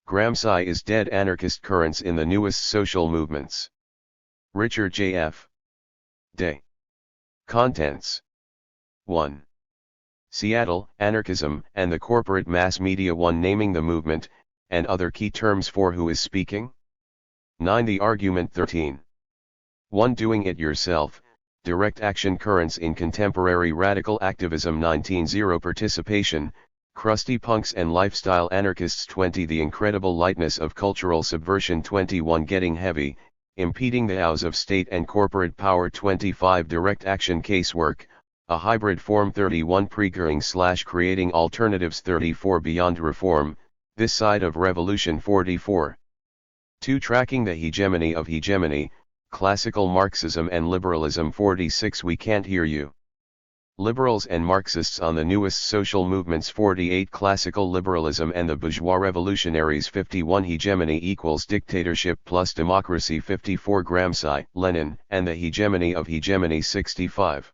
Gramsci is dead. Anarchist currents in the newest social movements. Richard J.F. Day. Contents. 1. Seattle, Anarchism, and the Corporate Mass Media. 1. Naming the movement, and other key terms for who is speaking. 9. The argument. 13. 1. Doing it yourself, direct action currents in contemporary radical activism. 19. 0. Participation, crusty punks and lifestyle anarchists. 20. The incredible lightness of cultural subversion. 21. Getting heavy, impeding the house of state and corporate power. 25. Direct action casework, a hybrid form. 31. Precuring/creating alternatives. 34. Beyond reform, this side of revolution. 44. 2. Tracking the hegemony of hegemony, classical Marxism and liberalism. 46. We can't hear you. Liberals and Marxists on the newest social movements. 48. Classical liberalism and the bourgeois revolutionaries. 51. Hegemony equals dictatorship plus democracy. 54. Gramsci, Lenin, and the hegemony of hegemony. 65.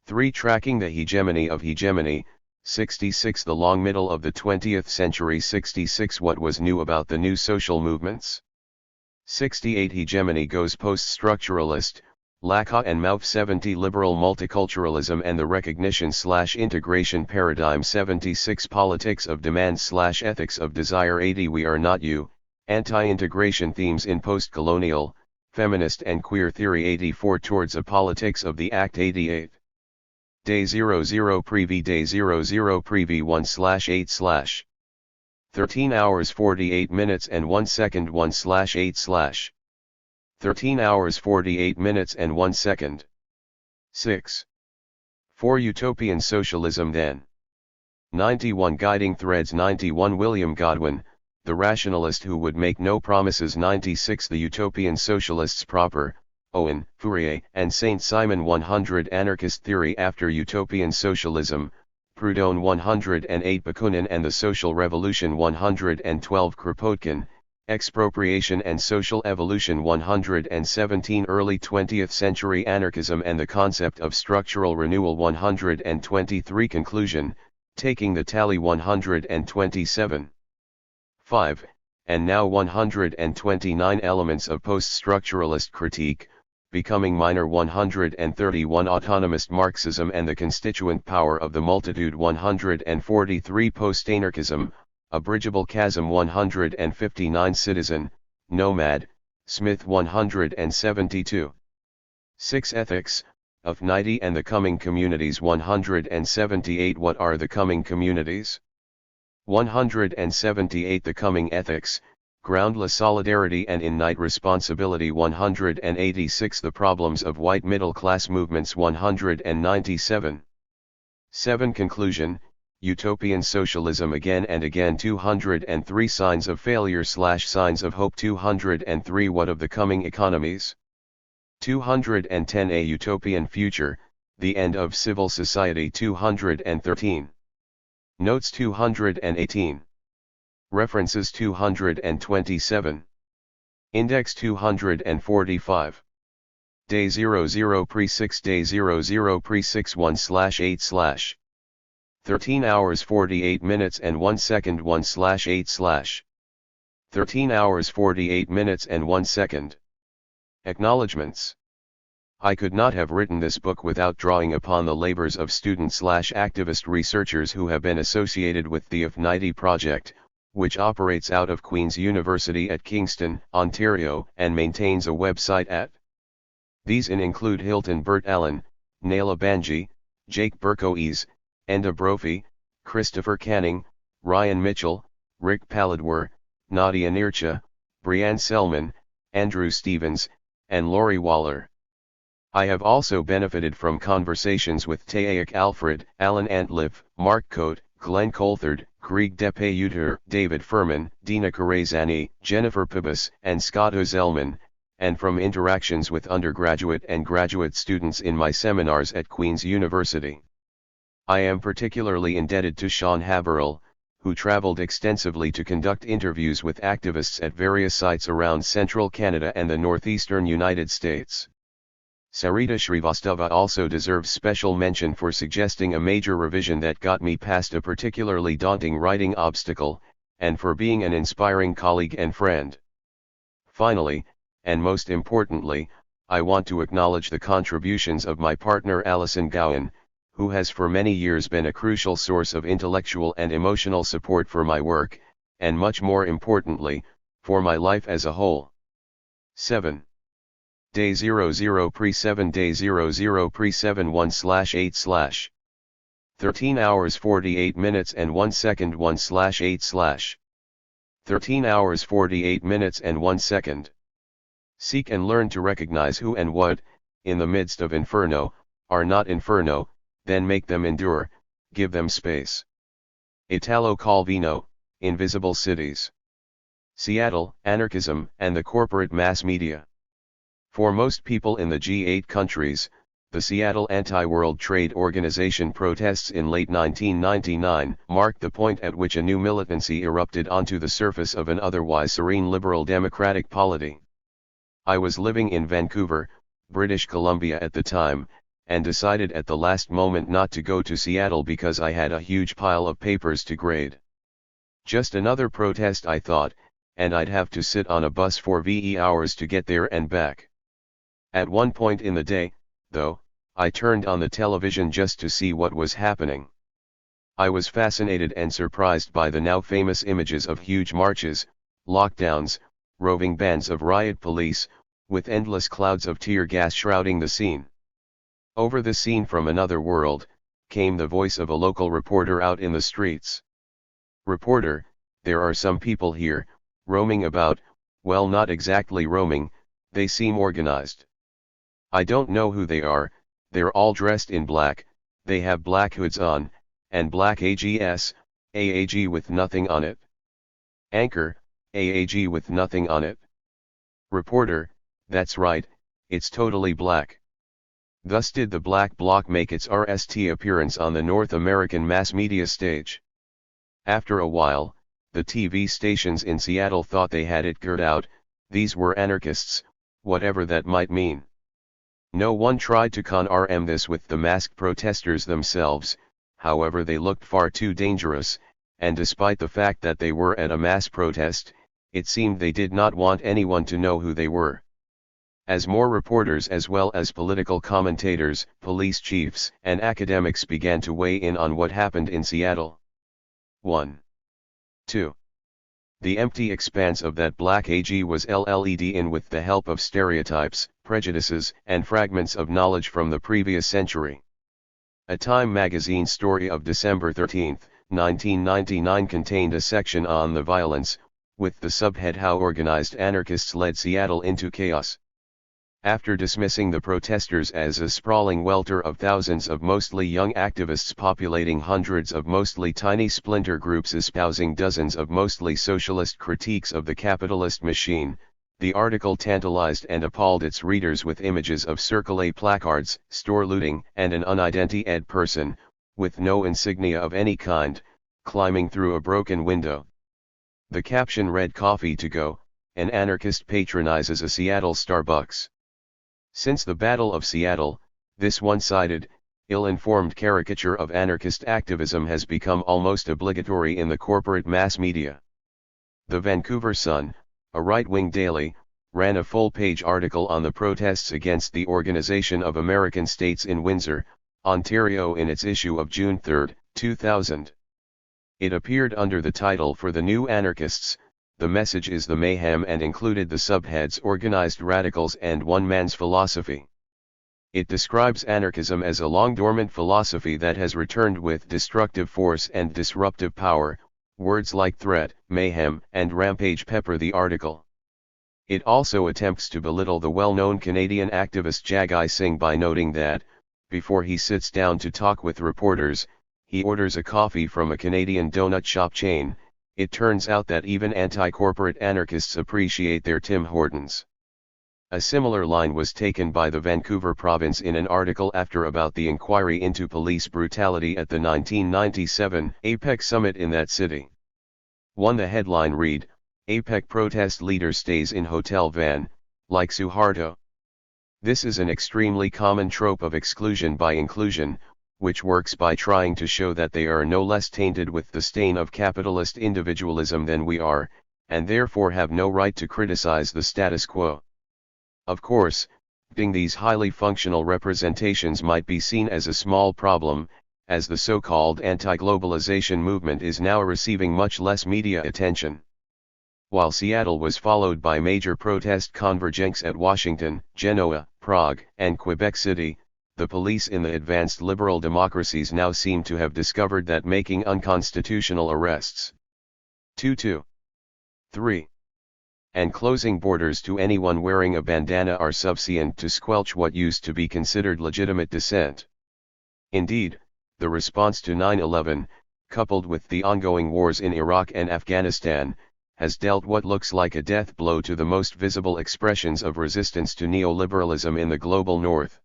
3. Tracking the hegemony of hegemony. 66. The long middle of the 20th century. 66. What was new about the new social movements? 68. Hegemony goes post-structuralist, Lacan and Mauve. 70. Liberal multiculturalism and the recognition/integration paradigm. 76. Politics of demand/ethics of desire. 80. We are not you, anti-integration themes in post-colonial, feminist and queer theory. 84. Towards a politics of the act. 88. Day 00 Preview. Day 00 Preview 1/8/ 13 hours 48 minutes and 1 second. 1/8/ 13 hours 48 minutes and 1 second. 6. For utopian socialism then. 91. Guiding threads. 91. William Godwin, the rationalist who would make no promises. 96. The utopian socialists proper, Owen, Fourier, and Saint Simon. 100. Anarchist theory after utopian socialism, Proudhon. 108. Bakunin and the social revolution. 112. Kropotkin, expropriation and social evolution. 117. Early 20th century anarchism and the concept of structural renewal. 123. Conclusion, taking the tally. 127. 5. And now 129 elements of post-structuralist critique, becoming minor. 131. Autonomist Marxism and the constituent power of the multitude. 143. Post-anarchism, a bridgeable chasm. 159. Citizen, nomad, Smith. 172. 6. Ethics, of 90 and the coming communities. 178. What are the coming communities? 178. The coming ethics, groundless solidarity and in-night responsibility. 186. The problems of white middle-class movements. 197. 7. Conclusion, utopian socialism again and again. 203. Signs of failure/signs of hope. 203. What of the coming economies? 210. A utopian future, the end of civil society. 213. Notes. 218. References. 227. Index. 245. Day 00 Pre-6. Day 00 Pre-6 1/8/ 13 hours 48 minutes and 1 second. 1/8/ 13 hours 48 minutes and 1 second. Acknowledgements. I could not have written this book without drawing upon the labors of student/activist researchers who have been associated with the F90 project, which operates out of Queen's University at Kingston, Ontario, and maintains a website at. These include Hilton Burt Allen, Naila Banji, Jake Berkoes, Enda Brophy, Christopher Canning, Ryan Mitchell, Rick Palladwer, Nadia Nircha, Brianne Selman, Andrew Stevens, and Lori Waller. I have also benefited from conversations with Tayek Alfred, Alan Antliff, Mark Coate, Glenn Coulthard, Grieg Depayuter, David Furman, Dina Karazani, Jennifer Pibas, and Scott Ozelman, and from interactions with undergraduate and graduate students in my seminars at Queen's University. I am particularly indebted to Sean Haverhill, who traveled extensively to conduct interviews with activists at various sites around central Canada and the northeastern United States. Sarita Srivastava also deserves special mention for suggesting a major revision that got me past a particularly daunting writing obstacle, and for being an inspiring colleague and friend. Finally, and most importantly, I want to acknowledge the contributions of my partner Alison Gowan, who has for many years been a crucial source of intellectual and emotional support for my work, and much more importantly, for my life as a whole. 7. Day 00 pre-7 Day 00 pre-7 1/8/ 13 hours 48 minutes and 1 second 1/8/ 13 hours 48 minutes and 1 second. Seek and learn to recognize who and what, in the midst of inferno, are not inferno, then make them endure, give them space. Italo Calvino, Invisible Cities. Seattle, Anarchism and the Corporate Mass Media. For most people in the G8 countries, the Seattle Anti-World Trade Organization protests in late 1999 marked the point at which a new militancy erupted onto the surface of an otherwise serene liberal democratic polity. I was living in Vancouver, British Columbia at the time, and decided at the last moment not to go to Seattle because I had a huge pile of papers to grade. Just another protest, I thought, and I'd have to sit on a bus for VE hours to get there and back. At one point in the day, though, I turned on the television just to see what was happening. I was fascinated and surprised by the now famous images of huge marches, lockdowns, roving bands of riot police, with endless clouds of tear gas shrouding the scene. Over the scene from another world, came the voice of a local reporter out in the streets. "Reporter, there are some people here, roaming about, well, not exactly roaming, they seem organized. I don't know who they are, they're all dressed in black, they have black hoods on, and black AAG with nothing on it. Anchor, AAG with nothing on it. Reporter, that's right, it's totally black." Thus did the Black Bloc make its RST appearance on the North American mass media stage. After a while, the TV stations in Seattle thought they had it figured out, these were anarchists, whatever that might mean. No one tried to con-RM this with the masked protesters themselves, however they looked far too dangerous, and despite the fact that they were at a mass protest, it seemed they did not want anyone to know who they were. As more reporters as well as political commentators, police chiefs and academics began to weigh in on what happened in Seattle. 1. 2. The empty expanse of that black AG was LLED in with the help of stereotypes, prejudices, and fragments of knowledge from the previous century. A Time magazine story of December 13, 1999 contained a section on the violence, with the subhead "How Organized Anarchists Led Seattle into Chaos." After dismissing the protesters as a sprawling welter of thousands of mostly young activists populating hundreds of mostly tiny splinter groups espousing dozens of mostly socialist critiques of the capitalist machine, the article tantalized and appalled its readers with images of Circle A placards, store looting, and an unidentified person, with no insignia of any kind, climbing through a broken window. The caption read, "Coffee to go, an anarchist patronizes a Seattle Starbucks." Since the Battle of Seattle, this one-sided, ill-informed caricature of anarchist activism has become almost obligatory in the corporate mass media. The Vancouver Sun, a right-wing daily, ran a full-page article on the protests against the Organization of American States in Windsor, Ontario in its issue of June 3, 2000. It appeared under the title "For the New Anarchists, the Message is the Mayhem," and included the subheads "Organized Radicals" and "One Man's Philosophy." It describes anarchism as a long-dormant philosophy that has returned with destructive force and disruptive power. Words like threat, mayhem, and rampage pepper the article. It also attempts to belittle the well-known Canadian activist Jagai Singh by noting that, before he sits down to talk with reporters, he orders a coffee from a Canadian donut shop chain. It turns out that even anti-corporate anarchists appreciate their Tim Hortons. A similar line was taken by the Vancouver province in an article after about the inquiry into police brutality at the 1997 APEC summit in that city. 1. The headline read, "APEC protest leader stays in hotel van, like Suharto." This is an extremely common trope of exclusion by inclusion, which works by trying to show that they are no less tainted with the stain of capitalist individualism than we are, and therefore have no right to criticize the status quo. Of course, these highly functional representations might be seen as a small problem, as the so-called anti-globalization movement is now receiving much less media attention. While Seattle was followed by major protest convergence at Washington, Genoa, Prague, and Quebec City, the police in the advanced liberal democracies now seem to have discovered that making unconstitutional arrests 3. And closing borders to anyone wearing a bandana are sufficient to squelch what used to be considered legitimate dissent. Indeed, the response to 9/11, coupled with the ongoing wars in Iraq and Afghanistan, has dealt what looks like a death blow to the most visible expressions of resistance to neoliberalism in the global north.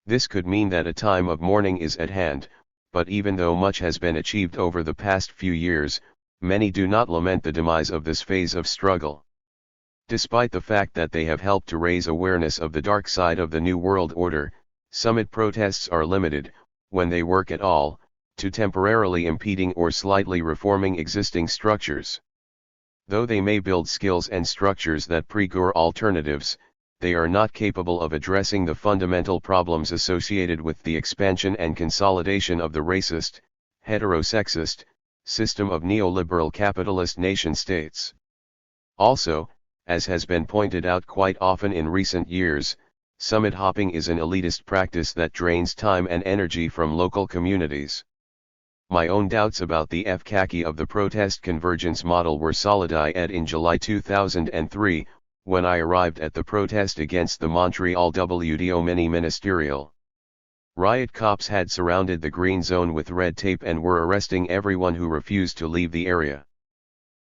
This could mean that a time of mourning is at hand, but even though much has been achieved over the past few years, many do not lament the demise of this phase of struggle. Despite the fact that they have helped to raise awareness of the dark side of the New World Order, summit protests are limited, when they work at all, to temporarily impeding or slightly reforming existing structures. Though they may build skills and structures that pre-Gore alternatives, they are not capable of addressing the fundamental problems associated with the expansion and consolidation of the racist, heterosexist, system of neoliberal capitalist nation-states. Also, as has been pointed out quite often in recent years, summit hopping is an elitist practice that drains time and energy from local communities. My own doubts about the efficacy of the protest convergence model were solidified in July 2003, when I arrived at the protest against the Montreal WDO mini-ministerial. Riot cops had surrounded the green zone with red tape and were arresting everyone who refused to leave the area.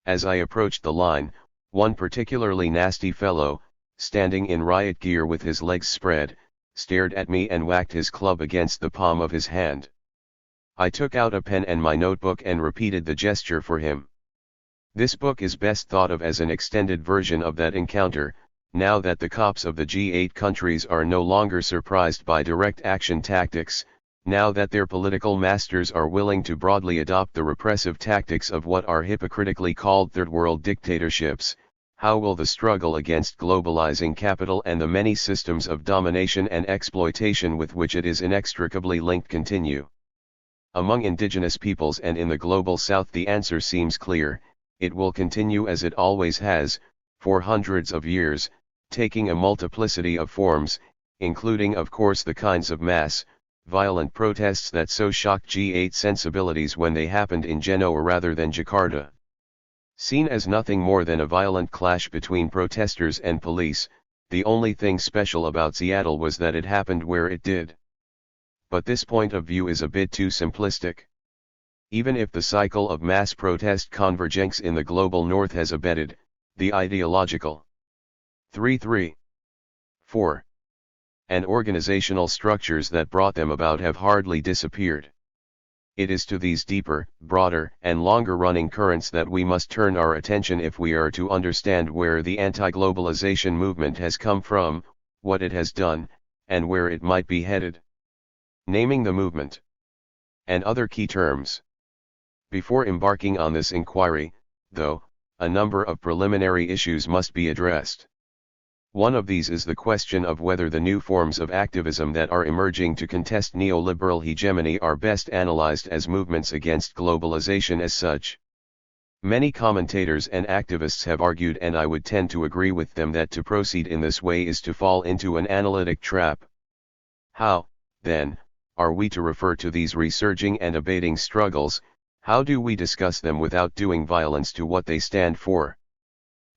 As I approached the line, one particularly nasty fellow, standing in riot gear with his legs spread, stared at me and whacked his club against the palm of his hand. I took out a pen and my notebook and repeated the gesture for him. This book is best thought of as an extended version of that encounter, now that the cops of the G8 countries are no longer surprised by direct action tactics, now that their political masters are willing to broadly adopt the repressive tactics of what are hypocritically called third world dictatorships. How will the struggle against globalizing capital and the many systems of domination and exploitation with which it is inextricably linked continue? Among indigenous peoples and in the global south the answer seems clear: it will continue as it always has, for hundreds of years, taking a multiplicity of forms, including of course the kinds of mass, violent protests that so shocked G8 sensibilities when they happened in Genoa rather than Jakarta. Seen as nothing more than a violent clash between protesters and police, the only thing special about Seattle was that it happened where it did. But this point of view is a bit too simplistic. Even if the cycle of mass protest convergence in the global north has abated, the ideological 4 and organizational structures that brought them about have hardly disappeared. It is to these deeper, broader, and longer-running currents that we must turn our attention if we are to understand where the anti-globalization movement has come from, what it has done, and where it might be headed. Naming the movement and other key terms. Before embarking on this inquiry, though, a number of preliminary issues must be addressed. One of these is the question of whether the new forms of activism that are emerging to contest neoliberal hegemony are best analyzed as movements against globalization as such. Many commentators and activists have argued, and I would tend to agree with them, that to proceed in this way is to fall into an analytic trap. How, then, are we to refer to these resurging and abating struggles? How do we discuss them without doing violence to what they stand for?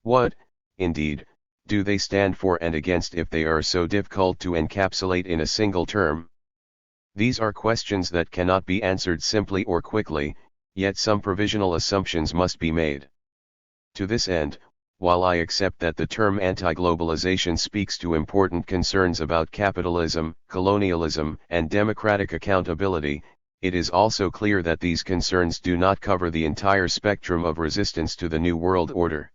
What, indeed, do they stand for and against if they are so difficult to encapsulate in a single term? These are questions that cannot be answered simply or quickly, yet some provisional assumptions must be made. To this end, while I accept that the term anti-globalization speaks to important concerns about capitalism, colonialism, and democratic accountability, it is also clear that these concerns do not cover the entire spectrum of resistance to the New World Order.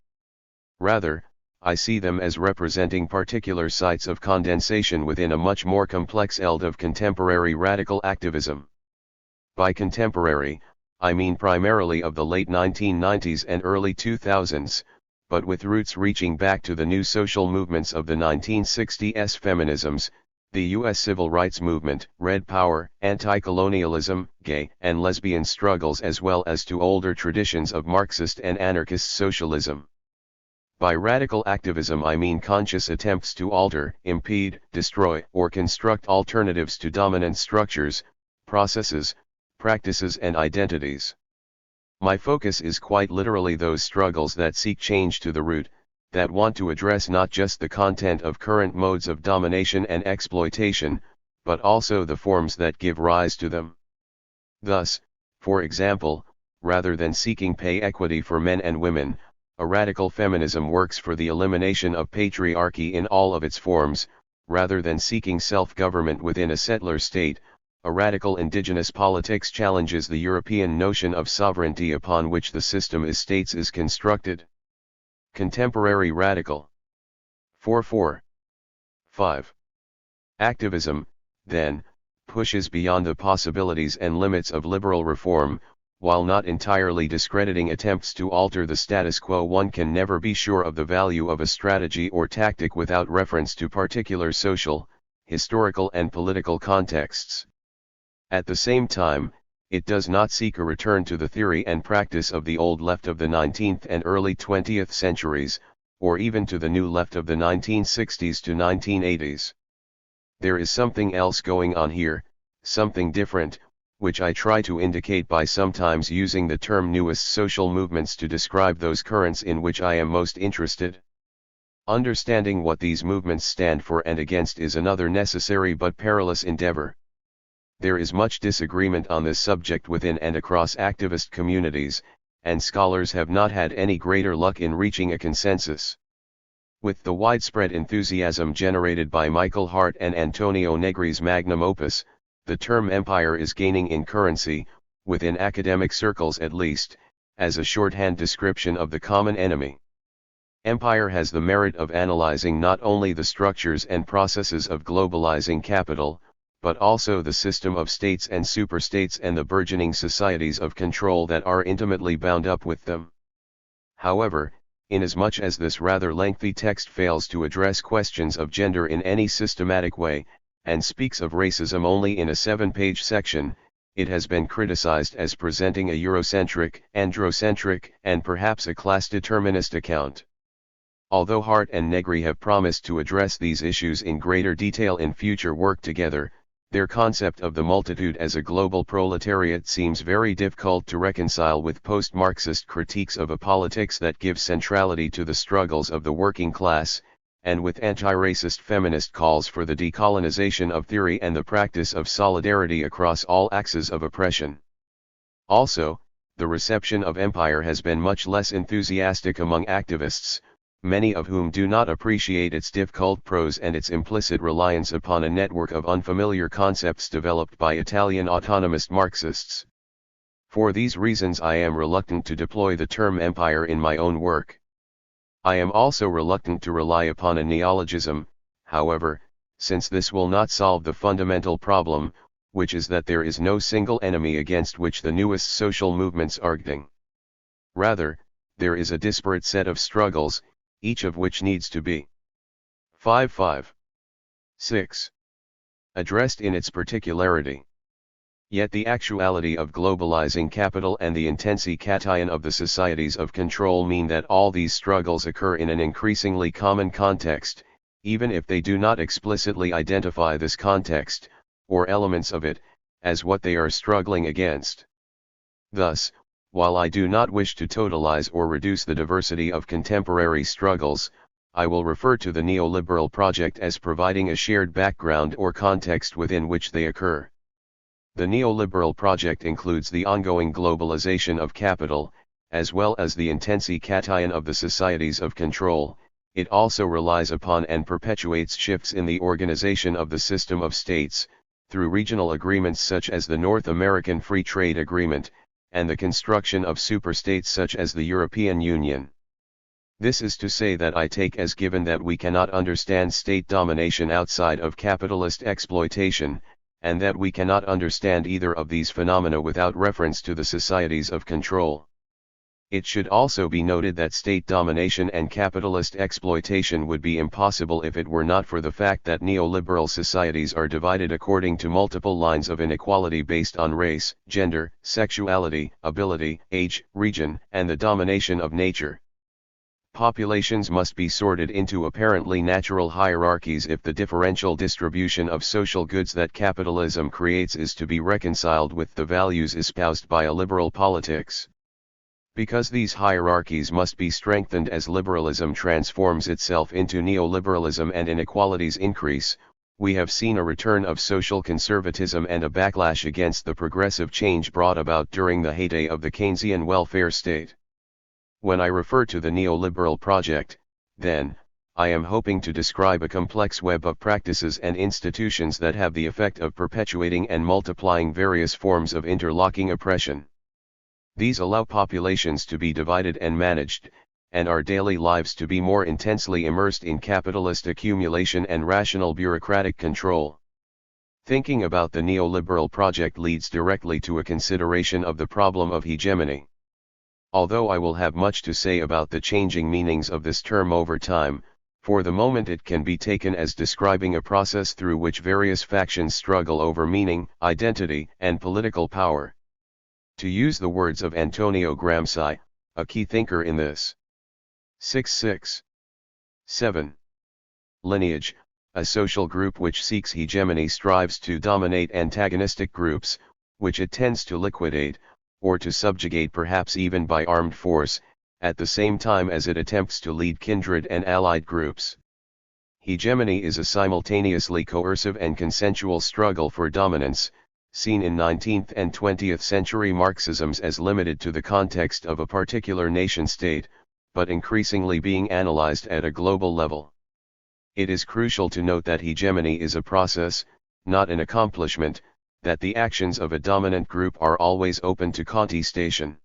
Rather, I see them as representing particular sites of condensation within a much more complex field of contemporary radical activism. By contemporary, I mean primarily of the late 1990s and early 2000s, but with roots reaching back to the new social movements of the 1960s feminisms, the U.S. Civil Rights Movement, Red Power, anti-colonialism, gay and lesbian struggles, as well as to older traditions of Marxist and anarchist socialism. By radical activism I mean conscious attempts to alter, impede, destroy, or construct alternatives to dominant structures, processes, practices and identities. My focus is quite literally those struggles that seek change to the root, that want to address not just the content of current modes of domination and exploitation, but also the forms that give rise to them. Thus, for example, rather than seeking pay equity for men and women, a radical feminism works for the elimination of patriarchy in all of its forms. Rather than seeking self-government within a settler state, a radical indigenous politics challenges the European notion of sovereignty upon which the system as states is constructed. Contemporary radical. 4.4. 5. Activism, then, pushes beyond the possibilities and limits of liberal reform. While not entirely discrediting attempts to alter the status quo, one can never be sure of the value of a strategy or tactic without reference to particular social, historical and political contexts. At the same time, it does not seek a return to the theory and practice of the old left of the 19th and early 20th centuries, or even to the new left of the 1960s to 1980s. There is something else going on here, something different, which I try to indicate by sometimes using the term newest social movements to describe those currents in which I am most interested. Understanding what these movements stand for and against is another necessary but perilous endeavor. There is much disagreement on this subject within and across activist communities, and scholars have not had any greater luck in reaching a consensus. With the widespread enthusiasm generated by Michael Hart and Antonio Negri's magnum opus, the term empire is gaining in currency, within academic circles at least, as a shorthand description of the common enemy. Empire has the merit of analyzing not only the structures and processes of globalizing capital, but also the system of states and superstates and the burgeoning societies of control that are intimately bound up with them. However, inasmuch as this rather lengthy text fails to address questions of gender in any systematic way, and speaks of racism only in a 7-page section, it has been criticized as presenting a Eurocentric, androcentric, and perhaps a class-determinist account. Although Hart and Negri have promised to address these issues in greater detail in future work together, their concept of the multitude as a global proletariat seems very difficult to reconcile with post-Marxist critiques of a politics that gives centrality to the struggles of the working class, and with anti-racist feminist calls for the decolonization of theory and the practice of solidarity across all axes of oppression. Also, the reception of empire has been much less enthusiastic among activists, many of whom do not appreciate its difficult prose and its implicit reliance upon a network of unfamiliar concepts developed by Italian autonomist Marxists. For these reasons I am reluctant to deploy the term empire in my own work. I am also reluctant to rely upon a neologism, however, since this will not solve the fundamental problem, which is that there is no single enemy against which the newest social movements are acting. Rather, there is a disparate set of struggles, each of which needs to be 5. 6. Addressed in its particularity. Yet the actuality of globalizing capital and the intensification of the societies of control mean that all these struggles occur in an increasingly common context, even if they do not explicitly identify this context, or elements of it, as what they are struggling against. Thus, while I do not wish to totalize or reduce the diversity of contemporary struggles, I will refer to the neoliberal project as providing a shared background or context within which they occur. The neoliberal project includes the ongoing globalization of capital, as well as the intensification of the societies of control. It also relies upon and perpetuates shifts in the organization of the system of states, through regional agreements such as the North American Free Trade Agreement, and the construction of superstates such as the European Union. This is to say that I take as given that we cannot understand state domination outside of capitalist exploitation, and that we cannot understand either of these phenomena without reference to the societies of control. It should also be noted that state domination and capitalist exploitation would be impossible if it were not for the fact that neoliberal societies are divided according to multiple lines of inequality based on race, gender, sexuality, ability, age, region, and the domination of nature. Populations must be sorted into apparently natural hierarchies if the differential distribution of social goods that capitalism creates is to be reconciled with the values espoused by a liberal politics. Because these hierarchies must be strengthened as liberalism transforms itself into neoliberalism and inequalities increase, we have seen a return of social conservatism and a backlash against the progressive change brought about during the heyday of the Keynesian welfare state. When I refer to the neoliberal project, then, I am hoping to describe a complex web of practices and institutions that have the effect of perpetuating and multiplying various forms of interlocking oppression. These allow populations to be divided and managed, and our daily lives to be more intensely immersed in capitalist accumulation and rational bureaucratic control. Thinking about the neoliberal project leads directly to a consideration of the problem of hegemony. Although I will have much to say about the changing meanings of this term over time, for the moment it can be taken as describing a process through which various factions struggle over meaning, identity, and political power. To use the words of Antonio Gramsci, a key thinker in this 7. Lineage, a social group which seeks hegemony strives to dominate antagonistic groups, which it tends to liquidate, or to subjugate perhaps even by armed force, at the same time as it attempts to lead kindred and allied groups. Hegemony is a simultaneously coercive and consensual struggle for dominance, seen in 19th and 20th century Marxisms as limited to the context of a particular nation-state, but increasingly being analyzed at a global level. It is crucial to note that hegemony is a process, not an accomplishment, that the actions of a dominant group are always open to contestation.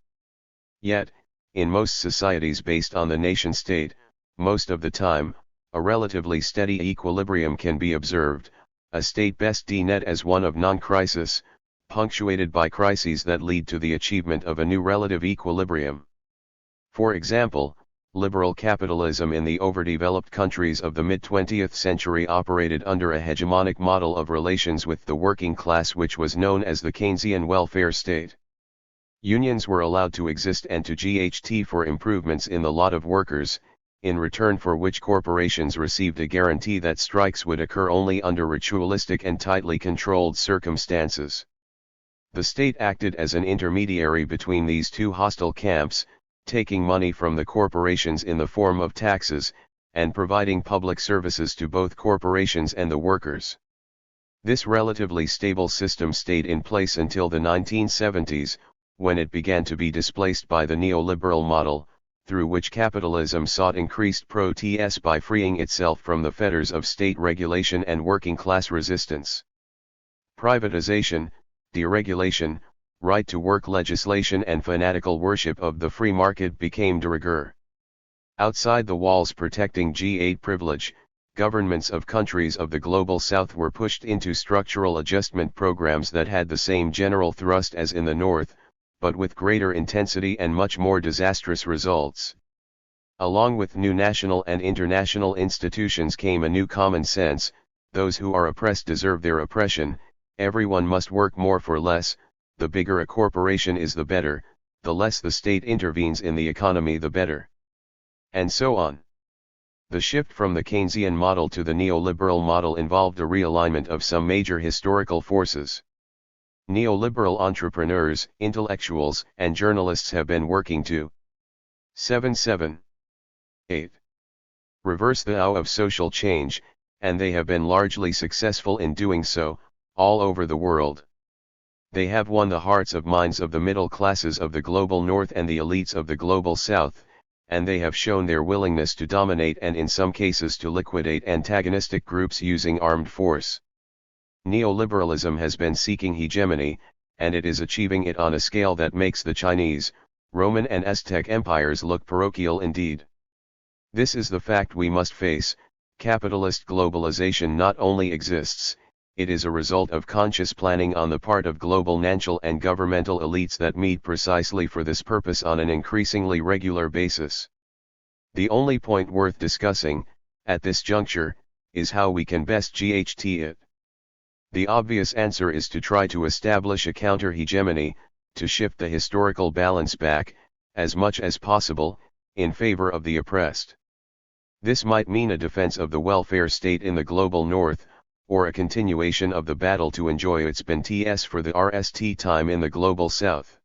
Yet, in most societies based on the nation-state, most of the time, a relatively steady equilibrium can be observed, a state best defined as one of non-crisis, punctuated by crises that lead to the achievement of a new relative equilibrium. For example, liberal capitalism in the overdeveloped countries of the mid-20th century operated under a hegemonic model of relations with the working class which was known as the Keynesian welfare state. Unions were allowed to exist and to GHT for improvements in the lot of workers, in return for which corporations received a guarantee that strikes would occur only under ritualistic and tightly controlled circumstances. The state acted as an intermediary between these two hostile camps, taking money from the corporations in the form of taxes, and providing public services to both corporations and the workers. This relatively stable system stayed in place until the 1970s, when it began to be displaced by the neoliberal model, through which capitalism sought increased progress by freeing itself from the fetters of state regulation and working class resistance. Privatization, deregulation, right-to-work legislation and fanatical worship of the free market became de rigueur. Outside the walls protecting G8 privilege, governments of countries of the global south were pushed into structural adjustment programs that had the same general thrust as in the north, but with greater intensity and much more disastrous results. Along with new national and international institutions came a new common sense: those who are oppressed deserve their oppression, everyone must work more for less, the bigger a corporation is the better, the less the state intervenes in the economy the better. And so on. The shift from the Keynesian model to the neoliberal model involved a realignment of some major historical forces. Neoliberal entrepreneurs, intellectuals, and journalists have been working to 8. Reverse the tide of social change, and they have been largely successful in doing so, all over the world. They have won the hearts and minds of the middle classes of the global north and the elites of the global south, and they have shown their willingness to dominate and in some cases to liquidate antagonistic groups using armed force. Neoliberalism has been seeking hegemony, and it is achieving it on a scale that makes the Chinese, Roman and Aztec empires look parochial indeed. This is the fact we must face. Capitalist globalization not only exists, it is a result of conscious planning on the part of global financial and governmental elites that meet precisely for this purpose on an increasingly regular basis. The only point worth discussing, at this juncture, is how we can best GHT it. The obvious answer is to try to establish a counter-hegemony, to shift the historical balance back, as much as possible, in favor of the oppressed. This might mean a defense of the welfare state in the global north, or a continuation of the battle to enjoy its benefits for the rest time in the global south.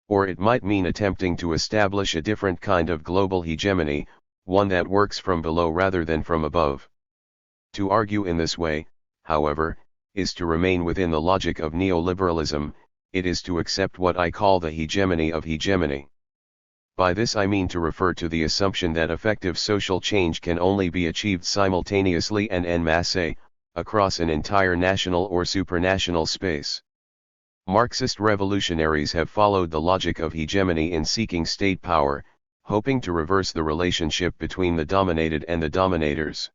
Or it might mean attempting to establish a different kind of global hegemony, one that works from below rather than from above. To argue in this way, however, is to remain within the logic of neoliberalism. It is to accept what I call the hegemony of hegemony. By this I mean to refer to the assumption that effective social change can only be achieved simultaneously and en masse, across an entire national or supranational space. Marxist revolutionaries have followed the logic of hegemony in seeking state power, hoping to reverse the relationship between the dominated and the dominators.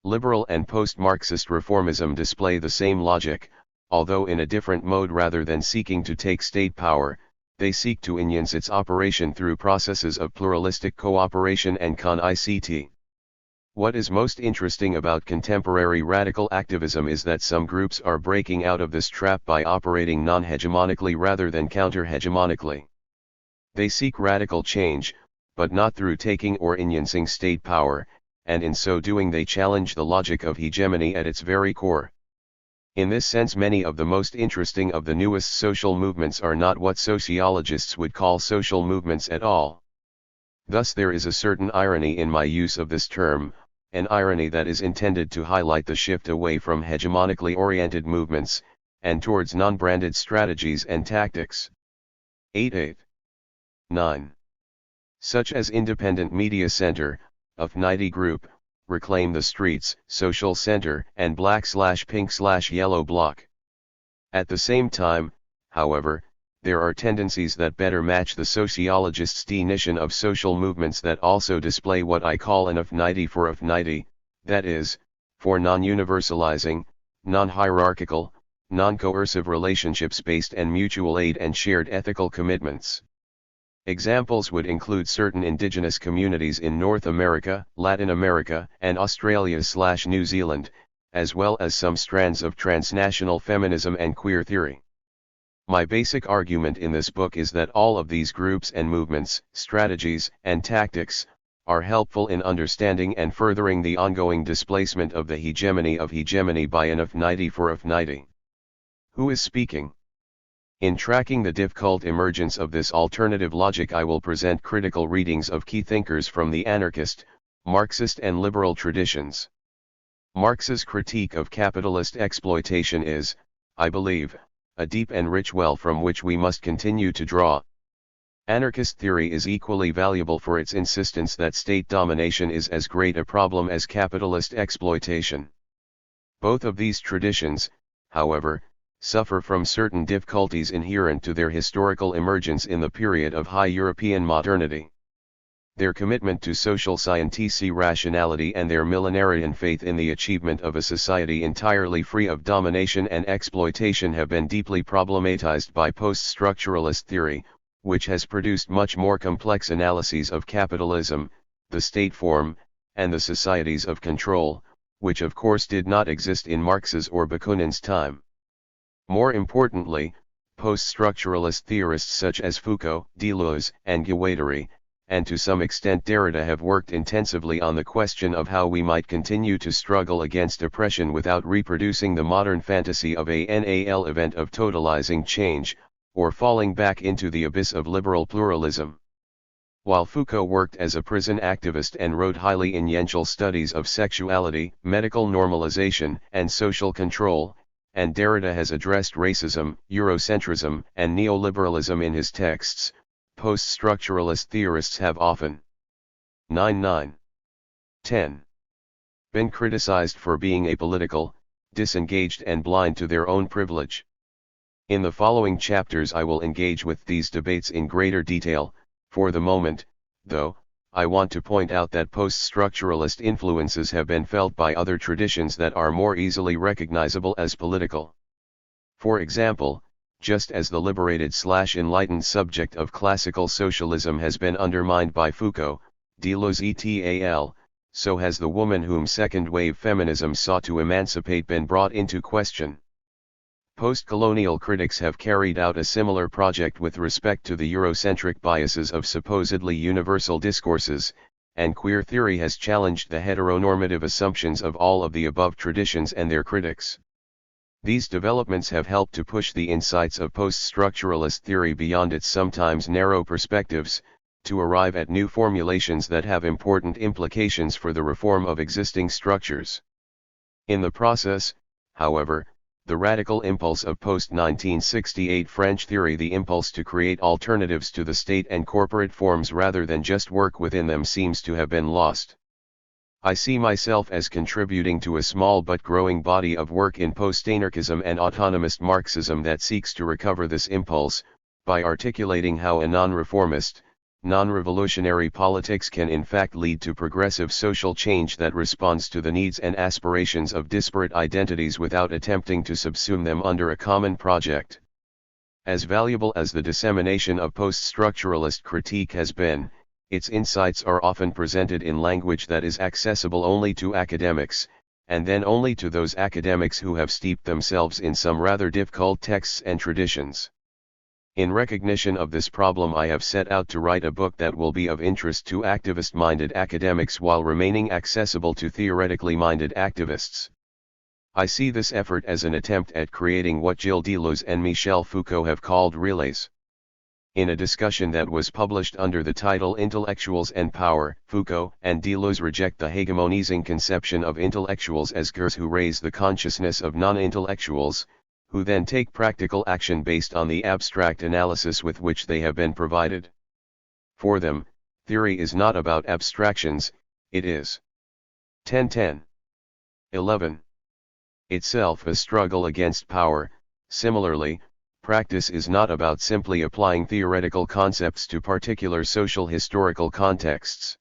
Liberal and post-Marxist reformism display the same logic, although in a different mode. Rather than seeking to take state power, they seek to enhance its operation through processes of pluralistic cooperation and con-ICT. What is most interesting about contemporary radical activism is that some groups are breaking out of this trap by operating non-hegemonically rather than counter-hegemonically. They seek radical change, but not through taking or enhancing state power, and in so doing they challenge the logic of hegemony at its very core. In this sense, many of the most interesting of the newest social movements are not what sociologists would call social movements at all. Thus there is a certain irony in my use of this term, an irony that is intended to highlight the shift away from hegemonically oriented movements, and towards non-branded strategies and tactics. 8.8.9. Such as Independent Media Center, Affinity Group, Reclaim the Streets, Social Center, and Black/Pink/Yellow Bloc. At the same time, however, there are tendencies that better match the sociologists' definition of social movements that also display what I call an affinity for affinity, that is, for non-universalizing, non-hierarchical, non-coercive relationships-based and mutual aid and shared ethical commitments. Examples would include certain indigenous communities in North America, Latin America, and Australia/New Zealand, as well as some strands of transnational feminism and queer theory. My basic argument in this book is that all of these groups and movements, strategies, and tactics, are helpful in understanding and furthering the ongoing displacement of the hegemony of hegemony by an affinity for affinity. Who is speaking? In tracking the difficult emergence of this alternative logic, I will present critical readings of key thinkers from the anarchist, Marxist and liberal traditions. Marx's critique of capitalist exploitation is, I believe, a deep and rich well from which we must continue to draw. Anarchist theory is equally valuable for its insistence that state domination is as great a problem as capitalist exploitation. Both of these traditions, however, suffer from certain difficulties inherent to their historical emergence in the period of high European modernity. Their commitment to social scientific rationality and their millenarian faith in the achievement of a society entirely free of domination and exploitation have been deeply problematized by post-structuralist theory, which has produced much more complex analyses of capitalism, the state form, and the societies of control, which of course did not exist in Marx's or Bakunin's time. More importantly, post-structuralist theorists such as Foucault, Deleuze, and Guattari, and to some extent Derrida have worked intensively on the question of how we might continue to struggle against oppression without reproducing the modern fantasy of a NAL event of totalizing change, or falling back into the abyss of liberal pluralism. While Foucault worked as a prison activist and wrote highly influential studies of sexuality, medical normalization, and social control, and Derrida has addressed racism, Eurocentrism, and neoliberalism in his texts, post-structuralist theorists have often 10 been criticized for being apolitical, disengaged and blind to their own privilege. In the following chapters I will engage with these debates in greater detail. For the moment, though, I want to point out that post-structuralist influences have been felt by other traditions that are more easily recognizable as political. For example, just as the liberated/enlightened subject of classical socialism has been undermined by Foucault, Deleuze et al., so has the woman whom second-wave feminism sought to emancipate been brought into question. Post-colonial critics have carried out a similar project with respect to the Eurocentric biases of supposedly universal discourses, and queer theory has challenged the heteronormative assumptions of all of the above traditions and their critics. These developments have helped to push the insights of post-structuralist theory beyond its sometimes narrow perspectives, to arrive at new formulations that have important implications for the reform of existing structures. In the process, however, the radical impulse of post-1968 French theory, the impulse to create alternatives to the state and corporate forms rather than just work within them, seems to have been lost. I see myself as contributing to a small but growing body of work in post-anarchism and autonomist Marxism that seeks to recover this impulse, by articulating how a non-reformist, non-revolutionary politics can in fact lead to progressive social change that responds to the needs and aspirations of disparate identities without attempting to subsume them under a common project. As valuable as the dissemination of post-structuralist critique has been, its insights are often presented in language that is accessible only to academics, and then only to those academics who have steeped themselves in some rather difficult texts and traditions. In recognition of this problem, I have set out to write a book that will be of interest to activist-minded academics while remaining accessible to theoretically minded activists. I see this effort as an attempt at creating what Gilles Deleuze and Michel Foucault have called relays. In a discussion that was published under the title Intellectuals and Power, Foucault and Deleuze reject the hegemonizing conception of intellectuals as gears who raise the consciousness of non-intellectuals, who then take practical action based on the abstract analysis with which they have been provided. For them, theory is not about abstractions, it is 10-10. 11. Itself a struggle against power. Similarly, practice is not about simply applying theoretical concepts to particular social historical contexts.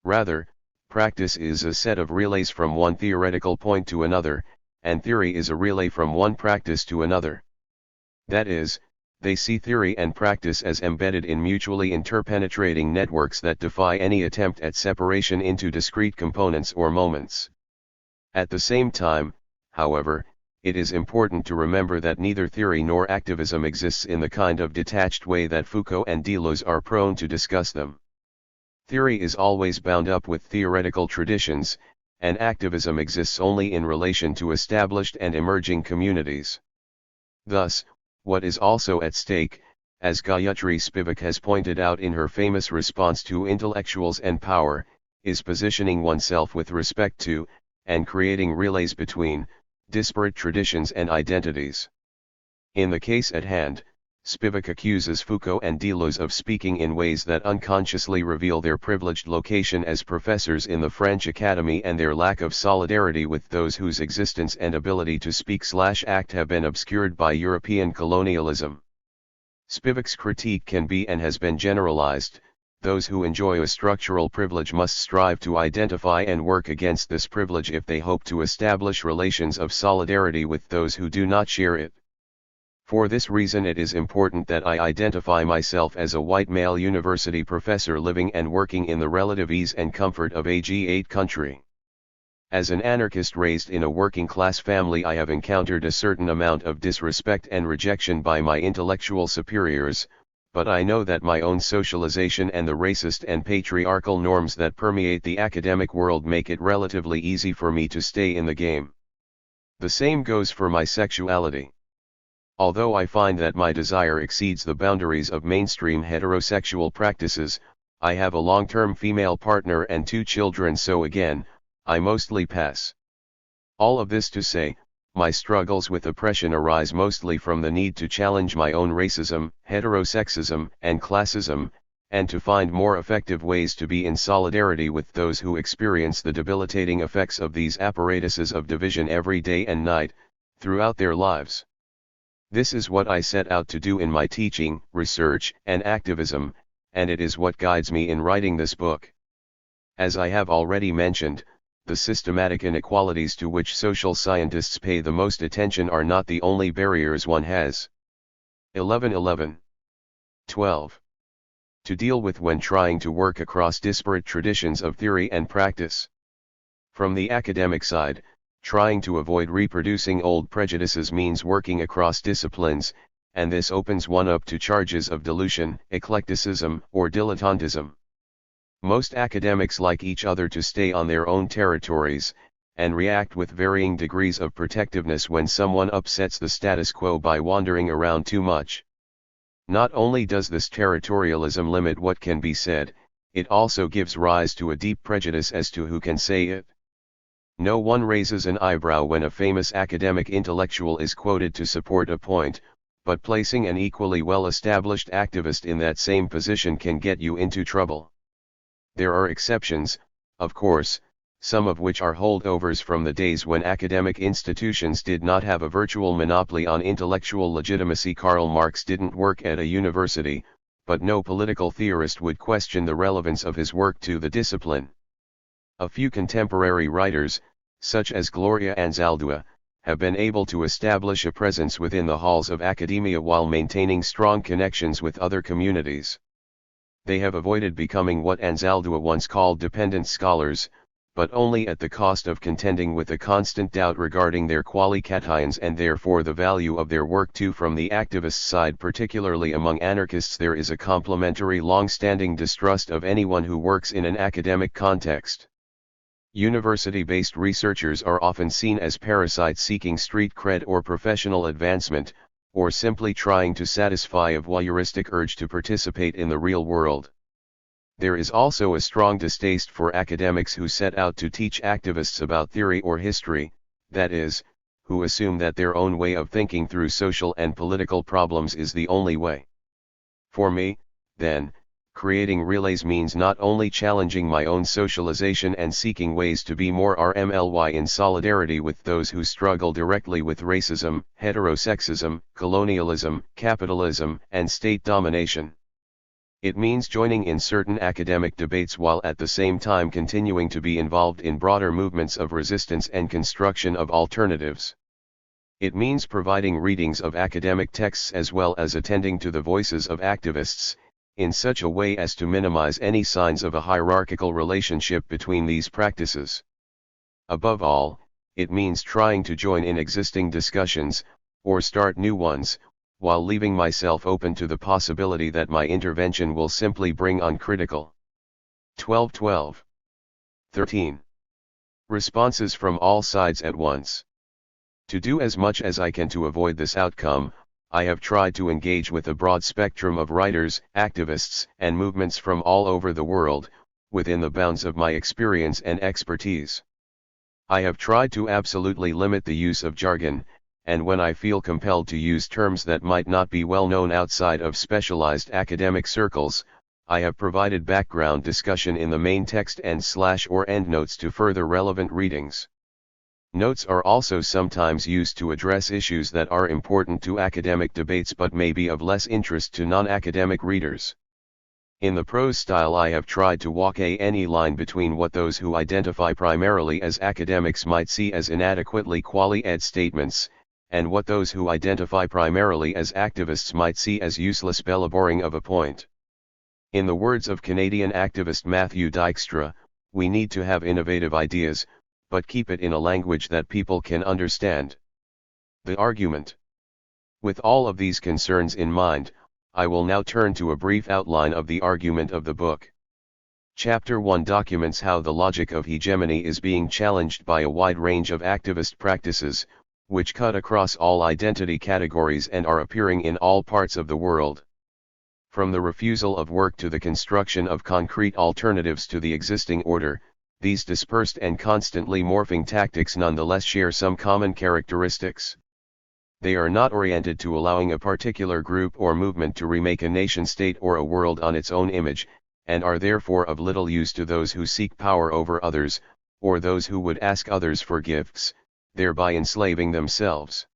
Rather, practice is a set of relays from one theoretical point to another, and theory is a relay from one practice to another. That is, they see theory and practice as embedded in mutually interpenetrating networks that defy any attempt at separation into discrete components or moments. At the same time, however, it is important to remember that neither theory nor activism exists in the kind of detached way that Foucault and Deleuze are prone to discuss them. Theory is always bound up with theoretical traditions, and activism exists only in relation to established and emerging communities. Thus, what is also at stake, as Gayatri Spivak has pointed out in her famous response to Intellectuals and Power, is positioning oneself with respect to, and creating relays between, disparate traditions and identities. In the case at hand, Spivak accuses Foucault and Deleuze of speaking in ways that unconsciously reveal their privileged location as professors in the French Academy and their lack of solidarity with those whose existence and ability to speak/act have been obscured by European colonialism. Spivak's critique can be and has been generalized. Those who enjoy a structural privilege must strive to identify and work against this privilege if they hope to establish relations of solidarity with those who do not share it. For this reason it is important that I identify myself as a white male university professor living and working in the relative ease and comfort of a G8 country. As an anarchist raised in a working class family, I have encountered a certain amount of disrespect and rejection by my intellectual superiors, but I know that my own socialization and the racist and patriarchal norms that permeate the academic world make it relatively easy for me to stay in the game. The same goes for my sexuality. Although I find that my desire exceeds the boundaries of mainstream heterosexual practices, I have a long-term female partner and 2 children, so again, I mostly pass. All of this to say, my struggles with oppression arise mostly from the need to challenge my own racism, heterosexism, and classism, and to find more effective ways to be in solidarity with those who experience the debilitating effects of these apparatuses of division every day and night, throughout their lives. This is what I set out to do in my teaching, research, and activism, and it is what guides me in writing this book. As I have already mentioned, the systematic inequalities to which social scientists pay the most attention are not the only barriers one has. 11. 12. To deal with when trying to work across disparate traditions of theory and practice. From the academic side, trying to avoid reproducing old prejudices means working across disciplines, and this opens one up to charges of dilution, eclecticism, or dilettantism. Most academics like each other to stay on their own territories, and react with varying degrees of protectiveness when someone upsets the status quo by wandering around too much. Not only does this territorialism limit what can be said, it also gives rise to a deep prejudice as to who can say it. No one raises an eyebrow when a famous academic intellectual is quoted to support a point, but placing an equally well-established activist in that same position can get you into trouble. There are exceptions, of course, some of which are holdovers from the days when academic institutions did not have a virtual monopoly on intellectual legitimacy. Karl Marx didn't work at a university, but no political theorist would question the relevance of his work to the discipline. A few contemporary writers, such as Gloria Anzaldúa, have been able to establish a presence within the halls of academia while maintaining strong connections with other communities. They have avoided becoming what Anzaldúa once called dependent scholars, but only at the cost of contending with a constant doubt regarding their qualifications and therefore the value of their work too. From the activist side, particularly among anarchists, there is a complementary long-standing distrust of anyone who works in an academic context. University-based researchers are often seen as parasites seeking street cred or professional advancement, or simply trying to satisfy a voyeuristic urge to participate in the real world. There is also a strong distaste for academics who set out to teach activists about theory or history, that is, who assume that their own way of thinking through social and political problems is the only way. For me, then, creating relays means not only challenging my own socialization and seeking ways to be more RMLY in solidarity with those who struggle directly with racism, heterosexism, colonialism, capitalism, and state domination. It means joining in certain academic debates while at the same time continuing to be involved in broader movements of resistance and construction of alternatives. It means providing readings of academic texts as well as attending to the voices of activists, in such a way as to minimize any signs of a hierarchical relationship between these practices. Above all, it means trying to join in existing discussions, or start new ones, while leaving myself open to the possibility that my intervention will simply bring on critical 12. 13. Responses from all sides at once. To do as much as I can to avoid this outcome, I have tried to engage with a broad spectrum of writers, activists, and movements from all over the world, within the bounds of my experience and expertise. I have tried to absolutely limit the use of jargon, and when I feel compelled to use terms that might not be well known outside of specialized academic circles, I have provided background discussion in the main text and / or endnotes to further relevant readings. Notes are also sometimes used to address issues that are important to academic debates but may be of less interest to non-academic readers. In the prose style, I have tried to walk any line between what those who identify primarily as academics might see as inadequately quali-ed statements, and what those who identify primarily as activists might see as useless belleboring of a point. In the words of Canadian activist Matthew Dykstra, we need to have innovative ideas, but keep it in a language that people can understand. The argument. With all of these concerns in mind, I will now turn to a brief outline of the argument of the book. Chapter 1 documents how the logic of hegemony is being challenged by a wide range of activist practices, which cut across all identity categories and are appearing in all parts of the world. From the refusal of work to the construction of concrete alternatives to the existing order, these dispersed and constantly morphing tactics nonetheless share some common characteristics. They are not oriented to allowing a particular group or movement to remake a nation-state or a world on its own image, and are therefore of little use to those who seek power over others, or those who would ask others for gifts, thereby enslaving themselves.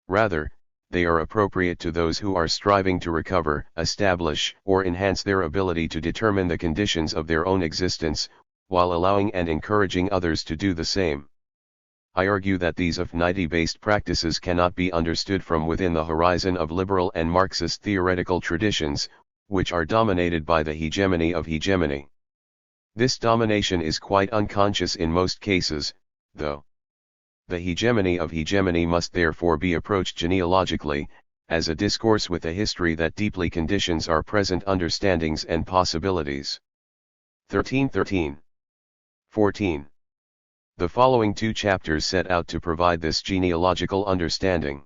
Rather, they are appropriate to those who are striving to recover, establish, or enhance their ability to determine the conditions of their own existence, while allowing and encouraging others to do the same. I argue that these affinity-based practices cannot be understood from within the horizon of liberal and Marxist theoretical traditions, which are dominated by the hegemony of hegemony. This domination is quite unconscious in most cases, though. The hegemony of hegemony must therefore be approached genealogically, as a discourse with a history that deeply conditions our present understandings and possibilities. 1313. 14. The following two chapters set out to provide this genealogical understanding.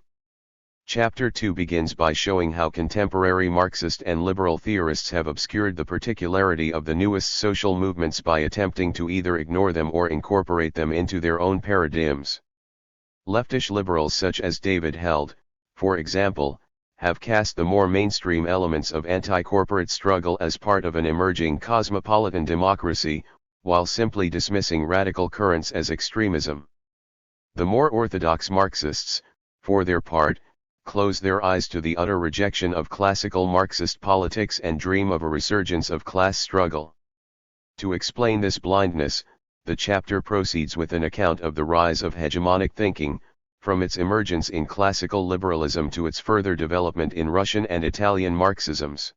Chapter 2 begins by showing how contemporary Marxist and liberal theorists have obscured the particularity of the newest social movements by attempting to either ignore them or incorporate them into their own paradigms. Leftish liberals such as David Held, for example, have cast the more mainstream elements of anti-corporate struggle as part of an emerging cosmopolitan democracy, while simply dismissing radical currents as extremism. The more orthodox Marxists, for their part, close their eyes to the utter rejection of classical Marxist politics and dream of a resurgence of class struggle. To explain this blindness, the chapter proceeds with an account of the rise of hegemonic thinking, from its emergence in classical liberalism to its further development in Russian and Italian Marxisms.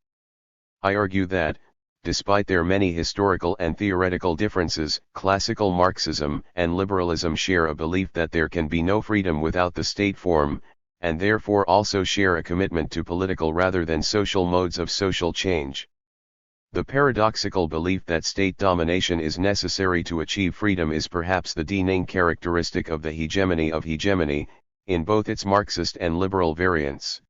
I argue that, despite their many historical and theoretical differences, classical Marxism and liberalism share a belief that there can be no freedom without the state form, and therefore also share a commitment to political rather than social modes of social change. The paradoxical belief that state domination is necessary to achieve freedom is perhaps the defining characteristic of the hegemony of hegemony, in both its Marxist and liberal variants.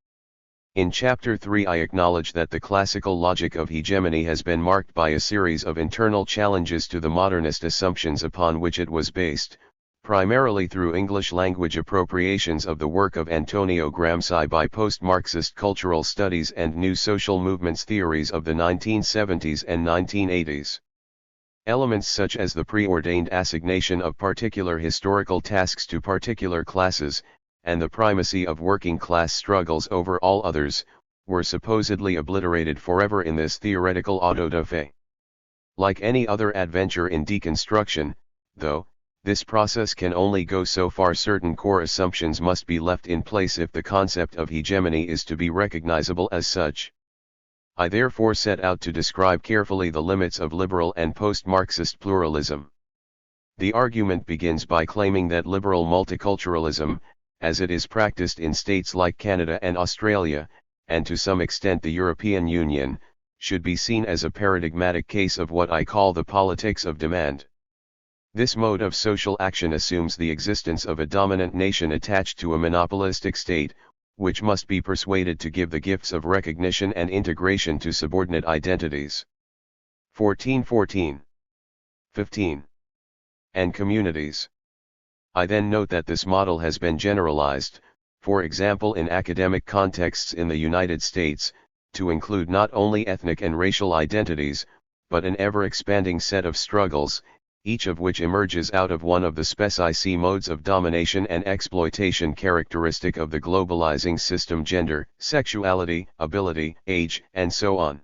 In Chapter 3 I acknowledge that the classical logic of hegemony has been marked by a series of internal challenges to the modernist assumptions upon which it was based, primarily through English language appropriations of the work of Antonio Gramsci by post-Marxist cultural studies and new social movements theories of the 1970s and 1980s. Elements such as the preordained assignation of particular historical tasks to particular classes, and the primacy of working class struggles over all others, were supposedly obliterated forever in this theoretical auto da fe. Like any other adventure in deconstruction, though, this process can only go so far. Certain core assumptions must be left in place if the concept of hegemony is to be recognizable as such. I therefore set out to describe carefully the limits of liberal and post-Marxist pluralism. The argument begins by claiming that liberal multiculturalism, as it is practiced in states like Canada and Australia, and to some extent the European Union, should be seen as a paradigmatic case of what I call the politics of demand. This mode of social action assumes the existence of a dominant nation attached to a monopolistic state, which must be persuaded to give the gifts of recognition and integration to subordinate identities. 1414. 15. And communities. I then note that this model has been generalized, for example in academic contexts in the United States, to include not only ethnic and racial identities, but an ever-expanding set of struggles, each of which emerges out of one of the specific modes of domination and exploitation characteristic of the globalizing system: gender, sexuality, ability, age, and so on.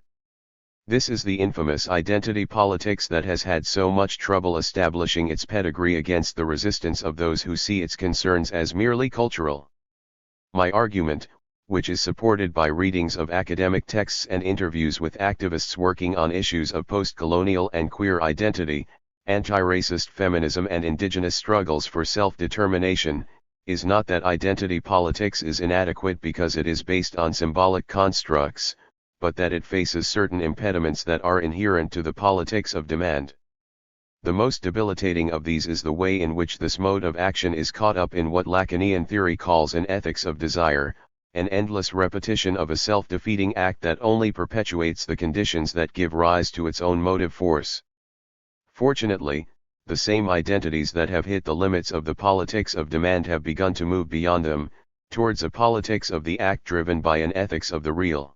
This is the infamous identity politics that has had so much trouble establishing its pedigree against the resistance of those who see its concerns as merely cultural. My argument, which is supported by readings of academic texts and interviews with activists working on issues of post-colonial and queer identity, anti-racist feminism and indigenous struggles for self-determination, is not that identity politics is inadequate because it is based on symbolic constructs, but that it faces certain impediments that are inherent to the politics of demand. The most debilitating of these is the way in which this mode of action is caught up in what Lacanian theory calls an ethics of desire, an endless repetition of a self-defeating act that only perpetuates the conditions that give rise to its own motive force. Fortunately, the same identities that have hit the limits of the politics of demand have begun to move beyond them, towards a politics of the act driven by an ethics of the real.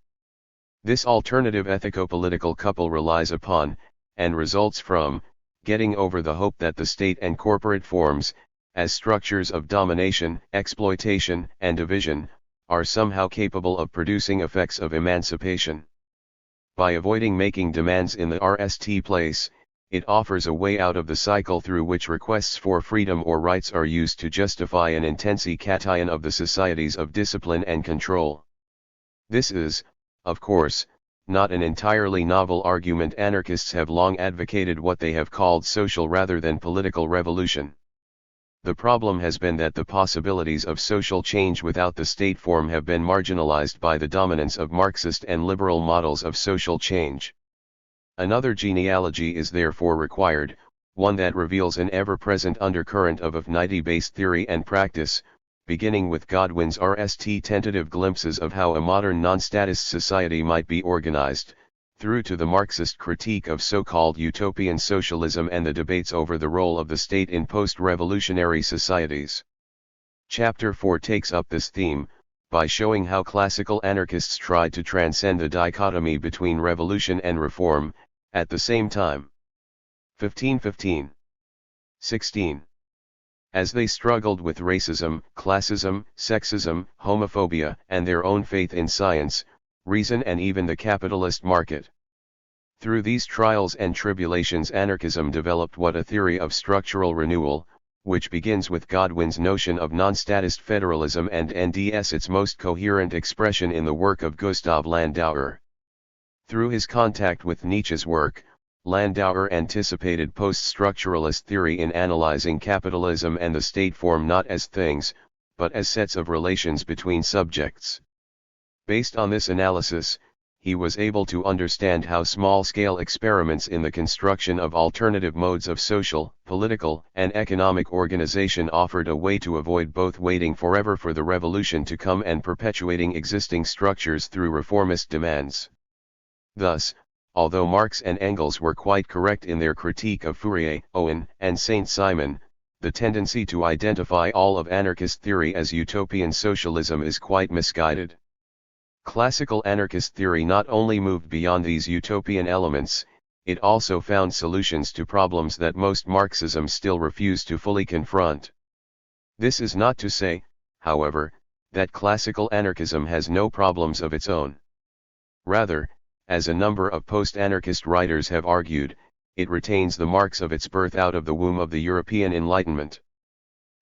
This alternative ethico-political couple relies upon, and results from, getting over the hope that the state and corporate forms, as structures of domination, exploitation, and division, are somehow capable of producing effects of emancipation. By avoiding making demands in the RST place, it offers a way out of the cycle through which requests for freedom or rights are used to justify an intensi-cation of the societies of discipline and control. This is, of course, not an entirely novel argument. Anarchists have long advocated what they have called social rather than political revolution. The problem has been that the possibilities of social change without the state form have been marginalized by the dominance of Marxist and liberal models of social change. Another genealogy is therefore required, one that reveals an ever-present undercurrent of affinity-based theory and practice, beginning with Godwin's RST tentative glimpses of how a modern non-statist society might be organized, through to the Marxist critique of so-called utopian socialism and the debates over the role of the state in post-revolutionary societies. Chapter 4 takes up this theme, by showing how classical anarchists tried to transcend the dichotomy between revolution and reform, at the same time. 1515. 16. As they struggled with racism, classism, sexism, homophobia, and their own faith in science, reason and even the capitalist market. Through these trials and tribulations, anarchism developed what a theory of structural renewal, which begins with Godwin's notion of non-statist federalism and NDS its most coherent expression in the work of Gustav Landauer. Through his contact with Nietzsche's work, Landauer anticipated post-structuralist theory in analyzing capitalism and the state form not as things, but as sets of relations between subjects. Based on this analysis, he was able to understand how small-scale experiments in the construction of alternative modes of social, political, and economic organization offered a way to avoid both waiting forever for the revolution to come and perpetuating existing structures through reformist demands. Thus, although Marx and Engels were quite correct in their critique of Fourier, Owen, and Saint-Simon, the tendency to identify all of anarchist theory as utopian socialism is quite misguided. Classical anarchist theory not only moved beyond these utopian elements, it also found solutions to problems that most Marxism still refused to fully confront. This is not to say, however, that classical anarchism has no problems of its own. Rather, as a number of post-anarchist writers have argued, it retains the marks of its birth out of the womb of the European Enlightenment.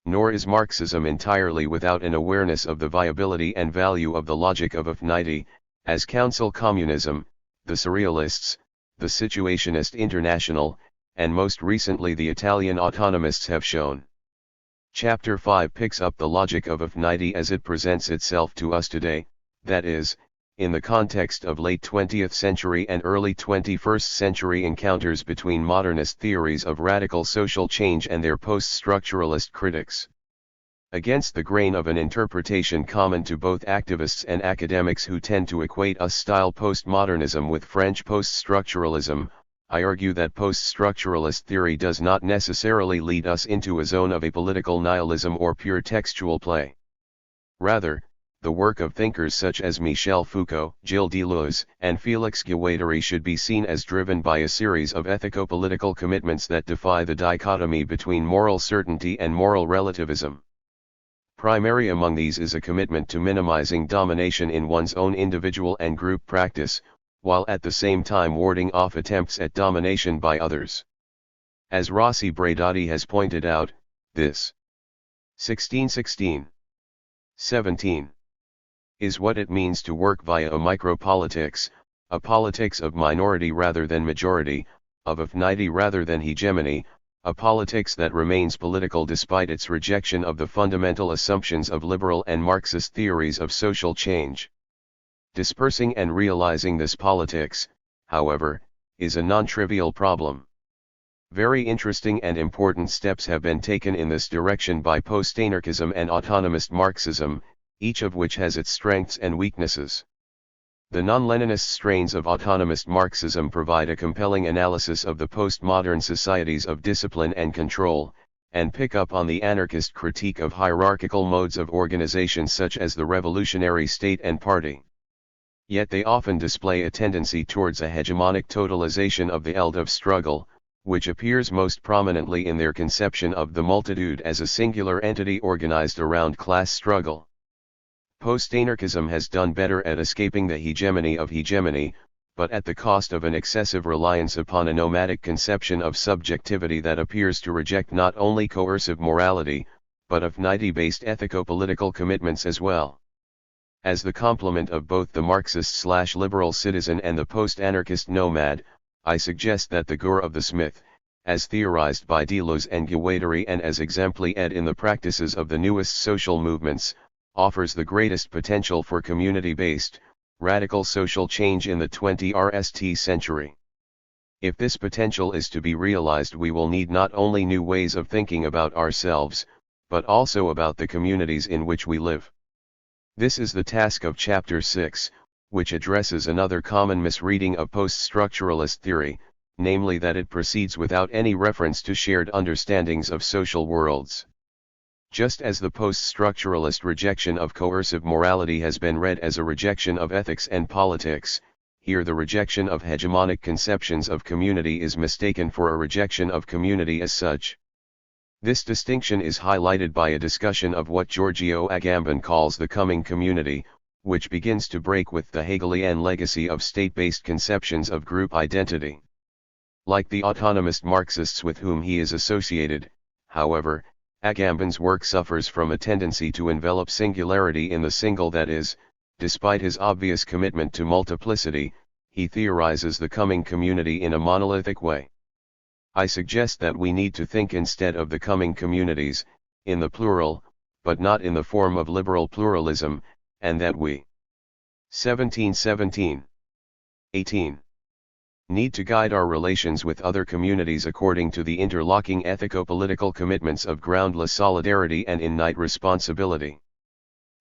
Nor is Marxism entirely without an awareness of the viability and value of the logic of affinity, as Council Communism, the Surrealists, the Situationist International, and most recently the Italian autonomists have shown. Chapter 5 picks up the logic of affinity as it presents itself to us today, that is, in the context of late 20th century and early 21st century encounters between modernist theories of radical social change and their post-structuralist critics. Against the grain of an interpretation common to both activists and academics who tend to equate us-style postmodernism with French post-structuralism, I argue that post-structuralist theory does not necessarily lead us into a zone of apolitical nihilism or pure textual play. Rather, the work of thinkers such as Michel Foucault, Gilles Deleuze, and Félix Guattari should be seen as driven by a series of ethico-political commitments that defy the dichotomy between moral certainty and moral relativism. Primary among these is a commitment to minimizing domination in one's own individual and group practice, while at the same time warding off attempts at domination by others. As Rossi Braidotti has pointed out, this 1616. 17. Is what it means to work via a micropolitics, a politics of minority rather than majority, of affinity rather than hegemony, a politics that remains political despite its rejection of the fundamental assumptions of liberal and Marxist theories of social change. Dispersing and realizing this politics, however, is a non-trivial problem. Very interesting and important steps have been taken in this direction by post-anarchism and autonomist Marxism, each of which has its strengths and weaknesses. The non-Leninist strains of autonomist Marxism provide a compelling analysis of the postmodern societies of discipline and control, and pick up on the anarchist critique of hierarchical modes of organization such as the revolutionary state and party. Yet they often display a tendency towards a hegemonic totalization of the eld of struggle, which appears most prominently in their conception of the multitude as a singular entity organized around class struggle. Post-anarchism has done better at escaping the hegemony of hegemony, but at the cost of an excessive reliance upon a nomadic conception of subjectivity that appears to reject not only coercive morality, but affinity-based ethico-political commitments as well. As the complement of both the Marxist/liberal citizen and the post-anarchist nomad, I suggest that the Gur of the Smith, as theorized by Deleuze and Guattari and as exemplified in the practices of the newest social movements, offers the greatest potential for community-based, radical social change in the 21st century. If this potential is to be realized, we will need not only new ways of thinking about ourselves, but also about the communities in which we live. This is the task of Chapter 6, which addresses another common misreading of post-structuralist theory, namely that it proceeds without any reference to shared understandings of social worlds. Just as the post-structuralist rejection of coercive morality has been read as a rejection of ethics and politics, here the rejection of hegemonic conceptions of community is mistaken for a rejection of community as such. This distinction is highlighted by a discussion of what Giorgio Agamben calls the coming community, which begins to break with the Hegelian legacy of state-based conceptions of group identity. Like the autonomist Marxists with whom he is associated, however, Agamben's work suffers from a tendency to envelop singularity in the single, that is, despite his obvious commitment to multiplicity, he theorizes the coming community in a monolithic way. I suggest that we need to think instead of the coming communities, in the plural, but not in the form of liberal pluralism, and that we 1717. 18. Need to guide our relations with other communities according to the interlocking ethico-political commitments of groundless solidarity and innate responsibility.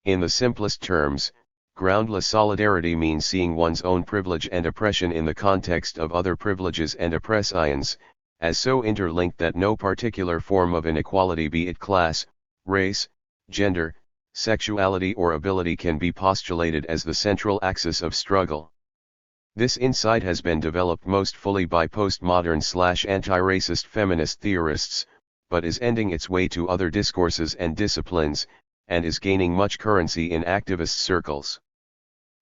In the simplest terms, groundless solidarity means seeing one's own privilege and oppression in the context of other privileges and oppressions, as so interlinked that no particular form of inequality, be it class, race, gender, sexuality or ability, can be postulated as the central axis of struggle. This insight has been developed most fully by postmodern/anti-racist feminist theorists, but is ending its way to other discourses and disciplines, and is gaining much currency in activist circles.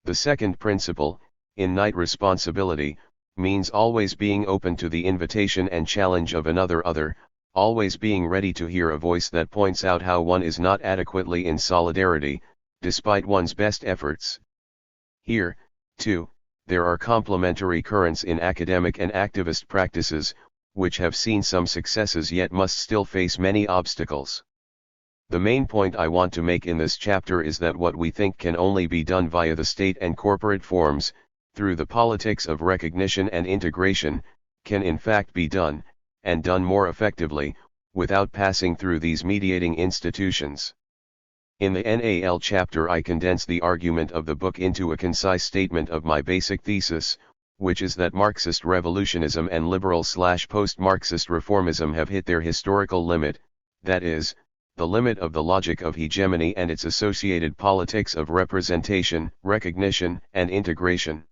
The second principle, innate responsibility, means always being open to the invitation and challenge of another other, always being ready to hear a voice that points out how one is not adequately in solidarity, despite one's best efforts. Here, too, there are complementary currents in academic and activist practices, which have seen some successes yet must still face many obstacles. The main point I want to make in this chapter is that what we think can only be done via the state and corporate forms, through the politics of recognition and integration, can in fact be done, and done more effectively, without passing through these mediating institutions. In the NAL chapter I condense the argument of the book into a concise statement of my basic thesis, which is that Marxist revolutionism and liberal/post-Marxist reformism have hit their historical limit, that is, the limit of the logic of hegemony and its associated politics of representation, recognition, and integration.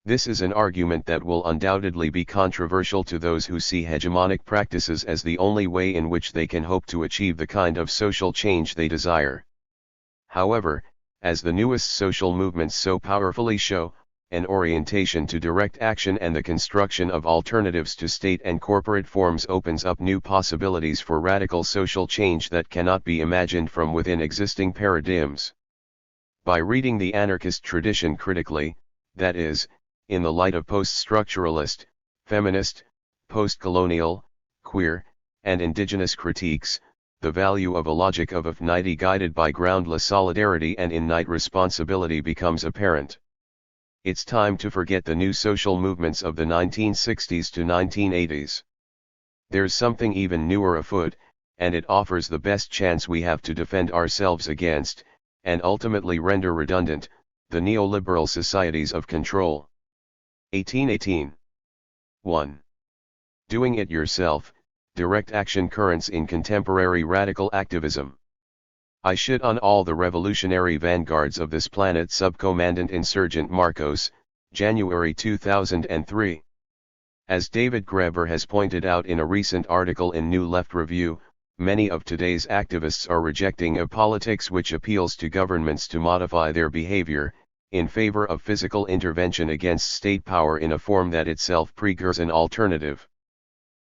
This is an argument that will undoubtedly be controversial to those who see hegemonic practices as the only way in which they can hope to achieve the kind of social change they desire. However, as the newest social movements so powerfully show, an orientation to direct action and the construction of alternatives to state and corporate forms opens up new possibilities for radical social change that cannot be imagined from within existing paradigms. By reading the anarchist tradition critically, that is, in the light of post-structuralist, feminist, post-colonial, queer, and indigenous critiques, the value of a logic of affinity guided by groundless solidarity and innate responsibility becomes apparent. It's time to forget the new social movements of the 1960s to 1980s. There's something even newer afoot, and it offers the best chance we have to defend ourselves against, and ultimately render redundant, the neoliberal societies of control. 1818. 1. Doing it yourself, direct action currents in contemporary radical activism. I shit on all the revolutionary vanguards of this planet. Subcommandant Insurgent Marcos, January 2003. As David Graeber has pointed out in a recent article in New Left Review, many of today's activists are rejecting a politics which appeals to governments to modify their behavior, in favor of physical intervention against state power in a form that itself prefigures an alternative.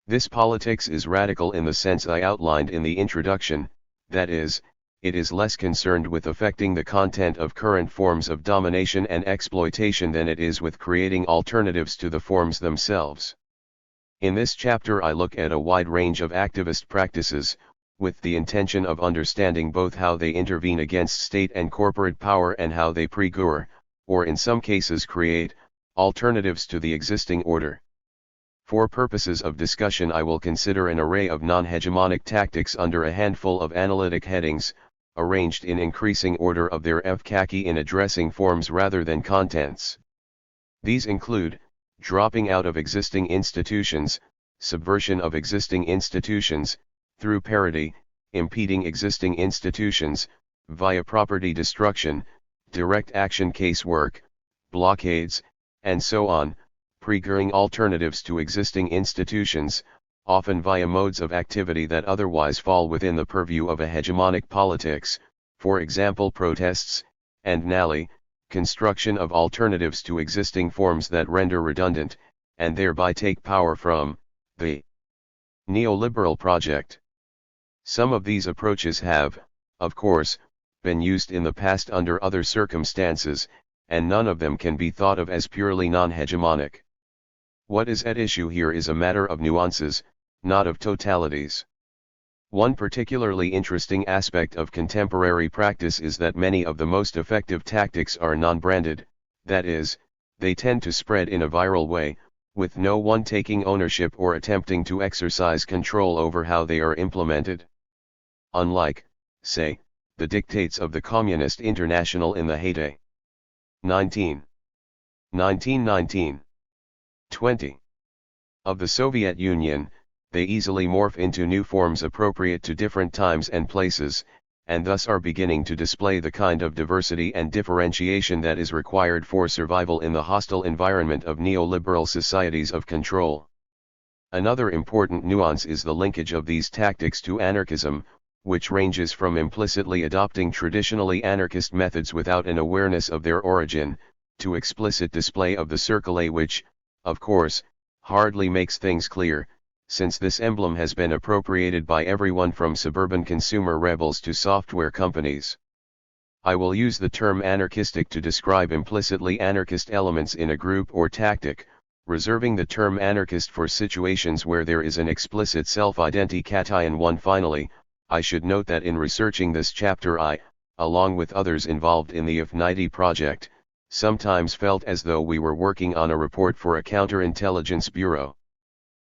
This politics is radical in the sense I outlined in the introduction, that is, it is less concerned with affecting the content of current forms of domination and exploitation than it is with creating alternatives to the forms themselves. In this chapter I look at a wide range of activist practices, with the intention of understanding both how they intervene against state and corporate power and how they prefigure, or in some cases create, alternatives to the existing order. For purposes of discussion I will consider an array of non-hegemonic tactics under a handful of analytic headings, arranged in increasing order of their efficacy in addressing forms rather than contents. These include, dropping out of existing institutions, subversion of existing institutions, through parody, impeding existing institutions, via property destruction, direct action casework, blockades, and so on, prefiguring alternatives to existing institutions, often via modes of activity that otherwise fall within the purview of a hegemonic politics, for example protests, and nally, construction of alternatives to existing forms that render redundant, and thereby take power from, the neoliberal project. Some of these approaches have, of course, been used in the past under other circumstances, and none of them can be thought of as purely non-hegemonic. What is at issue here is a matter of nuances, not of totalities. One particularly interesting aspect of contemporary practice is that many of the most effective tactics are non-branded, that is, they tend to spread in a viral way, with no one taking ownership or attempting to exercise control over how they are implemented. Unlike, say, the dictates of the Communist International in the heyday 1919, 20 of the Soviet Union, they easily morph into new forms appropriate to different times and places, and thus are beginning to display the kind of diversity and differentiation that is required for survival in the hostile environment of neoliberal societies of control. Another important nuance is the linkage of these tactics to anarchism, which ranges from implicitly adopting traditionally anarchist methods without an awareness of their origin, to explicit display of the circle which, of course, hardly makes things clear, since this emblem has been appropriated by everyone from suburban consumer rebels to software companies. I will use the term anarchistic to describe implicitly anarchist elements in a group or tactic, reserving the term anarchist for situations where there is an explicit self-identification. Finally, I should note that in researching this chapter I, along with others involved in the THIRD project, sometimes felt as though we were working on a report for a counterintelligence bureau.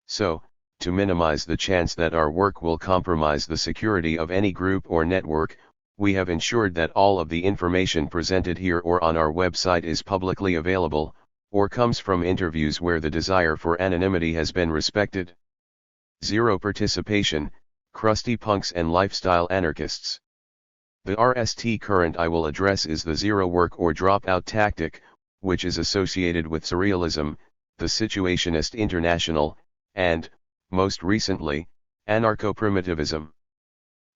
So, to minimize the chance that our work will compromise the security of any group or network, we have ensured that all of the information presented here or on our website is publicly available, or comes from interviews where the desire for anonymity has been respected. Zero participation, crusty punks and lifestyle anarchists. The RST current I will address is the zero work or dropout tactic, which is associated with surrealism, the Situationist International, and, most recently, anarcho-primitivism.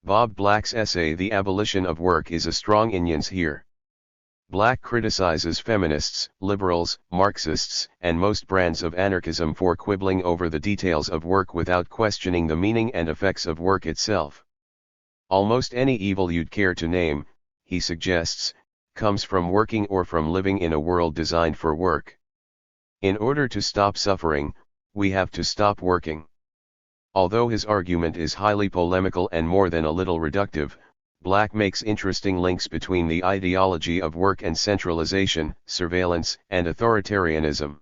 Bob Black's essay The Abolition of Work is a strong instance here. Black criticizes feminists, liberals, Marxists, and most brands of anarchism for quibbling over the details of work without questioning the meaning and effects of work itself. Almost any evil you'd care to name, he suggests, comes from working or from living in a world designed for work. In order to stop suffering, we have to stop working. Although his argument is highly polemical and more than a little reductive, Black makes interesting links between the ideology of work and centralization, surveillance, and authoritarianism.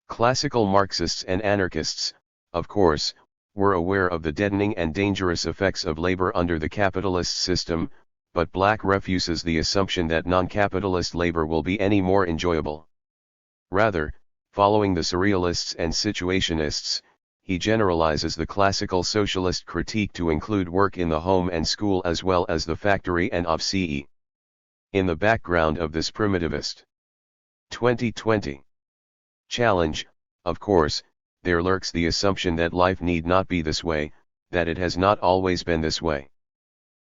Classical Marxists and anarchists, of course, were aware of the deadening and dangerous effects of labor under the capitalist system, but Black refuses the assumption that non-capitalist labor will be any more enjoyable. Rather, following the surrealists and situationists, he generalizes the classical socialist critique to include work in the home and school as well as the factory and office. In the background of this primitivist 2020 challenge, of course, there lurks the assumption that life need not be this way, that it has not always been this way.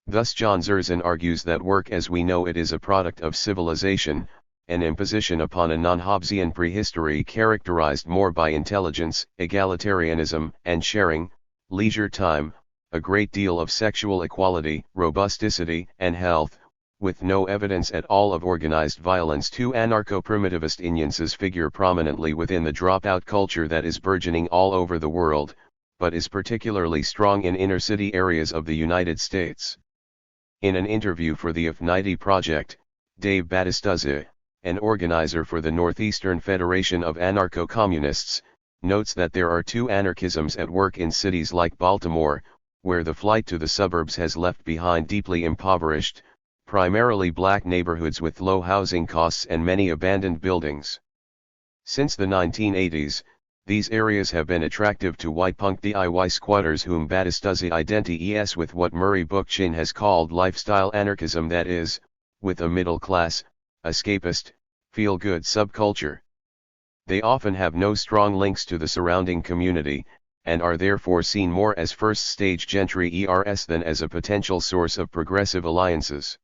Thus John Zerzan argues that work as we know it is a product of civilization, an imposition upon a non-Hobbesian prehistory characterized more by intelligence, egalitarianism, and sharing, leisure time, a great deal of sexual equality, robusticity, and health, with no evidence at all of organized violence. Two anarcho-primitivist Indians figure prominently within the dropout culture that is burgeoning all over the world, but is particularly strong in inner-city areas of the United States. In an interview for the F90 Project, Dave Battistuzzi, an organizer for the Northeastern Federation of Anarcho-Communists, notes that there are two anarchisms at work in cities like Baltimore, where the flight to the suburbs has left behind deeply impoverished, primarily black neighborhoods with low housing costs and many abandoned buildings. Since the 1980s, these areas have been attractive to white punk DIY squatters whom Battistuzzi identifies with what Murray Bookchin has called lifestyle anarchism, that is, with a middle-class, escapist, feel-good subculture. They often have no strong links to the surrounding community, and are therefore seen more as first-stage gentry than as a potential source of progressive alliances.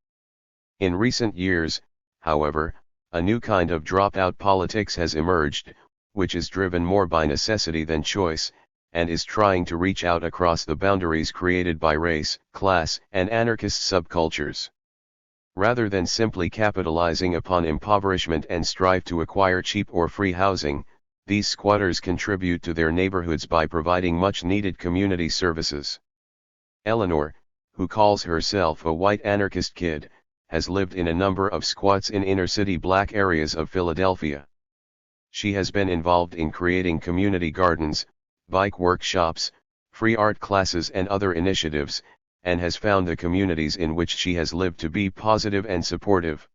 In recent years, however, a new kind of dropout politics has emerged, which is driven more by necessity than choice, and is trying to reach out across the boundaries created by race, class, and anarchist subcultures. Rather than simply capitalizing upon impoverishment and strive to acquire cheap or free housing, these squatters contribute to their neighborhoods by providing much-needed community services. Eleanor, who calls herself a white anarchist kid, has lived in a number of squats in inner-city black areas of Philadelphia. She has been involved in creating community gardens, bike workshops, free art classes and other initiatives, and has found the communities in which she has lived to be positive and supportive.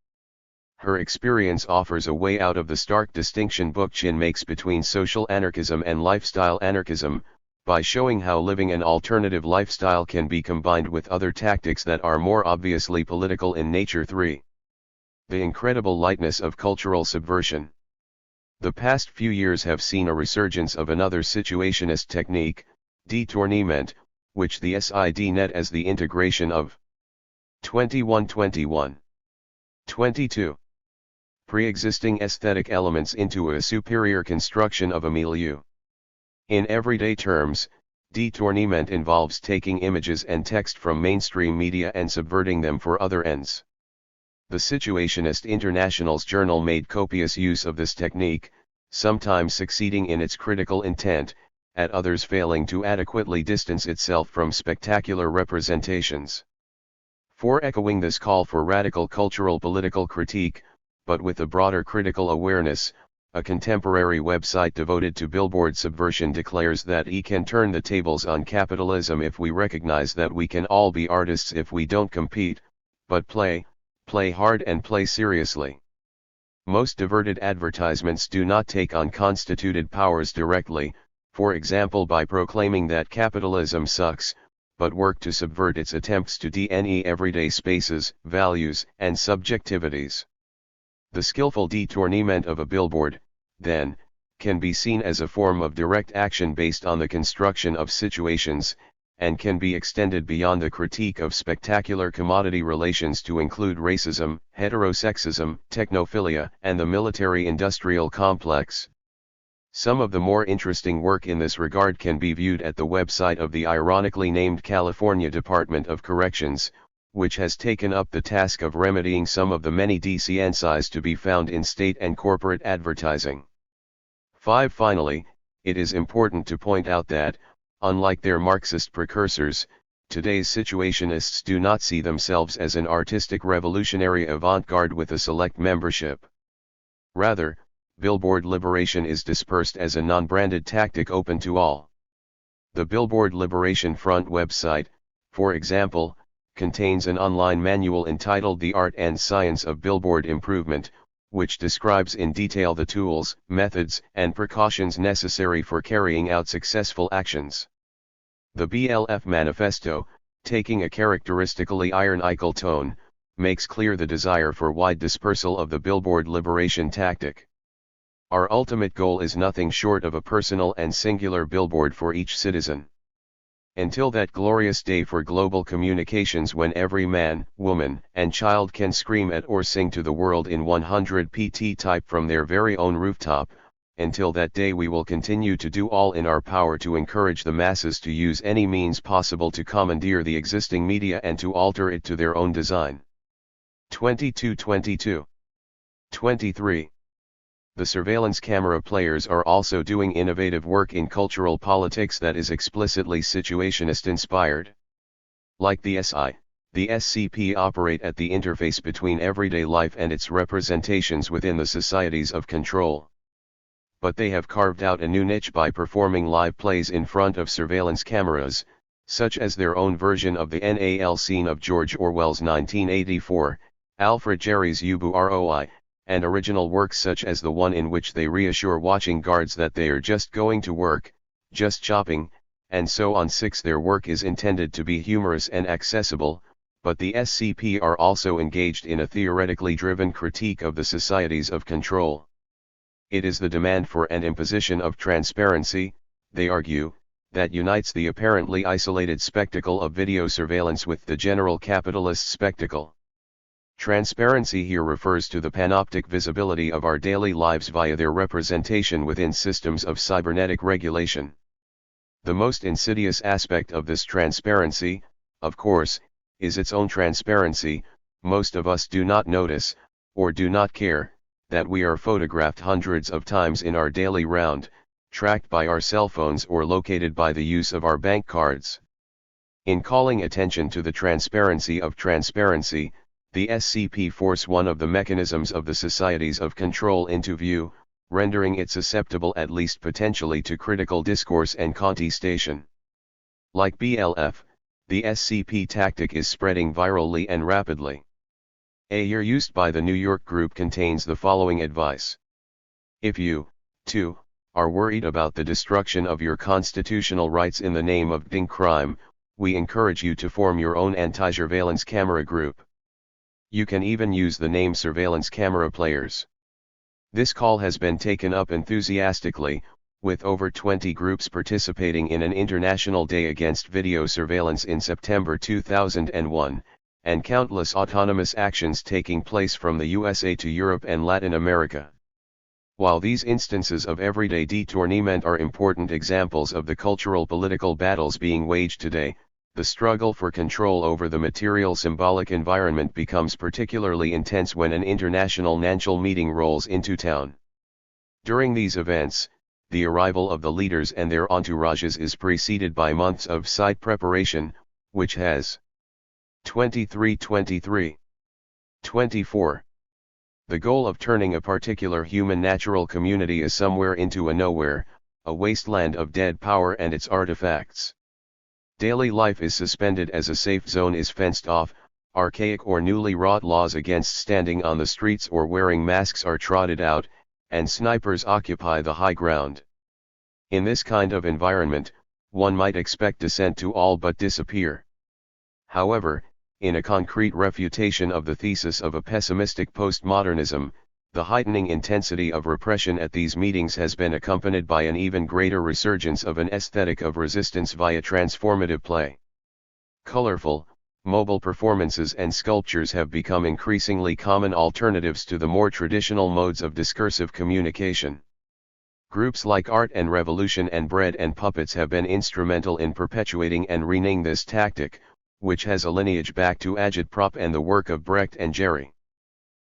Her experience offers a way out of the stark distinction Bookchin makes between social anarchism and lifestyle anarchism, by showing how living an alternative lifestyle can be combined with other tactics that are more obviously political in nature. 3. The incredible lightness of cultural subversion. The past few years have seen a resurgence of another situationist technique, détournement, which the SID-net as the integration of 21-21. 22. Pre-existing aesthetic elements into a superior construction of a milieu. In everyday terms, détournement involves taking images and text from mainstream media and subverting them for other ends. The Situationist International's journal made copious use of this technique, sometimes succeeding in its critical intent, at others failing to adequately distance itself from spectacular representations. For echoing this call for radical cultural political critique, but with a broader critical awareness, a contemporary website devoted to billboard subversion declares that it can turn the tables on capitalism if we recognize that we can all be artists if we don't compete, but play hard and play seriously. Most diverted advertisements do not take on constituted powers directly, for example by proclaiming that capitalism sucks, but work to subvert its attempts to DNE everyday spaces, values, and subjectivities. The skillful détournement of a billboard, then, can be seen as a form of direct action based on the construction of situations, and can be extended beyond the critique of spectacular commodity relations to include racism, heterosexism, technophilia, and the military-industrial complex. Some of the more interesting work in this regard can be viewed at the website of the ironically named California Department of Corrections, which has taken up the task of remedying some of the many decencies to be found in state and corporate advertising. 5. Finally, it is important to point out that, unlike their Marxist precursors, today's situationists do not see themselves as an artistic revolutionary avant-garde with a select membership. Rather, billboard liberation is dispersed as a non-branded tactic open to all. The Billboard Liberation Front website, for example, contains an online manual entitled The Art and Science of Billboard Improvement, which describes in detail the tools, methods, and precautions necessary for carrying out successful actions. The BLF Manifesto, taking a characteristically iron-ical tone, makes clear the desire for wide dispersal of the billboard liberation tactic. Our ultimate goal is nothing short of a personal and singular billboard for each citizen. Until that glorious day for global communications when every man, woman, and child can scream at or sing to the world in 100 pt type from their very own rooftop, until that day we will continue to do all in our power to encourage the masses to use any means possible to commandeer the existing media and to alter it to their own design. 2222. 23. The surveillance camera players are also doing innovative work in cultural politics that is explicitly situationist inspired. Like the SI, the SCP operate at the interface between everyday life and its representations within the societies of control. But they have carved out a new niche by performing live plays in front of surveillance cameras, such as their own version of the NAL scene of George Orwell's 1984, Alfred Jarry's Ubu Roi, and original works such as the one in which they reassure watching guards that they are just going to work, just shopping, and so on. 6. Their work is intended to be humorous and accessible, but the SCP are also engaged in a theoretically driven critique of the societies of control. It is the demand for an imposition of transparency, they argue, that unites the apparently isolated spectacle of video surveillance with the general capitalist spectacle. Transparency here refers to the panoptic visibility of our daily lives via their representation within systems of cybernetic regulation. The most insidious aspect of this transparency, of course, is its own transparency. Most of us do not notice, or do not care, that we are photographed hundreds of times in our daily round, tracked by our cell phones or located by the use of our bank cards. In calling attention to the transparency of transparency, the SCP force one of the mechanisms of the societies of control into view, rendering it susceptible at least potentially to critical discourse and contestation. Like BLF, the SCP tactic is spreading virally and rapidly. A year used by the New York group contains the following advice. If you, too, are worried about the destruction of your constitutional rights in the name of ding crime, we encourage you to form your own anti-surveillance camera group. You can even use the name surveillance camera players. This call has been taken up enthusiastically, with over 20 groups participating in an International Day Against Video Surveillance in September 2001, and countless autonomous actions taking place from the USA to Europe and Latin America. While these instances of everyday detournement are important examples of the cultural political battles being waged today, the struggle for control over the material symbolic environment becomes particularly intense when an international national meeting rolls into town. During these events, the arrival of the leaders and their entourages is preceded by months of site preparation, which has 2323. 24. The goal of turning a particular human natural community is somewhere into a nowhere, a wasteland of dead power and its artifacts. Daily life is suspended as a safe zone is fenced off, archaic or newly wrought laws against standing on the streets or wearing masks are trotted out, and snipers occupy the high ground. In this kind of environment, one might expect dissent to all but disappear. However, in a concrete refutation of the thesis of a pessimistic postmodernism, the heightening intensity of repression at these meetings has been accompanied by an even greater resurgence of an aesthetic of resistance via transformative play. Colorful, mobile performances and sculptures have become increasingly common alternatives to the more traditional modes of discursive communication. Groups like Art and Revolution and Bread and Puppets have been instrumental in perpetuating and renewing this tactic, which has a lineage back to Agitprop and the work of Brecht and Jerry.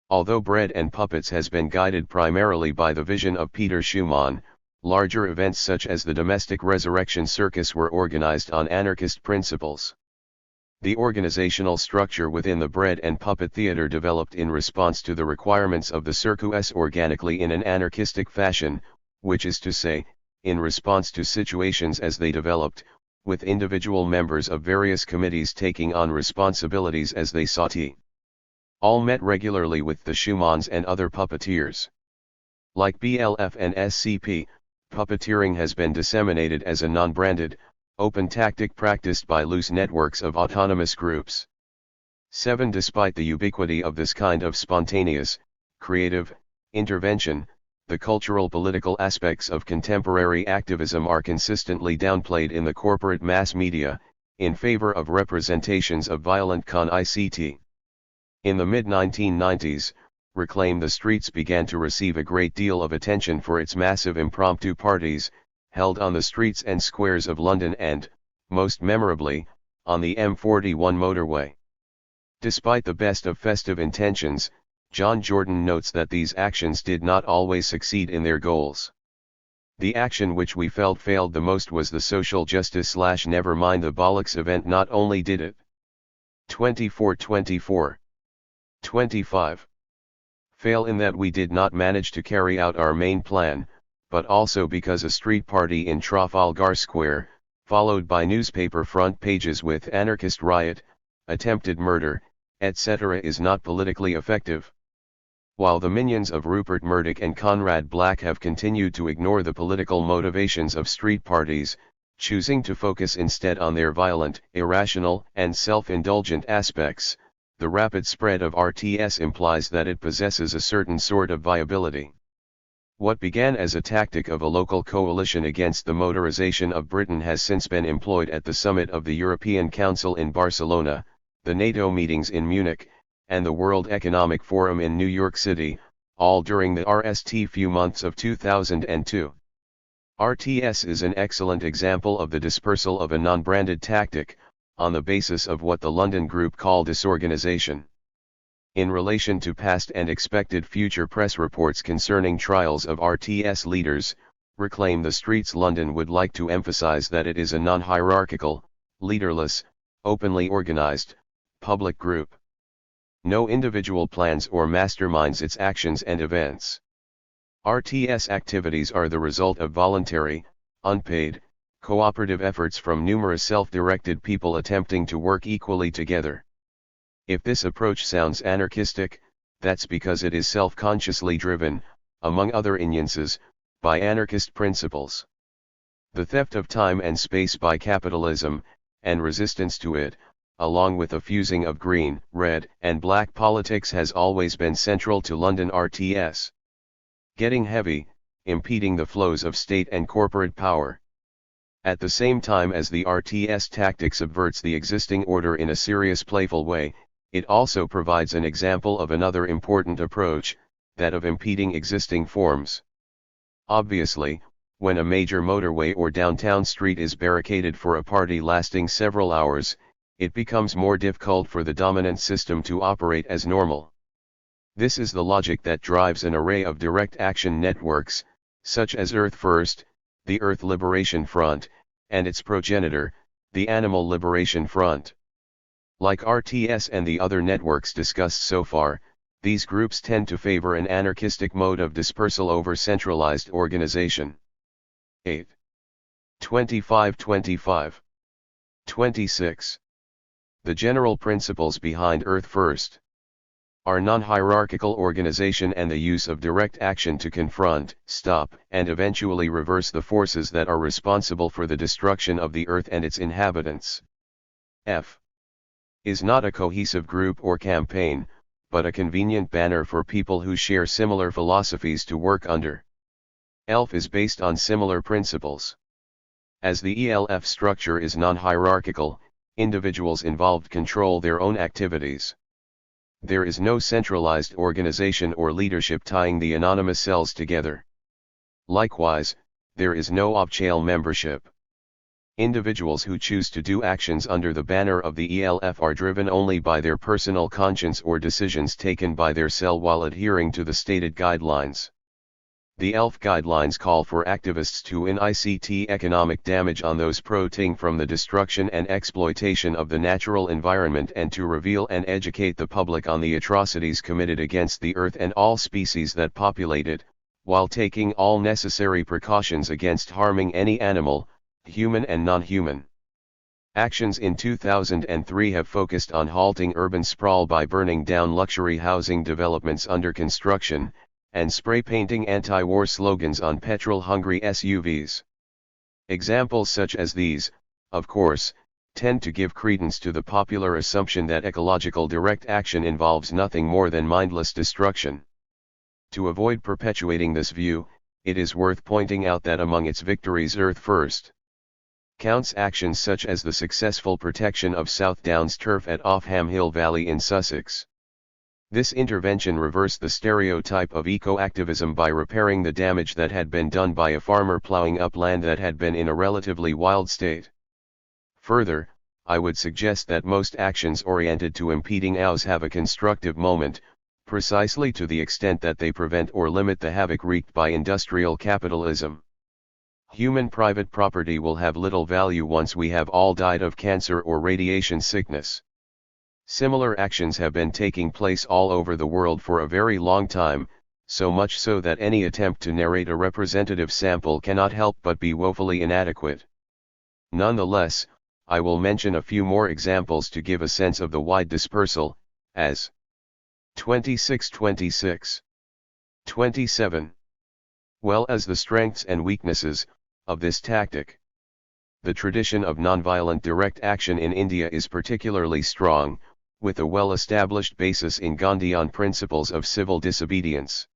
Although Bread and Puppets has been guided primarily by the vision of Peter Schumann, larger events such as the Domestic Resurrection Circus were organized on anarchist principles. The organizational structure within the Bread and Puppet Theater developed in response to the requirements of the circus organically in an anarchistic fashion, which is to say, in response to situations as they developed, with individual members of various committees taking on responsibilities as they saw fit. All met regularly with the Schumanns and other puppeteers. Like BLF and SCP, puppeteering has been disseminated as a non-branded, open tactic practiced by loose networks of autonomous groups. 7. Despite the ubiquity of this kind of spontaneous, creative, intervention, the cultural political aspects of contemporary activism are consistently downplayed in the corporate mass media, in favor of representations of violent con-ICT. In the mid-1990s, Reclaim the Streets began to receive a great deal of attention for its massive impromptu parties, held on the streets and squares of London and, most memorably, on the M41 motorway. Despite the best of festive intentions, John Jordan notes that these actions did not always succeed in their goals. The action which we felt failed the most was the social justice / never mind the bollocks event. Not only did it 24 25 fail in that we did not manage to carry out our main plan, but also because a street party in Trafalgar Square, followed by newspaper front pages with anarchist riot, attempted murder, etc. is not politically effective. While the minions of Rupert Murdoch and Conrad Black have continued to ignore the political motivations of street parties, choosing to focus instead on their violent, irrational, and self-indulgent aspects, the rapid spread of RTS implies that it possesses a certain sort of viability. What began as a tactic of a local coalition against the motorization of Britain has since been employed at the summit of the European Council in Barcelona, the NATO meetings in Munich, and the World Economic Forum in New York City, all during the RST few months of 2002. RTS is an excellent example of the dispersal of a non-branded tactic, on the basis of what the London group call disorganization. In relation to past and expected future press reports concerning trials of RTS leaders, Reclaim the Streets London would like to emphasize that it is a non-hierarchical, leaderless, openly organized, public group. No individual plans or masterminds its actions and events. RTS activities are the result of voluntary, unpaid, cooperative efforts from numerous self-directed people attempting to work equally together. If this approach sounds anarchistic, that's because it is self-consciously driven, among other instances, by anarchist principles. The theft of time and space by capitalism, and resistance to it, along with the fusing of green, red, and black politics has always been central to London RTS. Getting heavy, impeding the flows of state and corporate power. At the same time as the RTS tactic subverts the existing order in a serious playful way, it also provides an example of another important approach, that of impeding existing forms. Obviously, when a major motorway or downtown street is barricaded for a party lasting several hours, it becomes more difficult for the dominant system to operate as normal. This is the logic that drives an array of direct action networks, such as Earth First, the Earth Liberation Front, and its progenitor, the Animal Liberation Front. Like RTS and the other networks discussed so far, these groups tend to favor an anarchistic mode of dispersal over centralized organization. 8. 25 26. The general principles behind Earth First are non-hierarchical organization and the use of direct action to confront, stop, and eventually reverse the forces that are responsible for the destruction of the Earth and its inhabitants. F is not a cohesive group or campaign, but a convenient banner for people who share similar philosophies to work under. ELF is based on similar principles. As the ELF structure is non-hierarchical, individuals involved control their own activities. There is no centralized organization or leadership tying the anonymous cells together. Likewise, there is no off-chain membership. Individuals who choose to do actions under the banner of the ELF are driven only by their personal conscience or decisions taken by their cell while adhering to the stated guidelines. The ELF guidelines call for activists to inflict economic damage on those profiting from the destruction and exploitation of the natural environment and to reveal and educate the public on the atrocities committed against the earth and all species that populate it, while taking all necessary precautions against harming any animal, human and non-human. Actions in 2003 have focused on halting urban sprawl by burning down luxury housing developments under construction, and spray painting anti-war slogans on petrol-hungry SUVs. Examples such as these, of course, tend to give credence to the popular assumption that ecological direct action involves nothing more than mindless destruction. To avoid perpetuating this view, it is worth pointing out that among its victories Earth First counts actions such as the successful protection of South Downs turf at Offham Hill Valley in Sussex. This intervention reversed the stereotype of eco-activism by repairing the damage that had been done by a farmer ploughing up land that had been in a relatively wild state. Further, I would suggest that most actions oriented to impeding ours have a constructive moment, precisely to the extent that they prevent or limit the havoc wreaked by industrial capitalism. Human private property will have little value once we have all died of cancer or radiation sickness. Similar actions have been taking place all over the world for a very long time, so much so that any attempt to narrate a representative sample cannot help but be woefully inadequate. Nonetheless, I will mention a few more examples to give a sense of the wide dispersal, as 26-26, 27, well as the strengths and weaknesses of this tactic. The tradition of nonviolent direct action in India is particularly strong, with a well-established basis in Gandhian principles of civil disobedience.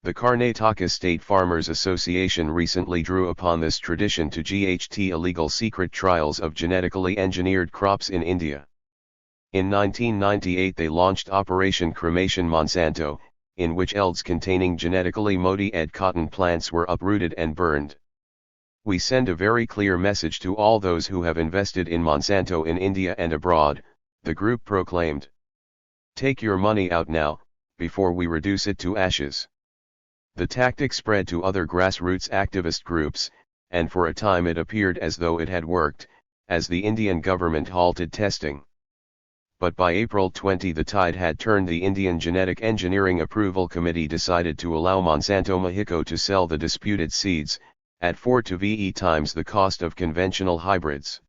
The Karnataka State Farmers Association recently drew upon this tradition to GHT illegal secret trials of genetically engineered crops in India. In 1998 they launched Operation Cremation Monsanto, in which elds containing genetically modified cotton plants were uprooted and burned. We send a very clear message to all those who have invested in Monsanto in India and abroad, the group proclaimed. Take your money out now, before we reduce it to ashes. The tactic spread to other grassroots activist groups, and for a time it appeared as though it had worked, as the Indian government halted testing. But by April 20 the tide had turned. The Indian Genetic Engineering Approval Committee decided to allow Monsanto Mexico to sell the disputed seeds, at 4 to VE times the cost of conventional hybrids.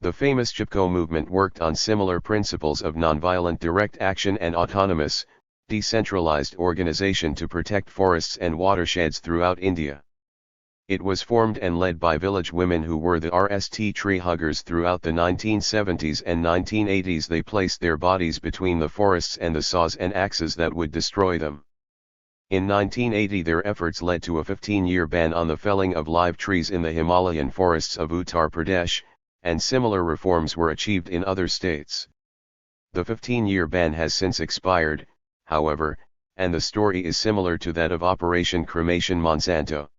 The famous Chipko movement worked on similar principles of nonviolent direct action and autonomous, decentralized organization to protect forests and watersheds throughout India. It was formed and led by village women who were the RST tree huggers throughout the 1970s and 1980s. They placed their bodies between the forests and the saws and axes that would destroy them. In 1980 their efforts led to a 15-year ban on the felling of live trees in the Himalayan forests of Uttar Pradesh, and similar reforms were achieved in other states. The 15-year ban has since expired, however, and the story is similar to that of Operation Cremation Monsanto.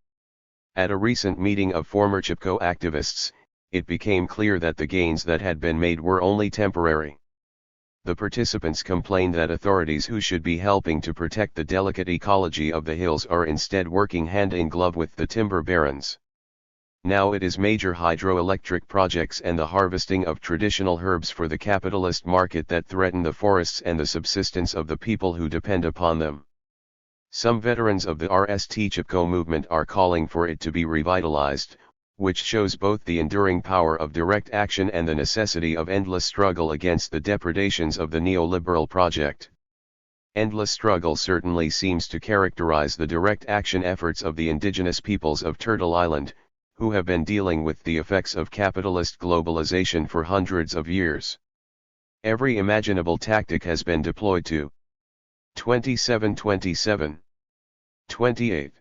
At a recent meeting of former Chipko activists, it became clear that the gains that had been made were only temporary. The participants complained that authorities who should be helping to protect the delicate ecology of the hills are instead working hand in glove with the timber barons. Now it is major hydroelectric projects and the harvesting of traditional herbs for the capitalist market that threaten the forests and the subsistence of the people who depend upon them. Some veterans of the RST Chipko movement are calling for it to be revitalized, which shows both the enduring power of direct action and the necessity of endless struggle against the depredations of the neoliberal project. Endless struggle certainly seems to characterize the direct action efforts of the indigenous peoples of Turtle Island, who have been dealing with the effects of capitalist globalization for hundreds of years. Every imaginable tactic has been deployed to 27-27, 28.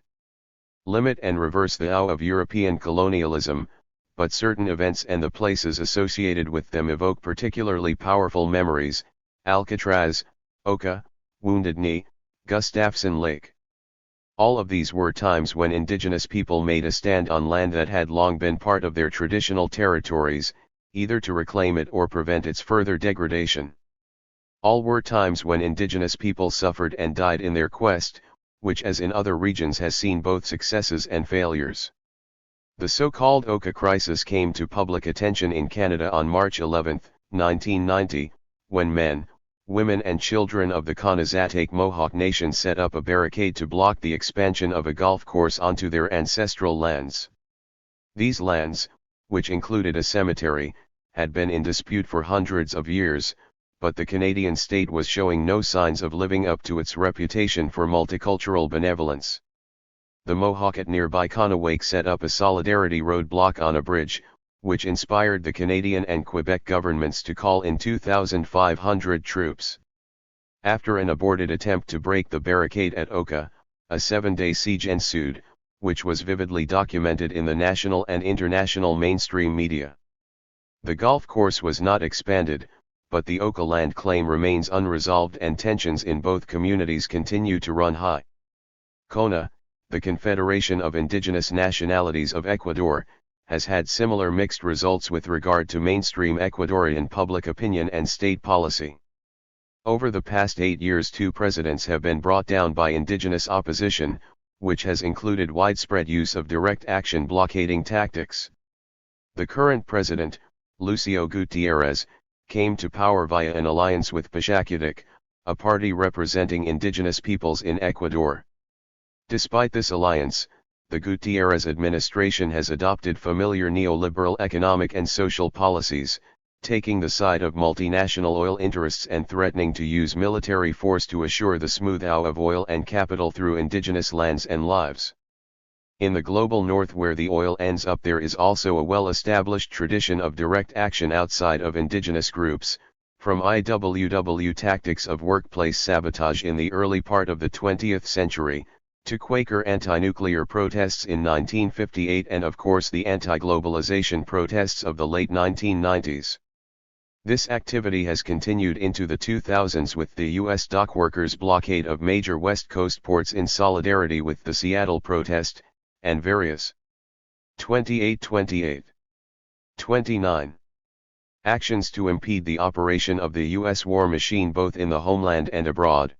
Limit and reverse the ow of European colonialism, but certain events and the places associated with them evoke particularly powerful memories: Alcatraz, Oka, Wounded Knee, Gustafson Lake. All of these were times when indigenous people made a stand on land that had long been part of their traditional territories, either to reclaim it or prevent its further degradation. All were times when indigenous people suffered and died in their quest, which as in other regions has seen both successes and failures. The so-called Oka crisis came to public attention in Canada on March 11, 1990, when men, women and children of the Kanizatak Mohawk Nation set up a barricade to block the expansion of a golf course onto their ancestral lands. These lands, which included a cemetery, had been in dispute for hundreds of years, but the Canadian state was showing no signs of living up to its reputation for multicultural benevolence. The Mohawk at nearby Conowick set up a solidarity roadblock on a bridge, which inspired the Canadian and Quebec governments to call in 2,500 troops. After an aborted attempt to break the barricade at Oka, a 7-day siege ensued, which was vividly documented in the national and international mainstream media. The golf course was not expanded, but the Oka land claim remains unresolved and tensions in both communities continue to run high. CONA, the Confederation of Indigenous Nationalities of Ecuador, has had similar mixed results with regard to mainstream Ecuadorian public opinion and state policy. Over the past 8 years 2 presidents have been brought down by indigenous opposition, which has included widespread use of direct action blockading tactics. The current president, Lucio Gutierrez, came to power via an alliance with Pachakutik, a party representing indigenous peoples in Ecuador. Despite this alliance, the Gutierrez administration has adopted familiar neoliberal economic and social policies, taking the side of multinational oil interests and threatening to use military force to assure the smooth out of oil and capital through indigenous lands and lives. In the global north where the oil ends up there is also a well-established tradition of direct action outside of indigenous groups, from IWW tactics of workplace sabotage in the early part of the 20th century, to Quaker anti-nuclear protests in 1958 and of course the anti-globalization protests of the late 1990s. This activity has continued into the 2000s with the U.S. dockworkers' blockade of major West Coast ports in solidarity with the Seattle protest, and various 28 29 actions to impede the operation of the U.S. war machine both in the homeland and abroad.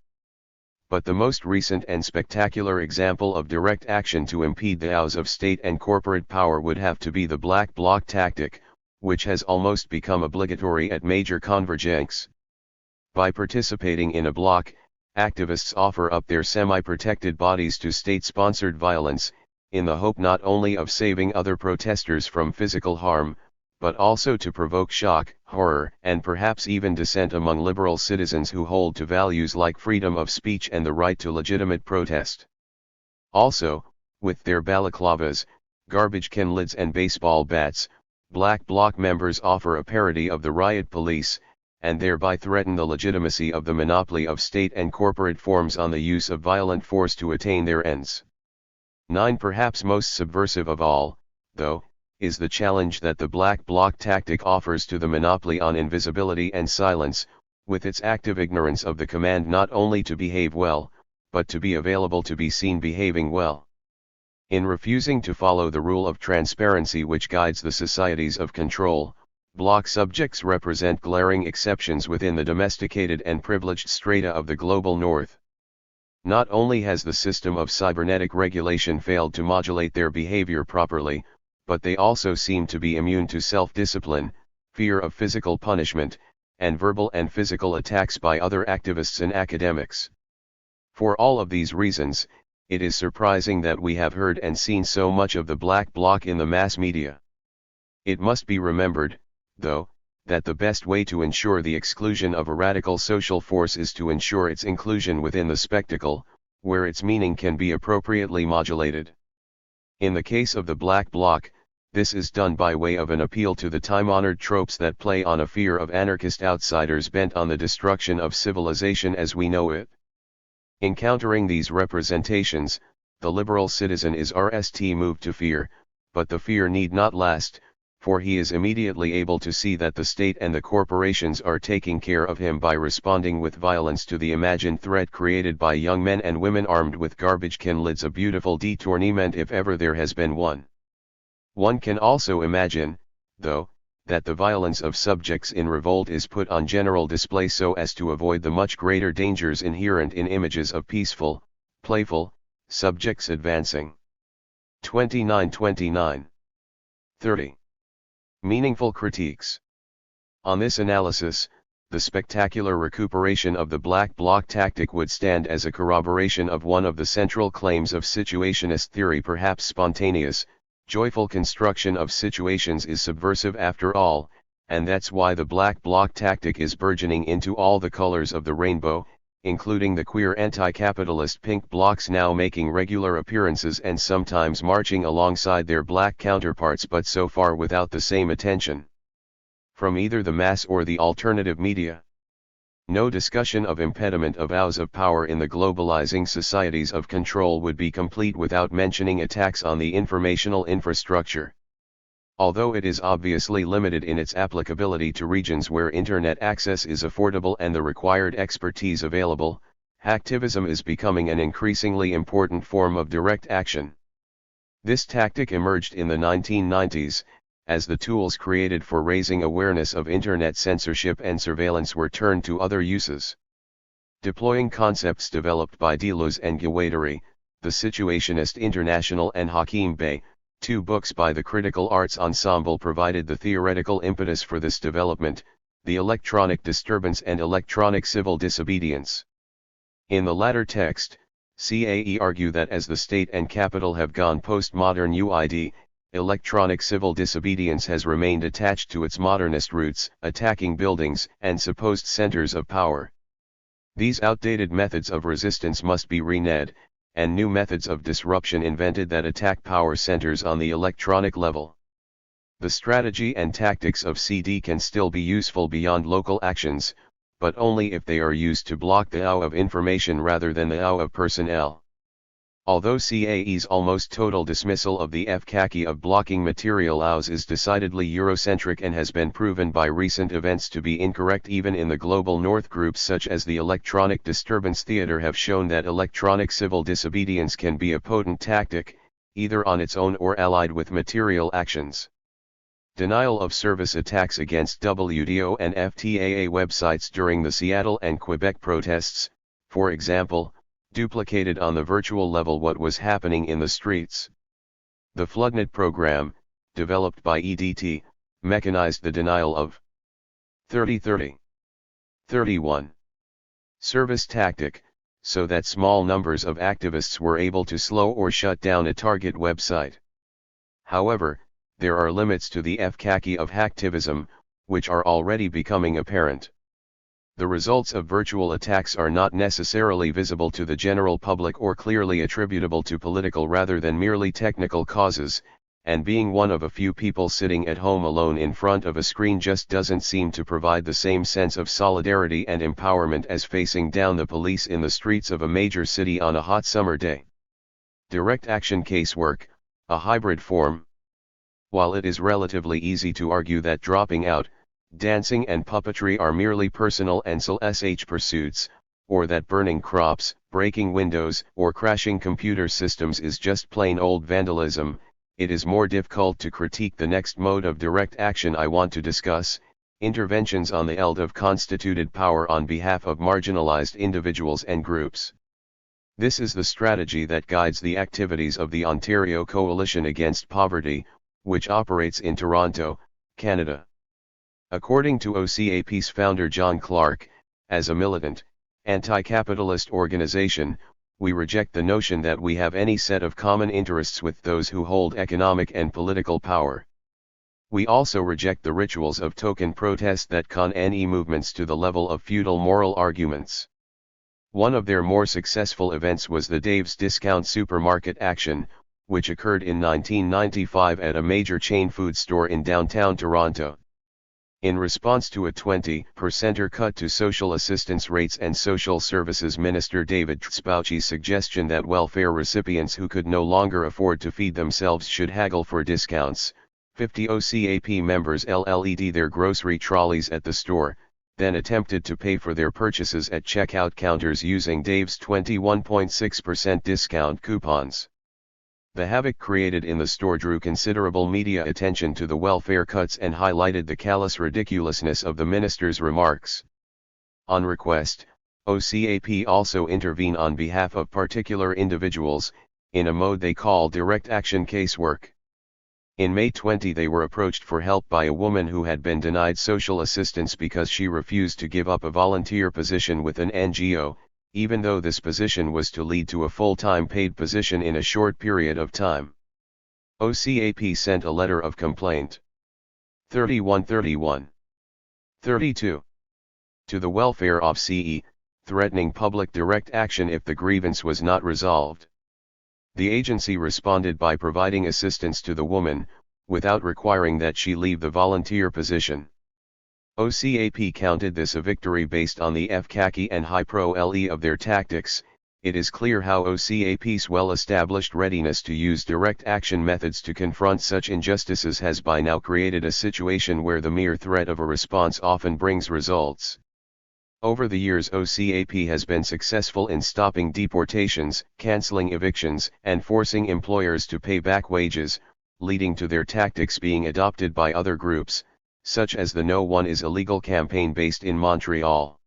But the most recent and spectacular example of direct action to impede the ouse of state and corporate power would have to be the Black Bloc tactic, which has almost become obligatory at major convergence. By participating in a bloc, activists offer up their semi-protected bodies to state-sponsored violence, in the hope not only of saving other protesters from physical harm, but also to provoke shock, horror, and perhaps even dissent among liberal citizens who hold to values like freedom of speech and the right to legitimate protest. Also, with their balaclavas, garbage can lids and baseball bats, Black Bloc members offer a parody of the riot police, and thereby threaten the legitimacy of the monopoly of state and corporate forms on the use of violent force to attain their ends. 9. Perhaps most subversive of all, though, is the challenge that the Black Bloc tactic offers to the monopoly on invisibility and silence, with its active ignorance of the command not only to behave well, but to be available to be seen behaving well. In refusing to follow the rule of transparency which guides the societies of control, bloc subjects represent glaring exceptions within the domesticated and privileged strata of the global north. Not only has the system of cybernetic regulation failed to modulate their behavior properly, but they also seem to be immune to self-discipline, fear of physical punishment, and verbal and physical attacks by other activists and academics. For all of these reasons, it is surprising that we have heard and seen so much of the Black Bloc in the mass media. It must be remembered, though, that the best way to ensure the exclusion of a radical social force is to ensure its inclusion within the spectacle, where its meaning can be appropriately modulated. In the case of the Black Bloc, this is done by way of an appeal to the time-honored tropes that play on a fear of anarchist outsiders bent on the destruction of civilization as we know it. Encountering these representations, the liberal citizen is moved to fear, but the fear need not last, for he is immediately able to see that the state and the corporations are taking care of him by responding with violence to the imagined threat created by young men and women armed with garbage can lids, a beautiful détournement if ever there has been one. One can also imagine, though, that the violence of subjects in revolt is put on general display so as to avoid the much greater dangers inherent in images of peaceful, playful, subjects advancing. 29 30. Meaningful critiques. On this analysis, the spectacular recuperation of the Black Bloc tactic would stand as a corroboration of one of the central claims of situationist theory. Perhaps spontaneous, joyful construction of situations is subversive after all, and that's why the Black Bloc tactic is burgeoning into all the colors of the rainbow, including the queer anti-capitalist pink blocs now making regular appearances and sometimes marching alongside their black counterparts, but so far without the same attention from either the mass or the alternative media. No discussion of impediment of hours of power in the globalizing societies of control would be complete without mentioning attacks on the informational infrastructure. Although it is obviously limited in its applicability to regions where internet access is affordable and the required expertise available, hacktivism is becoming an increasingly important form of direct action. This tactic emerged in the 1990s, as the tools created for raising awareness of internet censorship and surveillance were turned to other uses. Deploying concepts developed by Deleuze and Guattari, The Situationist International and Hakim Bey, two books by the Critical Arts Ensemble provided the theoretical impetus for this development, the electronic disturbance and electronic civil disobedience. In the latter text, CAE argue that as the state and capital have gone postmodern UID, electronic civil disobedience has remained attached to its modernist roots, attacking buildings and supposed centers of power. These outdated methods of resistance must be renewed, and new methods of disruption invented that attack power centers on the electronic level. The strategy and tactics of CD can still be useful beyond local actions, but only if they are used to block the OW of information rather than the OW of personnel. Although CAE's almost total dismissal of the FKAKI of blocking material OWs is decidedly Eurocentric and has been proven by recent events to be incorrect, even in the global North, groups such as the Electronic Disturbance Theater have shown that electronic civil disobedience can be a potent tactic, either on its own or allied with material actions. Denial of service attacks against WDO and FTAA websites during the Seattle and Quebec protests, for example, duplicated on the virtual level what was happening in the streets. The FloodNet program, developed by EDT, mechanized the denial of 30/30. 31. Service tactic, so that small numbers of activists were able to slow or shut down a target website. However, there are limits to the FKAKI of hacktivism, which are already becoming apparent. The results of virtual attacks are not necessarily visible to the general public or clearly attributable to political rather than merely technical causes, and being one of a few people sitting at home alone in front of a screen just doesn't seem to provide the same sense of solidarity and empowerment as facing down the police in the streets of a major city on a hot summer day. Direct action casework, a hybrid form. While it is relatively easy to argue that dropping out, dancing and puppetry are merely personal and sh pursuits, or that burning crops, breaking windows, or crashing computer systems is just plain old vandalism, it is more difficult to critique the next mode of direct action I want to discuss, interventions on the eld of constituted power on behalf of marginalized individuals and groups. This is the strategy that guides the activities of the Ontario Coalition Against Poverty, which operates in Toronto, Canada. According to OCAP's founder John Clark, as a militant, anti-capitalist organization, we reject the notion that we have any set of common interests with those who hold economic and political power. We also reject the rituals of token protest that con any movements to the level of feudal moral arguments. One of their more successful events was the Dave's Discount Supermarket action, which occurred in 1995 at a major chain food store in downtown Toronto. In response to a 20% cut to social assistance rates and Social Services Minister David Spouchi's suggestion that welfare recipients who could no longer afford to feed themselves should haggle for discounts, 50 OCAP members LLED their grocery trolleys at the store, then attempted to pay for their purchases at checkout counters using Dave's 21.6% discount coupons. The havoc created in the store drew considerable media attention to the welfare cuts and highlighted the callous ridiculousness of the minister's remarks. On request, OCAP also intervene on behalf of particular individuals, in a mode they call direct action casework. In May 20 they were approached for help by a woman who had been denied social assistance because she refused to give up a volunteer position with an NGO, even though this position was to lead to a full-time paid position in a short period of time. OCAP sent a letter of complaint. 31/31. 32. To the welfare of CE, threatening public direct action if the grievance was not resolved. The agency responded by providing assistance to the woman, without requiring that she leave the volunteer position. OCAP counted this a victory based on the efficacy and high pro-le of their tactics. It is clear how OCAP's well-established readiness to use direct action methods to confront such injustices has by now created a situation where the mere threat of a response often brings results. Over the years, OCAP has been successful in stopping deportations, canceling evictions, and forcing employers to pay back wages, leading to their tactics being adopted by other groups, such as the No One is Illegal campaign based in Montreal.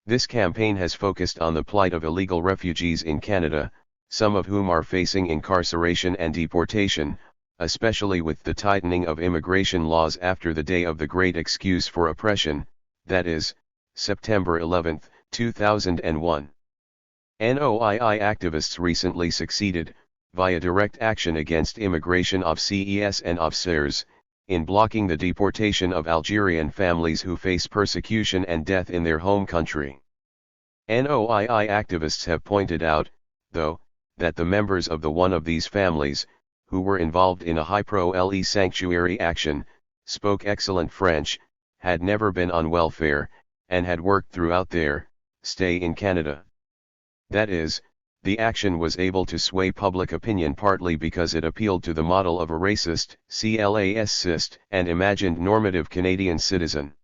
This campaign has focused on the plight of illegal refugees in Canada, some of whom are facing incarceration and deportation, especially with the tightening of immigration laws after the day of the Great Excuse for Oppression, that is, September 11, 2001. NOII activists recently succeeded, via direct action against immigration officers and officers, in blocking the deportation of Algerian families who face persecution and death in their home country. NOII activists have pointed out, though, that the members of one of these families, who were involved in a high pro-le sanctuary action, spoke excellent French, had never been on welfare, and had worked throughout their stay in Canada. That is, the action was able to sway public opinion partly because it appealed to the model of a racist, classist, and imagined normative Canadian citizen.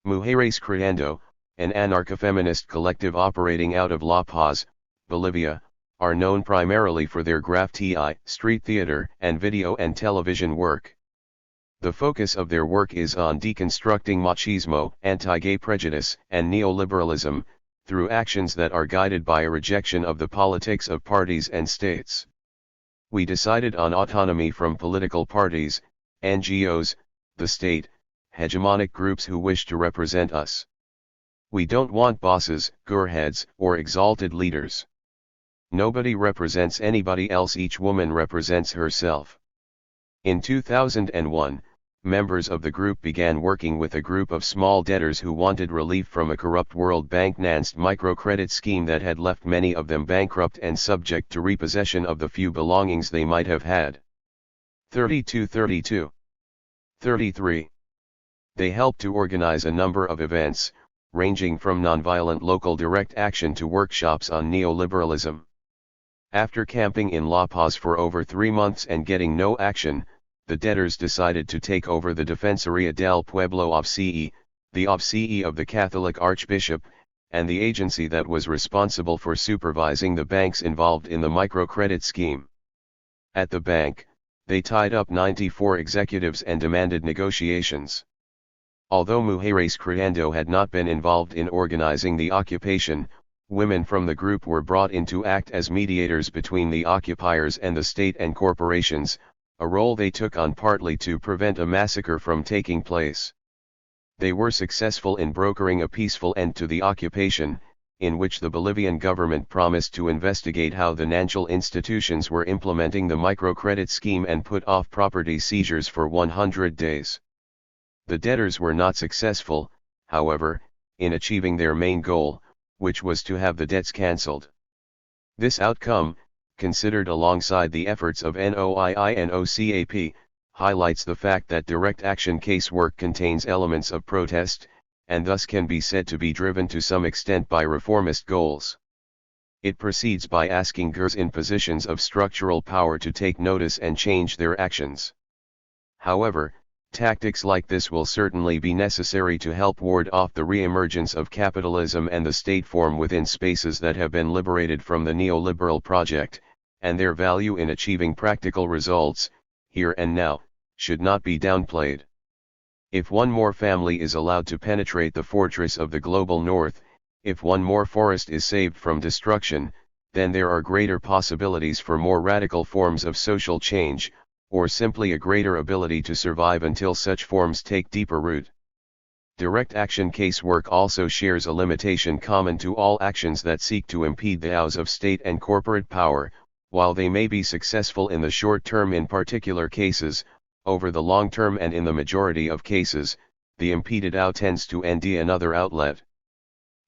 Mujeres Creando, an anarcho-feminist collective operating out of La Paz, Bolivia, are known primarily for their graffiti, street theater, and video and television work. The focus of their work is on deconstructing machismo, anti-gay prejudice, and neoliberalism, through actions that are guided by a rejection of the politics of parties and states. We decided on autonomy from political parties, NGOs, the state, hegemonic groups who wish to represent us. We don't want bosses, gearheads, or exalted leaders. Nobody represents anybody else, each woman represents herself. In 2001, members of the group began working with a group of small debtors who wanted relief from a corrupt World Bank-financed microcredit scheme that had left many of them bankrupt and subject to repossession of the few belongings they might have had. 32. 33. They helped to organize a number of events, ranging from nonviolent local direct action to workshops on neoliberalism. After camping in La Paz for over 3 months and getting no action, the debtors decided to take over the Defensoría del Pueblo OFCE, the OFCE of the Catholic Archbishop, and the agency that was responsible for supervising the banks involved in the microcredit scheme. At the bank, they tied up 94 executives and demanded negotiations. Although Mujeres Creando had not been involved in organizing the occupation, women from the group were brought in to act as mediators between the occupiers and the state and corporations, a role they took on partly to prevent a massacre from taking place. They were successful in brokering a peaceful end to the occupation, in which the Bolivian government promised to investigate how the financial institutions were implementing the microcredit scheme and put off property seizures for 100 days. The debtors were not successful, however, in achieving their main goal, which was to have the debts cancelled. This outcome, considered alongside the efforts of NOII and OCAP, highlights the fact that direct action casework contains elements of protest, and thus can be said to be driven to some extent by reformist goals. It proceeds by asking girls in positions of structural power to take notice and change their actions. However, tactics like this will certainly be necessary to help ward off the re-emergence of capitalism and the state form within spaces that have been liberated from the neoliberal project, and their value in achieving practical results, here and now, should not be downplayed. If one more family is allowed to penetrate the fortress of the global north, if one more forest is saved from destruction, then there are greater possibilities for more radical forms of social change, or simply a greater ability to survive until such forms take deeper root. Direct action casework also shares a limitation common to all actions that seek to impede the hours of state and corporate power. While they may be successful in the short term in particular cases, over the long term and in the majority of cases, the impeded out tends to end another outlet.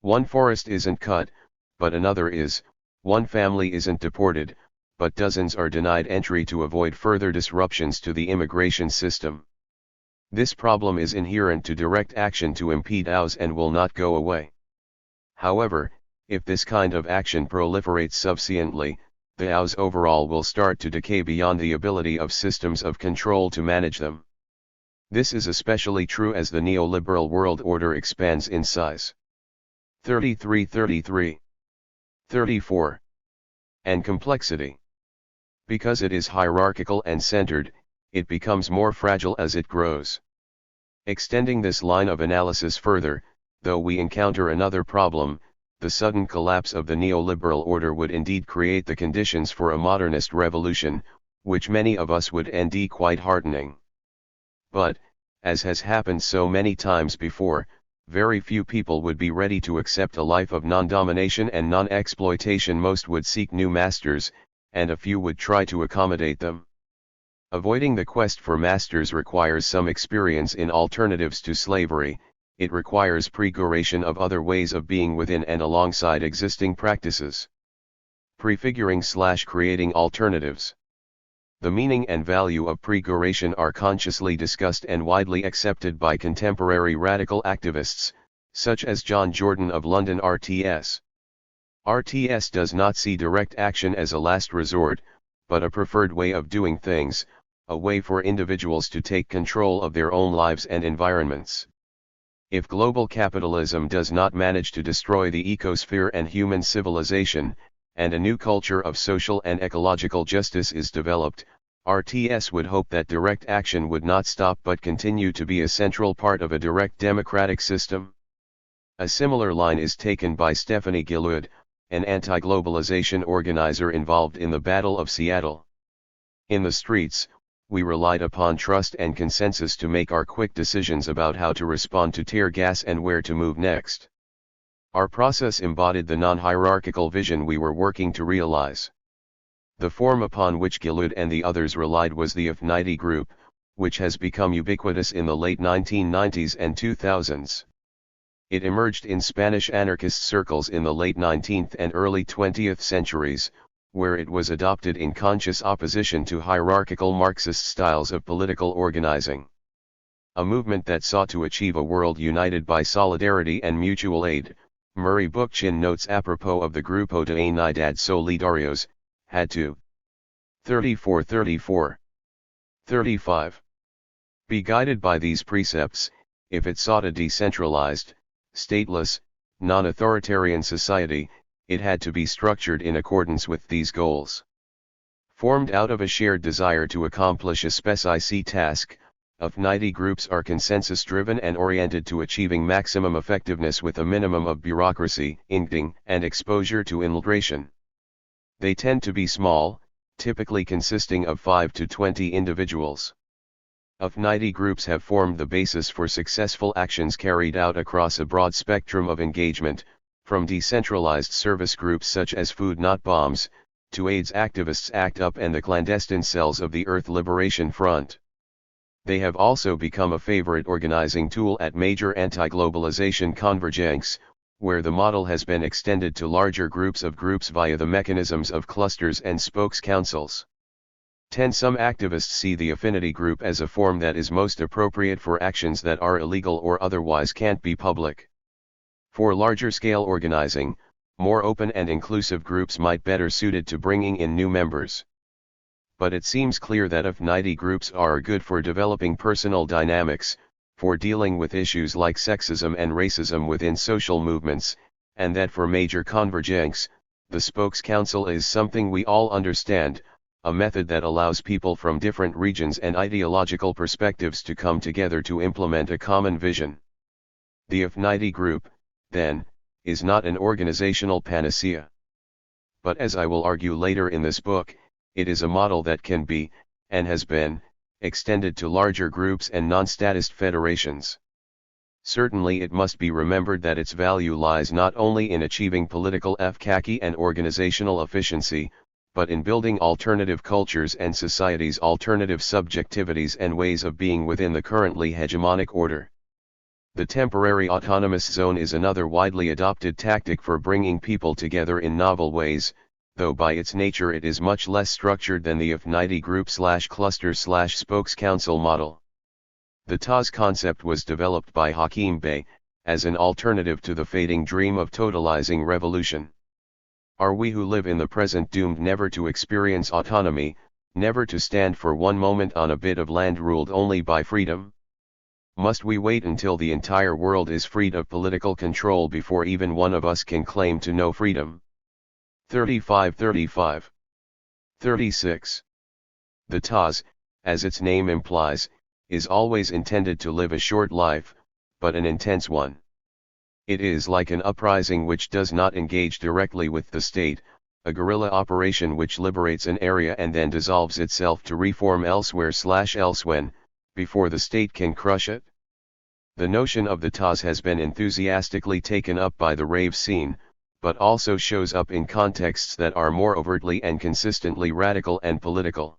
One forest isn't cut, but another is, one family isn't deported, but dozens are denied entry to avoid further disruptions to the immigration system. This problem is inherent to direct action to impede ours and will not go away. However, if this kind of action proliferates sufficiently, the ours overall will start to decay beyond the ability of systems of control to manage them. This is especially true as the neoliberal world order expands in size. 33. 34. And complexity. Because it is hierarchical and centered, it becomes more fragile as it grows. Extending this line of analysis further, though we encounter another problem, the sudden collapse of the neoliberal order would indeed create the conditions for a modernist revolution, which many of us would find quite heartening. But, as has happened so many times before, very few people would be ready to accept a life of non-domination and non-exploitation. Most would seek new masters, and a few would try to accommodate them. Avoiding the quest for masters requires some experience in alternatives to slavery. It requires prefiguration of other ways of being within and alongside existing practices. Prefiguring/creating alternatives. The meaning and value of prefiguration are consciously discussed and widely accepted by contemporary radical activists, such as John Jordan of London. RTS does not see direct action as a last resort, but a preferred way of doing things, a way for individuals to take control of their own lives and environments. If global capitalism does not manage to destroy the ecosphere and human civilization, and a new culture of social and ecological justice is developed, RTS would hope that direct action would not stop but continue to be a central part of a direct democratic system. A similar line is taken by Stephanie Gillard, an anti-globalization organizer involved in the Battle of Seattle. In the streets, we relied upon trust and consensus to make our quick decisions about how to respond to tear gas and where to move next. Our process embodied the non-hierarchical vision we were working to realize. The form upon which Gillard and the others relied was the F90 group, which has become ubiquitous in the late 1990s and 2000s. It emerged in Spanish anarchist circles in the late 19th and early 20th centuries, where it was adopted in conscious opposition to hierarchical Marxist styles of political organizing. A movement that sought to achieve a world united by solidarity and mutual aid, Murray Bookchin notes apropos of the Grupo de Unidad Solidarios, had to 34. 35. Be guided by these precepts, if it sought a decentralized, stateless, non-authoritarian society. It had to be structured in accordance with these goals. Formed out of a shared desire to accomplish a specific task, F90 groups are consensus-driven and oriented to achieving maximum effectiveness with a minimum of bureaucracy, inking, and exposure to infiltration. They tend to be small, typically consisting of 5 to 20 individuals. F90 groups have formed the basis for successful actions carried out across a broad spectrum of engagement, from decentralized service groups such as Food Not Bombs, to AIDS activists ACT UP and the clandestine cells of the Earth Liberation Front. They have also become a favorite organizing tool at major anti-globalization convergences, where the model has been extended to larger groups via the mechanisms of clusters and spokes councils. Some activists see the affinity group as a form that is most appropriate for actions that are illegal or otherwise can't be public. For larger-scale organizing, more open and inclusive groups might better suited to bringing in new members. But it seems clear that F90 groups are good for developing personal dynamics, for dealing with issues like sexism and racism within social movements, and that for major convergences, the spokes council is something we all understand, a method that allows people from different regions and ideological perspectives to come together to implement a common vision. The F90 group, then, is not an organizational panacea. But as I will argue later in this book, it is a model that can be, and has been, extended to larger groups and non-statist federations. Certainly it must be remembered that its value lies not only in achieving political efficacy and organizational efficiency, but in building alternative cultures and societies' alternative subjectivities and ways of being within the currently hegemonic order. The temporary autonomous zone is another widely adopted tactic for bringing people together in novel ways, though by its nature it is much less structured than the F90 group/cluster/spokes council model. The THIRD concept was developed by Hakim Bey, as an alternative to the fading dream of totalizing revolution. Are we who live in the present doomed never to experience autonomy, never to stand for one moment on a bit of land ruled only by freedom? Must we wait until the entire world is freed of political control before even one of us can claim to know freedom? 35. 36. The THIRD, as its name implies, is always intended to live a short life, but an intense one. It is like an uprising which does not engage directly with the state, a guerrilla operation which liberates an area and then dissolves itself to reform elsewhere/elsewhen, before the state can crush it. The notion of the THIRD has been enthusiastically taken up by the rave scene, but also shows up in contexts that are more overtly and consistently radical and political.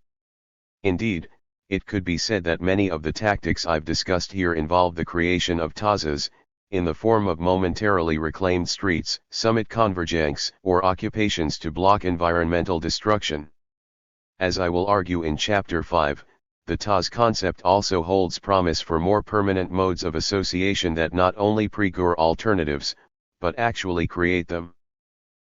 Indeed, it could be said that many of the tactics I've discussed here involve the creation of THIRDs, in the form of momentarily reclaimed streets, summit convergence, or occupations to block environmental destruction. As I will argue in Chapter 5, the THIRD concept also holds promise for more permanent modes of association that not only precure alternatives, but actually create them.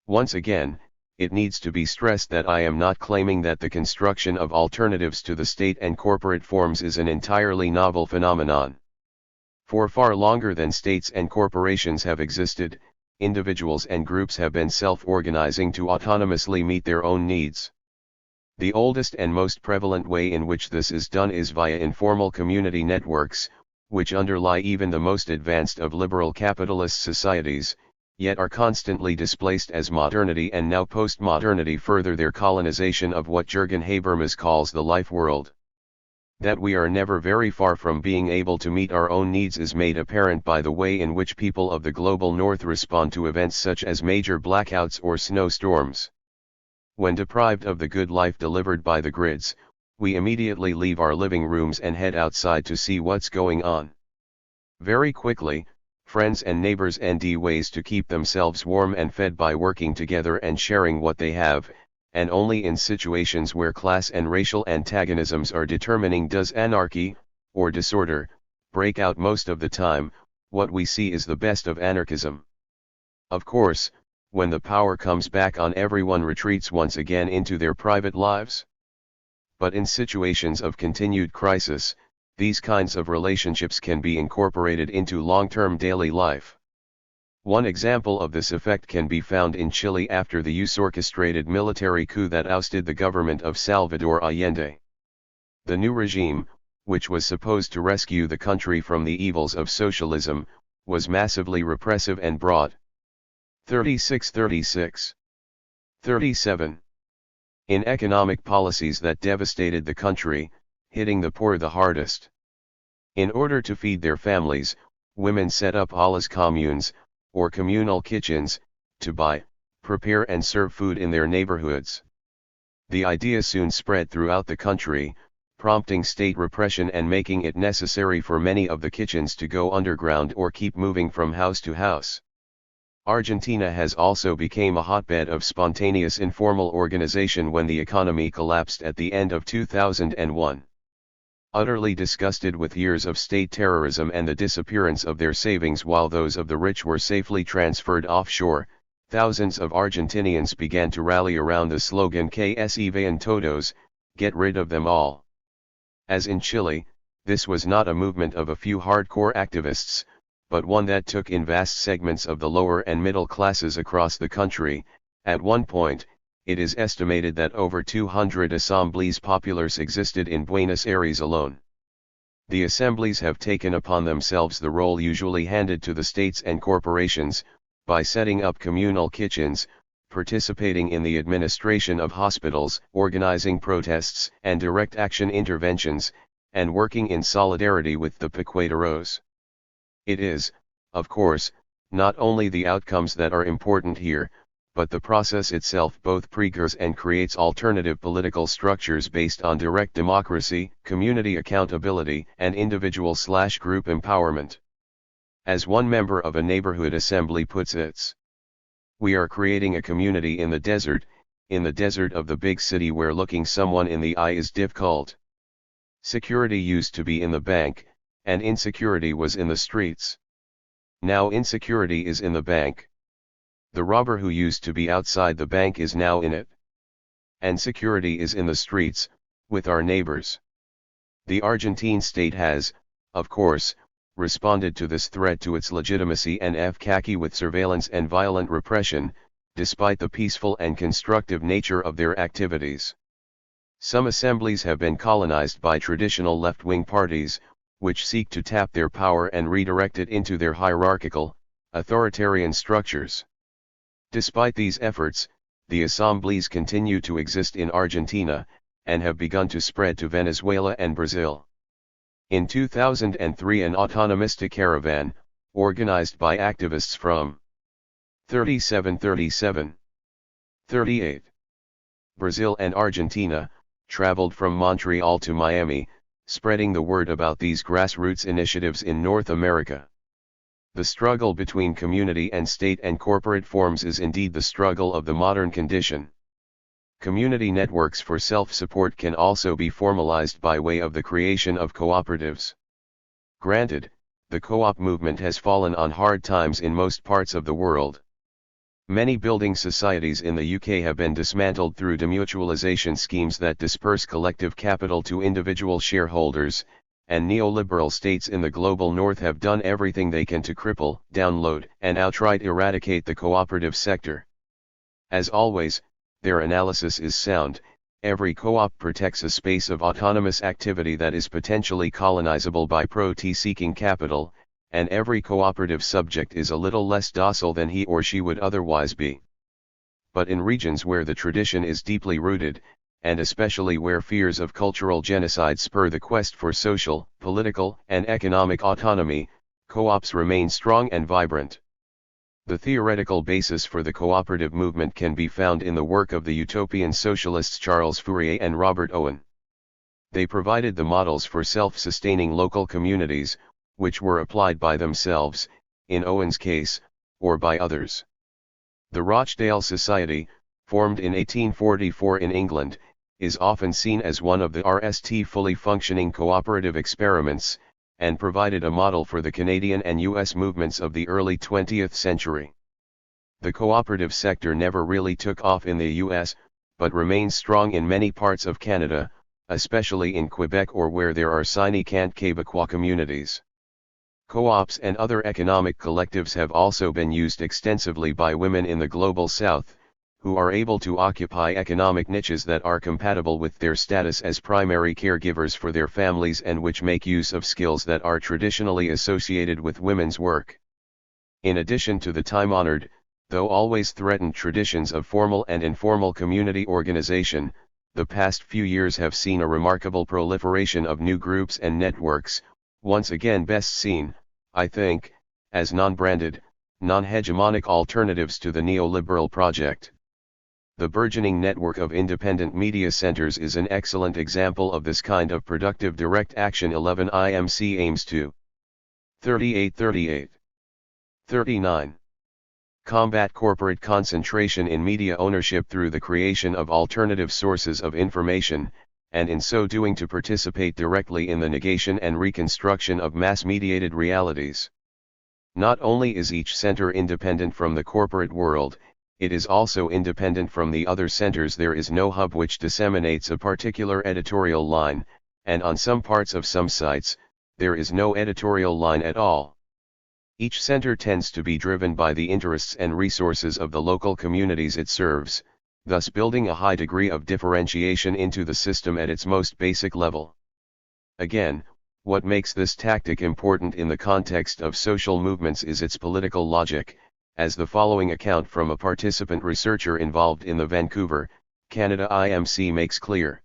Once again, it needs to be stressed that I am not claiming that the construction of alternatives to the state and corporate forms is an entirely novel phenomenon. For far longer than states and corporations have existed, individuals and groups have been self-organizing to autonomously meet their own needs. The oldest and most prevalent way in which this is done is via informal community networks, which underlie even the most advanced of liberal capitalist societies, yet are constantly displaced as modernity and now postmodernity further their colonization of what Jürgen Habermas calls the life world. That we are never very far from being able to meet our own needs is made apparent by the way in which people of the global north respond to events such as major blackouts or snowstorms. When deprived of the good life delivered by the grids, we immediately leave our living rooms and head outside to see what's going on. Very quickly, friends and neighbors find ways to keep themselves warm and fed by working together and sharing what they have, and only in situations where class and racial antagonisms are determining does anarchy, or disorder, break out. Most of the time, what we see is the best of anarchism. Of course, when the power comes back on, everyone retreats once again into their private lives. But in situations of continued crisis, these kinds of relationships can be incorporated into long-term daily life. One example of this effect can be found in Chile after the US-orchestrated military coup that ousted the government of Salvador Allende. The new regime, which was supposed to rescue the country from the evils of socialism, was massively repressive and broad. 36. 37. In economic policies that devastated the country, hitting the poor the hardest. In order to feed their families, women set up alles communes, or communal kitchens, to buy, prepare and serve food in their neighborhoods. The idea soon spread throughout the country, prompting state repression and making it necessary for many of the kitchens to go underground or keep moving from house to house. Argentina has also become a hotbed of spontaneous informal organization when the economy collapsed at the end of 2001. Utterly disgusted with years of state terrorism and the disappearance of their savings while those of the rich were safely transferred offshore, thousands of Argentinians began to rally around the slogan "Que se vayan todos," get rid of them all. As in Chile, this was not a movement of a few hardcore activists, but one that took in vast segments of the lower and middle classes across the country. At one point, it is estimated that over 200 assemblies populares existed in Buenos Aires alone. The assemblies have taken upon themselves the role usually handed to the states and corporations, by setting up communal kitchens, participating in the administration of hospitals, organizing protests and direct action interventions, and working in solidarity with the piqueteros. It is, of course, not only the outcomes that are important here, but the process itself both precures and creates alternative political structures based on direct democracy, community accountability, and individual/group empowerment. As one member of a neighborhood assembly puts it, "We are creating a community in the desert of the big city where looking someone in the eye is difficult. Security used to be in the bank, and insecurity was in the streets. Now insecurity is in the bank. The robber who used to be outside the bank is now in it. And security is in the streets, with our neighbors. The Argentine state has, of course, responded to this threat to its legitimacy and efficacy with surveillance and violent repression, despite the peaceful and constructive nature of their activities. Some assemblies have been colonized by traditional left-wing parties, which seek to tap their power and redirect it into their hierarchical, authoritarian structures. Despite these efforts, the assemblies continue to exist in Argentina, and have begun to spread to Venezuela and Brazil. In 2003, an autonomistic caravan, organized by activists from 37, 38, Brazil and Argentina, traveled from Montreal to Miami, spreading the word about these grassroots initiatives in North America. The struggle between community and state and corporate forms is indeed the struggle of the modern condition. Community networks for self-support can also be formalized by way of the creation of cooperatives. Granted, the co-op movement has fallen on hard times in most parts of the world. Many building societies in the UK have been dismantled through demutualization schemes that disperse collective capital to individual shareholders, and neoliberal states in the global north have done everything they can to cripple, download, and outright eradicate the cooperative sector. As always, their analysis is sound. Every co-op protects a space of autonomous activity that is potentially colonizable by pro-T-seeking capital, and every cooperative subject is a little less docile than he or she would otherwise be. But in regions where the tradition is deeply rooted, and especially where fears of cultural genocide spur the quest for social, political, and economic autonomy, co-ops remain strong and vibrant. The theoretical basis for the cooperative movement can be found in the work of the utopian socialists Charles Fourier and Robert Owen. They provided the models for self-sustaining local communities, which were applied by themselves, in Owen's case, or by others. The Rochdale Society, formed in 1844 in England, is often seen as one of the RST fully functioning cooperative experiments, and provided a model for the Canadian and U.S. movements of the early 20th century. The cooperative sector never really took off in the U.S., but remains strong in many parts of Canada, especially in Quebec or where there are Significant Québécois communities. Co-ops and other economic collectives have also been used extensively by women in the global south, who are able to occupy economic niches that are compatible with their status as primary caregivers for their families and which make use of skills that are traditionally associated with women's work. In addition to the time-honored, though always threatened traditions of formal and informal community organization, the past few years have seen a remarkable proliferation of new groups and networks, once again best seen, I think, as non-branded, non-hegemonic alternatives to the neoliberal project. The burgeoning network of independent media centers is an excellent example of this kind of productive direct action. 11 IMC aims to 38. 39. Combat corporate concentration in media ownership through the creation of alternative sources of information, and in so doing to participate directly in the negation and reconstruction of mass-mediated realities. Not only is each center independent from the corporate world, it is also independent from the other centers. There is no hub which disseminates a particular editorial line, and on some parts of some sites, there is no editorial line at all. Each center tends to be driven by the interests and resources of the local communities it serves, thus building a high degree of differentiation into the system at its most basic level. Again, what makes this tactic important in the context of social movements is its political logic, as the following account from a participant researcher involved in the Vancouver, Canada IMC makes clear.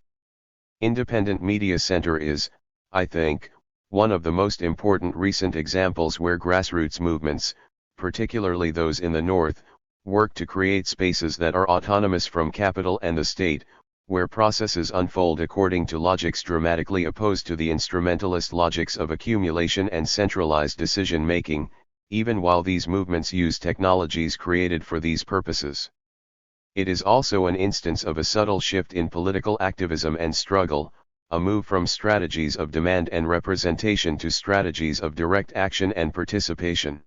Independent Media Center is, I think, one of the most important recent examples where grassroots movements, particularly those in the North, work to create spaces that are autonomous from capital and the state, where processes unfold according to logics dramatically opposed to the instrumentalist logics of accumulation and centralized decision-making, even while these movements use technologies created for these purposes. It is also an instance of a subtle shift in political activism and struggle, a move from strategies of demand and representation to strategies of direct action and participation.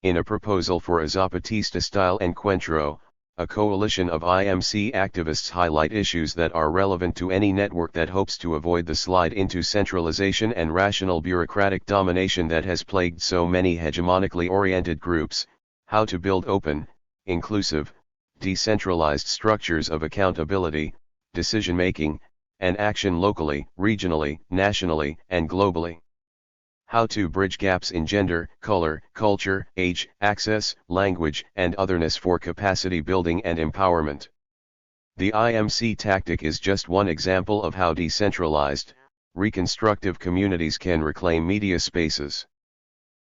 In a proposal for a Zapatista-style encuentro, a coalition of IMC activists highlight issues that are relevant to any network that hopes to avoid the slide into centralization and rational bureaucratic domination that has plagued so many hegemonically oriented groups, how to build open, inclusive, decentralized structures of accountability, decision-making, and action locally, regionally, nationally, and globally. How to bridge gaps in gender, color, culture, age, access, language, and otherness for capacity building and empowerment. The IMC tactic is just one example of how decentralized, reconstructive communities can reclaim media spaces.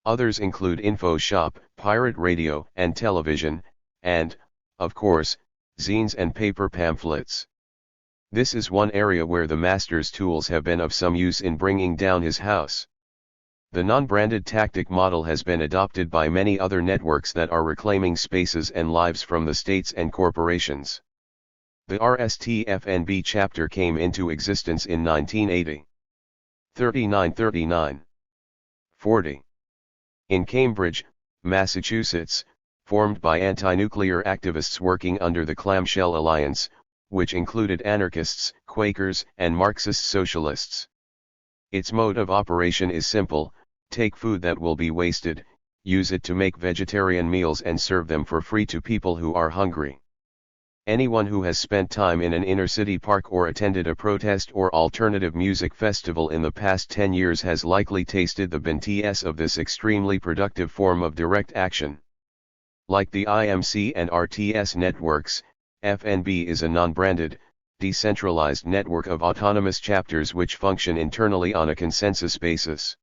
Others include info shop, pirate radio and television, and, of course, zines and paper pamphlets. This is one area where the master's tools have been of some use in bringing down his house. The non-branded tactic model has been adopted by many other networks that are reclaiming spaces and lives from the states and corporations. The RSTFNB chapter came into existence in 1980. 3939. 40. In Cambridge, Massachusetts, formed by anti-nuclear activists working under the Clamshell Alliance, which included anarchists, Quakers, and Marxist socialists. Its mode of operation is simple: take food that will be wasted, use it to make vegetarian meals and serve them for free to people who are hungry. Anyone who has spent time in an inner-city park or attended a protest or alternative music festival in the past 10 years has likely tasted the BTS of this extremely productive form of direct action. Like the IMC and RTS networks, FNB is a non-branded, decentralized network of autonomous chapters which function internally on a consensus basis.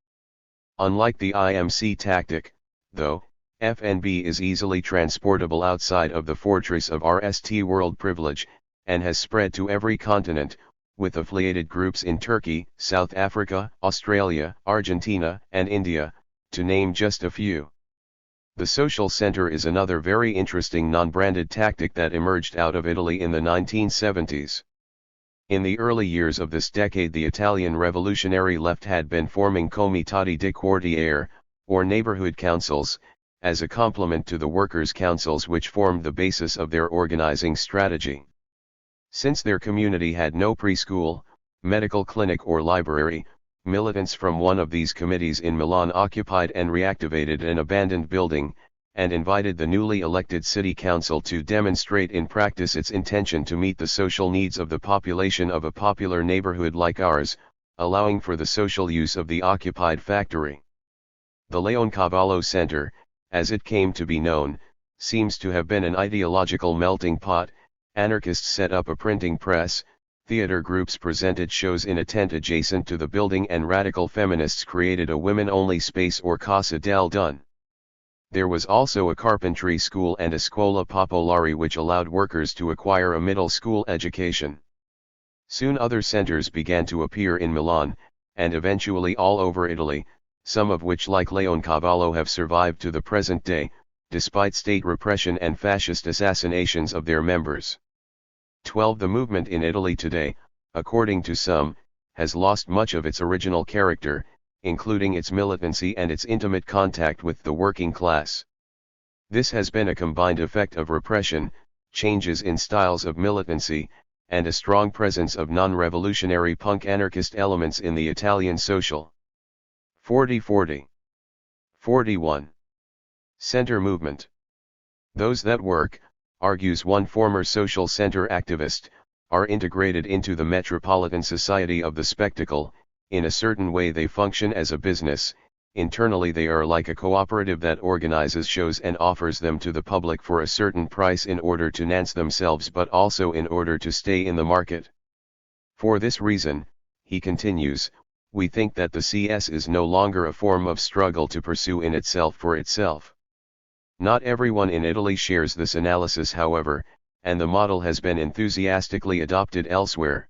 Unlike the IMC tactic, though, FNB is easily transportable outside of the fortress of RST world privilege, and has spread to every continent, with affiliated groups in Turkey, South Africa, Australia, Argentina, and India, to name just a few. The social center is another very interesting non-branded tactic that emerged out of Italy in the 1970s. In the early years of this decade, the Italian revolutionary left had been forming comitati di quartiere, or neighborhood councils, as a complement to the workers' councils which formed the basis of their organizing strategy. Since their community had no preschool, medical clinic or library, militants from one of these committees in Milan occupied and reactivated an abandoned building, and invited the newly elected city council to demonstrate in practice its intention to meet the social needs of the population of a popular neighborhood like ours, allowing for the social use of the occupied factory. The Leoncavallo Center, as it came to be known, seems to have been an ideological melting pot. Anarchists set up a printing press, theater groups presented shows in a tent adjacent to the building, and radical feminists created a women-only space or Casa del Dun. There was also a carpentry school and a Scuola Popolare which allowed workers to acquire a middle school education. Soon other centers began to appear in Milan, and eventually all over Italy, some of which, like Leoncavallo, have survived to the present day, despite state repression and fascist assassinations of their members. 12. The movement in Italy today, according to some, has lost much of its original character, including its militancy and its intimate contact with the working class. This has been a combined effect of repression, changes in styles of militancy, and a strong presence of non-revolutionary punk anarchist elements in the Italian social. 40-40. 41. Center movement. Those that work, argues one former social center activist, are integrated into the metropolitan society of the spectacle. In a certain way they function as a business. Internally they are like a cooperative that organizes shows and offers them to the public for a certain price in order to finance themselves, but also in order to stay in the market. For this reason, he continues, we think that the CS is no longer a form of struggle to pursue in itself for itself. Not everyone in Italy shares this analysis, however, and the model has been enthusiastically adopted elsewhere.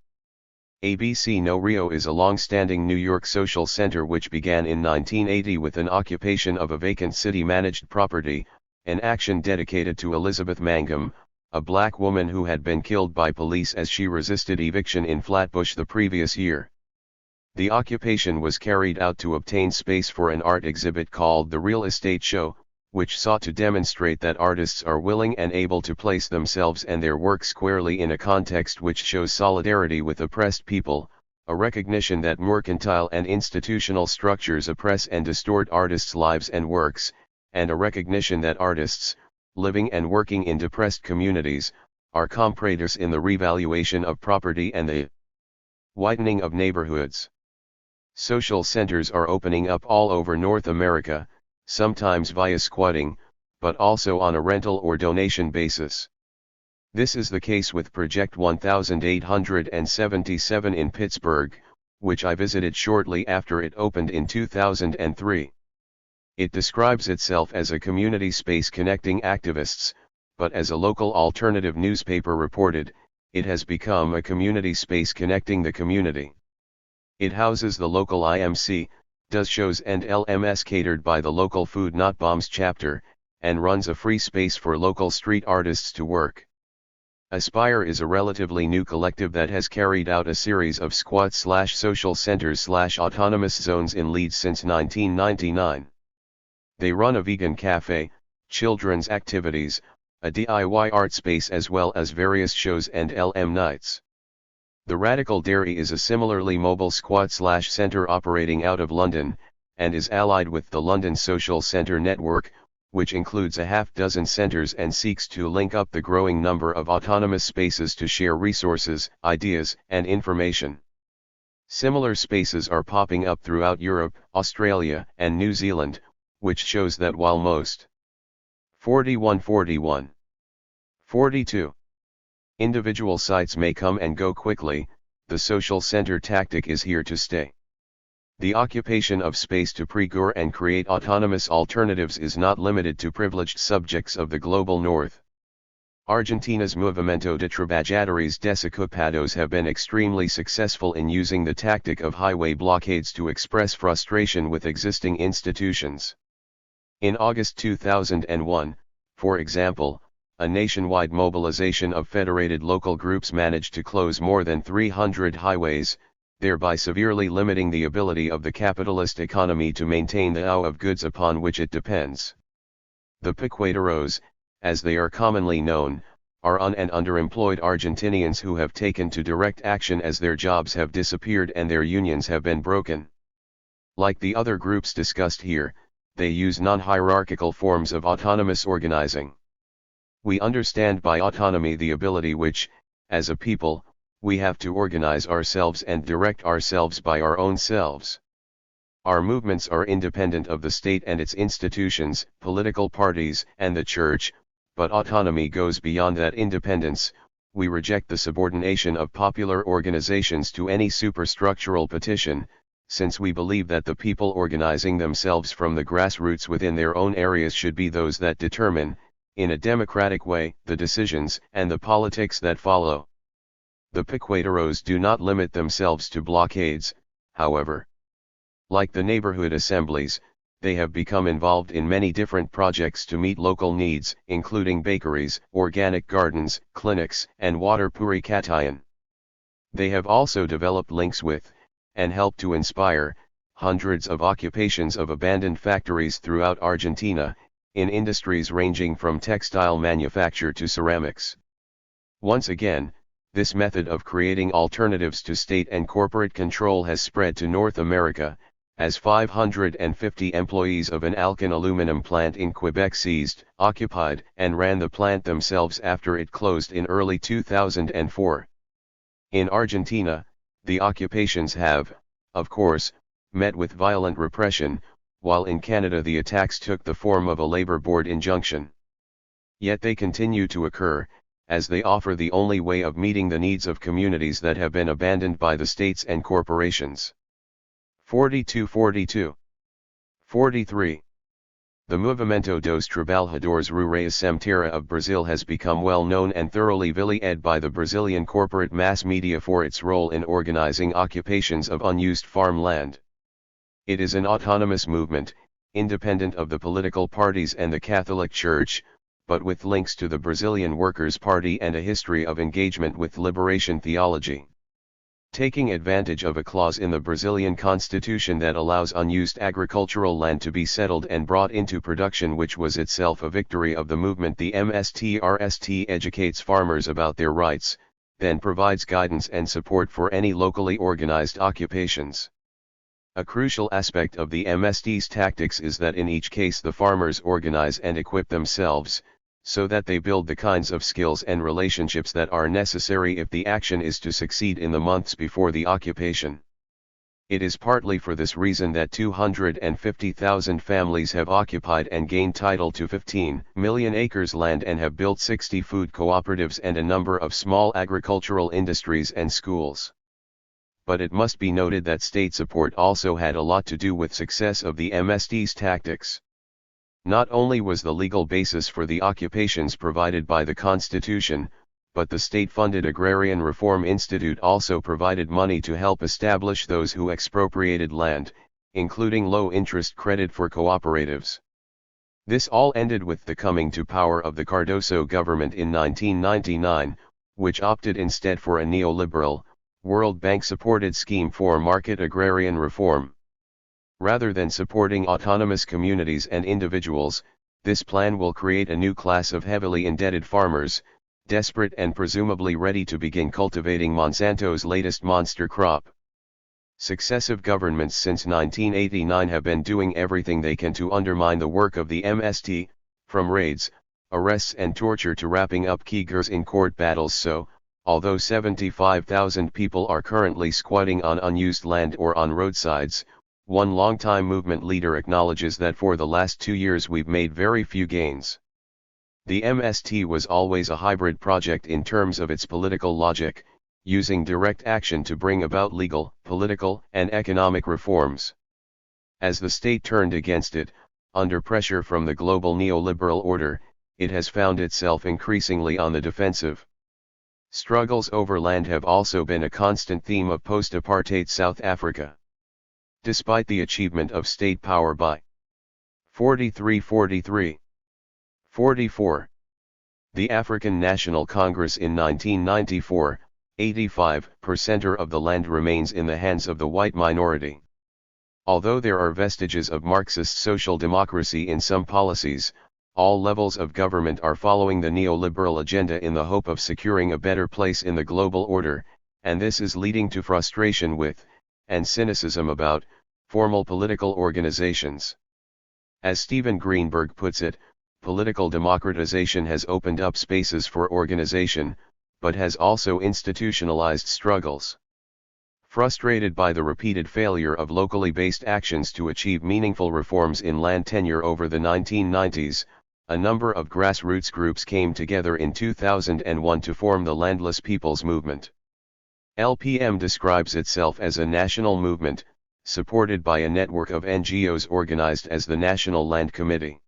ABC No Rio is a long-standing New York social center which began in 1980 with an occupation of a vacant city-managed property, an action dedicated to Elizabeth Mangum, a black woman who had been killed by police as she resisted eviction in Flatbush the previous year. The occupation was carried out to obtain space for an art exhibit called the Real Estate Show, which sought to demonstrate that artists are willing and able to place themselves and their work squarely in a context which shows solidarity with oppressed people, a recognition that mercantile and institutional structures oppress and distort artists' lives and works, and a recognition that artists, living and working in depressed communities, are compradors in the revaluation of property and the whitening of neighborhoods. Social centers are opening up all over North America, sometimes via squatting, but also on a rental or donation basis. This is the case with Project 1877 in Pittsburgh, which I visited shortly after it opened in 2003. It describes itself as a community space connecting activists, but as a local alternative newspaper reported, it has become a community space connecting the community. It houses the local IMC, does shows and LMS catered by the local Food Not Bombs chapter, and runs a free space for local street artists to work. Aspire is a relatively new collective that has carried out a series of squat/social centers/autonomous zones in Leeds since 1999. They run a vegan cafe, children's activities, a DIY art space as well as various shows and LM nights. The Radical Dairy is a similarly mobile squat/center operating out of London, and is allied with the London Social Centre network, which includes a half-dozen centres and seeks to link up the growing number of autonomous spaces to share resources, ideas, and information. Similar spaces are popping up throughout Europe, Australia, and New Zealand, which shows that while most 41 42 individual sites may come and go quickly, the social center tactic is here to stay. The occupation of space to precure and create autonomous alternatives is not limited to privileged subjects of the global north. Argentina's Movimiento de Trabajadores Desocupados have been extremely successful in using the tactic of highway blockades to express frustration with existing institutions. In August 2001, for example, a nationwide mobilization of federated local groups managed to close more than 300 highways, thereby severely limiting the ability of the capitalist economy to maintain the flow of goods upon which it depends. The piqueteros, as they are commonly known, are and underemployed Argentinians who have taken to direct action as their jobs have disappeared and their unions have been broken. Like the other groups discussed here, they use non-hierarchical forms of autonomous organizing. We understand by autonomy the ability which, as a people, we have to organize ourselves and direct ourselves by our own selves. Our movements are independent of the state and its institutions, political parties, and the church, but autonomy goes beyond that independence. We reject the subordination of popular organizations to any superstructural petition, since we believe that the people organizing themselves from the grassroots within their own areas should be those that determine, in a democratic way, the decisions and the politics that follow. The piqueteros do not limit themselves to blockades, however. Like the neighborhood assemblies, they have become involved in many different projects to meet local needs, including bakeries, organic gardens, clinics, and water purification. They have also developed links with, and helped to inspire, hundreds of occupations of abandoned factories throughout Argentina, in industries ranging from textile manufacture to ceramics. Once again, this method of creating alternatives to state and corporate control has spread to North America, as 550 employees of an Alcan aluminum plant in Quebec seized, occupied, and ran the plant themselves after it closed in early 2004. In Argentina, the occupations have, of course, met with violent repression, while in Canada the attacks took the form of a labor board injunction. Yet they continue to occur, as they offer the only way of meeting the needs of communities that have been abandoned by the states and corporations. 42 43. The Movimento dos Trabalhadores Rurais Sem Terra of Brazil has become well known and thoroughly vilified by the Brazilian corporate mass media for its role in organizing occupations of unused farmland. It is an autonomous movement, independent of the political parties and the Catholic Church, but with links to the Brazilian Workers' Party and a history of engagement with liberation theology. Taking advantage of a clause in the Brazilian constitution that allows unused agricultural land to be settled and brought into production, which was itself a victory of the movement, the MSTRST educates farmers about their rights, then provides guidance and support for any locally organized occupations. A crucial aspect of the MST's tactics is that in each case the farmers organize and equip themselves, so that they build the kinds of skills and relationships that are necessary if the action is to succeed in the months before the occupation. It is partly for this reason that 250,000 families have occupied and gained title to 15 million acres land and have built 60 food cooperatives and a number of small agricultural industries and schools. But it must be noted that state support also had a lot to do with success of the MST's tactics. Not only was the legal basis for the occupations provided by the Constitution, but the state-funded Agrarian Reform Institute also provided money to help establish those who expropriated land, including low-interest credit for cooperatives. This all ended with the coming to power of the Cardoso government in 1999, which opted instead for a neoliberal, World Bank-supported scheme for market agrarian reform. Rather than supporting autonomous communities and individuals, this plan will create a new class of heavily indebted farmers, desperate and presumably ready to begin cultivating Monsanto's latest monster crop. Successive governments since 1989 have been doing everything they can to undermine the work of the MST, from raids, arrests and torture to wrapping up key figures in court battles. So, although 75,000 people are currently squatting on unused land or on roadsides, one longtime movement leader acknowledges that for the last 2 years we've made very few gains. The MST was always a hybrid project in terms of its political logic, using direct action to bring about legal, political, and economic reforms. As the state turned against it, under pressure from the global neoliberal order, it has found itself increasingly on the defensive. Struggles over land have also been a constant theme of post-apartheid South Africa. Despite the achievement of state power by 44, the African National Congress in 1994, 85% of the land remains in the hands of the white minority. Although there are vestiges of Marxist social democracy in some policies, all levels of government are following the neoliberal agenda in the hope of securing a better place in the global order, and this is leading to frustration with, and cynicism about, formal political organizations. As Stephen Greenberg puts it, political democratization has opened up spaces for organization, but has also institutionalized struggles. Frustrated by the repeated failure of locally based actions to achieve meaningful reforms in land tenure over the 1990s, a number of grassroots groups came together in 2001 to form the Landless Peoples Movement. LPM describes itself as a national movement, supported by a network of NGOs organized as the National Land Committee.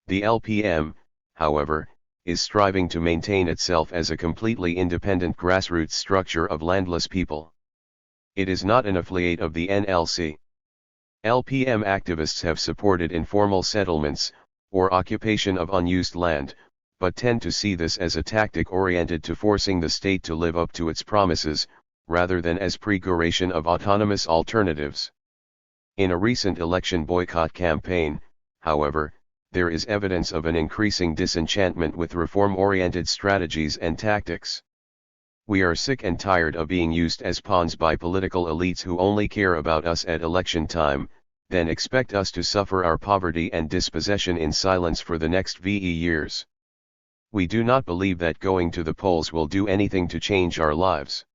The LPM, however, is striving to maintain itself as a completely independent grassroots structure of landless people. It is not an affiliate of the NLC. LPM activists have supported informal settlements, or occupation of unused land, but tend to see this as a tactic oriented to forcing the state to live up to its promises, rather than as preparation of autonomous alternatives. In a recent election boycott campaign, however, there is evidence of an increasing disenchantment with reform-oriented strategies and tactics. We are sick and tired of being used as pawns by political elites who only care about us at election time, then expect us to suffer our poverty and dispossession in silence for the next VE years. We do not believe that going to the polls will do anything to change our lives.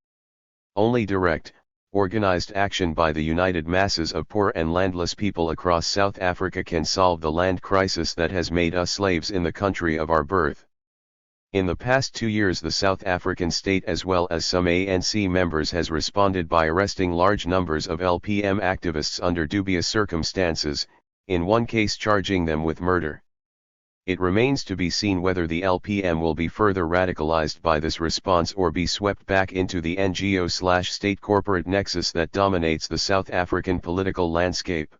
Only direct, organized action by the united masses of poor and landless people across South Africa can solve the land crisis that has made us slaves in the country of our birth. In the past 2 years, the South African state as well as some ANC members has responded by arresting large numbers of LPM activists under dubious circumstances, in one case charging them with murder. It remains to be seen whether the LPM will be further radicalized by this response or be swept back into the NGO/state corporate nexus that dominates the South African political landscape.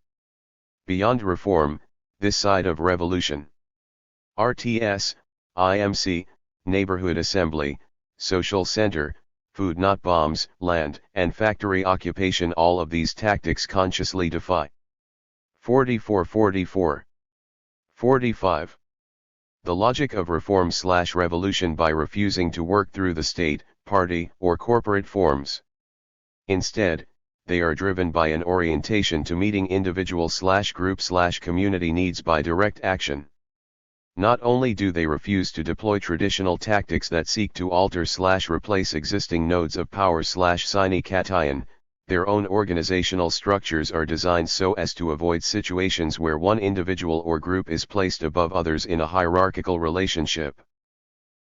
Beyond reform, this side of revolution. RTS, IMC, neighborhood assembly, social center, food not bombs, land and factory occupation. All of these tactics consciously defy. 44. 45. The logic of reform/revolution by refusing to work through the state, party, or corporate forms. Instead, they are driven by an orientation to meeting individual/group/community needs by direct action. Not only do they refuse to deploy traditional tactics that seek to alter/replace existing nodes of power/sine cation, their own organizational structures are designed so as to avoid situations where one individual or group is placed above others in a hierarchical relationship.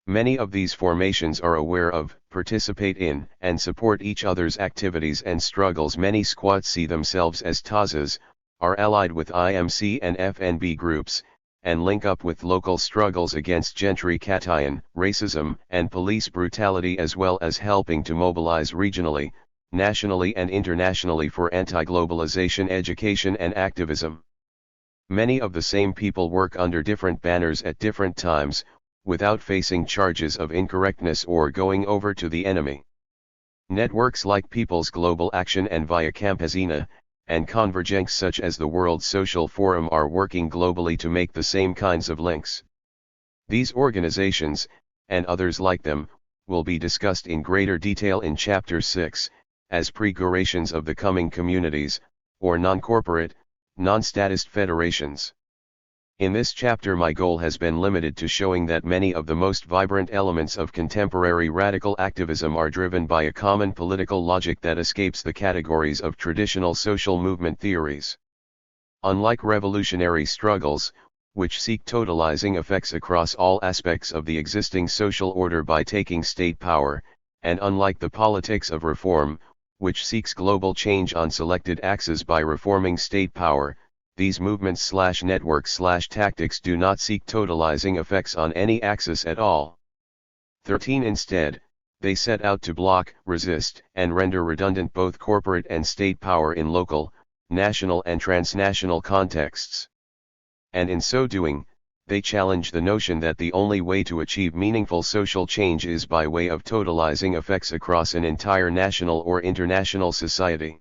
Many of these formations are aware of, participate in, and support each other's activities and struggles. Many squats see themselves as TAZAs, are allied with IMC and FNB groups, and link up with local struggles against gentrification, racism, and police brutality, as well as helping to mobilize regionally, nationally and internationally for anti-globalization education and activism. Many of the same people work under different banners at different times, without facing charges of incorrectness or going over to the enemy. Networks like People's Global Action and Via Campesina, and Convergence such as the World Social Forum are working globally to make the same kinds of links. These organizations, and others like them, will be discussed in greater detail in Chapter 6, as prefigurations of the coming communities, or non-corporate, non-statist federations. In this chapter my goal has been limited to showing that many of the most vibrant elements of contemporary radical activism are driven by a common political logic that escapes the categories of traditional social movement theories. Unlike revolutionary struggles, which seek totalizing effects across all aspects of the existing social order by taking state power, and unlike the politics of reform, which seeks global change on selected axes by reforming state power, these movements/networks/tactics do not seek totalizing effects on any axis at all. 13. Instead, they set out to block, resist, and render redundant both corporate and state power in local, national and transnational contexts. And in so doing, they challenge the notion that the only way to achieve meaningful social change is by way of totalizing effects across an entire national or international society.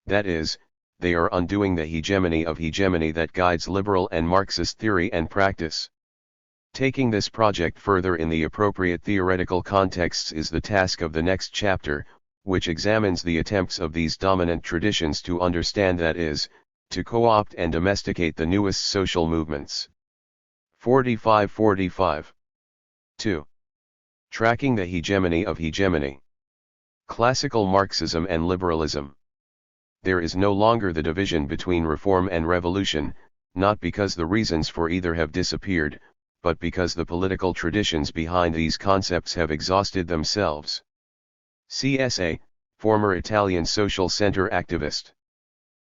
That is, they are undoing the hegemony of hegemony that guides liberal and Marxist theory and practice. Taking this project further in the appropriate theoretical contexts is the task of the next chapter, which examines the attempts of these dominant traditions to understand, that is, to co-opt and domesticate the newest social movements. 45. 2. Tracking the hegemony of hegemony. Classical Marxism and liberalism. There is no longer the division between reform and revolution, not because the reasons for either have disappeared, but because the political traditions behind these concepts have exhausted themselves. CSA, former Italian social center activist.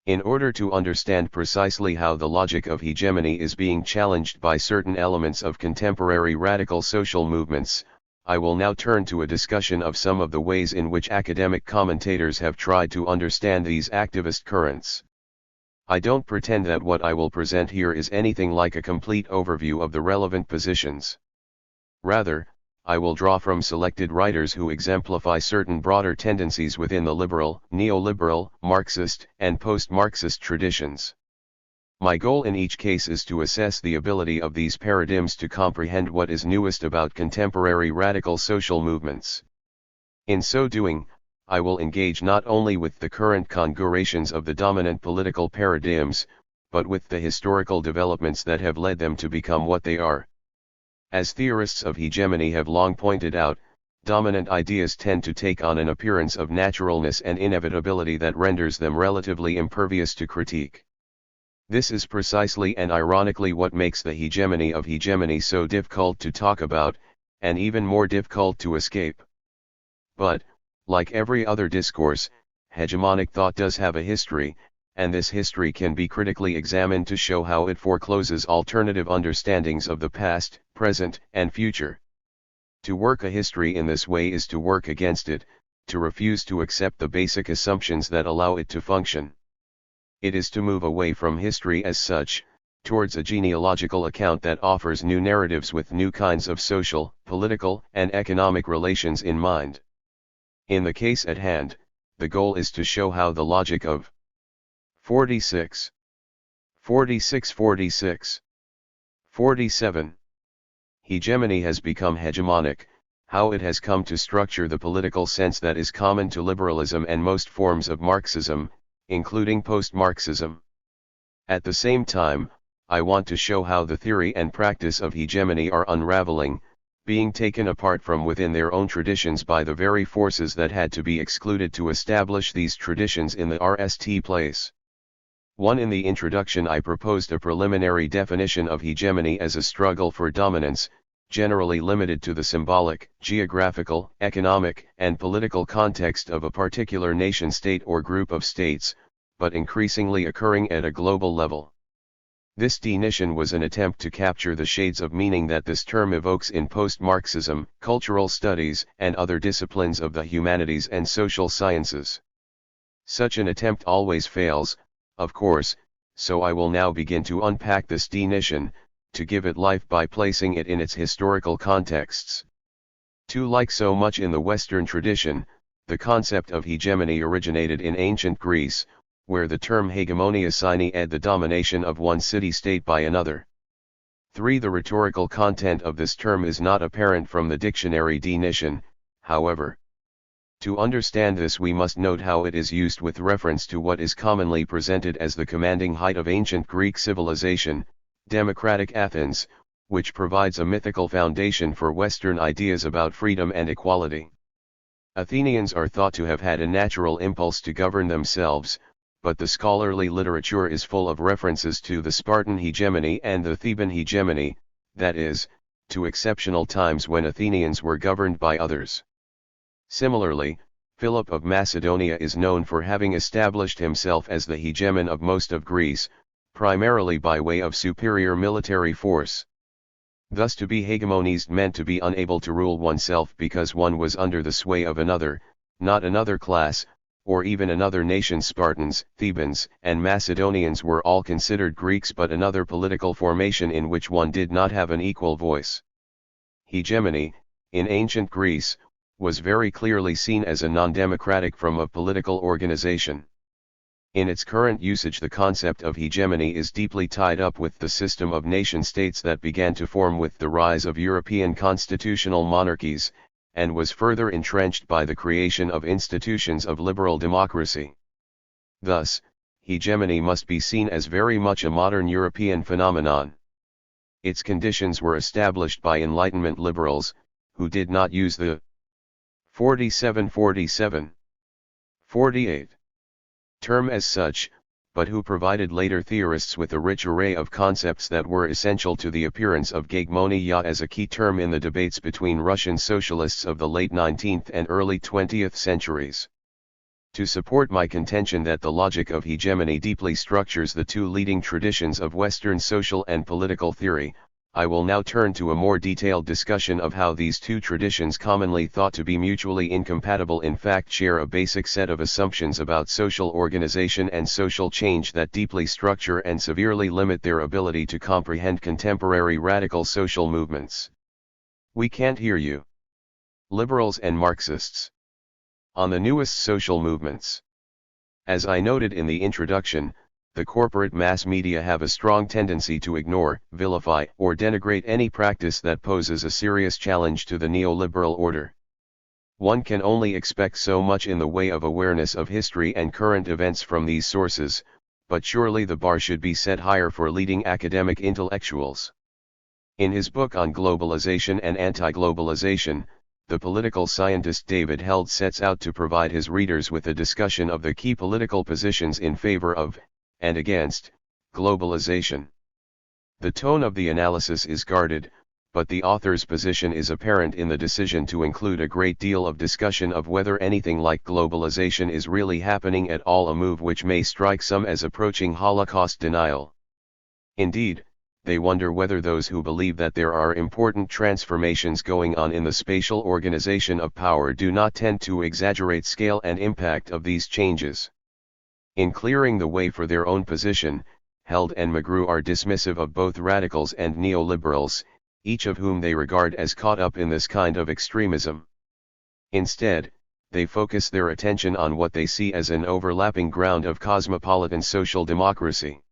In order to understand precisely how the logic of hegemony is being challenged by certain elements of contemporary radical social movements, I will now turn to a discussion of some of the ways in which academic commentators have tried to understand these activist currents. I don't pretend that what I will present here is anything like a complete overview of the relevant positions. Rather, I will draw from selected writers who exemplify certain broader tendencies within the liberal, neoliberal, Marxist, and post-Marxist traditions. My goal in each case is to assess the ability of these paradigms to comprehend what is newest about contemporary radical social movements. In so doing, I will engage not only with the current configurations of the dominant political paradigms, but with the historical developments that have led them to become what they are. As theorists of hegemony have long pointed out, dominant ideas tend to take on an appearance of naturalness and inevitability that renders them relatively impervious to critique. This is precisely and ironically what makes the hegemony of hegemony so difficult to talk about, and even more difficult to escape. But, like every other discourse, hegemonic thought does have a history, and this history can be critically examined to show how it forecloses alternative understandings of the past, present, and future. To work a history in this way is to work against it, to refuse to accept the basic assumptions that allow it to function. It is to move away from history as such, towards a genealogical account that offers new narratives with new kinds of social, political, and economic relations in mind. In the case at hand, the goal is to show how the logic of 46, 47 hegemony has become hegemonic, how it has come to structure the political sense that is common to liberalism and most forms of Marxism, including post-Marxism. At the same time, I want to show how the theory and practice of hegemony are unraveling, being taken apart from within their own traditions by the very forces that had to be excluded to establish these traditions in the RST place. 1. In the introduction I proposed a preliminary definition of hegemony as a struggle for dominance, generally limited to the symbolic, geographical, economic, and political context of a particular nation-state or group of states, but increasingly occurring at a global level. This definition was an attempt to capture the shades of meaning that this term evokes in post-Marxism, cultural studies, and other disciplines of the humanities and social sciences. Such an attempt always fails, of course, so I will now begin to unpack this definition, to give it life by placing it in its historical contexts. 2. Like so much in the Western tradition, the concept of hegemony originated in ancient Greece, where the term hegemonia signified the domination of one city-state by another. 3. The rhetorical content of this term is not apparent from the dictionary definition, however. To understand this we must note how it is used with reference to what is commonly presented as the commanding height of ancient Greek civilization, democratic Athens, which provides a mythical foundation for Western ideas about freedom and equality. Athenians are thought to have had a natural impulse to govern themselves, but the scholarly literature is full of references to the Spartan hegemony and the Theban hegemony, that is, to exceptional times when Athenians were governed by others. Similarly, Philip of Macedonia is known for having established himself as the hegemon of most of Greece, primarily by way of superior military force. Thus to be hegemonized meant to be unable to rule oneself because one was under the sway of another, not another class, or even another nation. Spartans, Thebans, and Macedonians were all considered Greeks, but another political formation in which one did not have an equal voice. Hegemony, in ancient Greece, was very clearly seen as a non-democratic form of political organization. In its current usage, the concept of hegemony is deeply tied up with the system of nation-states that began to form with the rise of European constitutional monarchies, and was further entrenched by the creation of institutions of liberal democracy. Thus, hegemony must be seen as very much a modern European phenomenon. Its conditions were established by Enlightenment liberals, who did not use the 47 48 term as such, but who provided later theorists with a rich array of concepts that were essential to the appearance of hegemonia as a key term in the debates between Russian socialists of the late 19th and early 20th centuries. To support my contention that the logic of hegemony deeply structures the two leading traditions of Western social and political theory, I will now turn to a more detailed discussion of how these two traditions, commonly thought to be mutually incompatible, in fact share a basic set of assumptions about social organization and social change that deeply structure and severely limit their ability to comprehend contemporary radical social movements. We can't hear you. Liberals and Marxists. On the newest social movements. As I noted in the introduction, the corporate mass media have a strong tendency to ignore, vilify, or denigrate any practice that poses a serious challenge to the neoliberal order. One can only expect so much in the way of awareness of history and current events from these sources, but surely the bar should be set higher for leading academic intellectuals. In his book on globalization and anti-globalization, the political scientist David Held sets out to provide his readers with a discussion of the key political positions in favor of, and against, globalization. The tone of the analysis is guarded, but the author's position is apparent in the decision to include a great deal of discussion of whether anything like globalization is really happening at all, a move which may strike some as approaching Holocaust denial. Indeed, they wonder whether those who believe that there are important transformations going on in the spatial organization of power do not tend to exaggerate scale and impact of these changes. In clearing the way for their own position, Held and McGrew are dismissive of both radicals and neoliberals, each of whom they regard as caught up in this kind of extremism. Instead, they focus their attention on what they see as an overlapping ground of cosmopolitan social democracy.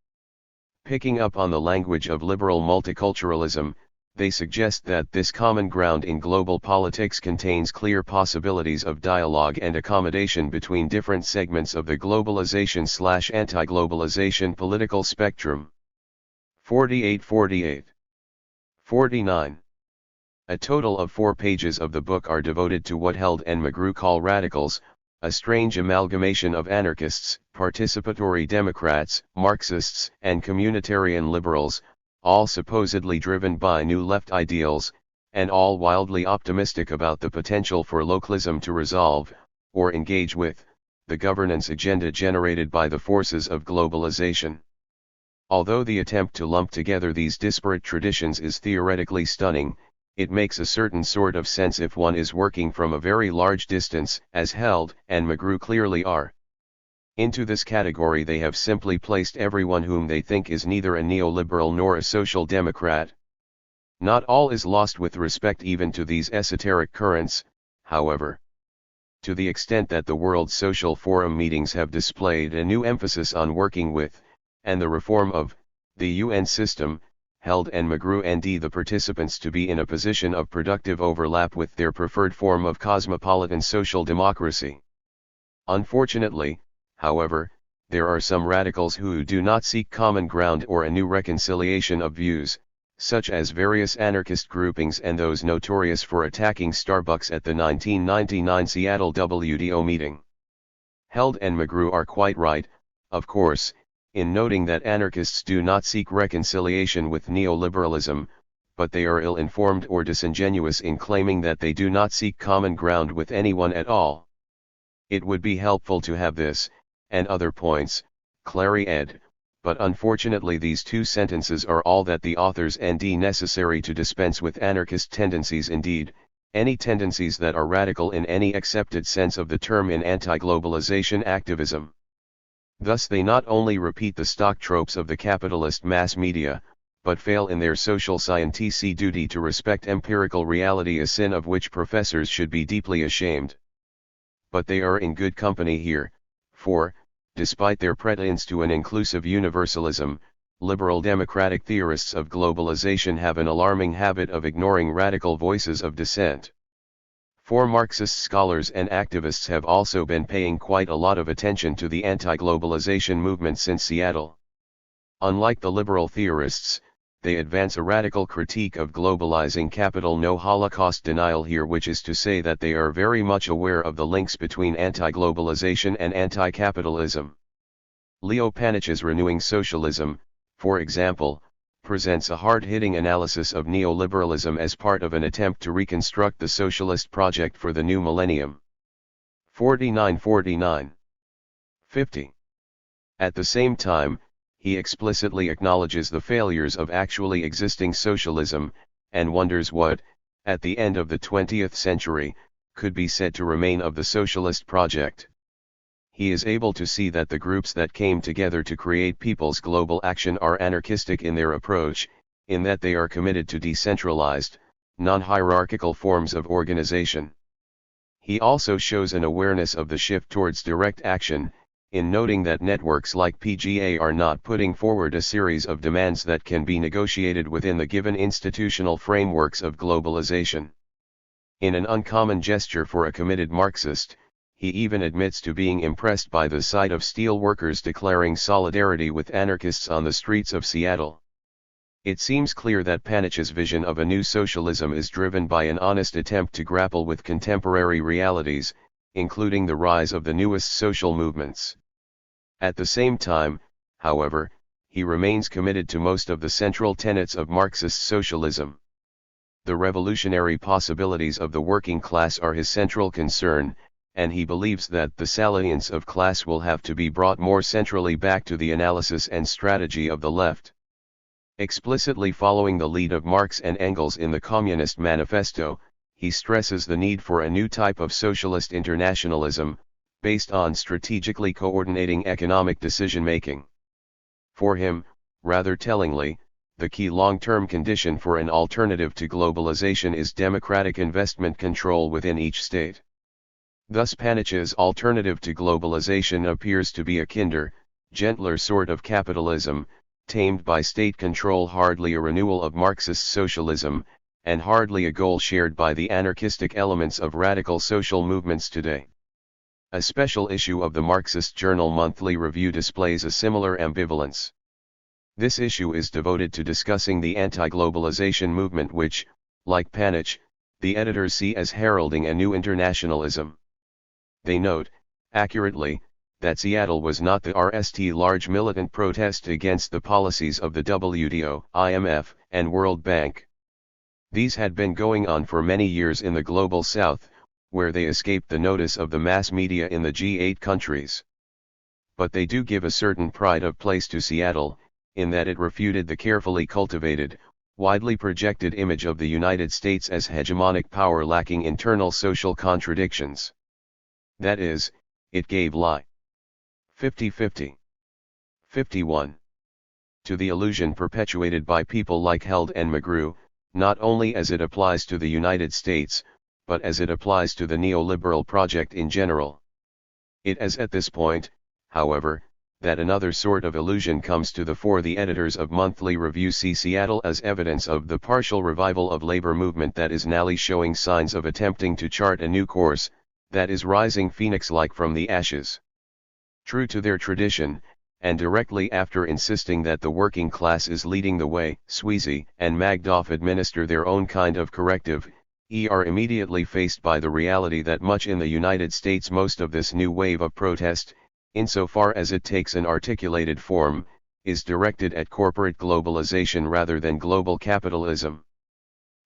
Picking up on the language of liberal multiculturalism, they suggest that this common ground in global politics contains clear possibilities of dialogue and accommodation between different segments of the globalization/anti-globalization political spectrum. 48-48. 49. A total of 4 pages of the book are devoted to what Held and McGrew call radicals, a strange amalgamation of anarchists, participatory Democrats, Marxists, and communitarian liberals, all supposedly driven by New Left ideals, and all wildly optimistic about the potential for localism to resolve, or engage with, the governance agenda generated by the forces of globalization. Although the attempt to lump together these disparate traditions is theoretically stunning, it makes a certain sort of sense if one is working from a very large distance, as Held and McGrew clearly are. Into this category they have simply placed everyone whom they think is neither a neoliberal nor a social democrat. Not all is lost with respect even to these esoteric currents, however. To the extent that the World Social Forum meetings have displayed a new emphasis on working with, and the reform of, the UN system, Held and McGrew need the participants to be in a position of productive overlap with their preferred form of cosmopolitan social democracy. Unfortunately, however, there are some radicals who do not seek common ground or a new reconciliation of views, such as various anarchist groupings and those notorious for attacking Starbucks at the 1999 Seattle WTO meeting. Held and McGrew are quite right, of course, in noting that anarchists do not seek reconciliation with neoliberalism, but they are ill-informed or disingenuous in claiming that they do not seek common ground with anyone at all. It would be helpful to have this, and other points, clarified, but unfortunately these 2 sentences are all that the authors deem necessary to dispense with anarchist tendencies, indeed, any tendencies that are radical in any accepted sense of the term in anti-globalization activism. Thus they not only repeat the stock tropes of the capitalist mass media, but fail in their social scientific duty to respect empirical reality, a sin of which professors should be deeply ashamed. But they are in good company here, for, despite their pretense to an inclusive universalism, liberal democratic theorists of globalization have an alarming habit of ignoring radical voices of dissent. 4 Marxist scholars and activists have also been paying quite a lot of attention to the anti-globalization movement since Seattle. Unlike the liberal theorists, they advance a radical critique of globalizing capital, no Holocaust denial here, which is to say that they are very much aware of the links between anti-globalization and anti-capitalism. Leo Panich's Renewing Socialism, for example, presents a hard-hitting analysis of neoliberalism as part of an attempt to reconstruct the socialist project for the new millennium. 49-49. 50. At the same time, he explicitly acknowledges the failures of actually existing socialism, and wonders what, at the end of the 20th century, could be said to remain of the socialist project. He is able to see that the groups that came together to create People's Global Action are anarchistic in their approach, in that they are committed to decentralized, non-hierarchical forms of organization. He also shows an awareness of the shift towards direct action, in noting that networks like PGA are not putting forward a series of demands that can be negotiated within the given institutional frameworks of globalization. In an uncommon gesture for a committed Marxist, he even admits to being impressed by the sight of steel workers declaring solidarity with anarchists on the streets of Seattle. It seems clear that Panich's vision of a new socialism is driven by an honest attempt to grapple with contemporary realities, including the rise of the newest social movements. At the same time, however, he remains committed to most of the central tenets of Marxist socialism. The revolutionary possibilities of the working class are his central concern, and he believes that the salience of class will have to be brought more centrally back to the analysis and strategy of the left. Explicitly following the lead of Marx and Engels in the Communist Manifesto, he stresses the need for a new type of socialist internationalism, based on strategically coordinating economic decision-making. For him, Rather tellingly, the key long-term condition for an alternative to globalization is democratic investment control within each state. Thus Panich's alternative to globalization appears to be a kinder, gentler sort of capitalism, tamed by state control, hardly a renewal of Marxist socialism, and hardly a goal shared by the anarchistic elements of radical social movements today. A special issue of the Marxist Journal Monthly Review displays a similar ambivalence. This issue is devoted to discussing the anti-globalization movement which, like Panich, the editors see as heralding a new internationalism. They note, accurately, that Seattle was not the RST large militant protest against the policies of the WTO, IMF, and World Bank. These had been going on for many years in the Global South, where they escaped the notice of the mass media in the G8 countries. But they do give a certain pride of place to Seattle, in that it refuted the carefully cultivated, widely projected image of the United States as hegemonic power lacking internal social contradictions. That is, it gave lie 50-50. 51. To the illusion perpetuated by people like Held and McGrew, not only as it applies to the United States, but as it applies to the neoliberal project in general. It is at this point, however, that another sort of illusion comes to the fore. The editors of Monthly Review see Seattle as evidence of the partial revival of labor movement that is now showing signs of attempting to chart a new course, that is rising phoenix-like from the ashes. True to their tradition, and directly after insisting that the working class is leading the way, Sweezy and Magdoff administer their own kind of corrective, are immediately faced by the reality that much in the United States most of this new wave of protest, insofar as it takes an articulated form, is directed at corporate globalization rather than global capitalism.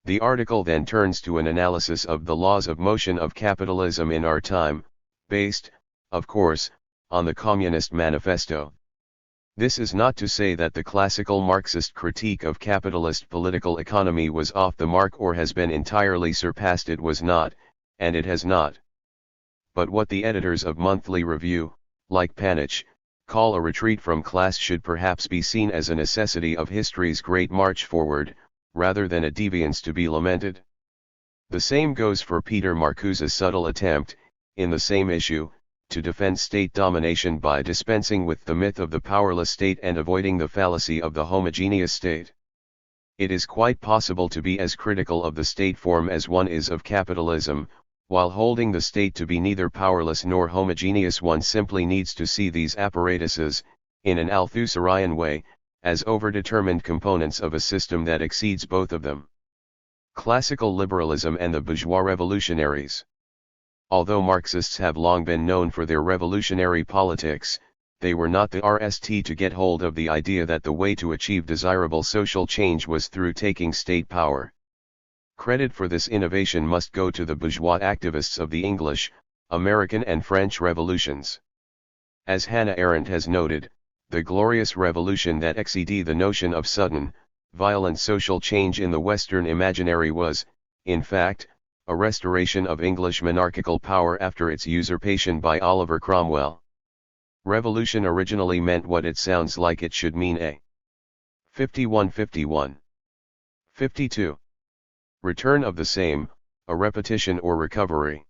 The article then turns to an analysis of the laws of motion of capitalism in our time, based, of course, on the Communist Manifesto. This is not to say that the classical Marxist critique of capitalist political economy was off the mark or has been entirely surpassed. It was not, and it has not. But what the editors of Monthly Review, like Panich, call a retreat from class should perhaps be seen as a necessity of history's great march forward, rather than a deviance to be lamented. The same goes for Peter Marcuse's subtle attempt, in the same issue, to defend state domination by dispensing with the myth of the powerless state and avoiding the fallacy of the homogeneous state. It is quite possible to be as critical of the state form as one is of capitalism, while holding the state to be neither powerless nor homogeneous. One simply needs to see these apparatuses, in an Althusserian way, as overdetermined components of a system that exceeds both of them: classical liberalism and the bourgeois revolutionaries. Although Marxists have long been known for their revolutionary politics, they were not the RST to get hold of the idea that the way to achieve desirable social change was through taking state power. Credit for this innovation must go to the bourgeois activists of the English, American and French revolutions. As Hannah Arendt has noted, the glorious revolution that exceeded the notion of sudden, violent social change in the Western imaginary was, in fact, a restoration of English monarchical power after its usurpation by Oliver Cromwell. Revolution originally meant what it sounds like it should mean. 51-51. 52. Return of the same, a repetition or recovery.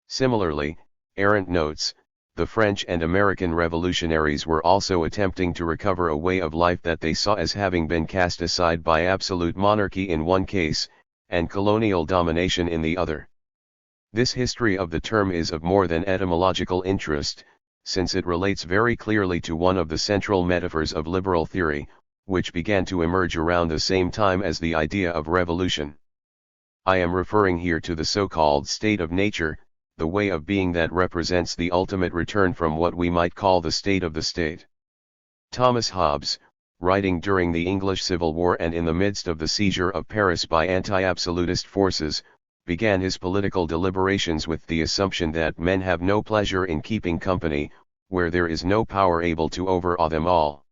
Similarly, Arendt notes, the French and American revolutionaries were also attempting to recover a way of life that they saw as having been cast aside by absolute monarchy in one case, and colonial domination in the other. This history of the term is of more than etymological interest, since it relates very clearly to one of the central metaphors of liberal theory, which began to emerge around the same time as the idea of revolution. I am referring here to the so-called state of nature, the way of being that represents the ultimate return from what we might call the state of the state. Thomas Hobbes, writing during the English Civil War and in the midst of the seizure of Paris by anti-absolutist forces, began his political deliberations with the assumption that men have no pleasure in keeping company, where there is no power able to overawe them all.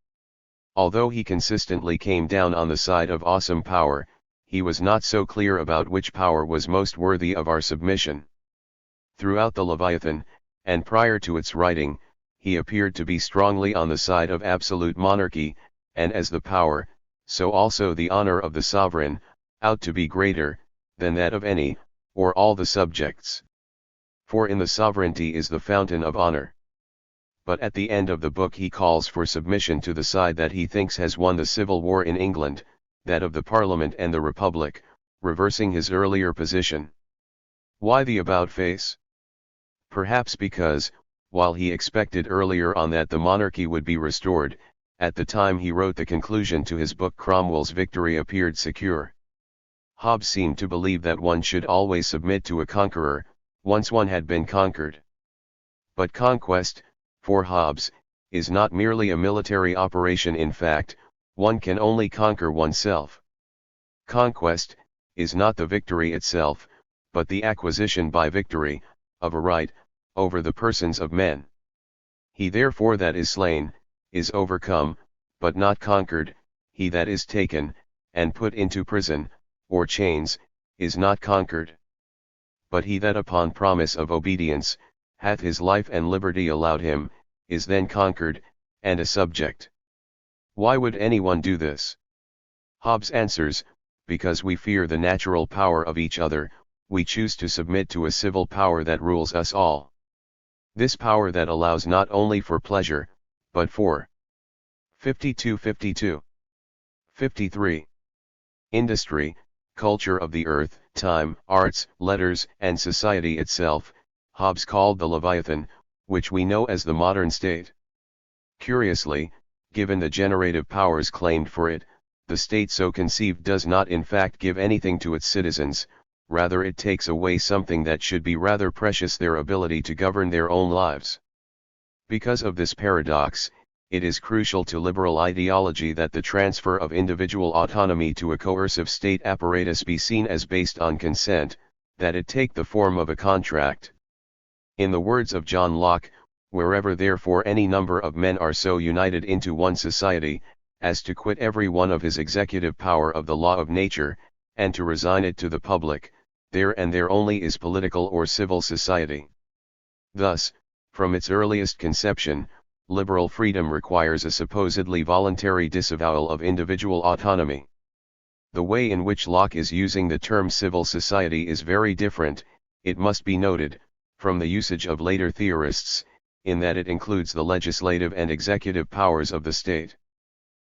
Although he consistently came down on the side of awesome power, he was not so clear about which power was most worthy of our submission. Throughout the Leviathan, and prior to its writing, he appeared to be strongly on the side of absolute monarchy, and as the power, so also the honor of the sovereign, ought to be greater, than that of any, or all the subjects. For in the sovereignty is the fountain of honor. But at the end of the book he calls for submission to the side that he thinks has won the civil war in England, that of the Parliament and the Republic, reversing his earlier position. Why the about-face? Perhaps because, while he expected earlier on that the monarchy would be restored, at the time he wrote the conclusion to his book Cromwell's victory appeared secure. Hobbes seemed to believe that one should always submit to a conqueror, once one had been conquered. But conquest, for Hobbes, is not merely a military operation. In fact, one can only conquer oneself. Conquest is not the victory itself, but the acquisition by victory, of a right, over the persons of men. He therefore that is slain, is overcome, but not conquered. He that is taken, and put into prison, or chains, is not conquered. But he that upon promise of obedience, hath his life and liberty allowed him, is then conquered, and a subject. Why would anyone do this? Hobbes answers, because we fear the natural power of each other, we choose to submit to a civil power that rules us all. This power that allows not only for pleasure, but for 52. 53. Industry, culture of the earth, time, arts, letters, and society itself, Hobbes called the Leviathan, which we know as the modern state. Curiously, given the generative powers claimed for it, the state so conceived does not in fact give anything to its citizens, rather it takes away something that should be rather precious, their ability to govern their own lives. Because of this paradox, it is crucial to liberal ideology that the transfer of individual autonomy to a coercive state apparatus be seen as based on consent, that it take the form of a contract. In the words of John Locke, wherever therefore any number of men are so united into one society, as to quit every one of his executive power of the law of nature, and to resign it to the public, there and there only is political or civil society. Thus, from its earliest conception, liberal freedom requires a supposedly voluntary disavowal of individual autonomy. The way in which Locke is using the term civil society is very different, it must be noted, from the usage of later theorists, in that it includes the legislative and executive powers of the state.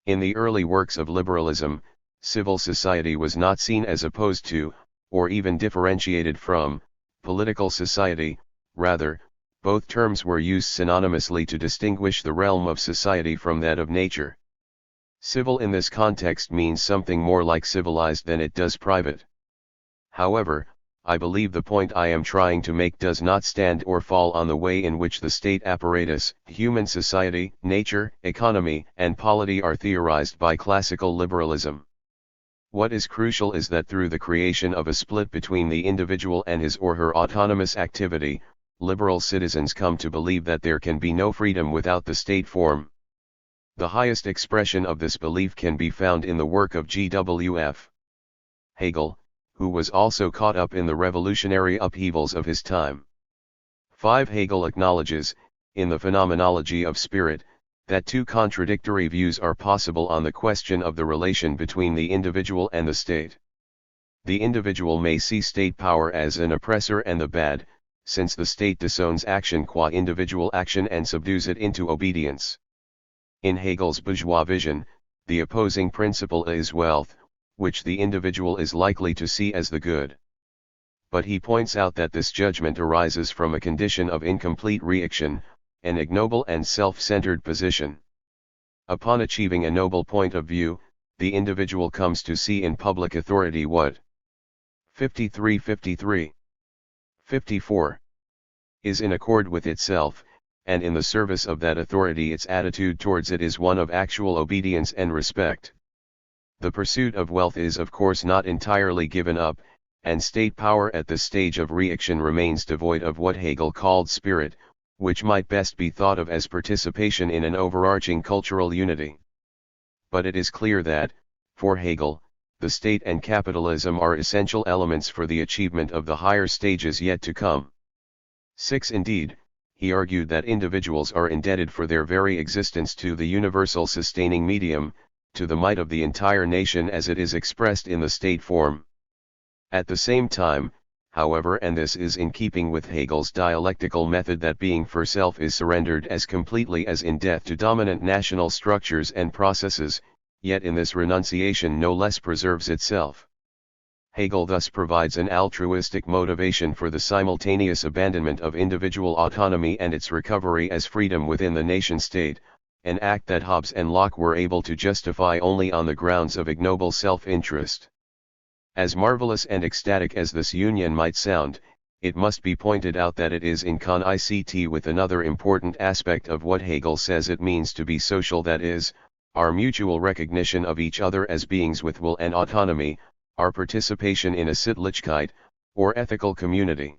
In the early works of liberalism, civil society was not seen as opposed to, or even differentiated from, political society. Rather, both terms were used synonymously to distinguish the realm of society from that of nature. Civil in this context means something more like civilized than it does private. However, I believe the point I am trying to make does not stand or fall on the way in which the state apparatus, human society, nature, economy, and polity are theorized by classical liberalism. What is crucial is that through the creation of a split between the individual and his or her autonomous activity, liberal citizens come to believe that there can be no freedom without the state form. The highest expression of this belief can be found in the work of G.W.F. Hegel, who was also caught up in the revolutionary upheavals of his time. 5. Hegel acknowledges, in the Phenomenology of Spirit, that two contradictory views are possible on the question of the relation between the individual and the state. The individual may see state power as an oppressor and the bad, since the state disowns action qua individual action and subdues it into obedience. In Hegel's bourgeois vision, the opposing principle is wealth, which the individual is likely to see as the good. But he points out that this judgment arises from a condition of incomplete reaction, an ignoble and self-centered position. Upon achieving a noble point of view, the individual comes to see in public authority what 53. 54. Is in accord with itself, and in the service of that authority its attitude towards it is one of actual obedience and respect. The pursuit of wealth is of course not entirely given up, and state power at this stage of reaction remains devoid of what Hegel called spirit, which might best be thought of as participation in an overarching cultural unity. But it is clear that, for Hegel, the state and capitalism are essential elements for the achievement of the higher stages yet to come. 6. Indeed, he argued that individuals are indebted for their very existence to the universal sustaining medium, to the might of the entire nation as it is expressed in the state form. At the same time, however, and this is in keeping with Hegel's dialectical method, that being for self is surrendered as completely as in death to dominant national structures and processes, yet in this renunciation no less preserves itself. Hegel thus provides an altruistic motivation for the simultaneous abandonment of individual autonomy and its recovery as freedom within the nation-state, an act that Hobbes and Locke were able to justify only on the grounds of ignoble self-interest. As marvelous and ecstatic as this union might sound, it must be pointed out that it is in contrast with another important aspect of what Hegel says it means to be social, that is, our mutual recognition of each other as beings with will and autonomy, our participation in a Sittlichkeit, or ethical community.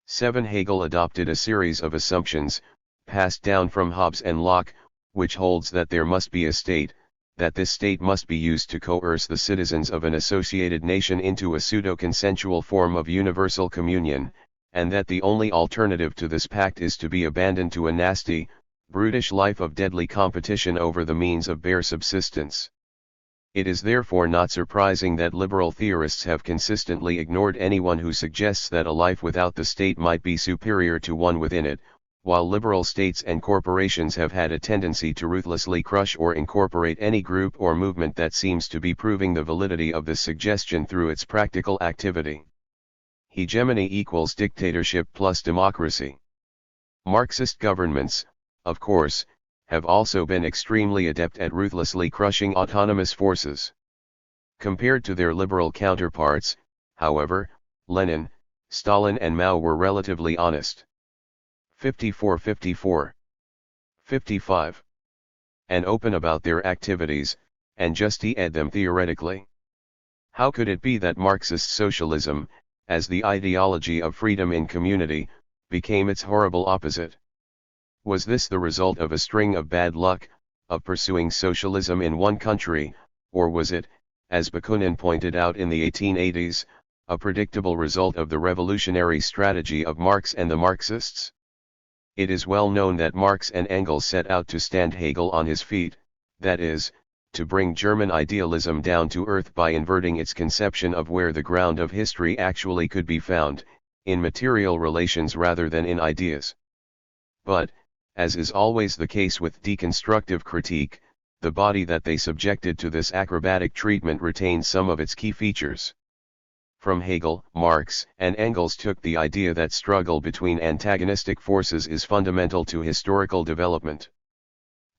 7. Hegel adopted a series of assumptions, passed down from Hobbes and Locke, which holds that there must be a state, that this state must be used to coerce the citizens of an associated nation into a pseudo-consensual form of universal communion, and that the only alternative to this pact is to be abandoned to a nasty, brutish life of deadly competition over the means of bare subsistence. It is therefore not surprising that liberal theorists have consistently ignored anyone who suggests that a life without the state might be superior to one within it, while liberal states and corporations have had a tendency to ruthlessly crush or incorporate any group or movement that seems to be proving the validity of this suggestion through its practical activity. Hegemony equals dictatorship plus democracy. Marxist governments, of course, have also been extremely adept at ruthlessly crushing autonomous forces. Compared to their liberal counterparts, however, Lenin, Stalin and Mao were relatively honest. 54. 55. And open about their activities, and justify them theoretically. How could it be that Marxist socialism, as the ideology of freedom in community, became its horrible opposite? Was this the result of a string of bad luck, of pursuing socialism in one country, or was it, as Bakunin pointed out in the 1880s, a predictable result of the revolutionary strategy of Marx and the Marxists? It is well known that Marx and Engels set out to stand Hegel on his feet, that is, to bring German idealism down to earth by inverting its conception of where the ground of history actually could be found, in material relations rather than in ideas. But, as is always the case with deconstructive critique, the body that they subjected to this acrobatic treatment retained some of its key features. From Hegel, Marx and Engels took the idea that struggle between antagonistic forces is fundamental to historical development.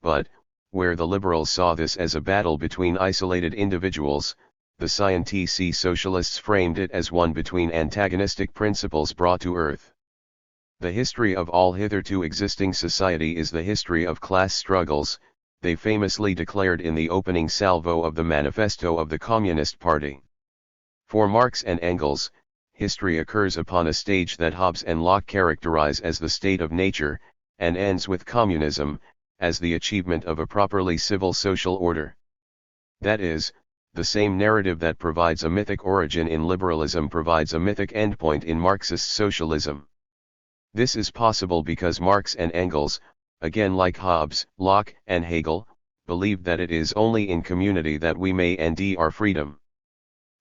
But, where the liberals saw this as a battle between isolated individuals, the Scientific socialists framed it as one between antagonistic principles brought to earth. The history of all hitherto existing society is the history of class struggles, they famously declared in the opening salvo of the Manifesto of the Communist Party. For Marx and Engels, history occurs upon a stage that Hobbes and Locke characterize as the state of nature, and ends with communism, as the achievement of a properly civil social order. That is, the same narrative that provides a mythic origin in liberalism provides a mythic endpoint in Marxist socialism. This is possible because Marx and Engels, again like Hobbes, Locke, and Hegel, believed that it is only in community that we may enjoy our freedom.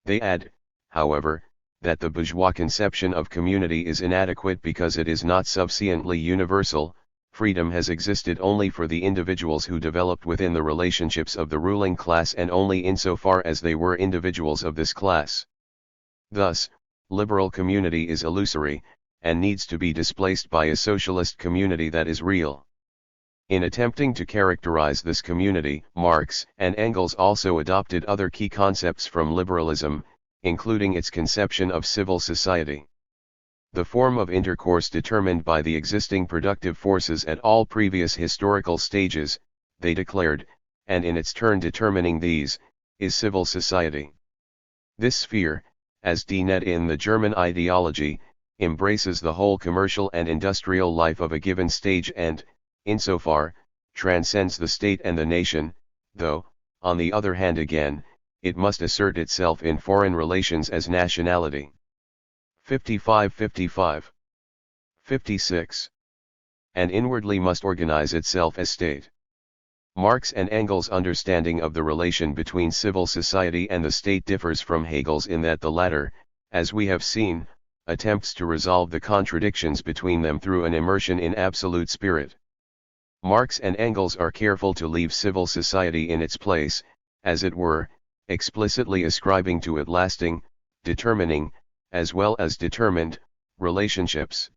They add, however, that the bourgeois conception of community is inadequate because it is not sufficiently universal. Freedom has existed only for the individuals who developed within the relationships of the ruling class and only insofar as they were individuals of this class. Thus, liberal community is illusory, and needs to be displaced by a socialist community that is real. In attempting to characterize this community, Marx and Engels also adopted other key concepts from liberalism, including its conception of civil society. The form of intercourse determined by the existing productive forces at all previous historical stages, they declared, and in its turn determining these, is civil society. This sphere, as defined in the German ideology, embraces the whole commercial and industrial life of a given stage and, insofar, transcends the state and the nation, though, on the other hand again, it must assert itself in foreign relations as nationality. 55. 56. And inwardly must organize itself as state. Marx and Engels' understanding of the relation between civil society and the state differs from Hegel's in that the latter, as we have seen, attempts to resolve the contradictions between them through an immersion in absolute spirit. Marx and Engels are careful to leave civil society in its place, as it were, explicitly ascribing to it lasting, determining, as well as determined, relationships.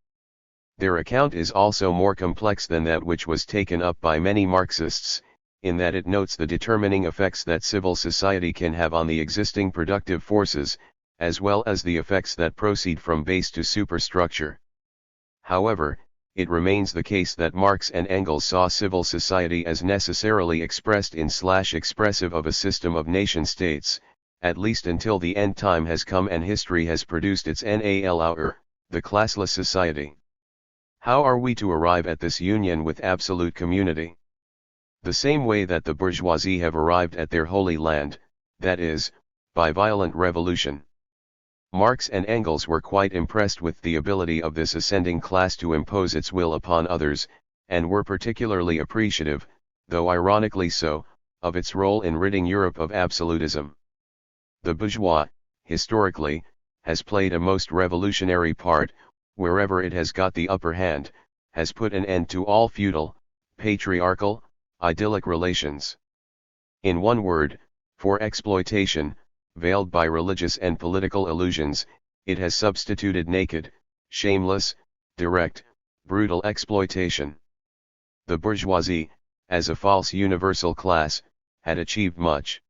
Their account is also more complex than that which was taken up by many Marxists, in that it notes the determining effects that civil society can have on the existing productive forces, as well as the effects that proceed from base to superstructure. However, it remains the case that Marx and Engels saw civil society as necessarily expressed in / expressive of a system of nation-states, at least until the end time has come and history has produced its NALR, the classless society. How are we to arrive at this union with absolute community? The same way that the bourgeoisie have arrived at their holy land, that is, by violent revolution. Marx and Engels were quite impressed with the ability of this ascending class to impose its will upon others, and were particularly appreciative, though ironically so, of its role in ridding Europe of absolutism. The bourgeois, historically, has played a most revolutionary part, wherever it has got the upper hand, has put an end to all feudal, patriarchal, idyllic relations. In one word, for exploitation, veiled by religious and political illusions, it has substituted naked, shameless, direct, brutal exploitation. The bourgeoisie, as a false universal class, had achieved much.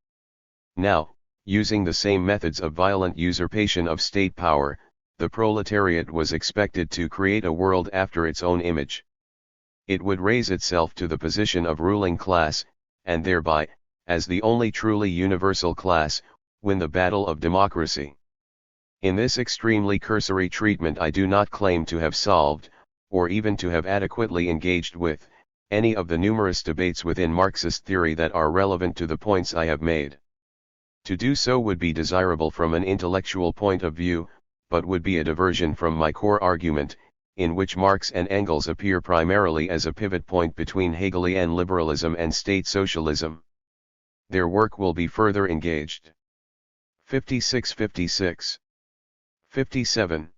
Now, using the same methods of violent usurpation of state power, the proletariat was expected to create a world after its own image. It would raise itself to the position of ruling class, and thereby, as the only truly universal class, win the battle of democracy. In this extremely cursory treatment I do not claim to have solved, or even to have adequately engaged with, any of the numerous debates within Marxist theory that are relevant to the points I have made. To do so would be desirable from an intellectual point of view, but would be a diversion from my core argument, in which Marx and Engels appear primarily as a pivot point between Hegelian liberalism and state socialism. Their work will be further engaged. 56-56. 57.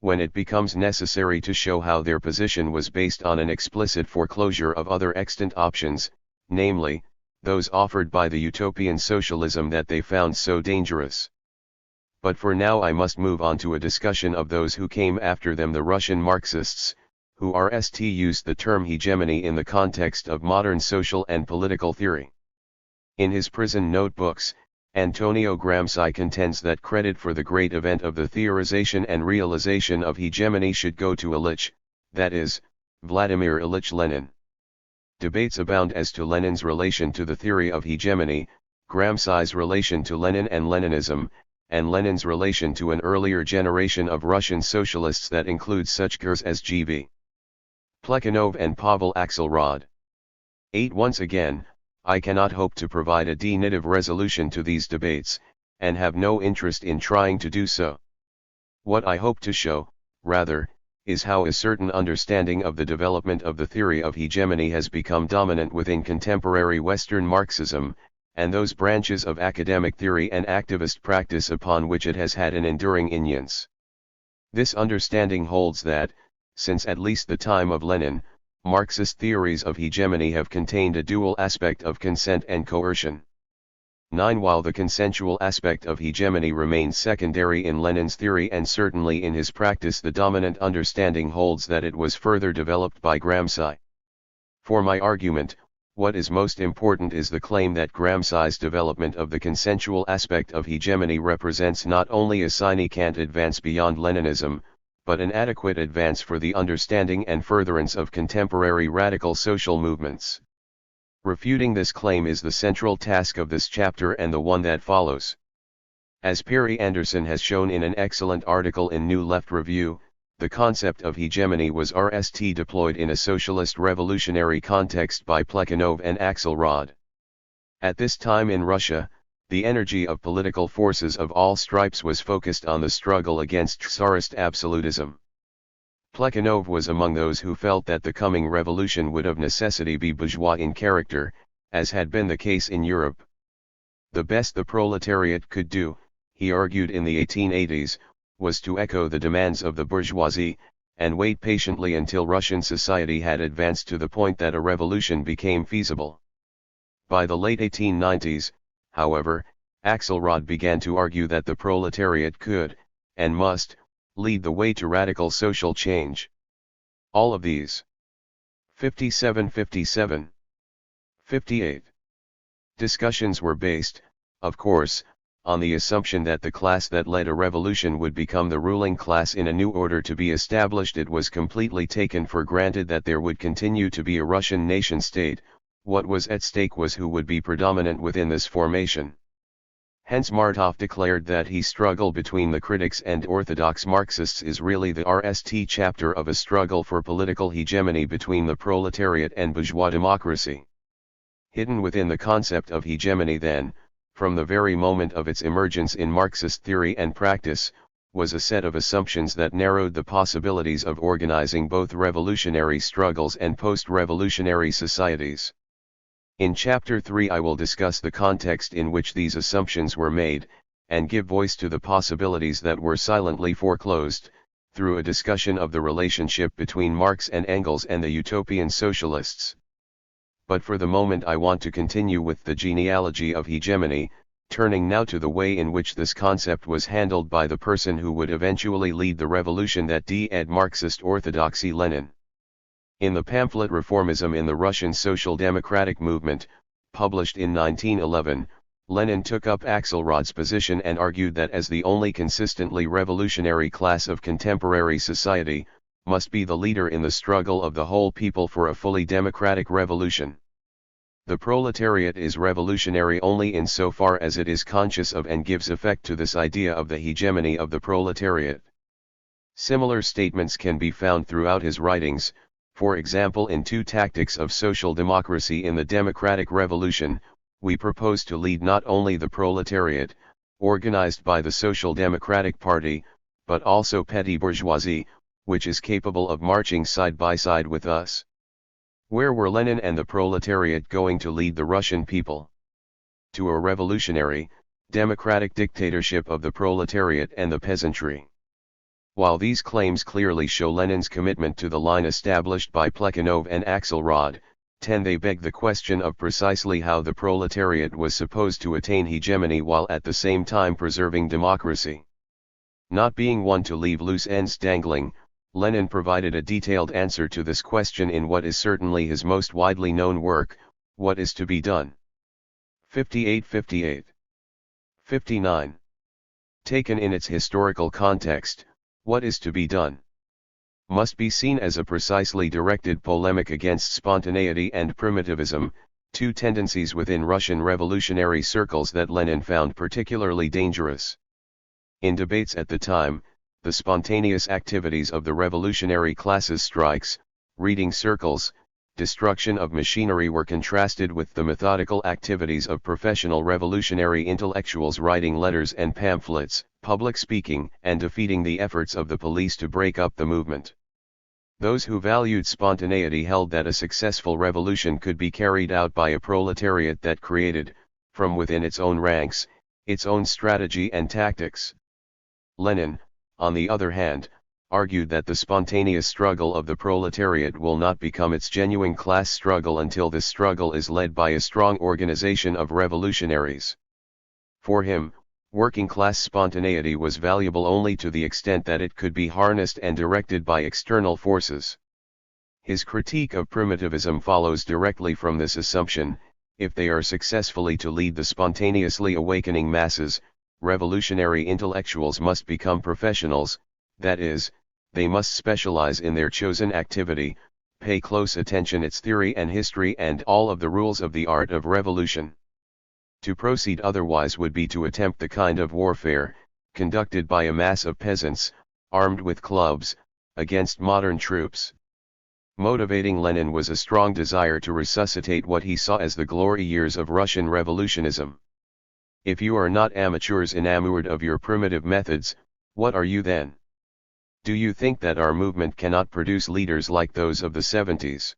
When it becomes necessary to show how their position was based on an explicit foreclosure of other extant options, namely, those offered by the utopian socialism that they found so dangerous. But for now I must move on to a discussion of those who came after them, the Russian Marxists, who used the term hegemony in the context of modern social and political theory. In his prison notebooks, Antonio Gramsci contends that credit for the great event of the theorization and realization of hegemony should go to Ilyich, that is, Vladimir Ilyich Lenin. Debates abound as to Lenin's relation to the theory of hegemony, Gramsci's relation to Lenin and Leninism, and Lenin's relation to an earlier generation of Russian socialists that includes such figures as G.V. Plekhanov and Pavel Axelrod. 8. Once again, I cannot hope to provide a definitive resolution to these debates, and have no interest in trying to do so. What I hope to show, rather, is how a certain understanding of the development of the theory of hegemony has become dominant within contemporary Western Marxism, and those branches of academic theory and activist practice upon which it has had an enduring influence. This understanding holds that, since at least the time of Lenin, Marxist theories of hegemony have contained a dual aspect of consent and coercion. 9. While the consensual aspect of hegemony remains secondary in Lenin's theory and certainly in his practice, the dominant understanding holds that it was further developed by Gramsci. For my argument, what is most important is the claim that Gramsci's development of the consensual aspect of hegemony represents not only a significant advance beyond Leninism, but an adequate advance for the understanding and furtherance of contemporary radical social movements. Refuting this claim is the central task of this chapter and the one that follows. As Perry Anderson has shown in an excellent article in New Left Review, the concept of hegemony was deployed in a socialist revolutionary context by Plekhanov and Axelrod. At this time in Russia, the energy of political forces of all stripes was focused on the struggle against Tsarist absolutism. Plekhanov was among those who felt that the coming revolution would of necessity be bourgeois in character, as had been the case in Europe. The best the proletariat could do, he argued in the 1880s, was to echo the demands of the bourgeoisie, and wait patiently until Russian society had advanced to the point that a revolution became feasible. By the late 1890s, however, Axelrod began to argue that the proletariat could, and must, lead the way to radical social change. All of these 57, 58 discussions were based, of course, on the assumption that the class that led a revolution would become the ruling class in a new order to be established. It was completely taken for granted that there would continue to be a Russian nation-state. What was at stake was who would be predominant within this formation. Hence Martov declared that his struggle between the critics and orthodox Marxists is really the RST chapter of a struggle for political hegemony between the proletariat and bourgeois democracy. Hidden within the concept of hegemony then, from the very moment of its emergence in Marxist theory and practice, was a set of assumptions that narrowed the possibilities of organizing both revolutionary struggles and post-revolutionary societies. In Chapter 3 I will discuss the context in which these assumptions were made, and give voice to the possibilities that were silently foreclosed, through a discussion of the relationship between Marx and Engels and the utopian socialists. But for the moment I want to continue with the genealogy of hegemony, turning now to the way in which this concept was handled by the person who would eventually lead the revolution that d-ed Marxist orthodoxy, Lenin. In the pamphlet Reformism in the Russian Social Democratic Movement, published in 1911, Lenin took up Axelrod's position and argued that as the only consistently revolutionary class of contemporary society, must be the leader in the struggle of the whole people for a fully democratic revolution. The proletariat is revolutionary only insofar as it is conscious of and gives effect to this idea of the hegemony of the proletariat. Similar statements can be found throughout his writings, for example in Two Tactics of Social Democracy. In the Democratic Revolution, we propose to lead not only the proletariat, organized by the Social Democratic Party, but also petty bourgeoisie, which is capable of marching side by side with us. Where were Lenin and the proletariat going to lead the Russian people? To a revolutionary, democratic dictatorship of the proletariat and the peasantry. While these claims clearly show Lenin's commitment to the line established by Plekhanov and Axelrod, they beg the question of precisely how the proletariat was supposed to attain hegemony while at the same time preserving democracy. Not being one to leave loose ends dangling, Lenin provided a detailed answer to this question in what is certainly his most widely known work, What is to be Done? 58. 59. Taken in its historical context, What is to be done? Must be seen as a precisely directed polemic against spontaneity and primitivism, two tendencies within Russian revolutionary circles that Lenin found particularly dangerous. In debates at the time, the spontaneous activities of the revolutionary classes, strikes, reading circles, destruction of machinery, were contrasted with the methodical activities of professional revolutionary intellectuals writing letters and pamphlets, public speaking, and defeating the efforts of the police to break up the movement. Those who valued spontaneity held that a successful revolution could be carried out by a proletariat that created, from within its own ranks, its own strategy and tactics. Lenin, on the other hand, argued that the spontaneous struggle of the proletariat will not become its genuine class struggle until this struggle is led by a strong organization of revolutionaries. For him, working-class spontaneity was valuable only to the extent that it could be harnessed and directed by external forces. His critique of primitivism follows directly from this assumption. If they are successfully to lead the spontaneously awakening masses, revolutionary intellectuals must become professionals, that is, they must specialize in their chosen activity, pay close attention its theory and history and all of the rules of the art of revolution. To proceed otherwise would be to attempt the kind of warfare, conducted by a mass of peasants, armed with clubs, against modern troops. Motivating Lenin was a strong desire to resuscitate what he saw as the glory years of Russian revolutionism. If you are not amateurs enamored of your primitive methods, what are you then? Do you think that our movement cannot produce leaders like those of the 70s?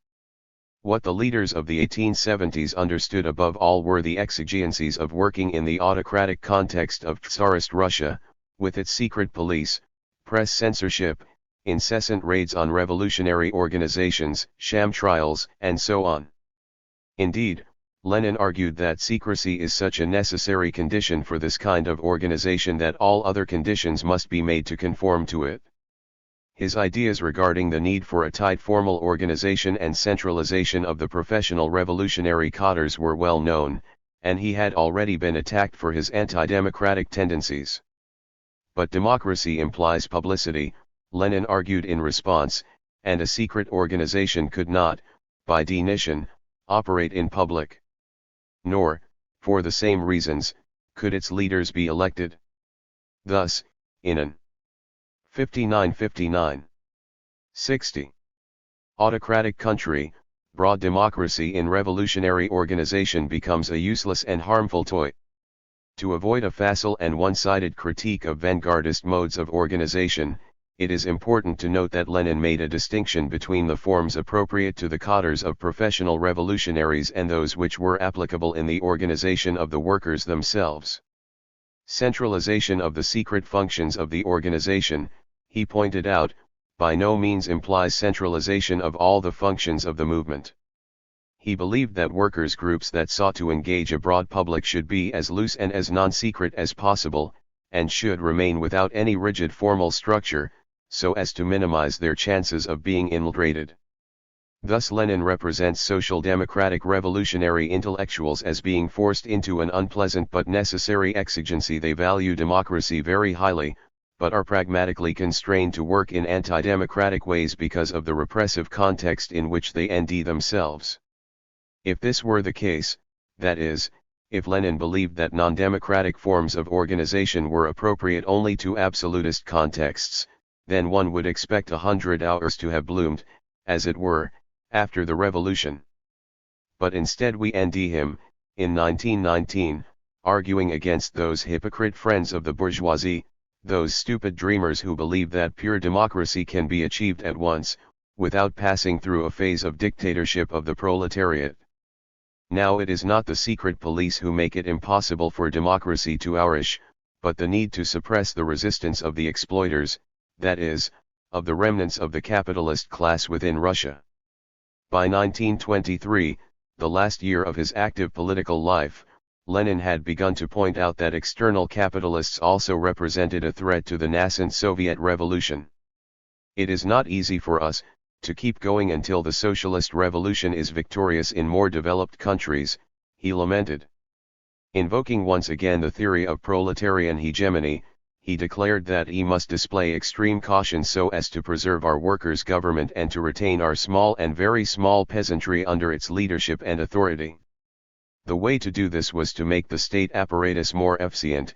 What the leaders of the 1870s understood above all were the exigencies of working in the autocratic context of Tsarist Russia, with its secret police, press censorship, incessant raids on revolutionary organizations, sham trials, and so on. Indeed, Lenin argued that secrecy is such a necessary condition for this kind of organization that all other conditions must be made to conform to it. His ideas regarding the need for a tight formal organization and centralization of the professional revolutionary cadres were well known, and he had already been attacked for his anti-democratic tendencies. But democracy implies publicity, Lenin argued in response, and a secret organization could not, by definition, operate in public. Nor, for the same reasons, could its leaders be elected. Thus, in an 59-59, 60 autocratic country, broad democracy in revolutionary organization becomes a useless and harmful toy. To avoid a facile and one-sided critique of vanguardist modes of organization, it is important to note that Lenin made a distinction between the forms appropriate to the cadres of professional revolutionaries and those which were applicable in the organization of the workers themselves. Centralization of the secret functions of the organization, he pointed out, by no means implies centralization of all the functions of the movement. He believed that workers' groups that sought to engage a broad public should be as loose and as non-secret as possible, and should remain without any rigid formal structure, so as to minimize their chances of being infiltrated. Thus Lenin represents social democratic revolutionary intellectuals as being forced into an unpleasant but necessary exigency. They value democracy very highly, but are pragmatically constrained to work in anti-democratic ways because of the repressive context in which they end themselves. If this were the case, that is, if Lenin believed that non-democratic forms of organization were appropriate only to absolutist contexts, then one would expect 100 hours to have bloomed, as it were, after the revolution. But instead we end him, in 1919, arguing against those hypocrite friends of the bourgeoisie, those stupid dreamers who believe that pure democracy can be achieved at once, without passing through a phase of dictatorship of the proletariat. Now it is not the secret police who make it impossible for democracy to flourish, but the need to suppress the resistance of the exploiters, that is, of the remnants of the capitalist class within Russia. By 1923, the last year of his active political life, Lenin had begun to point out that external capitalists also represented a threat to the nascent Soviet revolution. It is not easy for us to keep going until the socialist revolution is victorious in more developed countries, he lamented. Invoking once again the theory of proletarian hegemony, he declared that he must display extreme caution so as to preserve our workers' government and to retain our small and very small peasantry under its leadership and authority. The way to do this was to make the state apparatus more efficient,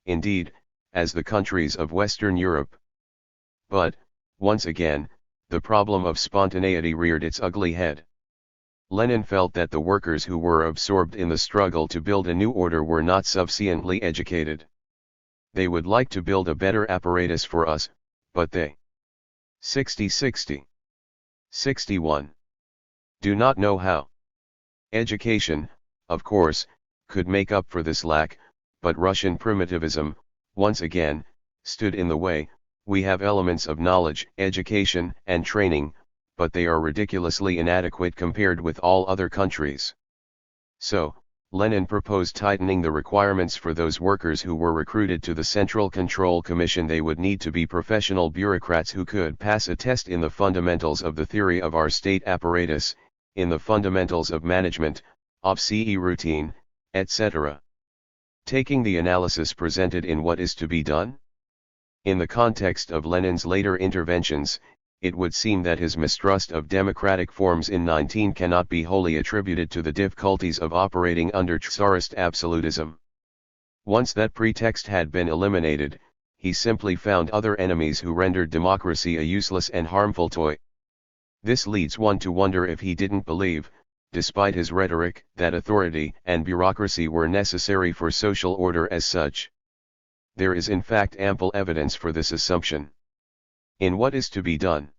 indeed, as the countries of Western Europe. But, once again, the problem of spontaneity reared its ugly head. Lenin felt that the workers who were absorbed in the struggle to build a new order were not sufficiently educated. They would like to build a better apparatus for us, but they 60-61 do not know how. Education, of course, could make up for this lack, but Russian primitivism, once again, stood in the way. We have elements of knowledge, education, and training, but they are ridiculously inadequate compared with all other countries. So, Lenin proposed tightening the requirements for those workers who were recruited to the Central Control Commission. They would need to be professional bureaucrats who could pass a test in the fundamentals of the theory of our state apparatus, in the fundamentals of management, of CE routine, etc. Taking the analysis presented in What is to be done? In the context of Lenin's later interventions, it would seem that his mistrust of democratic forms in 19 cannot be wholly attributed to the difficulties of operating under Tsarist absolutism. Once that pretext had been eliminated, he simply found other enemies who rendered democracy a useless and harmful toy. This leads one to wonder if he didn't believe, despite his rhetoric, that authority and bureaucracy were necessary for social order as such. There is in fact ample evidence for this assumption. In What is to be Done?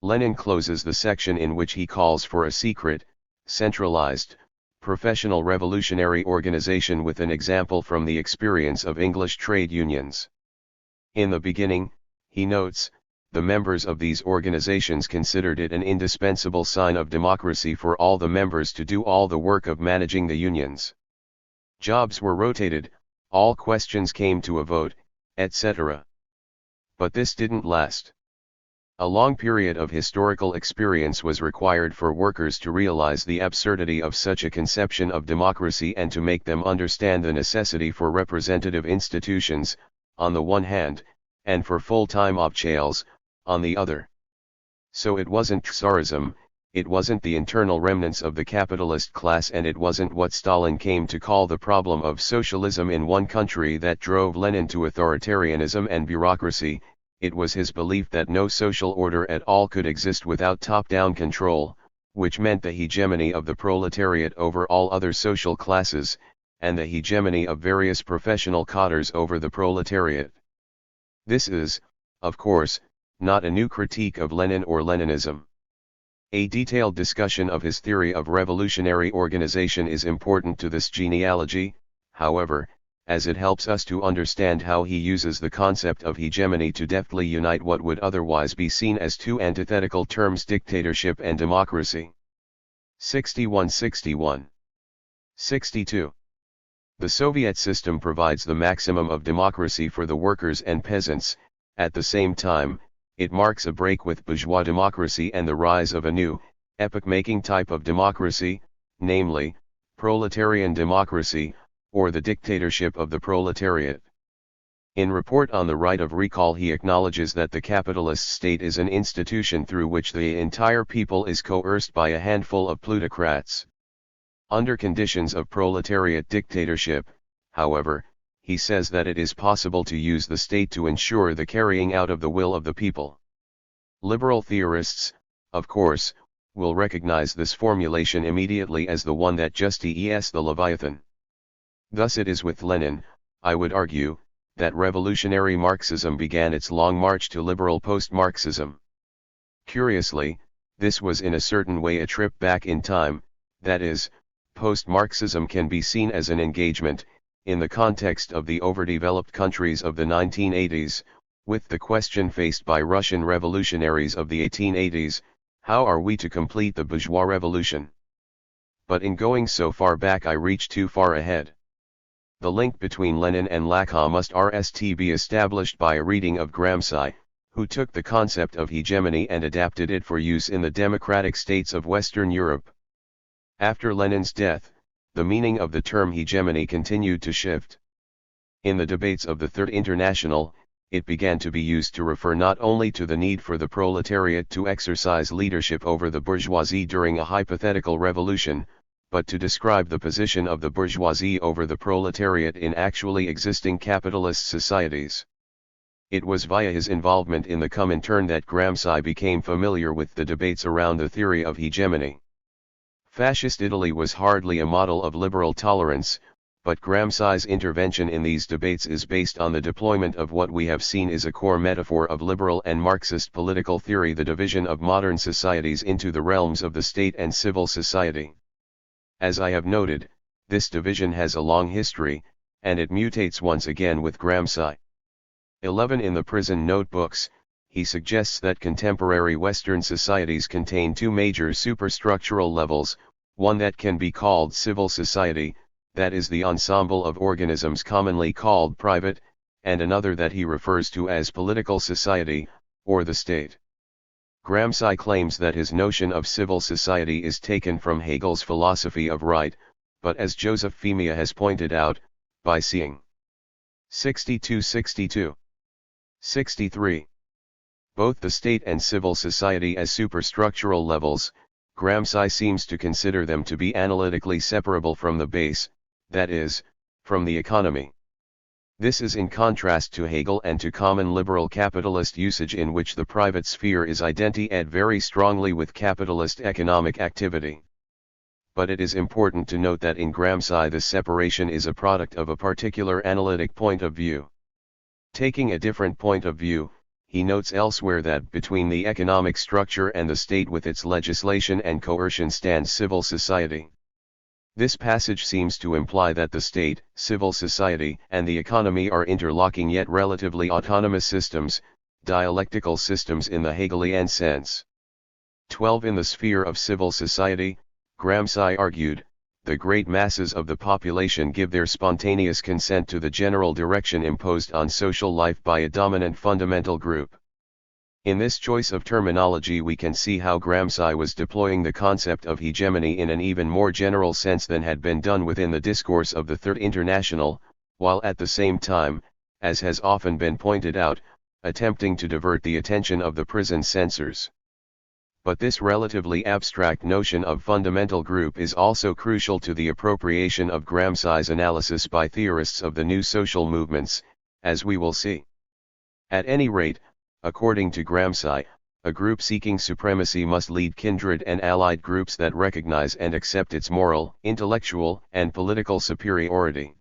Lenin closes the section in which he calls for a secret, centralized, professional revolutionary organization with an example from the experience of English trade unions. In the beginning, he notes, the members of these organizations considered it an indispensable sign of democracy for all the members to do all the work of managing the unions. Jobs were rotated, all questions came to a vote, etc. But this didn't last. A long period of historical experience was required for workers to realize the absurdity of such a conception of democracy and to make them understand the necessity for representative institutions, on the one hand, and for full-time obchals, on the other. So it wasn't Tsarism, it wasn't the internal remnants of the capitalist class, and it wasn't what Stalin came to call the problem of socialism in one country that drove Lenin to authoritarianism and bureaucracy. It was his belief that no social order at all could exist without top-down control, which meant the hegemony of the proletariat over all other social classes, and the hegemony of various professional cadres over the proletariat. This is, of course, not a new critique of Lenin or Leninism. A detailed discussion of his theory of revolutionary organization is important to this genealogy, however, as it helps us to understand how he uses the concept of hegemony to deftly unite what would otherwise be seen as two antithetical terms, dictatorship and democracy. 61-61. 62. The Soviet system provides the maximum of democracy for the workers and peasants. At the same time, it marks a break with bourgeois democracy and the rise of a new, epoch-making type of democracy, namely, proletarian democracy, or the dictatorship of the proletariat. In Report on the Right of Recall, he acknowledges that the capitalist state is an institution through which the entire people is coerced by a handful of plutocrats. Under conditions of proletariat dictatorship, however, he says that it is possible to use the state to ensure the carrying out of the will of the people. Liberal theorists, of course, will recognize this formulation immediately as the one that justifies the Leviathan. Thus it is with Lenin, I would argue, that revolutionary Marxism began its long march to liberal post-Marxism. Curiously, this was in a certain way a trip back in time, that is, post-Marxism can be seen as an engagement, in the context of the overdeveloped countries of the 1980s, with the question faced by Russian revolutionaries of the 1880s, how are we to complete the bourgeois revolution? But in going so far back I reach too far ahead. The link between Lenin and Lacan must be established by a reading of Gramsci, who took the concept of hegemony and adapted it for use in the democratic states of Western Europe. After Lenin's death, the meaning of the term hegemony continued to shift. In the debates of the Third International, it began to be used to refer not only to the need for the proletariat to exercise leadership over the bourgeoisie during a hypothetical revolution, but to describe the position of the bourgeoisie over the proletariat in actually existing capitalist societies. It was via his involvement in the Comintern that Gramsci became familiar with the debates around the theory of hegemony. Fascist Italy was hardly a model of liberal tolerance, but Gramsci's intervention in these debates is based on the deployment of what we have seen is a core metaphor of liberal and Marxist political theory, the division of modern societies into the realms of the state and civil society. As I have noted, this division has a long history, and it mutates once again with Gramsci. 11 In the Prison Notebooks, he suggests that contemporary Western societies contain two major superstructural levels, one that can be called civil society, that is the ensemble of organisms commonly called private, and another that he refers to as political society, or the state. Gramsci claims that his notion of civil society is taken from Hegel's philosophy of right, but as Joseph Femia has pointed out, by seeing 62-62. 63. Both the state and civil society as superstructural levels, Gramsci seems to consider them to be analytically separable from the base, that is, from the economy. This is in contrast to Hegel and to common liberal capitalist usage, in which the private sphere is identified very strongly with capitalist economic activity. But it is important to note that in Gramsci this separation is a product of a particular analytic point of view. Taking a different point of view, he notes elsewhere that between the economic structure and the state with its legislation and coercion stands civil society. This passage seems to imply that the state, civil society, and the economy are interlocking yet relatively autonomous systems, dialectical systems in the Hegelian sense. 12. In the sphere of civil society, Gramsci argued, the great masses of the population give their spontaneous consent to the general direction imposed on social life by a dominant fundamental group. In this choice of terminology we can see how Gramsci was deploying the concept of hegemony in an even more general sense than had been done within the discourse of the Third International, while at the same time, as has often been pointed out, attempting to divert the attention of the prison censors. But this relatively abstract notion of fundamental group is also crucial to the appropriation of Gramsci's analysis by theorists of the new social movements, as we will see. At any rate, according to Gramsci, a group seeking supremacy must lead kindred and allied groups that recognize and accept its moral, intellectual, and political superiority.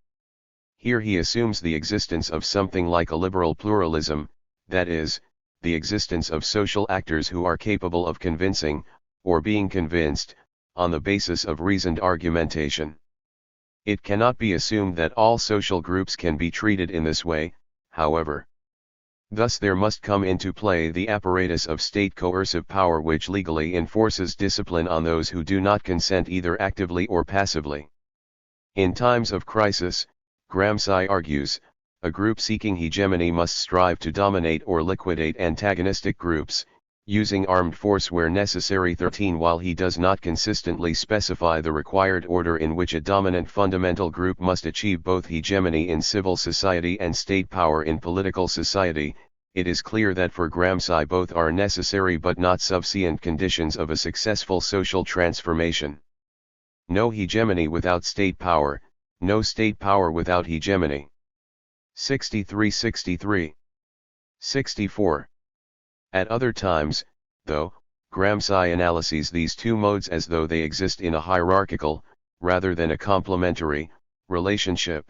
Here he assumes the existence of something like a liberal pluralism, that is, the existence of social actors who are capable of convincing, or being convinced, on the basis of reasoned argumentation. It cannot be assumed that all social groups can be treated in this way, however. Thus there must come into play the apparatus of state coercive power which legally enforces discipline on those who do not consent either actively or passively. In times of crisis, Gramsci argues, a group seeking hegemony must strive to dominate or liquidate antagonistic groups, using armed force where necessary. 13. While he does not consistently specify the required order in which a dominant fundamental group must achieve both hegemony in civil society and state power in political society, it is clear that for Gramsci both are necessary but not sufficient conditions of a successful social transformation. No hegemony without state power, no state power without hegemony. 63-63. 64. At other times, though, Gramsci analyses these two modes as though they exist in a hierarchical, rather than a complementary, relationship.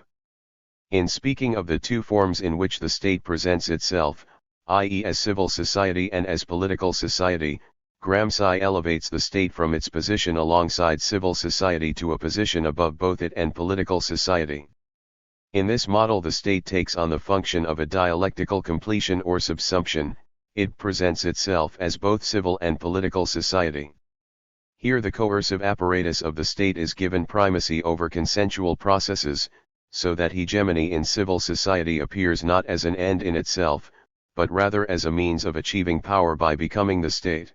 In speaking of the two forms in which the state presents itself, i.e. as civil society and as political society, Gramsci elevates the state from its position alongside civil society to a position above both it and political society. In this model the state takes on the function of a dialectical completion or subsumption, it presents itself as both civil and political society. Here the coercive apparatus of the state is given primacy over consensual processes, so that hegemony in civil society appears not as an end in itself, but rather as a means of achieving power by becoming the state.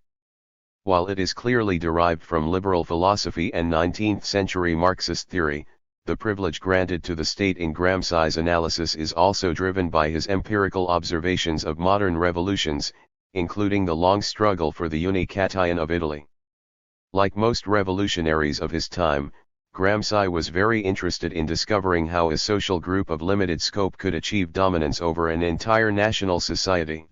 While it is clearly derived from liberal philosophy and 19th-century Marxist theory, the privilege granted to the state in Gramsci's analysis is also driven by his empirical observations of modern revolutions, including the long struggle for the Unication of Italy. Like most revolutionaries of his time, Gramsci was very interested in discovering how a social group of limited scope could achieve dominance over an entire national society.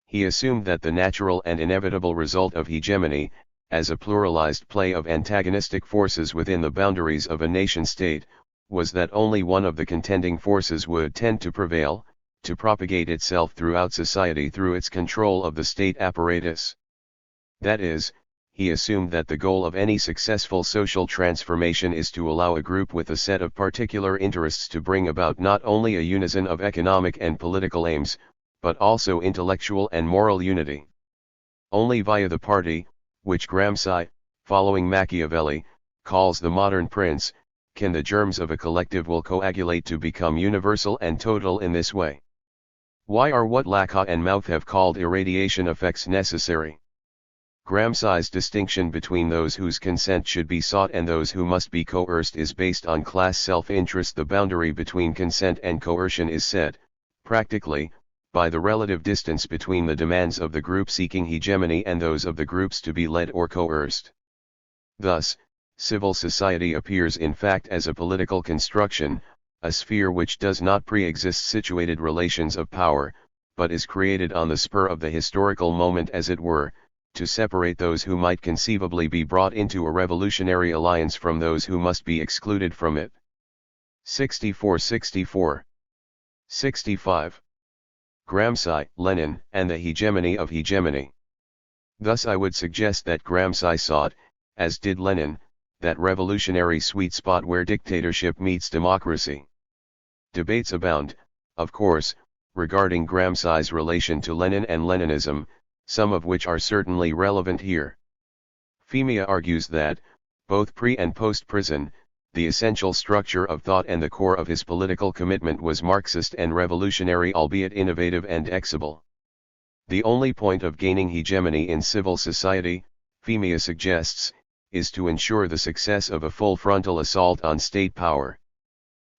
He assumed that the natural and inevitable result of hegemony, as a pluralized play of antagonistic forces within the boundaries of a nation-state, was that only one of the contending forces would tend to prevail, to propagate itself throughout society through its control of the state apparatus. That is, he assumed that the goal of any successful social transformation is to allow a group with a set of particular interests to bring about not only a unison of economic and political aims, but also intellectual and moral unity. Only via the party, which Gramsci, following Machiavelli, calls the modern prince, can the germs of a collective will coagulate to become universal and total in this way. Why are what Lacan and Mouth have called irradiation effects necessary? Gramsci's distinction between those whose consent should be sought and those who must be coerced is based on class self-interest. The boundary between consent and coercion is set, practically, by the relative distance between the demands of the group seeking hegemony and those of the groups to be led or coerced. Thus, civil society appears in fact as a political construction, a sphere which does not pre-exist situated relations of power, but is created on the spur of the historical moment as it were, to separate those who might conceivably be brought into a revolutionary alliance from those who must be excluded from it. 64-64. 65. Gramsci, Lenin, and the hegemony of hegemony. Thus I would suggest that Gramsci sought, as did Lenin, that revolutionary sweet spot where dictatorship meets democracy. Debates abound, of course, regarding Gramsci's relation to Lenin and Leninism, some of which are certainly relevant here. Femia argues that, both pre- and post-prison, the essential structure of thought and the core of his political commitment was Marxist and revolutionary, albeit innovative and exible. The only point of gaining hegemony in civil society, Femia suggests, is to ensure the success of a full frontal assault on state power.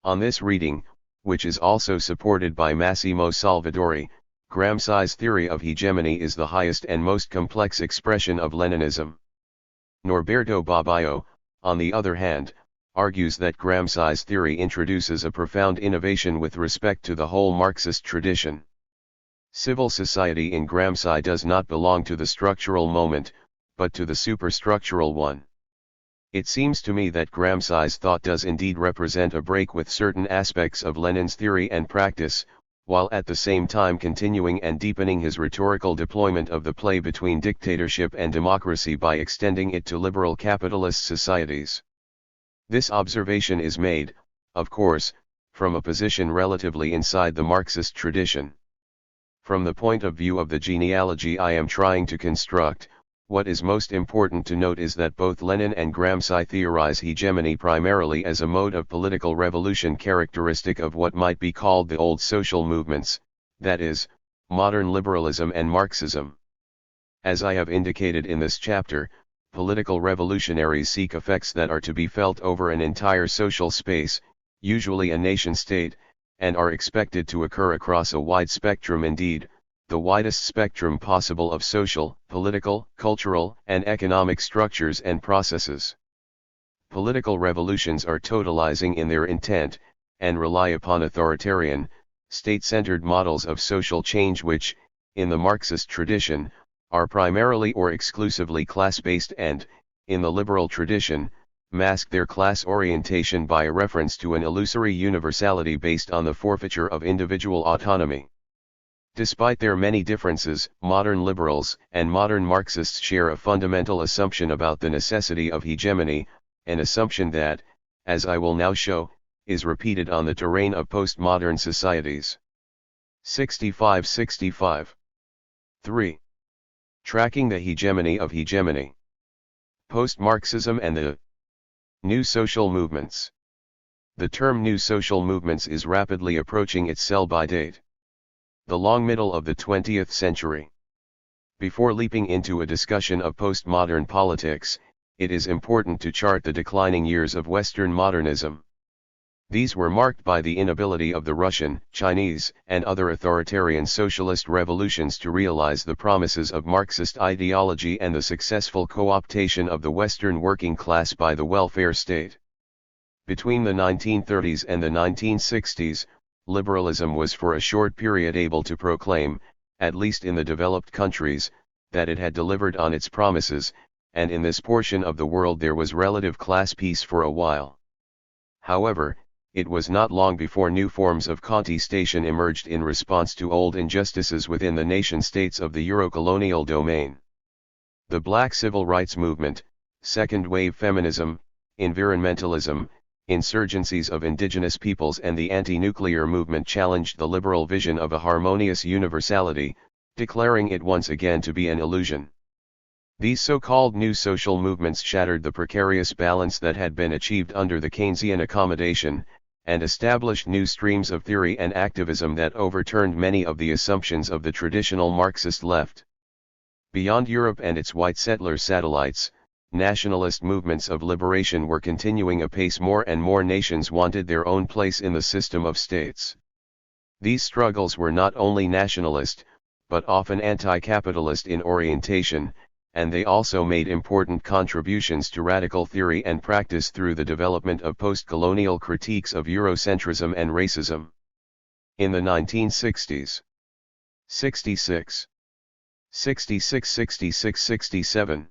On this reading, which is also supported by Massimo Salvadori, Gramsci's theory of hegemony is the highest and most complex expression of Leninism. Norberto Bobbio, on the other hand, argues that Gramsci's theory introduces a profound innovation with respect to the whole Marxist tradition. Civil society in Gramsci does not belong to the structural moment, but to the superstructural one. It seems to me that Gramsci's thought does indeed represent a break with certain aspects of Lenin's theory and practice, while at the same time continuing and deepening his rhetorical deployment of the play between dictatorship and democracy by extending it to liberal capitalist societies. This observation is made, of course, from a position relatively inside the Marxist tradition. From the point of view of the genealogy I am trying to construct, what is most important to note is that both Lenin and Gramsci theorize hegemony primarily as a mode of political revolution characteristic of what might be called the old social movements, that is, modern liberalism and Marxism. As I have indicated in this chapter, political revolutionaries seek effects that are to be felt over an entire social space, usually a nation-state, and are expected to occur across a wide spectrum, indeed, the widest spectrum possible of social, political, cultural, and economic structures and processes. Political revolutions are totalizing in their intent, and rely upon authoritarian, state-centered models of social change which, in the Marxist tradition, are primarily or exclusively class-based and, in the liberal tradition, mask their class orientation by a reference to an illusory universality based on the forfeiture of individual autonomy. Despite their many differences, modern liberals and modern Marxists share a fundamental assumption about the necessity of hegemony, an assumption that, as I will now show, is repeated on the terrain of postmodern societies. 65-65. 3. Tracking the hegemony of hegemony. Post-Marxism and the new social movements. The term new social movements is rapidly approaching its sell-by date. The long middle of the 20th century. Before leaping into a discussion of postmodern politics, it is important to chart the declining years of Western modernism. These were marked by the inability of the Russian, Chinese, and other authoritarian socialist revolutions to realize the promises of Marxist ideology and the successful co-optation of the Western working class by the welfare state. Between the 1930s and the 1960s, liberalism was for a short period able to proclaim, at least in the developed countries, that it had delivered on its promises, and in this portion of the world there was relative class peace for a while. However, it was not long before new forms of contestation emerged in response to old injustices within the nation-states of the Euro-colonial domain. The Black Civil Rights Movement, second-wave feminism, environmentalism, insurgencies of indigenous peoples and the anti-nuclear movement challenged the liberal vision of a harmonious universality, declaring it once again to be an illusion. These so-called new social movements shattered the precarious balance that had been achieved under the Keynesian accommodation, and established new streams of theory and activism that overturned many of the assumptions of the traditional Marxist left. Beyond Europe and its white settler satellites, nationalist movements of liberation were continuing apace. More and more nations wanted their own place in the system of states. These struggles were not only nationalist, but often anti-capitalist in orientation, and they also made important contributions to radical theory and practice through the development of post-colonial critiques of Eurocentrism and racism. In the 1960s, 66, 67,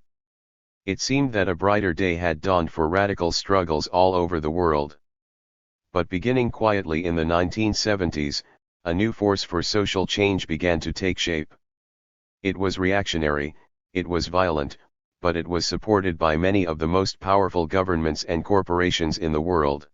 it seemed that a brighter day had dawned for radical struggles all over the world. But beginning quietly in the 1970s, a new force for social change began to take shape. It was reactionary, it was violent, but it was supported by many of the most powerful governments and corporations in the world.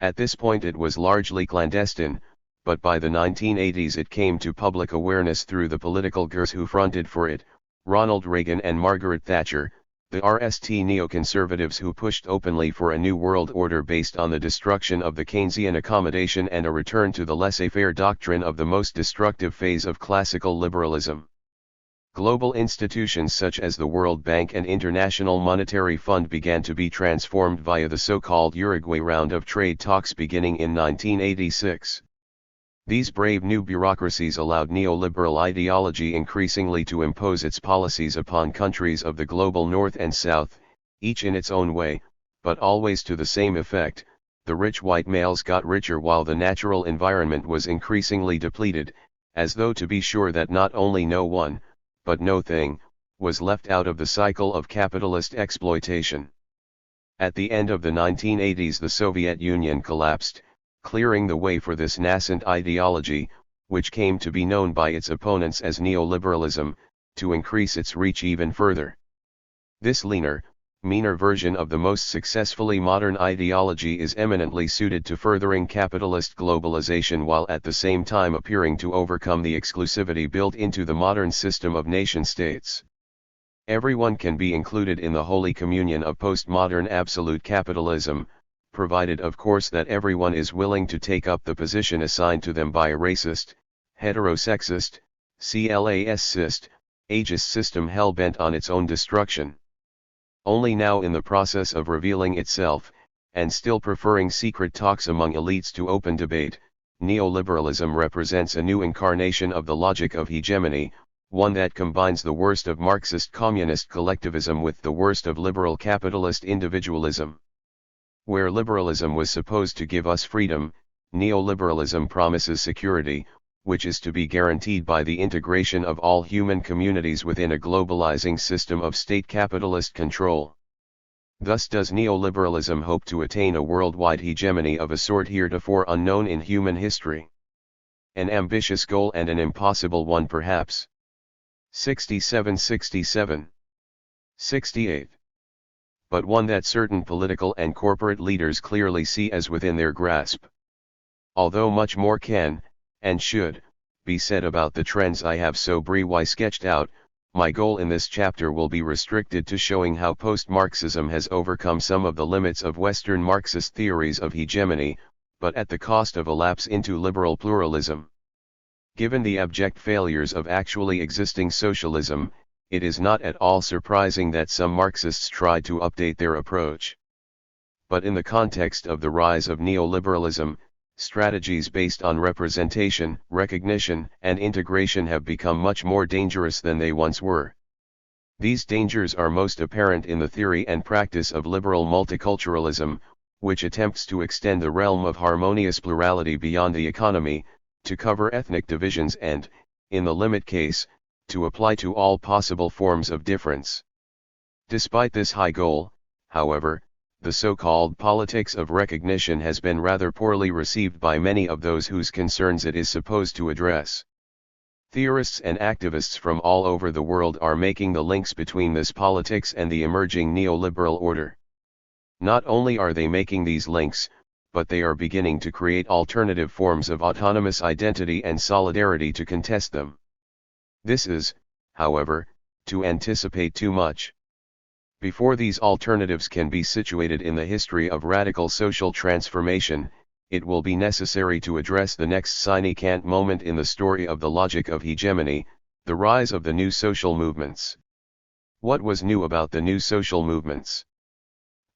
At this point it was largely clandestine, but by the 1980s it came to public awareness through the political gurus who fronted for it, Ronald Reagan and Margaret Thatcher, the RST neoconservatives who pushed openly for a new world order based on the destruction of the Keynesian accommodation and a return to the laissez-faire doctrine of the most destructive phase of classical liberalism. Global institutions such as the World Bank and International Monetary Fund began to be transformed via the so-called Uruguay round of trade talks beginning in 1986. These brave new bureaucracies allowed neoliberal ideology increasingly to impose its policies upon countries of the global North and South, each in its own way, but always to the same effect. The rich white males got richer while the natural environment was increasingly depleted, as though to be sure that not only no one, but no thing, was left out of the cycle of capitalist exploitation. At the end of the 1980s the Soviet Union collapsed, clearing the way for this nascent ideology, which came to be known by its opponents as neoliberalism, to increase its reach even further. This leaner, meaner version of the most successfully modern ideology is eminently suited to furthering capitalist globalization while at the same time appearing to overcome the exclusivity built into the modern system of nation-states. Everyone can be included in the holy communion of postmodern absolute capitalism, provided of course that everyone is willing to take up the position assigned to them by a racist, heterosexist, classist, ageist system hell-bent on its own destruction. Only now in the process of revealing itself, and still preferring secret talks among elites to open debate, neoliberalism represents a new incarnation of the logic of hegemony, one that combines the worst of Marxist communist collectivism with the worst of liberal capitalist individualism. Where liberalism was supposed to give us freedom, neoliberalism promises security, which is to be guaranteed by the integration of all human communities within a globalizing system of state capitalist control. Thus does neoliberalism hope to attain a worldwide hegemony of a sort heretofore unknown in human history. An ambitious goal and an impossible one perhaps. 67. 68. But one that certain political and corporate leaders clearly see as within their grasp. Although much more can, and should, be said about the trends I have so briefly sketched out, my goal in this chapter will be restricted to showing how post-Marxism has overcome some of the limits of Western Marxist theories of hegemony, but at the cost of a lapse into liberal pluralism. Given the abject failures of actually existing socialism, it is not at all surprising that some Marxists tried to update their approach. But in the context of the rise of neoliberalism, strategies based on representation, recognition, and integration have become much more dangerous than they once were. These dangers are most apparent in the theory and practice of liberal multiculturalism, which attempts to extend the realm of harmonious plurality beyond the economy, to cover ethnic divisions and, in the limit case, to apply to all possible forms of difference. Despite this high goal, however, the so-called politics of recognition has been rather poorly received by many of those whose concerns it is supposed to address. Theorists and activists from all over the world are making the links between this politics and the emerging neoliberal order. Not only are they making these links, but they are beginning to create alternative forms of autonomous identity and solidarity to contest them. This is, however, to anticipate too much. Before these alternatives can be situated in the history of radical social transformation, it will be necessary to address the next significant moment in the story of the logic of hegemony, the rise of the new social movements. What was new about the new social movements?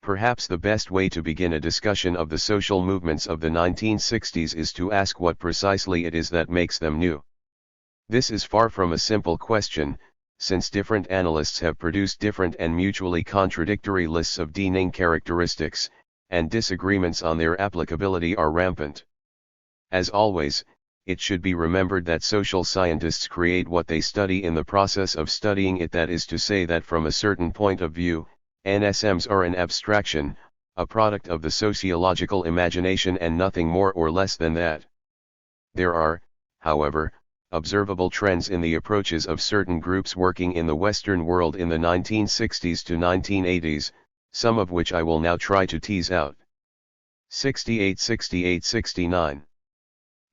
Perhaps the best way to begin a discussion of the social movements of the 1960s is to ask what precisely it is that makes them new. This is far from a simple question, since different analysts have produced different and mutually contradictory lists of defining characteristics, and disagreements on their applicability are rampant. As always, it should be remembered that social scientists create what they study in the process of studying it, that is to say that from a certain point of view, NSMs are an abstraction, a product of the sociological imagination and nothing more or less than that. There are, however, observable trends in the approaches of certain groups working in the Western world in the 1960s to 1980s, some of which I will now try to tease out. 68-69.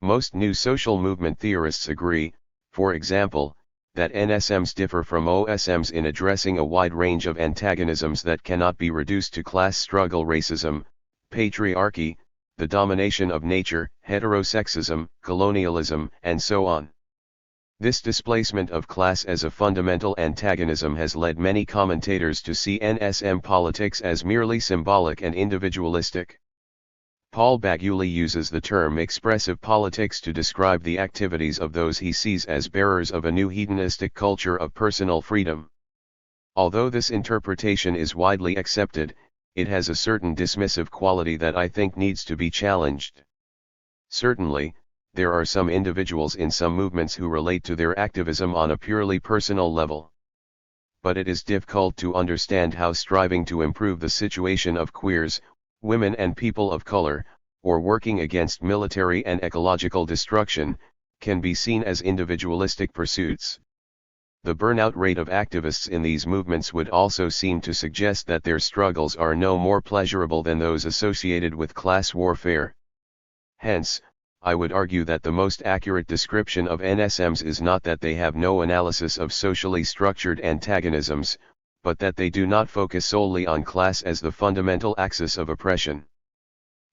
Most new social movement theorists agree, for example, that NSMs differ from OSMs in addressing a wide range of antagonisms that cannot be reduced to class struggle, racism, patriarchy, the domination of nature, heterosexism, colonialism, and so on. This displacement of class as a fundamental antagonism has led many commentators to see NSM politics as merely symbolic and individualistic. Paul Baguli uses the term expressive politics to describe the activities of those he sees as bearers of a new hedonistic culture of personal freedom. Although this interpretation is widely accepted, it has a certain dismissive quality that I think needs to be challenged. Certainly, there are some individuals in some movements who relate to their activism on a purely personal level. But it is difficult to understand how striving to improve the situation of queers, women and people of color, or working against military and ecological destruction, can be seen as individualistic pursuits. The burnout rate of activists in these movements would also seem to suggest that their struggles are no more pleasurable than those associated with class warfare. Hence, I would argue that the most accurate description of NSMs is not that they have no analysis of socially structured antagonisms, but that they do not focus solely on class as the fundamental axis of oppression.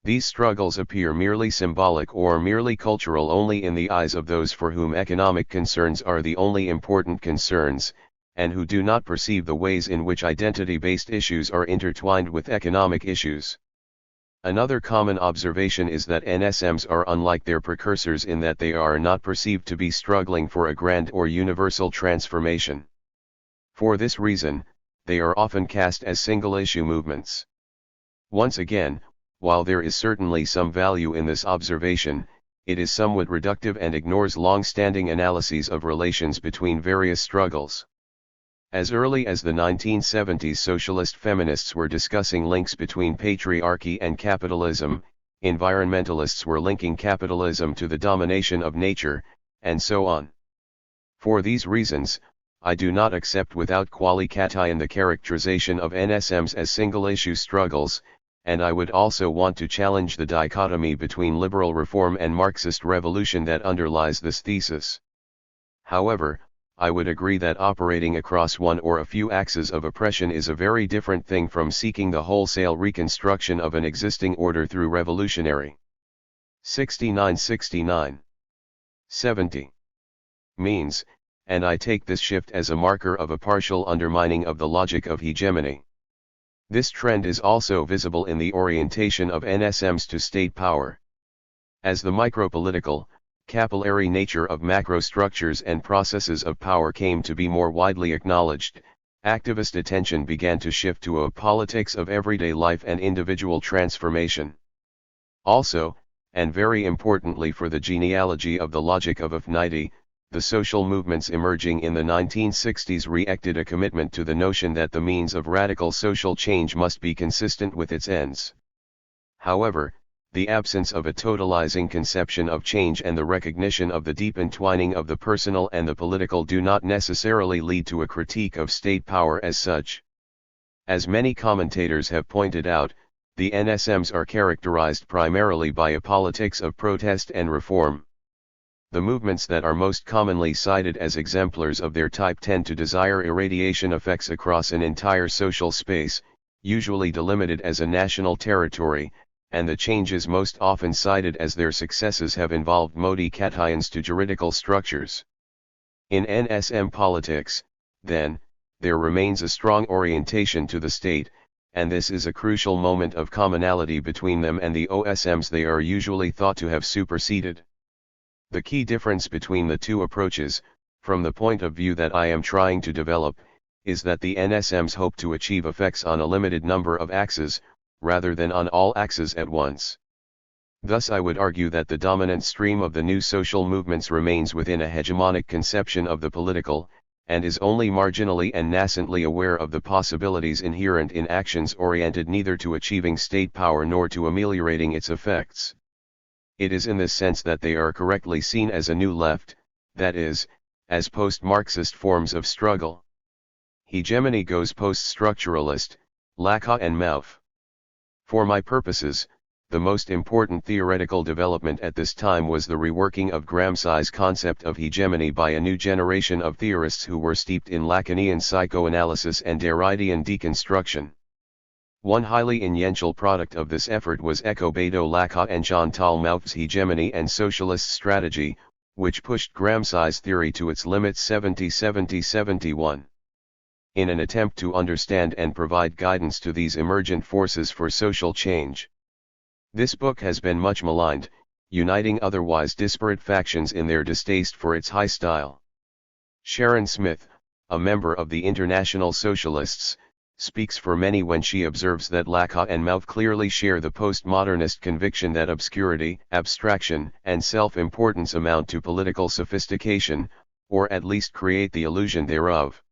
These struggles appear merely symbolic or merely cultural only in the eyes of those for whom economic concerns are the only important concerns, and who do not perceive the ways in which identity-based issues are intertwined with economic issues. Another common observation is that NSMs are unlike their precursors in that they are not perceived to be struggling for a grand or universal transformation. For this reason, they are often cast as single-issue movements. Once again, while there is certainly some value in this observation, it is somewhat reductive and ignores long-standing analyses of relations between various struggles. As early as the 1970s, socialist feminists were discussing links between patriarchy and capitalism, environmentalists were linking capitalism to the domination of nature, and so on. For these reasons, I do not accept without qualication the characterization of NSMs as single-issue struggles, and I would also want to challenge the dichotomy between liberal reform and Marxist revolution that underlies this thesis. However, I would agree that operating across one or a few axes of oppression is a very different thing from seeking the wholesale reconstruction of an existing order through revolutionary. 69-69. 70. Means, and I take this shift as a marker of a partial undermining of the logic of hegemony. This trend is also visible in the orientation of NSMs to state power. As the micropolitical, capillary nature of macrostructures and processes of power came to be more widely acknowledged, activist attention began to shift to a politics of everyday life and individual transformation. Also, and very importantly for the genealogy of the logic of affinity, the social movements emerging in the 1960s reacted a commitment to the notion that the means of radical social change must be consistent with its ends. However, the absence of a totalizing conception of change and the recognition of the deep entwining of the personal and the political do not necessarily lead to a critique of state power as such. As many commentators have pointed out, the NSMs are characterized primarily by a politics of protest and reform. The movements that are most commonly cited as exemplars of their type tend to desire irradiation effects across an entire social space, usually delimited as a national territory, and the changes most often cited as their successes have involved modifications to juridical structures. In NSM politics, then, there remains a strong orientation to the state, and this is a crucial moment of commonality between them and the OSMs they are usually thought to have superseded. The key difference between the two approaches, from the point of view that I am trying to develop, is that the NSMs hope to achieve effects on a limited number of axes, rather than on all axes at once. Thus I would argue that the dominant stream of the new social movements remains within a hegemonic conception of the political, and is only marginally and nascently aware of the possibilities inherent in actions oriented neither to achieving state power nor to ameliorating its effects. It is in this sense that they are correctly seen as a new left, that is, as post-Marxist forms of struggle. Hegemony goes post-structuralist, Lacan and Mauve. For my purposes, the most important theoretical development at this time was the reworking of Gramsci's concept of hegemony by a new generation of theorists who were steeped in Lacanian psychoanalysis and Derridian deconstruction. One highly influential product of this effort was Ecobedo Lacan and Chantal Mouffe's Hegemony and Socialist Strategy, which pushed Gramsci's theory to its limits 70-71. In an attempt to understand and provide guidance to these emergent forces for social change. This book has been much maligned, uniting otherwise disparate factions in their distaste for its high style. Sharon Smith, a member of the International Socialists, speaks for many when she observes that Lacan and Mauve clearly share the postmodernist conviction that obscurity, abstraction, and self-importance amount to political sophistication, or at least create the illusion thereof.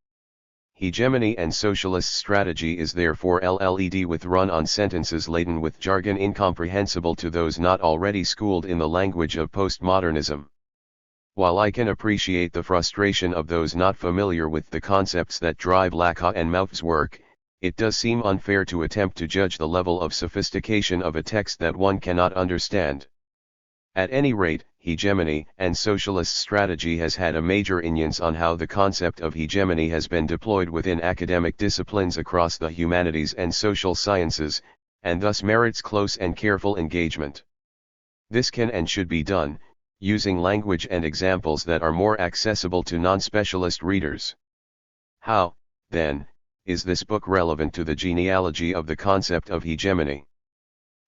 Hegemony and socialist strategy is therefore LLED with run-on sentences laden with jargon incomprehensible to those not already schooled in the language of postmodernism. While I can appreciate the frustration of those not familiar with the concepts that drive Lacan and Maufe's work, it does seem unfair to attempt to judge the level of sophistication of a text that one cannot understand. At any rate, hegemony and socialist strategy has had a major influence on how the concept of hegemony has been deployed within academic disciplines across the humanities and social sciences, and thus merits close and careful engagement. This can and should be done, using language and examples that are more accessible to non-specialist readers. How, then, is this book relevant to the genealogy of the concept of hegemony?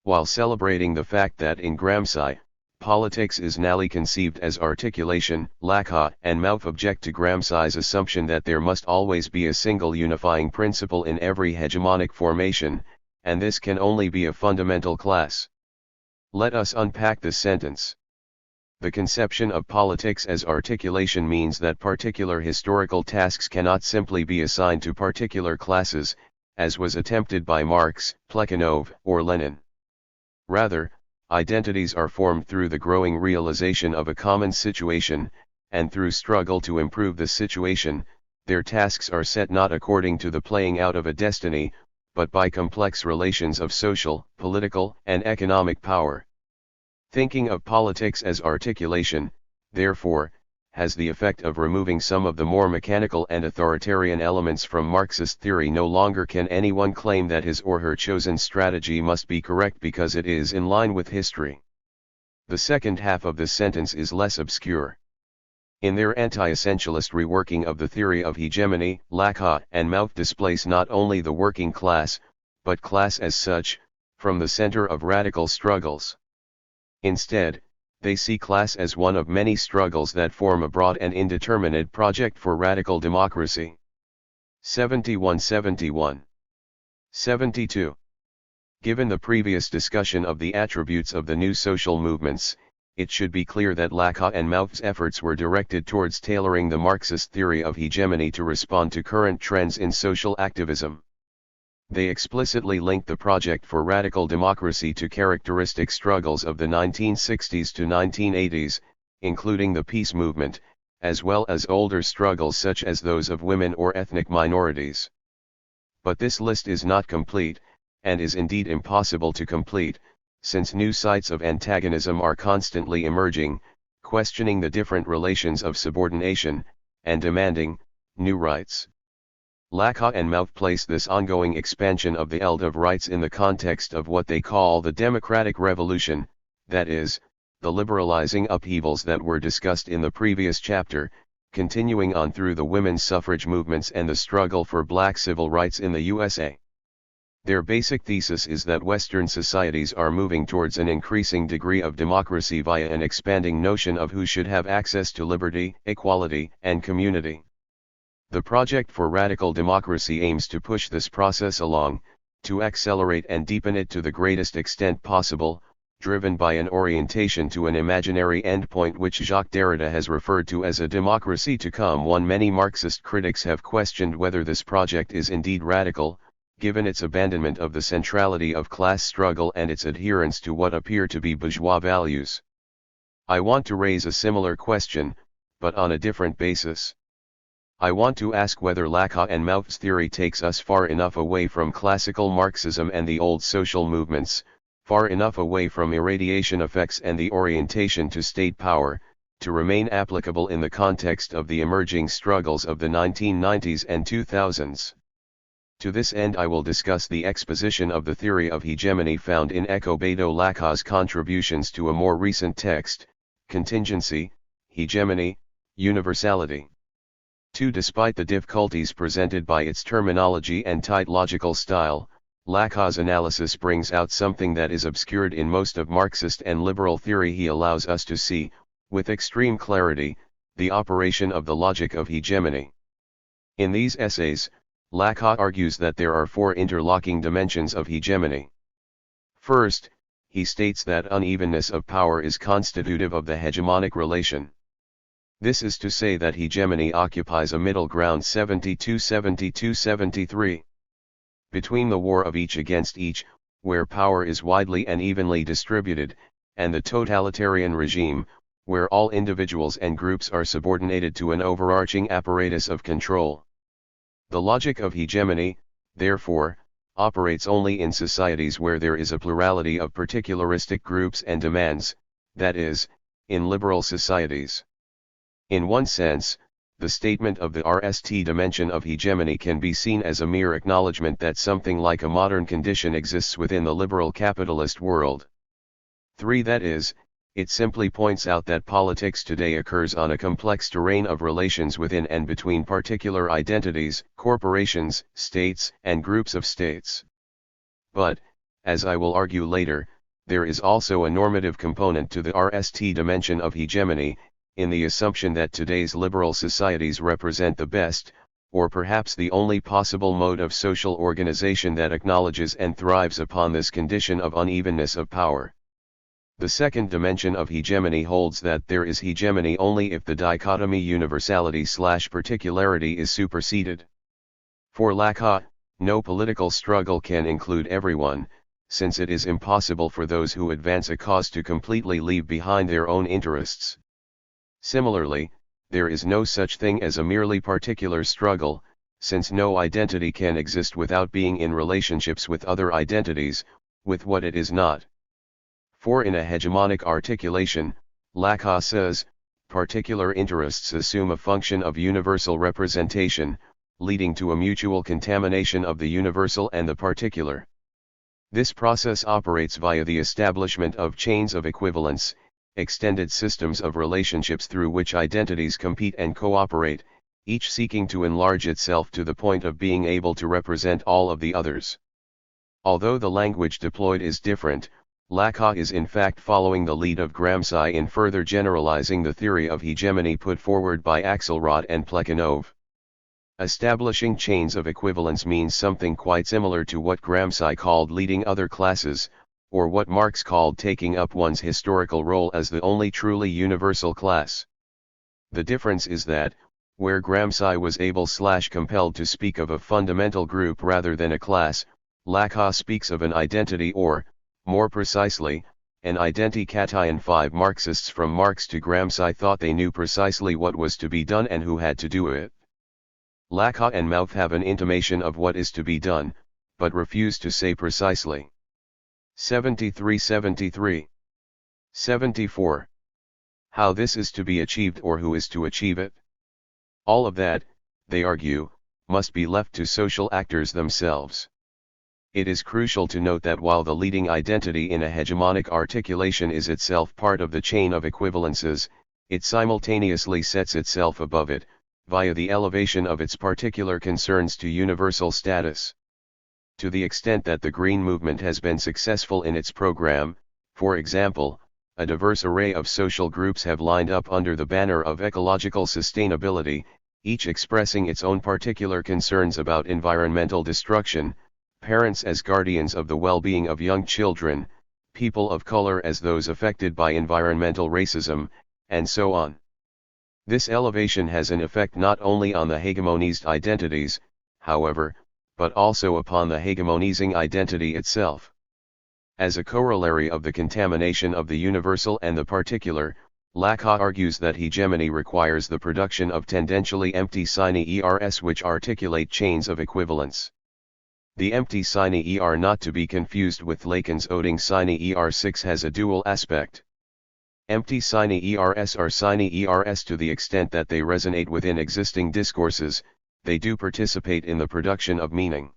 While celebrating the fact that in Gramsci, politics is nally conceived as articulation, Lacan and Mauve object to Gramsci's assumption that there must always be a single unifying principle in every hegemonic formation, and this can only be a fundamental class. Let us unpack this sentence. The conception of politics as articulation means that particular historical tasks cannot simply be assigned to particular classes, as was attempted by Marx, Plekhanov, or Lenin. Rather, identities are formed through the growing realization of a common situation, and through struggle to improve the situation, their tasks are set not according to the playing out of a destiny, but by complex relations of social, political, and economic power. Thinking of politics as articulation, therefore, has the effect of removing some of the more mechanical and authoritarian elements from Marxist theory. No longer can anyone claim that his or her chosen strategy must be correct because it is in line with history. The second half of this sentence is less obscure. In their anti-essentialist reworking of the theory of hegemony, Lacan and Mauve displace not only the working class, but class as such, from the center of radical struggles. Instead, they see class as one of many struggles that form a broad and indeterminate project for radical democracy. 71-71. 72. Given the previous discussion of the attributes of the new social movements, it should be clear that Lacan and Maufe's efforts were directed towards tailoring the Marxist theory of hegemony to respond to current trends in social activism. They explicitly linked the project for radical democracy to characteristic struggles of the 1960s to 1980s, including the peace movement, as well as older struggles such as those of women or ethnic minorities. But this list is not complete, and is indeed impossible to complete, since new sites of antagonism are constantly emerging, questioning the different relations of subordination, and demanding new rights. Lacan and Mauve place this ongoing expansion of the eld of rights in the context of what they call the democratic revolution, that is, the liberalizing upheavals that were discussed in the previous chapter, continuing on through the women's suffrage movements and the struggle for black civil rights in the USA. Their basic thesis is that Western societies are moving towards an increasing degree of democracy via an expanding notion of who should have access to liberty, equality, and community. The Project for Radical Democracy aims to push this process along, to accelerate and deepen it to the greatest extent possible, driven by an orientation to an imaginary endpoint which Jacques Derrida has referred to as a democracy to come. Many Marxist critics have questioned whether this project is indeed radical, given its abandonment of the centrality of class struggle and its adherence to what appear to be bourgeois values. I want to raise a similar question, but on a different basis. I want to ask whether Lacan and Mouth's theory takes us far enough away from classical Marxism and the old social movements, far enough away from irradiation effects and the orientation to state power, to remain applicable in the context of the emerging struggles of the 1990s and 2000s. To this end I will discuss the exposition of the theory of hegemony found in Ecobedo Lacan's contributions to a more recent text, Contingency, Hegemony, Universality. 2. Despite the difficulties presented by its terminology and tight logical style, Lacan's analysis brings out something that is obscured in most of Marxist and liberal theory. He allows us to see, with extreme clarity, the operation of the logic of hegemony. In these essays, Lacan argues that there are 4 interlocking dimensions of hegemony. First, he states that unevenness of power is constitutive of the hegemonic relation. This is to say that hegemony occupies a middle ground 72-72-73. Between the war of each against each, where power is widely and evenly distributed, and the totalitarian regime, where all individuals and groups are subordinated to an overarching apparatus of control. The logic of hegemony, therefore, operates only in societies where there is a plurality of particularistic groups and demands, that is, in liberal societies. In one sense, the statement of the RST dimension of hegemony can be seen as a mere acknowledgement that something like a modern condition exists within the liberal capitalist world. 3. That is, it simply points out that politics today occurs on a complex terrain of relations within and between particular identities, corporations, states, and groups of states. But, as I will argue later, there is also a normative component to the RST dimension of hegemony, in the assumption that today's liberal societies represent the best, or perhaps the only possible mode of social organization that acknowledges and thrives upon this condition of unevenness of power. The second dimension of hegemony holds that there is hegemony only if the dichotomy universality/particularity is superseded. For Lacan, no political struggle can include everyone, since it is impossible for those who advance a cause to completely leave behind their own interests. Similarly, there is no such thing as a merely particular struggle, since no identity can exist without being in relationships with other identities, with what it is not. For in a hegemonic articulation, Lacan says, particular interests assume a function of universal representation, leading to a mutual contamination of the universal and the particular. This process operates via the establishment of chains of equivalence, extended systems of relationships through which identities compete and cooperate, each seeking to enlarge itself to the point of being able to represent all of the others. Although the language deployed is different, Lacan is in fact following the lead of Gramsci in further generalizing the theory of hegemony put forward by Axelrod and Plekhanov. Establishing chains of equivalence means something quite similar to what Gramsci called leading other classes, or what Marx called taking up one's historical role as the only truly universal class. The difference is that, where Gramsci was able/compelled to speak of a fundamental group rather than a class, Lacan speaks of an identity or, more precisely, an identikation. 5 Marxists from Marx to Gramsci thought they knew precisely what was to be done and who had to do it. Lacan and Mouth have an intimation of what is to be done, but refuse to say precisely. 73-73. 74. How this is to be achieved or who is to achieve it. All of that, they argue, must be left to social actors themselves. It is crucial to note that while the leading identity in a hegemonic articulation is itself part of the chain of equivalences, it simultaneously sets itself above it, via the elevation of its particular concerns to universal status. To the extent that the Green Movement has been successful in its program, for example, a diverse array of social groups have lined up under the banner of ecological sustainability, each expressing its own particular concerns about environmental destruction, parents as guardians of the well-being of young children, people of color as those affected by environmental racism, and so on. This elevation has an effect not only on the hegemonized identities, however, but also upon the hegemonizing identity itself. As a corollary of the contamination of the universal and the particular, Lacan argues that hegemony requires the production of tendentially empty sine ers which articulate chains of equivalence. The empty sine er, not to be confused with Lacan's Oding sine er6, has a dual aspect. Empty sine ers are sine ers to the extent that they resonate within existing discourses, they do participate in the production of meaning.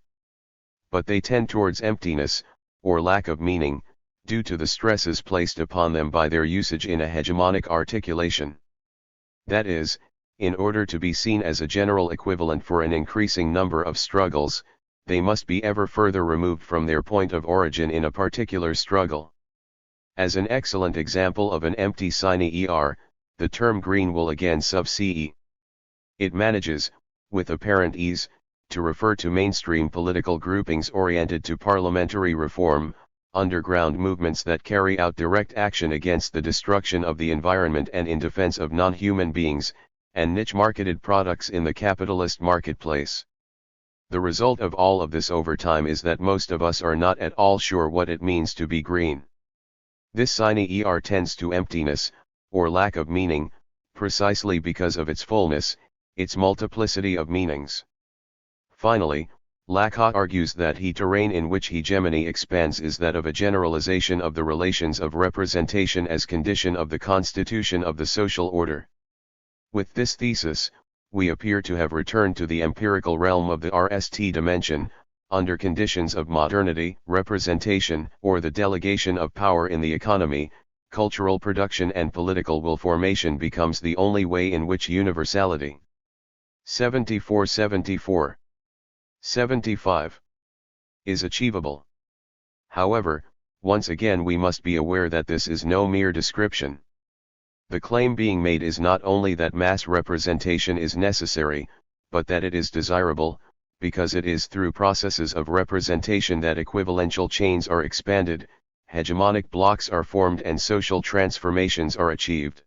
But they tend towards emptiness, or lack of meaning, due to the stresses placed upon them by their usage in a hegemonic articulation. That is, in order to be seen as a general equivalent for an increasing number of struggles, they must be ever further removed from their point of origin in a particular struggle. As an excellent example of an empty sine er, the term green will again sub-ce. It manages, with apparent ease, to refer to mainstream political groupings oriented to parliamentary reform, underground movements that carry out direct action against the destruction of the environment and in defense of non-human beings, and niche-marketed products in the capitalist marketplace. The result of all of this over time is that most of us are not at all sure what it means to be green. This sine er tends to emptiness, or lack of meaning, precisely because of its fullness, its multiplicity of meanings. Finally, Lacan argues that the terrain in which hegemony expands is that of a generalization of the relations of representation as condition of the constitution of the social order. With this thesis, we appear to have returned to the empirical realm of the RST dimension, under conditions of modernity, representation, or the delegation of power in the economy, cultural production and political will formation becomes the only way in which universality. 74-75 is achievable. However, once again we must be aware that this is no mere description. The claim being made is not only that mass representation is necessary, but that it is desirable, because it is through processes of representation that equivalential chains are expanded, hegemonic blocks are formed and social transformations are achieved.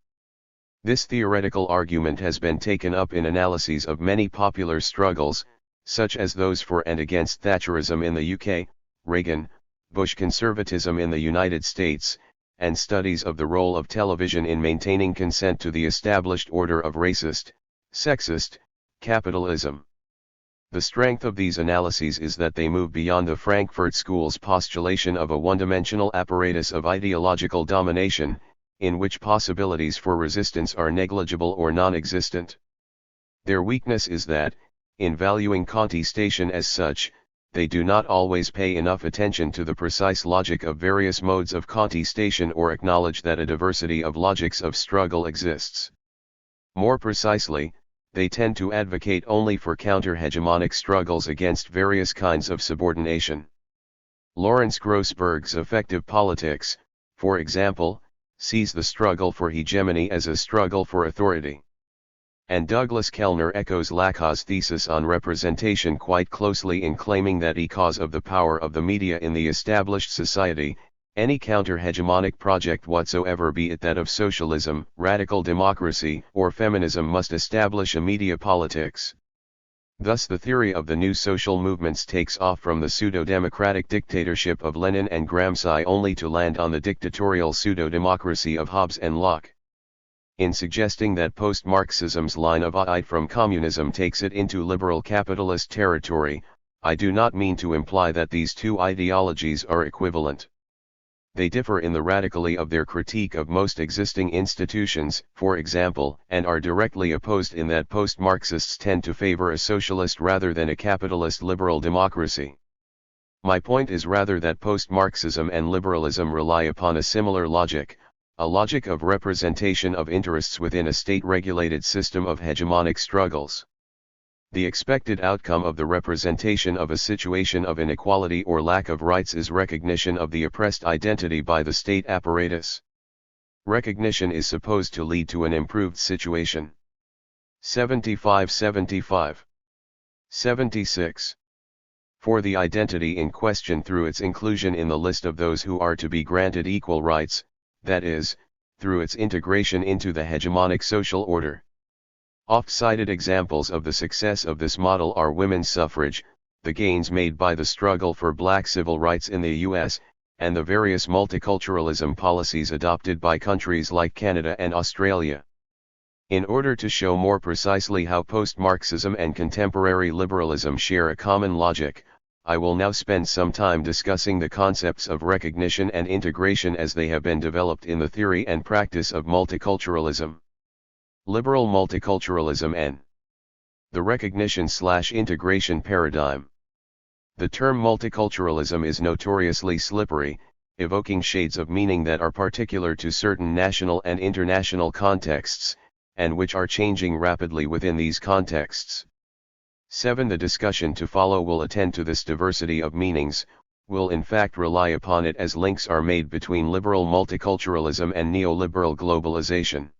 This theoretical argument has been taken up in analyses of many popular struggles, such as those for and against Thatcherism in the UK, Reagan, Bush conservatism in the United States, and studies of the role of television in maintaining consent to the established order of racist, sexist, capitalism. The strength of these analyses is that they move beyond the Frankfurt School's postulation of a one-dimensional apparatus of ideological domination, in which possibilities for resistance are negligible or non-existent. Their weakness is that, in valuing contestation as such, they do not always pay enough attention to the precise logic of various modes of contestation or acknowledge that a diversity of logics of struggle exists. More precisely, they tend to advocate only for counter-hegemonic struggles against various kinds of subordination. Lawrence Grossberg's Effective Politics, for example, sees the struggle for hegemony as a struggle for authority. And Douglas Kellner echoes Lacan's thesis on representation quite closely in claiming that because of the power of the media in the established society, any counter-hegemonic project whatsoever, be it that of socialism, radical democracy, or feminism, must establish a media politics. Thus the theory of the new social movements takes off from the pseudo-democratic dictatorship of Lenin and Gramsci only to land on the dictatorial pseudo-democracy of Hobbes and Locke. In suggesting that post-Marxism's line of aide from communism takes it into liberal capitalist territory, I do not mean to imply that these two ideologies are equivalent. They differ in the radically of their critique of most existing institutions, for example, and are directly opposed in that post-Marxists tend to favor a socialist rather than a capitalist liberal democracy. My point is rather that post-Marxism and liberalism rely upon a similar logic, a logic of representation of interests within a state-regulated system of hegemonic struggles. The expected outcome of the representation of a situation of inequality or lack of rights is recognition of the oppressed identity by the state apparatus. Recognition is supposed to lead to an improved situation. 75-76. For the identity in question through its inclusion in the list of those who are to be granted equal rights, that is, through its integration into the hegemonic social order. Oft-cited examples of the success of this model are women's suffrage, the gains made by the struggle for black civil rights in the U.S., and the various multiculturalism policies adopted by countries like Canada and Australia. In order to show more precisely how post-Marxism and contemporary liberalism share a common logic, I will now spend some time discussing the concepts of recognition and integration as they have been developed in the theory and practice of multiculturalism. Liberal multiculturalism and the recognition/integration paradigm. The term multiculturalism is notoriously slippery, evoking shades of meaning that are particular to certain national and international contexts, and which are changing rapidly within these contexts. 7. The discussion to follow will attend to this diversity of meanings, will in fact rely upon it as links are made between liberal multiculturalism and neoliberal globalization.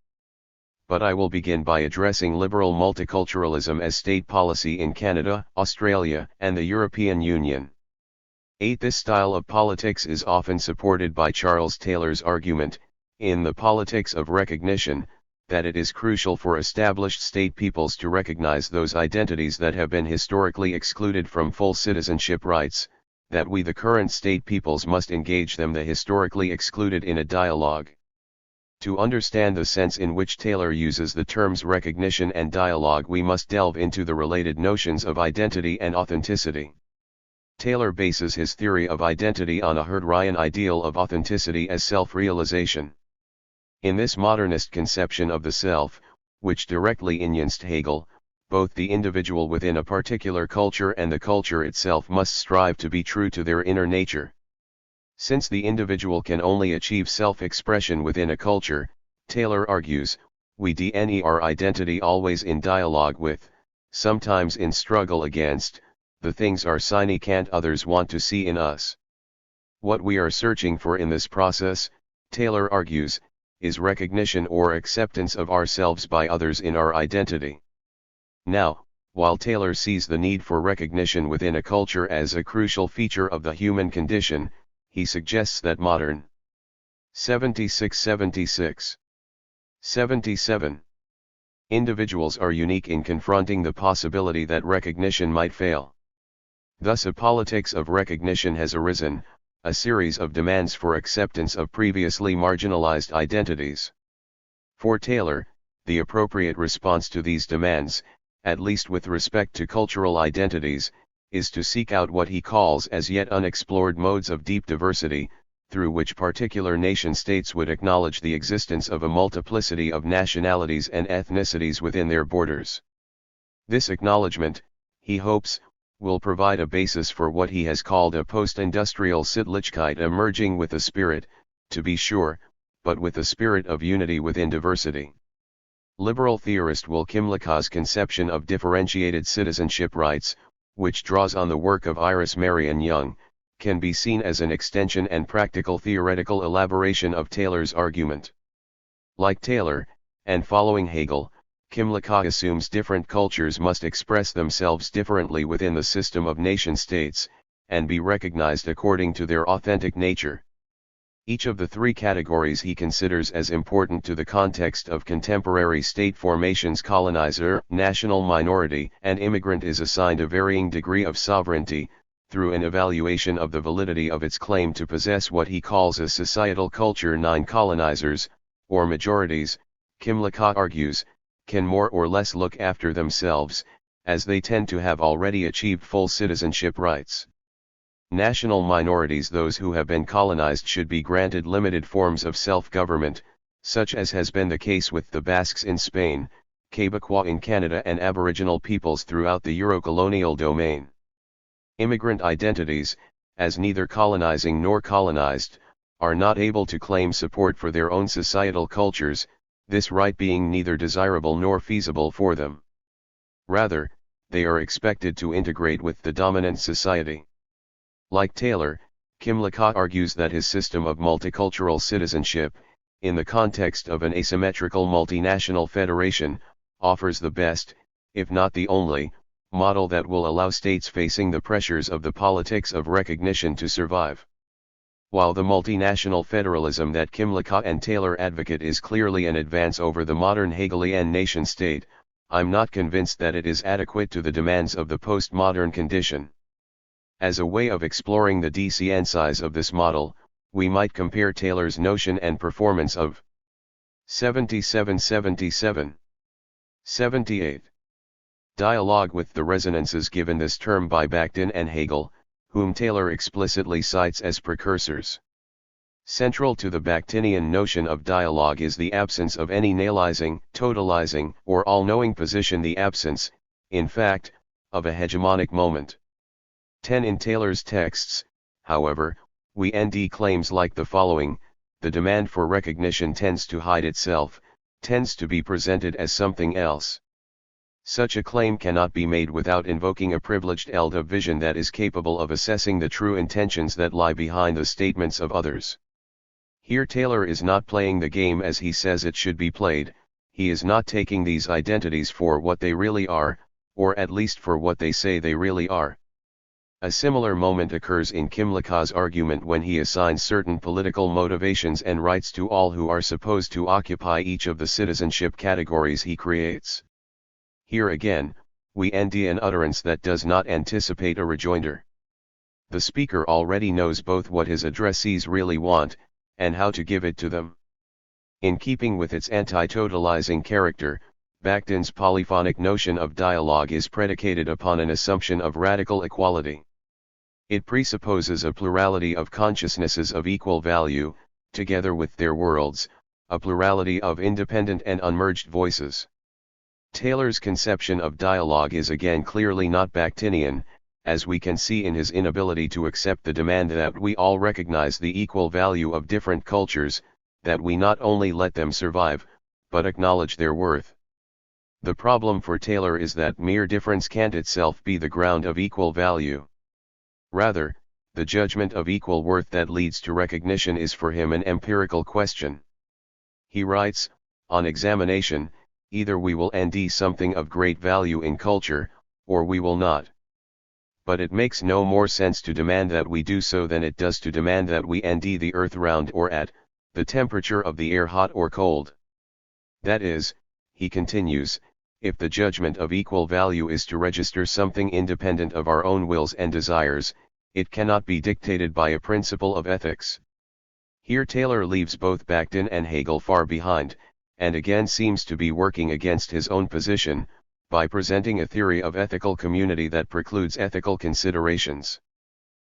But I will begin by addressing liberal multiculturalism as state policy in Canada, Australia, and the European Union. 8. This style of politics is often supported by Charles Taylor's argument, in The Politics of Recognition, that it is crucial for established state peoples to recognize those identities that have been historically excluded from full citizenship rights, that we the current state peoples must engage them the historically excluded in a dialogue. To understand the sense in which Taylor uses the terms recognition and dialogue, we must delve into the related notions of identity and authenticity. Taylor bases his theory of identity on a Herderian ideal of authenticity as self-realization. In this modernist conception of the self, which directly enunced Hegel, both the individual within a particular culture and the culture itself must strive to be true to their inner nature. Since the individual can only achieve self-expression within a culture, Taylor argues, we deny our identity always in dialogue with, sometimes in struggle against, the things our sine can't others want to see in us. What we are searching for in this process, Taylor argues, is recognition or acceptance of ourselves by others in our identity. Now, while Taylor sees the need for recognition within a culture as a crucial feature of the human condition, he suggests that modern 76 77 individuals are unique in confronting the possibility that recognition might fail. Thus a politics of recognition has arisen, a series of demands for acceptance of previously marginalized identities. For Taylor, the appropriate response to these demands, at least with respect to cultural identities, is to seek out what he calls as yet unexplored modes of deep diversity, through which particular nation-states would acknowledge the existence of a multiplicity of nationalities and ethnicities within their borders. This acknowledgement, he hopes, will provide a basis for what he has called a post-industrial Sittlichkeit emerging with a spirit, to be sure, but with the spirit of unity within diversity. Liberal theorist Will Kymlicka's conception of differentiated citizenship rights, which draws on the work of Iris Marion Young, can be seen as an extension and practical theoretical elaboration of Taylor's argument. Like Taylor, and following Hegel, Kymlicka assumes different cultures must express themselves differently within the system of nation-states, and be recognized according to their authentic nature. Each of the three categories he considers as important to the context of contemporary state formations: colonizer, national minority, and immigrant is assigned a varying degree of sovereignty, through an evaluation of the validity of its claim to possess what he calls a societal culture. 9 colonizers, or majorities, Kymlicka argues, can more or less look after themselves, as they tend to have already achieved full citizenship rights. National minorities, those who have been colonized, should be granted limited forms of self-government, such as has been the case with the Basques in Spain, Quebecois in Canada, and Aboriginal peoples throughout the Euro-colonial domain. Immigrant identities, as neither colonizing nor colonized, are not able to claim support for their own societal cultures, this right being neither desirable nor feasible for them. Rather, they are expected to integrate with the dominant society. Like Taylor, Kymlicka argues that his system of multicultural citizenship, in the context of an asymmetrical multinational federation, offers the best, if not the only, model that will allow states facing the pressures of the politics of recognition to survive. While the multinational federalism that Kymlicka and Taylor advocate is clearly an advance over the modern Hegelian nation-state, I'm not convinced that it is adequate to the demands of the postmodern condition. As a way of exploring the decencies of this model, we might compare Taylor's notion and performance of 78. Dialogue with the resonances given this term by Bakhtin and Hegel, whom Taylor explicitly cites as precursors. Central to the Bakhtinian notion of dialogue is the absence of any nihilizing, totalizing, or all-knowing position, the absence, in fact, of a hegemonic moment. 10. In Taylor's texts, however, we nd claims like the following: the demand for recognition tends to hide itself, tends to be presented as something else. Such a claim cannot be made without invoking a privileged eld of vision that is capable of assessing the true intentions that lie behind the statements of others. Here Taylor is not playing the game as he says it should be played, he is not taking these identities for what they really are, or at least for what they say they really are. A similar moment occurs in Kymlicka's argument when he assigns certain political motivations and rights to all who are supposed to occupy each of the citizenship categories he creates. Here again, we end an utterance that does not anticipate a rejoinder. The speaker already knows both what his addressees really want, and how to give it to them. In keeping with its anti-totalizing character, Bakhtin's polyphonic notion of dialogue is predicated upon an assumption of radical equality. It presupposes a plurality of consciousnesses of equal value, together with their worlds, a plurality of independent and unmerged voices. Taylor's conception of dialogue is again clearly not Bakhtinian, as we can see in his inability to accept the demand that we all recognize the equal value of different cultures, that we not only let them survive, but acknowledge their worth. The problem for Taylor is that mere difference can't itself be the ground of equal value. Rather, the judgment of equal worth that leads to recognition is for him an empirical question. He writes, on examination, either we will nd something of great value in culture, or we will not. But it makes no more sense to demand that we do so than it does to demand that we nd the earth round or at the temperature of the air hot or cold. That is, he continues, if the judgment of equal value is to register something independent of our own wills and desires, it cannot be dictated by a principle of ethics. Here Taylor leaves both Bakhtin and Hegel far behind, and again seems to be working against his own position, by presenting a theory of ethical community that precludes ethical considerations.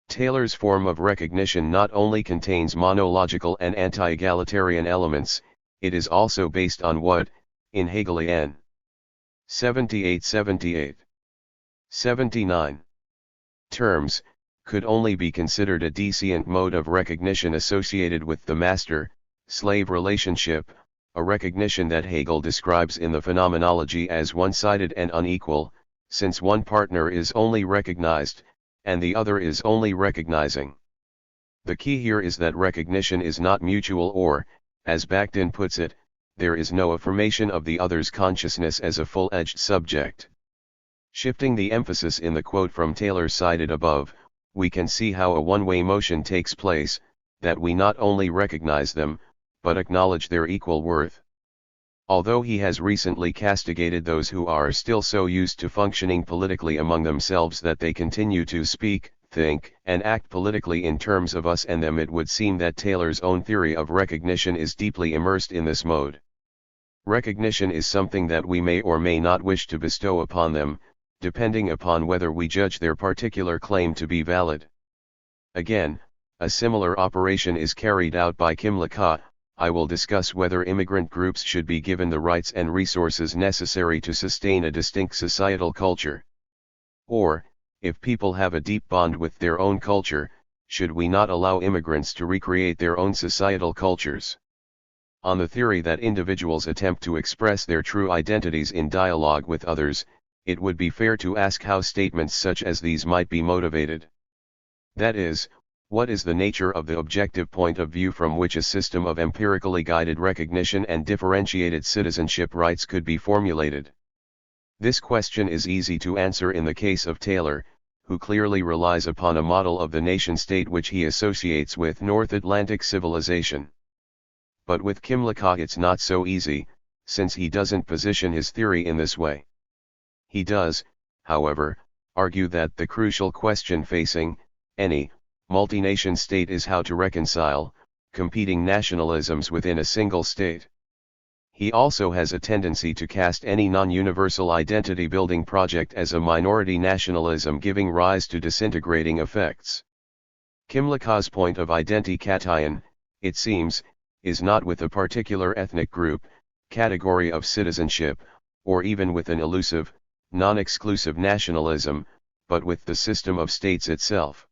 Taylor's form of recognition not only contains monological and anti-egalitarian elements, it is also based on what, in Hegelian 78 79 terms, could only be considered a descient mode of recognition associated with the master-slave relationship, a recognition that Hegel describes in the Phenomenology as one-sided and unequal, since one partner is only recognized, and the other is only recognizing. The key here is that recognition is not mutual or, as Bakhtin puts it, there is no affirmation of the other's consciousness as a full-edged subject. Shifting the emphasis in the quote from Taylor cited above, we can see how a one-way motion takes place, that we not only recognize them, but acknowledge their equal worth. Although he has recently castigated those who are still so used to functioning politically among themselves that they continue to speak, think, and act politically in terms of us and them, it would seem that Taylor's own theory of recognition is deeply immersed in this mode. Recognition is something that we may or may not wish to bestow upon them, depending upon whether we judge their particular claim to be valid. Again, a similar operation is carried out by Kymlicka. I will discuss whether immigrant groups should be given the rights and resources necessary to sustain a distinct societal culture. Or, if people have a deep bond with their own culture, should we not allow immigrants to recreate their own societal cultures? On the theory that individuals attempt to express their true identities in dialogue with others, it would be fair to ask how statements such as these might be motivated. That is, what is the nature of the objective point of view from which a system of empirically guided recognition and differentiated citizenship rights could be formulated? This question is easy to answer in the case of Taylor, who clearly relies upon a model of the nation-state which he associates with North Atlantic civilization. But with Kymlicka it's not so easy, since he doesn't position his theory in this way. He does, however, argue that the crucial question facing any multi-nation state is how to reconcile competing nationalisms within a single state. He also has a tendency to cast any non-universal identity-building project as a minority nationalism, giving rise to disintegrating effects. Kymlicka's point of identikation, it seems, is not with a particular ethnic group, category of citizenship, or even with an elusive, non-exclusive nationalism, but with the system of states itself.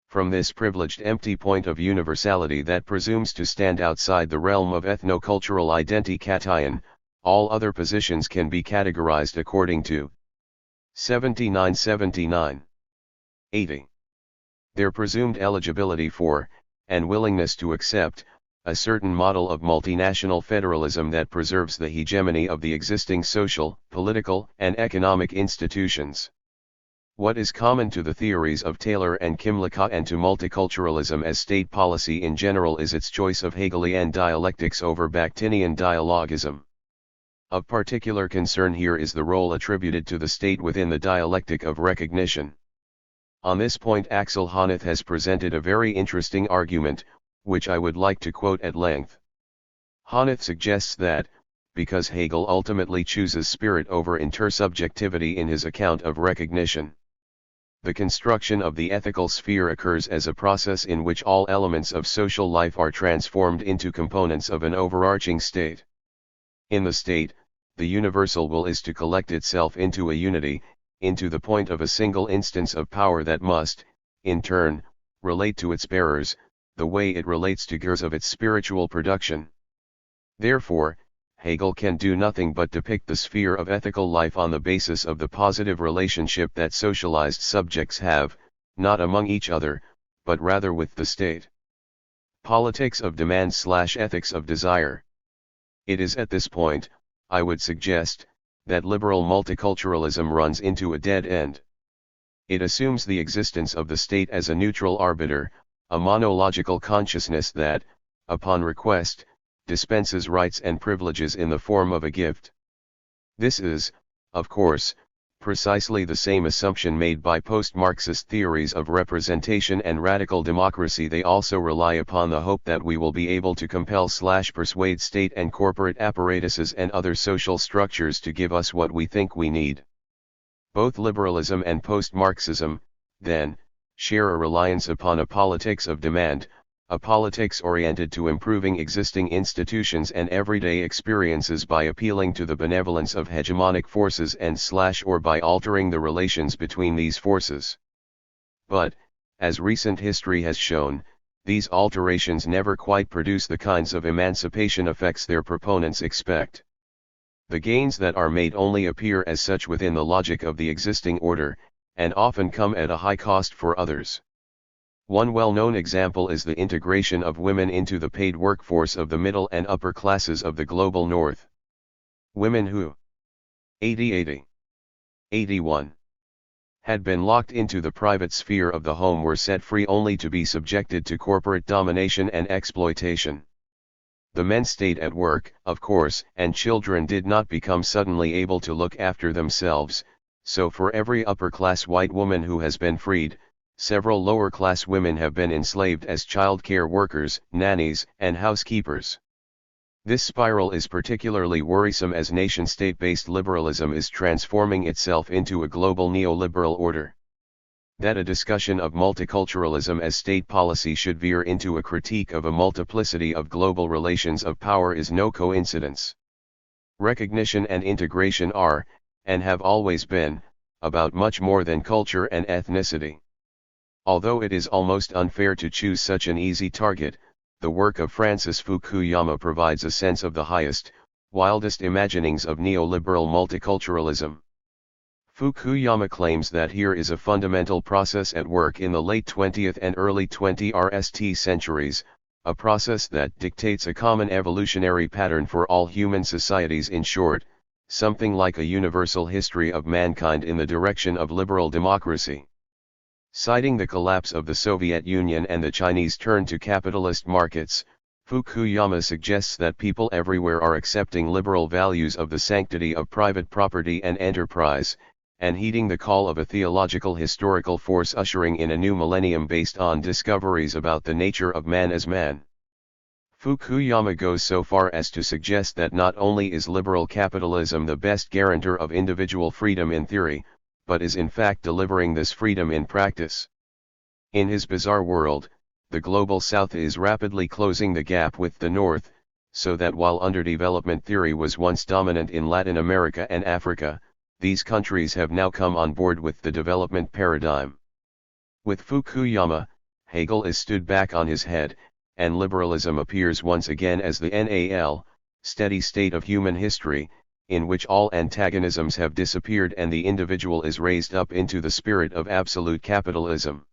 From this privileged empty point of universality that presumes to stand outside the realm of ethno-cultural identikation, all other positions can be categorized according to 79-79. 80. Their presumed eligibility for, and willingness to accept, a certain model of multinational federalism that preserves the hegemony of the existing social, political, and economic institutions. What is common to the theories of Taylor and Kymlicka and to multiculturalism as state policy in general is its choice of Hegelian dialectics over Bakhtinian dialogism. Of particular concern here is the role attributed to the state within the dialectic of recognition. On this point Axel Honneth has presented a very interesting argument, which I would like to quote at length. Honneth suggests that, because Hegel ultimately chooses spirit over intersubjectivity in his account of recognition, the construction of the ethical sphere occurs as a process in which all elements of social life are transformed into components of an overarching state. In the state, the universal will is to collect itself into a unity, into the point of a single instance of power that must, in turn, relate to its bearers, the way it relates to gears of its spiritual production. Therefore, Hegel can do nothing but depict the sphere of ethical life on the basis of the positive relationship that socialized subjects have, not among each other, but rather with the state. Politics of demand/ethics of desire. It is at this point, I would suggest, that liberal multiculturalism runs into a dead end. It assumes the existence of the state as a neutral arbiter, a monological consciousness that, upon request, dispenses rights and privileges in the form of a gift. This is, of course, precisely the same assumption made by post-Marxist theories of representation and radical democracy. They also rely upon the hope that we will be able to compel/persuade state and corporate apparatuses and other social structures to give us what we think we need. Both liberalism and post-Marxism, then, share a reliance upon a politics of demand, a politics oriented to improving existing institutions and everyday experiences by appealing to the benevolence of hegemonic forces and/or by altering the relations between these forces. But, as recent history has shown, these alterations never quite produce the kinds of emancipation effects their proponents expect. The gains that are made only appear as such within the logic of the existing order, and often come at a high cost for others. One well-known example is the integration of women into the paid workforce of the middle and upper classes of the global north. Women who 81 had been locked into the private sphere of the home were set free only to be subjected to corporate domination and exploitation. The men stayed at work, of course, and children did not become suddenly able to look after themselves, so for every upper-class white woman who has been freed, several lower-class women have been enslaved as child care workers, nannies, and housekeepers. This spiral is particularly worrisome as nation-state-based liberalism is transforming itself into a global neoliberal order. That a discussion of multiculturalism as state policy should veer into a critique of a multiplicity of global relations of power is no coincidence. Recognition and integration are, and have always been, about much more than culture and ethnicity. Although it is almost unfair to choose such an easy target, the work of Francis Fukuyama provides a sense of the highest, wildest imaginings of neoliberal multiculturalism. Fukuyama claims that here is a fundamental process at work in the late 20th and early 20th centuries, a process that dictates a common evolutionary pattern for all human societies, in short, something like a universal history of mankind in the direction of liberal democracy. Citing the collapse of the Soviet Union and the Chinese turn to capitalist markets, Fukuyama suggests that people everywhere are accepting liberal values of the sanctity of private property and enterprise, and heeding the call of a theological historical force ushering in a new millennium based on discoveries about the nature of man as man. Fukuyama goes so far as to suggest that not only is liberal capitalism the best guarantor of individual freedom in theory, but is in fact delivering this freedom in practice. In his bizarre world, the global South is rapidly closing the gap with the North, so that while underdevelopment theory was once dominant in Latin America and Africa, these countries have now come on board with the development paradigm. With Fukuyama, Hegel is stood back on his head, and liberalism appears once again as the NAL, steady state of human history, in which all antagonisms have disappeared and the individual is raised up into the spirit of absolute capitalism.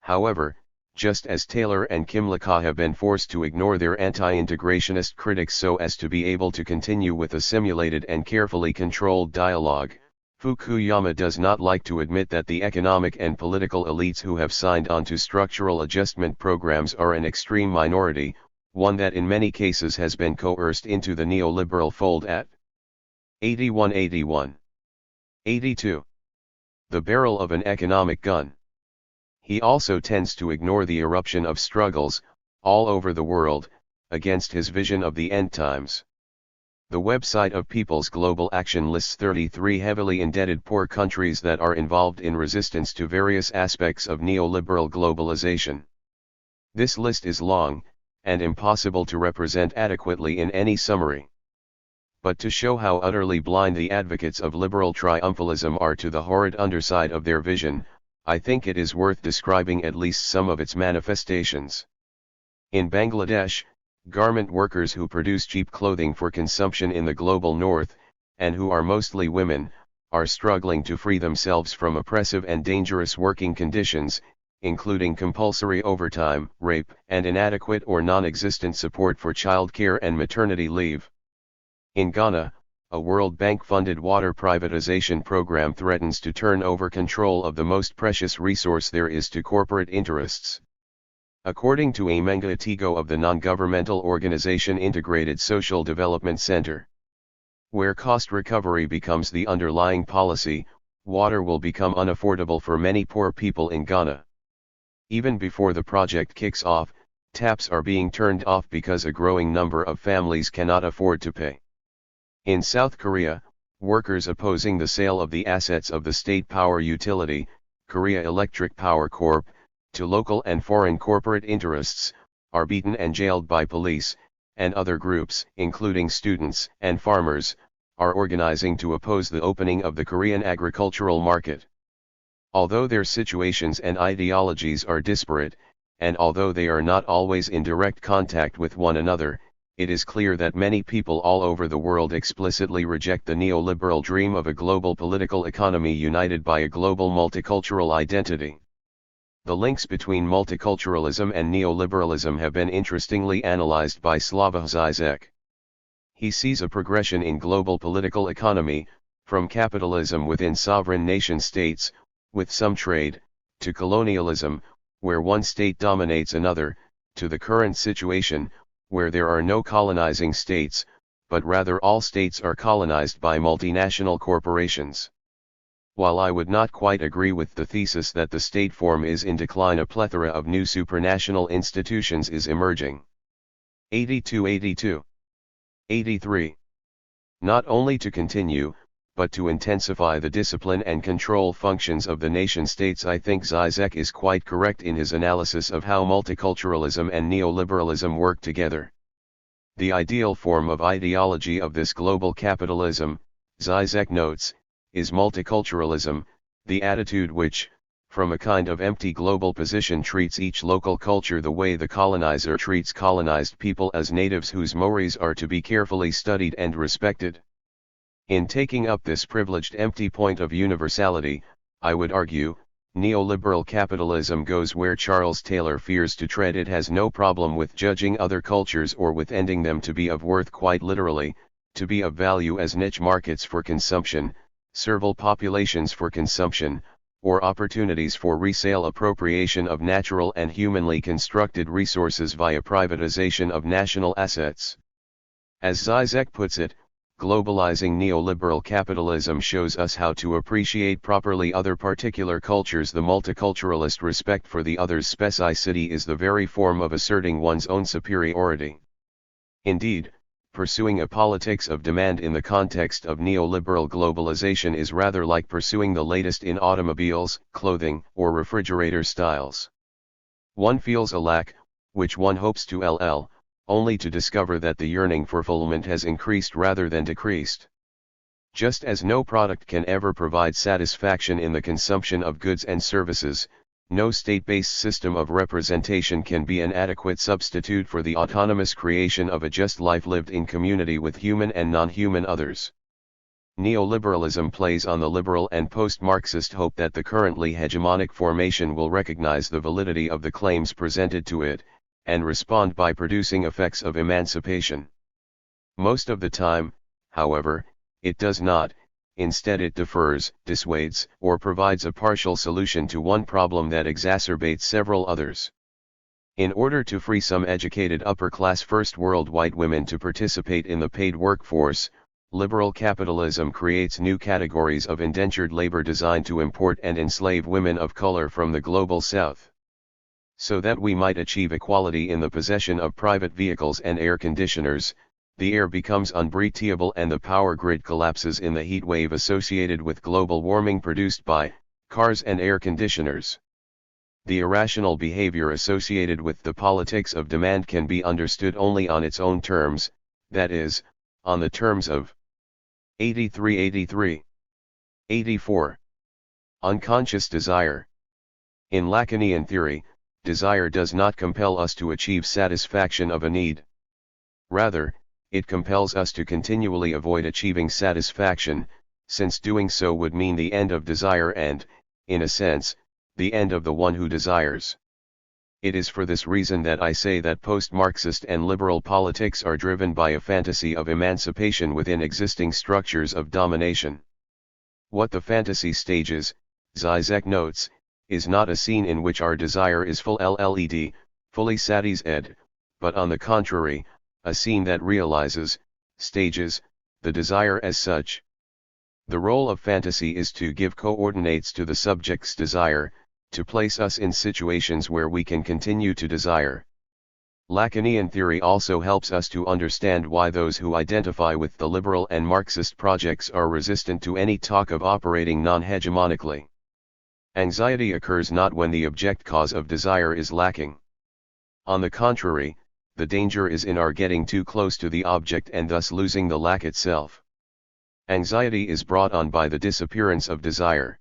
However, just as Taylor and Kimlicka have been forced to ignore their anti-integrationist critics so as to be able to continue with a simulated and carefully controlled dialogue, Fukuyama does not like to admit that the economic and political elites who have signed on to structural adjustment programs are an extreme minority, one that in many cases has been coerced into the neoliberal fold at 81-81. 82. The barrel of an economic gun. He also tends to ignore the eruption of struggles, all over the world, against his vision of the end times. The website of People's Global Action lists 33 heavily indebted poor countries that are involved in resistance to various aspects of neoliberal globalization. This list is long, and impossible to represent adequately in any summary. But to show how utterly blind the advocates of liberal triumphalism are to the horrid underside of their vision, I think it is worth describing at least some of its manifestations. In Bangladesh, garment workers who produce cheap clothing for consumption in the global north, and who are mostly women, are struggling to free themselves from oppressive and dangerous working conditions, including compulsory overtime, rape, and inadequate or non-existent support for childcare and maternity leave. In Ghana, a World Bank-funded water privatization program threatens to turn over control of the most precious resource there is to corporate interests. According to Amenga Atigo of the non-governmental organization Integrated Social Development Center, where cost recovery becomes the underlying policy, water will become unaffordable for many poor people in Ghana. Even before the project kicks off, taps are being turned off because a growing number of families cannot afford to pay. In South Korea, workers opposing the sale of the assets of the state power utility, Korea Electric Power Corp., to local and foreign corporate interests, are beaten and jailed by police, and other groups, including students and farmers, are organizing to oppose the opening of the Korean agricultural market. Although their situations and ideologies are disparate, and although they are not always in direct contact with one another, it is clear that many people all over the world explicitly reject the neoliberal dream of a global political economy united by a global multicultural identity. The links between multiculturalism and neoliberalism have been interestingly analyzed by Slavoj Žižek. He sees a progression in global political economy, from capitalism within sovereign nation-states, with some trade, to colonialism, where one state dominates another, to the current situation, where there are no colonizing states, but rather all states are colonized by multinational corporations. While I would not quite agree with the thesis that the state form is in decline, a plethora of new supranational institutions is emerging. 82-82. 83. Not only to continue, but to intensify the discipline and control functions of the nation-states. I think Žižek is quite correct in his analysis of how multiculturalism and neoliberalism work together. The ideal form of ideology of this global capitalism, Žižek notes, is multiculturalism, the attitude which, from a kind of empty global position, treats each local culture the way the colonizer treats colonized people, as natives whose mores are to be carefully studied and respected. In taking up this privileged empty point of universality, I would argue, neoliberal capitalism goes where Charles Taylor fears to tread. It has no problem with judging other cultures or with ending them to be of worth, quite literally, to be of value as niche markets for consumption, servile populations for consumption, or opportunities for resale, appropriation of natural and humanly constructed resources via privatization of national assets. As Žižek puts it, globalizing neoliberal capitalism shows us how to appreciate properly other particular cultures. The multiculturalist respect for the other's specificity is the very form of asserting one's own superiority. Indeed, pursuing a politics of demand in the context of neoliberal globalization is rather like pursuing the latest in automobiles, clothing, or refrigerator styles. One feels a lack, which one hopes to fulfill, only to discover that the yearning for fulfillment has increased rather than decreased. Just as no product can ever provide satisfaction in the consumption of goods and services, no state-based system of representation can be an adequate substitute for the autonomous creation of a just life lived in community with human and non-human others. Neoliberalism plays on the liberal and post-Marxist hope that the currently hegemonic formation will recognize the validity of the claims presented to it, and respond by producing effects of emancipation. Most of the time, however, it does not. Instead it defers, dissuades, or provides a partial solution to one problem that exacerbates several others. In order to free some educated upper-class first-world white women to participate in the paid workforce, liberal capitalism creates new categories of indentured labor designed to import and enslave women of color from the global south. So that we might achieve equality in the possession of private vehicles and air conditioners, the air becomes unbreathable and the power grid collapses in the heat wave associated with global warming produced by cars and air conditioners. The irrational behavior associated with the politics of demand can be understood only on its own terms, that is, on the terms of 83. 84. Unconscious desire. In Lacanian theory, desire does not compel us to achieve satisfaction of a need. Rather, it compels us to continually avoid achieving satisfaction, since doing so would mean the end of desire and, in a sense, the end of the one who desires. It is for this reason that I say that post-Marxist and liberal politics are driven by a fantasy of emancipation within existing structures of domination. What the fantasy stages, Zizek notes, is not a scene in which our desire is fully satisfied, but on the contrary, a scene that realizes, stages, the desire as such. The role of fantasy is to give coordinates to the subject's desire, to place us in situations where we can continue to desire. Lacanian theory also helps us to understand why those who identify with the liberal and Marxist projects are resistant to any talk of operating non-hegemonically. Anxiety occurs not when the object cause of desire is lacking. On the contrary, the danger is in our getting too close to the object and thus losing the lack itself. Anxiety is brought on by the disappearance of desire.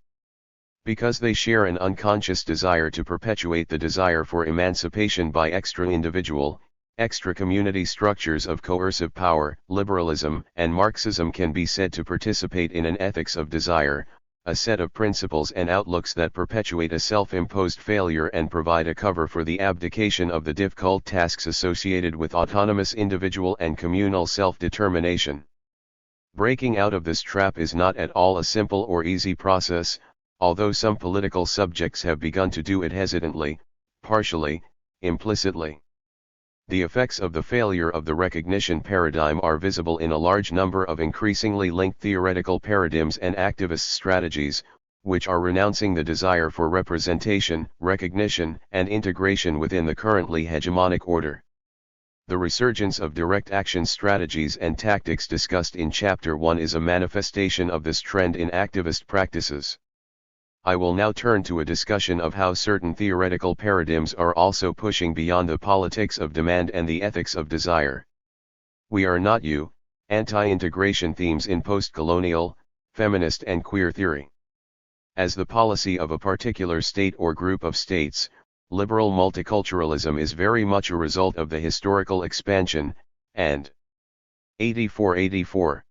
Because they share an unconscious desire to perpetuate the desire for emancipation by extra-individual, extra-community structures of coercive power, liberalism and Marxism can be said to participate in an ethics of desire, a set of principles and outlooks that perpetuate a self-imposed failure and provide a cover for the abdication of the difficult tasks associated with autonomous individual and communal self-determination. Breaking out of this trap is not at all a simple or easy process, although some political subjects have begun to do it hesitantly, partially, implicitly. The effects of the failure of the recognition paradigm are visible in a large number of increasingly linked theoretical paradigms and activist strategies, which are renouncing the desire for representation, recognition, and integration within the currently hegemonic order. The resurgence of direct action strategies and tactics discussed in Chapter 1 is a manifestation of this trend in activist practices. I will now turn to a discussion of how certain theoretical paradigms are also pushing beyond the politics of demand and the ethics of desire. We are not anti-integration themes in post-colonial, feminist and queer theory. As the policy of a particular state or group of states, liberal multiculturalism is very much a result of the historical expansion, and 84, 85.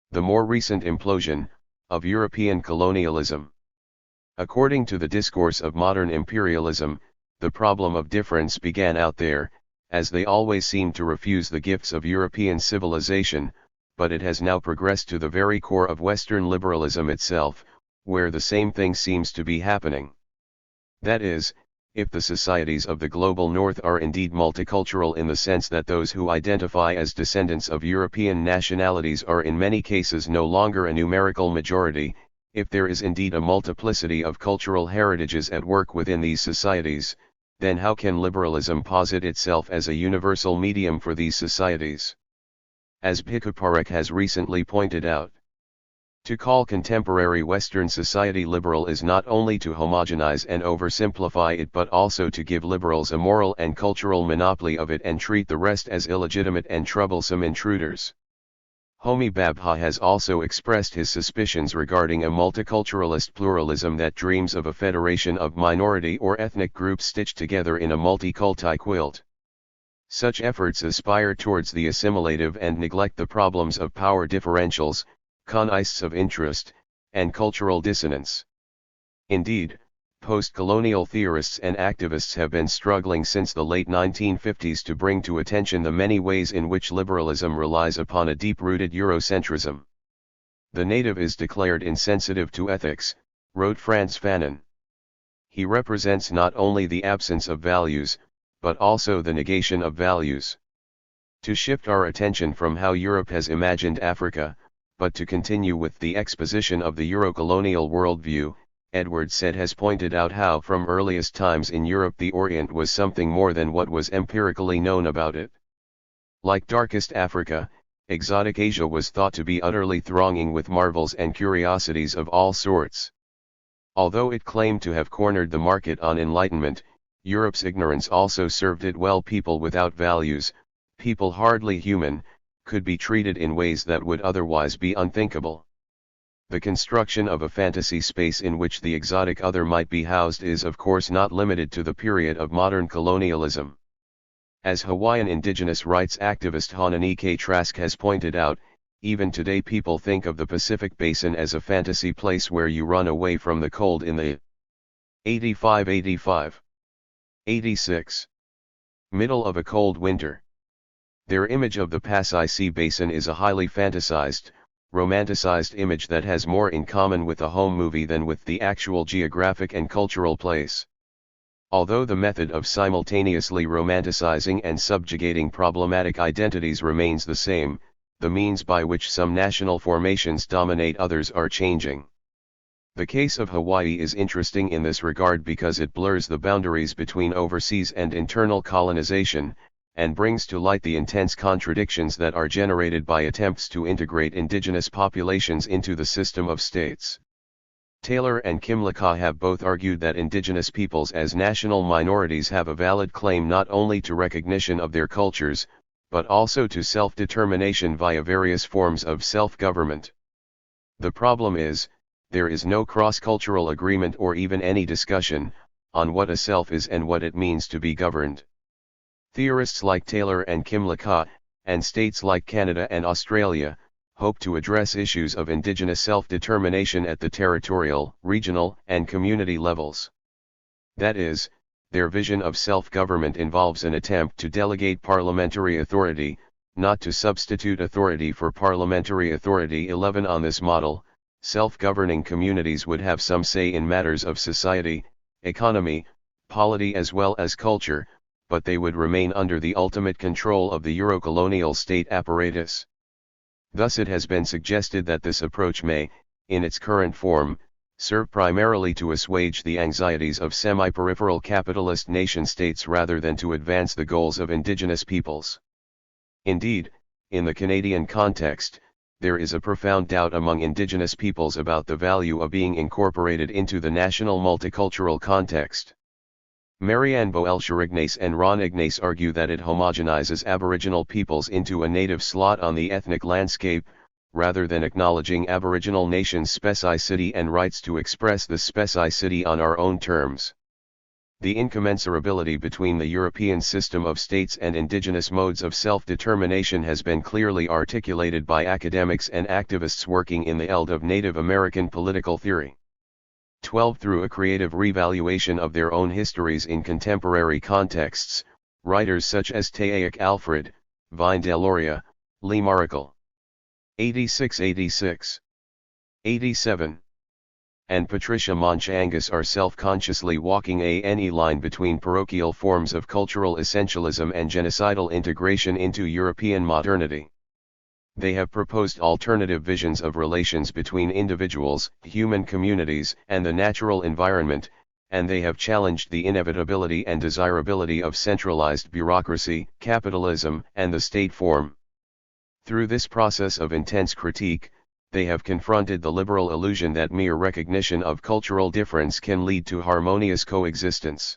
The more recent implosion, of European colonialism. According to the discourse of modern imperialism, the problem of difference began out there, as they always seemed to refuse the gifts of European civilization, but it has now progressed to the very core of Western liberalism itself, where the same thing seems to be happening. That is, if the societies of the global north are indeed multicultural in the sense that those who identify as descendants of European nationalities are in many cases no longer a numerical majority, if there is indeed a multiplicity of cultural heritages at work within these societies, then how can liberalism posit itself as a universal medium for these societies? As Pikuparek has recently pointed out, to call contemporary Western society liberal is not only to homogenize and oversimplify it but also to give liberals a moral and cultural monopoly of it and treat the rest as illegitimate and troublesome intruders. Homi Bhabha has also expressed his suspicions regarding a multiculturalist pluralism that dreams of a federation of minority or ethnic groups stitched together in a multiculti quilt. Such efforts aspire towards the assimilative and neglect the problems of power differentials, conflicts of interest, and cultural dissonance. Indeed, post-colonial theorists and activists have been struggling since the late 1950s to bring to attention the many ways in which liberalism relies upon a deep-rooted Eurocentrism. The native is declared insensitive to ethics, wrote Frantz Fanon. He represents not only the absence of values, but also the negation of values. To shift our attention from how Europe has imagined Africa, but to continue with the exposition of the Eurocolonial worldview, Edward Said has pointed out how from earliest times in Europe the Orient was something more than what was empirically known about it. Like darkest Africa, exotic Asia was thought to be utterly thronging with marvels and curiosities of all sorts. Although it claimed to have cornered the market on enlightenment, Europe's ignorance also served it well. People without values, people hardly human, could be treated in ways that would otherwise be unthinkable. The construction of a fantasy space in which the exotic other might be housed is of course not limited to the period of modern colonialism. As Hawaiian indigenous rights activist Hananike Trask has pointed out, even today people think of the Pacific Basin as a fantasy place where you run away from the cold in the 85, 86 middle of a cold winter. Their image of the Pasai Basin is a highly fantasized, romanticized image that has more in common with a home movie than with the actual geographic and cultural place. Although the method of simultaneously romanticizing and subjugating problematic identities remains the same, the means by which some national formations dominate others are changing. The case of Hawaii is interesting in this regard because it blurs the boundaries between overseas and internal colonization, and brings to light the intense contradictions that are generated by attempts to integrate indigenous populations into the system of states. Taylor and Kimlicka have both argued that indigenous peoples as national minorities have a valid claim not only to recognition of their cultures, but also to self-determination via various forms of self-government. The problem is, there is no cross-cultural agreement or even any discussion on what a self is and what it means to be governed. Theorists like Taylor and Kimlicka, and states like Canada and Australia, hope to address issues of indigenous self-determination at the territorial, regional, and community levels. That is, their vision of self-government involves an attempt to delegate parliamentary authority, not to substitute authority for parliamentary authority. 11 On this model, self-governing communities would have some say in matters of society, economy, polity as well as culture, but they would remain under the ultimate control of the Eurocolonial state apparatus. Thus it has been suggested that this approach may, in its current form, serve primarily to assuage the anxieties of semi-peripheral capitalist nation-states rather than to advance the goals of indigenous peoples. Indeed, in the Canadian context, there is a profound doubt among indigenous peoples about the value of being incorporated into the national multicultural context. Marianne Boel-Charignace and Ron Ignace argue that it homogenizes Aboriginal peoples into a native slot on the ethnic landscape, rather than acknowledging Aboriginal nations' specificity and rights to express this specificity on our own terms. The incommensurability between the European system of states and indigenous modes of self-determination has been clearly articulated by academics and activists working in the field of Native American political theory. 12 Through a creative revaluation of their own histories in contemporary contexts, writers such as Taiak Alfred, Vine Deloria, Lee Maracle. 86, 87. and Patricia Monch-Angus are self-consciously walking a line between parochial forms of cultural essentialism and genocidal integration into European modernity. They have proposed alternative visions of relations between individuals, human communities, and the natural environment, and they have challenged the inevitability and desirability of centralized bureaucracy, capitalism, and the state form. Through this process of intense critique, they have confronted the liberal illusion that mere recognition of cultural difference can lead to harmonious coexistence.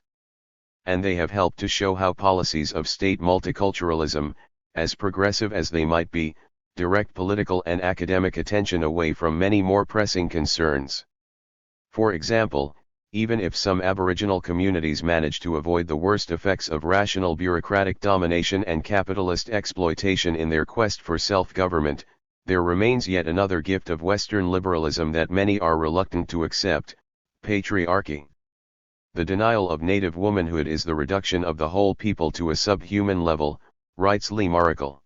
And they have helped to show how policies of state multiculturalism, as progressive as they might be, direct political and academic attention away from many more pressing concerns. For example, even if some Aboriginal communities manage to avoid the worst effects of rational bureaucratic domination and capitalist exploitation in their quest for self-government, there remains yet another gift of Western liberalism that many are reluctant to accept: patriarchy. The denial of native womanhood is the reduction of the whole people to a subhuman level, writes Lee Maracle.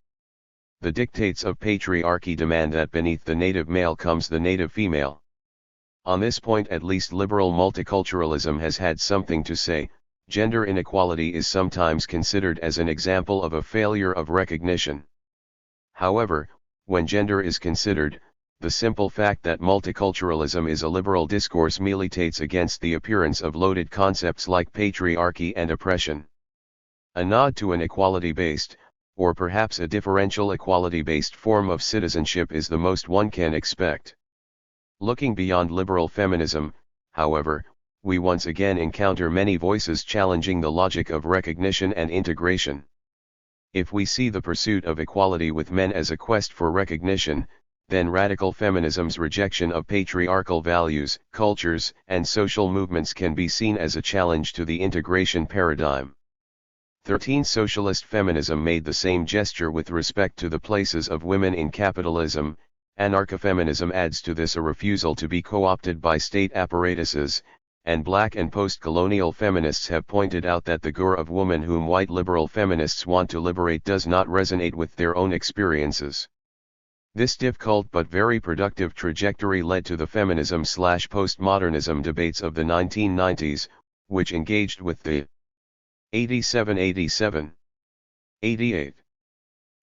The dictates of patriarchy demand that beneath the native male comes the native female. On this point at least liberal multiculturalism has had something to say. Gender inequality is sometimes considered as an example of a failure of recognition. However, when gender is considered, the simple fact that multiculturalism is a liberal discourse militates against the appearance of loaded concepts like patriarchy and oppression. A nod to an equality-based, or perhaps a differential equality-based form of citizenship is the most one can expect. Looking beyond liberal feminism, however, we once again encounter many voices challenging the logic of recognition and integration. If we see the pursuit of equality with men as a quest for recognition, then radical feminism's rejection of patriarchal values, cultures, and social movements can be seen as a challenge to the integration paradigm. 13 Socialist feminism made the same gesture with respect to the places of women in capitalism. Anarcho-feminism adds to this a refusal to be co-opted by state apparatuses, and black and post-colonial feminists have pointed out that the gore of woman whom white liberal feminists want to liberate does not resonate with their own experiences. This difficult but very productive trajectory led to the feminism/postmodernism debates of the 1990s, which engaged with the 87, 88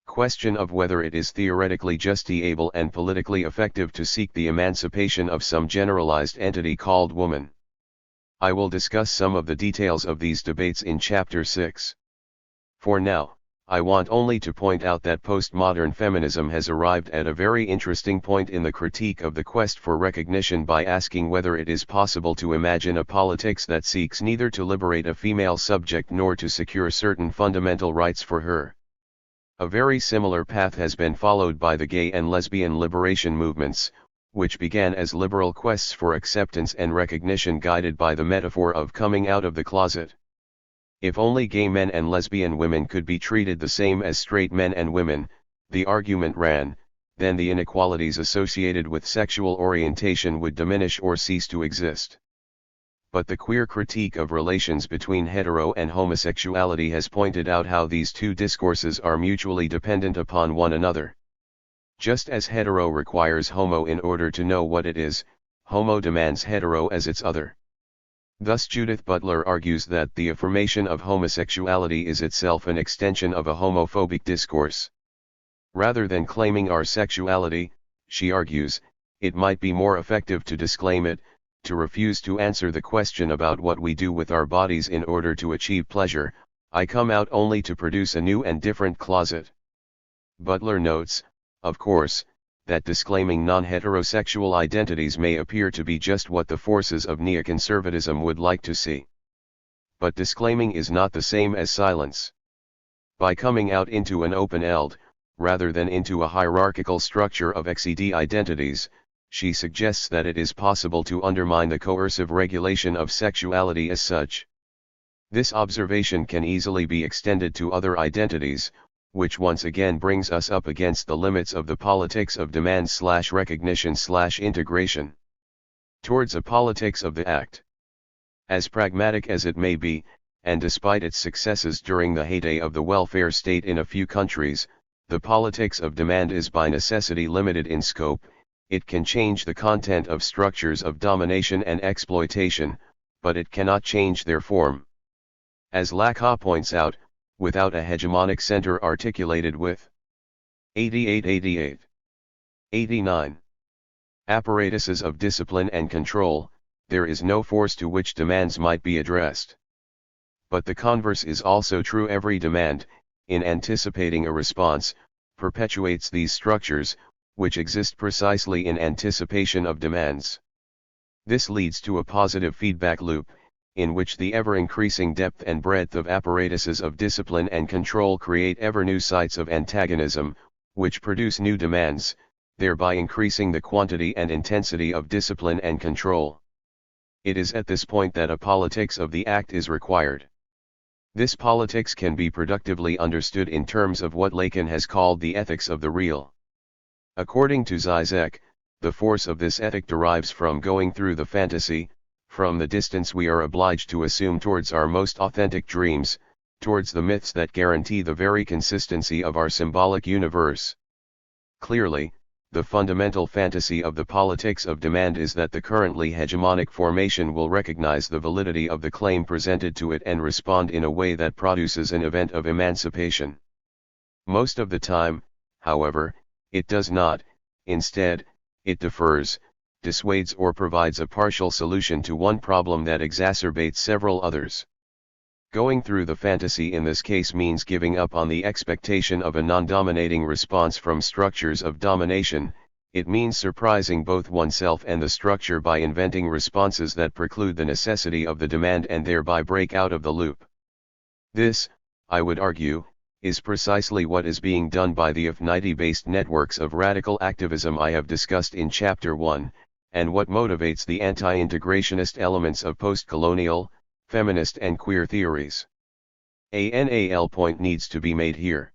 question of whether it is theoretically justable and politically effective to seek the emancipation of some generalized entity called woman. I will discuss some of the details of these debates in Chapter 6. For now, I want only to point out that postmodern feminism has arrived at a very interesting point in the critique of the quest for recognition by asking whether it is possible to imagine a politics that seeks neither to liberate a female subject nor to secure certain fundamental rights for her. A very similar path has been followed by the gay and lesbian liberation movements, which began as liberal quests for acceptance and recognition guided by the metaphor of coming out of the closet. If only gay men and lesbian women could be treated the same as straight men and women, the argument ran, then the inequalities associated with sexual orientation would diminish or cease to exist. But the queer critique of relations between hetero and homosexuality has pointed out how these two discourses are mutually dependent upon one another. Just as hetero requires homo in order to know what it is, homo demands hetero as its other. Thus Judith Butler argues that the affirmation of homosexuality is itself an extension of a homophobic discourse. Rather than claiming our sexuality, she argues, it might be more effective to disclaim it, to refuse to answer the question about what we do with our bodies in order to achieve pleasure. I come out only to produce a new and different closet. Butler notes, of course, that disclaiming non-heterosexual identities may appear to be just what the forces of neoconservatism would like to see. But disclaiming is not the same as silence. By coming out into an open eld, rather than into a hierarchical structure of XED identities, she suggests that it is possible to undermine the coercive regulation of sexuality as such. This observation can easily be extended to other identities, which once again brings us up against the limits of the politics of demand/recognition/integration. Towards a politics of the act. As pragmatic as it may be, and despite its successes during the heyday of the welfare state in a few countries, the politics of demand is by necessity limited in scope, it can change the content of structures of domination and exploitation, but it cannot change their form. As Lacan points out, without a hegemonic center articulated with 88, 89 apparatuses of discipline and control, there is no force to which demands might be addressed. But the converse is also true. Every demand, in anticipating a response, perpetuates these structures, which exist precisely in anticipation of demands. This leads to a positive feedback loop, in which the ever-increasing depth and breadth of apparatuses of discipline and control create ever new sites of antagonism, which produce new demands, thereby increasing the quantity and intensity of discipline and control. It is at this point that a politics of the act is required. This politics can be productively understood in terms of what Lacan has called the ethics of the real. According to Zizek, the force of this ethic derives from going through the fantasy, from the distance we are obliged to assume towards our most authentic dreams, towards the myths that guarantee the very consistency of our symbolic universe. Clearly, the fundamental fantasy of the politics of demand is that the currently hegemonic formation will recognize the validity of the claim presented to it and respond in a way that produces an event of emancipation. Most of the time, however, it does not. Instead, it defers, dissuades or provides a partial solution to one problem that exacerbates several others. Going through the fantasy in this case means giving up on the expectation of a non-dominating response from structures of domination. It means surprising both oneself and the structure by inventing responses that preclude the necessity of the demand and thereby break out of the loop. This, I would argue, is precisely what is being done by the affinity-based networks of radical activism I have discussed in Chapter 1, and what motivates the anti-integrationist elements of post-colonial, feminist and queer theories. A NAL point needs to be made here.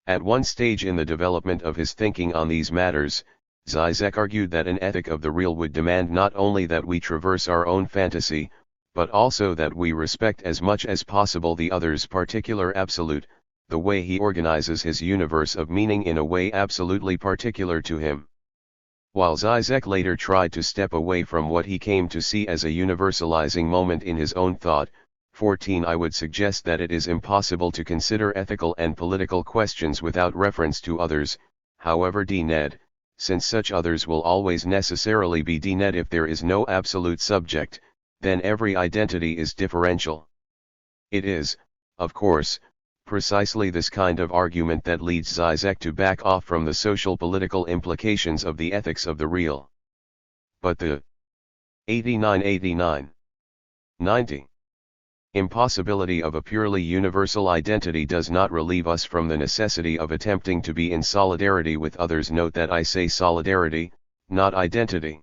At one stage in the development of his thinking on these matters, Zizek argued that an ethic of the real would demand not only that we traverse our own fantasy, but also that we respect as much as possible the other's particular absolute, the way he organizes his universe of meaning in a way absolutely particular to him. While Zizek later tried to step away from what he came to see as a universalizing moment in his own thought, 14 I would suggest that it is impossible to consider ethical and political questions without reference to others, however dened, since such others will always necessarily be dened if there is no absolute subject, then every identity is differential. It is, of course, precisely this kind of argument that leads Zizek to back off from the social-political implications of the ethics of the real. But the 89, 90 impossibility of a purely universal identity does not relieve us from the necessity of attempting to be in solidarity with others. Note that I say solidarity, not identity.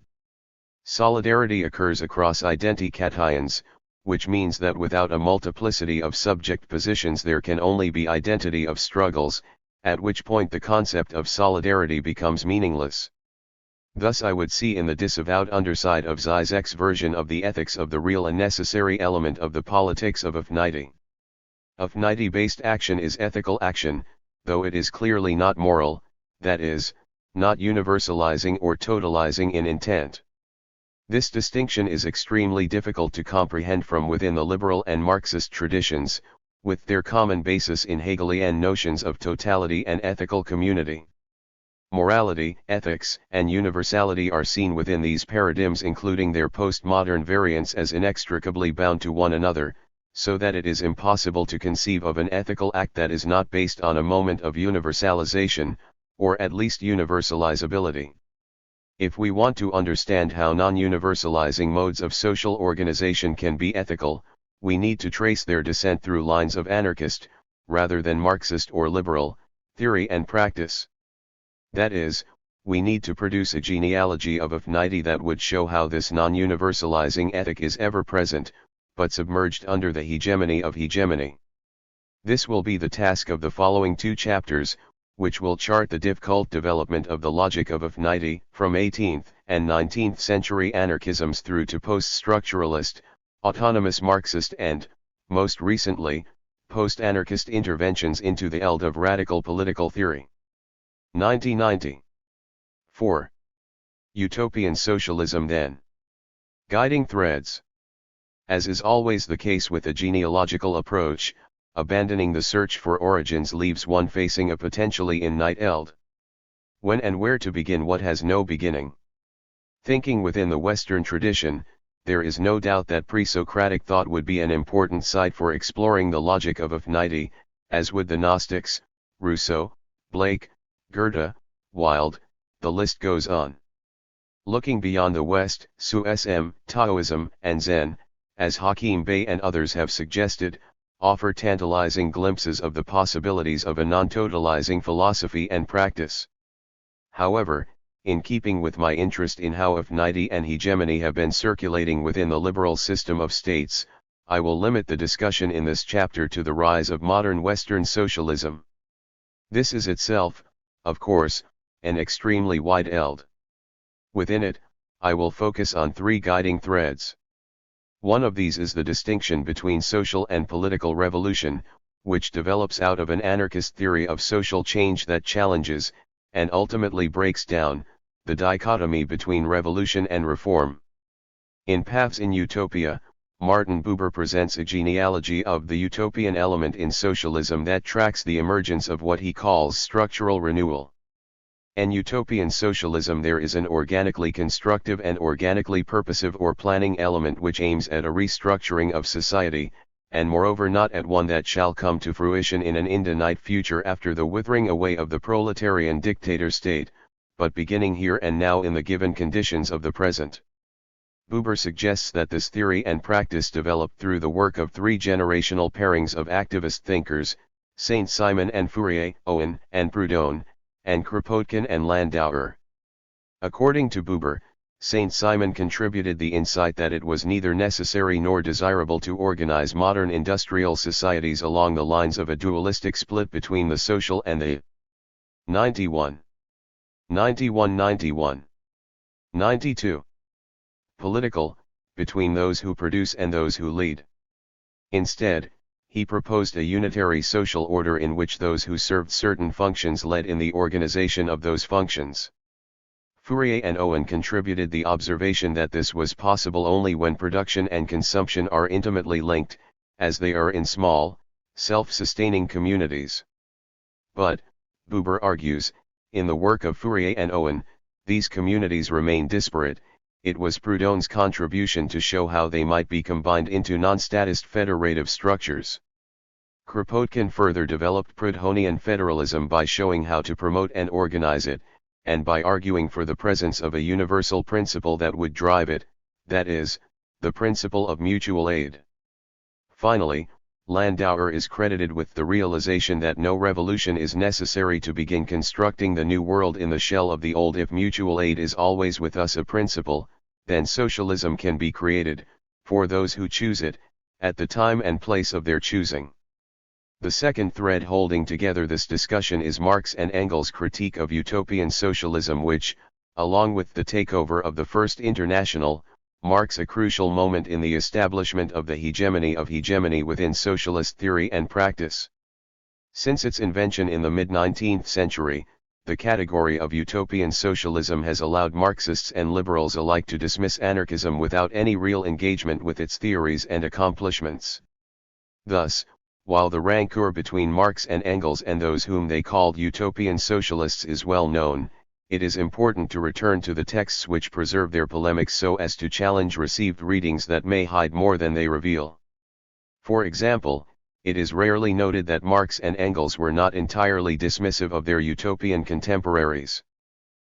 Solidarity occurs across identications, which means that without a multiplicity of subject positions there can only be identity of struggles, at which point the concept of solidarity becomes meaningless. Thus I would see in the disavowed underside of Zizek's version of the ethics of the real a necessary element of the politics of affinity. Affinity-based action is ethical action, though it is clearly not moral, that is, not universalizing or totalizing in intent. This distinction is extremely difficult to comprehend from within the liberal and Marxist traditions, with their common basis in Hegelian notions of totality and ethical community. Morality, ethics, and universality are seen within these paradigms, including their postmodern variants, as inextricably bound to one another, so that it is impossible to conceive of an ethical act that is not based on a moment of universalization, or at least universalizability. If we want to understand how non-universalizing modes of social organization can be ethical, we need to trace their descent through lines of anarchist, rather than Marxist or liberal, theory and practice. That is, we need to produce a genealogy of affinity that would show how this non-universalizing ethic is ever present, but submerged under the hegemony of hegemony. This will be the task of the following two chapters, which will chart the difficult development of the logic of affinity, from 18th and 19th century anarchisms through to post-structuralist, autonomous Marxist and, most recently, post-anarchist interventions into the eld of radical political theory. 1990. 4. Utopian socialism then. Guiding threads. As is always the case with a genealogical approach, abandoning the search for origins leaves one facing a potentially infinite eld. When and where to begin what has no beginning. Thinking within the Western tradition, there is no doubt that pre-Socratic thought would be an important site for exploring the logic of infinity, as would the Gnostics, Rousseau, Blake, Goethe, Wilde, the list goes on. Looking beyond the West, Suism, Taoism, and Zen, as Hakim Bey and others have suggested, offer tantalizing glimpses of the possibilities of a non-totalizing philosophy and practice. However, in keeping with my interest in how infinity and hegemony have been circulating within the liberal system of states, I will limit the discussion in this chapter to the rise of modern Western socialism. This is itself, of course, an extremely wide eld. Within it, I will focus on three guiding threads. One of these is the distinction between social and political revolution, which develops out of an anarchist theory of social change that challenges, and ultimately breaks down, the dichotomy between revolution and reform. In Paths in Utopia, Martin Buber presents a genealogy of the utopian element in socialism that tracks the emergence of what he calls structural renewal. In utopian socialism there is an organically constructive and organically purposive or planning element which aims at a restructuring of society, and moreover not at one that shall come to fruition in an indefinite future after the withering away of the proletarian dictator state, but beginning here and now in the given conditions of the present. Buber suggests that this theory and practice developed through the work of three generational pairings of activist thinkers, Saint-Simon and Fourier, Owen and Proudhon, and Kropotkin and Landauer. According to Buber, Saint-Simon contributed the insight that it was neither necessary nor desirable to organize modern industrial societies along the lines of a dualistic split between the social and the 91. 92. Political, between those who produce and those who lead. Instead, he proposed a unitary social order in which those who served certain functions led in the organization of those functions. Fourier and Owen contributed the observation that this was possible only when production and consumption are intimately linked, as they are in small, self-sustaining communities. But, Buber argues, in the work of Fourier and Owen, these communities remain disparate. It was Proudhon's contribution to show how they might be combined into non-statist federative structures. Kropotkin further developed Proudhonian federalism by showing how to promote and organize it, and by arguing for the presence of a universal principle that would drive it, that is, the principle of mutual aid. Finally, Landauer is credited with the realization that no revolution is necessary to begin constructing the new world in the shell of the old. If mutual aid is always with us a principle, then socialism can be created, for those who choose it, at the time and place of their choosing. The second thread holding together this discussion is Marx and Engels' critique of utopian socialism, which, along with the takeover of the First International, marks a crucial moment in the establishment of the hegemony within socialist theory and practice. Since its invention in the mid-19th century, the category of utopian socialism has allowed Marxists and liberals alike to dismiss anarchism without any real engagement with its theories and accomplishments. Thus, while the rancor between Marx and Engels and those whom they called utopian socialists is well known, it is important to return to the texts which preserve their polemics so as to challenge received readings that may hide more than they reveal. For example, it is rarely noted that Marx and Engels were not entirely dismissive of their utopian contemporaries.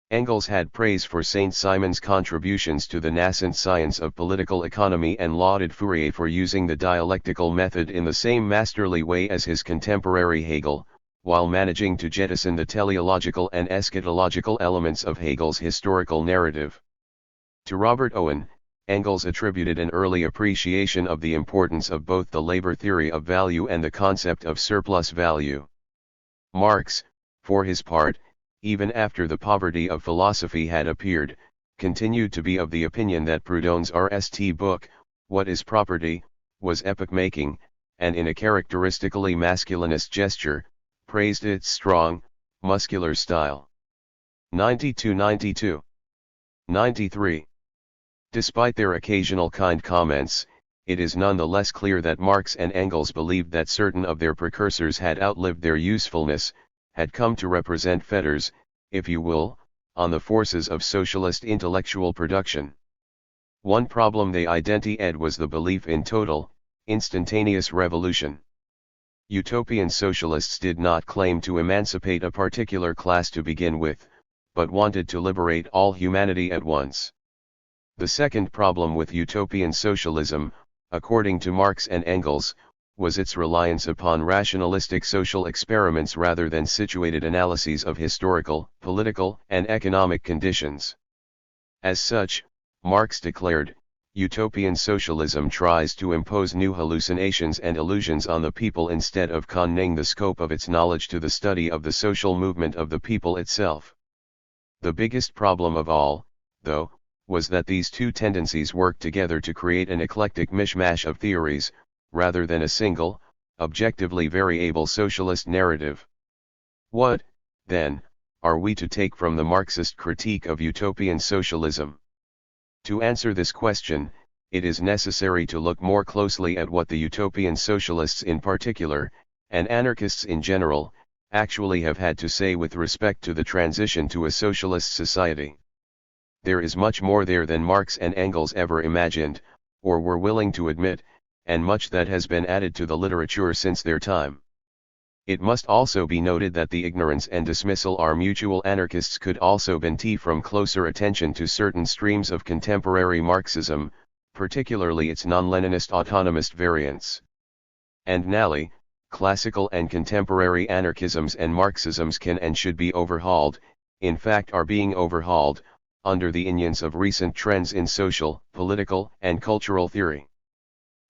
Engels had praise for Saint-Simon's contributions to the nascent science of political economy and lauded Fourier for using the dialectical method in the same masterly way as his contemporary Hegel, while managing to jettison the teleological and eschatological elements of Hegel's historical narrative. To Robert Owen, Engels attributed an early appreciation of the importance of both the labor theory of value and the concept of surplus value. Marx, for his part, even after The Poverty of Philosophy had appeared, continued to be of the opinion that Proudhon's RST book, What is Property, was epoch-making, and in a characteristically masculinist gesture, praised its strong, muscular style. 92. 93. Despite their occasional kind comments, it is nonetheless clear that Marx and Engels believed that certain of their precursors had outlived their usefulness, had come to represent fetters, if you will, on the forces of socialist intellectual production. One problem they identified was the belief in total, instantaneous revolution. Utopian socialists did not claim to emancipate a particular class to begin with, but wanted to liberate all humanity at once. The second problem with utopian socialism, according to Marx and Engels, was its reliance upon rationalistic social experiments rather than situated analyses of historical, political, and economic conditions. As such, Marx declared, utopian socialism tries to impose new hallucinations and illusions on the people instead of confining the scope of its knowledge to the study of the social movement of the people itself. The biggest problem of all, though, was that these two tendencies worked together to create an eclectic mishmash of theories, rather than a single, objectively variable socialist narrative. What, then, are we to take from the Marxist critique of utopian socialism? To answer this question, it is necessary to look more closely at what the utopian socialists in particular, and anarchists in general, actually have had to say with respect to the transition to a socialist society. There is much more there than Marx and Engels ever imagined, or were willing to admit, and much that has been added to the literature since their time. It must also be noted that the ignorance and dismissal our mutual anarchists could also benefit from closer attention to certain streams of contemporary Marxism, particularly its non-Leninist autonomist variants. And nally, classical and contemporary anarchisms and Marxisms can and should be overhauled, in fact are being overhauled, under the influence of recent trends in social, political, and cultural theory.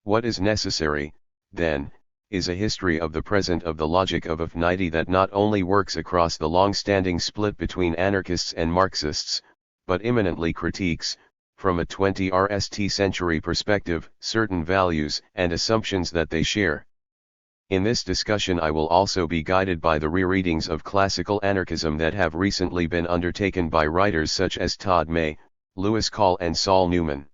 What is necessary, then, is a history of the present of the logic of affinity that not only works across the long-standing split between anarchists and Marxists, but imminently critiques, from a 20th century perspective, certain values and assumptions that they share. In this discussion I will also be guided by the rereadings of classical anarchism that have recently been undertaken by writers such as Todd May, Lewis Call and Saul Newman.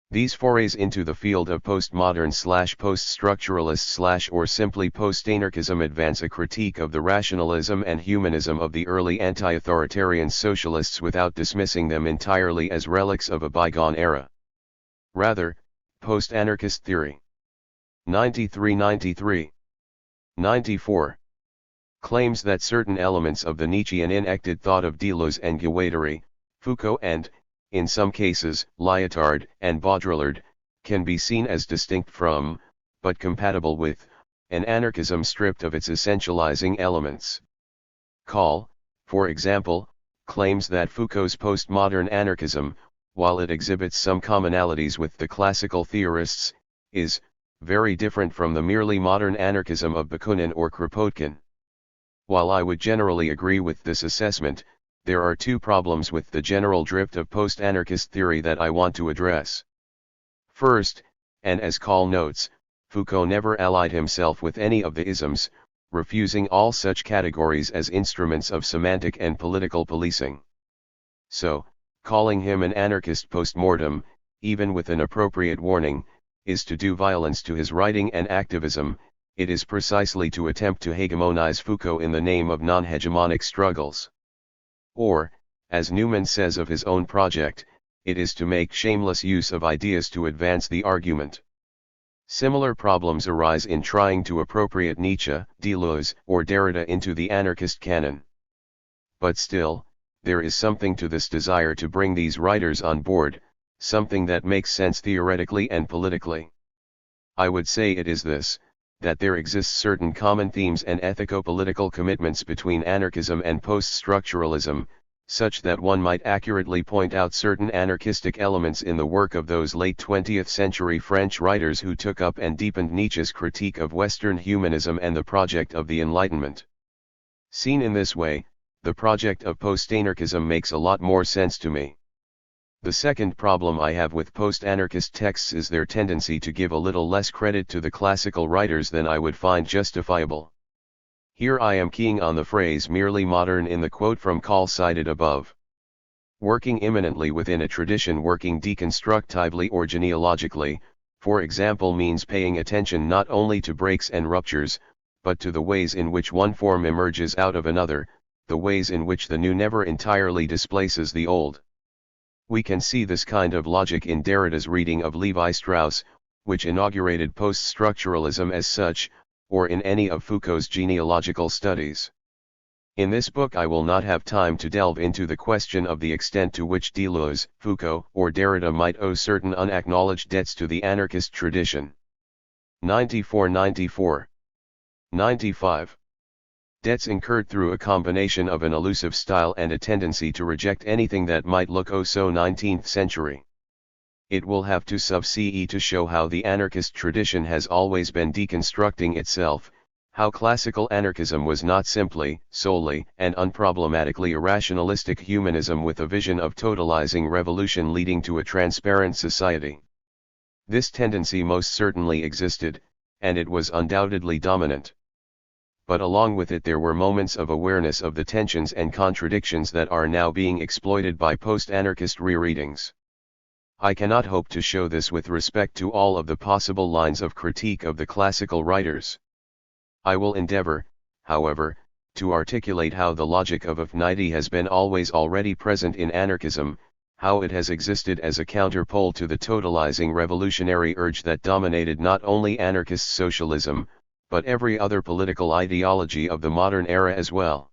These forays into the field of postmodern/post-structuralist/ or simply post-anarchism advance a critique of the rationalism and humanism of the early anti-authoritarian socialists without dismissing them entirely as relics of a bygone era. Rather, post-anarchist theory. 93-93. 94. Claims that certain elements of the Nietzschean enacted thought of Deleuze and Guattari, Foucault and, in some cases, Lyotard and Baudrillard, can be seen as distinct from, but compatible with, an anarchism stripped of its essentializing elements. Call, for example, claims that Foucault's postmodern anarchism, while it exhibits some commonalities with the classical theorists, is very different from the merely modern anarchism of Bakunin or Kropotkin. While I would generally agree with this assessment, there are two problems with the general drift of post-anarchist theory that I want to address. First, and as Call notes, Foucault never allied himself with any of the isms, refusing all such categories as instruments of semantic and political policing. So, calling him an anarchist post-mortem, even with an appropriate warning, is to do violence to his writing and activism. It is precisely to attempt to hegemonize Foucault in the name of non-hegemonic struggles. Or, as Newman says of his own project, it is to make shameless use of ideas to advance the argument. Similar problems arise in trying to appropriate Nietzsche, Deleuze, or Derrida into the anarchist canon. But still, there is something to this desire to bring these writers on board, something that makes sense theoretically and politically. I would say it is this, that there exists certain common themes and ethico-political commitments between anarchism and post-structuralism, such that one might accurately point out certain anarchistic elements in the work of those late 20th century French writers who took up and deepened Nietzsche's critique of Western humanism and the project of the Enlightenment. Seen in this way, the project of post-anarchism makes a lot more sense to me. The second problem I have with post-anarchist texts is their tendency to give a little less credit to the classical writers than I would find justifiable. Here I am keying on the phrase merely modern in the quote from Call cited above. Working immanently within a tradition, working deconstructively or genealogically, for example, means paying attention not only to breaks and ruptures, but to the ways in which one form emerges out of another, the ways in which the new never entirely displaces the old. We can see this kind of logic in Derrida's reading of Levi Strauss, which inaugurated post-structuralism as such, or in any of Foucault's genealogical studies. In this book I will not have time to delve into the question of the extent to which Deleuze, Foucault, or Derrida might owe certain unacknowledged debts to the anarchist tradition. 94-94. 95. Debts incurred through a combination of an elusive style and a tendency to reject anything that might look oh so 19th century. It will have to sub-CE to show how the anarchist tradition has always been deconstructing itself, how classical anarchism was not simply, solely, and unproblematically a rationalistic humanism with a vision of totalizing revolution leading to a transparent society. This tendency most certainly existed, and it was undoubtedly dominant. But along with it there were moments of awareness of the tensions and contradictions that are now being exploited by post-anarchist rereadings. I cannot hope to show this with respect to all of the possible lines of critique of the classical writers. I will endeavor, however, to articulate how the logic of affinity has been always already present in anarchism, how it has existed as a counterpole to the totalizing revolutionary urge that dominated not only anarchist socialism, but every other political ideology of the modern era as well.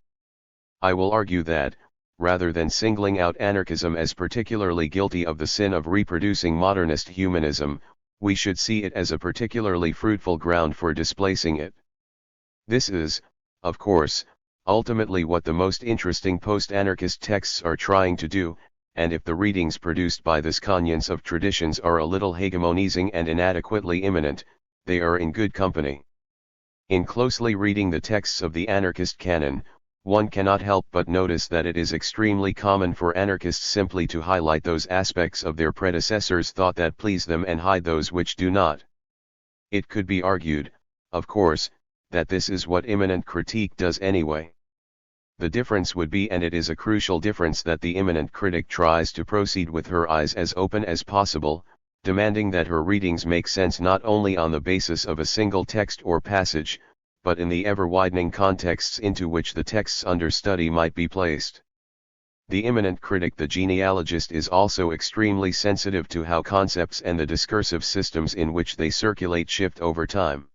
I will argue that, rather than singling out anarchism as particularly guilty of the sin of reproducing modernist humanism, we should see it as a particularly fruitful ground for displacing it. This is, of course, ultimately what the most interesting post-anarchist texts are trying to do, and if the readings produced by this convenience of traditions are a little hegemonizing and inadequately immanent, they are in good company. In closely reading the texts of the anarchist canon, one cannot help but notice that it is extremely common for anarchists simply to highlight those aspects of their predecessors' thought that please them and hide those which do not. It could be argued, of course, that this is what immanent critique does anyway. The difference would be, and it is a crucial difference, that the immanent critic tries to proceed with her eyes as open as possible, demanding that her readings make sense not only on the basis of a single text or passage, but in the ever-widening contexts into which the texts under study might be placed. The immanent critic, the genealogist, is also extremely sensitive to how concepts and the discursive systems in which they circulate shift over time.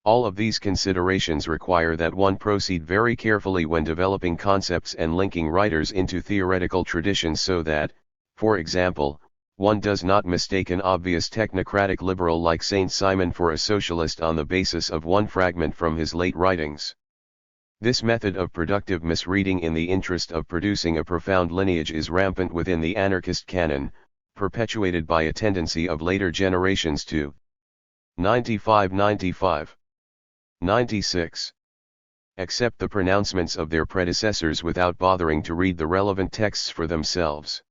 All of these considerations require that one proceed very carefully when developing concepts and linking writers into theoretical traditions so that, for example, one does not mistake an obvious technocratic liberal like Saint Simon for a socialist on the basis of one fragment from his late writings. This method of productive misreading in the interest of producing a profound lineage is rampant within the anarchist canon, perpetuated by a tendency of later generations to 95. 96. Accept the pronouncements of their predecessors without bothering to read the relevant texts for themselves.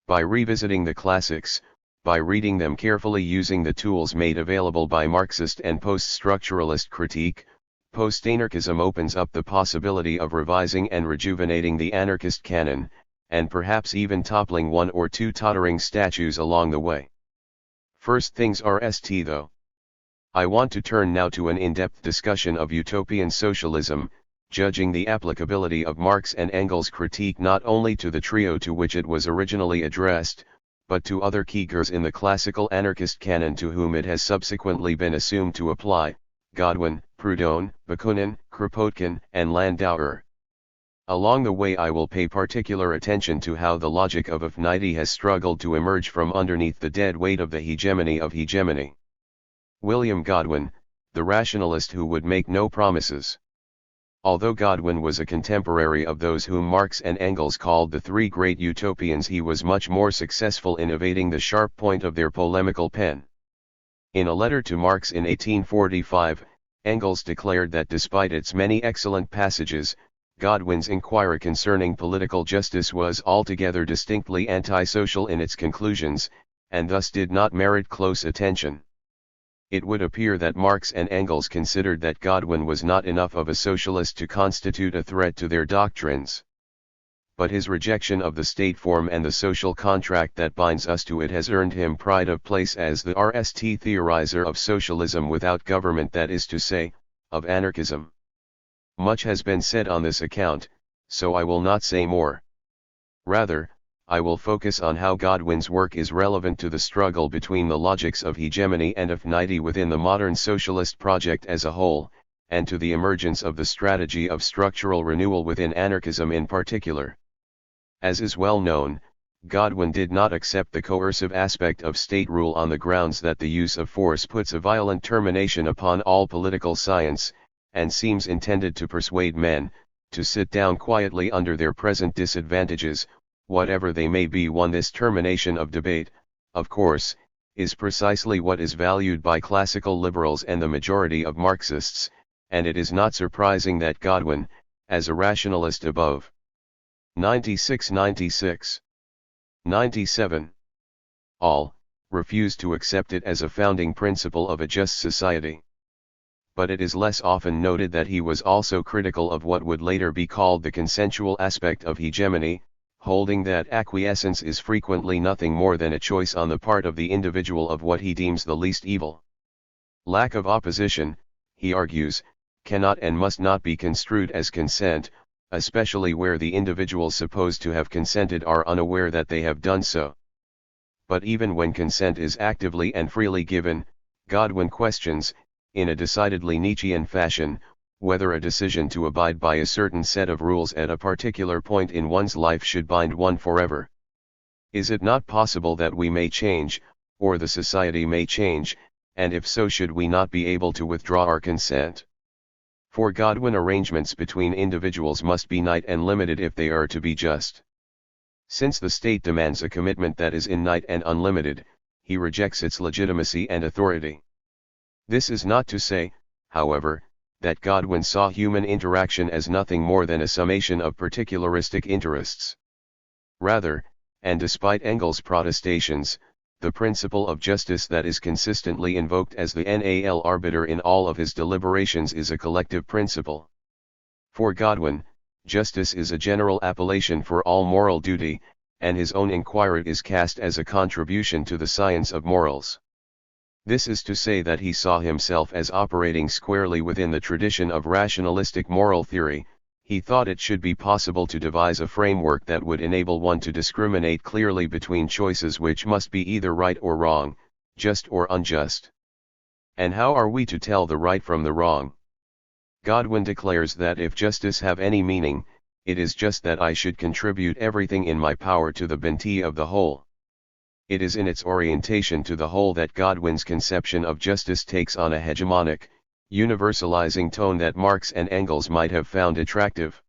By revisiting the classics, by reading them carefully using the tools made available by Marxist and post-structuralist critique, post-anarchism opens up the possibility of revising and rejuvenating the anarchist canon, and perhaps even toppling one or two tottering statues along the way. First things are though. I want to turn now to an in-depth discussion of utopian socialism, judging the applicability of Marx and Engels' critique not only to the trio to which it was originally addressed, but to other figures in the classical anarchist canon to whom it has subsequently been assumed to apply: Godwin, Proudhon, Bakunin, Kropotkin, and Landauer. Along the way I will pay particular attention to how the logic of affinity has struggled to emerge from underneath the dead weight of the hegemony of hegemony. William Godwin, the rationalist who would make no promises. Although Godwin was a contemporary of those whom Marx and Engels called the three great utopians, he was much more successful in evading the sharp point of their polemical pen. In a letter to Marx in 1845, Engels declared that despite its many excellent passages, Godwin's inquiry concerning political justice was altogether distinctly antisocial in its conclusions, and thus did not merit close attention. It would appear that Marx and Engels considered that Godwin was not enough of a socialist to constitute a threat to their doctrines. but his rejection of the state form and the social contract that binds us to it has earned him pride of place as the RST theorizer of socialism without government, that is to say, of anarchism. Much has been said on this account, so I will not say more. Rather, I will focus on how Godwin's work is relevant to the struggle between the logics of hegemony and affinity within the modern socialist project as a whole, and to the emergence of the strategy of structural renewal within anarchism in particular. As is well known, Godwin did not accept the coercive aspect of state rule on the grounds that the use of force puts a violent termination upon all political science, and seems intended to persuade men to sit down quietly under their present disadvantages, whatever they may be. This termination of debate, of course, is precisely what is valued by classical liberals and the majority of Marxists, and it is not surprising that Godwin, as a rationalist above 96, 97, all, refused to accept it as a founding principle of a just society. But it is less often noted that he was also critical of what would later be called the consensual aspect of hegemony, holding that acquiescence is frequently nothing more than a choice on the part of the individual of what he deems the least evil. Lack of opposition, he argues, cannot and must not be construed as consent, especially where the individuals supposed to have consented are unaware that they have done so. But even when consent is actively and freely given, Godwin questions, in a decidedly Nietzschean fashion, whether a decision to abide by a certain set of rules at a particular point in one's life should bind one forever. Is it not possible that we may change, or the society may change, and if so, should we not be able to withdraw our consent? For Godwin, arrangements between individuals must be finite and limited if they are to be just. Since the state demands a commitment that is finite and unlimited, he rejects its legitimacy and authority. This is not to say, however, that Godwin saw human interaction as nothing more than a summation of particularistic interests. Rather, and despite Engels' protestations, the principle of justice that is consistently invoked as the NAL arbiter in all of his deliberations is a collective principle. For Godwin, justice is a general appellation for all moral duty, and his own inquiry is cast as a contribution to the science of morals. This is to say that he saw himself as operating squarely within the tradition of rationalistic moral theory. He thought it should be possible to devise a framework that would enable one to discriminate clearly between choices which must be either right or wrong, just or unjust. And how are we to tell the right from the wrong? Godwin declares that if justice have any meaning, it is just that I should contribute everything in my power to the bounty of the whole. It is in its orientation to the whole that Godwin's conception of justice takes on a hegemonic, universalizing tone that Marx and Engels might have found attractive.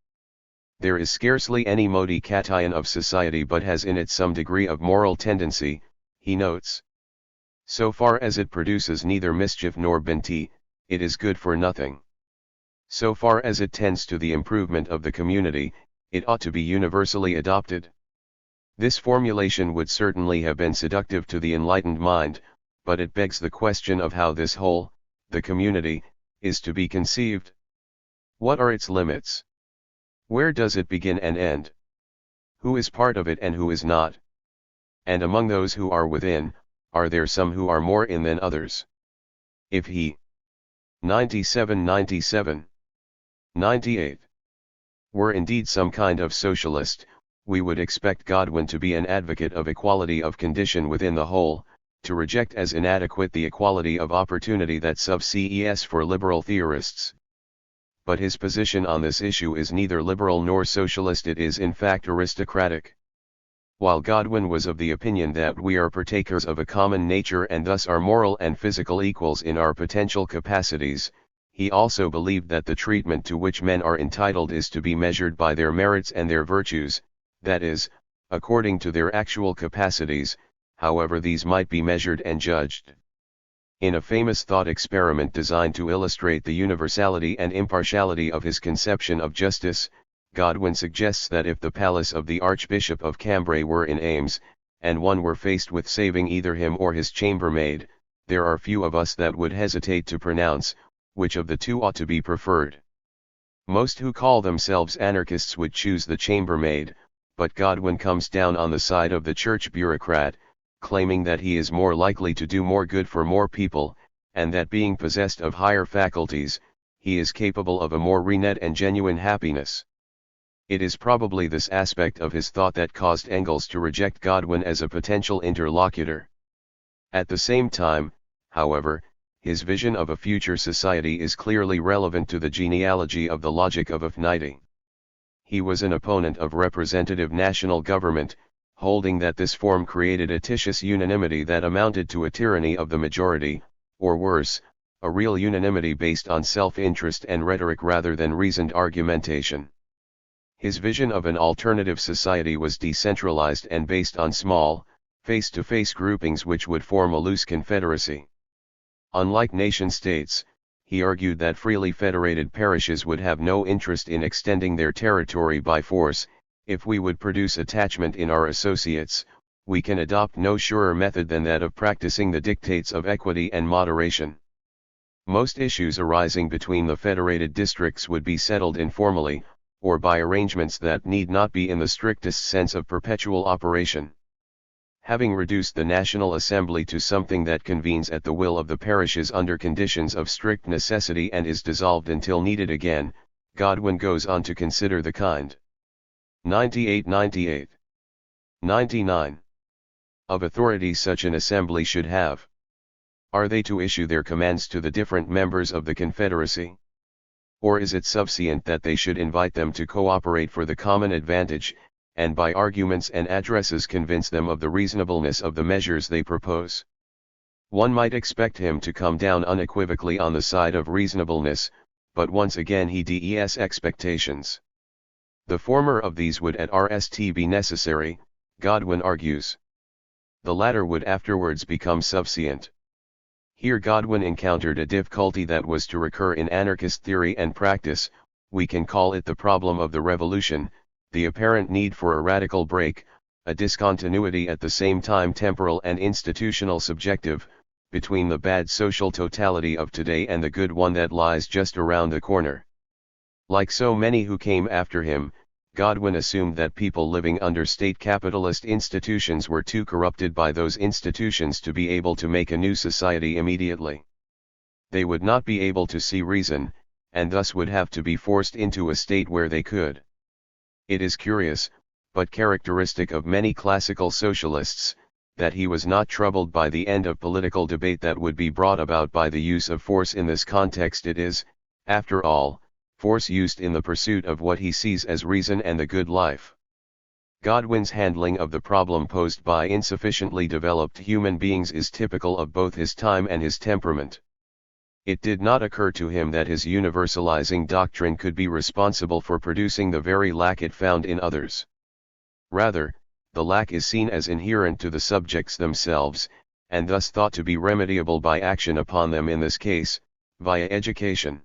There is scarcely any modification of society but has in it some degree of moral tendency, he notes. So far as it produces neither mischief nor bounty, it is good for nothing. So far as it tends to the improvement of the community, it ought to be universally adopted. This formulation would certainly have been seductive to the enlightened mind, but it begs the question of how this whole, the community, is to be conceived. What are its limits? Where does it begin and end? Who is part of it and who is not? And among those who are within, are there some who are more in than others? If he 97, 98 were indeed some kind of socialist, we would expect Godwin to be an advocate of equality of condition within the whole, to reject as inadequate the equality of opportunity that sub-ces for liberal theorists. But his position on this issue is neither liberal nor socialist, it is in fact aristocratic. While Godwin was of the opinion that we are partakers of a common nature and thus are moral and physical equals in our potential capacities, he also believed that the treatment to which men are entitled is to be measured by their merits and their virtues, that is, according to their actual capacities, however these might be measured and judged. In a famous thought experiment designed to illustrate the universality and impartiality of his conception of justice, Godwin suggests that if the palace of the Archbishop of Cambrai were in Ames, and one were faced with saving either him or his chambermaid, there are few of us that would hesitate to pronounce, which of the two ought to be preferred. Most who call themselves anarchists would choose the chambermaid, but Godwin comes down on the side of the church bureaucrat, claiming that he is more likely to do more good for more people, and that being possessed of higher faculties, he is capable of a more renewed and genuine happiness. It is probably this aspect of his thought that caused Engels to reject Godwin as a potential interlocutor. At the same time, however, his vision of a future society is clearly relevant to the genealogy of the logic of Affinity. He was an opponent of representative national government, holding that this form created a tedious unanimity that amounted to a tyranny of the majority, or worse, a real unanimity based on self-interest and rhetoric rather than reasoned argumentation. His vision of an alternative society was decentralized and based on small, face-to-face groupings which would form a loose confederacy. Unlike nation-states, he argued that freely federated parishes would have no interest in extending their territory by force. If we would produce attachment in our associates, we can adopt no surer method than that of practicing the dictates of equity and moderation. Most issues arising between the federated districts would be settled informally, or by arrangements that need not be in the strictest sense of perpetual operation. Having reduced the National Assembly to something that convenes at the will of the parishes under conditions of strict necessity and is dissolved until needed again, Godwin goes on to consider the kind 98 99 of authority such an assembly should have. Are they to issue their commands to the different members of the Confederacy? Or is it sufficient that they should invite them to cooperate for the common advantage, and by arguments and addresses convince them of the reasonableness of the measures they propose? One might expect him to come down unequivocally on the side of reasonableness, but once again he des expectations. The former of these would at rst be necessary, Godwin argues. The latter would afterwards become sufficient. Here Godwin encountered a difficulty that was to recur in anarchist theory and practice. We can call it the problem of the revolution, the apparent need for a radical break, a discontinuity at the same time temporal and institutional subjective, between the bad social totality of today and the good one that lies just around the corner. Like so many who came after him, Godwin assumed that people living under state capitalist institutions were too corrupted by those institutions to be able to make a new society immediately. They would not be able to see reason, and thus would have to be forced into a state where they could. It is curious, but characteristic of many classical socialists, that he was not troubled by the end of political debate that would be brought about by the use of force in this context. It is, after all, force used in the pursuit of what he sees as reason and the good life. Godwin's handling of the problem posed by insufficiently developed human beings is typical of both his time and his temperament. It did not occur to him that his universalizing doctrine could be responsible for producing the very lack it found in others. Rather, the lack is seen as inherent to the subjects themselves, and thus thought to be remediable by action upon them, in this case, via education.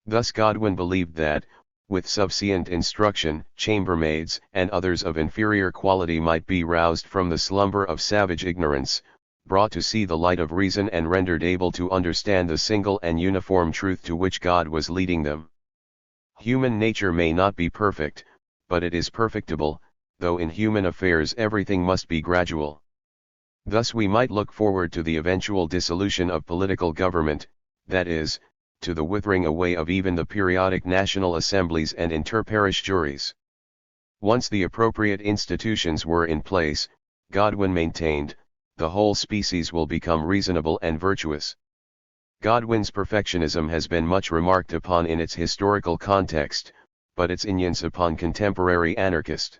Thus Godwin believed that, with sufficient instruction, chambermaids and others of inferior quality might be roused from the slumber of savage ignorance, brought to see the light of reason and rendered able to understand the single and uniform truth to which God was leading them. Human nature may not be perfect, but it is perfectible, though in human affairs everything must be gradual. Thus we might look forward to the eventual dissolution of political government, that is, to the withering away of even the periodic national assemblies and inter-parish juries. Once the appropriate institutions were in place, Godwin maintained, the whole species will become reasonable and virtuous. Godwin's perfectionism has been much remarked upon in its historical context, but its influence upon contemporary anarchist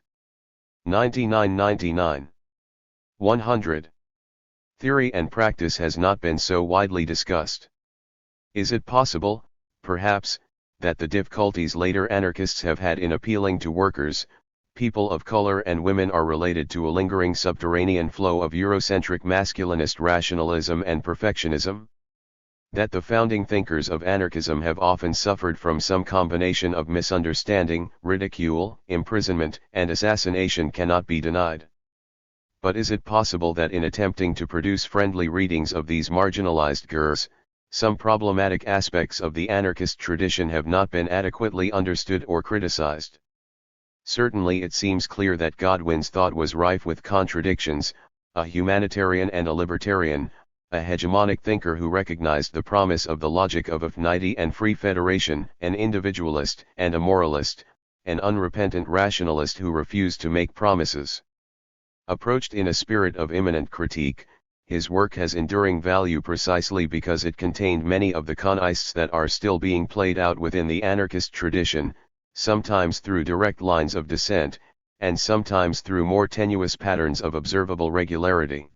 99 100 theory and practice has not been so widely discussed. Is it possible, perhaps, that the difficulties later anarchists have had in appealing to workers, people of color and women are related to a lingering subterranean flow of Eurocentric masculinist rationalism and perfectionism? That the founding thinkers of anarchism have often suffered from some combination of misunderstanding, ridicule, imprisonment, and assassination cannot be denied. But is it possible that in attempting to produce friendly readings of these marginalized gurs, some problematic aspects of the anarchist tradition have not been adequately understood or criticized? Certainly it seems clear that Godwin's thought was rife with contradictions, a humanitarian and a libertarian, a hegemonic thinker who recognized the promise of the logic of affinity and free federation, an individualist and a moralist, an unrepentant rationalist who refused to make promises. Approached in a spirit of immanent critique, his work has enduring value precisely because it contained many of the concepts that are still being played out within the anarchist tradition, sometimes through direct lines of descent, and sometimes through more tenuous patterns of observable regularity.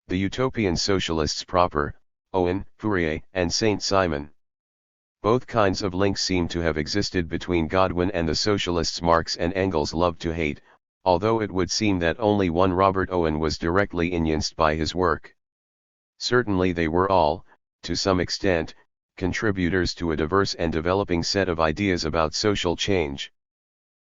The utopian socialists proper, Owen, Fourier, and Saint-Simon. Both kinds of links seem to have existed between Godwin and the socialists Marx and Engels loved to hate, although it would seem that only one Robert Owen was directly influenced by his work. Certainly they were all, to some extent, contributors to a diverse and developing set of ideas about social change.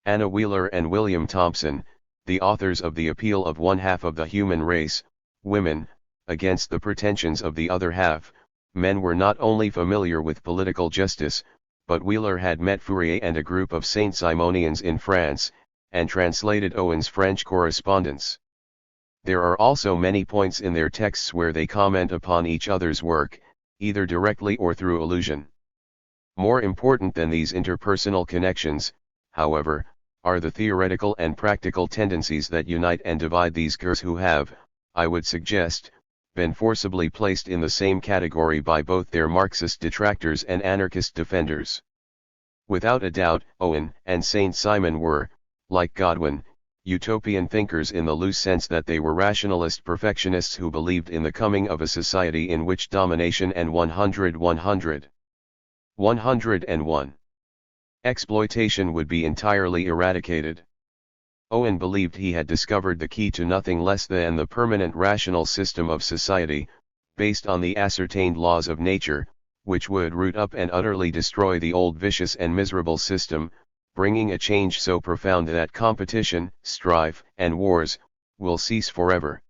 Anna Wheeler and William Thompson, the authors of The Appeal of One Half of the Human Race, Women, against the pretensions of the other half, men were not only familiar with political justice, but Wheeler had met Fourier and a group of Saint-Simonians in France, and translated Owen's French correspondence. There are also many points in their texts where they comment upon each other's work, either directly or through allusion. More important than these interpersonal connections, however, are the theoretical and practical tendencies that unite and divide these groups who have, I would suggest, been forcibly placed in the same category by both their Marxist detractors and anarchist defenders. Without a doubt, Owen and Saint-Simon were, like Godwin, utopian thinkers in the loose sense that they were rationalist perfectionists who believed in the coming of a society in which domination and 101 exploitation would be entirely eradicated. Owen believed he had discovered the key to nothing less than the permanent rational system of society, based on the ascertained laws of nature, which would root up and utterly destroy the old vicious and miserable system, bringing a change so profound that competition, strife, and wars will cease forever.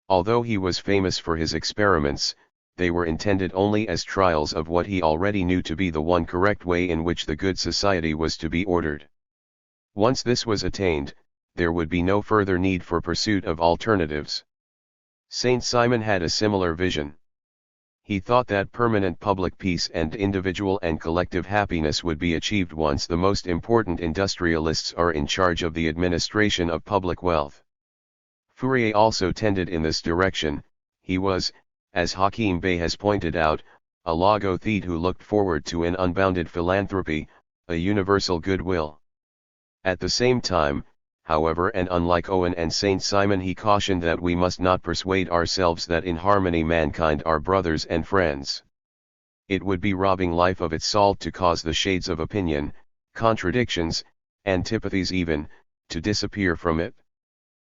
Although he was famous for his experiments, they were intended only as trials of what he already knew to be the one correct way in which the good society was to be ordered. Once this was attained, there would be no further need for pursuit of alternatives. Saint-Simon had a similar vision. He thought that permanent public peace and individual and collective happiness would be achieved once the most important industrialists are in charge of the administration of public wealth. Fourier also tended in this direction. He was, as Hakim Bey has pointed out, a logothete who looked forward to an unbounded philanthropy, a universal goodwill. At the same time, however, and unlike Owen and Saint-Simon, he cautioned that we must not persuade ourselves that in harmony mankind are brothers and friends. It would be robbing life of its salt to cause the shades of opinion, contradictions, antipathies even, to disappear from it.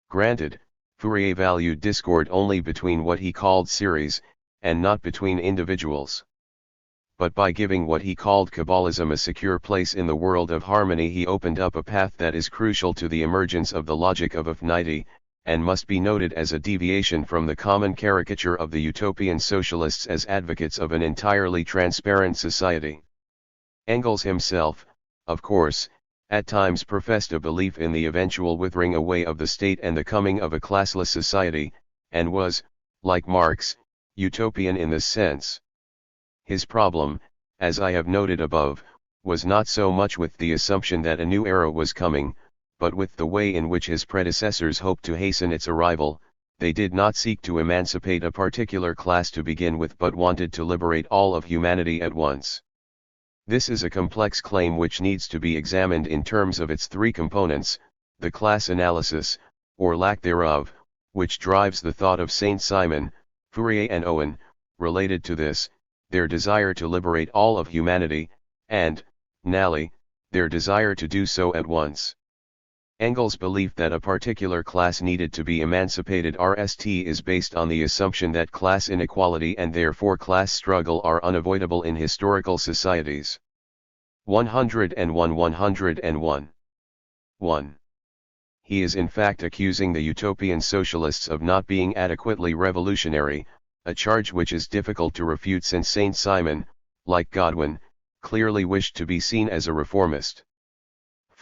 Granted, Fourier valued discord only between what he called series, and not between individuals. But by giving what he called Kabbalism a secure place in the world of harmony, he opened up a path that is crucial to the emergence of the logic of affinity, and must be noted as a deviation from the common caricature of the utopian socialists as advocates of an entirely transparent society. Engels himself, of course, at times professed a belief in the eventual withering away of the state and the coming of a classless society, and was, like Marx, utopian in this sense. His problem, as I have noted above, was not so much with the assumption that a new era was coming, but with the way in which his predecessors hoped to hasten its arrival. They did not seek to emancipate a particular class to begin with, but wanted to liberate all of humanity at once. This is a complex claim which needs to be examined in terms of its three components: the class analysis, or lack thereof, which drives the thought of Saint-Simon, Fourier and Owen, related to this, their desire to liberate all of humanity, and, nally, their desire to do so at once. Engels' belief that a particular class needed to be emancipated is based on the assumption that class inequality and therefore class struggle are unavoidable in historical societies. 101. 1. He is in fact accusing the utopian socialists of not being adequately revolutionary, a charge which is difficult to refute since Saint-Simon, like Godwin, clearly wished to be seen as a reformist.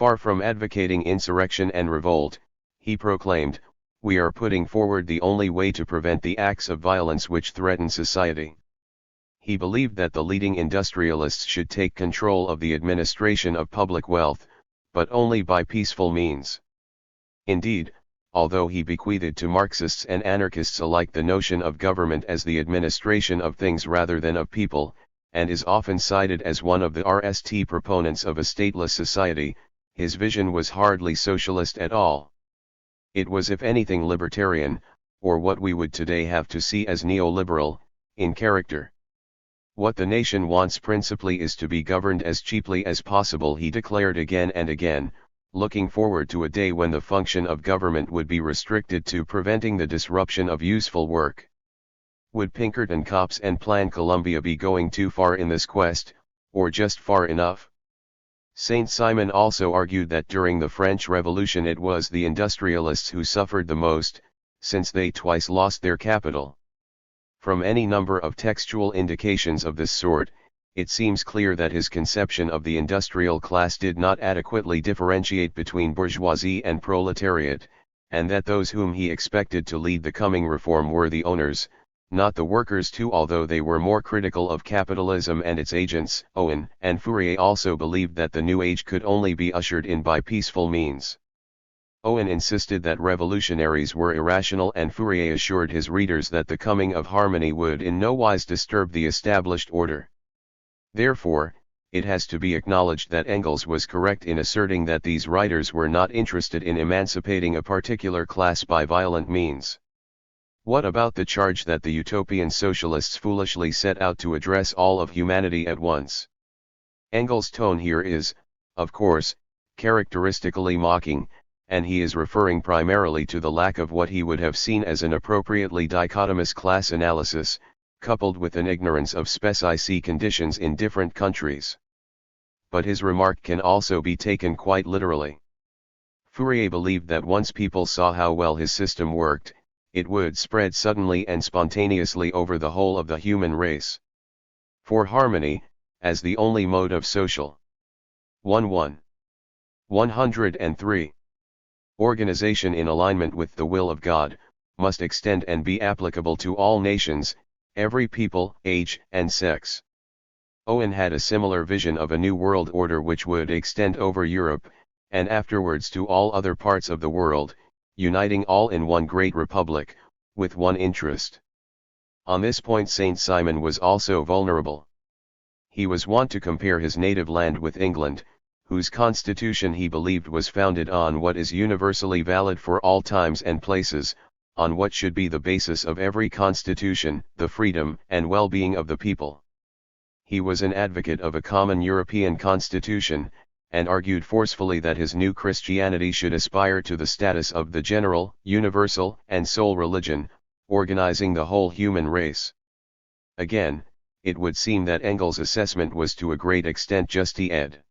Far from advocating insurrection and revolt, he proclaimed, "We are putting forward the only way to prevent the acts of violence which threaten society." He believed that the leading industrialists should take control of the administration of public wealth, but only by peaceful means. Indeed, although he bequeathed to Marxists and anarchists alike the notion of government as the administration of things rather than of people, and is often cited as one of the RST proponents of a stateless society, his vision was hardly socialist at all. It was if anything libertarian, or what we would today have to see as neoliberal, in character. What the nation wants principally is to be governed as cheaply as possible, he declared again and again, looking forward to a day when the function of government would be restricted to preventing the disruption of useful work. Would Pinkerton cops and Plan Colombia be going too far in this quest, or just far enough? Saint-Simon also argued that during the French Revolution it was the industrialists who suffered the most, since they twice lost their capital. From any number of textual indications of this sort, it seems clear that his conception of the industrial class did not adequately differentiate between bourgeoisie and proletariat, and that those whom he expected to lead the coming reform were the owners, not the workers too. Although they were more critical of capitalism and its agents, Owen and Fourier also believed that the new age could only be ushered in by peaceful means. Owen insisted that revolutionaries were irrational, and Fourier assured his readers that the coming of harmony would in no wise disturb the established order. Therefore, it has to be acknowledged that Engels was correct in asserting that these writers were not interested in emancipating a particular class by violent means. What about the charge that the utopian socialists foolishly set out to address all of humanity at once? Engels' tone here is, of course, characteristically mocking, and he is referring primarily to the lack of what he would have seen as an appropriately dichotomous class analysis, coupled with an ignorance of specific conditions in different countries. But his remark can also be taken quite literally. Fourier believed that once people saw how well his system worked, it would spread suddenly and spontaneously over the whole of the human race. For harmony, as the only mode of social 103. Organization in alignment with the will of God, must extend and be applicable to all nations, every people, age, and sex. Owen had a similar vision of a new world order which would extend over Europe, and afterwards to all other parts of the world, uniting all in one great republic, with one interest. On this point Saint-Simon was also vulnerable. He was wont to compare his native land with England, whose constitution he believed was founded on what is universally valid for all times and places, on what should be the basis of every constitution, the freedom and well-being of the people. He was an advocate of a common European constitution, and argued forcefully that his new Christianity should aspire to the status of the general, universal, and sole religion, organizing the whole human race. Again, it would seem that Engels' assessment was to a great extent just-ed.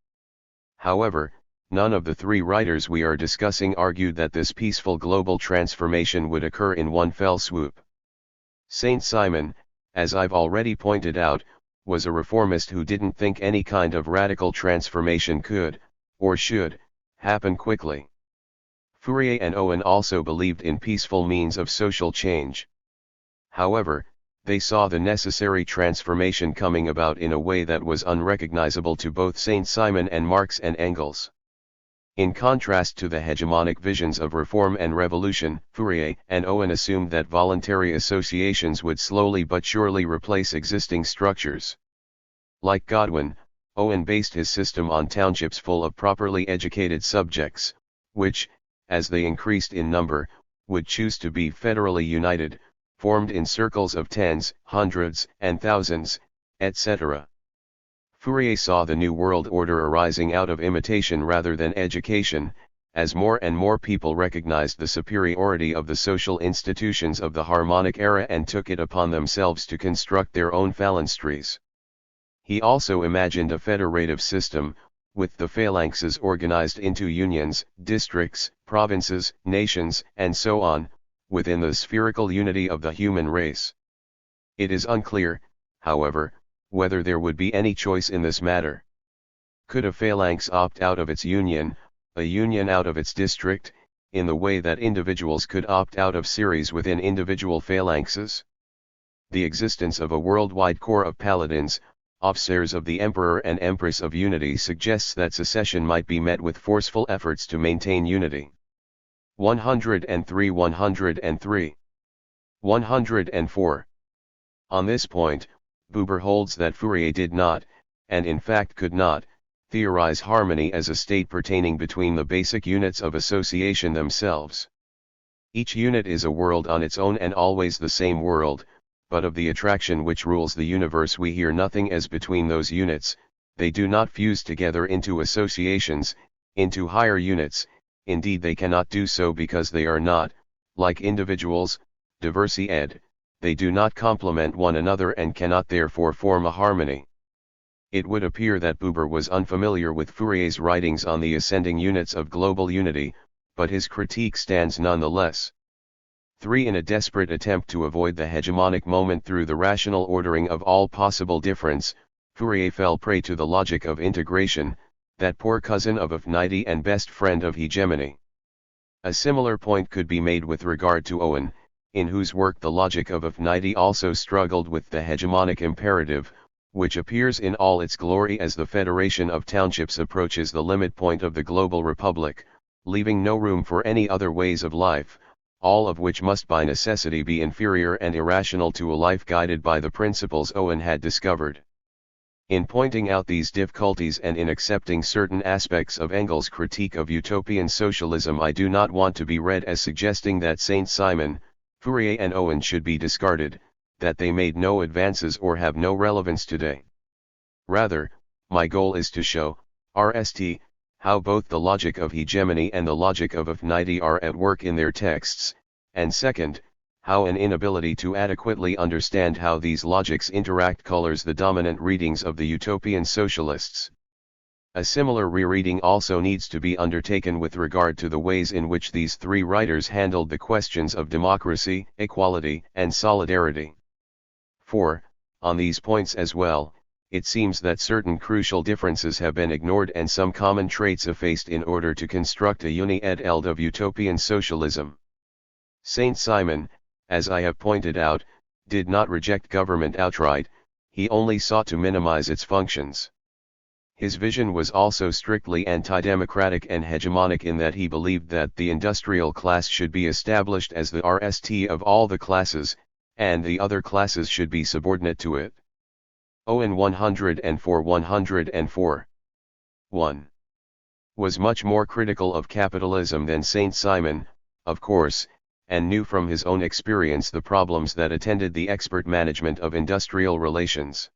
However, none of the three writers we are discussing argued that this peaceful global transformation would occur in one fell swoop. Saint-Simon, as I've already pointed out, was a reformist who didn't think any kind of radical transformation could, or should, happen quickly. Fourier and Owen also believed in peaceful means of social change. However, they saw the necessary transformation coming about in a way that was unrecognizable to both Saint-Simon and Marx and Engels. In contrast to the hegemonic visions of reform and revolution, Fourier and Owen assumed that voluntary associations would slowly but surely replace existing structures. Like Godwin, Owen based his system on townships full of properly educated subjects, which, as they increased in number, would choose to be federally united, formed in circles of tens, hundreds, and thousands, etc. Fourier saw the New World Order arising out of imitation rather than education, as more and more people recognized the superiority of the social institutions of the harmonic era and took it upon themselves to construct their own phalansteries. He also imagined a federative system, with the phalanxes organized into unions, districts, provinces, nations, and so on, within the spherical unity of the human race. It is unclear, however, whether there would be any choice in this matter. Could a phalanx opt out of its union, a union out of its district, in the way that individuals could opt out of series within individual phalanxes. The existence of a worldwide corps of paladins, officers of the Emperor and Empress of Unity, suggests that secession might be met with forceful efforts to maintain unity. 103 103. 104. On this point, Buber holds that Fourier did not, and in fact could not, theorize harmony as a state pertaining between the basic units of association themselves. Each unit is a world on its own and always the same world, but of the attraction which rules the universe we hear nothing as between those units. They do not fuse together into associations, into higher units. Indeed they cannot do so because they are not, like individuals, diversi ed, they do not complement one another and cannot therefore form a harmony. It would appear that Buber was unfamiliar with Fourier's writings on the ascending units of global unity, but his critique stands nonetheless. 3. In a desperate attempt to avoid the hegemonic moment through the rational ordering of all possible difference, Fourier fell prey to the logic of integration, that poor cousin of affinity and best friend of hegemony. A similar point could be made with regard to Owen, in whose work the logic of affinity also struggled with the hegemonic imperative, which appears in all its glory as the federation of townships approaches the limit point of the global republic, leaving no room for any other ways of life, all of which must by necessity be inferior and irrational to a life guided by the principles Owen had discovered. In pointing out these difficulties and in accepting certain aspects of Engels' critique of utopian socialism, I do not want to be read as suggesting that Saint-Simon, Fourier and Owen should be discarded, that they made no advances or have no relevance today. Rather, my goal is to show, RST, how both the logic of hegemony and the logic of affinity are at work in their texts, and second, how an inability to adequately understand how these logics interact colors the dominant readings of the utopian socialists. A similar rereading also needs to be undertaken with regard to the ways in which these three writers handled the questions of democracy, equality, and solidarity. 4. On these points as well, it seems that certain crucial differences have been ignored and some common traits effaced in order to construct a uni-ed-eld of utopian socialism. Saint-Simon, as I have pointed out, did not reject government outright, he only sought to minimize its functions. His vision was also strictly anti-democratic and hegemonic in that he believed that the industrial class should be established as the RST of all the classes, and the other classes should be subordinate to it. Owen 104 104. 1. Was much more critical of capitalism than Saint-Simon, of course, and knew from his own experience the problems that attended the expert management of industrial relations.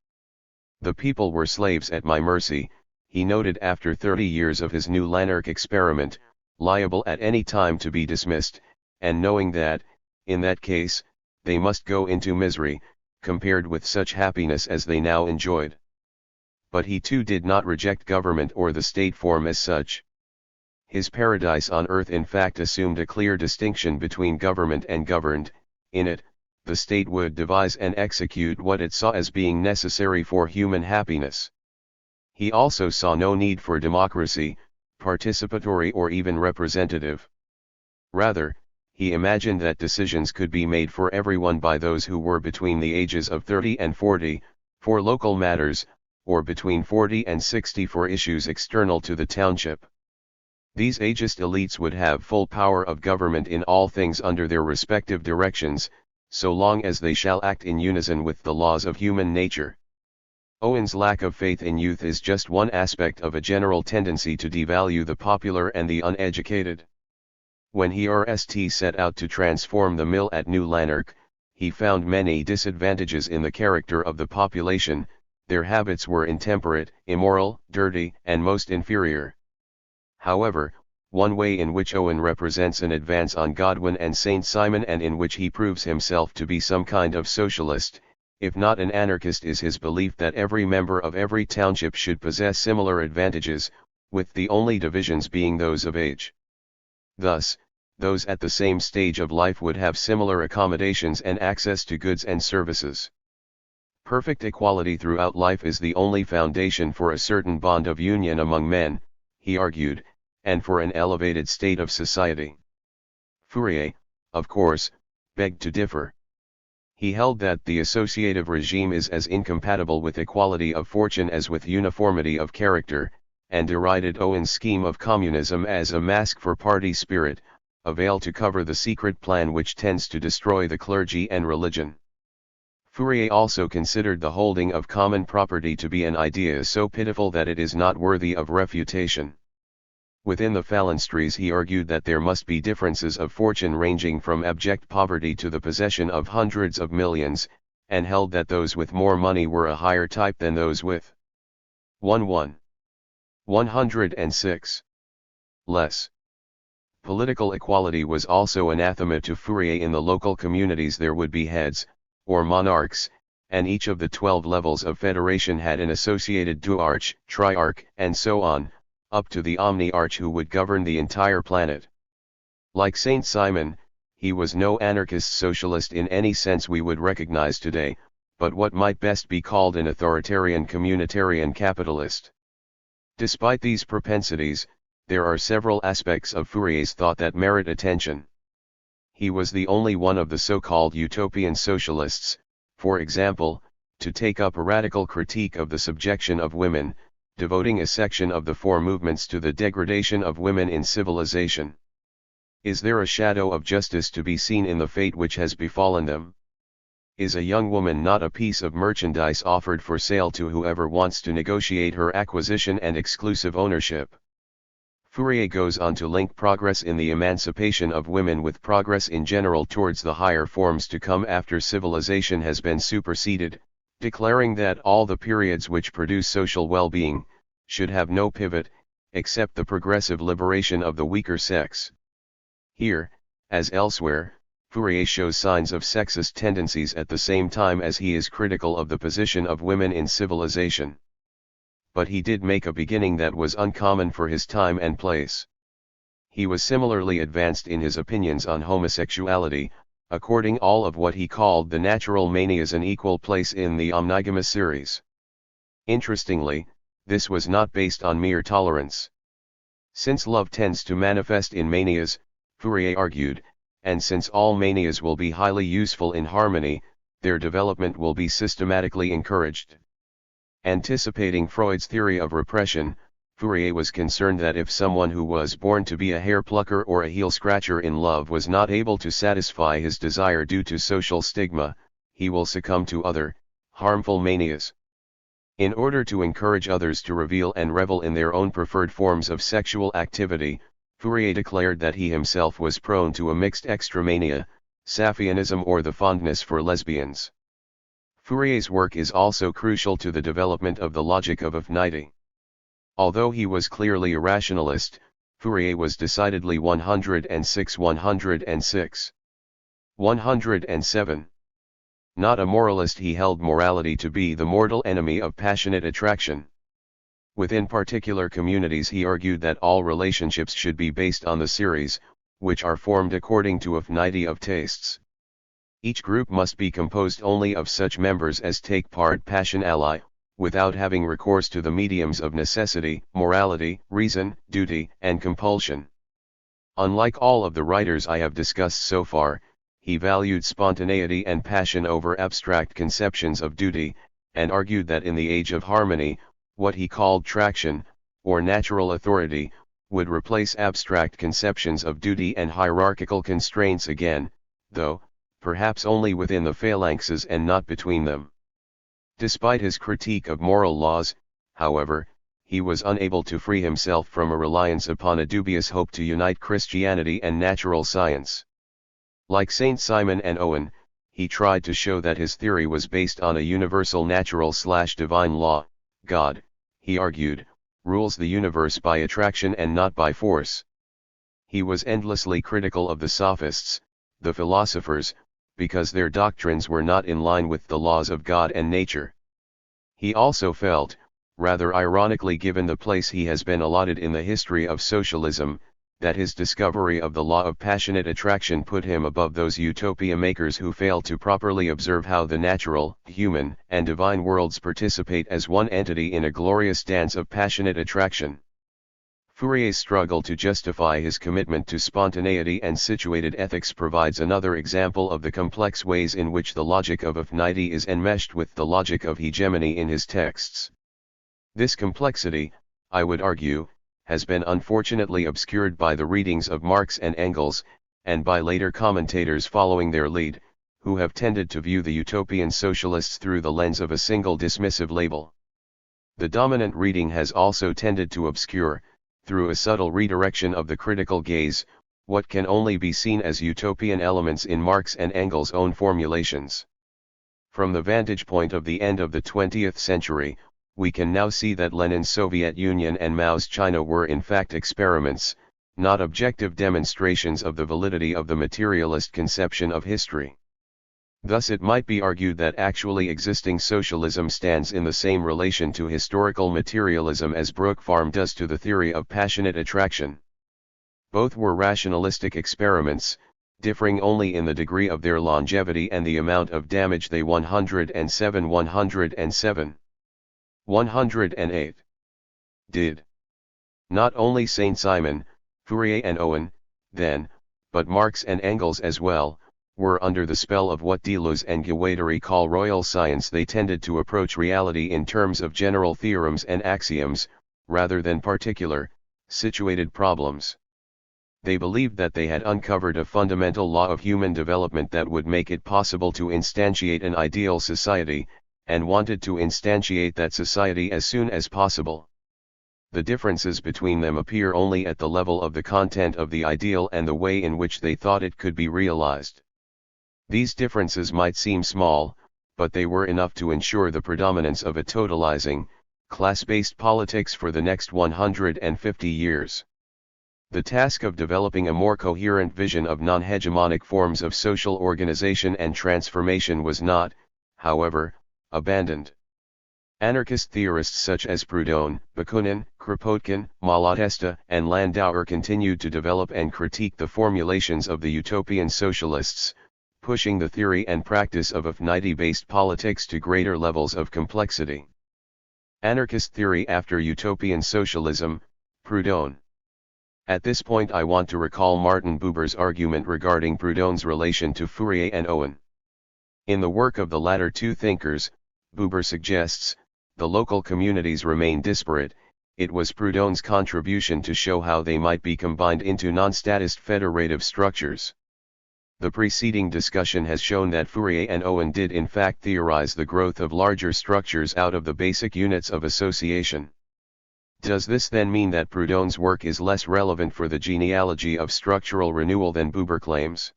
The people were slaves at my mercy, he noted after 30 years of his new Lanark experiment, liable at any time to be dismissed, and knowing that, in that case, they must go into misery, compared with such happiness as they now enjoyed. But he too did not reject government or the state form as such. His paradise on earth in fact assumed a clear distinction between government and governed. In it, the state would devise and execute what it saw as being necessary for human happiness. He also saw no need for democracy, participatory or even representative. Rather, he imagined that decisions could be made for everyone by those who were between the ages of 30 and 40, for local matters, or between 40 and 60 for issues external to the township. These ageist elites would have full power of government in all things under their respective directions, so long as they shall act in unison with the laws of human nature. Owen's lack of faith in youth is just one aspect of a general tendency to devalue the popular and the uneducated. When he set out to transform the mill at New Lanark, he found many disadvantages in the character of the population. Their habits were intemperate, immoral, dirty, and most inferior. However, one way in which Owen represents an advance on Godwin and Saint-Simon and in which he proves himself to be some kind of socialist, if not an anarchist, is his belief that every member of every township should possess similar advantages, with the only divisions being those of age. Thus, those at the same stage of life would have similar accommodations and access to goods and services. Perfect equality throughout life is the only foundation for a certain bond of union among men, he argued, and for an elevated state of society. Fourier, of course, begged to differ. He held that the associative regime is as incompatible with equality of fortune as with uniformity of character, and derided Owen's scheme of communism as a mask for party spirit, a veil to cover the secret plan which tends to destroy the clergy and religion. Fourier also considered the holding of common property to be an idea so pitiful that it is not worthy of refutation. Within the phalansteries he argued that there must be differences of fortune ranging from abject poverty to the possession of hundreds of millions, and held that those with more money were a higher type than those with 106 less. Political equality was also anathema to Fourier. In the local communities there would be heads, or monarchs, and each of the 12 levels of federation had an associated duarch, triarch, and so on, up to the omniarch who would govern the entire planet. Like Saint Simon, he was no anarchist socialist in any sense we would recognize today, but what might best be called an authoritarian communitarian capitalist. Despite these propensities, there are several aspects of Fourier's thought that merit attention. He was the only one of the so-called utopian socialists, for example, to take up a radical critique of the subjection of women, devoting a section of the four movements to the degradation of women in civilization. Is there a shadow of justice to be seen in the fate which has befallen them? Is a young woman not a piece of merchandise offered for sale to whoever wants to negotiate her acquisition and exclusive ownership? Fourier goes on to link progress in the emancipation of women with progress in general towards the higher forms to come after civilization has been superseded, declaring that all the periods which produce social well-being should have no pivot, except the progressive liberation of the weaker sex. Here, as elsewhere, Fourier shows signs of sexist tendencies at the same time as he is critical of the position of women in civilization. But he did make a beginning that was uncommon for his time and place. He was similarly advanced in his opinions on homosexuality, according all of what he called the natural manias an equal place in the omnigamous series. Interestingly, this was not based on mere tolerance. Since love tends to manifest in manias, Fourier argued, and since all manias will be highly useful in harmony, their development will be systematically encouraged. Anticipating Freud's theory of repression, Fourier was concerned that if someone who was born to be a hair plucker or a heel scratcher in love was not able to satisfy his desire due to social stigma, he will succumb to other, harmful manias. In order to encourage others to reveal and revel in their own preferred forms of sexual activity, Fourier declared that he himself was prone to a mixed extramania, Sapphianism or the fondness for lesbians. Fourier's work is also crucial to the development of the logic of affinity. Although he was clearly a rationalist, Fourier was decidedly 106. 107. Not a moralist, he held morality to be the mortal enemy of passionate attraction. Within particular communities he argued that all relationships should be based on the series, which are formed according to affinity of tastes. Each group must be composed only of such members as take part passion ally, without having recourse to the mediums of necessity, morality, reason, duty, and compulsion. Unlike all of the writers I have discussed so far, he valued spontaneity and passion over abstract conceptions of duty, and argued that in the age of harmony, what he called traction, or natural authority, would replace abstract conceptions of duty and hierarchical constraints again, though, perhaps only within the phalanxes and not between them. Despite his critique of moral laws, however, he was unable to free himself from a reliance upon a dubious hope to unite Christianity and natural science. Like Saint Simon and Owen, he tried to show that his theory was based on a universal natural/divine law. God, he argued, rules the universe by attraction and not by force. He was endlessly critical of the sophists, the philosophers, because their doctrines were not in line with the laws of God and nature. He also felt, rather ironically given the place he has been allotted in the history of socialism, that his discovery of the law of passionate attraction put him above those utopia makers who fail to properly observe how the natural, human, and divine worlds participate as one entity in a glorious dance of passionate attraction. Fourier's struggle to justify his commitment to spontaneity and situated ethics provides another example of the complex ways in which the logic of affinity is enmeshed with the logic of hegemony in his texts. This complexity, I would argue, has been unfortunately obscured by the readings of Marx and Engels, and by later commentators following their lead, who have tended to view the utopian socialists through the lens of a single dismissive label. The dominant reading has also tended to obscure, through a subtle redirection of the critical gaze, what can only be seen as utopian elements in Marx and Engels' own formulations. From the vantage point of the end of the 20th century, we can now see that Lenin's Soviet Union and Mao's China were in fact experiments, not objective demonstrations of the validity of the materialist conception of history. Thus it might be argued that actually existing socialism stands in the same relation to historical materialism as Brookfarm does to the theory of passionate attraction. Both were rationalistic experiments, differing only in the degree of their longevity and the amount of damage they 108 did. Not only Saint-Simon, Fourier and Owen, then, but Marx and Engels as well, were under the spell of what Deleuze and Guattari call royal science. They tended to approach reality in terms of general theorems and axioms, rather than particular, situated problems. They believed that they had uncovered a fundamental law of human development that would make it possible to instantiate an ideal society, and wanted to instantiate that society as soon as possible. The differences between them appear only at the level of the content of the ideal and the way in which they thought it could be realized. These differences might seem small, but they were enough to ensure the predominance of a totalizing, class-based politics for the next 150 years. The task of developing a more coherent vision of non-hegemonic forms of social organization and transformation was not, however, abandoned. Anarchist theorists such as Proudhon, Bakunin, Kropotkin, Malatesta, and Landauer continued to develop and critique the formulations of the utopian socialists, pushing the theory and practice of affinity-based politics to greater levels of complexity. Anarchist theory after utopian socialism, Proudhon. At this point I want to recall Martin Buber's argument regarding Proudhon's relation to Fourier and Owen. In the work of the latter two thinkers, Buber suggests, the local communities remain disparate. It was Proudhon's contribution to show how they might be combined into non-statist federative structures. The preceding discussion has shown that Fourier and Owen did in fact theorize the growth of larger structures out of the basic units of association. Does this then mean that Proudhon's work is less relevant for the genealogy of structural renewal than Buber claims?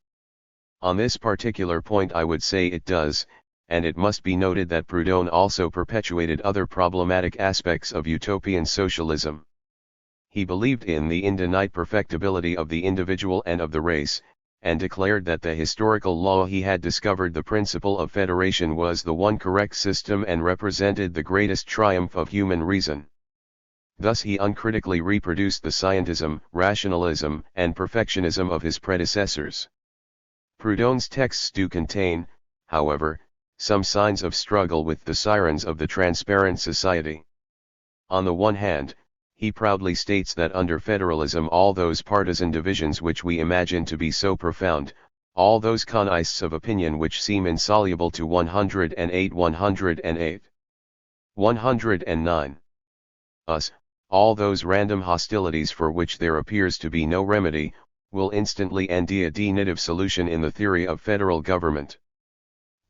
On this particular point I would say it does, and it must be noted that Proudhon also perpetuated other problematic aspects of utopian socialism. He believed in the infinite perfectibility of the individual and of the race, and declared that the historical law he had discovered, the principle of federation, was the one correct system and represented the greatest triumph of human reason. Thus he uncritically reproduced the scientism, rationalism, and perfectionism of his predecessors. Proudhon's texts do contain, however, some signs of struggle with the sirens of the transparent society. On the one hand, he proudly states that under federalism all those partisan divisions which we imagine to be so profound, all those contests of opinion which seem insoluble to 109 us, all those random hostilities for which there appears to be no remedy, will instantly end a definitive solution in the theory of federal government.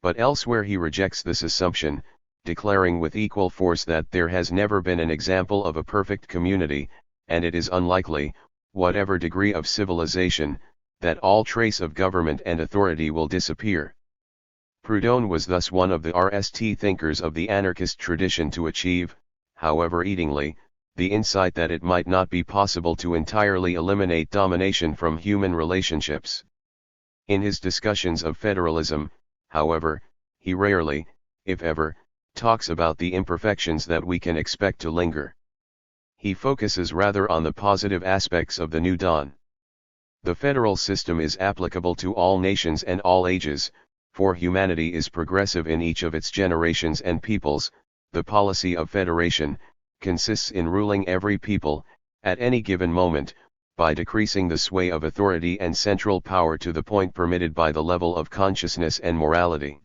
But elsewhere he rejects this assumption, declaring with equal force that there has never been an example of a perfect community, and it is unlikely, whatever degree of civilization, that all trace of government and authority will disappear. Proudhon was thus one of the RST thinkers of the anarchist tradition to achieve, however eatingly, the insight that it might not be possible to entirely eliminate domination from human relationships. In his discussions of federalism, however, he rarely, if ever, talks about the imperfections that we can expect to linger. He focuses rather on the positive aspects of the new dawn. The federal system is applicable to all nations and all ages, for humanity is progressive in each of its generations and peoples. The policy of federation consists in ruling every people, at any given moment, by decreasing the sway of authority and central power to the point permitted by the level of consciousness and morality.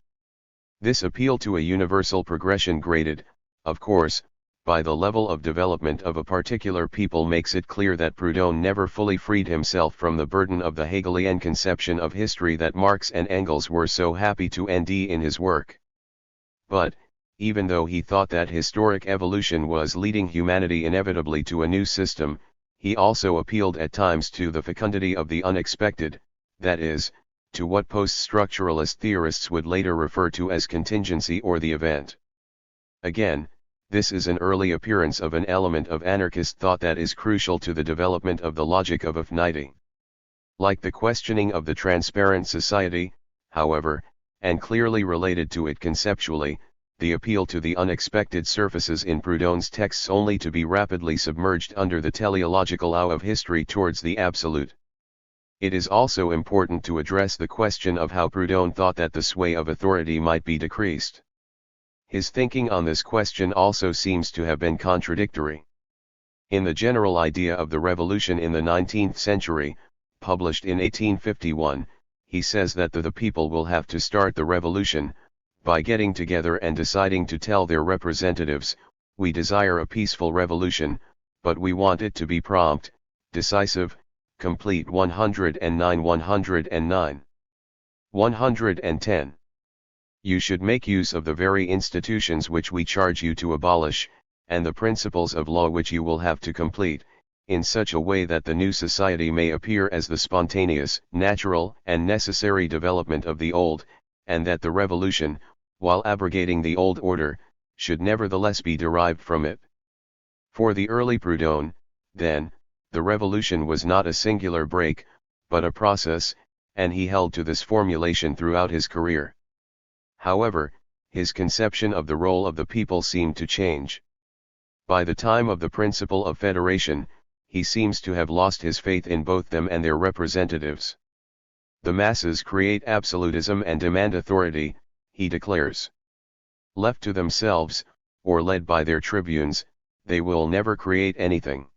This appeal to a universal progression graded, of course, by the level of development of a particular people makes it clear that Proudhon never fully freed himself from the burden of the Hegelian conception of history that Marx and Engels were so happy to ND in his work. But, even though he thought that historic evolution was leading humanity inevitably to a new system, he also appealed at times to the fecundity of the unexpected, that is, to what post-structuralist theorists would later refer to as contingency or the event. Again, this is an early appearance of an element of anarchist thought that is crucial to the development of the logic of affinity. Like the questioning of the transparent society, however, and clearly related to it conceptually, the appeal to the unexpected surfaces in Proudhon's texts only to be rapidly submerged under the teleological awe of history towards the absolute. It is also important to address the question of how Proudhon thought that the sway of authority might be decreased. His thinking on this question also seems to have been contradictory. In the general idea of the revolution in the 19th century, published in 1851, he says that the people will have to start the revolution, by getting together and deciding to tell their representatives, we desire a peaceful revolution, but we want it to be prompt, decisive, complete. 109 109. 110. You should make use of the very institutions which we charge you to abolish, and the principles of law which you will have to complete, in such a way that the new society may appear as the spontaneous, natural, and necessary development of the old, and that the revolution, while abrogating the old order, should nevertheless be derived from it. For the early Proudhon, then, the revolution was not a singular break, but a process, and he held to this formulation throughout his career. However, his conception of the role of the people seemed to change. By the time of the principle of federation, he seems to have lost his faith in both them and their representatives. The masses create absolutism and demand authority, he declares. Left to themselves, or led by their tribunes, they will never create anything.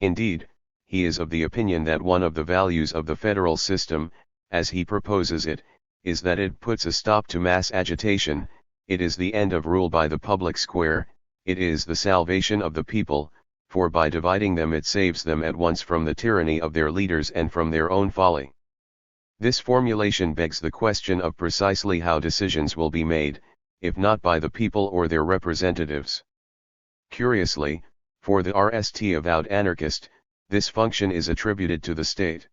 Indeed, he is of the opinion that one of the values of the federal system, as he proposes it, is that it puts a stop to mass agitation, it is the end of rule by the public square, it is the salvation of the people, for by dividing them it saves them at once from the tyranny of their leaders and from their own folly. This formulation begs the question of precisely how decisions will be made, if not by the people or their representatives. Curiously, for the RST avowed anarchist, this function is attributed to the state.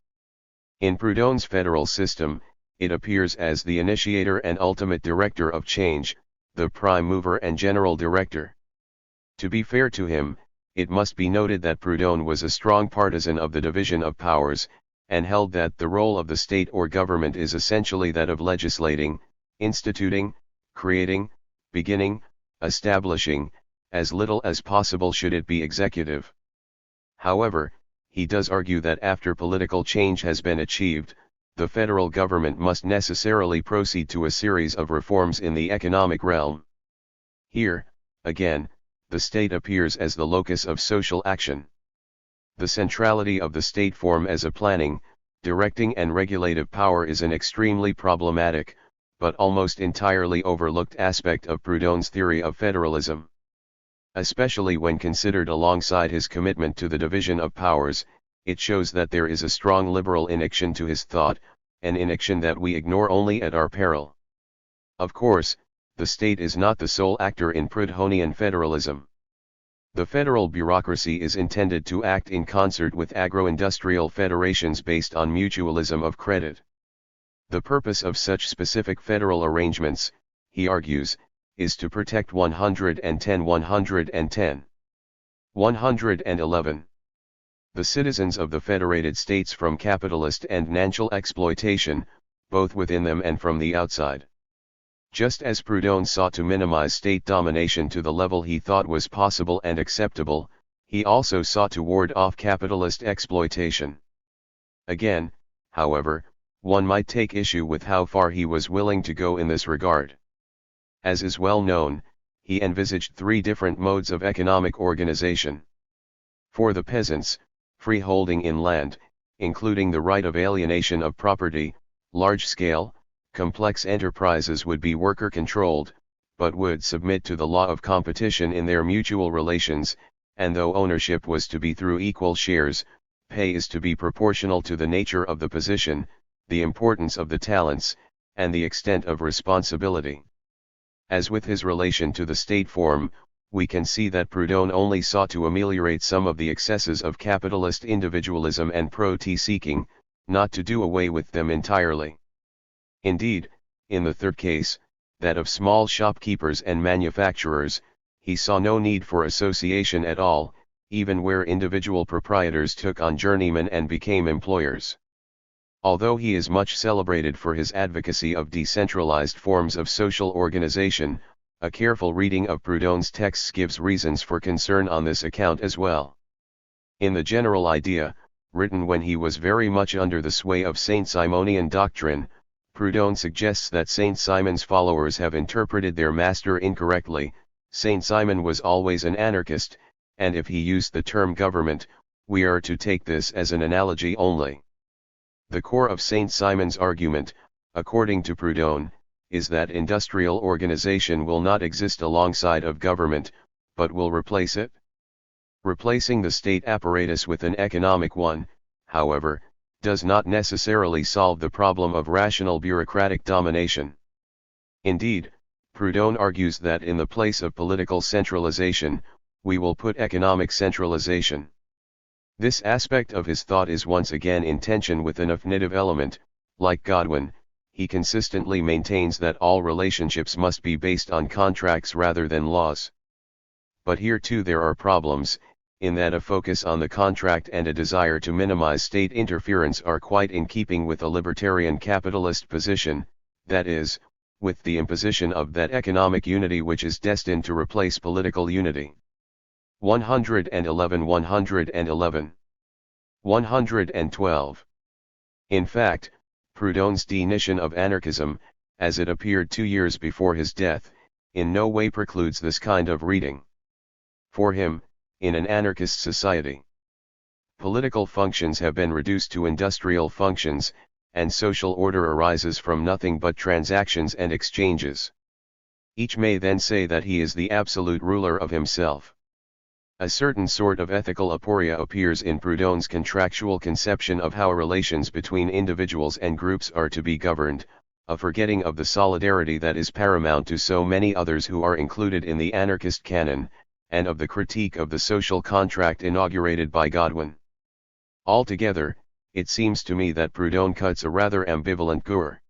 In Proudhon's federal system, it appears as the initiator and ultimate director of change, the prime mover and general director. To be fair to him, it must be noted that Proudhon was a strong partisan of the division of powers, and held that the role of the state or government is essentially that of legislating, instituting, creating, beginning, establishing, as little as possible should it be executive. However, he does argue that after political change has been achieved, the federal government must necessarily proceed to a series of reforms in the economic realm. Here, again, the state appears as the locus of social action. The centrality of the state form as a planning, directing and regulative power is an extremely problematic, but almost entirely overlooked aspect of Proudhon's theory of federalism. Especially when considered alongside his commitment to the division of powers, it shows that there is a strong liberal innection to his thought, an innection that we ignore only at our peril. Of course, the state is not the sole actor in Proudhonian federalism. The federal bureaucracy is intended to act in concert with agro-industrial federations based on mutualism of credit. The purpose of such specific federal arrangements, he argues, is to protect 110 110. 111. The citizens of the federated states from capitalist and financial exploitation, both within them and from the outside. Just as Proudhon sought to minimize state domination to the level he thought was possible and acceptable, he also sought to ward off capitalist exploitation. Again, however, one might take issue with how far he was willing to go in this regard. As is well known, he envisaged three different modes of economic organization. For the peasants, freeholding in land, including the right of alienation of property, large-scale, complex enterprises would be worker-controlled, but would submit to the law of competition in their mutual relations, and though ownership was to be through equal shares, pay is to be proportional to the nature of the position, the importance of the talents, and the extent of responsibility. As with his relation to the state form, we can see that Proudhon only sought to ameliorate some of the excesses of capitalist individualism and property-seeking, not to do away with them entirely. Indeed, in the third case, that of small shopkeepers and manufacturers, he saw no need for association at all, even where individual proprietors took on journeymen and became employers. Although he is much celebrated for his advocacy of decentralized forms of social organization, a careful reading of Proudhon's texts gives reasons for concern on this account as well. In the general idea, written when he was very much under the sway of Saint-Simonian doctrine, Proudhon suggests that Saint Simon's followers have interpreted their master incorrectly. Saint Simon was always an anarchist, and if he used the term government, we are to take this as an analogy only. The core of Saint Simon's argument, according to Proudhon, is that industrial organization will not exist alongside of government, but will replace it. Replacing the state apparatus with an economic one, however, does not necessarily solve the problem of rational bureaucratic domination. Indeed, Proudhon argues that in the place of political centralization, we will put economic centralization. This aspect of his thought is once again in tension with an affinitive element. Like Godwin, he consistently maintains that all relationships must be based on contracts rather than laws. But here too there are problems, in that a focus on the contract and a desire to minimize state interference are quite in keeping with a libertarian capitalist position, that is, with the imposition of that economic unity which is destined to replace political unity. 111 112. In fact, Proudhon's definition of anarchism, as it appeared 2 years before his death, in no way precludes this kind of reading. For him, in an anarchist society, political functions have been reduced to industrial functions, and social order arises from nothing but transactions and exchanges. Each may then say that he is the absolute ruler of himself. A certain sort of ethical aporia appears in Proudhon's contractual conception of how relations between individuals and groups are to be governed, a forgetting of the solidarity that is paramount to so many others who are included in the anarchist canon, and of the critique of the social contract inaugurated by Godwin. Altogether, it seems to me that Proudhon cuts a rather ambivalent gur.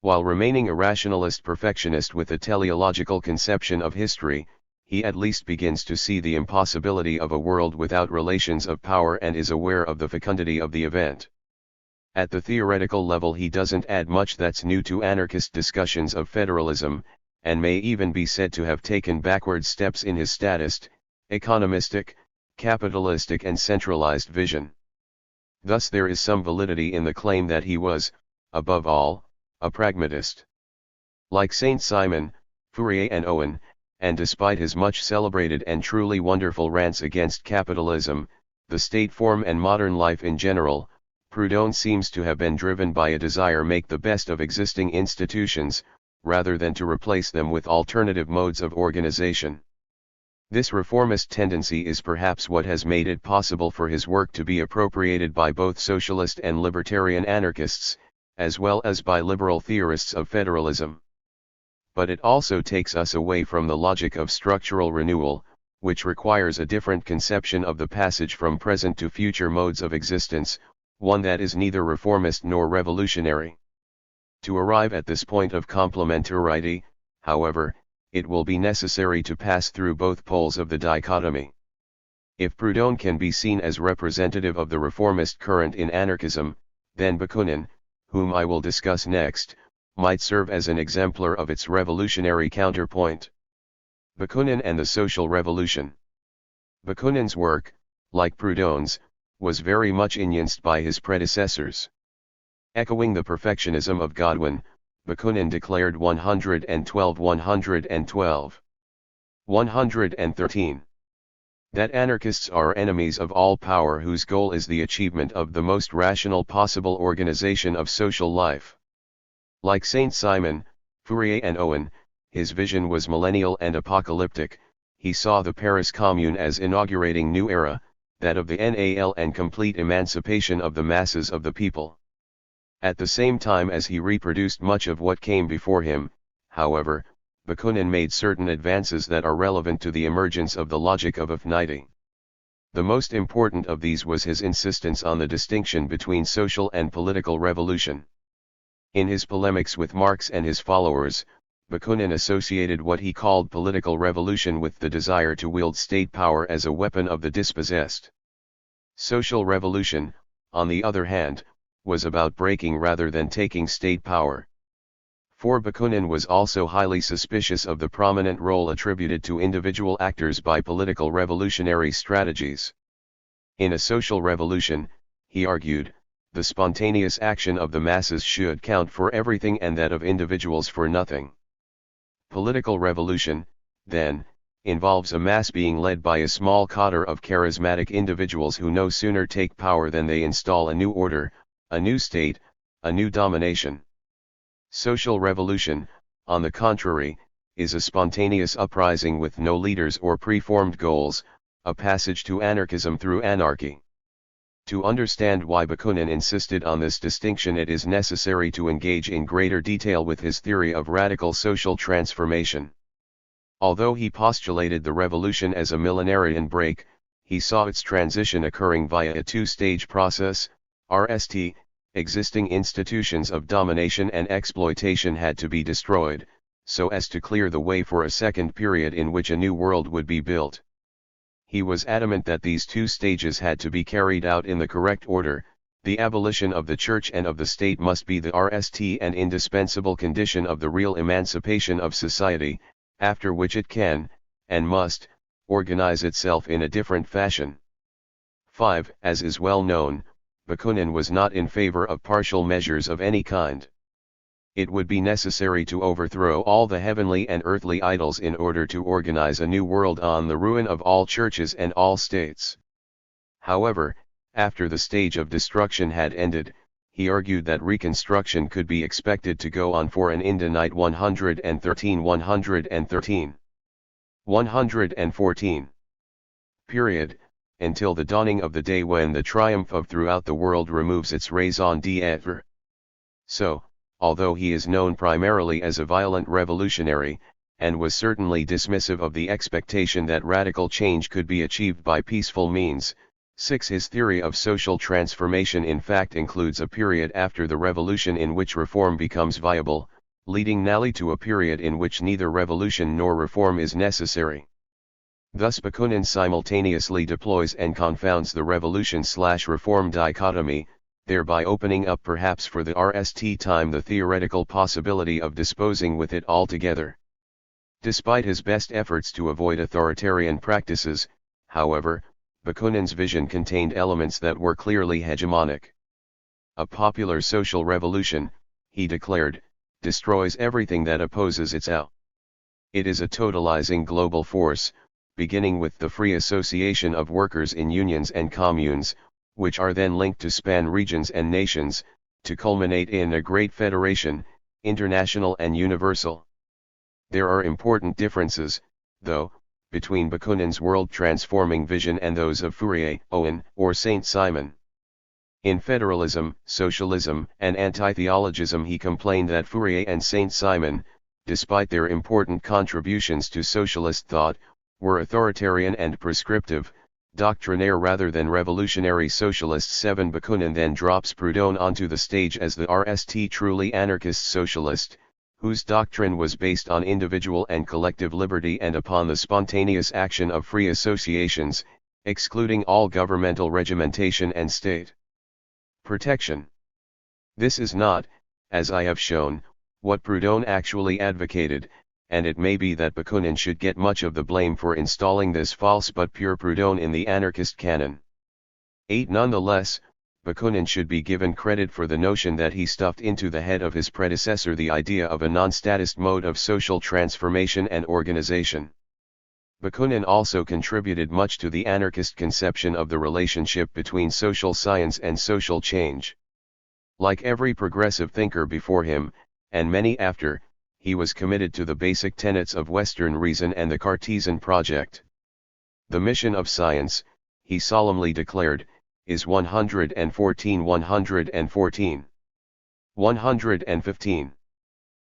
While remaining a rationalist perfectionist with a teleological conception of history, he at least begins to see the impossibility of a world without relations of power and is aware of the fecundity of the event. At the theoretical level he doesn't add much that's new to anarchist discussions of federalism, and may even be said to have taken backward steps in his statist, economistic, capitalistic and centralized vision. Thus there is some validity in the claim that he was, above all, a pragmatist. Like Saint Simon, Fourier and Owen, and despite his much celebrated and truly wonderful rants against capitalism, the state form and modern life in general, Proudhon seems to have been driven by a desire to make the best of existing institutions, rather than to replace them with alternative modes of organization. This reformist tendency is perhaps what has made it possible for his work to be appropriated by both socialist and libertarian anarchists, as well as by liberal theorists of federalism. But it also takes us away from the logic of structural renewal, which requires a different conception of the passage from present to future modes of existence, one that is neither reformist nor revolutionary. To arrive at this point of complementarity, however, it will be necessary to pass through both poles of the dichotomy. If Proudhon can be seen as representative of the reformist current in anarchism, then Bakunin, whom I will discuss next, might serve as an exemplar of its revolutionary counterpoint. Bakunin and the Social Revolution. Bakunin's work, like Proudhon's, was very much influenced by his predecessors. Echoing the perfectionism of Godwin, Bakunin declared 112 113. That anarchists are enemies of all power whose goal is the achievement of the most rational possible organization of social life. Like Saint Simon, Fourier and Owen, his vision was millennial and apocalyptic. He saw the Paris Commune as inaugurating new era, that of the NAL and complete emancipation of the masses of the people. At the same time as he reproduced much of what came before him, however, Bakunin made certain advances that are relevant to the emergence of the logic of affinity. The most important of these was his insistence on the distinction between social and political revolution. In his polemics with Marx and his followers, Bakunin associated what he called political revolution with the desire to wield state power as a weapon of the dispossessed. Social revolution, on the other hand, was about breaking rather than taking state power. For Bakunin was also highly suspicious of the prominent role attributed to individual actors by political revolutionary strategies. In a social revolution, he argued, the spontaneous action of the masses should count for everything and that of individuals for nothing. Political revolution, then, involves a mass being led by a small cadre of charismatic individuals who no sooner take power than they install a new order, a new state, a new domination. Social revolution, on the contrary, is a spontaneous uprising with no leaders or preformed goals, a passage to anarchism through anarchy. To understand why Bakunin insisted on this distinction, it is necessary to engage in greater detail with his theory of radical social transformation. Although he postulated the revolution as a millenarian break, he saw its transition occurring via a two-stage process, RST. Existing institutions of domination and exploitation had to be destroyed, so as to clear the way for a second period in which a new world would be built. He was adamant that these two stages had to be carried out in the correct order. The abolition of the church and of the state must be the RST and indispensable condition of the real emancipation of society, after which it can, and must, organize itself in a different fashion. 5. As is well known, Bakunin was not in favor of partial measures of any kind. It would be necessary to overthrow all the heavenly and earthly idols in order to organize a new world on the ruin of all churches and all states. However, after the stage of destruction had ended, he argued that reconstruction could be expected to go on for an indefinite 114 period, until the dawning of the day when the triumph of throughout the world removes its raison d'être. So, although he is known primarily as a violent revolutionary, and was certainly dismissive of the expectation that radical change could be achieved by peaceful means, 6. His theory of social transformation in fact includes a period after the revolution in which reform becomes viable, leading nearly to a period in which neither revolution nor reform is necessary. Thus Bakunin simultaneously deploys and confounds the revolution/reform dichotomy, thereby opening up perhaps for the RST time the theoretical possibility of disposing with it altogether. Despite his best efforts to avoid authoritarian practices, however, Bakunin's vision contained elements that were clearly hegemonic. A popular social revolution, he declared, destroys everything that opposes its out. It is a totalizing global force, beginning with the free association of workers in unions and communes, which are then linked to span regions and nations, to culminate in a great federation, international and universal. There are important differences, though, between Bakunin's world-transforming vision and those of Fourier, Owen, or Saint Simon. In Federalism, Socialism, and Anti-Theologism he complained that Fourier and Saint Simon, despite their important contributions to socialist thought, were authoritarian and prescriptive, doctrinaire rather than revolutionary socialists. 7. Bakunin then drops Proudhon onto the stage as the RST truly anarchist socialist, whose doctrine was based on individual and collective liberty and upon the spontaneous action of free associations, excluding all governmental regimentation and state protection. This is not, as I have shown, what Proudhon actually advocated, and it may be that Bakunin should get much of the blame for installing this false but pure Proudhon in the anarchist canon. 8. Nonetheless, Bakunin should be given credit for the notion that he stuffed into the head of his predecessor the idea of a non-statist mode of social transformation and organization. Bakunin also contributed much to the anarchist conception of the relationship between social science and social change. Like every progressive thinker before him, and many after, he was committed to the basic tenets of Western reason and the Cartesian project. The mission of science, he solemnly declared, is 114. 115.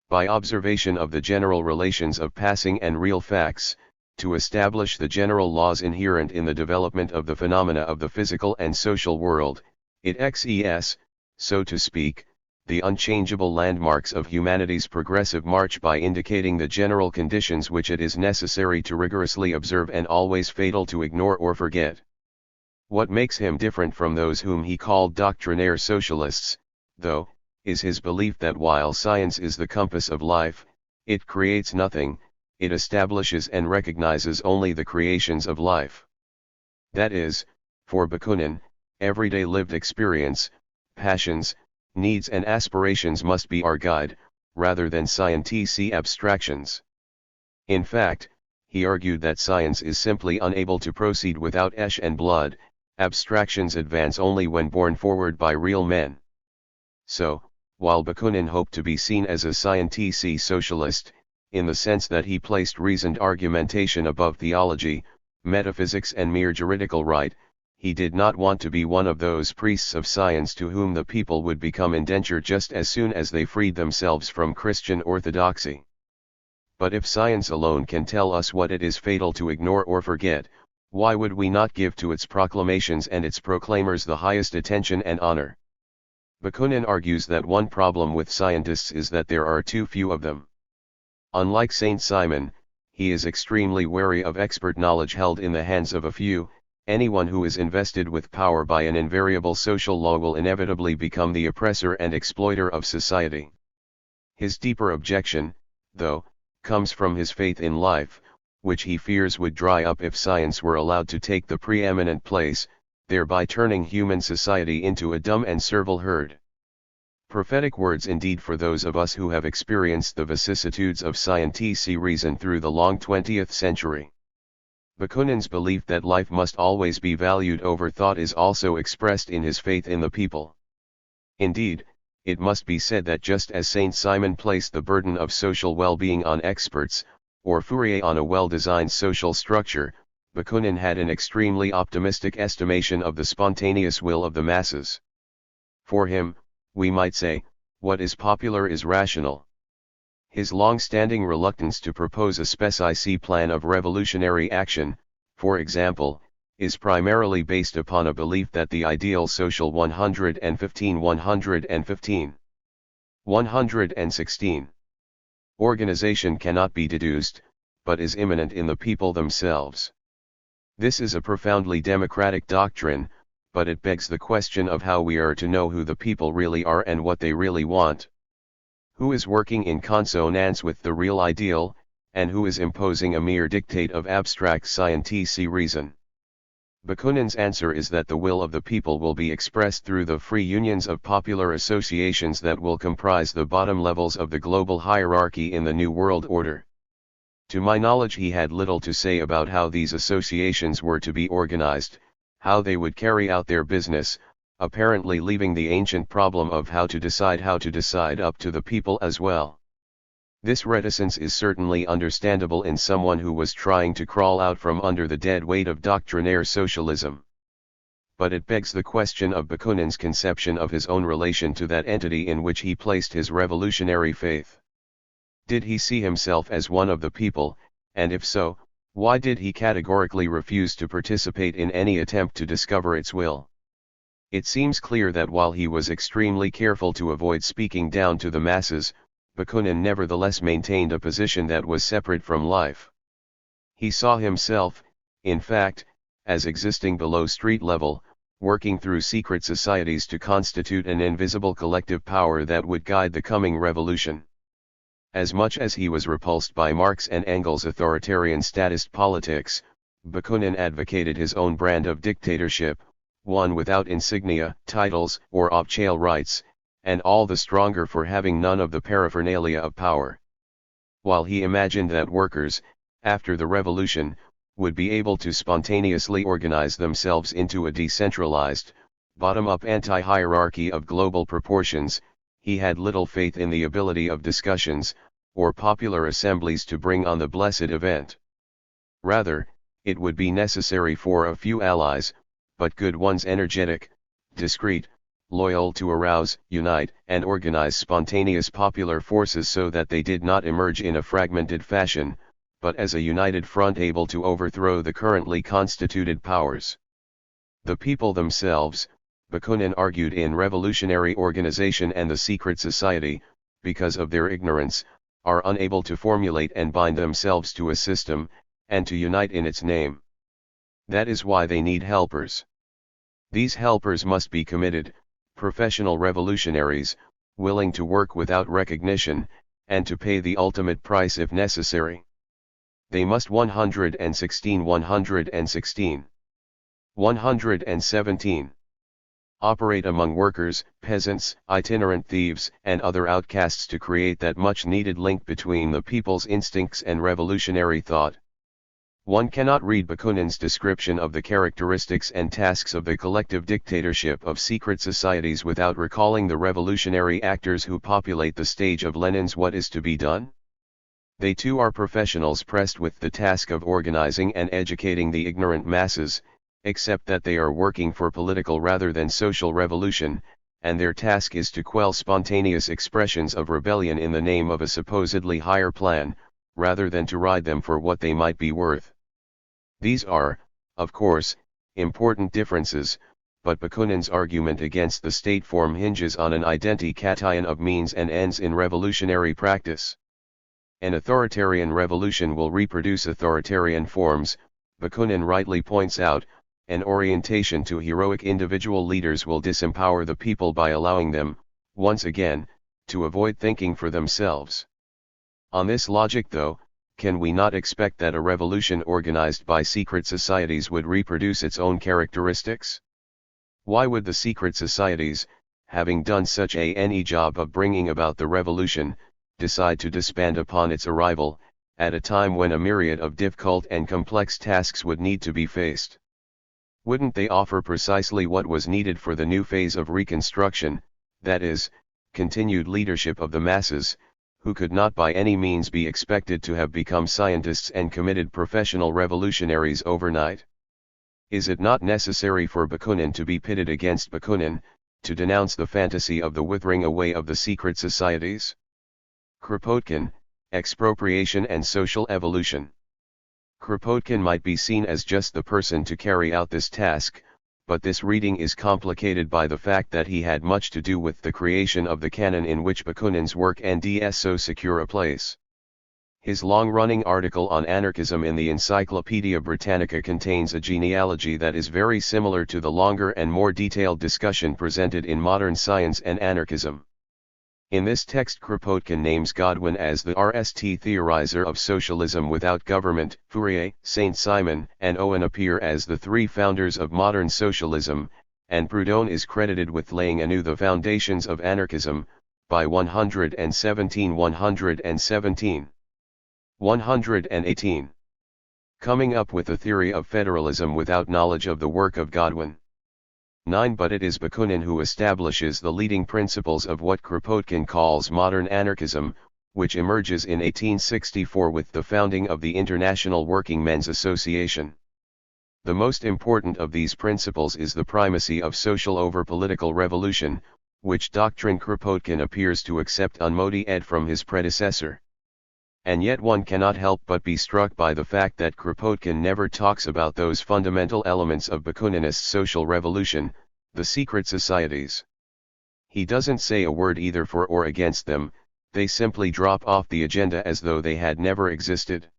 By observation of the general relations of passing and real facts, to establish the general laws inherent in the development of the phenomena of the physical and social world, it xes, so to speak, the unchangeable landmarks of humanity's progressive march by indicating the general conditions which it is necessary to rigorously observe and always fatal to ignore or forget. What makes him different from those whom he called doctrinaire socialists, though, is his belief that while science is the compass of life, it creates nothing, it establishes and recognizes only the creations of life. That is, for Bakunin, everyday lived experience, passions, needs and aspirations must be our guide, rather than scientific abstractions. In fact, he argued that science is simply unable to proceed without flesh and blood, abstractions advance only when borne forward by real men. So, while Bakunin hoped to be seen as a scientific socialist, in the sense that he placed reasoned argumentation above theology, metaphysics and mere juridical right, he did not want to be one of those priests of science to whom the people would become indentured just as soon as they freed themselves from Christian orthodoxy. But if science alone can tell us what it is fatal to ignore or forget, why would we not give to its proclamations and its proclaimers the highest attention and honor? Bakunin argues that one problem with scientists is that there are too few of them. Unlike Saint Simon, he is extremely wary of expert knowledge held in the hands of a few. Anyone who is invested with power by an invariable social law will inevitably become the oppressor and exploiter of society. His deeper objection, though, comes from his faith in life, which he fears would dry up if science were allowed to take the preeminent place, thereby turning human society into a dumb and servile herd. Prophetic words indeed for those of us who have experienced the vicissitudes of scientific reason through the long 20th century. Bakunin's belief that life must always be valued over thought is also expressed in his faith in the people. Indeed, it must be said that just as Saint Simon placed the burden of social well-being on experts, or Fourier on a well-designed social structure, Bakunin had an extremely optimistic estimation of the spontaneous will of the masses. For him, we might say, what is popular is rational. His long-standing reluctance to propose a specific plan of revolutionary action, for example, is primarily based upon a belief that the ideal social 116 organization cannot be deduced, but is immanent in the people themselves. This is a profoundly democratic doctrine, but it begs the question of how we are to know who the people really are and what they really want. Who is working in consonance with the real ideal, and who is imposing a mere dictate of abstract scientific reason? Bakunin's answer is that the will of the people will be expressed through the free unions of popular associations that will comprise the bottom levels of the global hierarchy in the New World Order. To my knowledge, he had little to say about how these associations were to be organized, how they would carry out their business, apparently leaving the ancient problem of how to decide up to the people as well. This reticence is certainly understandable in someone who was trying to crawl out from under the dead weight of doctrinaire socialism. But it begs the question of Bakunin's conception of his own relation to that entity in which he placed his revolutionary faith. Did he see himself as one of the people, and if so, why did he categorically refuse to participate in any attempt to discover its will? It seems clear that while he was extremely careful to avoid speaking down to the masses, Bakunin nevertheless maintained a position that was separate from life. He saw himself, in fact, as existing below street level, working through secret societies to constitute an invisible collective power that would guide the coming revolution. As much as he was repulsed by Marx and Engels' authoritarian statist politics, Bakunin advocated his own brand of dictatorship, one without insignia, titles, or obchail rights, and all the stronger for having none of the paraphernalia of power. While he imagined that workers, after the revolution, would be able to spontaneously organize themselves into a decentralized, bottom-up anti-hierarchy of global proportions. He had little faith in the ability of discussions, or popular assemblies to bring on the blessed event. Rather, it would be necessary for a few allies, but good ones, energetic, discreet, loyal, to arouse, unite, and organize spontaneous popular forces so that they did not emerge in a fragmented fashion, but as a united front able to overthrow the currently constituted powers. The people themselves, Bakunin argued, in revolutionary organization and the secret society, because of their ignorance, are unable to formulate and bind themselves to a system, and to unite in its name. That is why they need helpers. These helpers must be committed, professional revolutionaries, willing to work without recognition, and to pay the ultimate price if necessary. They must 116 117 operate among workers, peasants, itinerant thieves, and other outcasts to create that much needed link between the people's instincts and revolutionary thought. One cannot read Bakunin's description of the characteristics and tasks of the collective dictatorship of secret societies without recalling the revolutionary actors who populate the stage of Lenin's What Is to Be Done? They too are professionals pressed with the task of organizing and educating the ignorant masses, except that they are working for political rather than social revolution, and their task is to quell spontaneous expressions of rebellion in the name of a supposedly higher plan, rather than to ride them for what they might be worth. These are, of course, important differences, but Bakunin's argument against the state form hinges on an identikation of means and ends in revolutionary practice. An authoritarian revolution will reproduce authoritarian forms, Bakunin rightly points out. An orientation to heroic individual leaders will disempower the people by allowing them, once again, to avoid thinking for themselves. On this logic, though, can we not expect that a revolution organized by secret societies would reproduce its own characteristics? Why would the secret societies, having done such a job of bringing about the revolution, decide to disband upon its arrival, at a time when a myriad of difficult and complex tasks would need to be faced? Wouldn't they offer precisely what was needed for the new phase of reconstruction, that is, continued leadership of the masses, who could not by any means be expected to have become scientists and committed professional revolutionaries overnight? Is it not necessary for Bakunin to be pitted against Bakunin, to denounce the fantasy of the withering away of the secret societies? Kropotkin, Expropriation and Social Evolution. Kropotkin might be seen as just the person to carry out this task, but this reading is complicated by the fact that he had much to do with the creation of the canon in which Bakunin's work and so secure a place. His long-running article on anarchism in the Encyclopaedia Britannica contains a genealogy that is very similar to the longer and more detailed discussion presented in Modern Science and Anarchism. In this text, Kropotkin names Godwin as the RST theorizer of socialism without government, Fourier, Saint-Simon, and Owen appear as the three founders of modern socialism, and Proudhon is credited with laying anew the foundations of anarchism, by 117. 118. Coming up with a theory of federalism without knowledge of the work of Godwin. 9. But it is Bakunin who establishes the leading principles of what Kropotkin calls modern anarchism, which emerges in 1864 with the founding of the International Working Men's Association. The most important of these principles is the primacy of social over political revolution, which doctrine Kropotkin appears to accept unmodified from his predecessor. And yet one cannot help but be struck by the fact that Kropotkin never talks about those fundamental elements of Bakuninist social revolution, the secret societies. He doesn't say a word either for or against them, they simply drop off the agenda as though they had never existed.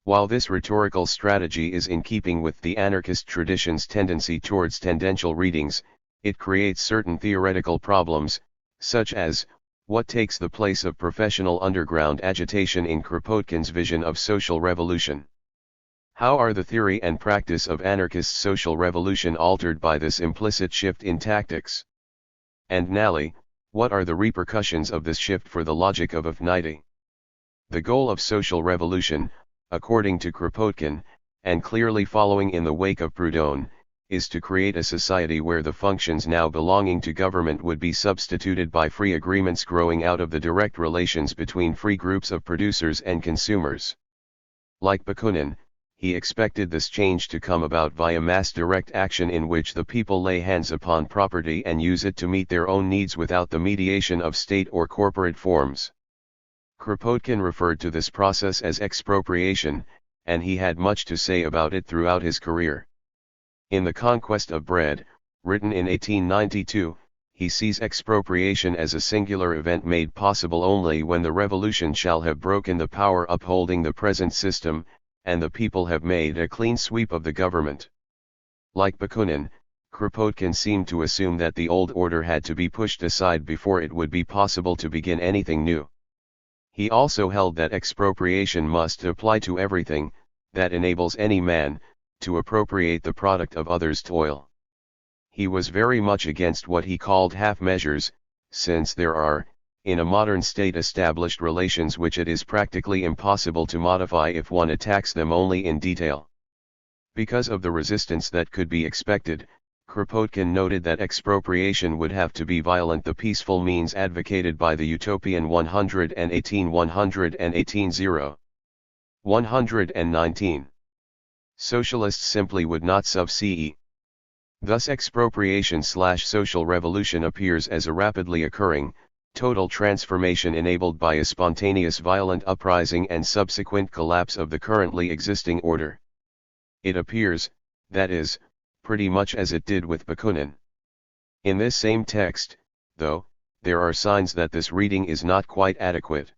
While this rhetorical strategy is in keeping with the anarchist tradition's tendency towards tendential readings, it creates certain theoretical problems, such as, what takes the place of professional underground agitation in Kropotkin's vision of social revolution? How are the theory and practice of anarchist social revolution altered by this implicit shift in tactics? And finally, what are the repercussions of this shift for the logic of affinity? The goal of social revolution, according to Kropotkin, and clearly following in the wake of Proudhon, is to create a society where the functions now belonging to government would be substituted by free agreements growing out of the direct relations between free groups of producers and consumers. Like Bakunin, he expected this change to come about via mass direct action in which the people lay hands upon property and use it to meet their own needs without the mediation of state or corporate forms. Kropotkin referred to this process as expropriation, and he had much to say about it throughout his career. In The Conquest of Bread, written in 1892, he sees expropriation as a singular event made possible only when the revolution shall have broken the power upholding the present system, and the people have made a clean sweep of the government. Like Bakunin, Kropotkin seemed to assume that the old order had to be pushed aside before it would be possible to begin anything new. He also held that expropriation must apply to everything that enables any man to appropriate the product of others' toil. He was very much against what he called half measures, since there are, in a modern state, established relations which it is practically impossible to modify if one attacks them only in detail. Because of the resistance that could be expected, Kropotkin noted that expropriation would have to be violent, the peaceful means advocated by the utopian 118. 119. Socialists simply would not sub-ce. Thus expropriation/social revolution appears as a rapidly occurring, total transformation enabled by a spontaneous violent uprising and subsequent collapse of the currently existing order. It appears, that is, pretty much as it did with Bakunin. In this same text, though, there are signs that this reading is not quite adequate.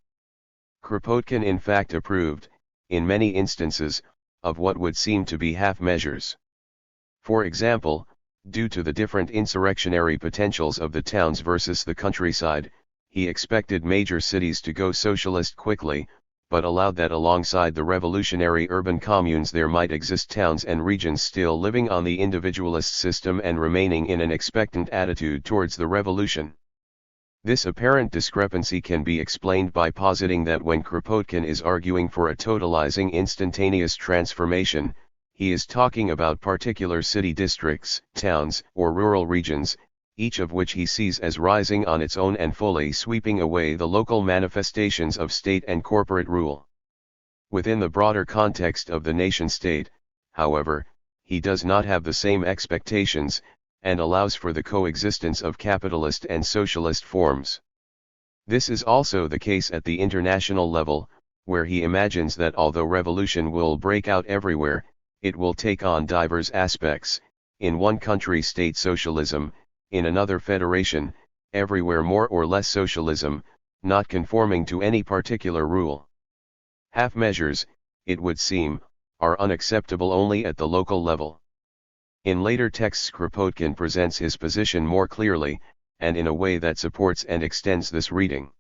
Kropotkin in fact approved, in many instances, of what would seem to be half measures. For example, due to the different insurrectionary potentials of the towns versus the countryside, he expected major cities to go socialist quickly, but allowed that alongside the revolutionary urban communes there might exist towns and regions still living on the individualist system and remaining in an expectant attitude towards the revolution. This apparent discrepancy can be explained by positing that when Kropotkin is arguing for a totalizing instantaneous transformation, he is talking about particular city districts, towns, or rural regions, each of which he sees as rising on its own and fully sweeping away the local manifestations of state and corporate rule. Within the broader context of the nation-state, however, he does not have the same expectations, and allows for the coexistence of capitalist and socialist forms. This is also the case at the international level, where he imagines that although revolution will break out everywhere, it will take on diverse aspects, in one country state socialism, in another federation, everywhere more or less socialism, not conforming to any particular rule. Half measures, it would seem, are unacceptable only at the local level. In later texts Kropotkin presents his position more clearly, and in a way that supports and extends this reading.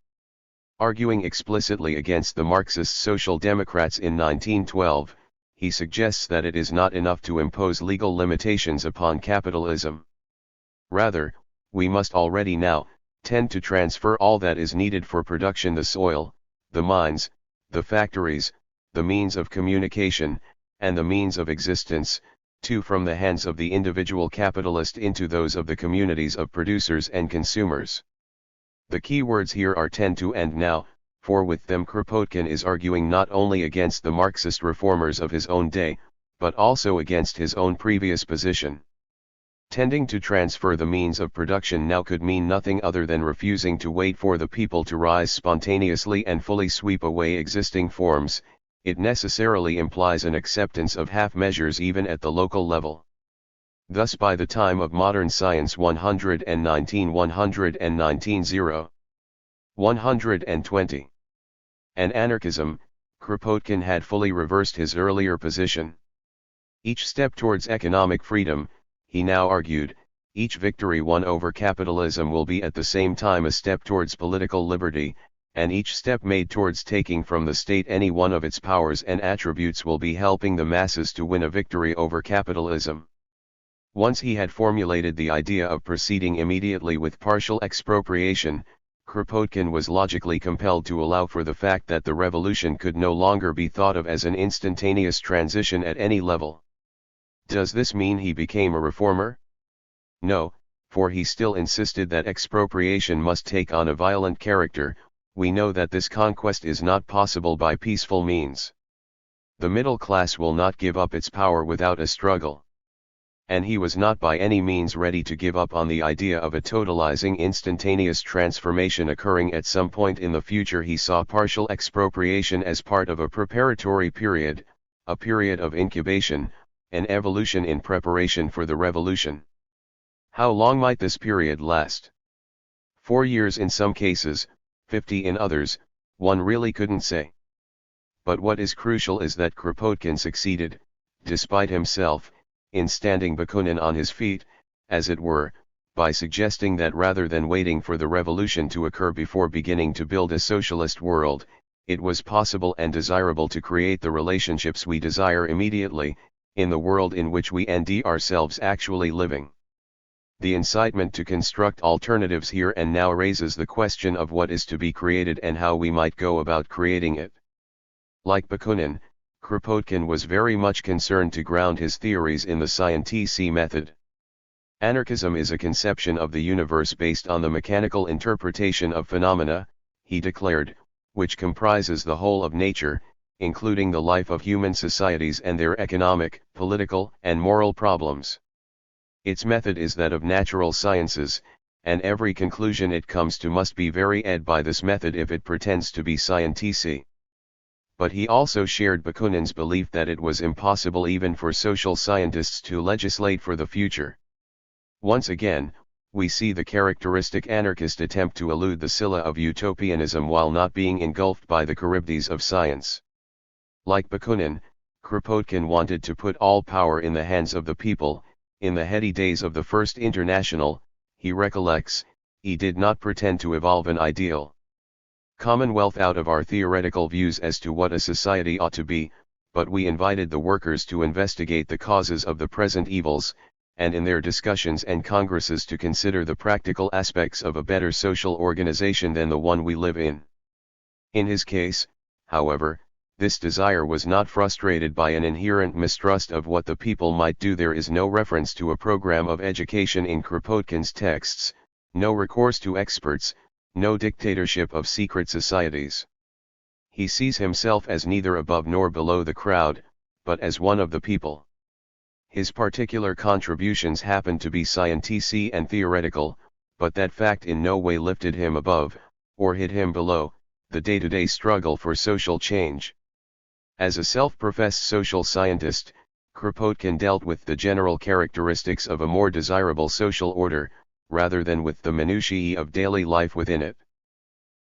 Arguing explicitly against the Marxist Social Democrats in 1912, he suggests that it is not enough to impose legal limitations upon capitalism. Rather, we must already now tend to transfer all that is needed for production, the soil, the mines, the factories, the means of communication, and the means of existence, from the hands of the individual capitalist into those of the communities of producers and consumers. The key words here are tend to and now, for with them Kropotkin is arguing not only against the Marxist reformers of his own day, but also against his own previous position. Tending to transfer the means of production now could mean nothing other than refusing to wait for the people to rise spontaneously and fully sweep away existing forms. It necessarily implies an acceptance of half measures even at the local level. Thus by the time of modern science 119 120 and anarchism, Kropotkin had fully reversed his earlier position. Each step towards economic freedom, he now argued, each victory won over capitalism will be at the same time a step towards political liberty, and each step made towards taking from the state any one of its powers and attributes will be helping the masses to win a victory over capitalism. Once he had formulated the idea of proceeding immediately with partial expropriation, Kropotkin was logically compelled to allow for the fact that the revolution could no longer be thought of as an instantaneous transition at any level. Does this mean he became a reformer? No, for he still insisted that expropriation must take on a violent character. We know that this conquest is not possible by peaceful means. The middle class will not give up its power without a struggle. And he was not by any means ready to give up on the idea of a totalizing instantaneous transformation occurring at some point in the future. He saw partial expropriation as part of a preparatory period, a period of incubation, an evolution in preparation for the revolution. How long might this period last? 4 years in some cases, 50 in others, one really couldn't say. But what is crucial is that Kropotkin succeeded, despite himself, in standing Bakunin on his feet, as it were, by suggesting that rather than waiting for the revolution to occur before beginning to build a socialist world, it was possible and desirable to create the relationships we desire immediately, in the world in which we and ourselves actually living. The incitement to construct alternatives here and now raises the question of what is to be created and how we might go about creating it. Like Bakunin, Kropotkin was very much concerned to ground his theories in the scientific method. Anarchism is a conception of the universe based on the mechanical interpretation of phenomena, he declared, which comprises the whole of nature, including the life of human societies and their economic, political, and moral problems. Its method is that of natural sciences, and every conclusion it comes to must be varied by this method if it pretends to be scientific. But he also shared Bakunin's belief that it was impossible even for social scientists to legislate for the future. Once again, we see the characteristic anarchist attempt to elude the Scylla of utopianism while not being engulfed by the Charybdis of science. Like Bakunin, Kropotkin wanted to put all power in the hands of the people. In the heady days of the First International, he recollects, he did not pretend to evolve an ideal commonwealth out of our theoretical views as to what a society ought to be, but we invited the workers to investigate the causes of the present evils, and in their discussions and congresses to consider the practical aspects of a better social organization than the one we live in. In his case, however, this desire was not frustrated by an inherent mistrust of what the people might do. There is no reference to a program of education in Kropotkin's texts, no recourse to experts, no dictatorship of secret societies. He sees himself as neither above nor below the crowd, but as one of the people. His particular contributions happened to be scientific and theoretical, but that fact in no way lifted him above, or hid him below, the day-to-day struggle for social change. As a self-professed social scientist, Kropotkin dealt with the general characteristics of a more desirable social order, rather than with the minutiae of daily life within it.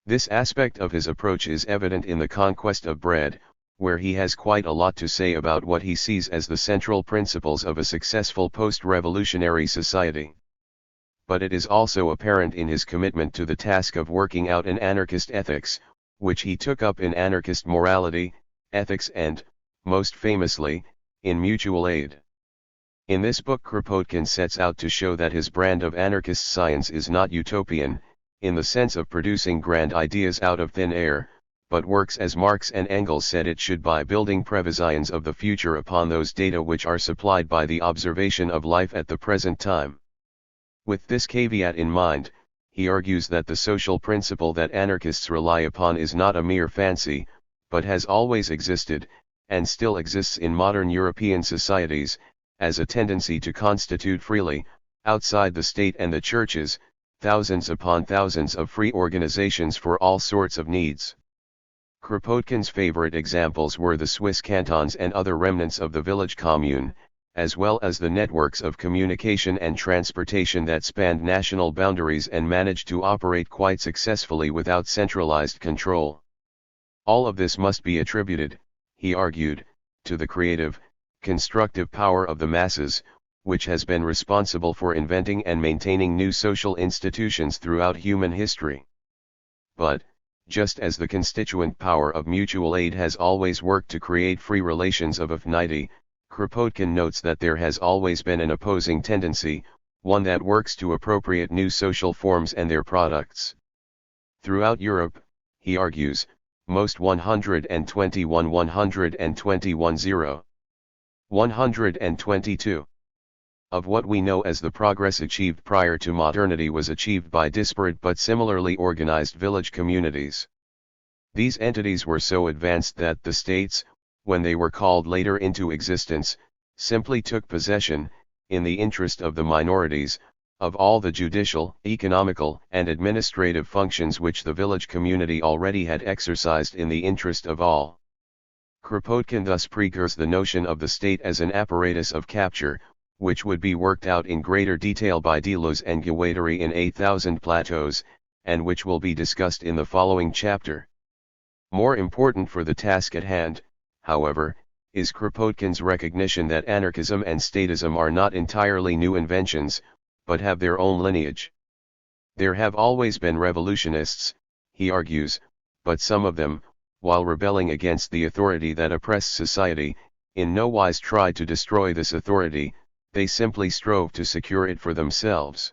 This aspect of his approach is evident in The Conquest of Bread, where he has quite a lot to say about what he sees as the central principles of a successful post-revolutionary society. But it is also apparent in his commitment to the task of working out an anarchist ethics, which he took up in Anarchist Morality, Ethics and, most famously, in Mutual Aid. In this book Kropotkin sets out to show that his brand of anarchist science is not utopian, in the sense of producing grand ideas out of thin air, but works as Marx and Engels said it should by building previsions of the future upon those data which are supplied by the observation of life at the present time. With this caveat in mind, he argues that the social principle that anarchists rely upon is not a mere fancy, but has always existed, and still exists in modern European societies, as a tendency to constitute freely, outside the state and the churches, thousands upon thousands of free organizations for all sorts of needs. Kropotkin's favorite examples were the Swiss cantons and other remnants of the village commune, as well as the networks of communication and transportation that spanned national boundaries and managed to operate quite successfully without centralized control. All of this must be attributed, he argued, to the creative, constructive power of the masses, which has been responsible for inventing and maintaining new social institutions throughout human history. But, just as the constituent power of mutual aid has always worked to create free relations of affinity, Kropotkin notes that there has always been an opposing tendency, one that works to appropriate new social forms and their products. Throughout Europe, he argues, most 122 of what we know as the progress achieved prior to modernity was achieved by disparate but similarly organized village communities. These entities were so advanced that the states, when they were called later into existence, simply took possession, in the interest of the minorities, of all the judicial, economical, and administrative functions which the village community already had exercised in the interest of all. Kropotkin thus precurs the notion of the state as an apparatus of capture, which would be worked out in greater detail by Deleuze and Guattari in 8,000 Plateaus, and which will be discussed in the following chapter. More important for the task at hand, however, is Kropotkin's recognition that anarchism and statism are not entirely new inventions, but have their own lineage. There have always been revolutionists, he argues, but some of them, while rebelling against the authority that oppressed society, in no wise tried to destroy this authority, they simply strove to secure it for themselves.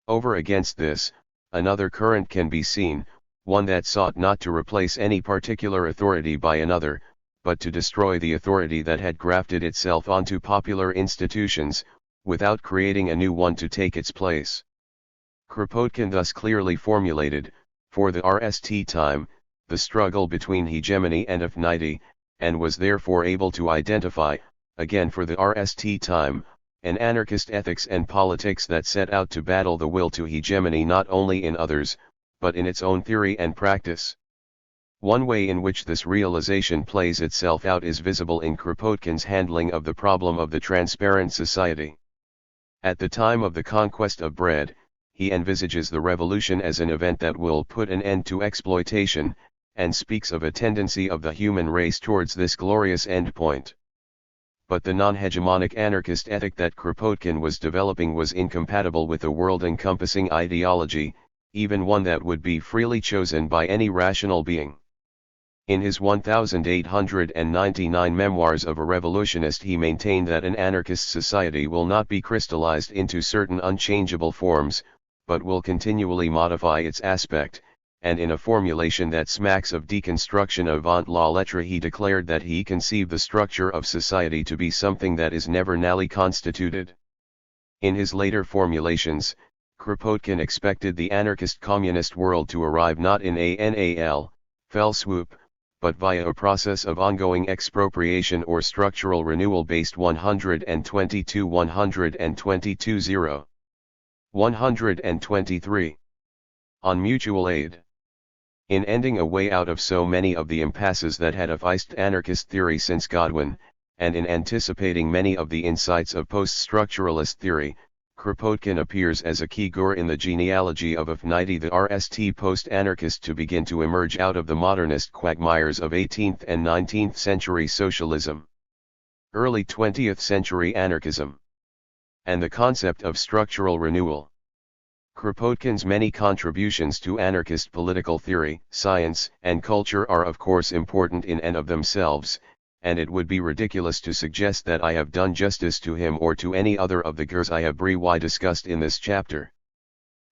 Over against this, another current can be seen, one that sought not to replace any particular authority by another, but to destroy the authority that had grafted itself onto popular institutions, without creating a new one to take its place. Kropotkin thus clearly formulated, for the RST time, the struggle between hegemony and affinity, and was therefore able to identify, again for the RST time, an anarchist ethics and politics that set out to battle the will to hegemony not only in others, but in its own theory and practice. One way in which this realization plays itself out is visible in Kropotkin's handling of the problem of the transparent society. At the time of the conquest of bread, he envisages the revolution as an event that will put an end to exploitation, and speaks of a tendency of the human race towards this glorious endpoint. But the non-hegemonic anarchist ethic that Kropotkin was developing was incompatible with a world-encompassing ideology, even one that would be freely chosen by any rational being. In his 1899 Memoirs of a Revolutionist he maintained that an anarchist society will not be crystallized into certain unchangeable forms, but will continually modify its aspect, and in a formulation that smacks of deconstruction avant la lettre he declared that he conceived the structure of society to be something that is never nally constituted. In his later formulations, Kropotkin expected the anarchist-communist world to arrive not in a fell swoop, but via a process of ongoing expropriation or structural renewal based 123 on mutual aid. In ending a way out of so many of the impasses that had afflicted anarchist theory since Godwin, and in anticipating many of the insights of post-structuralist theory, Kropotkin appears as a key figure in the genealogy of affinity the RST post-anarchist to begin to emerge out of the modernist quagmires of 18th and 19th century socialism, early 20th century anarchism, and the concept of structural renewal. Kropotkin's many contributions to anarchist political theory, science, and culture are of course important in and of themselves, and it would be ridiculous to suggest that I have done justice to him or to any other of the figures I have briefly discussed in this chapter.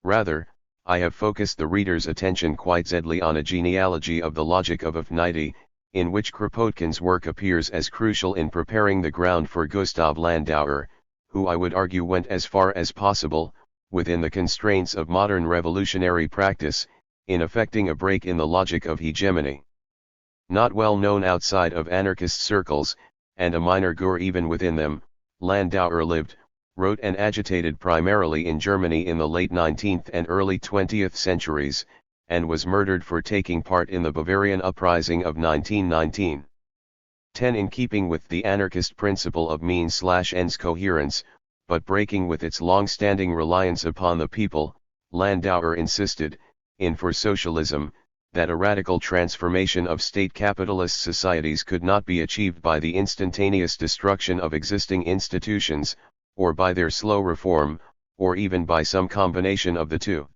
Rather, I have focused the reader's attention quite zeadly on a genealogy of the logic of affinity, in which Kropotkin's work appears as crucial in preparing the ground for Gustav Landauer, who I would argue went as far as possible, within the constraints of modern revolutionary practice, in effecting a break in the logic of hegemony. Not well known outside of anarchist circles, and a minor figure even within them, Landauer lived, wrote and agitated primarily in Germany in the late 19th and early 20th centuries, and was murdered for taking part in the Bavarian uprising of 1919. 10. In keeping with the anarchist principle of means/ends coherence, but breaking with its long-standing reliance upon the people, Landauer insisted, in For Socialism, that a radical transformation of state capitalist societies could not be achieved by the instantaneous destruction of existing institutions, or by their slow reform, or even by some combination of the two.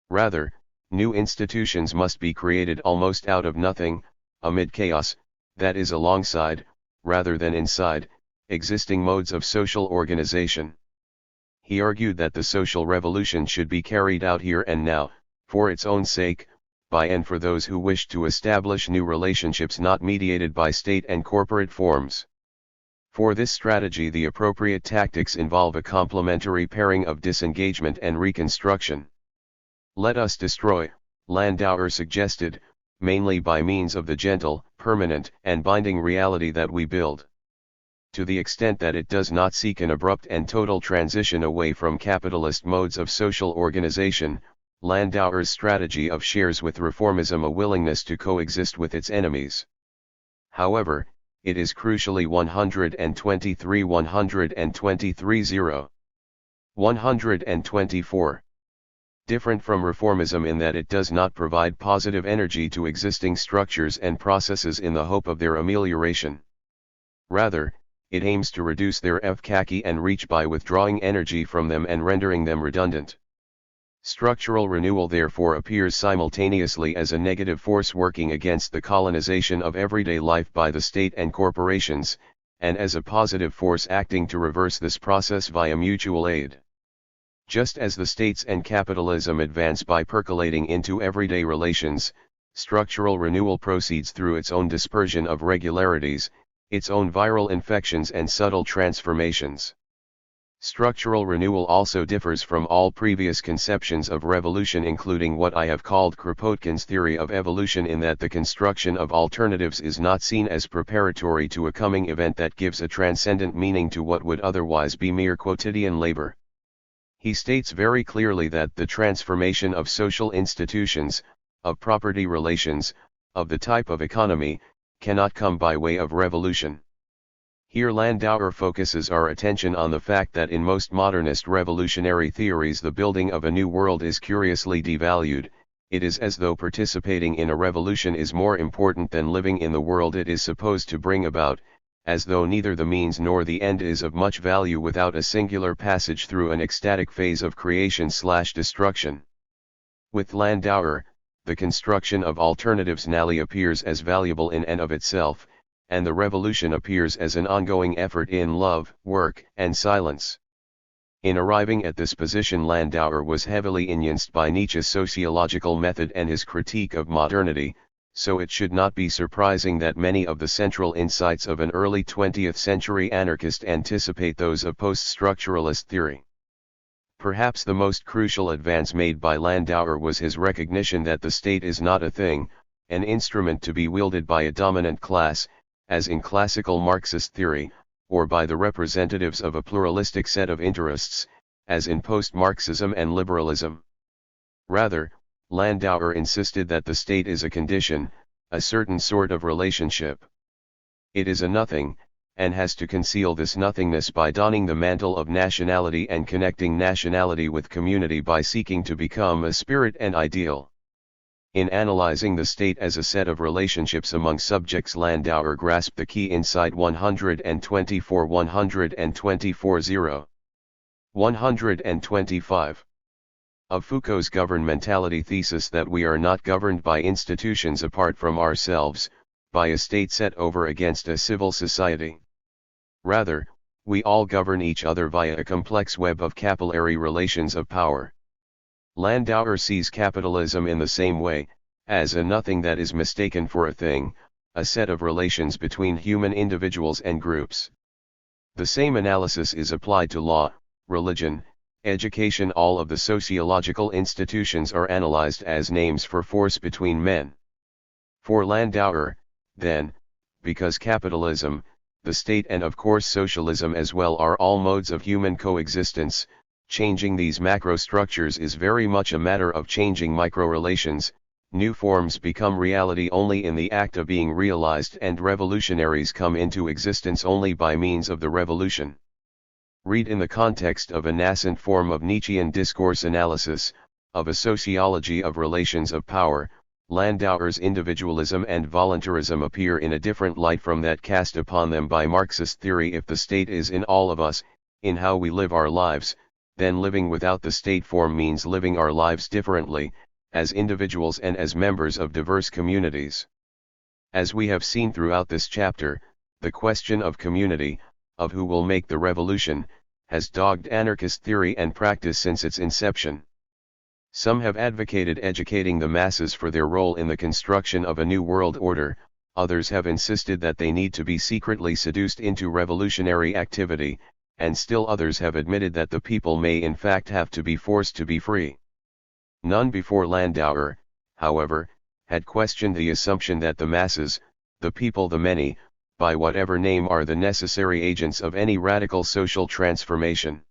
Rather, new institutions must be created almost out of nothing, amid chaos, that is alongside, rather than inside, existing modes of social organization. He argued that the social revolution should be carried out here and now, for its own sake, by and for those who wish to establish new relationships not mediated by state and corporate forms. For this strategy, the appropriate tactics involve a complementary pairing of disengagement and reconstruction. Let us destroy, Landauer suggested, mainly by means of the gentle, permanent, and binding reality that we build. To the extent that it does not seek an abrupt and total transition away from capitalist modes of social organization, Landauer's strategy shares with reformism a willingness to coexist with its enemies. However, it is crucially 124 different from reformism in that it does not provide positive energy to existing structures and processes in the hope of their amelioration. Rather, it aims to reduce their efficacy and reach by withdrawing energy from them and rendering them redundant. Structural renewal therefore appears simultaneously as a negative force working against the colonization of everyday life by the state and corporations, and as a positive force acting to reverse this process via mutual aid. Just as the states and capitalism advance by percolating into everyday relations, structural renewal proceeds through its own dispersion of regularities, its own viral infections and subtle transformations. Structural renewal also differs from all previous conceptions of revolution, including what I have called Kropotkin's theory of evolution, in that the construction of alternatives is not seen as preparatory to a coming event that gives a transcendent meaning to what would otherwise be mere quotidian labor. He states very clearly that the transformation of social institutions, of property relations, of the type of economy, cannot come by way of revolution. Here Landauer focuses our attention on the fact that in most modernist revolutionary theories the building of a new world is curiously devalued. It is as though participating in a revolution is more important than living in the world it is supposed to bring about, as though neither the means nor the end is of much value without a singular passage through an ecstatic phase of creation/destruction. With Landauer, the construction of alternatives nally appears as valuable in and of itself, and the revolution appears as an ongoing effort in love, work, and silence. In arriving at this position, Landauer was heavily influenced by Nietzsche's sociological method and his critique of modernity, so it should not be surprising that many of the central insights of an early 20th century anarchist anticipate those of post-structuralist theory. Perhaps the most crucial advance made by Landauer was his recognition that the state is not a thing, an instrument to be wielded by a dominant class, as in classical Marxist theory, or by the representatives of a pluralistic set of interests, as in post-Marxism and liberalism. Rather, Landauer insisted that the state is a condition, a certain sort of relationship. It is a nothing, and has to conceal this nothingness by donning the mantle of nationality and connecting nationality with community by seeking to become a spirit and ideal. In analyzing the state as a set of relationships among subjects, Landauer grasped the key insight 125 of Foucault's governmentality thesis that we are not governed by institutions apart from ourselves, by a state set over against a civil society. Rather, we all govern each other via a complex web of capillary relations of power. Landauer sees capitalism in the same way, as a nothing that is mistaken for a thing, a set of relations between human individuals and groups. The same analysis is applied to law, religion, education. All of the sociological institutions are analyzed as names for force between men. For Landauer, then, because capitalism, the state and of course socialism as well are all modes of human coexistence, changing these macrostructures is very much a matter of changing micro-relations. New forms become reality only in the act of being realized, and revolutionaries come into existence only by means of the revolution. Read in the context of a nascent form of Nietzschean discourse analysis, of a sociology of relations of power, Landauer's individualism and voluntarism appear in a different light from that cast upon them by Marxist theory. If the state is in all of us, in how we live our lives, then living without the state form means living our lives differently, as individuals and as members of diverse communities. As we have seen throughout this chapter, the question of community, of who will make the revolution, has dogged anarchist theory and practice since its inception. Some have advocated educating the masses for their role in the construction of a new world order, others have insisted that they need to be secretly seduced into revolutionary activity, and still others have admitted that the people may in fact have to be forced to be free. None before Landauer, however, had questioned the assumption that the masses, the people, the many, by whatever name, are the necessary agents of any radical social transformation.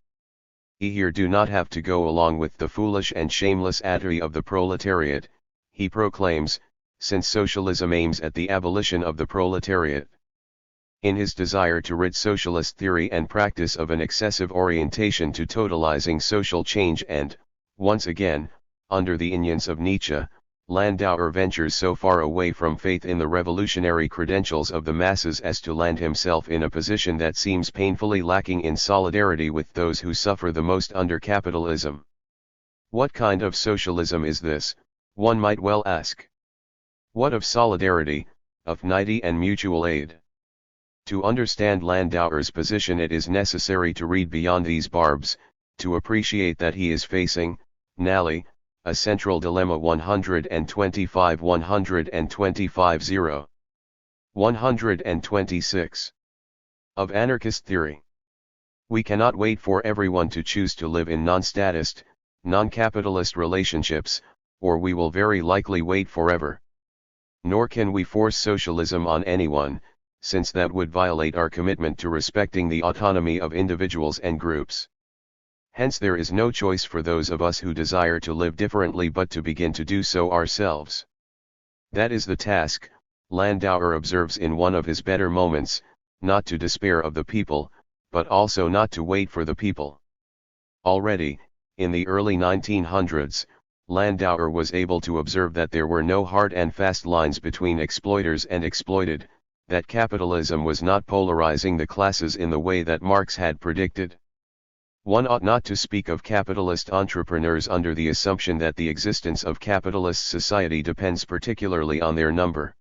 He here do not have to go along with the foolish and shameless attitude of the proletariat, he proclaims, since socialism aims at the abolition of the proletariat. In his desire to rid socialist theory and practice of an excessive orientation to totalizing social change and, once again, under the influence of Nietzsche, Landauer ventures so far away from faith in the revolutionary credentials of the masses as to land himself in a position that seems painfully lacking in solidarity with those who suffer the most under capitalism. What kind of socialism is this, one might well ask? What of solidarity, of unity and mutual aid? To understand Landauer's position it is necessary to read beyond these barbs, to appreciate that he is facing, nally, a central dilemma. 125 125 126 of anarchist theory. We cannot wait for everyone to choose to live in non-statist, non-capitalist relationships, or we will very likely wait forever. Nor can we force socialism on anyone, since that would violate our commitment to respecting the autonomy of individuals and groups. Hence there is no choice for those of us who desire to live differently but to begin to do so ourselves. That is the task, Landauer observes in one of his better moments, not to despair of the people, but also not to wait for the people. Already, in the early 1900s, Landauer was able to observe that there were no hard and fast lines between exploiters and exploited, that capitalism was not polarizing the classes in the way that Marx had predicted. One ought not to speak of capitalist entrepreneurs under the assumption that the existence of capitalist society depends particularly on their number.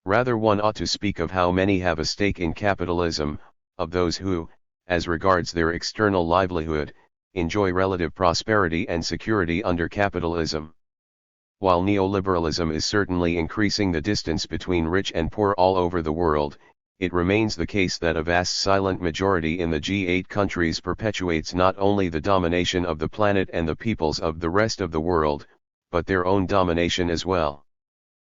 Rather one ought to speak of how many have a stake in capitalism, of those who, as regards their external livelihood, enjoy relative prosperity and security under capitalism. While neoliberalism is certainly increasing the distance between rich and poor all over the world, it remains the case that a vast silent majority in the G8 countries perpetuates not only the domination of the planet and the peoples of the rest of the world, but their own domination as well.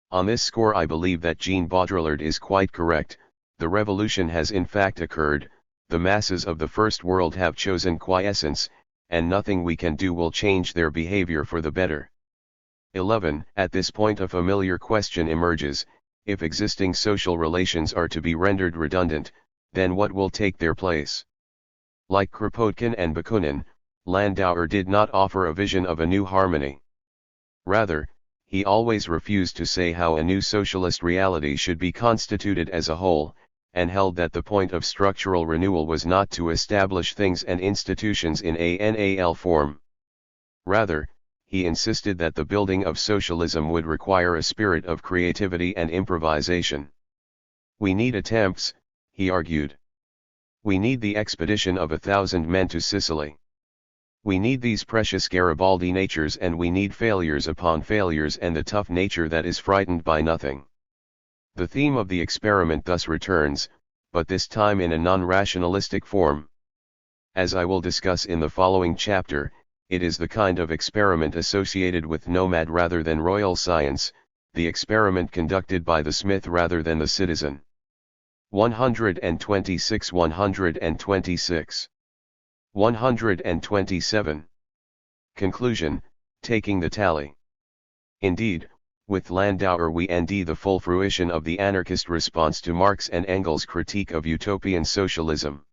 On this score I believe that Jean Baudrillard is quite correct, the revolution has in fact occurred, the masses of the first world have chosen quiescence, and nothing we can do will change their behavior for the better. 11. At this point a familiar question emerges: if existing social relations are to be rendered redundant, then what will take their place? Like Kropotkin and Bakunin, Landauer did not offer a vision of a new harmony. Rather, he always refused to say how a new socialist reality should be constituted as a whole, and held that the point of structural renewal was not to establish things and institutions in a NAL form. Rather, he insisted that the building of socialism would require a spirit of creativity and improvisation. We need attempts, he argued. We need the expedition of 1,000 men to Sicily. We need these precious Garibaldi natures, and we need failures upon failures and the tough nature that is frightened by nothing. The theme of the experiment thus returns, but this time in a non-rationalistic form. As I will discuss in the following chapter, it is the kind of experiment associated with nomad rather than royal science, the experiment conducted by the smith rather than the citizen. 126 126 127. Conclusion, taking the tally. Indeed, with Landauer we ND the full fruition of the anarchist response to Marx and Engels' critique of utopian socialism.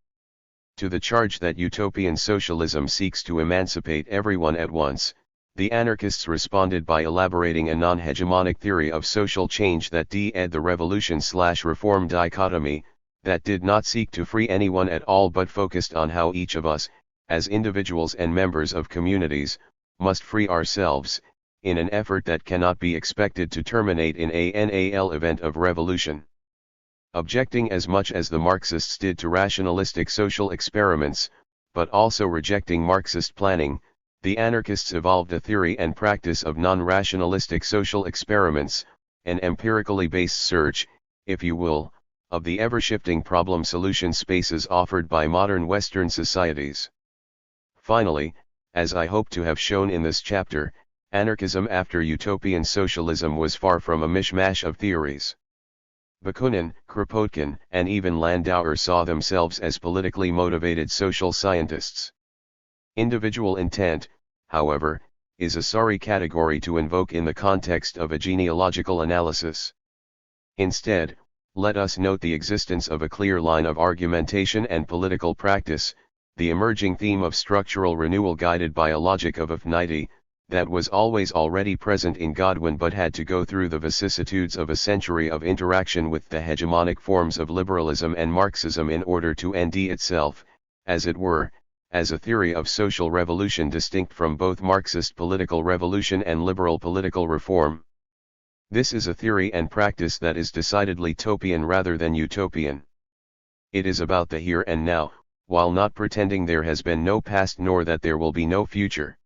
To the charge that utopian socialism seeks to emancipate everyone at once, the anarchists responded by elaborating a non-hegemonic theory of social change that de-ed the revolution/reform dichotomy, that did not seek to free anyone at all but focused on how each of us, as individuals and members of communities, must free ourselves, in an effort that cannot be expected to terminate in a NAL event of revolution. Objecting as much as the Marxists did to rationalistic social experiments, but also rejecting Marxist planning, The anarchists evolved a theory and practice of non-rationalistic social experiments, an empirically based search, if you will, of the ever-shifting problem-solution spaces offered by modern Western societies. Finally, as I hope to have shown in this chapter, anarchism after utopian socialism was far from a mishmash of theories. Bakunin, Kropotkin, and even Landauer saw themselves as politically motivated social scientists. Individual intent, however, is a sorry category to invoke in the context of a genealogical analysis. Instead, let us note the existence of a clear line of argumentation and political practice, the emerging theme of structural renewal guided by a logic of affinity, that was always already present in Godwin but had to go through the vicissitudes of a century of interaction with the hegemonic forms of liberalism and Marxism in order to end itself, as it were, as a theory of social revolution distinct from both Marxist political revolution and liberal political reform. This is a theory and practice that is decidedly topian rather than utopian. It is about the here and now, while not pretending there has been no past nor that there will be no future.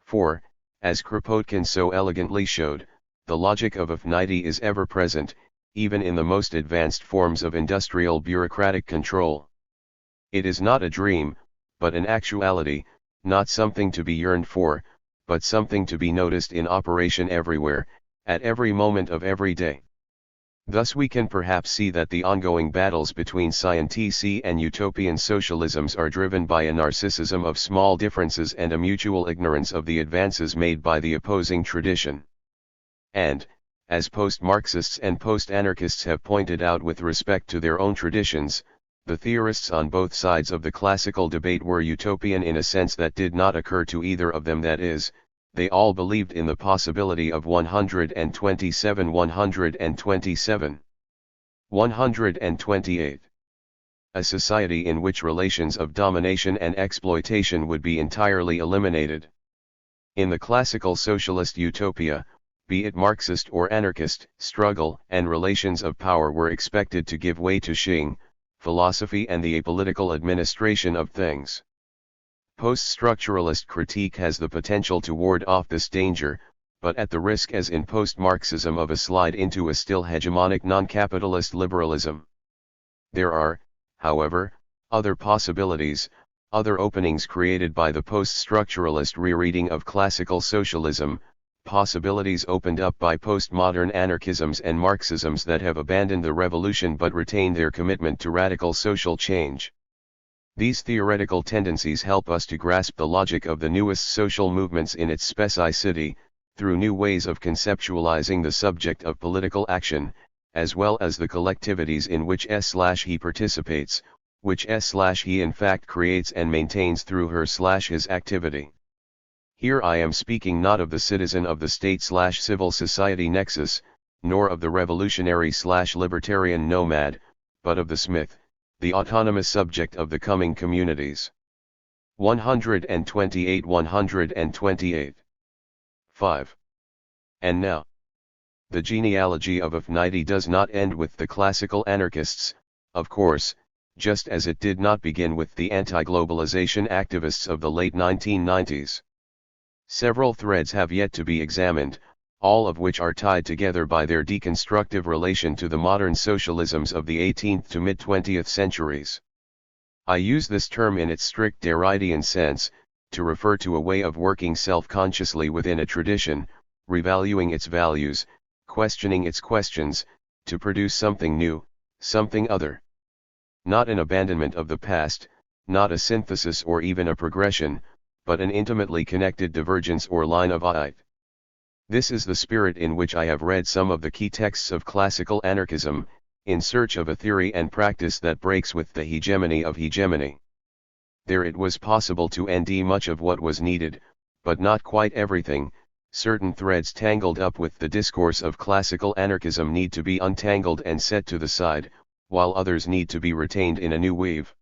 For, as Kropotkin so elegantly showed, the logic of affinity is ever present, even in the most advanced forms of industrial bureaucratic control. It is not a dream, but an actuality, not something to be yearned for, but something to be noticed in operation everywhere, at every moment of every day. Thus we can perhaps see that the ongoing battles between scientific and utopian socialisms are driven by a narcissism of small differences and a mutual ignorance of the advances made by the opposing tradition. And, as post-Marxists and post-anarchists have pointed out with respect to their own traditions, the theorists on both sides of the classical debate were utopian in a sense that did not occur to either of them, that is, they all believed in the possibility of 127. 128. A society in which relations of domination and exploitation would be entirely eliminated. In the classical socialist utopia, be it Marxist or anarchist, struggle and relations of power were expected to give way to Xing, philosophy and the apolitical administration of things. Post-structuralist critique has the potential to ward off this danger, but at the risk, as in post-Marxism, of a slide into a still hegemonic non-capitalist liberalism. There are, however, other possibilities, other openings created by the post-structuralist rereading of classical socialism, possibilities opened up by postmodern anarchisms and Marxisms that have abandoned the revolution but retain their commitment to radical social change. These theoretical tendencies help us to grasp the logic of the newest social movements in its specificity, through new ways of conceptualizing the subject of political action, as well as the collectivities in which he participates, which he in fact creates and maintains through her/his activity. Here I am speaking not of the citizen of the state/civil society nexus, nor of the revolutionary/libertarian nomad, but of the smith, the autonomous subject of the coming communities. 128. 128. 5. And now, the genealogy of affinity does not end with the classical anarchists, of course, just as it did not begin with the anti-globalization activists of the late 1990s. Several threads have yet to be examined, all of which are tied together by their deconstructive relation to the modern socialisms of the 18th to mid-20th centuries. I use this term in its strict Derridean sense, to refer to a way of working self-consciously within a tradition, revaluing its values, questioning its questions, to produce something new, something other. Not an abandonment of the past, not a synthesis or even a progression, but an intimately connected divergence or line of sight. This is the spirit in which I have read some of the key texts of classical anarchism, in search of a theory and practice that breaks with the hegemony of hegemony. There it was possible to end much of what was needed, but not quite everything. Certain threads tangled up with the discourse of classical anarchism need to be untangled and set to the side, while others need to be retained in a new weave.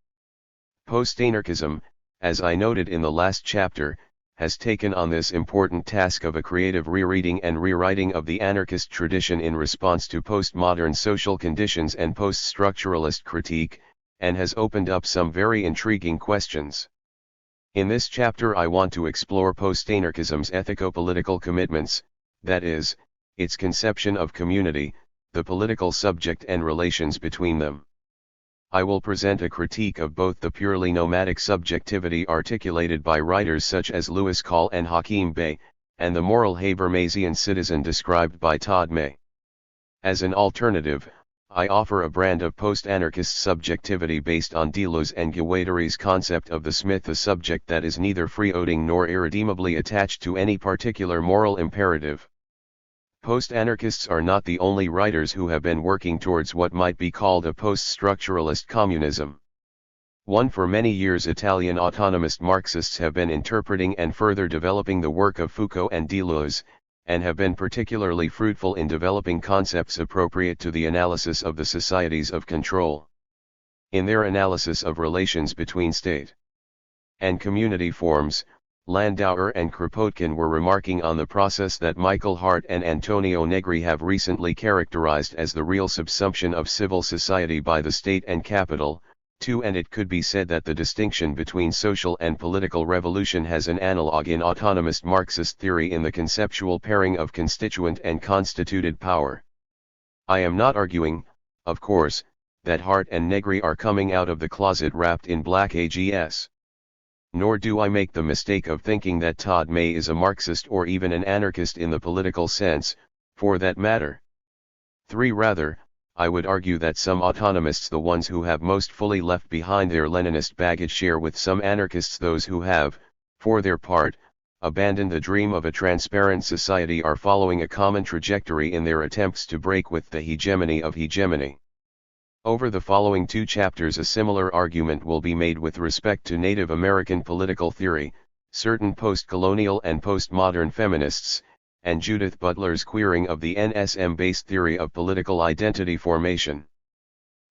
Post-anarchism, as I noted in the last chapter, has taken on this important task of a creative rereading and rewriting of the anarchist tradition in response to postmodern social conditions and post-structuralist critique, and has opened up some very intriguing questions. In this chapter I want to explore post-anarchism's ethico-political commitments, that is, its conception of community, the political subject and relations between them. I will present a critique of both the purely nomadic subjectivity articulated by writers such as Lewis Call and Hakim Bey, and the moral Habermasian citizen described by Todd May. As an alternative, I offer a brand of post-anarchist subjectivity based on Deleuze and Guattari's concept of the Smith, a subject that is neither freeloading nor irredeemably attached to any particular moral imperative. Post-anarchists are not the only writers who have been working towards what might be called a post-structuralist communism. For many years Italian autonomist Marxists have been interpreting and further developing the work of Foucault and Deleuze, and have been particularly fruitful in developing concepts appropriate to the analysis of the societies of control. In their analysis of relations between state and community forms, Landauer and Kropotkin were remarking on the process that Michael Hart and Antonio Negri have recently characterized as the real subsumption of civil society by the state and capital, too, and it could be said that the distinction between social and political revolution has an analog in autonomist Marxist theory in the conceptual pairing of constituent and constituted power. I am not arguing, of course, that Hart and Negri are coming out of the closet wrapped in black AGS. Nor do I make the mistake of thinking that Todd May is a Marxist or even an anarchist in the political sense, for that matter. Rather, I would argue that some autonomists, the ones who have most fully left behind their Leninist baggage, share with some anarchists, those who have, for their part, abandoned the dream of a transparent society, are following a common trajectory in their attempts to break with the hegemony of hegemony. Over the following 2 chapters a similar argument will be made with respect to Native American political theory, certain post-colonial and postmodern feminists, and Judith Butler's queering of the NSM-based theory of political identity formation.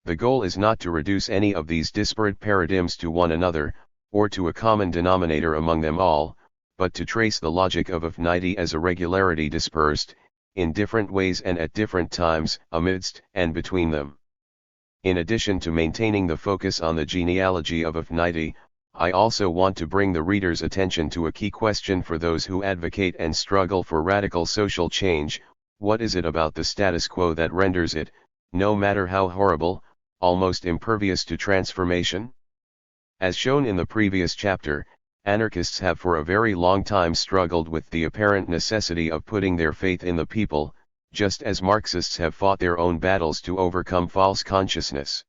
The goal is not to reduce any of these disparate paradigms to one another, or to a common denominator among them all, but to trace the logic of affinity as a regularity dispersed, in different ways and at different times, amidst and between them. In addition to maintaining the focus on the genealogy of affinity, I also want to bring the reader's attention to a key question for those who advocate and struggle for radical social change: what is it about the status quo that renders it, no matter how horrible, almost impervious to transformation? As shown in the previous chapter, anarchists have for a very long time struggled with the apparent necessity of putting their faith in the people, just as Marxists have fought their own battles to overcome false consciousness.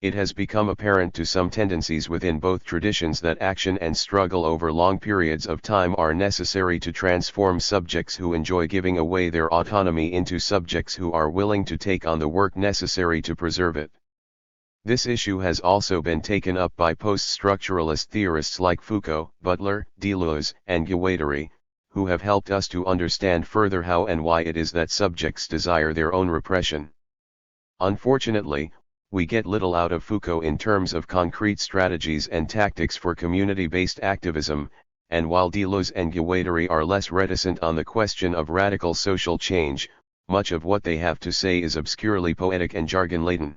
It has become apparent to some tendencies within both traditions that action and struggle over long periods of time are necessary to transform subjects who enjoy giving away their autonomy into subjects who are willing to take on the work necessary to preserve it. This issue has also been taken up by post-structuralist theorists like Foucault, Butler, Deleuze, and Guattari, who have helped us to understand further how and why it is that subjects desire their own repression. Unfortunately, we get little out of Foucault in terms of concrete strategies and tactics for community-based activism, and while Deleuze and Guattari are less reticent on the question of radical social change, much of what they have to say is obscurely poetic and jargon-laden.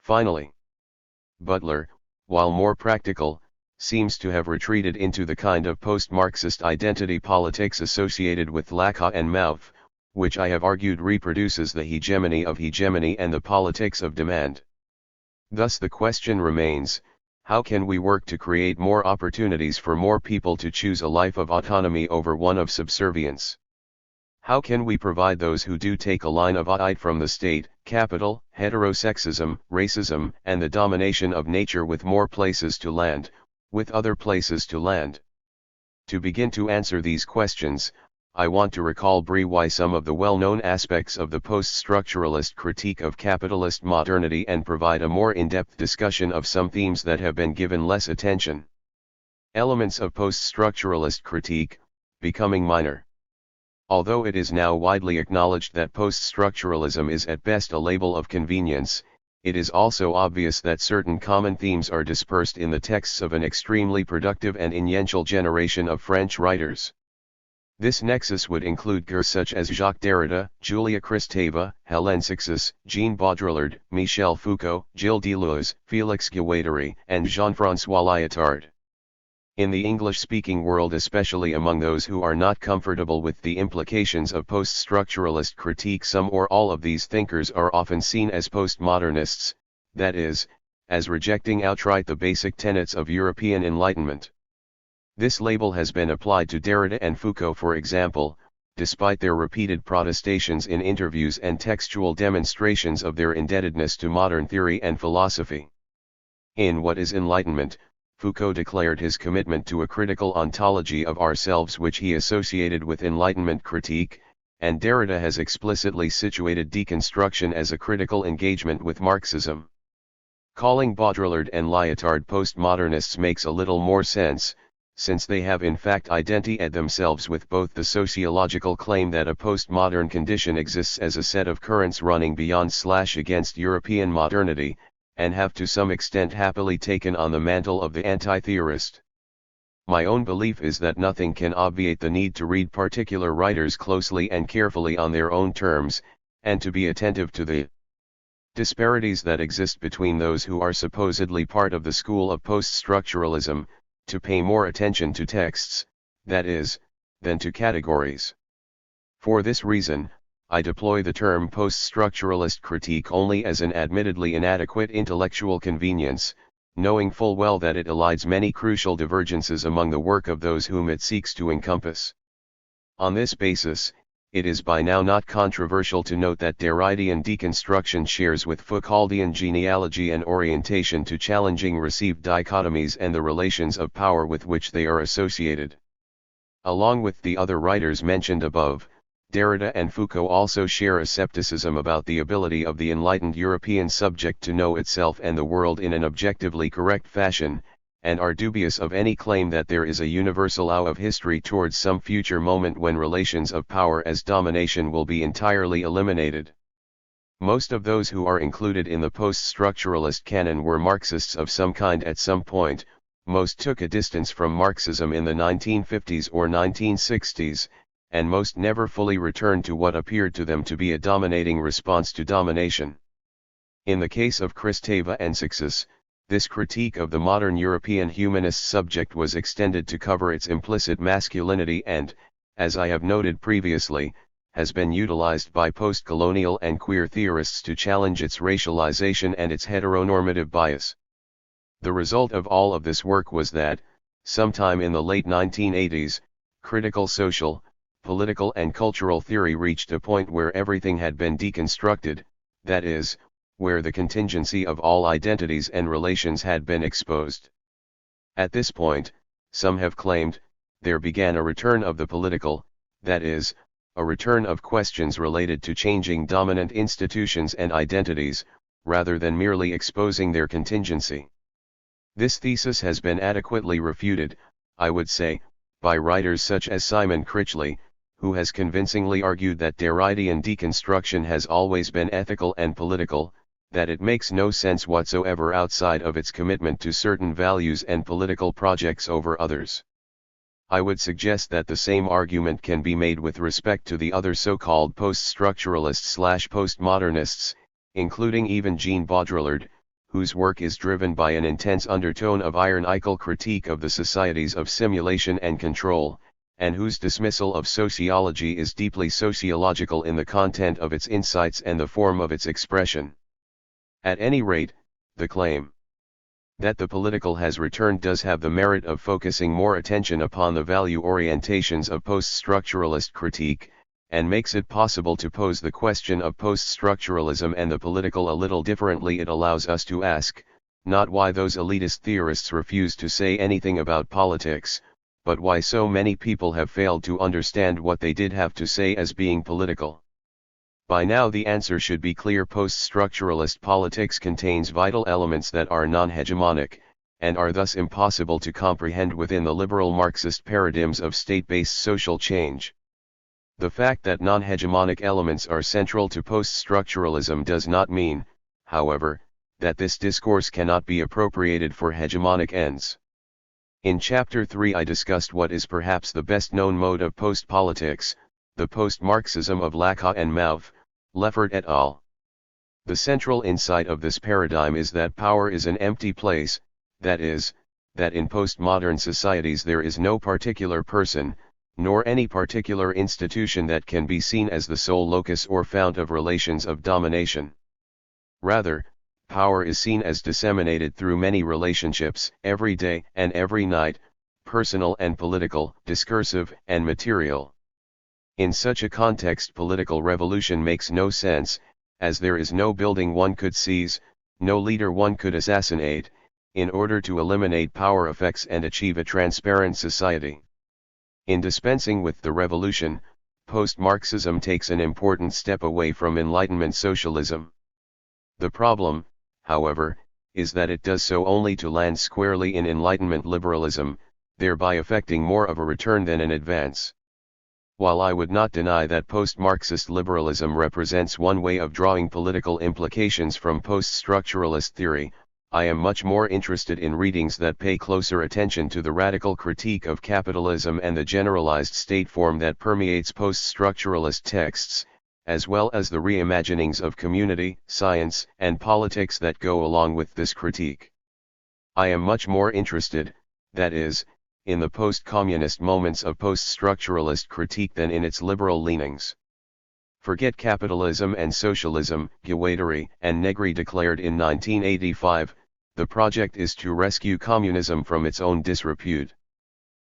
Finally, Butler, while more practical, seems to have retreated into the kind of post-Marxist identity politics associated with Lacan and Mauve, which I have argued reproduces the hegemony of hegemony and the politics of demand. Thus the question remains, how can we work to create more opportunities for more people to choose a life of autonomy over one of subservience? How can we provide those who do take a line of aid from the state, capital, heterosexism, racism, and the domination of nature with more places to land, with other places to land? To begin to answer these questions, I want to recall briefly some of the well-known aspects of the post-structuralist critique of capitalist modernity and provide a more in-depth discussion of some themes that have been given less attention. Elements of post-structuralist critique, becoming minor. Although it is now widely acknowledged that post-structuralism is at best a label of convenience, it is also obvious that certain common themes are dispersed in the texts of an extremely productive and influential generation of French writers. This nexus would include figures such as Jacques Derrida, Julia Kristeva, Hélène Cixous, Jean Baudrillard, Michel Foucault, Gilles Deleuze, Félix Guattari, and Jean-François Lyotard. In the English-speaking world, especially among those who are not comfortable with the implications of post-structuralist critique, some or all of these thinkers are often seen as postmodernists, that is, as rejecting outright the basic tenets of European Enlightenment. This label has been applied to Derrida and Foucault, for example, despite their repeated protestations in interviews and textual demonstrations of their indebtedness to modern theory and philosophy. In What is Enlightenment?, Foucault declared his commitment to a critical ontology of ourselves, which he associated with Enlightenment critique, and Derrida has explicitly situated deconstruction as a critical engagement with Marxism. Calling Baudrillard and Lyotard postmodernists makes a little more sense, since they have in fact identified themselves with both the sociological claim that a postmodern condition exists as a set of currents running beyond/against European modernity, and have to some extent happily taken on the mantle of the anti-theorist. My own belief is that nothing can obviate the need to read particular writers closely and carefully on their own terms, and to be attentive to the disparities that exist between those who are supposedly part of the school of post-structuralism, to pay more attention to texts, that is, than to categories. For this reason, I deploy the term post-structuralist critique only as an admittedly inadequate intellectual convenience, knowing full well that it elides many crucial divergences among the work of those whom it seeks to encompass. On this basis, it is by now not controversial to note that Derridean deconstruction shares with Foucauldian genealogy and orientation to challenging received dichotomies and the relations of power with which they are associated. Along with the other writers mentioned above, Derrida and Foucault also share a skepticism about the ability of the enlightened European subject to know itself and the world in an objectively correct fashion, and are dubious of any claim that there is a universal law of history towards some future moment when relations of power as domination will be entirely eliminated. Most of those who are included in the post-structuralist canon were Marxists of some kind at some point. Most took a distance from Marxism in the 1950s or 1960s, and most never fully returned to what appeared to them to be a dominating response to domination. In the case of Kristeva and Sixus, this critique of the modern European humanist subject was extended to cover its implicit masculinity and, as I have noted previously, has been utilized by post-colonial and queer theorists to challenge its racialization and its heteronormative bias. The result of all of this work was that, sometime in the late 1980s, critical social, political and cultural theory reached a point where everything had been deconstructed, that is, where the contingency of all identities and relations had been exposed. At this point, some have claimed, there began a return of the political, that is, a return of questions related to changing dominant institutions and identities, rather than merely exposing their contingency. This thesis has been adequately refuted, I would say, by writers such as Simon Critchley, who has convincingly argued that Derridean deconstruction has always been ethical and political, that it makes no sense whatsoever outside of its commitment to certain values and political projects over others. I would suggest that the same argument can be made with respect to the other so-called post-structuralists/postmodernists, including even Jean Baudrillard, whose work is driven by an intense undertone of ironical critique of the societies of simulation and control, and whose dismissal of sociology is deeply sociological in the content of its insights and the form of its expression. At any rate, the claim that the political has returned does have the merit of focusing more attention upon the value orientations of post-structuralist critique, and makes it possible to pose the question of post-structuralism and the political a little differently. It allows us to ask, not why those elitist theorists refuse to say anything about politics, but why so many people have failed to understand what they did have to say as being political. By now the answer should be clear. Post-structuralist politics contains vital elements that are non-hegemonic, and are thus impossible to comprehend within the liberal Marxist paradigms of state-based social change. The fact that non-hegemonic elements are central to post-structuralism does not mean, however, that this discourse cannot be appropriated for hegemonic ends. In Chapter 3 I discussed what is perhaps the best-known mode of post-politics, the post-Marxism of Lacan and Mauve, Leffert et al. The central insight of this paradigm is that power is an empty place, that is, that in postmodern societies there is no particular person, nor any particular institution that can be seen as the sole locus or fount of relations of domination. Rather, power is seen as disseminated through many relationships, every day and every night, personal and political, discursive and material. In such a context, political revolution makes no sense, as there is no building one could seize, no leader one could assassinate, in order to eliminate power effects and achieve a transparent society. In dispensing with the revolution, post-Marxism takes an important step away from Enlightenment socialism. The problem, however, is that it does so only to land squarely in Enlightenment liberalism, thereby effecting more of a return than an advance. While I would not deny that post-Marxist liberalism represents one way of drawing political implications from post-structuralist theory, I am much more interested in readings that pay closer attention to the radical critique of capitalism and the generalized state form that permeates post-structuralist texts, as well as the reimaginings of community, science, and politics that go along with this critique. I am much more interested, that is, in the post-communist moments of post-structuralist critique than in its liberal leanings. Forget capitalism and socialism, Guattari and Negri declared in 1985, the project is to rescue communism from its own disrepute.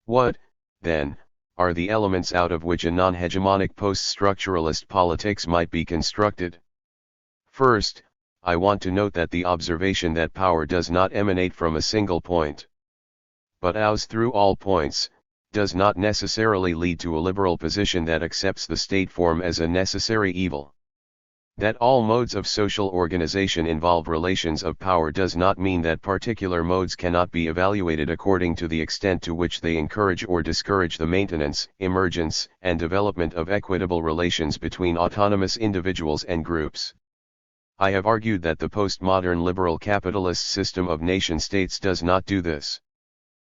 What, then, are the elements out of which a non-hegemonic post-structuralist politics might be constructed? First, I want to note that the observation that power does not emanate from a single point, but oozes through all points, does not necessarily lead to a liberal position that accepts the state form as a necessary evil. That all modes of social organization involve relations of power does not mean that particular modes cannot be evaluated according to the extent to which they encourage or discourage the maintenance, emergence, and development of equitable relations between autonomous individuals and groups. I have argued that the postmodern liberal capitalist system of nation-states does not do this.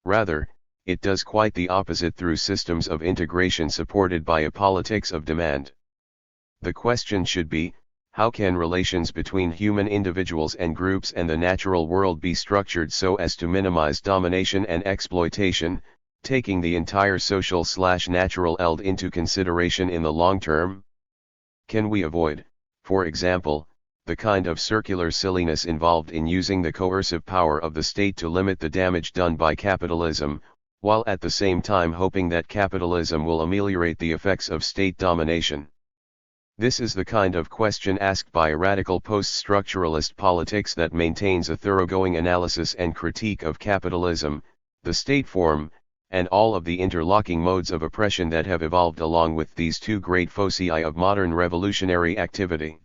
Rather, it does quite the opposite through systems of integration supported by a politics of demand. The question should be, how can relations between human individuals and groups and the natural world be structured so as to minimize domination and exploitation, taking the entire social/natural eld into consideration in the long term? Can we avoid, for example, the kind of circular silliness involved in using the coercive power of the state to limit the damage done by capitalism, while at the same time hoping that capitalism will ameliorate the effects of state domination? This is the kind of question asked by a radical post-structuralist politics that maintains a thoroughgoing analysis and critique of capitalism, the state form, and all of the interlocking modes of oppression that have evolved along with these two great foci of modern revolutionary activity.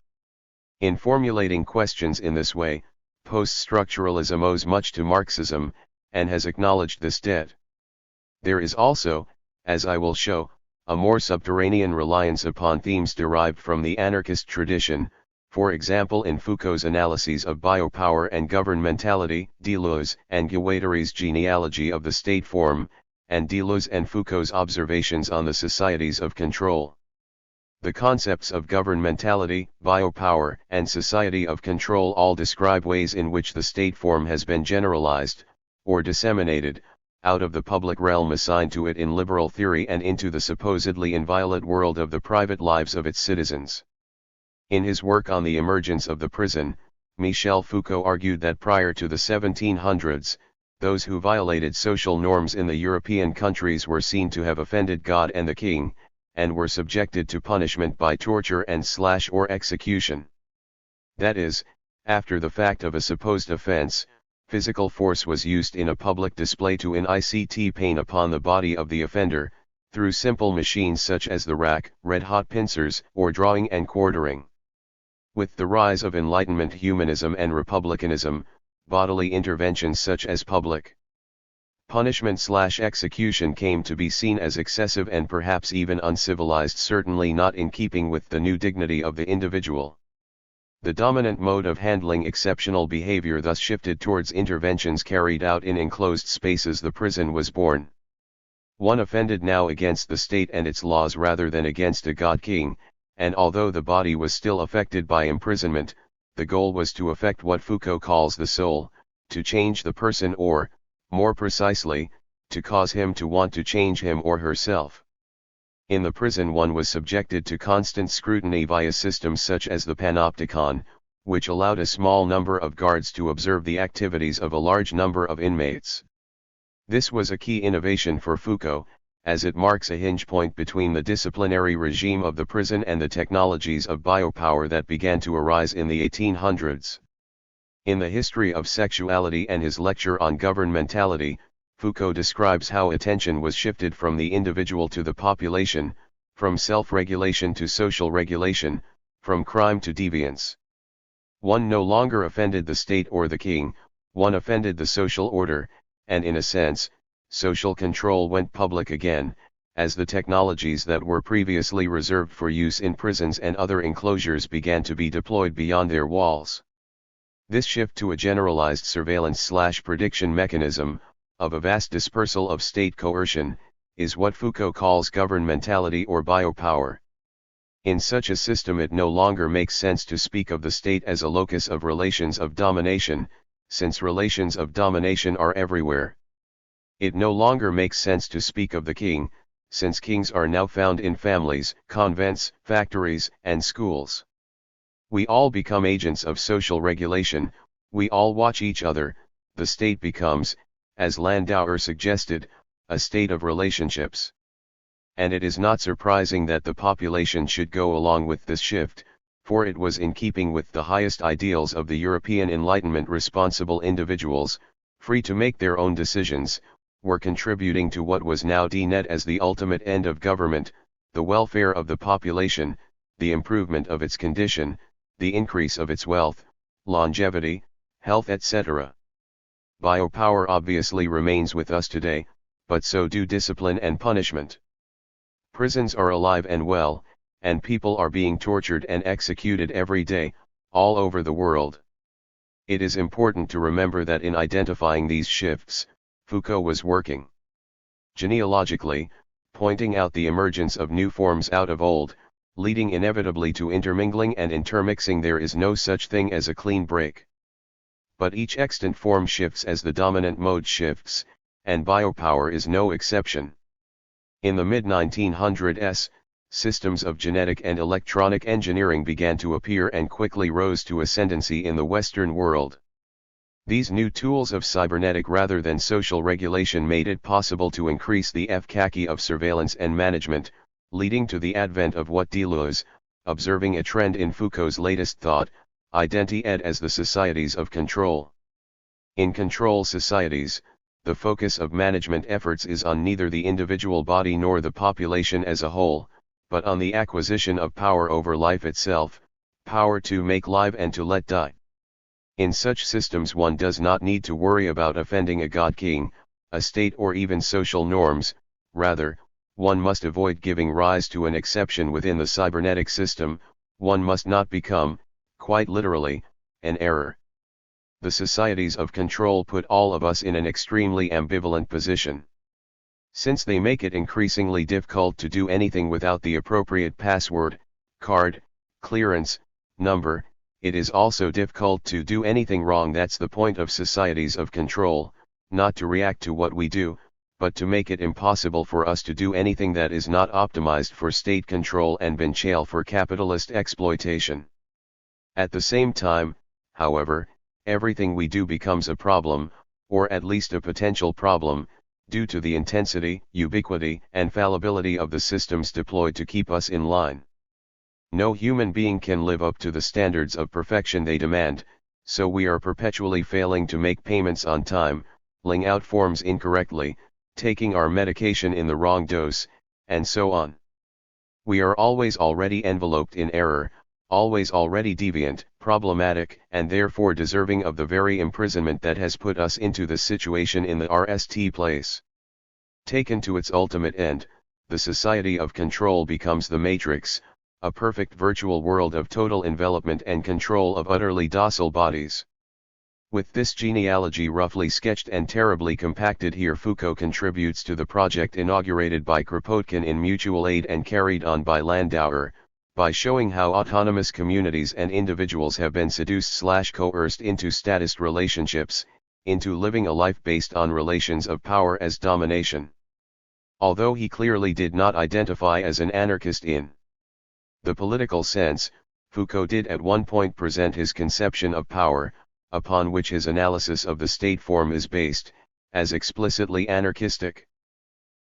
In formulating questions in this way, post-structuralism owes much to Marxism, and has acknowledged this debt. There is also, as I will show, a more subterranean reliance upon themes derived from the anarchist tradition, for example in Foucault's analyses of biopower and governmentality, Deleuze and Guattari's genealogy of the state form, and Deleuze and Foucault's observations on the societies of control. The concepts of governmentality, biopower, and society of control all describe ways in which the state form has been generalized, or disseminated, out of the public realm assigned to it in liberal theory and into the supposedly inviolate world of the private lives of its citizens. In his work on the emergence of the prison, Michel Foucault argued that prior to the 1700s, those who violated social norms in the European countries were seen to have offended God and the king, and were subjected to punishment by torture and/or execution. That is, after the fact of a supposed offense, physical force was used in a public display to inflict pain upon the body of the offender, through simple machines such as the rack, red-hot pincers, or drawing and quartering. With the rise of Enlightenment humanism and republicanism, bodily interventions such as public punishment/execution came to be seen as excessive and perhaps even uncivilized, certainly not in keeping with the new dignity of the individual. The dominant mode of handling exceptional behavior thus shifted towards interventions carried out in enclosed spaces. The prison was born. One offended now against the state and its laws rather than against a god-king, and although the body was still affected by imprisonment, the goal was to affect what Foucault calls the soul, to change the person or, more precisely, to cause him to want to change him or herself. In the prison one was subjected to constant scrutiny via systems such as the panopticon, which allowed a small number of guards to observe the activities of a large number of inmates. This was a key innovation for Foucault, as it marks a hinge point between the disciplinary regime of the prison and the technologies of biopower that began to arise in the 1800s. In The History of Sexuality and his lecture on governmentality, Foucault describes how attention was shifted from the individual to the population, from self-regulation to social regulation, from crime to deviance. One no longer offended the state or the king, one offended the social order, and in a sense, social control went public again, as the technologies that were previously reserved for use in prisons and other enclosures began to be deployed beyond their walls. This shift to a generalized surveillance/prediction mechanism, of a vast dispersal of state coercion, is what Foucault calls governmentality or biopower. In such a system it no longer makes sense to speak of the state as a locus of relations of domination, since relations of domination are everywhere. It no longer makes sense to speak of the king, since kings are now found in families, convents, factories, and schools. We all become agents of social regulation, we all watch each other, the state becomes, as Landauer suggested, a state of relationships. And it is not surprising that the population should go along with this shift, for it was in keeping with the highest ideals of the European Enlightenment. Responsible individuals, free to make their own decisions, were contributing to what was now deemed as the ultimate end of government, the welfare of the population, the improvement of its condition, the increase of its wealth, longevity, health, etc. Biopower obviously remains with us today, but so do discipline and punishment. Prisons are alive and well, and people are being tortured and executed every day, all over the world. It is important to remember that in identifying these shifts, Foucault was working genealogically, pointing out the emergence of new forms out of old, leading inevitably to intermingling and intermixing. There is no such thing as a clean break. But each extant form shifts as the dominant mode shifts, and biopower is no exception. In the mid-1900s, systems of genetic and electronic engineering began to appear and quickly rose to ascendancy in the Western world. These new tools of cybernetic rather than social regulation made it possible to increase the efficacy of surveillance and management, leading to the advent of what Deleuze, observing a trend in Foucault's latest thought, identified as the societies of control. In control societies, the focus of management efforts is on neither the individual body nor the population as a whole, but on the acquisition of power over life itself, power to make live and to let die. In such systems one does not need to worry about offending a god-king, a state or even social norms, rather, one must avoid giving rise to an exception within the cybernetic system, one must not become, quite literally, an error. The societies of control put all of us in an extremely ambivalent position. Since they make it increasingly difficult to do anything without the appropriate password, card, clearance, number, it is also difficult to do anything wrong. That's the point of societies of control, not to react to what we do, but to make it impossible for us to do anything that is not optimized for state control and beneficial for capitalist exploitation. At the same time, however, everything we do becomes a problem, or at least a potential problem, due to the intensity, ubiquity, and fallibility of the systems deployed to keep us in line. No human being can live up to the standards of perfection they demand, so we are perpetually failing to make payments on time, filling out forms incorrectly, taking our medication in the wrong dose, and so on. We are always already enveloped in error, always already deviant, problematic, and therefore deserving of the very imprisonment that has put us into the situation in the RST place. Taken to its ultimate end, the society of control becomes the matrix, a perfect virtual world of total envelopment and control of utterly docile bodies. With this genealogy roughly sketched and terribly compacted here, Foucault contributes to the project inaugurated by Kropotkin in Mutual Aid and carried on by Landauer, by showing how autonomous communities and individuals have been seduced/coerced into statist relationships, into living a life based on relations of power as domination. Although he clearly did not identify as an anarchist in the political sense, Foucault did at one point present his conception of power, upon which his analysis of the state form is based, as explicitly anarchistic.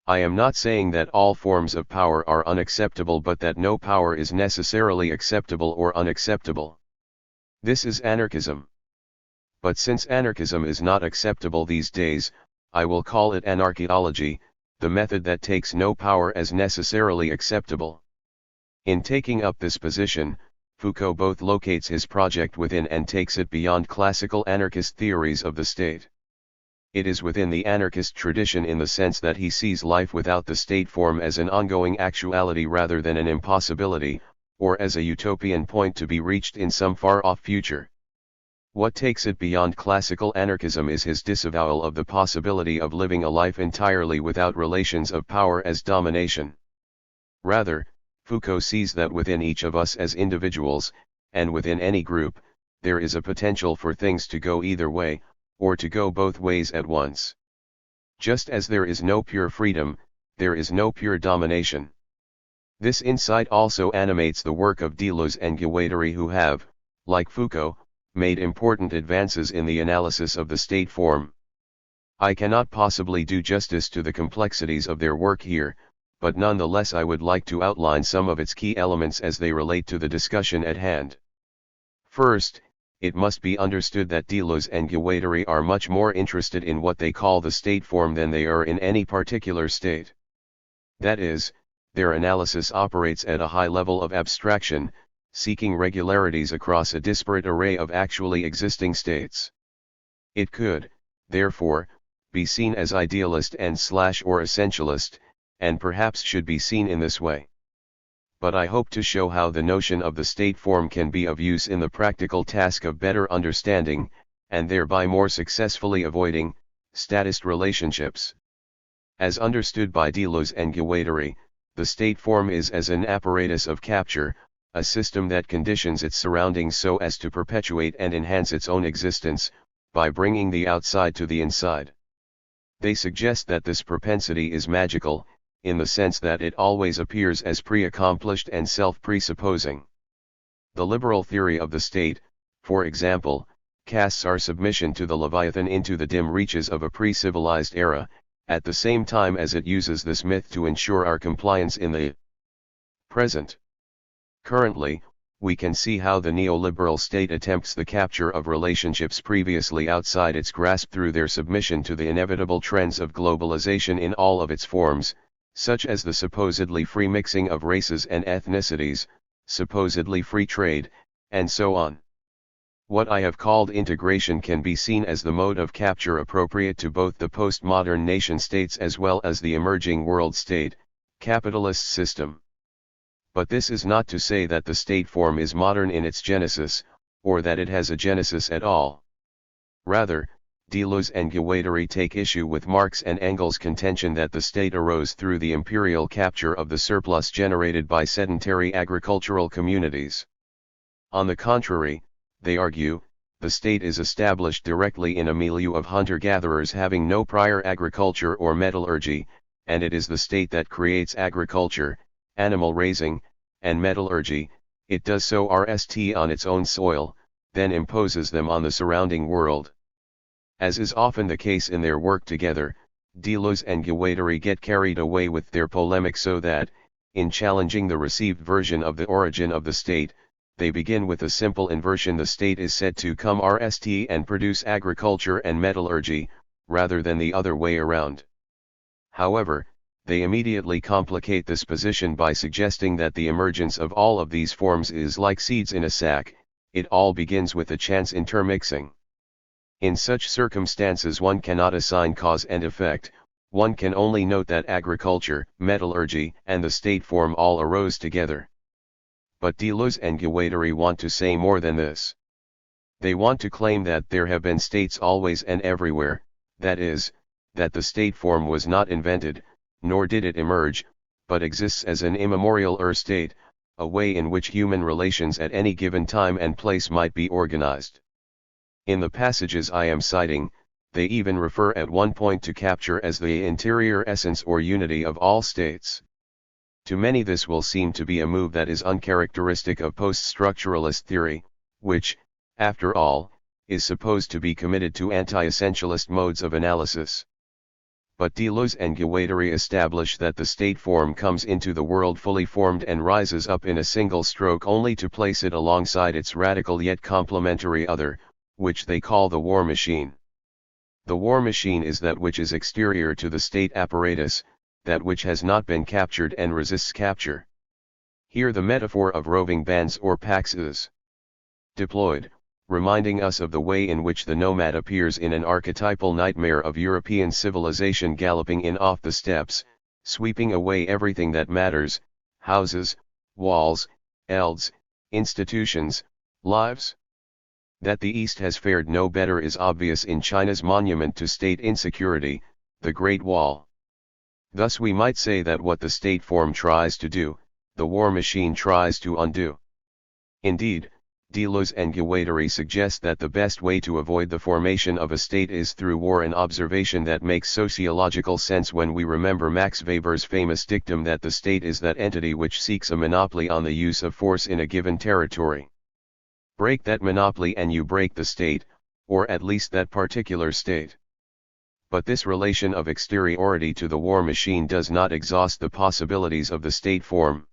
I am not saying that all forms of power are unacceptable, but that no power is necessarily acceptable or unacceptable. This is anarchism. But since anarchism is not acceptable these days, I will call it anarchaeology, the method that takes no power as necessarily acceptable. In taking up this position, Foucault both locates his project within and takes it beyond classical anarchist theories of the state. It is within the anarchist tradition in the sense that he sees life without the state form as an ongoing actuality rather than an impossibility, or as a utopian point to be reached in some far-off future. What takes it beyond classical anarchism is his disavowal of the possibility of living a life entirely without relations of power as domination. Rather, Foucault sees that within each of us as individuals, and within any group, there is a potential for things to go either way, or to go both ways at once. Just as there is no pure freedom, there is no pure domination. This insight also animates the work of Deleuze and Guattari, who have, like Foucault, made important advances in the analysis of the state form. I cannot possibly do justice to the complexities of their work here, but nonetheless I would like to outline some of its key elements as they relate to the discussion at hand. First, it must be understood that Deleuze and Guattari are much more interested in what they call the state form than they are in any particular state. That is, their analysis operates at a high level of abstraction, seeking regularities across a disparate array of actually existing states. It could, therefore, be seen as idealist and/or essentialist, and perhaps should be seen in this way. But I hope to show how the notion of the state form can be of use in the practical task of better understanding, and thereby more successfully avoiding, statist relationships. As understood by Deleuze and Guattari, the state form is as an apparatus of capture, a system that conditions its surroundings so as to perpetuate and enhance its own existence, by bringing the outside to the inside. They suggest that this propensity is magical, in the sense that it always appears as pre-accomplished and self-presupposing. The liberal theory of the state, for example, casts our submission to the Leviathan into the dim reaches of a pre-civilized era, at the same time as it uses this myth to ensure our compliance in the present. Currently, we can see how the neoliberal state attempts the capture of relationships previously outside its grasp through their submission to the inevitable trends of globalization in all of its forms, such as the supposedly free mixing of races and ethnicities, supposedly free trade, and so on. What I have called integration can be seen as the mode of capture appropriate to both the postmodern nation-states as well as the emerging world state, capitalist system. But this is not to say that the state form is modern in its genesis, or that it has a genesis at all. Rather, Deleuze and Guattari take issue with Marx and Engels' contention that the state arose through the imperial capture of the surplus generated by sedentary agricultural communities. On the contrary, they argue, the state is established directly in a milieu of hunter-gatherers having no prior agriculture or metallurgy, and it is the state that creates agriculture, animal raising, and metallurgy. It does so on its own soil, then imposes them on the surrounding world. As is often the case in their work together, Deleuze and Guattari get carried away with their polemic so that, in challenging the received version of the origin of the state, they begin with a simple inversion: the state is said to come and produce agriculture and metallurgy, rather than the other way around. However, they immediately complicate this position by suggesting that the emergence of all of these forms is like seeds in a sack, it all begins with a chance intermixing. In such circumstances one cannot assign cause and effect, one can only note that agriculture, metallurgy, and the state form all arose together. But Deleuze and Guattari want to say more than this. They want to claim that there have been states always and everywhere, that is, that the state form was not invented, nor did it emerge, but exists as an immemorial state, a way in which human relations at any given time and place might be organized. In the passages I am citing, they even refer at one point to capture as the interior essence or unity of all states. To many this will seem to be a move that is uncharacteristic of post-structuralist theory, which, after all, is supposed to be committed to anti-essentialist modes of analysis. But Deleuze and Guattari establish that the state form comes into the world fully formed and rises up in a single stroke only to place it alongside its radical yet complementary other, which they call the war machine. The war machine is that which is exterior to the state apparatus, that which has not been captured and resists capture. Here the metaphor of roving bands or packs is deployed, reminding us of the way in which the nomad appears in an archetypal nightmare of European civilization galloping in off the steppes, sweeping away everything that matters, houses, walls, elds, institutions, lives. That the East has fared no better is obvious in China's monument to state insecurity, the Great Wall. Thus we might say that what the state form tries to do, the war machine tries to undo. Indeed, Deleuze and Guattari suggest that the best way to avoid the formation of a state is through war, an observation that makes sociological sense when we remember Max Weber's famous dictum that the state is that entity which seeks a monopoly on the use of force in a given territory. Break that monopoly and you break the state, or at least that particular state. But this relation of exteriority to the war machine does not exhaust the possibilities of the state form.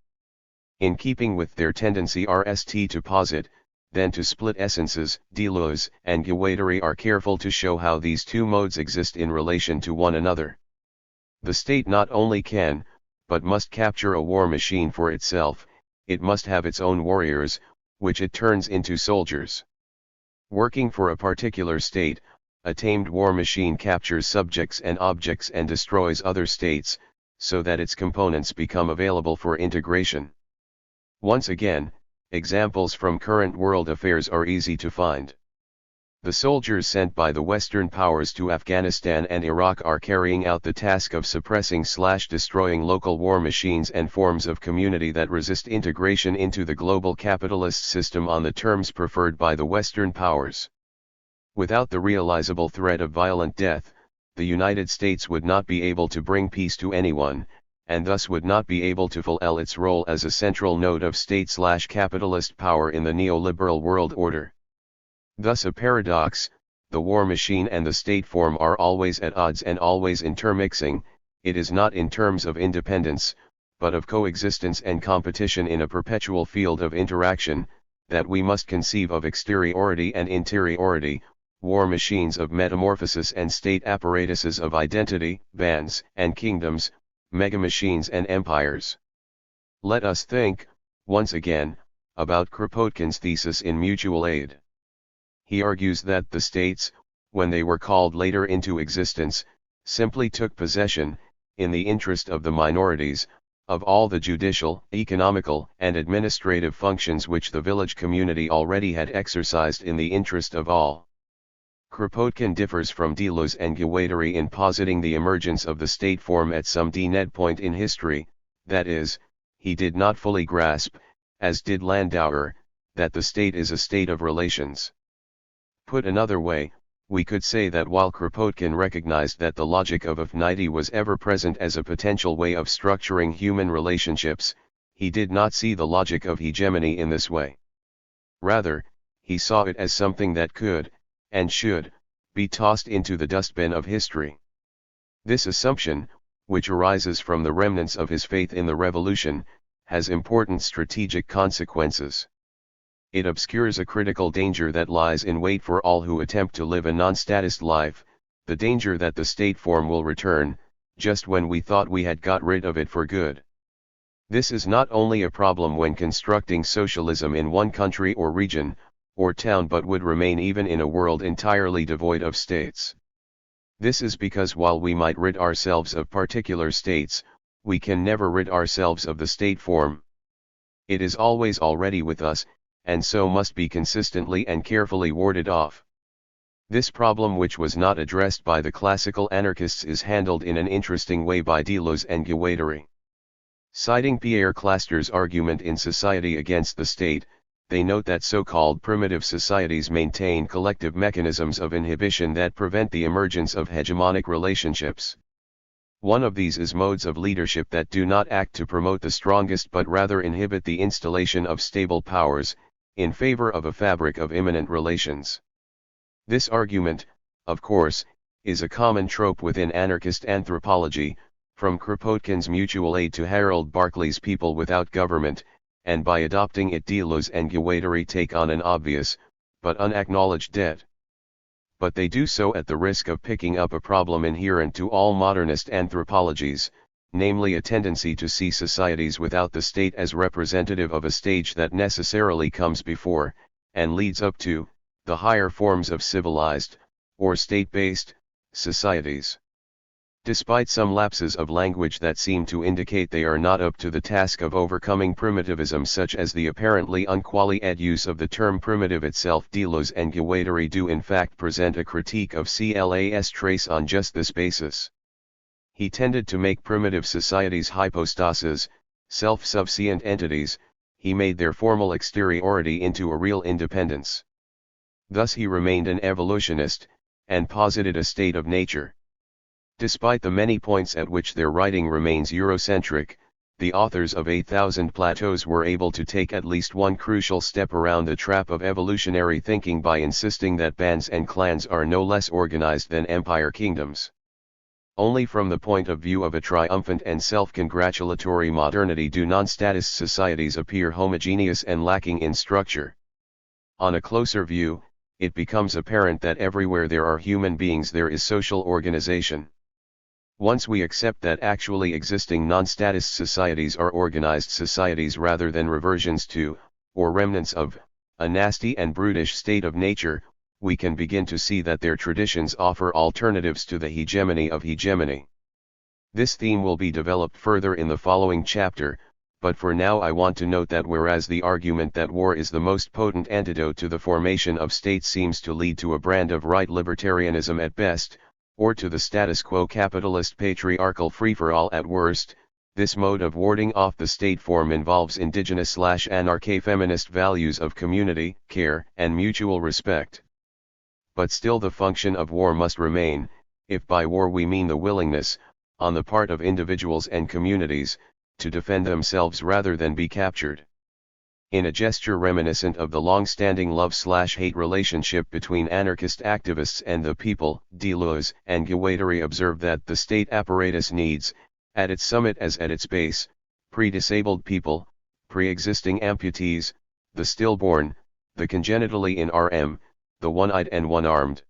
In keeping with their tendency RST to posit, then to split essences, Deleuze and Guattari are careful to show how these two modes exist in relation to one another. The state not only can, but must capture a war machine for itself, it must have its own warriors, which it turns into soldiers. Working for a particular state, a tamed war machine captures subjects and objects and destroys other states, so that its components become available for integration. Once again, examples from current world affairs are easy to find. The soldiers sent by the Western powers to Afghanistan and Iraq are carrying out the task of suppressing/destroying local war machines and forms of community that resist integration into the global capitalist system on the terms preferred by the Western powers. Without the realizable threat of violent death, the United States would not be able to bring peace to anyone, and thus would not be able to fulfill its role as a central node of state/capitalist power in the neoliberal world order. Thus a paradox, the war machine and the state form are always at odds and always intermixing. It is not in terms of independence, but of coexistence and competition in a perpetual field of interaction, that we must conceive of exteriority and interiority, war machines of metamorphosis and state apparatuses of identity, bands and kingdoms, megamachines and empires. Let us think, once again, about Kropotkin's thesis in Mutual Aid. He argues that the states, when they were called later into existence, simply took possession, in the interest of the minorities, of all the judicial, economical, and administrative functions which the village community already had exercised in the interest of all. Kropotkin differs from Deleuze and Guattari in positing the emergence of the state form at some dead point in history, that is, he did not fully grasp, as did Landauer, that the state is a state of relations. Put another way, we could say that while Kropotkin recognized that the logic of affinity was ever present as a potential way of structuring human relationships, he did not see the logic of hegemony in this way. Rather, he saw it as something that could, and should, be tossed into the dustbin of history. This assumption, which arises from the remnants of his faith in the revolution, has important strategic consequences. It obscures a critical danger that lies in wait for all who attempt to live a non-statist life, the danger that the state form will return, just when we thought we had got rid of it for good. This is not only a problem when constructing socialism in one country or region, or town, but would remain even in a world entirely devoid of states. This is because while we might rid ourselves of particular states, we can never rid ourselves of the state form. It is always already with us, and so must be consistently and carefully warded off. This problem, which was not addressed by the classical anarchists, is handled in an interesting way by Deleuze and Guattari. Citing Pierre Clastres' argument in Society Against the State, they note that so-called primitive societies maintain collective mechanisms of inhibition that prevent the emergence of hegemonic relationships. One of these is modes of leadership that do not act to promote the strongest but rather inhibit the installation of stable powers, in favor of a fabric of immanent relations. This argument, of course, is a common trope within anarchist anthropology, from Kropotkin's mutual aid to Harold Barclay's People Without Government, and by adopting it Deleuze and Guattari take on an obvious, but unacknowledged debt. But they do so at the risk of picking up a problem inherent to all modernist anthropologies, namely a tendency to see societies without the state as representative of a stage that necessarily comes before, and leads up to, the higher forms of civilized, or state-based, societies. Despite some lapses of language that seem to indicate they are not up to the task of overcoming primitivism, such as the apparently unqualified use of the term primitive itself, Deleuze and Guattari do in fact present a critique of Cla's trace on just this basis. He tended to make primitive societies hypostases, self-sufficient entities. He made their formal exteriority into a real independence. Thus he remained an evolutionist, and posited a state of nature. Despite the many points at which their writing remains Eurocentric, the authors of 8,000 Plateaus were able to take at least one crucial step around the trap of evolutionary thinking by insisting that bands and clans are no less organized than empire kingdoms. Only from the point of view of a triumphant and self-congratulatory modernity do non-statist societies appear homogeneous and lacking in structure. On a closer view, it becomes apparent that everywhere there are human beings there is social organization. Once we accept that actually existing non-statist societies are organized societies rather than reversions to, or remnants of, a nasty and brutish state of nature, we can begin to see that their traditions offer alternatives to the hegemony of hegemony. This theme will be developed further in the following chapter, but for now I want to note that whereas the argument that war is the most potent antidote to the formation of states seems to lead to a brand of right libertarianism at best, or to the status quo capitalist patriarchal free-for-all at worst, this mode of warding off the state form involves indigenous/anarcho-feminist values of community, care, and mutual respect. But still the function of war must remain, if by war we mean the willingness, on the part of individuals and communities, to defend themselves rather than be captured. In a gesture reminiscent of the long-standing love-slash-hate relationship between anarchist activists and the people, Deleuze and Guattari observe that the state apparatus needs, at its summit as at its base, pre-disabled people, pre-existing amputees, the stillborn, the congenitally infirm, the one-eyed and one-armed.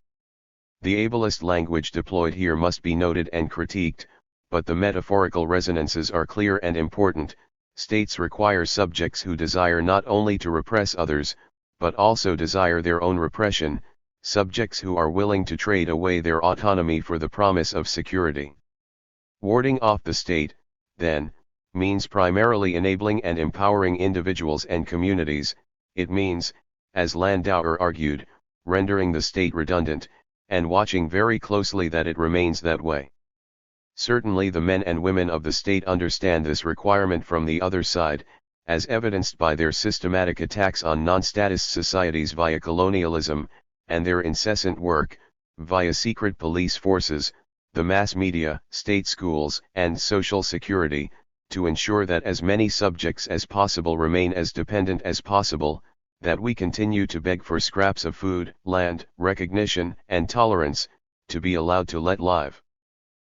The ableist language deployed here must be noted and critiqued, but the metaphorical resonances are clear and important. States require subjects who desire not only to repress others, but also desire their own repression, subjects who are willing to trade away their autonomy for the promise of security. Warding off the state, then, means primarily enabling and empowering individuals and communities. It means, as Landauer argued, rendering the state redundant, and watching very closely that it remains that way. Certainly the men and women of the state understand this requirement from the other side, as evidenced by their systematic attacks on non-statist societies via colonialism, and their incessant work, via secret police forces, the mass media, state schools, and social security, to ensure that as many subjects as possible remain as dependent as possible, that we continue to beg for scraps of food, land, recognition, and tolerance, to be allowed to let live.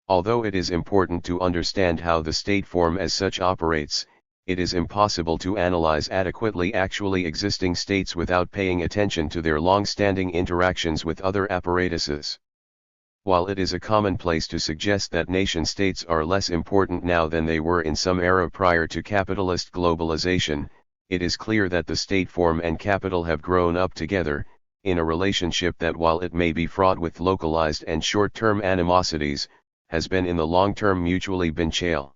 Although it is important to understand how the state form as such operates, it is impossible to analyze adequately actually existing states without paying attention to their long-standing interactions with other apparatuses. While it is a commonplace to suggest that nation-states are less important now than they were in some era prior to capitalist globalization, it is clear that the state form and capital have grown up together, in a relationship that, while it may be fraught with localized and short-term animosities, has been in the long term mutually beneficial.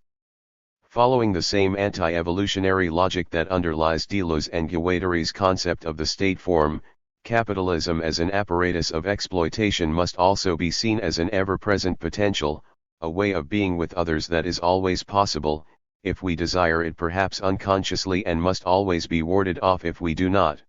Following the same anti-evolutionary logic that underlies Deleuze and Guattari's concept of the state form, capitalism as an apparatus of exploitation must also be seen as an ever-present potential, a way of being with others that is always possible, if we desire it perhaps unconsciously, and must always be warded off if we do not.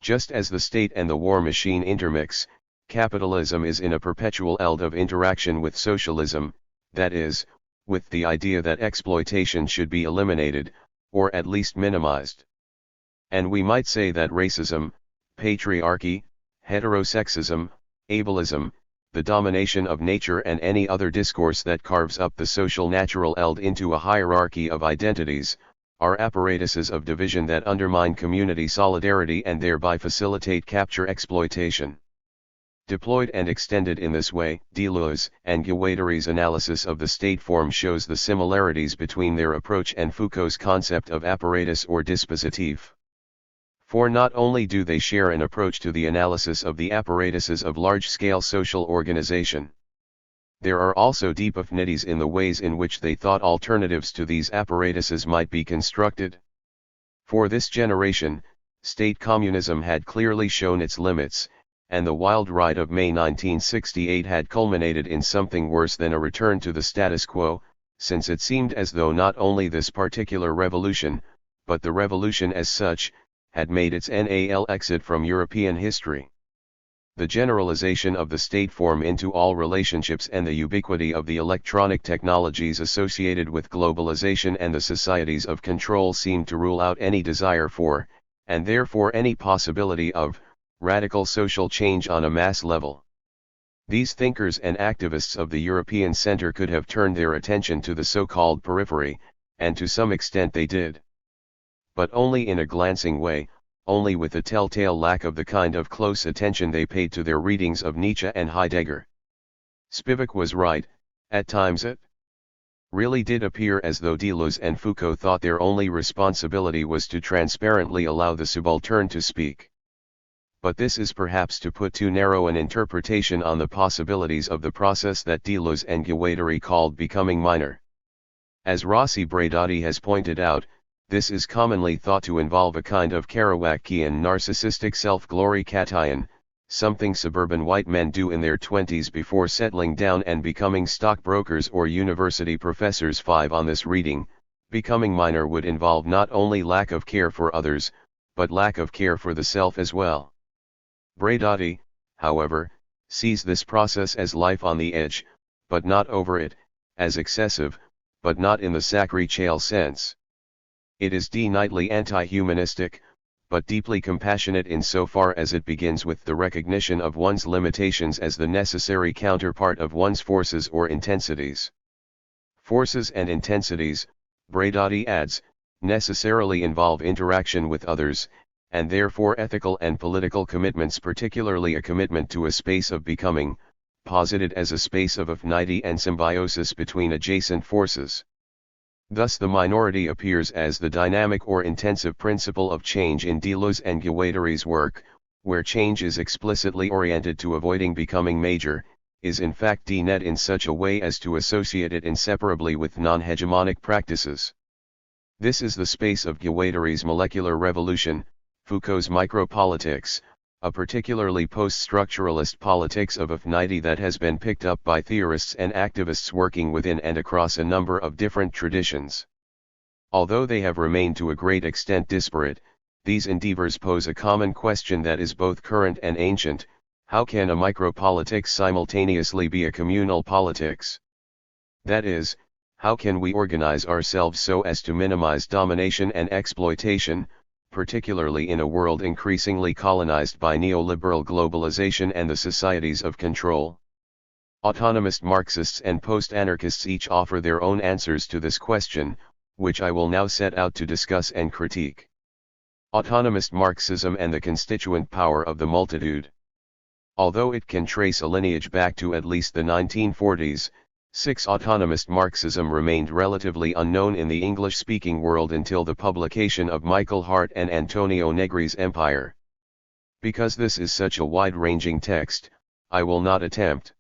Just as the state and the war machine intermix, capitalism is in a perpetual eld of interaction with socialism, that is, with the idea that exploitation should be eliminated, or at least minimized. And we might say that racism, patriarchy, heterosexism, ableism, the domination of nature, and any other discourse that carves up the social natural eld into a hierarchy of identities, are apparatuses of division that undermine community solidarity and thereby facilitate capture exploitation. Deployed and extended in this way, Deleuze and Guattari's analysis of the state form shows the similarities between their approach and Foucault's concept of apparatus or dispositif. For not only do they share an approach to the analysis of the apparatuses of large-scale social organization, there are also deep affinities in the ways in which they thought alternatives to these apparatuses might be constructed. For this generation, state communism had clearly shown its limits, and the wild ride of May 1968 had culminated in something worse than a return to the status quo, since it seemed as though not only this particular revolution, but the revolution as such, had made its NAL exit from European history. The generalization of the state form into all relationships and the ubiquity of the electronic technologies associated with globalization and the societies of control seemed to rule out any desire for, and therefore any possibility of, radical social change on a mass level. These thinkers and activists of the European center could have turned their attention to the so-called periphery, and to some extent they did. But only in a glancing way, only with a telltale lack of the kind of close attention they paid to their readings of Nietzsche and Heidegger. Spivak was right, at times it really did appear as though Deleuze and Foucault thought their only responsibility was to transparently allow the subaltern to speak. But this is perhaps to put too narrow an interpretation on the possibilities of the process that Deleuze and Guattari called becoming minor. As Rossi Braidotti has pointed out, this is commonly thought to involve a kind of Kerouacian narcissistic self-glory cation, something suburban white men do in their 20s before settling down and becoming stockbrokers or university professors. 5 On this reading, becoming minor would involve not only lack of care for others, but lack of care for the self as well. Braidotti, however, sees this process as life on the edge, but not over it, as excessive, but not in the sacrificial sense. It is decidedly anti-humanistic, but deeply compassionate insofar as it begins with the recognition of one's limitations as the necessary counterpart of one's forces or intensities. Forces and intensities, Braidotti adds, necessarily involve interaction with others, and therefore ethical and political commitments, particularly a commitment to a space of becoming, posited as a space of affinity and symbiosis between adjacent forces. Thus the minority appears as the dynamic or intensive principle of change in Deleuze and Guattari's work, where change is explicitly oriented to avoiding becoming major, is in fact denet in such a way as to associate it inseparably with non-hegemonic practices. This is the space of Guattari's molecular revolution, Foucault's micropolitics, a particularly post-structuralist politics of affinity that has been picked up by theorists and activists working within and across a number of different traditions. Although they have remained to a great extent disparate, these endeavors pose a common question that is both current and ancient: how can a micropolitics simultaneously be a communal politics? That is, how can we organize ourselves so as to minimize domination and exploitation, particularly in a world increasingly colonized by neoliberal globalization and the societies of control? Autonomist Marxists and post-anarchists each offer their own answers to this question, which I will now set out to discuss and critique. Autonomist Marxism and the constituent power of the multitude. Although it can trace a lineage back to at least the 1940s, autonomist Marxism remained relatively unknown in the English-speaking world until the publication of Michael Hart and Antonio Negri's Empire. Because this is such a wide-ranging text, I will not attempt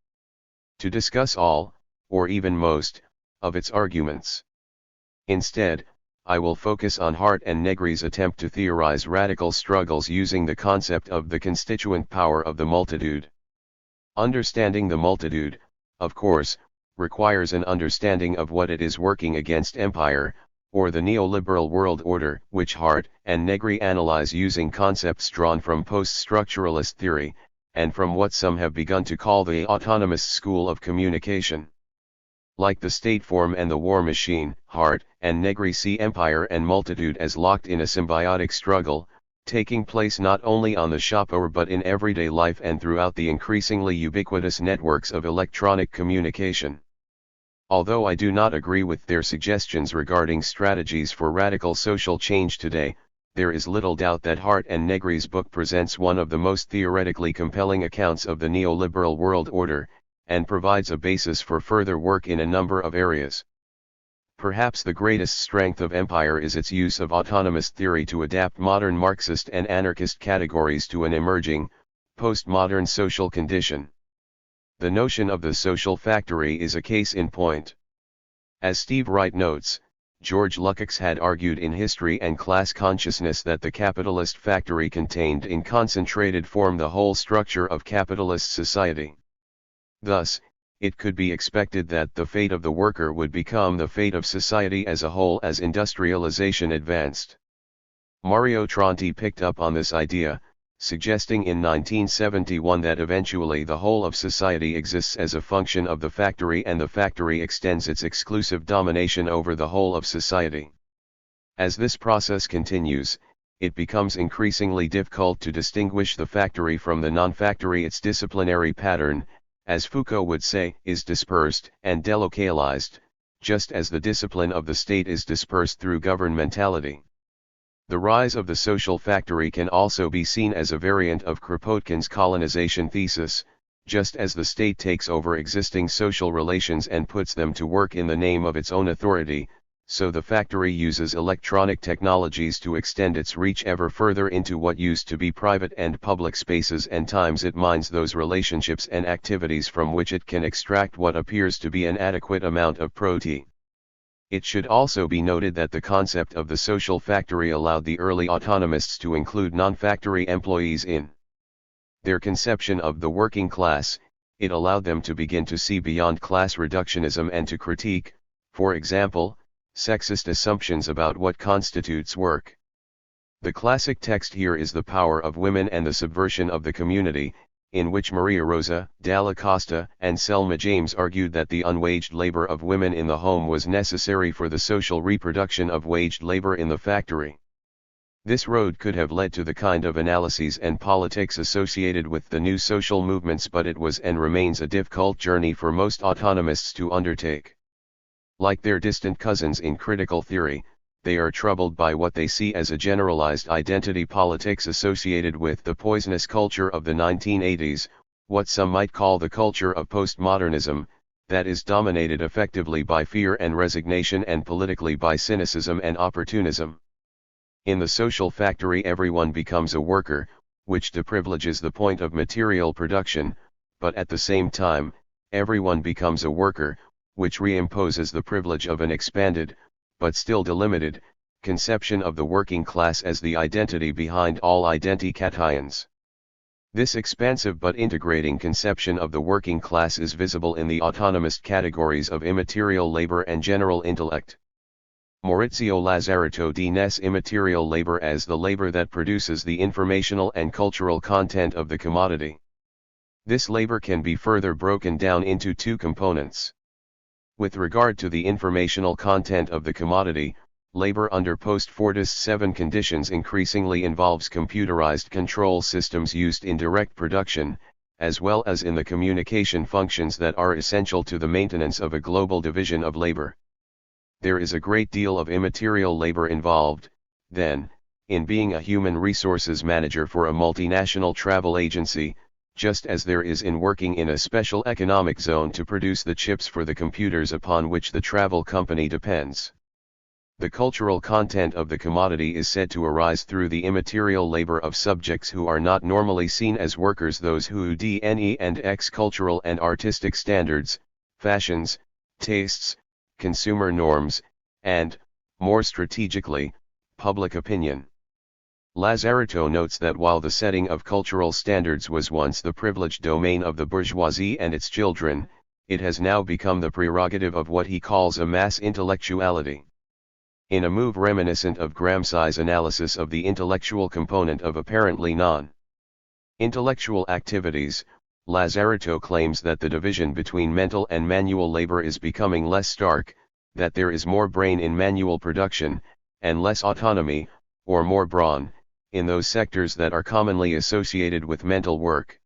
to discuss all, or even most, of its arguments. Instead, I will focus on Hart and Negri's attempt to theorize radical struggles using the concept of the constituent power of the multitude. Understanding the multitude, of course, requires an understanding of what it is working against: empire, or the neoliberal world order, which Hart and Negri analyze using concepts drawn from post-structuralist theory, and from what some have begun to call the autonomous school of communication. Like the state form and the war machine, Hart and Negri see empire and multitude as locked in a symbiotic struggle, taking place not only on the shop floor but in everyday life and throughout the increasingly ubiquitous networks of electronic communication. Although I do not agree with their suggestions regarding strategies for radical social change today, there is little doubt that Hart and Negri's book presents one of the most theoretically compelling accounts of the neoliberal world order, and provides a basis for further work in a number of areas. Perhaps the greatest strength of empire is its use of autonomous theory to adapt modern Marxist and anarchist categories to an emerging, postmodern social condition. The notion of the social factory is a case in point. As Steve Wright notes, George Lukács had argued in History and Class Consciousness that the capitalist factory contained in concentrated form the whole structure of capitalist society. Thus, it could be expected that the fate of the worker would become the fate of society as a whole as industrialization advanced. Mario Tronti picked up on this idea, suggesting in 1971 that eventually the whole of society exists as a function of the factory and the factory extends its exclusive domination over the whole of society. As this process continues, it becomes increasingly difficult to distinguish the factory from the non-factory. Its disciplinary pattern, as Foucault would say, is dispersed and delocalized, just as the discipline of the state is dispersed through governmentality. The rise of the social factory can also be seen as a variant of Kropotkin's colonization thesis. Just as the state takes over existing social relations and puts them to work in the name of its own authority, so the factory uses electronic technologies to extend its reach ever further into what used to be private and public spaces and times. It mines those relationships and activities from which it can extract what appears to be an adequate amount of protein. It should also be noted that the concept of the social factory allowed the early autonomists to include non-factory employees in their conception of the working class. It allowed them to begin to see beyond class reductionism and to critique, for example, sexist assumptions about what constitutes work. The classic text here is The Power of Women and the Subversion of the Community, in which Maria Rosa Dalla Costa and Selma James argued that the unwaged labor of women in the home was necessary for the social reproduction of waged labor in the factory. This road could have led to the kind of analyses and politics associated with the new social movements, but it was and remains a difficult journey for most autonomists to undertake. Like their distant cousins in critical theory, they are troubled by what they see as a generalized identity politics associated with the poisonous culture of the 1980s, what some might call the culture of postmodernism, that is dominated effectively by fear and resignation and politically by cynicism and opportunism. In the social factory everyone becomes a worker, which deprivileges the point of material production, but at the same time, everyone becomes a worker, which reimposes the privilege of an expanded, but still delimited, conception of the working class as the identity behind all identications. This expansive but integrating conception of the working class is visible in the autonomist categories of immaterial labor and general intellect. Maurizio Lazzarato defines immaterial labor as the labor that produces the informational and cultural content of the commodity. This labor can be further broken down into two components. With regard to the informational content of the commodity, labor under post-Fordist 7 conditions increasingly involves computerized control systems used in direct production, as well as in the communication functions that are essential to the maintenance of a global division of labor. There is a great deal of immaterial labor involved, then, in being a human resources manager for a multinational travel agency, just as there is in working in a special economic zone to produce the chips for the computers upon which the travel company depends. The cultural content of the commodity is said to arise through the immaterial labor of subjects who are not normally seen as workers, those who DNE and X cultural and artistic standards, fashions, tastes, consumer norms, and, more strategically, public opinion. Lazzarato notes that while the setting of cultural standards was once the privileged domain of the bourgeoisie and its children, it has now become the prerogative of what he calls a mass intellectuality. In a move reminiscent of Gramsci's analysis of the intellectual component of apparently non-intellectual activities, Lazaretto claims that the division between mental and manual labor is becoming less stark, that there is more brain in manual production, and less autonomy, or more brawn, in those sectors that are commonly associated with mental work.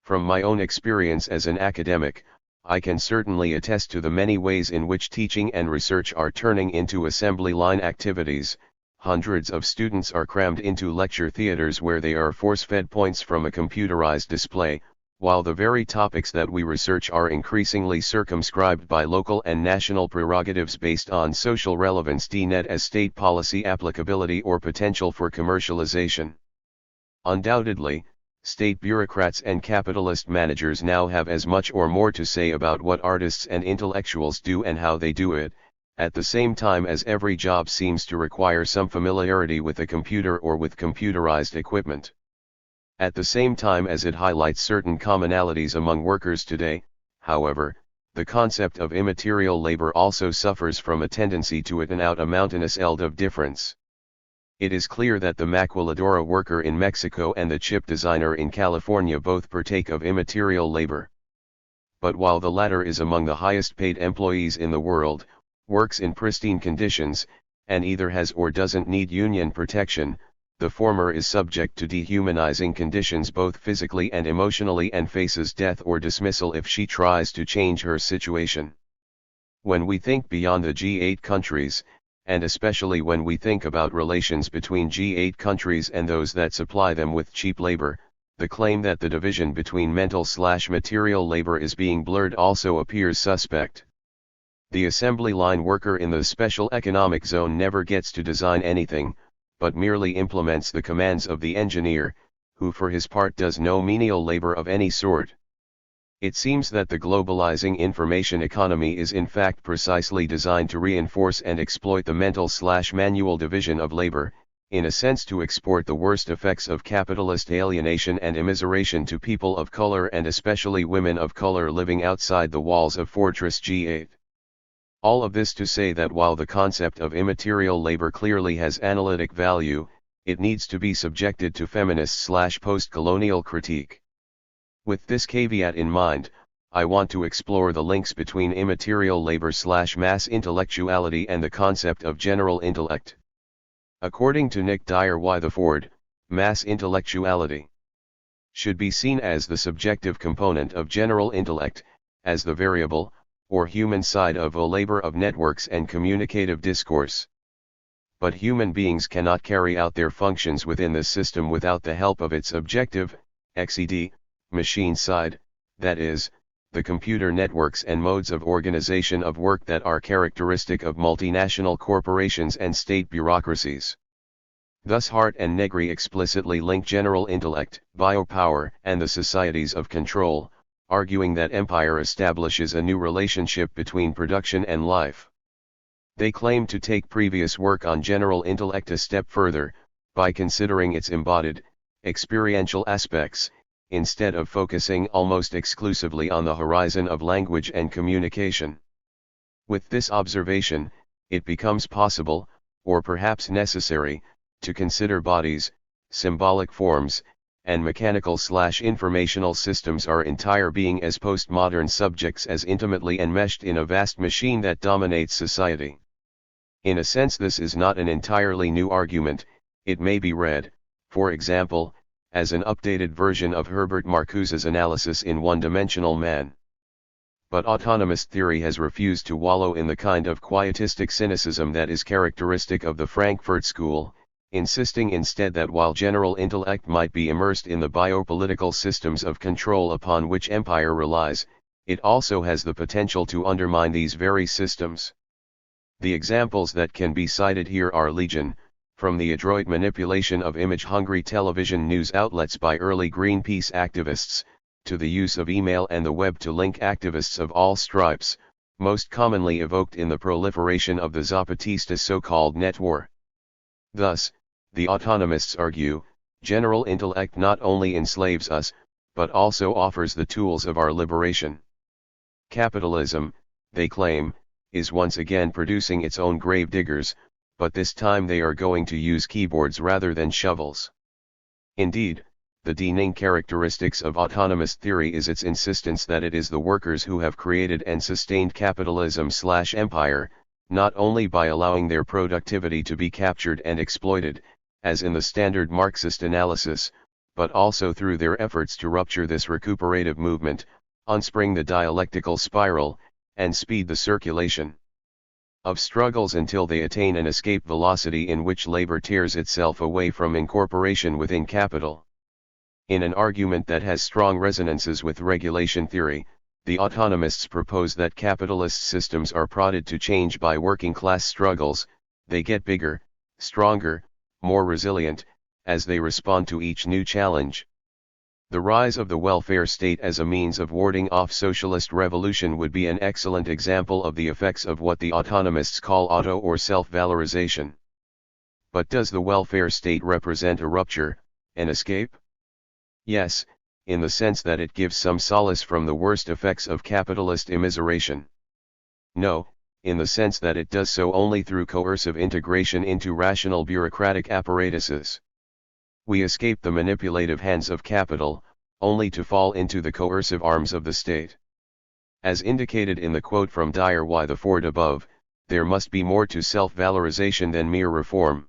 From my own experience as an academic, I can certainly attest to the many ways in which teaching and research are turning into assembly line activities. Hundreds of students are crammed into lecture theaters where they are force-fed points from a computerized display, while the very topics that we research are increasingly circumscribed by local and national prerogatives based on social relevance net as state policy applicability or potential for commercialization. Undoubtedly, state bureaucrats and capitalist managers now have as much or more to say about what artists and intellectuals do and how they do it, at the same time as every job seems to require some familiarity with a computer or with computerized equipment. At the same time as it highlights certain commonalities among workers today, however, the concept of immaterial labor also suffers from a tendency to even out a mountainous eld of difference. It is clear that the maquiladora worker in Mexico and the chip designer in California both partake of immaterial labor. But while the latter is among the highest paid employees in the world, works in pristine conditions, and either has or doesn't need union protection, the former is subject to dehumanizing conditions both physically and emotionally and faces death or dismissal if she tries to change her situation. When we think beyond the G8 countries, and especially when we think about relations between G8 countries and those that supply them with cheap labor, the claim that the division between mental/material labor is being blurred also appears suspect. The assembly line worker in the special economic zone never gets to design anything, but merely implements the commands of the engineer, who for his part does no menial labor of any sort. It seems that the globalizing information economy is in fact precisely designed to reinforce and exploit the mental/manual division of labor, in a sense to export the worst effects of capitalist alienation and immiseration to people of color and especially women of color living outside the walls of Fortress G8. All of this to say that while the concept of immaterial labor clearly has analytic value, it needs to be subjected to feminist/post-colonial critique. With this caveat in mind, I want to explore the links between immaterial labor/mass intellectuality and the concept of general intellect. According to Nick Dyer Wytherford, mass intellectuality should be seen as the subjective component of general intellect, as the variable, or human side of a labor of networks and communicative discourse. But human beings cannot carry out their functions within this system without the help of its objective, XED, machine side, that is, the computer networks and modes of organization of work that are characteristic of multinational corporations and state bureaucracies. Thus Hart and Negri explicitly link general intellect, biopower, and the societies of control, arguing that empire establishes a new relationship between production and life. They claim to take previous work on general intellect a step further, by considering its embodied, experiential aspects, instead of focusing almost exclusively on the horizon of language and communication. With this observation, it becomes possible, or perhaps necessary, to consider bodies, symbolic forms, and mechanical/informational systems our entire being as postmodern subjects as intimately enmeshed in a vast machine that dominates society. In a sense this is not an entirely new argument, it may be read, for example, as an updated version of Herbert Marcuse's analysis in One-Dimensional Man. But autonomist theory has refused to wallow in the kind of quietistic cynicism that is characteristic of the Frankfurt School, insisting instead that while general intellect might be immersed in the biopolitical systems of control upon which empire relies, it also has the potential to undermine these very systems. The examples that can be cited here are legion, from the adroit manipulation of image-hungry television news outlets by early Greenpeace activists, to the use of email and the web to link activists of all stripes, most commonly evoked in the proliferation of the Zapatista so-called net war. Thus, the autonomists argue, general intellect not only enslaves us, but also offers the tools of our liberation. Capitalism, they claim, is once again producing its own grave diggers, but this time they are going to use keyboards rather than shovels. Indeed, the defining characteristics of autonomist theory is its insistence that it is the workers who have created and sustained capitalism/empire, not only by allowing their productivity to be captured and exploited, as in the standard Marxist analysis, but also through their efforts to rupture this recuperative movement, unspring the dialectical spiral, and speed the circulation of struggles until they attain an escape velocity in which labor tears itself away from incorporation within capital. In an argument that has strong resonances with regulation theory, the autonomists propose that capitalist systems are prodded to change by working class struggles. They get bigger, stronger, more resilient, as they respond to each new challenge. The rise of the welfare state as a means of warding off socialist revolution would be an excellent example of the effects of what the autonomists call auto or self-valorization. But does the welfare state represent a rupture, an escape? Yes, in the sense that it gives some solace from the worst effects of capitalist immiseration. No, in the sense that it does so only through coercive integration into rational bureaucratic apparatuses. We escape the manipulative hands of capital, only to fall into the coercive arms of the state. As indicated in the quote from Dyer Y. the Ford above, there must be more to self-valorization than mere reform.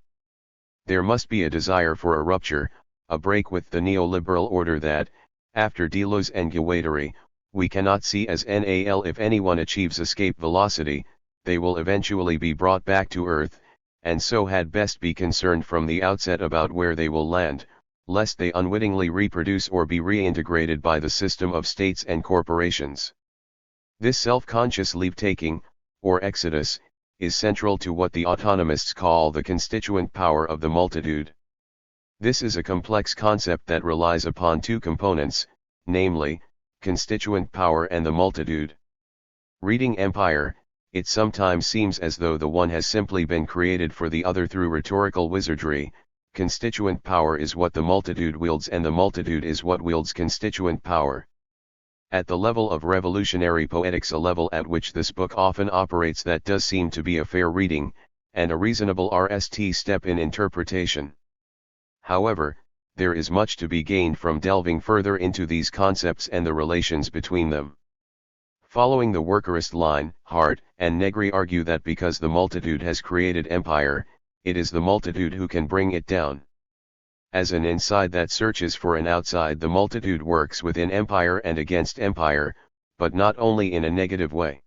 There must be a desire for a rupture, a break with the neoliberal order that, after Deleuze and Guattari, we cannot see as NAL. If anyone achieves escape velocity, they will eventually be brought back to earth, and so had best be concerned from the outset about where they will land, lest they unwittingly reproduce or be reintegrated by the system of states and corporations. This self-conscious leave-taking, or exodus, is central to what the autonomists call the constituent power of the multitude. This is a complex concept that relies upon two components, namely, constituent power and the multitude. Reading Empire, it sometimes seems as though the one has simply been created for the other through rhetorical wizardry. Constituent power is what the multitude wields and the multitude is what wields constituent power. At the level of revolutionary poetics, a level at which this book often operates, that does seem to be a fair reading, and a reasonable step in interpretation. However, there is much to be gained from delving further into these concepts and the relations between them. Following the workerist line, Hart and Negri argue that because the multitude has created empire, it is the multitude who can bring it down. As an inside that searches for an outside, the multitude works within empire and against empire, but not only in a negative way.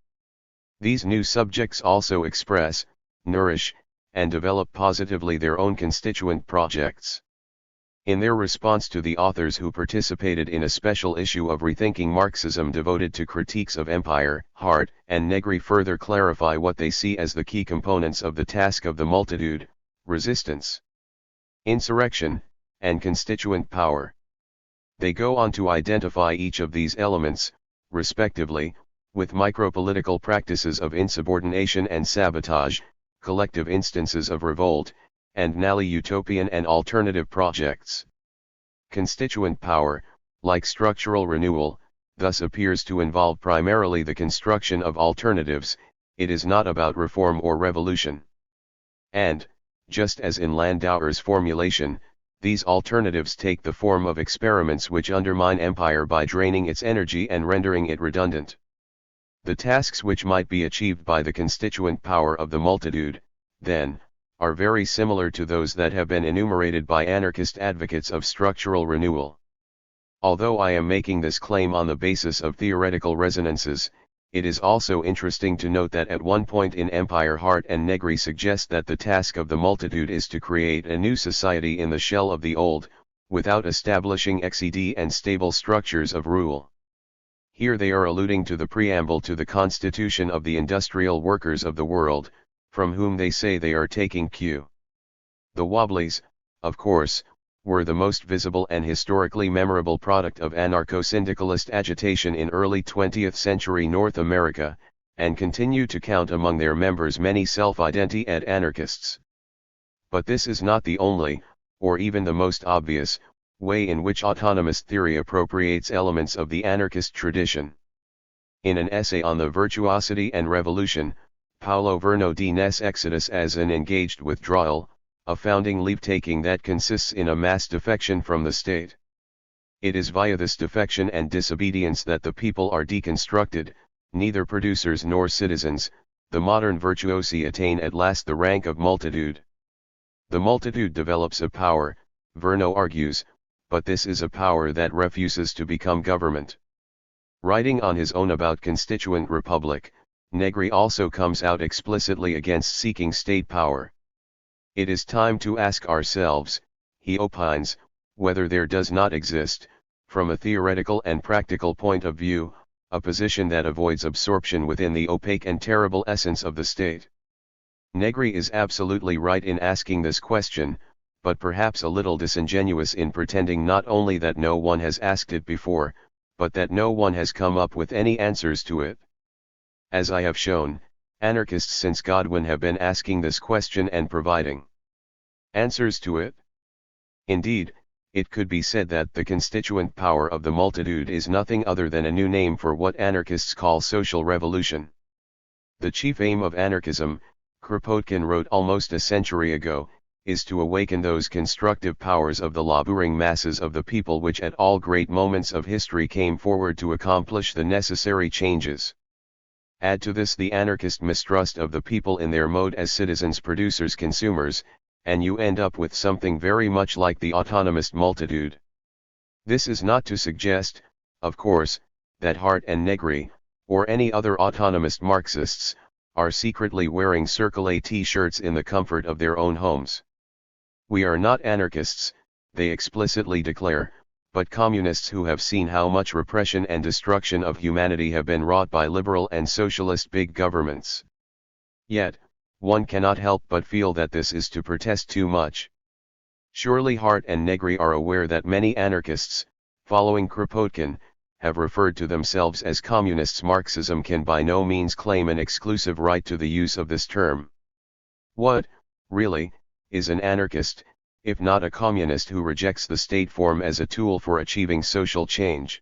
These new subjects also express, nourish, and develop positively their own constituent projects. In their response to the authors who participated in a special issue of Rethinking Marxism devoted to critiques of empire, Hart and Negri further clarify what they see as the key components of the task of the multitude: resistance, insurrection, and constituent power. They go on to identify each of these elements, respectively, with micropolitical practices of insubordination and sabotage, collective instances of revolt, and nally-utopian and alternative projects. Constituent power, like structural renewal, thus appears to involve primarily the construction of alternatives. It is not about reform or revolution. And, just as in Landauer's formulation, these alternatives take the form of experiments which undermine empire by draining its energy and rendering it redundant. The tasks which might be achieved by the constituent power of the multitude, then, are very similar to those that have been enumerated by anarchist advocates of structural renewal. Although I am making this claim on the basis of theoretical resonances, it is also interesting to note that at one point in Empire, Hart and Negri suggest that the task of the multitude is to create a new society in the shell of the old, without establishing XED and stable structures of rule. Here they are alluding to the preamble to the Constitution of the Industrial Workers of the World, from whom they say they are taking cue. The Wobblies, of course, were the most visible and historically memorable product of anarcho-syndicalist agitation in early 20th century North America, and continue to count among their members many self-identified anarchists. But this is not the only, or even the most obvious, way in which autonomous theory appropriates elements of the anarchist tradition. In an essay on the virtuosity and revolution, Paulo Verno defines exodus as an engaged withdrawal, a founding leave-taking that consists in a mass defection from the state. It is via this defection and disobedience that the people are deconstructed, neither producers nor citizens. The modern virtuosi attain at last the rank of multitude. The multitude develops a power, Verno argues, but this is a power that refuses to become government. Writing on his own about constituent republic, Negri also comes out explicitly against seeking state power. It is time to ask ourselves, he opines, whether there does not exist, from a theoretical and practical point of view, a position that avoids absorption within the opaque and terrible essence of the state. Negri is absolutely right in asking this question, but perhaps a little disingenuous in pretending not only that no one has asked it before, but that no one has come up with any answers to it. As I have shown, anarchists since Godwin have been asking this question and providing answers to it. Indeed, it could be said that the constituent power of the multitude is nothing other than a new name for what anarchists call social revolution. The chief aim of anarchism, Kropotkin wrote almost a century ago, is to awaken those constructive powers of the laboring masses of the people which at all great moments of history came forward to accomplish the necessary changes. Add to this the anarchist mistrust of the people in their mode as citizens, producers, consumers, and you end up with something very much like the autonomist multitude. This is not to suggest, of course, that Hart and Negri, or any other autonomist Marxists, are secretly wearing Circle A t-shirts in the comfort of their own homes. We are not anarchists, they explicitly declare, but communists who have seen how much repression and destruction of humanity have been wrought by liberal and socialist big governments. Yet, one cannot help but feel that this is to protest too much. Surely Hart and Negri are aware that many anarchists, following Kropotkin, have referred to themselves as communists. Marxism can by no means claim an exclusive right to the use of this term. What, really, is an anarchist, if not a communist who rejects the state form as a tool for achieving social change?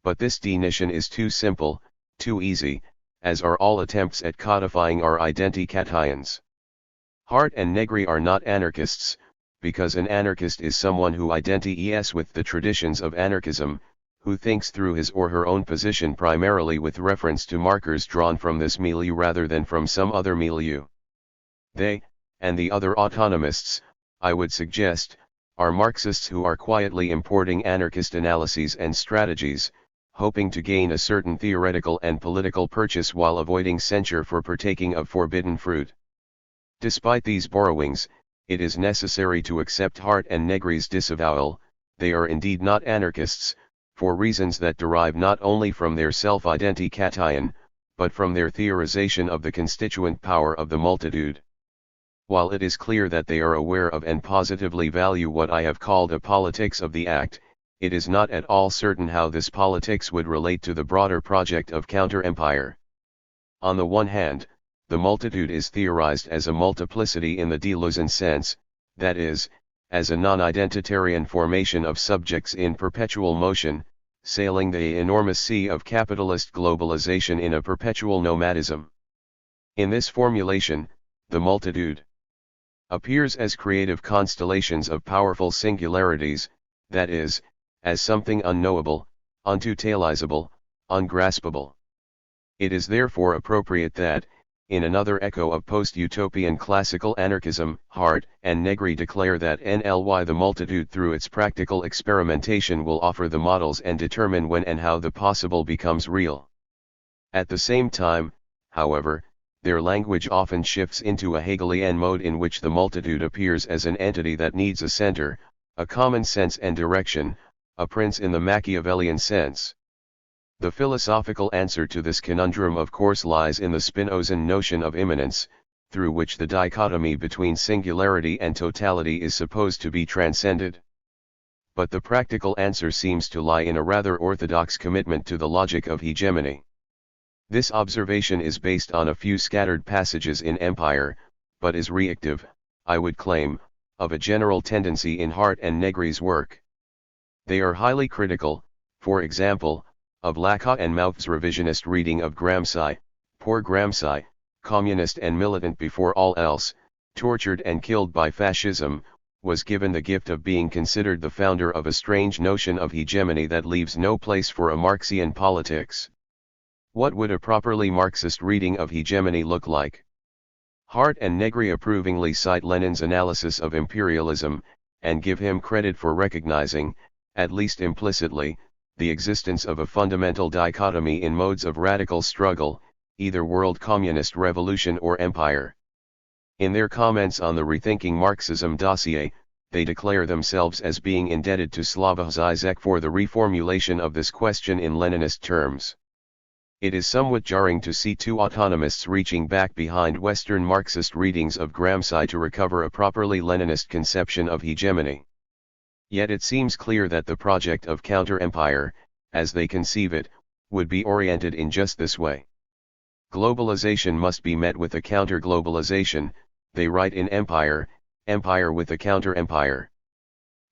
But this definition is too simple, too easy, as are all attempts at codifying our identications. Hart and Negri are not anarchists, because an anarchist is someone who identifies with the traditions of anarchism, who thinks through his or her own position primarily with reference to markers drawn from this milieu rather than from some other milieu. They, and the other autonomists, I would suggest, are Marxists who are quietly importing anarchist analyses and strategies, hoping to gain a certain theoretical and political purchase while avoiding censure for partaking of forbidden fruit. Despite these borrowings, it is necessary to accept Hart and Negri's disavowal. They are indeed not anarchists, for reasons that derive not only from their self-identification, but from their theorization of the constituent power of the multitude. While it is clear that they are aware of and positively value what I have called a politics of the act, it is not at all certain how this politics would relate to the broader project of counter-empire. On the one hand, the multitude is theorized as a multiplicity in the Deleuzean sense, that is, as a non-identitarian formation of subjects in perpetual motion, sailing the enormous sea of capitalist globalization in a perpetual nomadism. In this formulation, the multitude appears as creative constellations of powerful singularities, that is, as something unknowable, untotalizable, ungraspable. It is therefore appropriate that, in another echo of post-utopian classical anarchism, Hart and Negri declare that the multitude through its practical experimentation will offer the models and determine when and how the possible becomes real. At the same time, however, their language often shifts into a Hegelian mode in which the multitude appears as an entity that needs a center, a common sense and direction, a prince in the Machiavellian sense. The philosophical answer to this conundrum of course lies in the Spinozan notion of immanence, through which the dichotomy between singularity and totality is supposed to be transcended. But the practical answer seems to lie in a rather orthodox commitment to the logic of hegemony. This observation is based on a few scattered passages in Empire, but is reactive, I would claim, of a general tendency in Hart and Negri's work. They are highly critical, for example, of Lacan and Mouth's revisionist reading of Gramsci, poor Gramsci, communist and militant before all else, tortured and killed by fascism, was given the gift of being considered the founder of a strange notion of hegemony that leaves no place for a Marxian politics. What would a properly Marxist reading of hegemony look like? Hart and Negri approvingly cite Lenin's analysis of imperialism, and give him credit for recognizing, at least implicitly, the existence of a fundamental dichotomy in modes of radical struggle, either world communist revolution or empire. In their comments on the Rethinking Marxism dossier, they declare themselves as being indebted to Slavoj Žižek for the reformulation of this question in Leninist terms. It is somewhat jarring to see two autonomists reaching back behind Western Marxist readings of Gramsci to recover a properly Leninist conception of hegemony. Yet it seems clear that the project of counter-empire, as they conceive it, would be oriented in just this way. Globalization must be met with a counter-globalization, they write in Empire, empire with a counter-empire.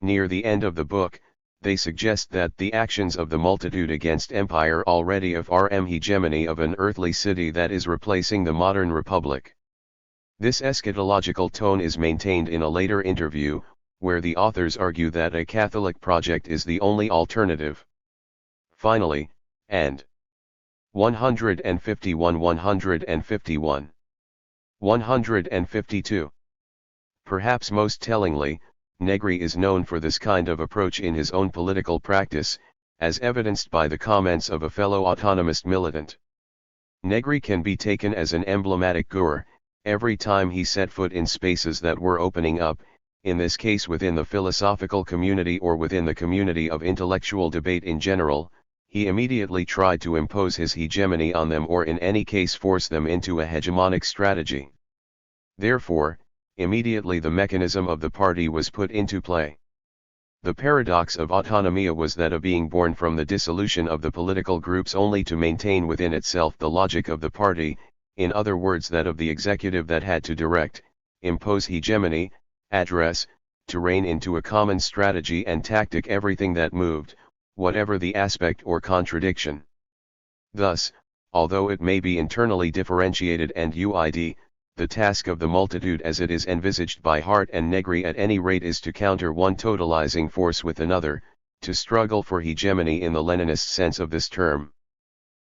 Near the end of the book, they suggest that the actions of the multitude against empire already affirm hegemony of an earthly city that is replacing the modern republic. This eschatological tone is maintained in a later interview, where the authors argue that a Catholic project is the only alternative. Finally, and 151 151 152. Perhaps most tellingly, Negri is known for this kind of approach in his own political practice, as evidenced by the comments of a fellow autonomist militant. Negri can be taken as an emblematic Gur, every time he set foot in spaces that were opening up, in this case within the philosophical community or within the community of intellectual debate in general, he immediately tried to impose his hegemony on them or in any case force them into a hegemonic strategy. Therefore, immediately the mechanism of the party was put into play. The paradox of autonomia was that of being born from the dissolution of the political groups only to maintain within itself the logic of the party, in other words that of the executive that had to direct, impose hegemony, address, to rein into a common strategy and tactic everything that moved, whatever the aspect or contradiction. Thus, although it may be internally differentiated and UID, the task of the multitude as it is envisaged by Hart and Negri at any rate is to counter one totalizing force with another, to struggle for hegemony in the Leninist sense of this term.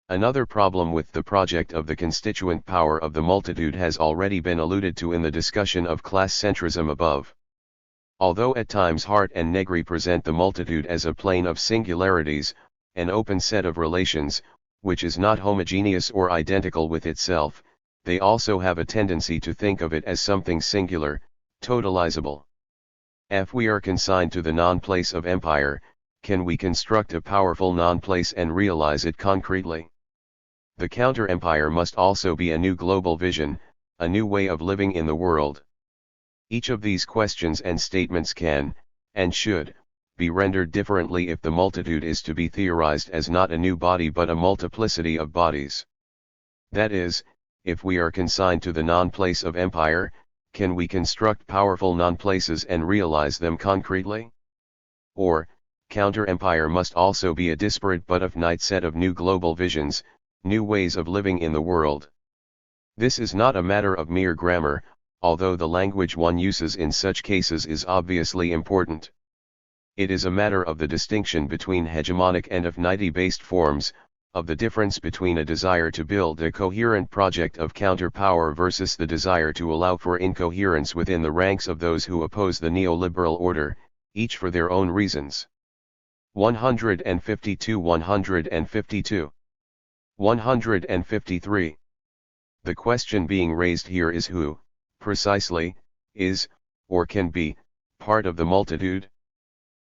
Another problem with the project of the constituent power of the multitude has already been alluded to in the discussion of class centrism above. Although at times Hart and Negri present the multitude as a plane of singularities, an open set of relations, which is not homogeneous or identical with itself, they also have a tendency to think of it as something singular, totalizable. If we are consigned to the non-place of empire, can we construct a powerful non-place and realize it concretely? The counter-empire must also be a new global vision, a new way of living in the world. Each of these questions and statements can, and should, be rendered differently if the multitude is to be theorized as not a new body but a multiplicity of bodies. That is, if we are consigned to the non-place of empire, can we construct powerful non-places and realize them concretely? Or, counter-empire must also be a disparate but finite set of new global visions, new ways of living in the world. This is not a matter of mere grammar, although the language one uses in such cases is obviously important. It is a matter of the distinction between hegemonic and affinity-based forms, of the difference between a desire to build a coherent project of counterpower versus the desire to allow for incoherence within the ranks of those who oppose the neoliberal order, each for their own reasons. 152 152 153. The question being raised here is who, precisely, is, or can be, part of the multitude?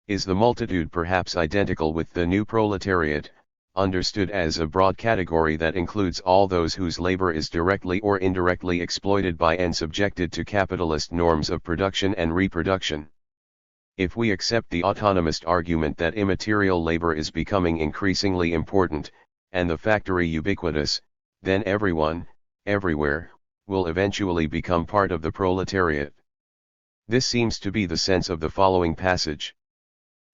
Is the multitude perhaps identical with the new proletariat, understood as a broad category that includes all those whose labor is directly or indirectly exploited by and subjected to capitalist norms of production and reproduction? If we accept the autonomist argument that immaterial labor is becoming increasingly important, and the factory ubiquitous, then everyone, everywhere, will eventually become part of the proletariat. This seems to be the sense of the following passage.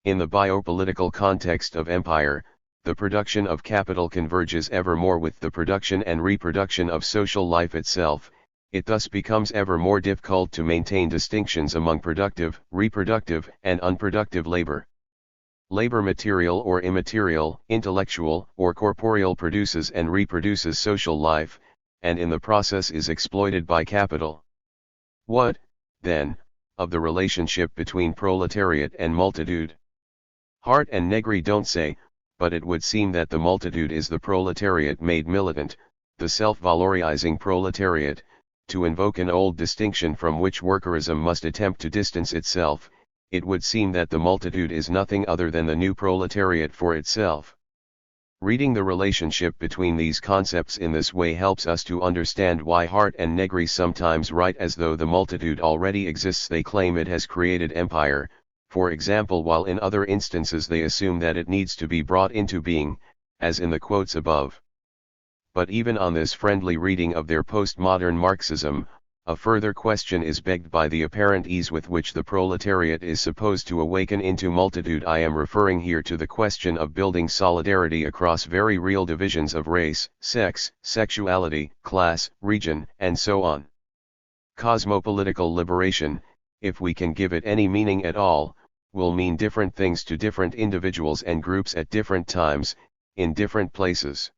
In the biopolitical context of empire, the production of capital converges ever more with the production and reproduction of social life itself. It thus becomes ever more difficult to maintain distinctions among productive, reproductive, and unproductive labor. Labor material or immaterial, intellectual or corporeal produces and reproduces social life, and in the process is exploited by capital. What, then, of the relationship between proletariat and multitude? Hart and Negri don't say, but it would seem that the multitude is the proletariat made militant, the self-valorizing proletariat. To invoke an old distinction from which workerism must attempt to distance itself, it would seem that the multitude is nothing other than the new proletariat for itself. Reading the relationship between these concepts in this way helps us to understand why Hart and Negri sometimes write as though the multitude already exists. They claim it has created empire, for example, while in other instances they assume that it needs to be brought into being, as in the quotes above. But even on this friendly reading of their postmodern Marxism, a further question is begged by the apparent ease with which the proletariat is supposed to awaken into multitude. I am referring here to the question of building solidarity across very real divisions of race, sex, sexuality, class, region, and so on. Cosmopolitical liberation, if we can give it any meaning at all, will mean different things to different individuals and groups at different times, in different places.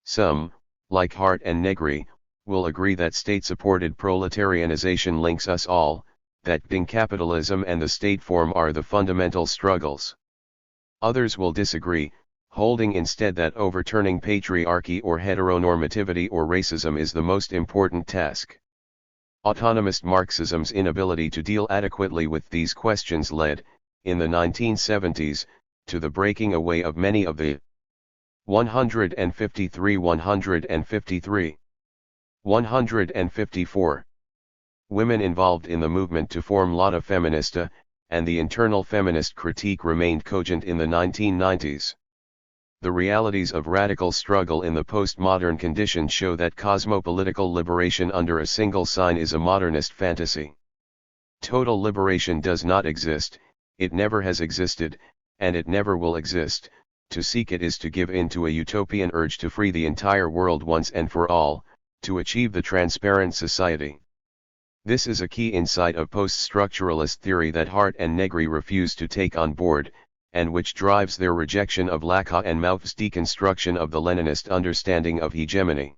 Some, like Hart and Negri, will agree that state-supported proletarianization links us all, that capitalism and the state form are the fundamental struggles. Others will disagree, holding instead that overturning patriarchy or heteronormativity or racism is the most important task. Autonomist Marxism's inability to deal adequately with these questions led, in the 1970s, to the breaking away of many of the 153 154 women involved in the movement to form Lotta Feminista, and the internal feminist critique remained cogent in the 1990s. The realities of radical struggle in the postmodern condition show that cosmopolitical liberation under a single sign is a modernist fantasy. Total liberation does not exist, it never has existed, and it never will exist. To seek it is to give in to a utopian urge to free the entire world once and for all, to achieve the transparent society. This is a key insight of post-structuralist theory that Hart and Negri refuse to take on board, and which drives their rejection of Lacan and Mauth's deconstruction of the Leninist understanding of hegemony.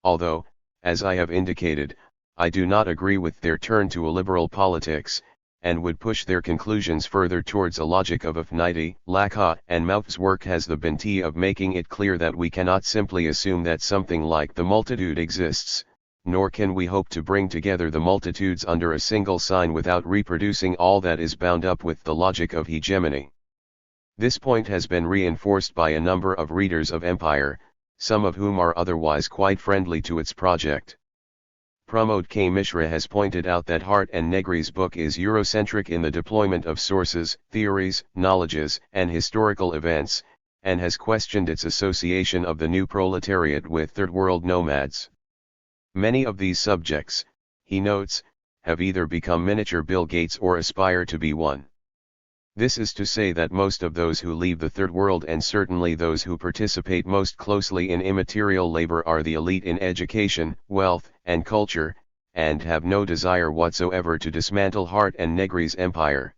Although, as I have indicated, I do not agree with their turn to a liberal politics, and would push their conclusions further towards a logic of affinity. Lacan and Mauth's work has the bounty of making it clear that we cannot simply assume that something like the multitude exists, nor can we hope to bring together the multitudes under a single sign without reproducing all that is bound up with the logic of hegemony. This point has been reinforced by a number of readers of Empire, some of whom are otherwise quite friendly to its project. Pramod K. Mishra has pointed out that Hart and Negri's book is Eurocentric in the deployment of sources, theories, knowledges, and historical events, and has questioned its association of the new proletariat with third world nomads. Many of these subjects, he notes, have either become miniature Bill Gates or aspire to be one. This is to say that most of those who leave the third world, and certainly those who participate most closely in immaterial labor, are the elite in education, wealth, and culture, and have no desire whatsoever to dismantle Hart and Negri's empire.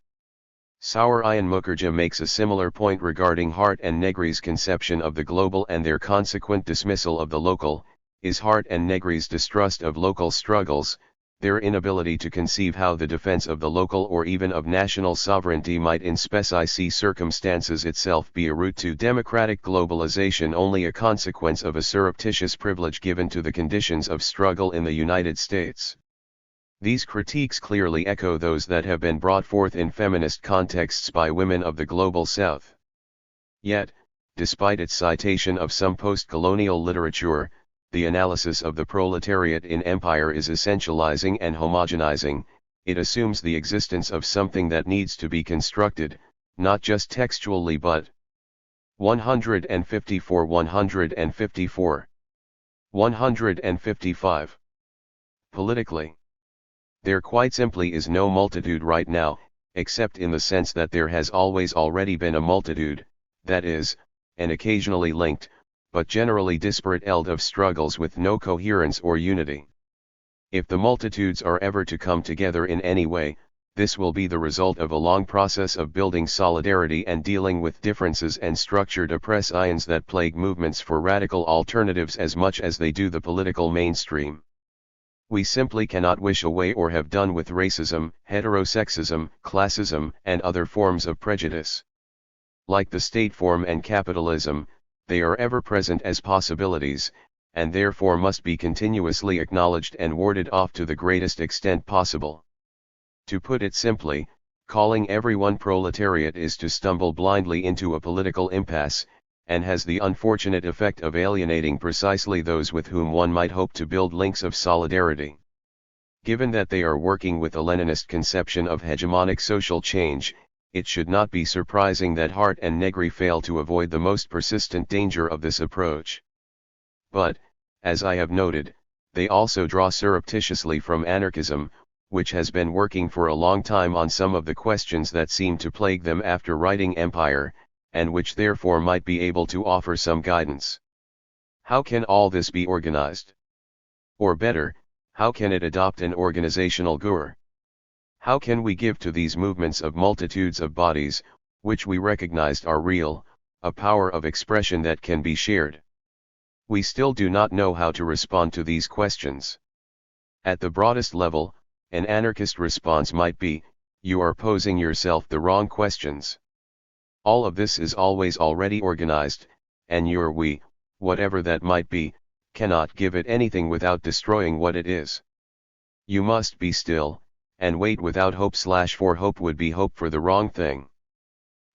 Saurayan Mukherjee makes a similar point regarding Hart and Negri's conception of the global and their consequent dismissal of the local. Is Hart and Negri's distrust of local struggles, their inability to conceive how the defense of the local or even of national sovereignty might in specie circumstances itself be a route to democratic globalization, only a consequence of a surreptitious privilege given to the conditions of struggle in the United States? These critiques clearly echo those that have been brought forth in feminist contexts by women of the global South. Yet, despite its citation of some post-colonial literature, the analysis of the proletariat in empire is essentializing and homogenizing. It assumes the existence of something that needs to be constructed, not just textually but 154 155 politically. There quite simply is no multitude right now, except in the sense that there has always already been a multitude, that is, and occasionally linked, but generally disparate eld of struggles with no coherence or unity. If the multitudes are ever to come together in any way, this will be the result of a long process of building solidarity and dealing with differences and structured oppressions that plague movements for radical alternatives as much as they do the political mainstream. We simply cannot wish away or have done with racism, heterosexism, classism, and other forms of prejudice. Like the state form and capitalism, they are ever present as possibilities, and therefore must be continuously acknowledged and warded off to the greatest extent possible. To put it simply, calling everyone proletariat is to stumble blindly into a political impasse, and has the unfortunate effect of alienating precisely those with whom one might hope to build links of solidarity. Given that they are working with a Leninist conception of hegemonic social change, it should not be surprising that Hart and Negri fail to avoid the most persistent danger of this approach. But, as I have noted, they also draw surreptitiously from anarchism, which has been working for a long time on some of the questions that seem to plague them after writing Empire, and which therefore might be able to offer some guidance. How can all this be organized? Or better, how can it adopt an organizational GUR? How can we give to these movements of multitudes of bodies, which we recognized are real, a power of expression that can be shared? We still do not know how to respond to these questions. At the broadest level, an anarchist response might be, you are posing yourself the wrong questions. All of this is always already organized, and your we, whatever that might be, cannot give it anything without destroying what it is. You must be still, and wait without hope / for hope would be hope for the wrong thing.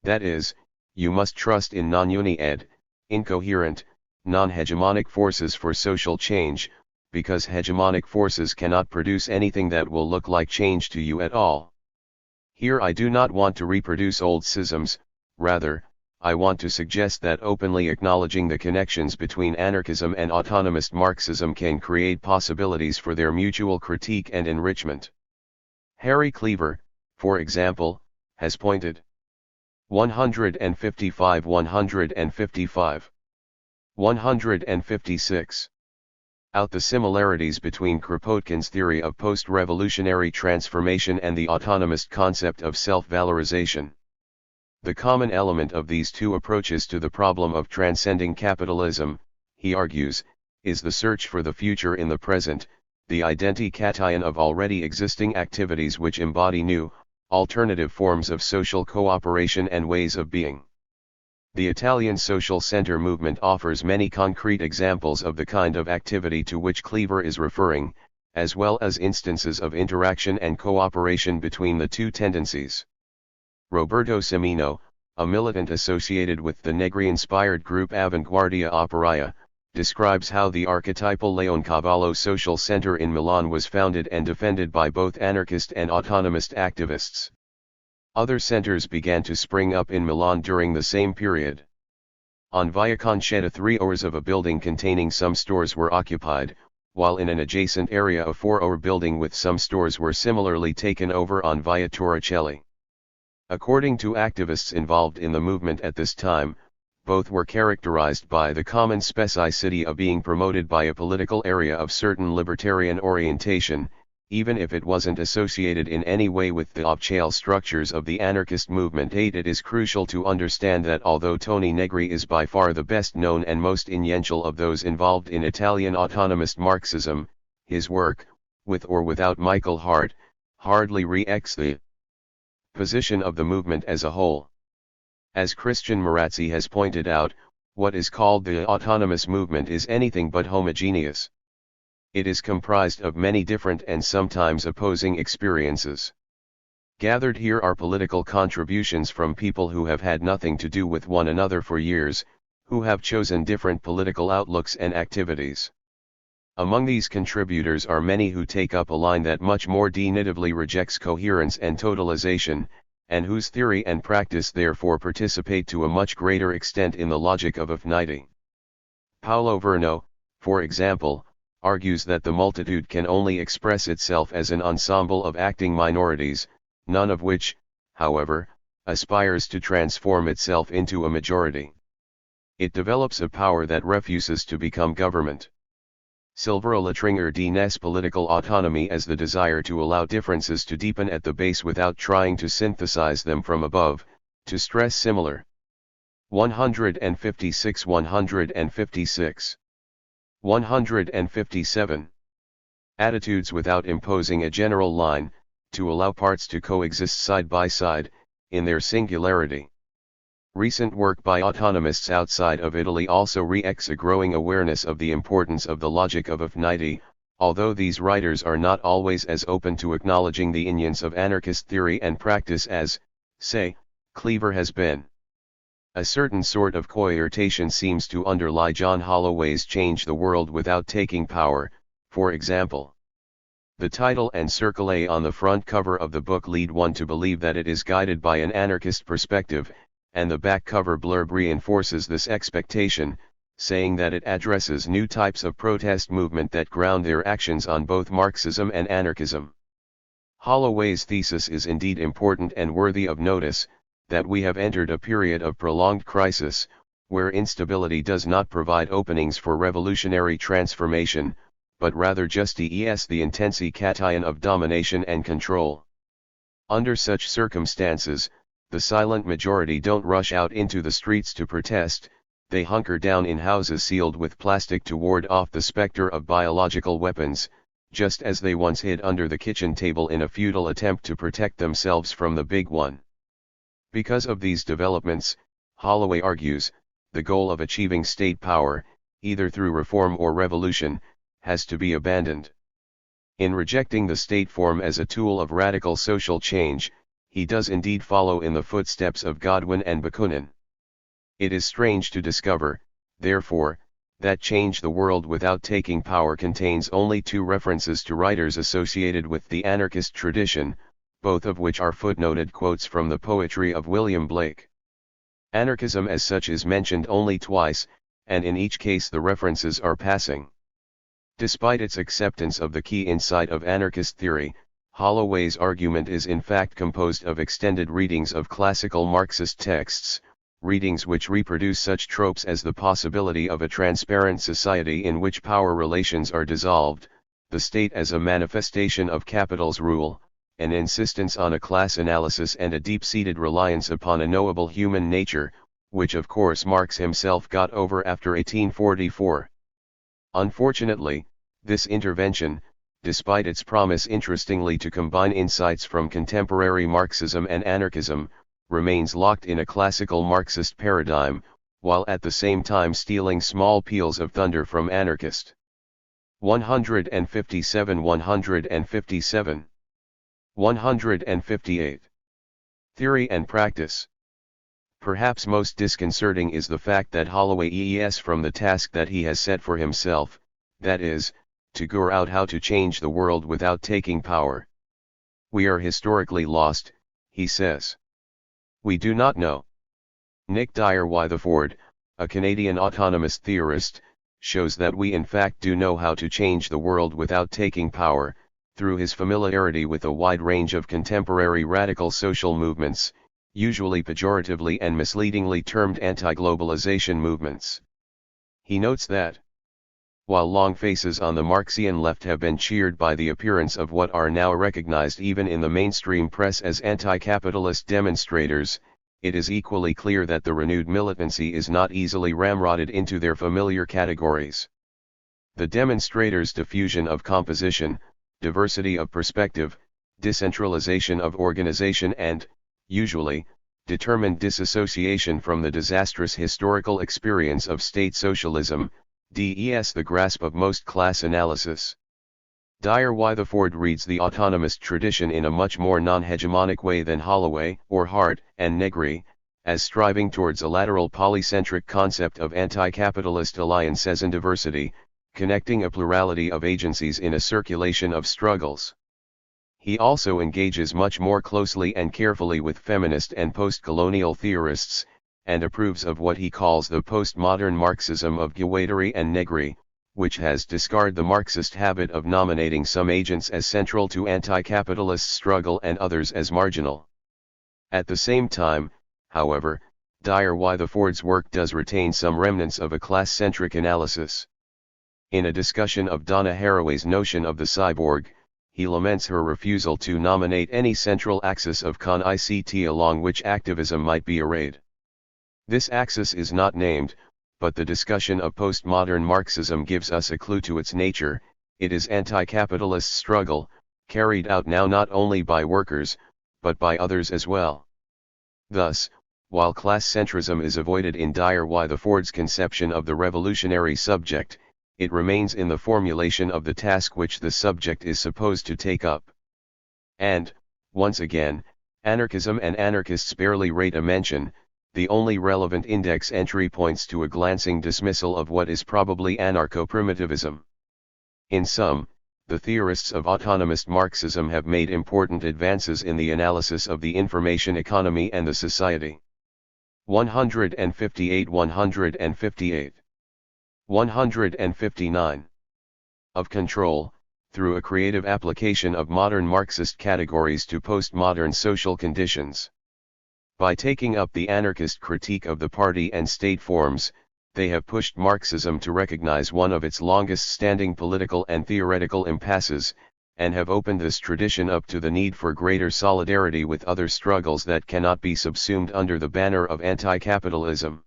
That is, you must trust in non-uni-ed, incoherent, non-hegemonic forces for social change, because hegemonic forces cannot produce anything that will look like change to you at all. Here I do not want to reproduce old schisms, rather, I want to suggest that openly acknowledging the connections between anarchism and autonomist Marxism can create possibilities for their mutual critique and enrichment. Harry Cleaver, for example, has pointed 155 156 out the similarities between Kropotkin's theory of post-revolutionary transformation and the autonomist concept of self-valorization. The common element of these two approaches to the problem of transcending capitalism, he argues, is the search for the future in the present, the identikation of already existing activities which embody new, alternative forms of social cooperation and ways of being. The Italian social center movement offers many concrete examples of the kind of activity to which Cleaver is referring, as well as instances of interaction and cooperation between the two tendencies. Roberto Semino, a militant associated with the Negri-inspired group Avanguardia Operaia, describes how the archetypal Leoncavallo Social Center in Milan was founded and defended by both anarchist and autonomist activists. Other centers began to spring up in Milan during the same period. On Via Concetta 3 floors of a building containing some stores were occupied, while in an adjacent area a 4-floor building with some stores were similarly taken over on Via Torricelli. According to activists involved in the movement at this time, both were characterized by the common specificity of being promoted by a political area of certain libertarian orientation, even if it wasn't associated in any way with the off-chain structures of the anarchist movement. It is crucial to understand that although Tony Negri is by far the best known and most influential of those involved in Italian autonomist Marxism, his work, with or without Michael Hart, hardly reflects the position of the movement as a whole. As Christian Marazzi has pointed out, what is called the autonomous movement is anything but homogeneous. It is comprised of many different and sometimes opposing experiences. Gathered here are political contributions from people who have had nothing to do with one another for years, who have chosen different political outlooks and activities. Among these contributors are many who take up a line that much more definitively rejects coherence and totalization, and whose theory and practice therefore participate to a much greater extent in the logic of affinity. Paolo Verno, for example, argues that the multitude can only express itself as an ensemble of acting minorities, none of which, however, aspires to transform itself into a majority. It develops a power that refuses to become government. Silvera Latringer denies political autonomy as the desire to allow differences to deepen at the base without trying to synthesize them from above, to stress similar. 156 156. 157. Attitudes without imposing a general line, to allow parts to coexist side by side, in their singularity. Recent work by autonomists outside of Italy also re-echoes a growing awareness of the importance of the logic of affinity, although these writers are not always as open to acknowledging the unions of anarchist theory and practice as, say, Cleaver has been. A certain sort of coercion seems to underlie John Holloway's Change the World Without Taking Power, for example. The title and Circle A on the front cover of the book lead one to believe that it is guided by an anarchist perspective, and the back cover blurb reinforces this expectation, saying that it addresses new types of protest movement that ground their actions on both Marxism and anarchism. Holloway's thesis is indeed important and worthy of notice, that we have entered a period of prolonged crisis, where instability does not provide openings for revolutionary transformation, but rather just the intensification of domination and control. Under such circumstances, the silent majority don't rush out into the streets to protest, they hunker down in houses sealed with plastic to ward off the specter of biological weapons, just as they once hid under the kitchen table in a futile attempt to protect themselves from the big one. Because of these developments, Holloway argues, the goal of achieving state power, either through reform or revolution, has to be abandoned. In rejecting the state form as a tool of radical social change, he does indeed follow in the footsteps of Godwin and Bakunin. It is strange to discover, therefore, that Change the World Without Taking Power contains only 2 references to writers associated with the anarchist tradition, both of which are footnoted quotes from the poetry of William Blake. Anarchism as such is mentioned only twice, and in each case the references are passing. Despite its acceptance of the key insight of anarchist theory, Holloway's argument is in fact composed of extended readings of classical Marxist texts, readings which reproduce such tropes as the possibility of a transparent society in which power relations are dissolved, the state as a manifestation of capital's rule, an insistence on a class analysis and a deep-seated reliance upon a knowable human nature, which of course Marx himself got over after 1844. Unfortunately, this intervention, despite its promise interestingly to combine insights from contemporary Marxism and anarchism, remains locked in a classical Marxist paradigm, while at the same time stealing small peals of thunder from anarchist. 157 157. 158. Theory and practice. Perhaps most disconcerting is the fact that Holloway ees from the task that he has set for himself, that is, to gore out how to change the world without taking power. We are historically lost, he says. We do not know. Nick Dyer-Witherford, a Canadian autonomous theorist, shows that we in fact do know how to change the world without taking power, through his familiarity with a wide range of contemporary radical social movements, usually pejoratively and misleadingly termed anti-globalization movements. He notes that, while long faces on the Marxian left have been cheered by the appearance of what are now recognized even in the mainstream press as anti-capitalist demonstrators, it is equally clear that the renewed militancy is not easily ramrodded into their familiar categories. The demonstrators' diffusion of composition, diversity of perspective, decentralization of organization and, usually, determined disassociation from the disastrous historical experience of state socialism, des the grasp of most class analysis. Dyer-Witherford reads the autonomist tradition in a much more non-hegemonic way than Holloway, or Hart, and Negri, as striving towards a lateral polycentric concept of anti-capitalist alliances and diversity, connecting a plurality of agencies in a circulation of struggles. He also engages much more closely and carefully with feminist and post-colonial theorists, and approves of what he calls the postmodern Marxism of Guattari and Negri, which has discarded the Marxist habit of nominating some agents as central to anti-capitalist struggle and others as marginal. At the same time, however, Dyer why the Ford's work does retain some remnants of a class-centric analysis. In a discussion of Donna Haraway's notion of the cyborg, he laments her refusal to nominate any central axis of con-ICT along which activism might be arrayed. This axis is not named, but the discussion of postmodern Marxism gives us a clue to its nature. It is anti-capitalist struggle, carried out now not only by workers, but by others as well. Thus, while class centrism is avoided in Dyer why the Ford's conception of the revolutionary subject, it remains in the formulation of the task which the subject is supposed to take up. And, once again, anarchism and anarchists barely rate a mention. The only relevant index entry points to a glancing dismissal of what is probably anarcho-primitivism. In sum, the theorists of autonomist Marxism have made important advances in the analysis of the information economy and the society. 158 158 159. Of control, through a creative application of modern Marxist categories to postmodern social conditions. By taking up the anarchist critique of the party and state forms, they have pushed Marxism to recognize one of its longest-standing political and theoretical impasses, and have opened this tradition up to the need for greater solidarity with other struggles that cannot be subsumed under the banner of anti-capitalism.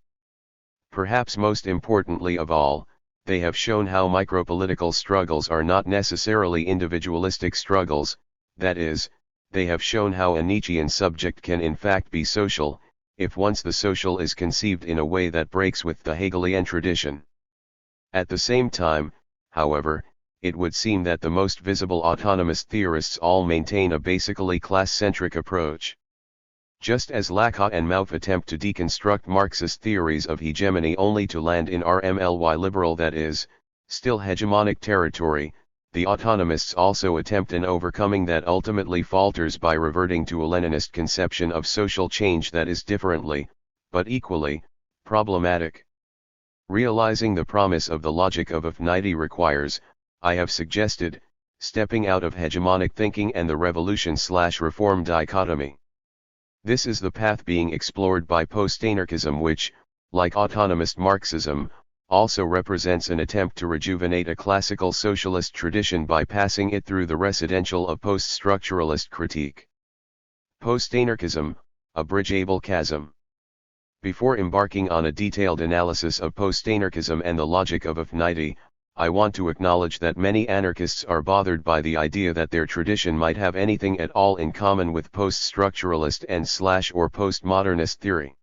Perhaps most importantly of all, they have shown how micropolitical struggles are not necessarily individualistic struggles, that is, they have shown how a Nietzschean subject can in fact be social, if once the social is conceived in a way that breaks with the Hegelian tradition. At the same time, however, it would seem that the most visible autonomist theorists all maintain a basically class-centric approach. Just as Lacan and Mauve attempt to deconstruct Marxist theories of hegemony only to land in RMLY liberal, that is, still hegemonic territory, the autonomists also attempt an overcoming that ultimately falters by reverting to a Leninist conception of social change that is differently, but equally, problematic. Realizing the promise of the logic of affinity requires, I have suggested, stepping out of hegemonic thinking and the revolution/reform dichotomy. This is the path being explored by post-anarchism which, like autonomist Marxism, also represents an attempt to rejuvenate a classical socialist tradition by passing it through the residential of post-structuralist critique. Post-anarchism, a bridgeable chasm. Before embarking on a detailed analysis of post-anarchism and the logic of affinity, I want to acknowledge that many anarchists are bothered by the idea that their tradition might have anything at all in common with post-structuralist and/or postmodernist theory.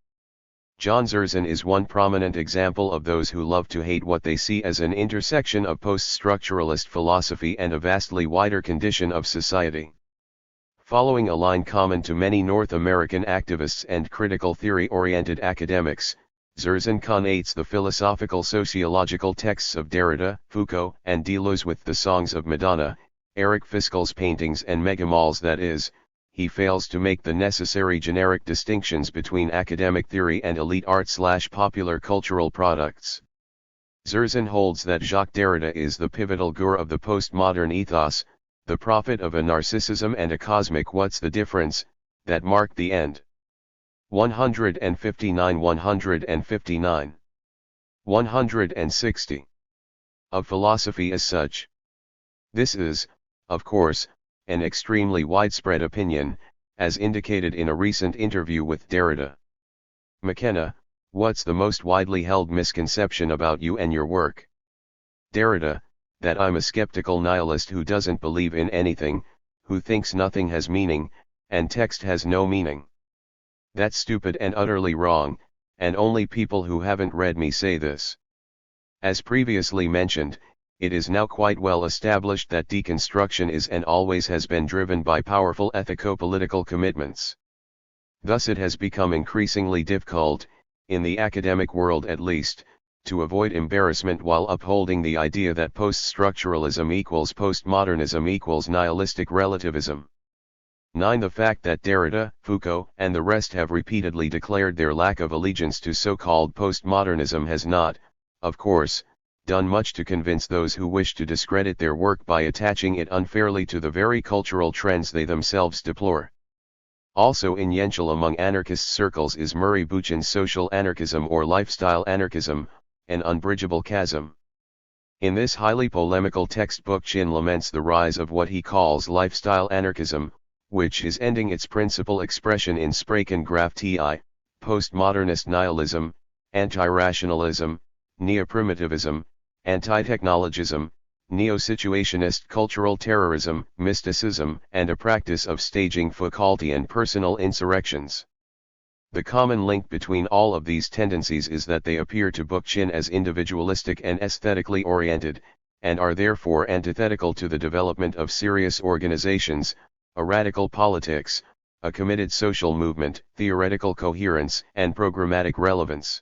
John Zerzan is one prominent example of those who love to hate what they see as an intersection of post-structuralist philosophy and a vastly wider condition of society. Following a line common to many North American activists and critical theory-oriented academics, Zerzan connates the philosophical sociological texts of Derrida, Foucault, and Deleuze with the songs of Madonna, Eric Fiskel's paintings and megamalls, that is, he fails to make the necessary generic distinctions between academic theory and elite art/popular cultural products. Zerzan holds that Jacques Derrida is the pivotal guru of the postmodern ethos, the prophet of a narcissism and a cosmic "what's the difference" that marked the end. 159 159 160. Of philosophy as such. This is, of course, an extremely widespread opinion, as indicated in a recent interview with Derrida. McKenna, what's the most widely held misconception about you and your work? Derrida, that I'm a skeptical nihilist who doesn't believe in anything, who thinks nothing has meaning, and text has no meaning. That's stupid and utterly wrong, and only people who haven't read me say this. As previously mentioned, it is now quite well established that deconstruction is and always has been driven by powerful ethico-political commitments. Thus it has become increasingly difficult, in the academic world at least, to avoid embarrassment while upholding the idea that post-structuralism equals postmodernism equals nihilistic relativism. 9. The fact that Derrida, Foucault, and the rest have repeatedly declared their lack of allegiance to so-called postmodernism has not, of course, done much to convince those who wish to discredit their work by attaching it unfairly to the very cultural trends they themselves deplore. Also influential among anarchist circles is Murray Bookchin's social anarchism or lifestyle anarchism, an unbridgeable chasm. In this highly polemical text, Bookchin laments the rise of what he calls lifestyle anarchism, which is ending its principal expression in Sprakengrafti, postmodernist nihilism, anti-rationalism, neo-primitivism, anti-technologism, neo-situationist cultural terrorism, mysticism, and a practice of staging Foucaultian personal insurrections. The common link between all of these tendencies is that they appear to Bookchin as individualistic and aesthetically oriented, and are therefore antithetical to the development of serious organizations, a radical politics, a committed social movement, theoretical coherence, and programmatic relevance.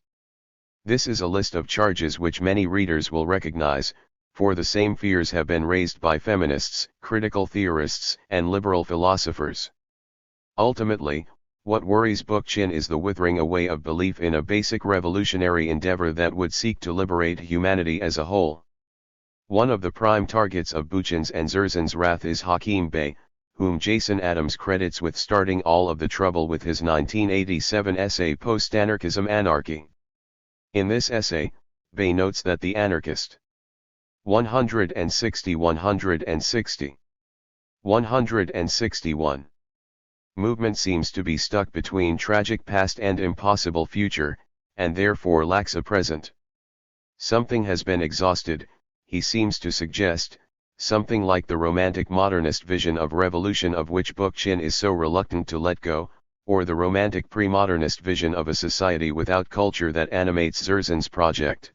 This is a list of charges which many readers will recognize, for the same fears have been raised by feminists, critical theorists, and liberal philosophers. Ultimately, what worries Bookchin is the withering away of belief in a basic revolutionary endeavor that would seek to liberate humanity as a whole. One of the prime targets of Bookchin's and Zerzan's wrath is Hakim Bey, whom Jason Adams credits with starting all of the trouble with his 1987 essay Post-Anarchism Anarchy. In this essay, Bey notes that the Anarchist 161 movement seems to be stuck between tragic past and impossible future, and therefore lacks a present. Something has been exhausted, he seems to suggest, something like the romantic modernist vision of revolution of which Bookchin is so reluctant to let go, or the romantic pre-modernist vision of a society without culture that animates Zerzan's project.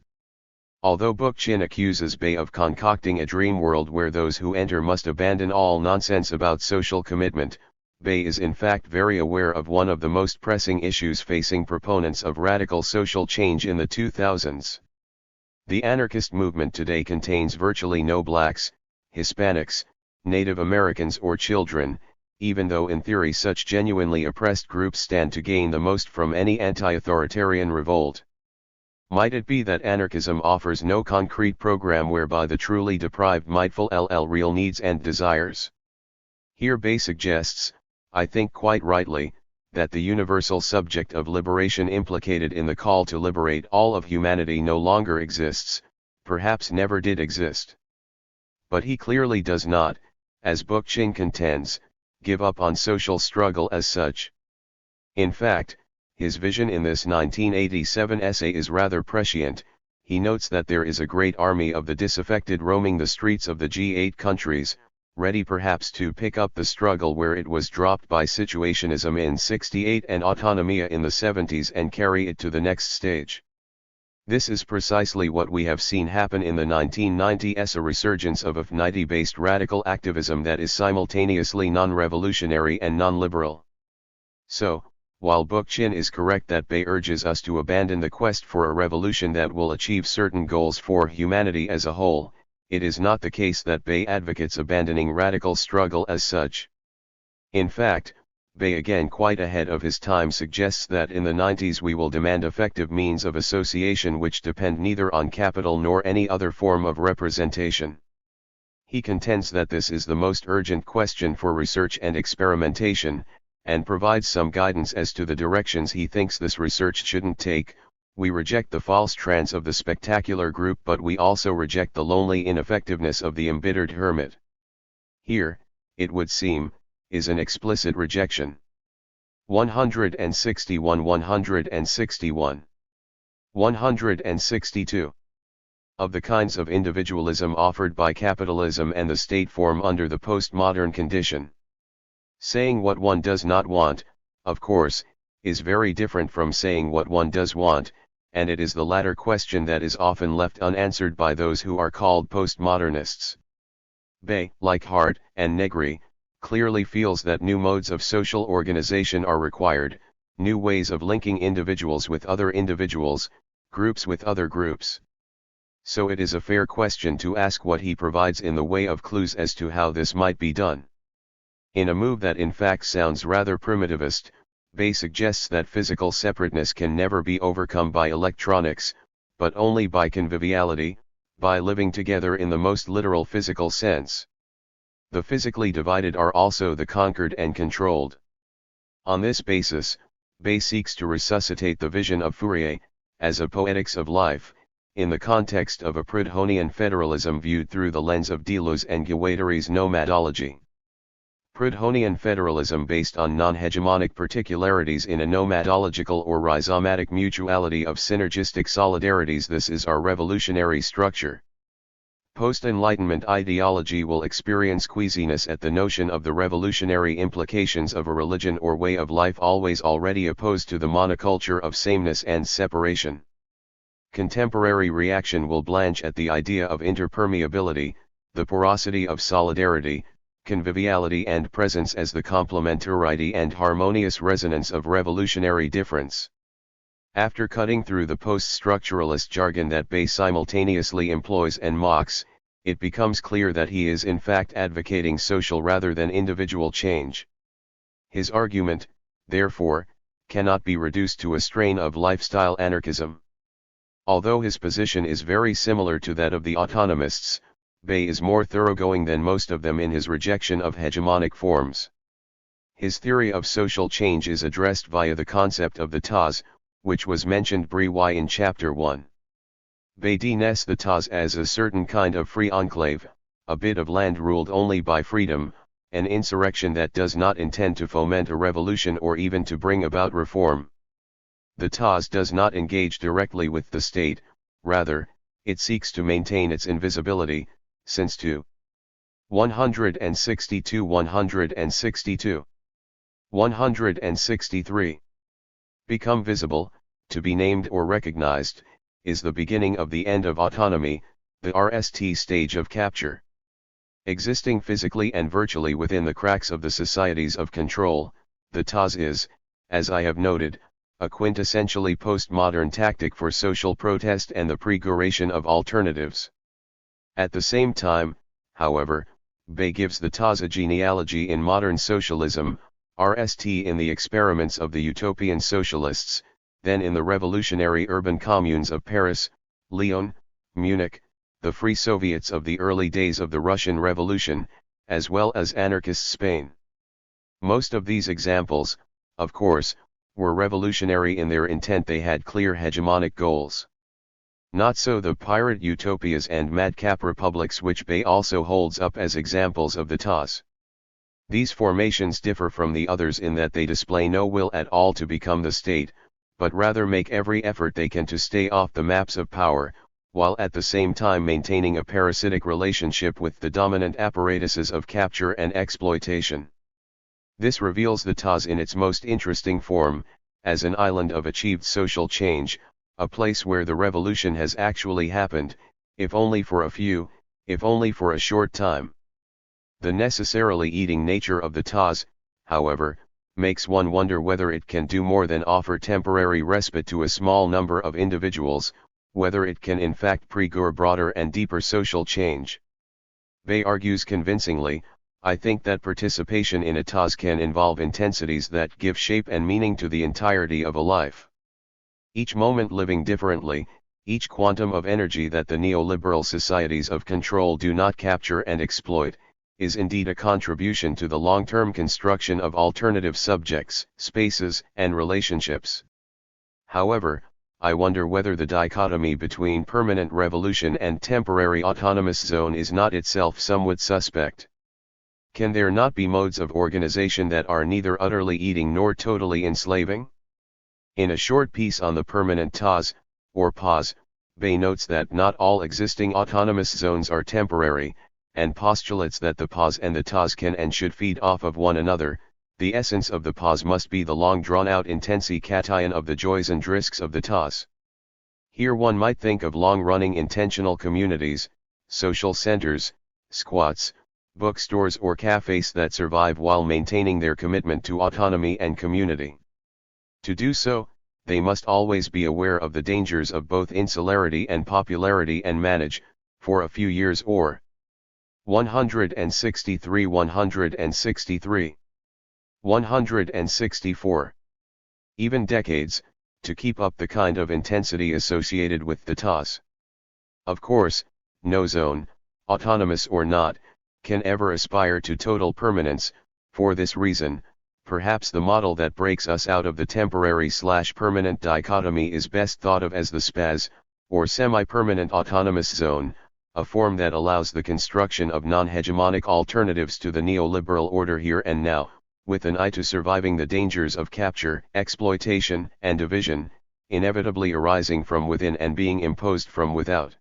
Although Bookchin accuses Bey of concocting a dream world where those who enter must abandon all nonsense about social commitment, Bey is in fact very aware of one of the most pressing issues facing proponents of radical social change in the 2000s. The anarchist movement today contains virtually no blacks, Hispanics, Native Americans or children, even though in theory such genuinely oppressed groups stand to gain the most from any anti-authoritarian revolt. Might it be that anarchism offers no concrete program whereby the truly deprived might fulfill real needs and desires? Here Bey suggests, I think quite rightly, that the universal subject of liberation implicated in the call to liberate all of humanity no longer exists, perhaps never did exist. But he clearly does not, as Bookchin contends, give up on social struggle as such. In fact, his vision in this 1987 essay is rather prescient. He notes that there is a great army of the disaffected roaming the streets of the G8 countries, ready perhaps to pick up the struggle where it was dropped by situationism in '68 and autonomia in the '70s and carry it to the next stage. This is precisely what we have seen happen in the 1990s, a resurgence of affinity-based radical activism that is simultaneously non-revolutionary and non-liberal. So, while Bookchin is correct that Bey urges us to abandon the quest for a revolution that will achieve certain goals for humanity as a whole, it is not the case that Bey advocates abandoning radical struggle as such. In fact, Bey, again quite ahead of his time, suggests that in the 90s we will demand effective means of association which depend neither on capital nor any other form of representation. He contends that this is the most urgent question for research and experimentation, and provides some guidance as to the directions he thinks this research shouldn't take. We reject the false trance of the spectacular group, but we also reject the lonely ineffectiveness of the embittered hermit. Here, it would seem, is an explicit rejection. 161 162 of the kinds of individualism offered by capitalism and the state form under the postmodern condition. Saying what one does not want, of course, is very different from saying what one does want, and it is the latter question that is often left unanswered by those who are called postmodernists. Bey, like Hart and Negri, clearly feels that new modes of social organization are required, new ways of linking individuals with other individuals, groups with other groups. So it is a fair question to ask what he provides in the way of clues as to how this might be done. In a move that in fact sounds rather primitivist, Bey suggests that physical separateness can never be overcome by electronics, but only by conviviality, by living together in the most literal physical sense. The physically divided are also the conquered and controlled. On this basis, Bay seeks to resuscitate the vision of Fourier, as a poetics of life, in the context of a Proudhonian federalism viewed through the lens of Deleuze and Guattari's nomadology. Proudhonian federalism based on non-hegemonic particularities in a nomadological or rhizomatic mutuality of synergistic solidarities. This is our revolutionary structure. Post-Enlightenment ideology will experience queasiness at the notion of the revolutionary implications of a religion or way of life always already opposed to the monoculture of sameness and separation. Contemporary reaction will blanch at the idea of interpermeability, the porosity of solidarity, conviviality and presence as the complementarity and harmonious resonance of revolutionary difference. After cutting through the post-structuralist jargon that Bay simultaneously employs and mocks, it becomes clear that he is in fact advocating social rather than individual change. His argument, therefore, cannot be reduced to a strain of lifestyle anarchism. Although his position is very similar to that of the autonomists, Bay is more thoroughgoing than most of them in his rejection of hegemonic forms. His theory of social change is addressed via the concept of the TAS, which was mentioned briefly in Chapter 1. Bay defines the TAS as a certain kind of free enclave, a bit of land ruled only by freedom, an insurrection that does not intend to foment a revolution or even to bring about reform. The TAS does not engage directly with the state, rather, it seeks to maintain its invisibility, since 162 162. 163. Become visible, to be named or recognized, is the beginning of the end of autonomy, the RST stage of capture. Existing physically and virtually within the cracks of the societies of control, the TAS is, as I have noted, a quintessentially postmodern tactic for social protest and the prefiguration of alternatives. At the same time, however, Bay gives the TAS a genealogy in modern socialism, RST in the experiments of the utopian socialists, then in the revolutionary urban communes of Paris, Lyon, Munich, the Free Soviets of the early days of the Russian Revolution, as well as anarchist Spain. Most of these examples, of course, were revolutionary in their intent. They had clear hegemonic goals. Not so the pirate utopias and madcap republics which Bay also holds up as examples of the TAS. These formations differ from the others in that they display no will at all to become the state, but rather make every effort they can to stay off the maps of power, while at the same time maintaining a parasitic relationship with the dominant apparatuses of capture and exploitation. This reveals the TAS in its most interesting form, as an island of achieved social change, a place where the revolution has actually happened, if only for a few, if only for a short time. The necessarily eating nature of the TAS, however, makes one wonder whether it can do more than offer temporary respite to a small number of individuals, whether it can in fact prefigure broader and deeper social change. Bay argues convincingly, I think that participation in a TAS can involve intensities that give shape and meaning to the entirety of a life. Each moment living differently, each quantum of energy that the neoliberal societies of control do not capture and exploit, is indeed a contribution to the long-term construction of alternative subjects, spaces, and relationships. However, I wonder whether the dichotomy between permanent revolution and temporary autonomous zone is not itself somewhat suspect. Can there not be modes of organization that are neither utterly eating nor totally enslaving? In a short piece on the permanent TAS, or PAS, Bay notes that not all existing autonomous zones are temporary, and postulates that the PAS and the TAS can and should feed off of one another. The essence of the PAS must be the long drawn-out intensi cation of the joys and risks of the TAS. Here one might think of long-running intentional communities, social centers, squats, bookstores or cafes that survive while maintaining their commitment to autonomy and community. To do so, they must always be aware of the dangers of both insularity and popularity and manage, for a few years or 163 163. 164. Even decades, to keep up the kind of intensity associated with the TAS. Of course, no zone, autonomous or not, can ever aspire to total permanence. For this reason, perhaps the model that breaks us out of the temporary/permanent dichotomy is best thought of as the SPAZ, or semi-permanent autonomous zone, a form that allows the construction of non-hegemonic alternatives to the neoliberal order here and now, with an eye to surviving the dangers of capture, exploitation, and division, inevitably arising from within and being imposed from without.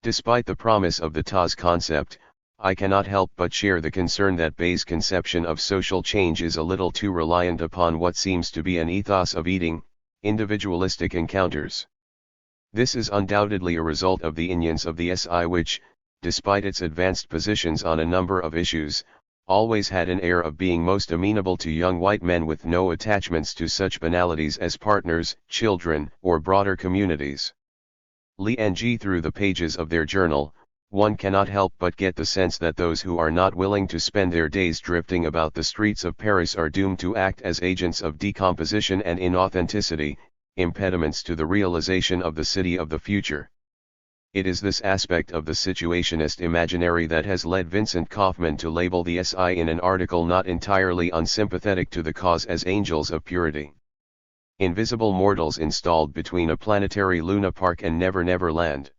Despite the promise of the THIRD concept, I cannot help but share the concern that Bayes' conception of social change is a little too reliant upon what seems to be an ethos of eating, individualistic encounters. This is undoubtedly a result of the unions of the SI which, despite its advanced positions on a number of issues, always had an air of being most amenable to young white men with no attachments to such banalities as partners, children, or broader communities. Li and G through the pages of their journal, one cannot help but get the sense that those who are not willing to spend their days drifting about the streets of Paris are doomed to act as agents of decomposition and inauthenticity, impediments to the realization of the city of the future. It is this aspect of the situationist imaginary that has led Vincent Kaufman to label the SI in an article not entirely unsympathetic to the cause as angels of purity. Invisible mortals installed between a planetary Luna Park and Never Never Land.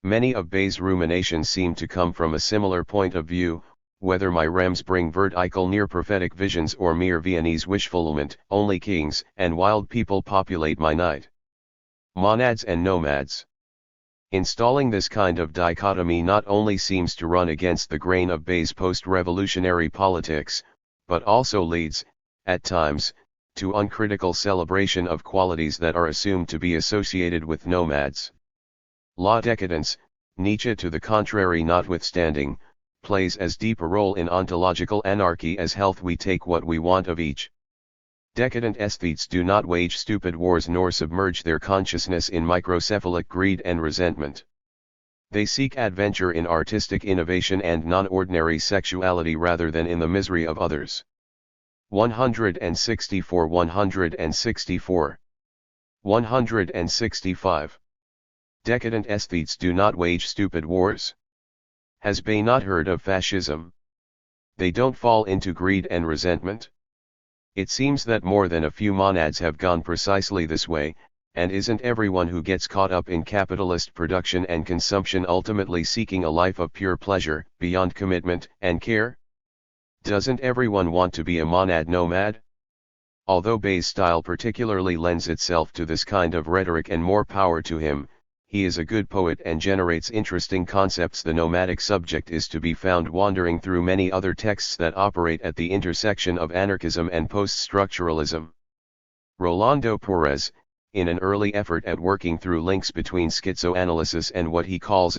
Many of Bayes' ruminations seem to come from a similar point of view, whether my rems bring vertical near-prophetic visions or mere Viennese wish-fulfillment, only kings and wild people populate my night. Monads and nomads. Installing this kind of dichotomy not only seems to run against the grain of Bayes' post-revolutionary politics, but also leads, at times, to uncritical celebration of qualities that are assumed to be associated with nomads. La decadence, Nietzsche to the contrary notwithstanding, plays as deep a role in ontological anarchy as health. We take what we want of each. Decadent aesthetes do not wage stupid wars nor submerge their consciousness in microcephalic greed and resentment. They seek adventure in artistic innovation and non-ordinary sexuality rather than in the misery of others. 164 164 165. Decadent aesthetes do not wage stupid wars. Has Bay not heard of fascism? They don't fall into greed and resentment. It seems that more than a few monads have gone precisely this way, and isn't everyone who gets caught up in capitalist production and consumption ultimately seeking a life of pure pleasure, beyond commitment and care? Doesn't everyone want to be a monad nomad? Although Bayes' style particularly lends itself to this kind of rhetoric and more power to him, he is a good poet and generates interesting concepts. The nomadic subject is to be found wandering through many other texts that operate at the intersection of anarchism and post-structuralism. Rolando Perez, in an early effort at working through links between schizoanalysis and what he calls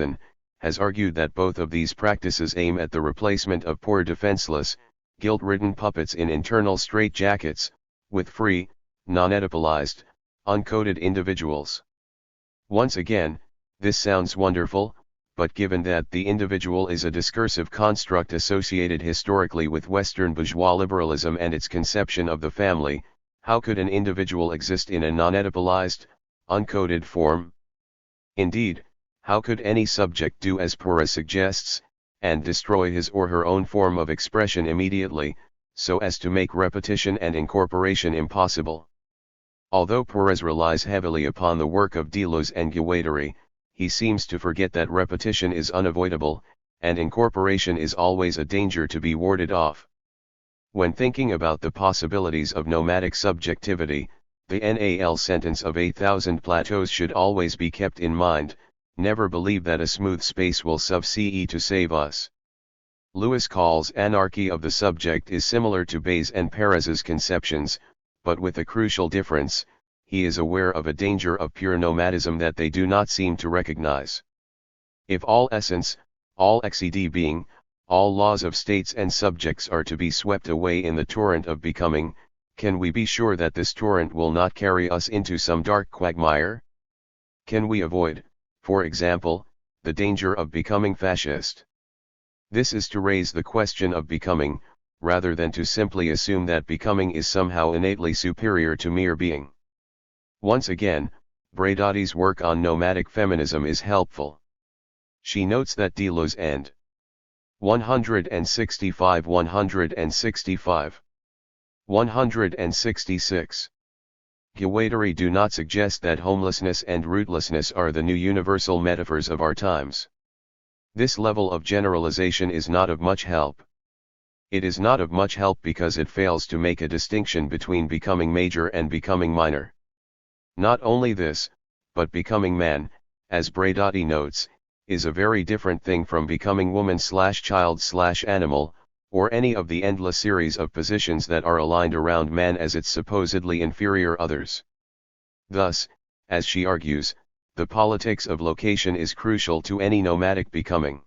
has argued that both of these practices aim at the replacement of poor defenseless, guilt-ridden puppets in internal straitjackets, with free, non-Oedipalized, uncoded individuals. Once again, this sounds wonderful, but given that the individual is a discursive construct associated historically with Western bourgeois liberalism and its conception of the family, how could an individual exist in a non-Oedipalized, uncoded form? Indeed, how could any subject do as Perez suggests, and destroy his or her own form of expression immediately, so as to make repetition and incorporation impossible? Although Perez relies heavily upon the work of Deleuze and Guattari, he seems to forget that repetition is unavoidable, and incorporation is always a danger to be warded off. When thinking about the possibilities of nomadic subjectivity, the NAL sentence of 8,000 plateaus should always be kept in mind: never believe that a smooth space will sub-CE to save us. Lewis calls anarchy of the subject is similar to Bayes and Perez's conceptions, but with a crucial difference: he is aware of a danger of pure nomadism that they do not seem to recognize. If all essence, all XED being, all laws of states and subjects are to be swept away in the torrent of becoming, can we be sure that this torrent will not carry us into some dark quagmire? Can we avoid, for example, the danger of becoming fascist? This is to raise the question of becoming, rather than to simply assume that becoming is somehow innately superior to mere being. Once again, Bradati's work on nomadic feminism is helpful. She notes that Deleuze and 165 166. Guattari do not suggest that homelessness and rootlessness are the new universal metaphors of our times. This level of generalization is not of much help. It is not of much help because it fails to make a distinction between becoming major and becoming minor. Not only this, but becoming man, as Bradotti notes, is a very different thing from becoming woman/child/animal, or any of the endless series of positions that are aligned around man as its supposedly inferior others. Thus, as she argues, the politics of location is crucial to any nomadic becoming.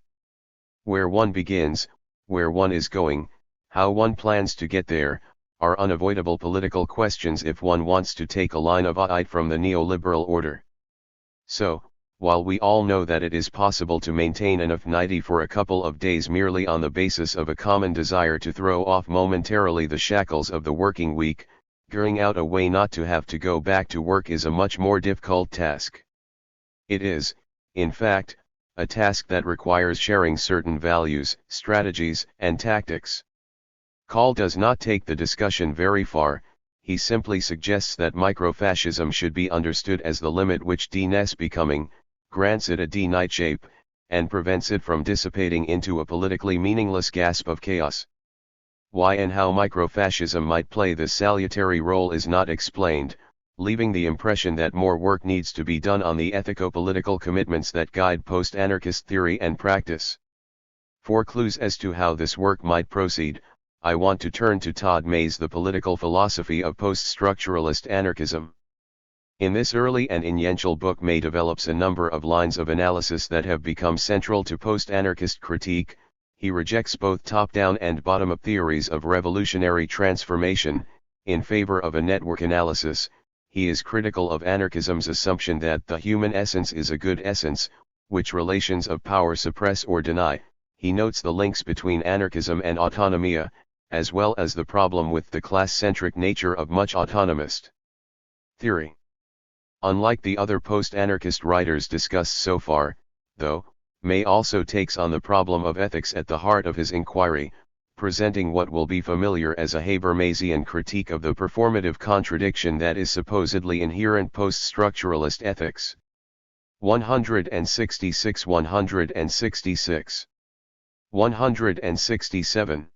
Where one begins, where one is going, how one plans to get there, are unavoidable political questions if one wants to take a line of sight from the neoliberal order. So, while we all know that it is possible to maintain enough unity for a couple of days merely on the basis of a common desire to throw off momentarily the shackles of the working week, figuring out a way not to have to go back to work is a much more difficult task. It is, in fact, a task that requires sharing certain values, strategies, and tactics. Call does not take the discussion very far. He simply suggests that microfascism should be understood as the limit which denies becoming, grants it a finite shape, and prevents it from dissipating into a politically meaningless gasp of chaos. Why and how microfascism might play this salutary role is not explained, leaving the impression that more work needs to be done on the ethico-political commitments that guide post-anarchist theory and practice. For clues as to how this work might proceed, I want to turn to Todd May's The Political Philosophy of Post-Structuralist Anarchism. In this early and influential book, May develops a number of lines of analysis that have become central to post-anarchist critique. He rejects both top-down and bottom-up theories of revolutionary transformation. In favor of a network analysis, he is critical of anarchism's assumption that the human essence is a good essence, which relations of power suppress or deny. He notes the links between anarchism and autonomia, as well as the problem with the class-centric nature of much autonomist theory. Unlike the other post-anarchist writers discussed so far, though, May also takes on the problem of ethics at the heart of his inquiry, presenting what will be familiar as a Habermasian critique of the performative contradiction that is supposedly inherent post-structuralist ethics. 166. 167.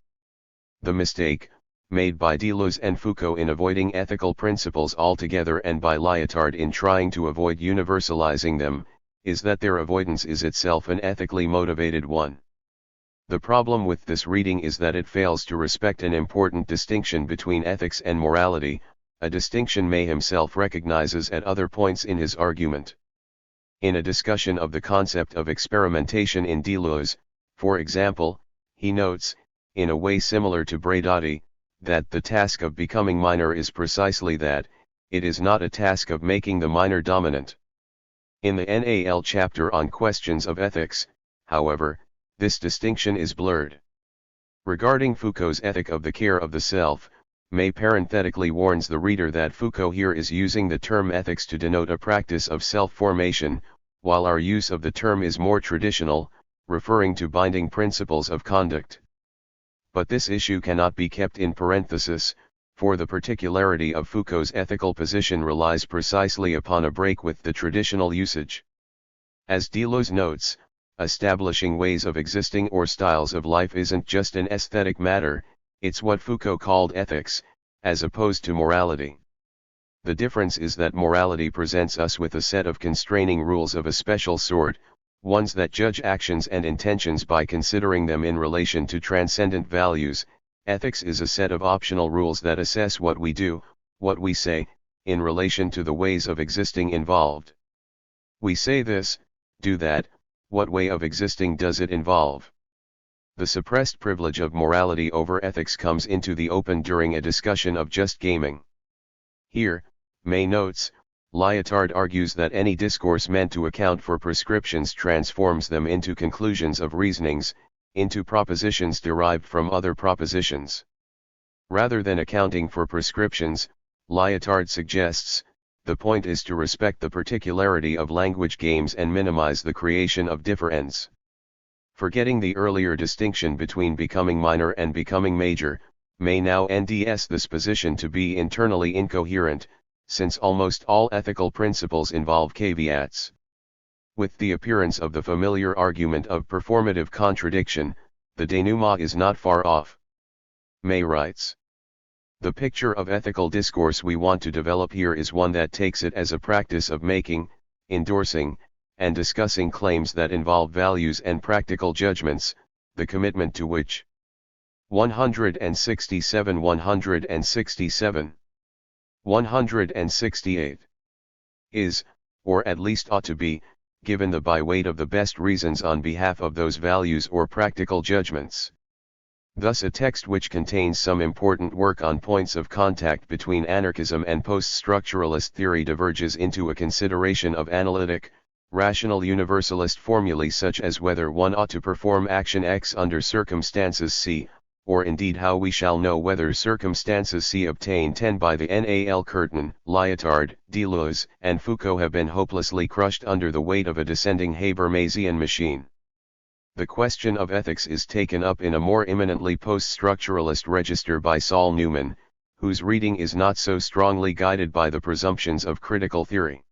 The mistake, made by Deleuze and Foucault in avoiding ethical principles altogether and by Lyotard in trying to avoid universalizing them, is that their avoidance is itself an ethically motivated one. The problem with this reading is that it fails to respect an important distinction between ethics and morality, a distinction May himself recognizes at other points in his argument. In a discussion of the concept of experimentation in Deleuze, for example, he notes, in a way similar to Bradotti, that the task of becoming minor is precisely that, it is not a task of making the minor dominant. In the NAL chapter on questions of ethics, however, this distinction is blurred. Regarding Foucault's ethic of the care of the self, May parenthetically warns the reader that Foucault here is using the term ethics to denote a practice of self-formation, while our use of the term is more traditional, referring to binding principles of conduct. But this issue cannot be kept in parenthesis, for the particularity of Foucault's ethical position relies precisely upon a break with the traditional usage. As Deleuze notes, establishing ways of existing or styles of life isn't just an aesthetic matter, it's what Foucault called ethics, as opposed to morality. The difference is that morality presents us with a set of constraining rules of a special sort, ones that judge actions and intentions by considering them in relation to transcendent values. Ethics is a set of optional rules that assess what we do, what we say, in relation to the ways of existing involved. We say this, do that, what way of existing does it involve? The suppressed privilege of morality over ethics comes into the open during a discussion of just gaming. Here, May notes, Lyotard argues that any discourse meant to account for prescriptions transforms them into conclusions of reasonings, into propositions derived from other propositions. Rather than accounting for prescriptions, Lyotard suggests, the point is to respect the particularity of language games and minimize the creation of differends. Forgetting the earlier distinction between becoming minor and becoming major, may now NDS this position to be internally incoherent, since almost all ethical principles involve caveats. With the appearance of the familiar argument of performative contradiction, the denouement is not far off. May writes, "The picture of ethical discourse we want to develop here is one that takes it as a practice of making, endorsing, and discussing claims that involve values and practical judgments, the commitment to which 167 168 is, or at least ought to be, given the by weight of the best reasons on behalf of those values or practical judgments." Thus a text which contains some important work on points of contact between anarchism and post-structuralist theory diverges into a consideration of analytic, rational universalist formulae such as whether one ought to perform action X under circumstances C, or indeed how we shall know whether circumstances C obtained 10 by the Nal Curtin, Lyotard, Deleuze, and Foucault have been hopelessly crushed under the weight of a descending Habermasian machine. The question of ethics is taken up in a more eminently post-structuralist register by Saul Newman, whose reading is not so strongly guided by the presumptions of critical theory.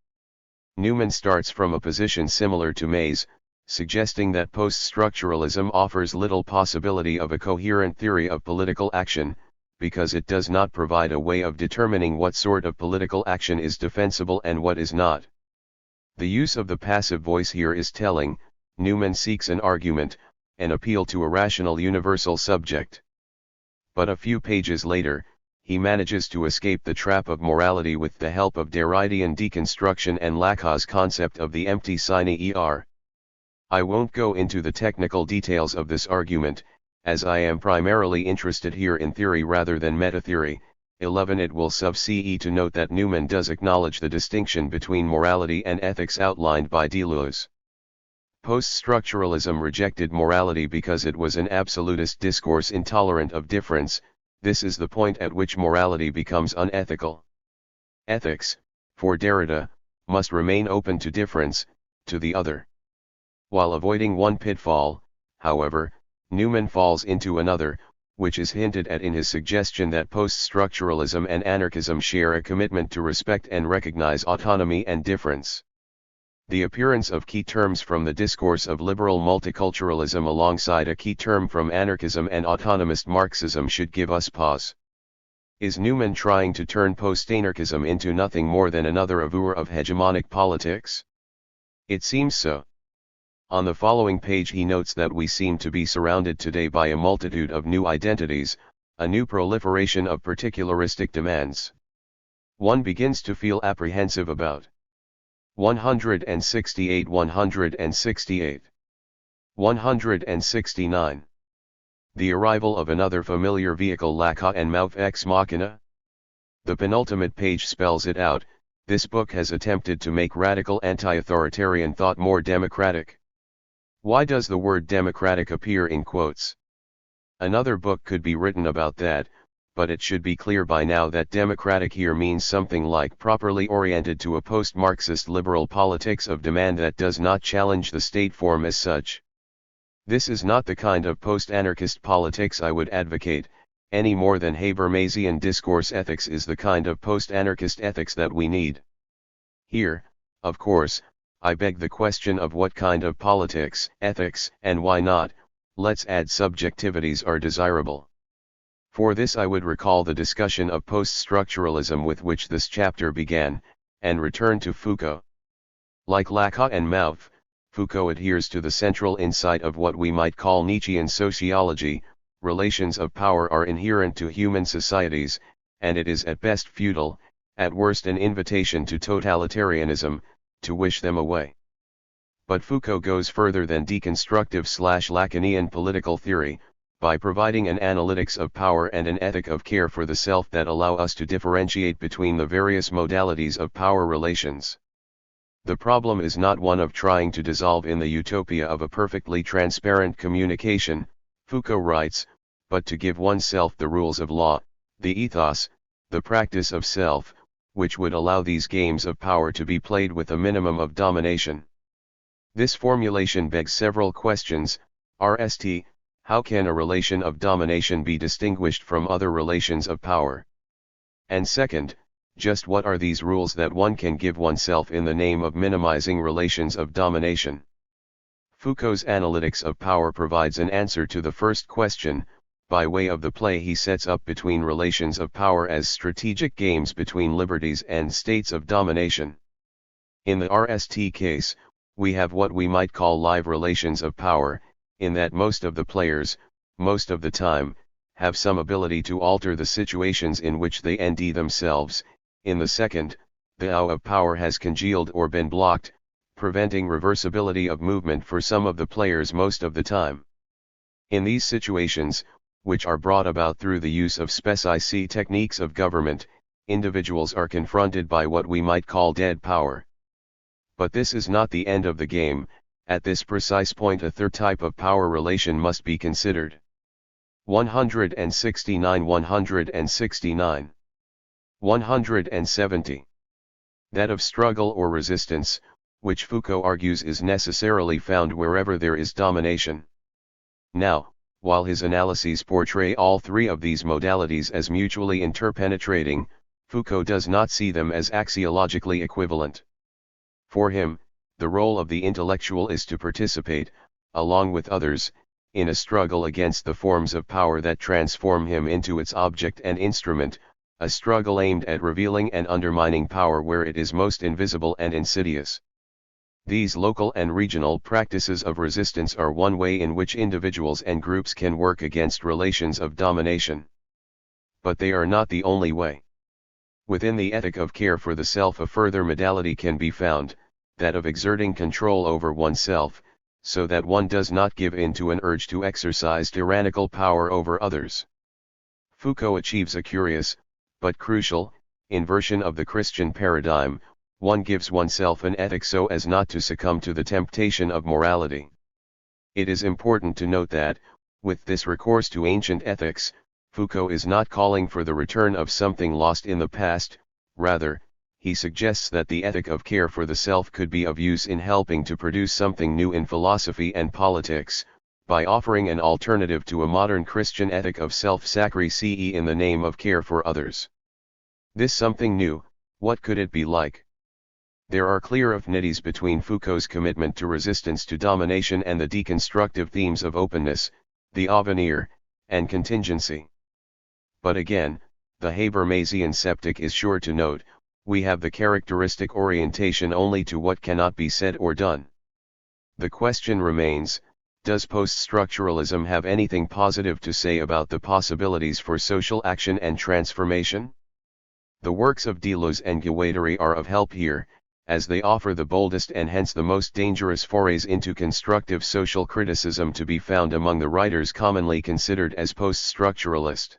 Newman starts from a position similar to May's, suggesting that post-structuralism offers little possibility of a coherent theory of political action, because it does not provide a way of determining what sort of political action is defensible and what is not. The use of the passive voice here is telling. Newman seeks an argument, an appeal to a rational universal subject. But a few pages later, he manages to escape the trap of morality with the help of Derridian deconstruction and Lacan's concept of the empty sine er. I won't go into the technical details of this argument, as I am primarily interested here in theory rather than metatheory. 11 It will sub-ce to note that Newman does acknowledge the distinction between morality and ethics outlined by Deleuze. Post-structuralism rejected morality because it was an absolutist discourse intolerant of difference. This is the point at which morality becomes unethical. Ethics, for Derrida, must remain open to difference, to the other. While avoiding one pitfall, however, Newman falls into another, which is hinted at in his suggestion that post-structuralism and anarchism share a commitment to respect and recognize autonomy and difference. The appearance of key terms from the discourse of liberal multiculturalism alongside a key term from anarchism and autonomist Marxism should give us pause. Is Newman trying to turn post-anarchism into nothing more than another avowal of hegemonic politics? It seems so. On the following page he notes that we seem to be surrounded today by a multitude of new identities, a new proliferation of particularistic demands. One begins to feel apprehensive about 168 168 169. The arrival of another familiar vehicle Lacan and Mauve ex machina? The penultimate page spells it out. This book has attempted to make radical anti-authoritarian thought more democratic. Why does the word democratic appear in quotes? Another book could be written about that, but it should be clear by now that democratic here means something like properly oriented to a post-Marxist liberal politics of demand that does not challenge the state form as such. This is not the kind of post-anarchist politics I would advocate, any more than Habermasian discourse ethics is the kind of post-anarchist ethics that we need. Here, of course, I beg the question of what kind of politics, ethics, and why not, let's add subjectivities are desirable. For this I would recall the discussion of post-structuralism with which this chapter began, and return to Foucault. Like Lacan and Mauve, Foucault adheres to the central insight of what we might call Nietzschean sociology: relations of power are inherent to human societies, and it is at best futile, at worst an invitation to totalitarianism, to wish them away. But Foucault goes further than deconstructive/Lacanian political theory, by providing an analytics of power and an ethic of care for the self that allow us to differentiate between the various modalities of power relations. The problem is not one of trying to dissolve in the utopia of a perfectly transparent communication, Foucault writes, but to give oneself the rules of law, the ethos, the practice of self, which would allow these games of power to be played with a minimum of domination. This formulation begs several questions. RST, How can a relation of domination be distinguished from other relations of power? And second, just what are these rules that one can give oneself in the name of minimizing relations of domination? Foucault's Analytics of Power provides an answer to the first question, by way of the play he sets up between relations of power as strategic games between liberties and states of domination. In the RST case, we have what we might call live relations of power, in that most of the players, most of the time, have some ability to alter the situations in which they ND themselves. In the second, the OW of power has congealed or been blocked, preventing reversibility of movement for some of the players most of the time. In these situations, which are brought about through the use of speci techniques of government, individuals are confronted by what we might call dead power. But this is not the end of the game. At this precise point a third type of power relation must be considered. 169 170. That of struggle or resistance, which Foucault argues is necessarily found wherever there is domination. Now, while his analyses portray all three of these modalities as mutually interpenetrating, Foucault does not see them as axiologically equivalent. For him, the role of the intellectual is to participate, along with others, in a struggle against the forms of power that transform him into its object and instrument, a struggle aimed at revealing and undermining power where it is most invisible and insidious. These local and regional practices of resistance are one way in which individuals and groups can work against relations of domination. But they are not the only way. Within the ethic of care for the self a further modality can be found, that of exerting control over oneself, so that one does not give in to an urge to exercise tyrannical power over others. Foucault achieves a curious, but crucial, inversion of the Christian paradigm. One gives oneself an ethic so as not to succumb to the temptation of morality. It is important to note that, with this recourse to ancient ethics, Foucault is not calling for the return of something lost in the past. Rather, he suggests that the ethic of care for the self could be of use in helping to produce something new in philosophy and politics, by offering an alternative to a modern Christian ethic of self-sacrifice in the name of care for others. This something new, what could it be like? There are clear affinities between Foucault's commitment to resistance to domination and the deconstructive themes of openness, the avenir, and contingency. But again, the Habermasian sceptic is sure to note, we have the characteristic orientation only to what cannot be said or done. The question remains, does post-structuralism have anything positive to say about the possibilities for social action and transformation? The works of Deleuze and Guattari are of help here, as they offer the boldest and hence the most dangerous forays into constructive social criticism to be found among the writers commonly considered as post-structuralist.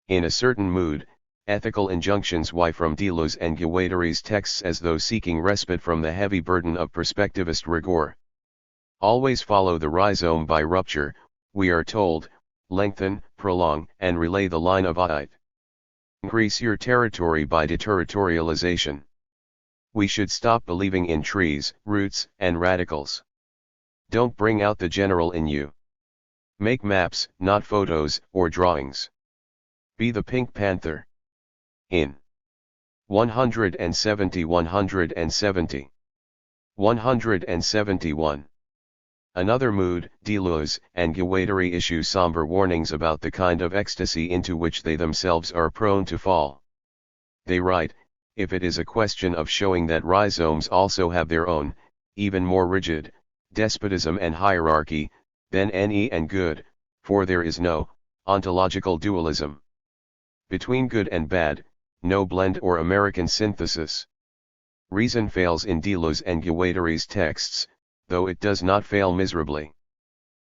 In a certain mood, ethical injunctions why from Deleuze and Guattari's texts as though seeking respite from the heavy burden of perspectivist rigor. Always follow the rhizome by rupture, we are told, lengthen, prolong, and relay the line of ait. Increase your territory by deterritorialization. We should stop believing in trees, roots, and radicals. Don't bring out the general in you. Make maps, not photos or drawings. Be the Pink Panther. In 170 170. 171. Another mood, Deleuze and Guattari issue somber warnings about the kind of ecstasy into which they themselves are prone to fall. They write, if it is a question of showing that rhizomes also have their own, even more rigid, despotism and hierarchy, than any and good, for there is no ontological dualism. Between good and bad, no blend or American synthesis. Reason fails in Deleuze and Guattari's texts, though it does not fail miserably.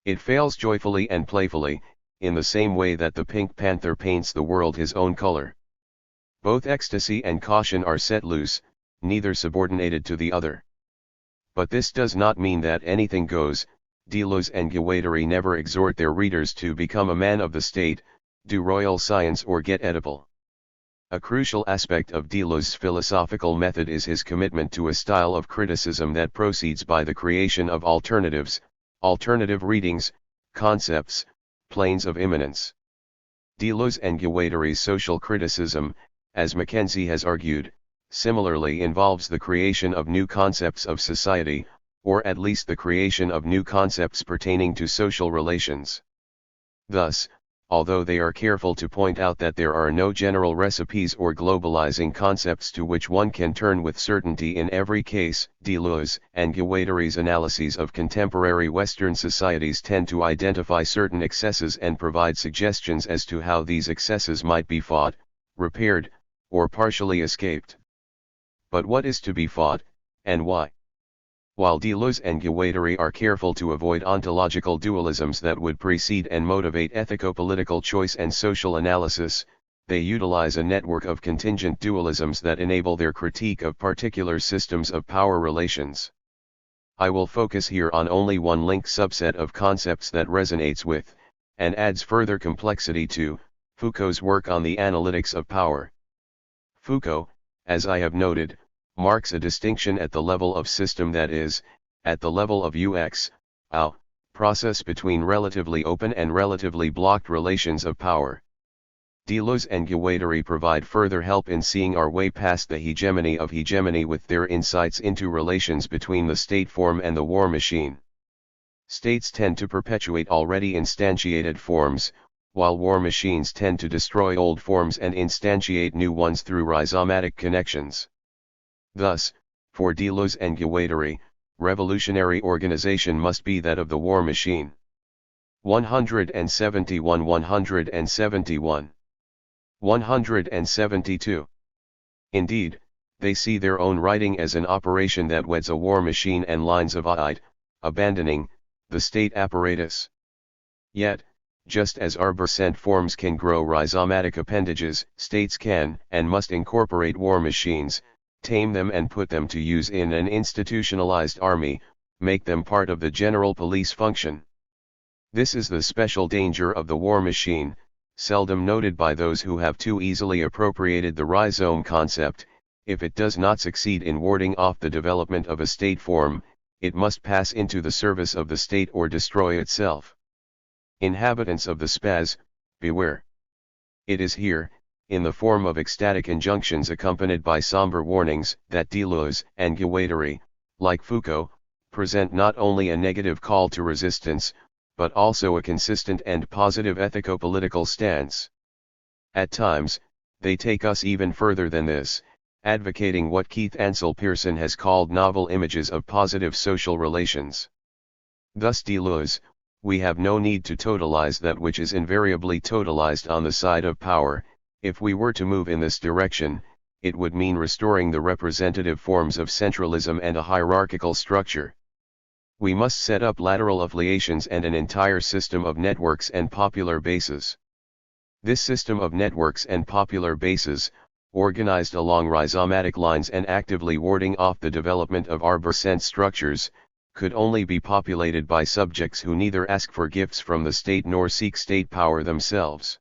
It fails joyfully and playfully, in the same way that the Pink Panther paints the world his own color. Both ecstasy and caution are set loose, neither subordinated to the other. But this does not mean that anything goes. Deleuze and Guattari never exhort their readers to become a man of the state, do royal science or get Oedipal. A crucial aspect of Deleuze's philosophical method is his commitment to a style of criticism that proceeds by the creation of alternatives, alternative readings, concepts, planes of immanence. Deleuze and Guattari's social criticism, as Mackenzie has argued, similarly involves the creation of new concepts of society, or at least the creation of new concepts pertaining to social relations. Thus, although they are careful to point out that there are no general recipes or globalizing concepts to which one can turn with certainty in every case, Deleuze and Guattari's analyses of contemporary Western societies tend to identify certain excesses and provide suggestions as to how these excesses might be fought, repaired, or partially escaped. But what is to be fought, and why? While Deleuze and Guattari are careful to avoid ontological dualisms that would precede and motivate ethico-political choice and social analysis, they utilize a network of contingent dualisms that enable their critique of particular systems of power relations. I will focus here on only one linked subset of concepts that resonates with, and adds further complexity to, Foucault's work on the analytics of power. Foucault, as I have noted, marks a distinction at the level of system, that is, at the level of UX, a process between relatively open and relatively blocked relations of power. Deleuze and Guattari provide further help in seeing our way past the hegemony of hegemony with their insights into relations between the state form and the war machine. States tend to perpetuate already instantiated forms, while war machines tend to destroy old forms and instantiate new ones through rhizomatic connections. Thus, for Deleuze and Guattari, revolutionary organization must be that of the war machine. 171–171. 172. Indeed, they see their own writing as an operation that weds a war machine and lines of aid, abandoning the state apparatus. Yet, just as arborescent forms can grow rhizomatic appendages, states can and must incorporate war machines, tame them and put them to use in an institutionalized army, make them part of the general police function. This is the special danger of the war machine, seldom noted by those who have too easily appropriated the rhizome concept. If it does not succeed in warding off the development of a state form, it must pass into the service of the state or destroy itself. Inhabitants of the spaz, beware. It is here, in the form of ecstatic injunctions accompanied by somber warnings, that Deleuze and Guattari, like Foucault, present not only a negative call to resistance, but also a consistent and positive ethico-political stance. At times, they take us even further than this, advocating what Keith Ansel Pearson has called novel images of positive social relations. Thus Deleuze, we have no need to totalize that which is invariably totalized on the side of power. If we were to move in this direction, it would mean restoring the representative forms of centralism and a hierarchical structure. We must set up lateral affiliations and an entire system of networks and popular bases. This system of networks and popular bases, organized along rhizomatic lines and actively warding off the development of arborescent structures, could only be populated by subjects who neither ask for gifts from the state nor seek state power themselves.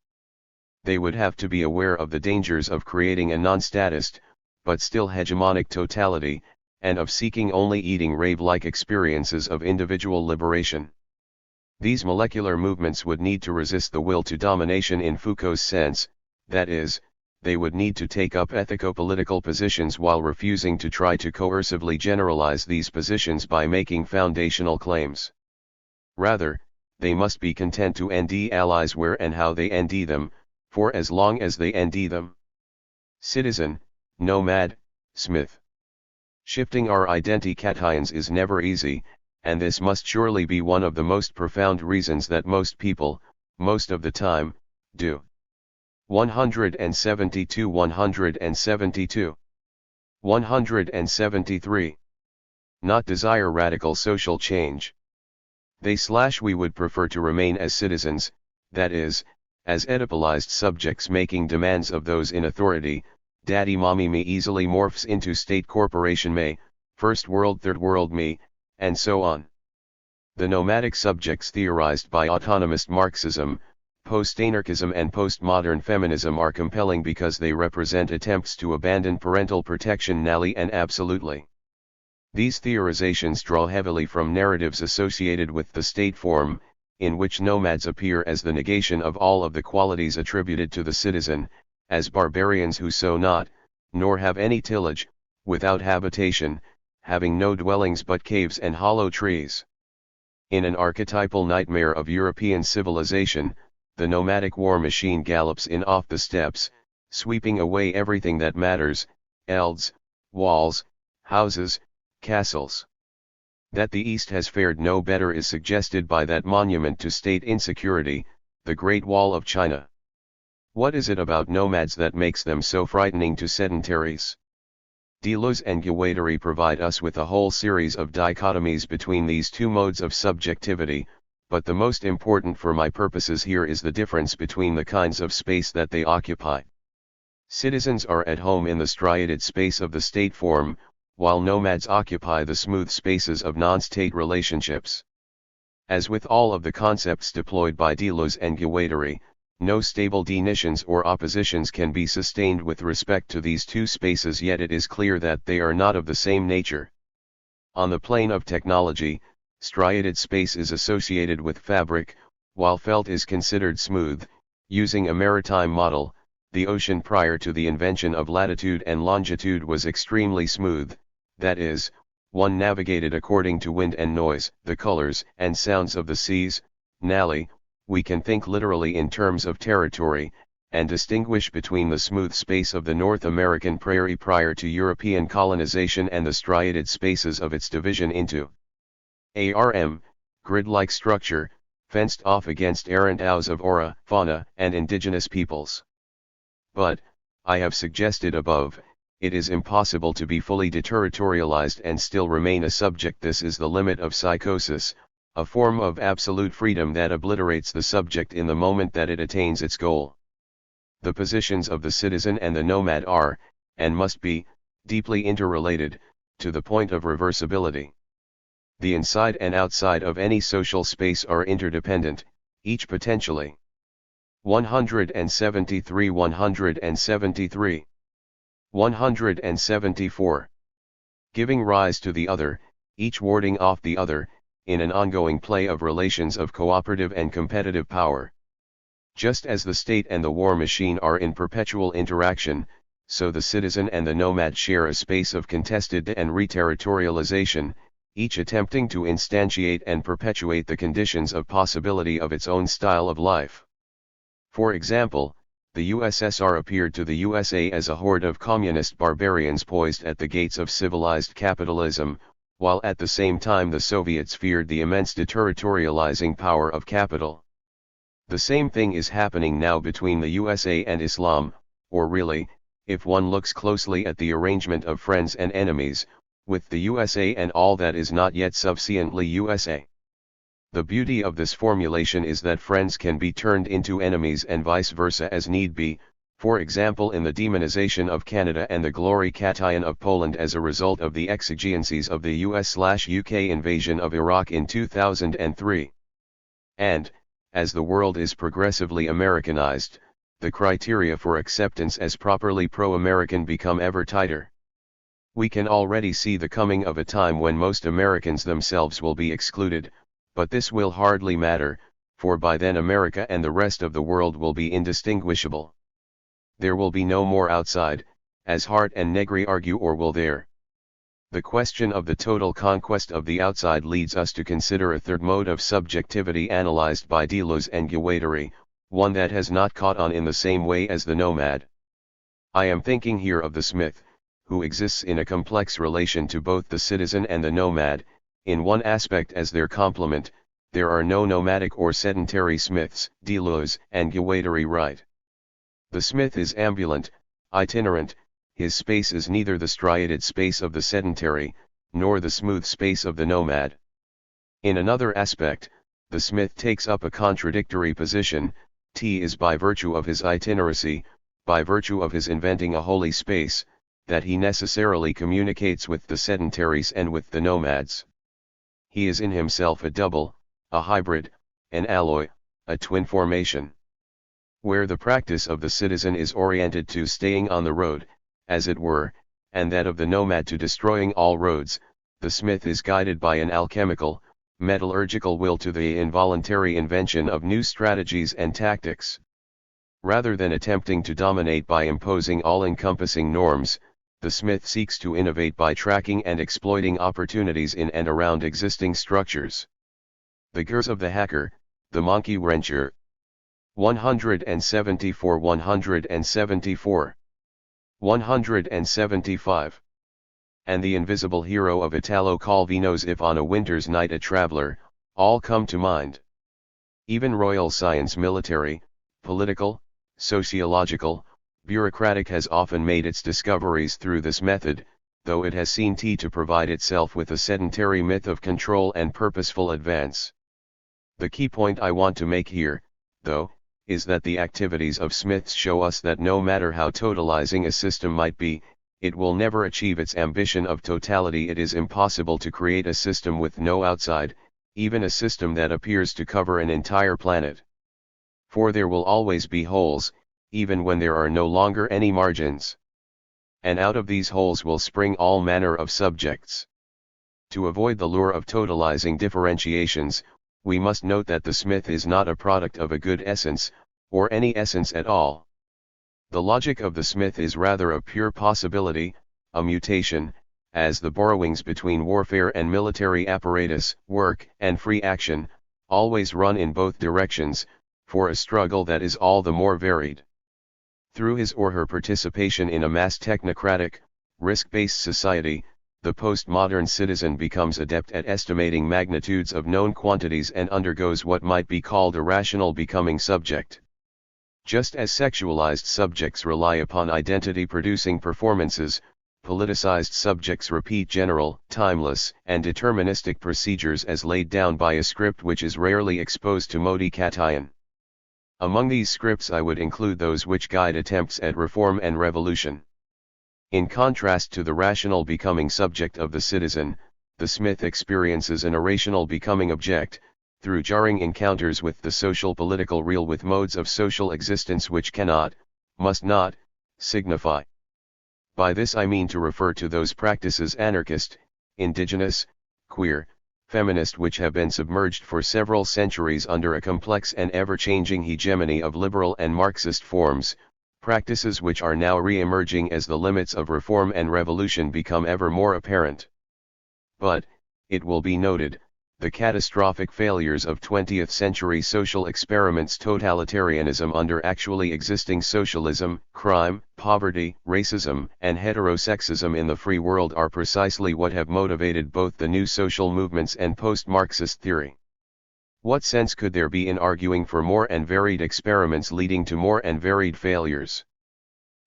They would have to be aware of the dangers of creating a non-statist, but still hegemonic totality, and of seeking only eating rave-like experiences of individual liberation. These molecular movements would need to resist the will to domination in Foucault's sense, that is, they would need to take up ethico-political positions while refusing to try to coercively generalize these positions by making foundational claims. Rather, they must be content to ND allies where and how they ND them, for as long as they ND them. Citizen, nomad, Smith. Shifting our identications is never easy, and this must surely be one of the most profound reasons that most people, most of the time, do. 172. 172. 173. Not desire radical social change. We would prefer to remain as citizens, that is, as Oedipalized subjects making demands of those in authority. Daddy mommy me easily morphs into state corporation me, first world third world me, and so on. The nomadic subjects theorized by autonomist Marxism, post-anarchism and postmodern feminism are compelling because they represent attempts to abandon parental protection nally and absolutely. These theorizations draw heavily from narratives associated with the state form, in which nomads appear as the negation of all of the qualities attributed to the citizen, as barbarians who sow not, nor have any tillage, without habitation, having no dwellings but caves and hollow trees. In an archetypal nightmare of European civilization, the nomadic war machine gallops in off the steppes, sweeping away everything that matters, elds, walls, houses, castles. That the East has fared no better is suggested by that monument to state insecurity, the Great Wall of China. What is it about nomads that makes them so frightening to sedentaries? Deleuze and Guattari provide us with a whole series of dichotomies between these two modes of subjectivity, but the most important for my purposes here is the difference between the kinds of space that they occupy. Citizens are at home in the striated space of the state form, while nomads occupy the smooth spaces of non-state relationships. As with all of the concepts deployed by Deleuze and Guattari, no stable denitions or oppositions can be sustained with respect to these two spaces, yet it is clear that they are not of the same nature. On the plane of technology, striated space is associated with fabric, while felt is considered smooth. Using a maritime model, the ocean prior to the invention of latitude and longitude was extremely smooth, that is, one navigated according to wind and noise, the colors and sounds of the seas. Nally, we can think literally in terms of territory, and distinguish between the smooth space of the North American prairie prior to European colonization and the striated spaces of its division into grid-like structure, fenced off against errant owls of aura, fauna, and indigenous peoples. But, I have suggested above, it is impossible to be fully deterritorialized and still remain a subject. This is the limit of psychosis, a form of absolute freedom that obliterates the subject in the moment that it attains its goal. The positions of the citizen and the nomad are, and must be, deeply interrelated, to the point of reversibility. The inside and outside of any social space are interdependent, each potentially. 173 173 174. Giving rise to the other, each warding off the other, in an ongoing play of relations of cooperative and competitive power. Just as the state and the war machine are in perpetual interaction, so the citizen and the nomad share a space of contested and reterritorialization, each attempting to instantiate and perpetuate the conditions of possibility of its own style of life. For example, the USSR appeared to the USA as a horde of communist barbarians poised at the gates of civilized capitalism, while at the same time the Soviets feared the immense deterritorializing power of capital. The same thing is happening now between the USA and Islam, or really, if one looks closely at the arrangement of friends and enemies, with the USA and all that is not yet sufficiently USA. The beauty of this formulation is that friends can be turned into enemies and vice versa as need be, for example in the demonization of Canada and the glory cation of Poland as a result of the exigencies of the US/UK invasion of Iraq in 2003. And, as the world is progressively Americanized, the criteria for acceptance as properly pro-American become ever tighter. We can already see the coming of a time when most Americans themselves will be excluded, but this will hardly matter, for by then America and the rest of the world will be indistinguishable. There will be no more outside, as Hart and Negri argue, or will there? The question of the total conquest of the outside leads us to consider a third mode of subjectivity analyzed by Deleuze and Guattari, one that has not caught on in the same way as the nomad. I am thinking here of the smith, who exists in a complex relation to both the citizen and the nomad. In one aspect as their complement, there are no nomadic or sedentary smiths, Deleuze and Guattari write. The smith is ambulant, itinerant, his space is neither the striated space of the sedentary, nor the smooth space of the nomad. In another aspect, the smith takes up a contradictory position. T is by virtue of his itineracy, by virtue of his inventing a holy space, that he necessarily communicates with the sedentaries and with the nomads. He is in himself a double, a hybrid, an alloy, a twin formation. Where the practice of the citizen is oriented to staying on the road, as it were, and that of the nomad to destroying all roads, the smith is guided by an alchemical, metallurgical will to the involuntary invention of new strategies and tactics. Rather than attempting to dominate by imposing all-encompassing norms, the smith seeks to innovate by tracking and exploiting opportunities in and around existing structures. The gears of the hacker, the monkey wrencher. 174 174 175. And the invisible hero of Italo Calvino's If on a Winter's Night a Traveler, all come to mind. Even royal science, military, political, sociological, bureaucratic has often made its discoveries through this method, though it has seen to provide itself with a sedentary myth of control and purposeful advance. The key point I want to make here, though, is that the activities of Smiths show us that no matter how totalizing a system might be, it will never achieve its ambition of totality. It is impossible to create a system with no outside, even a system that appears to cover an entire planet. For there will always be holes, even when there are no longer any margins. And out of these holes will spring all manner of subjects. To avoid the lure of totalizing differentiations, we must note that the smith is not a product of a good essence, or any essence at all. The logic of the smith is rather a pure possibility, a mutation, as the borrowings between warfare and military apparatus, work and free action, always run in both directions, for a struggle that is all the more varied. Through his or her participation in a mass technocratic, risk-based society, the postmodern citizen becomes adept at estimating magnitudes of known quantities and undergoes what might be called a rational becoming subject. Just as sexualized subjects rely upon identity-producing performances, politicized subjects repeat general, timeless, and deterministic procedures as laid down by a script which is rarely exposed to modification. Among these scripts I would include those which guide attempts at reform and revolution. In contrast to the rational becoming subject of the citizen, the smith experiences an irrational becoming object, through jarring encounters with the social political real, with modes of social existence which cannot, must not, signify. By this I mean to refer to those practices anarchist, indigenous, queer, feminist which have been submerged for several centuries under a complex and ever-changing hegemony of liberal and Marxist forms, practices which are now re-emerging as the limits of reform and revolution become ever more apparent. But, it will be noted, the catastrophic failures of 20th century social experiments, totalitarianism under actually existing socialism, crime, poverty, racism, and heterosexism in the free world are precisely what have motivated both the new social movements and post-Marxist theory. What sense could there be in arguing for more and varied experiments leading to more and varied failures?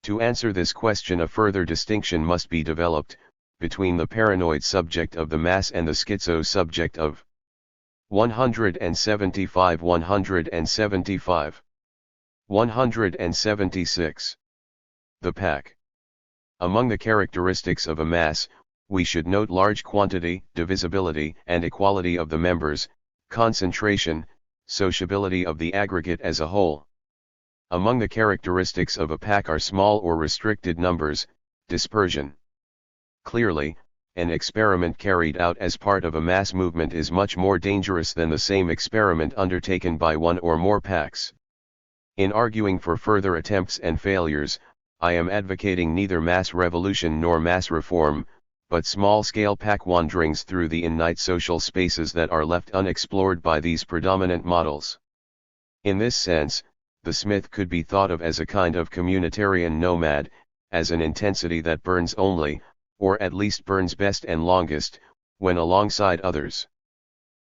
To answer this question, a further distinction must be developed between the paranoid subject of the mass and the schizo subject of 175 175 176. The pack. Among the characteristics of a mass, we should note large quantity, divisibility and equality of the members, concentration, sociability of the aggregate as a whole. Among the characteristics of a pack are small or restricted numbers, dispersion. Clearly, an experiment carried out as part of a mass movement is much more dangerous than the same experiment undertaken by one or more packs. In arguing for further attempts and failures, I am advocating neither mass revolution nor mass reform, but small-scale pack wanderings through the innate social spaces that are left unexplored by these predominant models. In this sense, the smith could be thought of as a kind of communitarian nomad, as an intensity that burns only, or at least burns best and longest, when alongside others.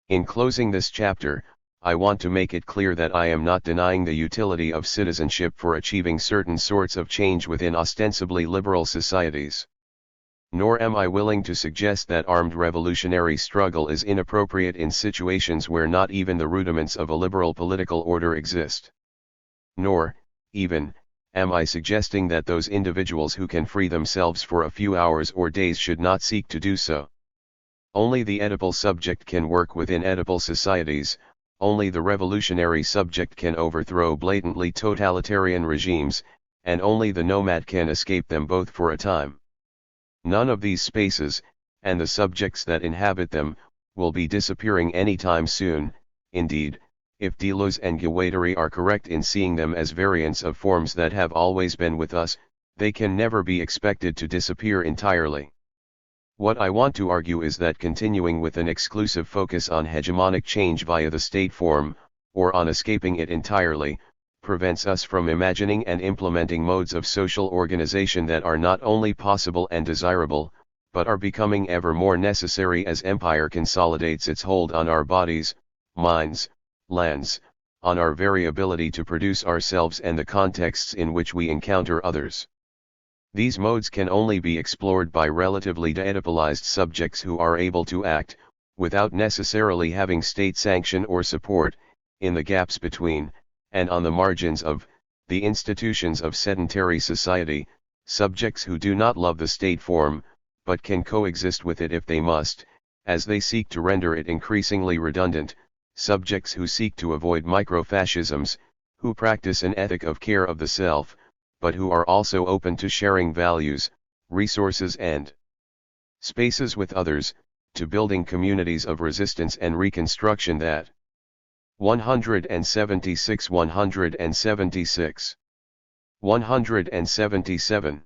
In closing this chapter, I want to make it clear that I am not denying the utility of citizenship for achieving certain sorts of change within ostensibly liberal societies. Nor am I willing to suggest that armed revolutionary struggle is inappropriate in situations where not even the rudiments of a liberal political order exist. Nor, even, am I suggesting that those individuals who can free themselves for a few hours or days should not seek to do so. Only the Oedipal subject can work within Oedipal societies, only the revolutionary subject can overthrow blatantly totalitarian regimes, and only the nomad can escape them both for a time. None of these spaces, and the subjects that inhabit them, will be disappearing anytime soon. Indeed, if Deleuze and Guattari are correct in seeing them as variants of forms that have always been with us, they can never be expected to disappear entirely. What I want to argue is that continuing with an exclusive focus on hegemonic change via the state form, or on escaping it entirely, prevents us from imagining and implementing modes of social organization that are not only possible and desirable, but are becoming ever more necessary as empire consolidates its hold on our bodies, minds, lands, on our very ability to produce ourselves and the contexts in which we encounter others. These modes can only be explored by relatively de-Oedipalized subjects who are able to act, without necessarily having state sanction or support, in the gaps between, and on the margins of, the institutions of sedentary society, subjects who do not love the state form, but can coexist with it if they must, as they seek to render it increasingly redundant, subjects who seek to avoid microfascisms, who practice an ethic of care of the self, but who are also open to sharing values, resources and spaces with others, to building communities of resistance and reconstruction that 176 176 177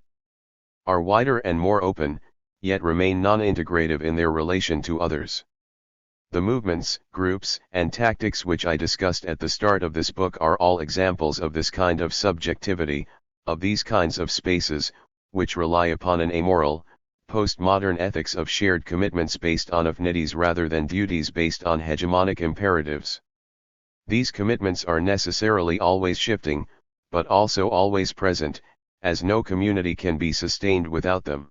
are wider and more open, yet remain non-integrative in their relation to others. The movements, groups, and tactics which I discussed at the start of this book are all examples of this kind of subjectivity, of these kinds of spaces, which rely upon an amoral, postmodern ethics of shared commitments based on affinities rather than duties based on hegemonic imperatives. These commitments are necessarily always shifting, but also always present, as no community can be sustained without them.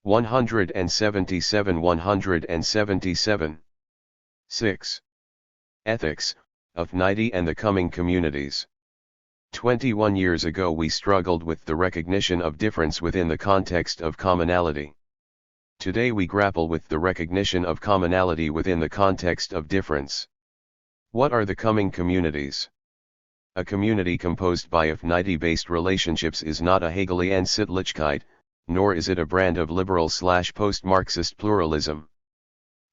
177 177 6. Ethics, affinity and the coming communities. 21 years ago we struggled with the recognition of difference within the context of commonality. Today we grapple with the recognition of commonality within the context of difference. What are the coming communities? A community composed by affinity-based relationships is not a Hegelian Sittlichkeit, nor is it a brand of liberal/post-Marxist pluralism.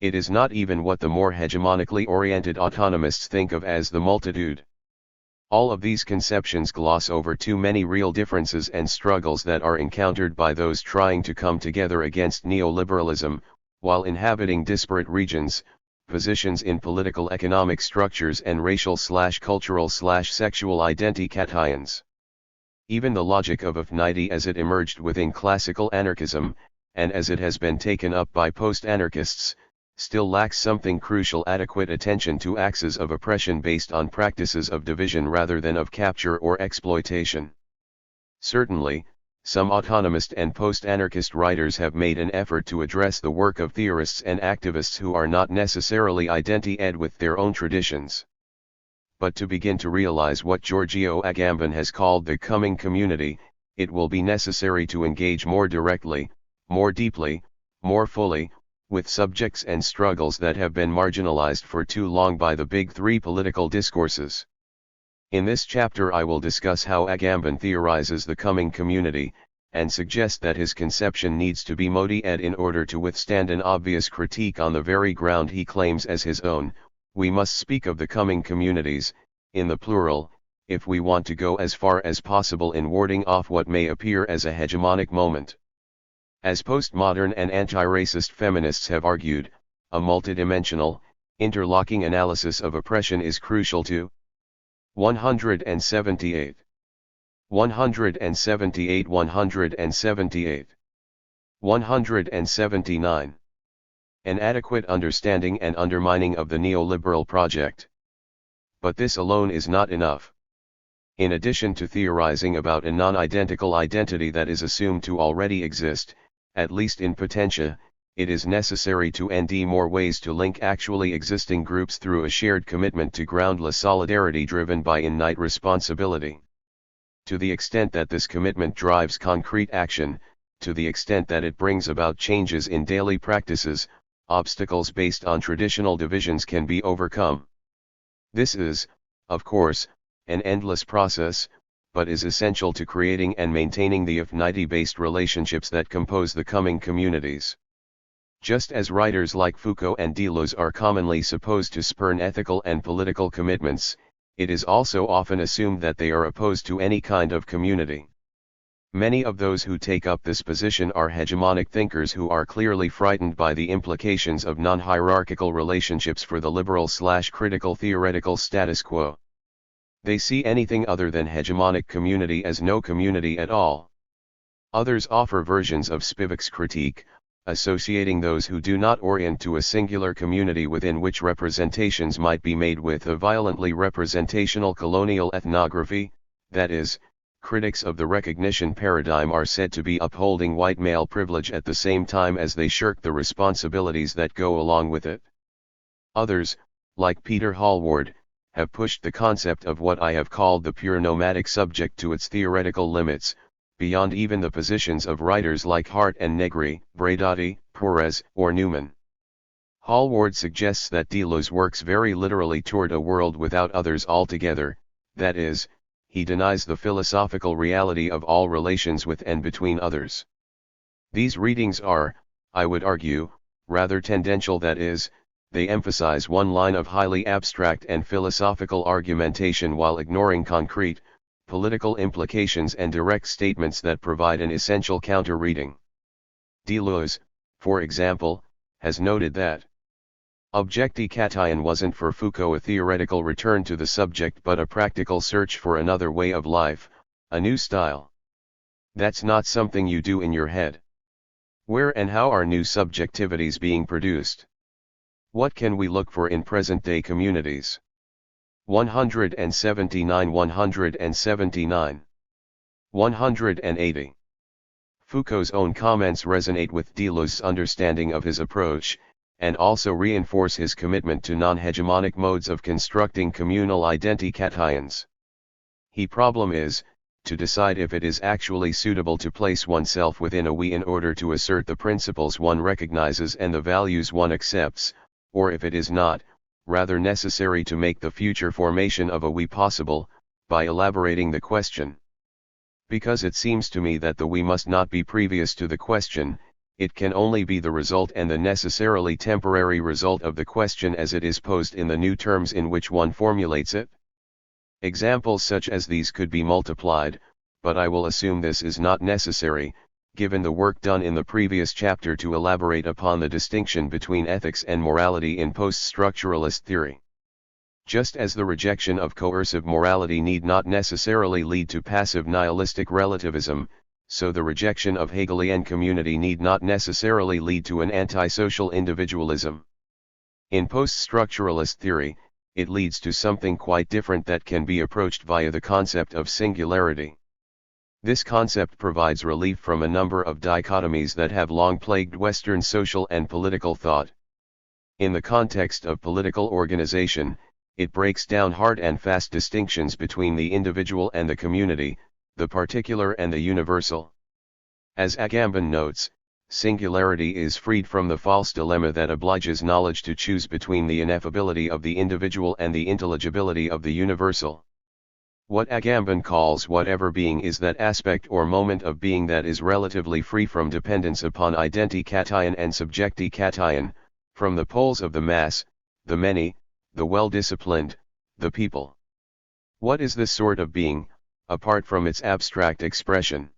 It is not even what the more hegemonically oriented autonomists think of as the multitude. All of these conceptions gloss over too many real differences and struggles that are encountered by those trying to come together against neoliberalism, while inhabiting disparate regions, positions in political economic structures and racial/cultural/sexual identications. Even the logic of affinity as it emerged within classical anarchism, and as it has been taken up by post-anarchists, still lacks something crucial: adequate attention to axes of oppression based on practices of division rather than of capture or exploitation. Certainly, some autonomist and post-anarchist writers have made an effort to address the work of theorists and activists who are not necessarily identi-ed with their own traditions. But to begin to realize what Giorgio Agamben has called the coming community, it will be necessary to engage more directly, more deeply, more fully, with subjects and struggles that have been marginalized for too long by the big three political discourses. In this chapter I will discuss how Agamben theorizes the coming community, and suggest that his conception needs to be modi-ed in order to withstand an obvious critique on the very ground he claims as his own. We must speak of the coming communities, in the plural, if we want to go as far as possible in warding off what may appear as a hegemonic moment. As postmodern and anti-racist feminists have argued, a multidimensional, interlocking analysis of oppression is crucial to 178. 178 178 179. An adequate understanding and undermining of the neoliberal project. But this alone is not enough. In addition to theorizing about a non-identical identity that is assumed to already exist, at least in potentia, it is necessary to nd more ways to link actually existing groups through a shared commitment to groundless solidarity driven by innate responsibility. To the extent that this commitment drives concrete action, to the extent that it brings about changes in daily practices, obstacles based on traditional divisions can be overcome. This is, of course, an endless process, but is essential to creating and maintaining the affinity-based relationships that compose the coming communities. Just as writers like Foucault and Deleuze are commonly supposed to spurn ethical and political commitments, it is also often assumed that they are opposed to any kind of community. Many of those who take up this position are hegemonic thinkers who are clearly frightened by the implications of non-hierarchical relationships for the liberal/critical theoretical status quo. They see anything other than hegemonic community as no community at all. Others offer versions of Spivak's critique, associating those who do not orient to a singular community within which representations might be made with a violently representational colonial ethnography. That is, critics of the recognition paradigm are said to be upholding white male privilege at the same time as they shirk the responsibilities that go along with it. Others, like Peter Hallward, have pushed the concept of what I have called the pure nomadic subject to its theoretical limits, beyond even the positions of writers like Hart and Negri, Bradotti, Perez, or Newman. Hallward suggests that Deleuze works very literally toward a world without others altogether, that is, he denies the philosophical reality of all relations with and between others. These readings are, I would argue, rather tendential, that is, they emphasize one line of highly abstract and philosophical argumentation while ignoring concrete, political implications and direct statements that provide an essential counter-reading. Deleuze, for example, has noted that objecti-cation wasn't for Foucault a theoretical return to the subject but a practical search for another way of life, a new style. That's not something you do in your head. Where and how are new subjectivities being produced? What can we look for in present-day communities? 179 179. 180. Foucault's own comments resonate with Deleuze's understanding of his approach, and also reinforce his commitment to non-hegemonic modes of constructing communal identications. The problem is, to decide if it is actually suitable to place oneself within a we in order to assert the principles one recognizes and the values one accepts, or if it is not, rather necessary to make the future formation of a we possible, by elaborating the question. Because it seems to me that the we must not be previous to the question, it can only be the result and the necessarily temporary result of the question as it is posed in the new terms in which one formulates it. Examples such as these could be multiplied, but I will assume this is not necessary, given the work done in the previous chapter to elaborate upon the distinction between ethics and morality in post-structuralist theory. Just as the rejection of coercive morality need not necessarily lead to passive nihilistic relativism, so the rejection of Hegelian community need not necessarily lead to an antisocial individualism. In post-structuralist theory, it leads to something quite different that can be approached via the concept of singularity. This concept provides relief from a number of dichotomies that have long plagued Western social and political thought. In the context of political organization, it breaks down hard and fast distinctions between the individual and the community, the particular and the universal. As Agamben notes, singularity is freed from the false dilemma that obliges knowledge to choose between the ineffability of the individual and the intelligibility of the universal. What Agamben calls whatever being is that aspect or moment of being that is relatively free from dependence upon identication and subjectication, from the poles of the mass, the many, the well-disciplined, the people. What is this sort of being, apart from its abstract expression?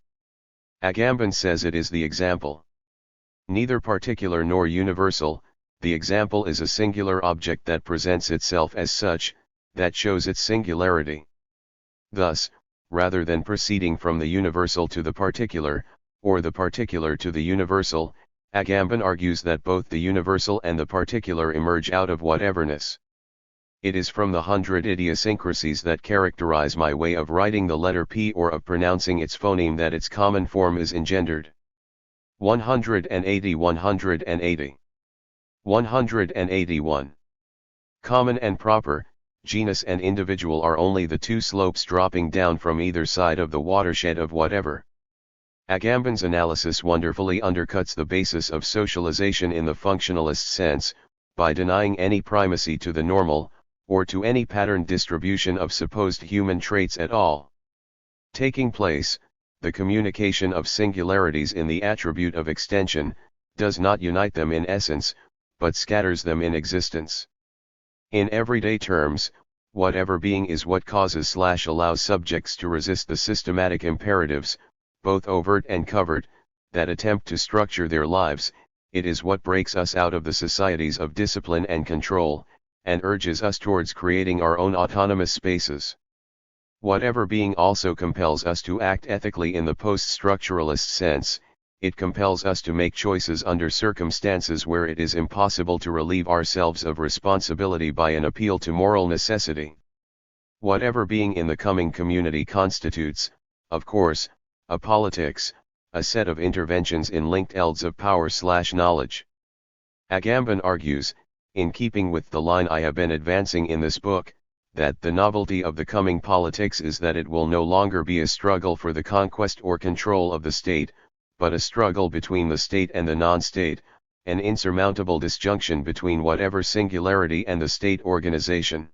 Agamben says it is the example. Neither particular nor universal, the example is a singular object that presents itself as such, that shows its singularity. Thus, rather than proceeding from the universal to the particular, or the particular to the universal, Agamben argues that both the universal and the particular emerge out of whateverness. It is from the 100 idiosyncrasies that characterize my way of writing the letter P or of pronouncing its phoneme that its common form is engendered. 180 180. 181. Common and proper, genus and individual are only the two slopes dropping down from either side of the watershed of whatever. Agamben's analysis wonderfully undercuts the basis of socialization in the functionalist sense, by denying any primacy to the normal, or to any pattern distribution of supposed human traits at all. Taking place, the communication of singularities in the attribute of extension, does not unite them in essence, but scatters them in existence. In everyday terms, whatever being is what causes/allows subjects to resist the systematic imperatives, both overt and covert, that attempt to structure their lives. It is what breaks us out of the societies of discipline and control, and urges us towards creating our own autonomous spaces. Whatever being also compels us to act ethically in the post-structuralist sense. It compels us to make choices under circumstances where it is impossible to relieve ourselves of responsibility by an appeal to moral necessity. Whatever being in the coming community constitutes, of course, a politics, a set of interventions in linked elds of power/knowledge. Agamben argues, in keeping with the line I have been advancing in this book, that the novelty of the coming politics is that it will no longer be a struggle for the conquest or control of the state, but a struggle between the state and the non-state, an insurmountable disjunction between whatever singularity and the state organization.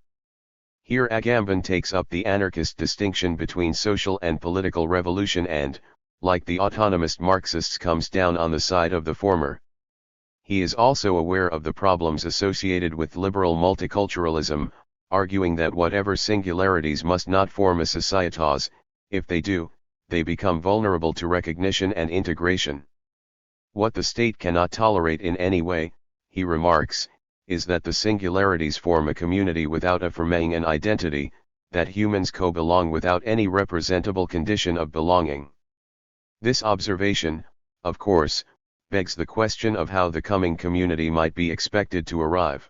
Here Agamben takes up the anarchist distinction between social and political revolution and, like the autonomist Marxists, comes down on the side of the former. He is also aware of the problems associated with liberal multiculturalism, arguing that whatever singularities must not form a societas. If they do, they become vulnerable to recognition and integration. What the state cannot tolerate in any way, he remarks, is that the singularities form a community without affirming an identity, that humans co-belong without any representable condition of belonging. This observation, of course, begs the question of how the coming community might be expected to arrive.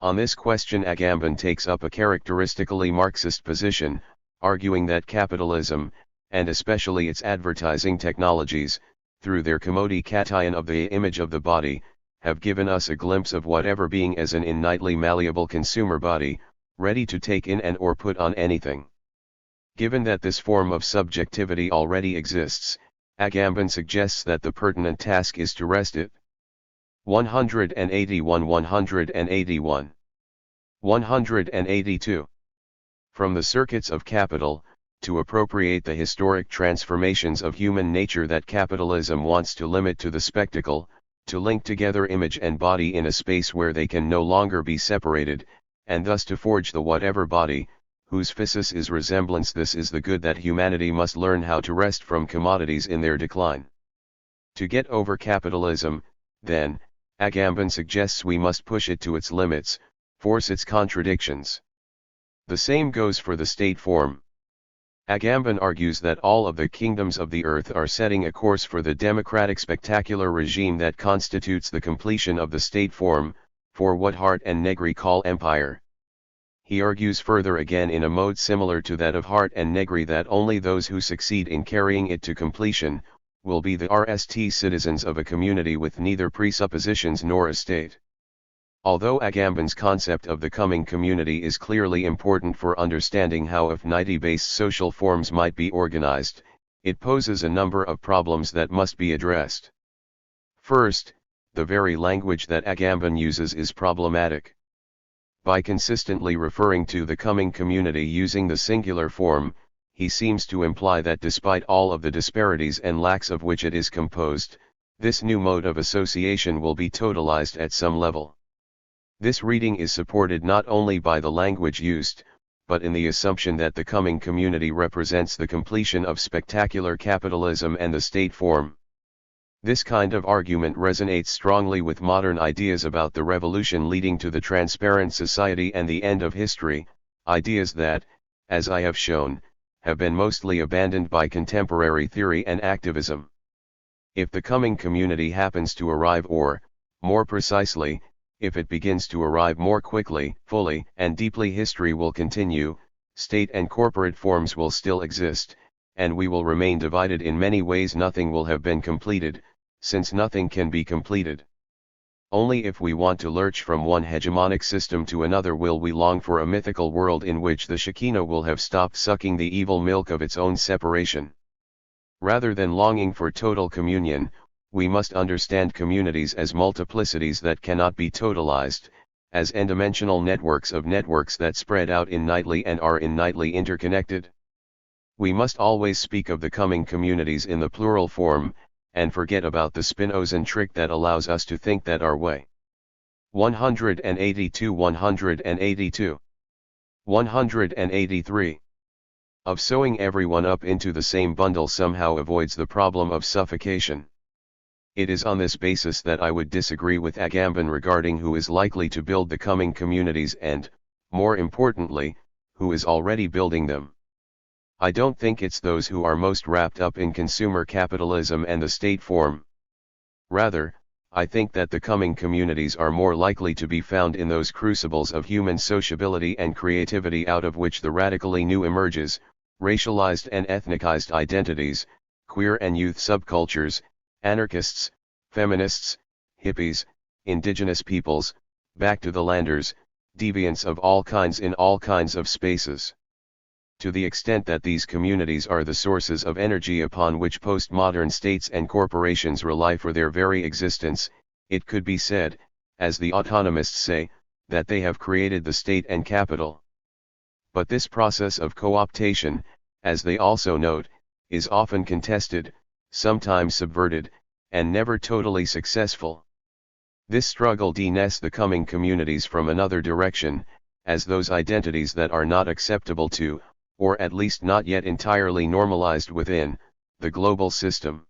On this question Agamben takes up a characteristically Marxist position, arguing that capitalism, and especially its advertising technologies, through their commodification of the image of the body, have given us a glimpse of whatever being as an innately malleable consumer body, ready to take in and or put on anything. Given that this form of subjectivity already exists, Agamben suggests that the pertinent task is to wrest it. 181 181. 182. From the circuits of capital, to appropriate the historic transformations of human nature that capitalism wants to limit to the spectacle, to link together image and body in a space where they can no longer be separated, and thus to forge the whatever body, whose physis is resemblance. This is the good that humanity must learn how to wrest from commodities in their decline. To get over capitalism, then, Agamben suggests we must push it to its limits, force its contradictions. The same goes for the state form. Agamben argues that all of the kingdoms of the earth are setting a course for the democratic spectacular regime that constitutes the completion of the state form, for what Hart and Negri call empire. He argues further again in a mode similar to that of Hart and Negri that only those who succeed in carrying it to completion, will be the RST citizens of a community with neither presuppositions nor a state. Although Agamben's concept of the coming community is clearly important for understanding how affinity-based social forms might be organized, it poses a number of problems that must be addressed. First, the very language that Agamben uses is problematic. By consistently referring to the coming community using the singular form, he seems to imply that despite all of the disparities and lacks of which it is composed, this new mode of association will be totalized at some level. This reading is supported not only by the language used, but in the assumption that the coming community represents the completion of spectacular capitalism and the state form. This kind of argument resonates strongly with modern ideas about the revolution leading to the transparent society and the end of history, ideas that, as I have shown, have been mostly abandoned by contemporary theory and activism. If the coming community happens to arrive, or, more precisely, if it begins to arrive more quickly, fully, and deeply, history will continue, state and corporate forms will still exist, and we will remain divided in many ways. Nothing will have been completed, since nothing can be completed. Only if we want to lurch from one hegemonic system to another will we long for a mythical world in which the Shekinah will have stopped sucking the evil milk of its own separation. Rather than longing for total communion, we must understand communities as multiplicities that cannot be totalized, as n-dimensional networks of networks that spread out innately and are innately interconnected. We must always speak of the coming communities in the plural form, and forget about the Spinozan trick that allows us to think that our way. 182 182 183 of sewing everyone up into the same bundle somehow avoids the problem of suffocation. It is on this basis that I would disagree with Agamben regarding who is likely to build the coming communities and, more importantly, who is already building them. I don't think it's those who are most wrapped up in consumer capitalism and the state form. Rather, I think that the coming communities are more likely to be found in those crucibles of human sociability and creativity out of which the radically new emerges, racialized and ethnicized identities, queer and youth subcultures, anarchists, feminists, hippies, indigenous peoples, back-to-the-landers, deviants of all kinds in all kinds of spaces. To the extent that these communities are the sources of energy upon which postmodern states and corporations rely for their very existence, it could be said, as the autonomists say, that they have created the state and capital. But this process of co-optation, as they also note, is often contested, sometimes subverted, and never totally successful. This struggle de-nests the coming communities from another direction, as those identities that are not acceptable to, or at least not yet entirely normalized within, the global system.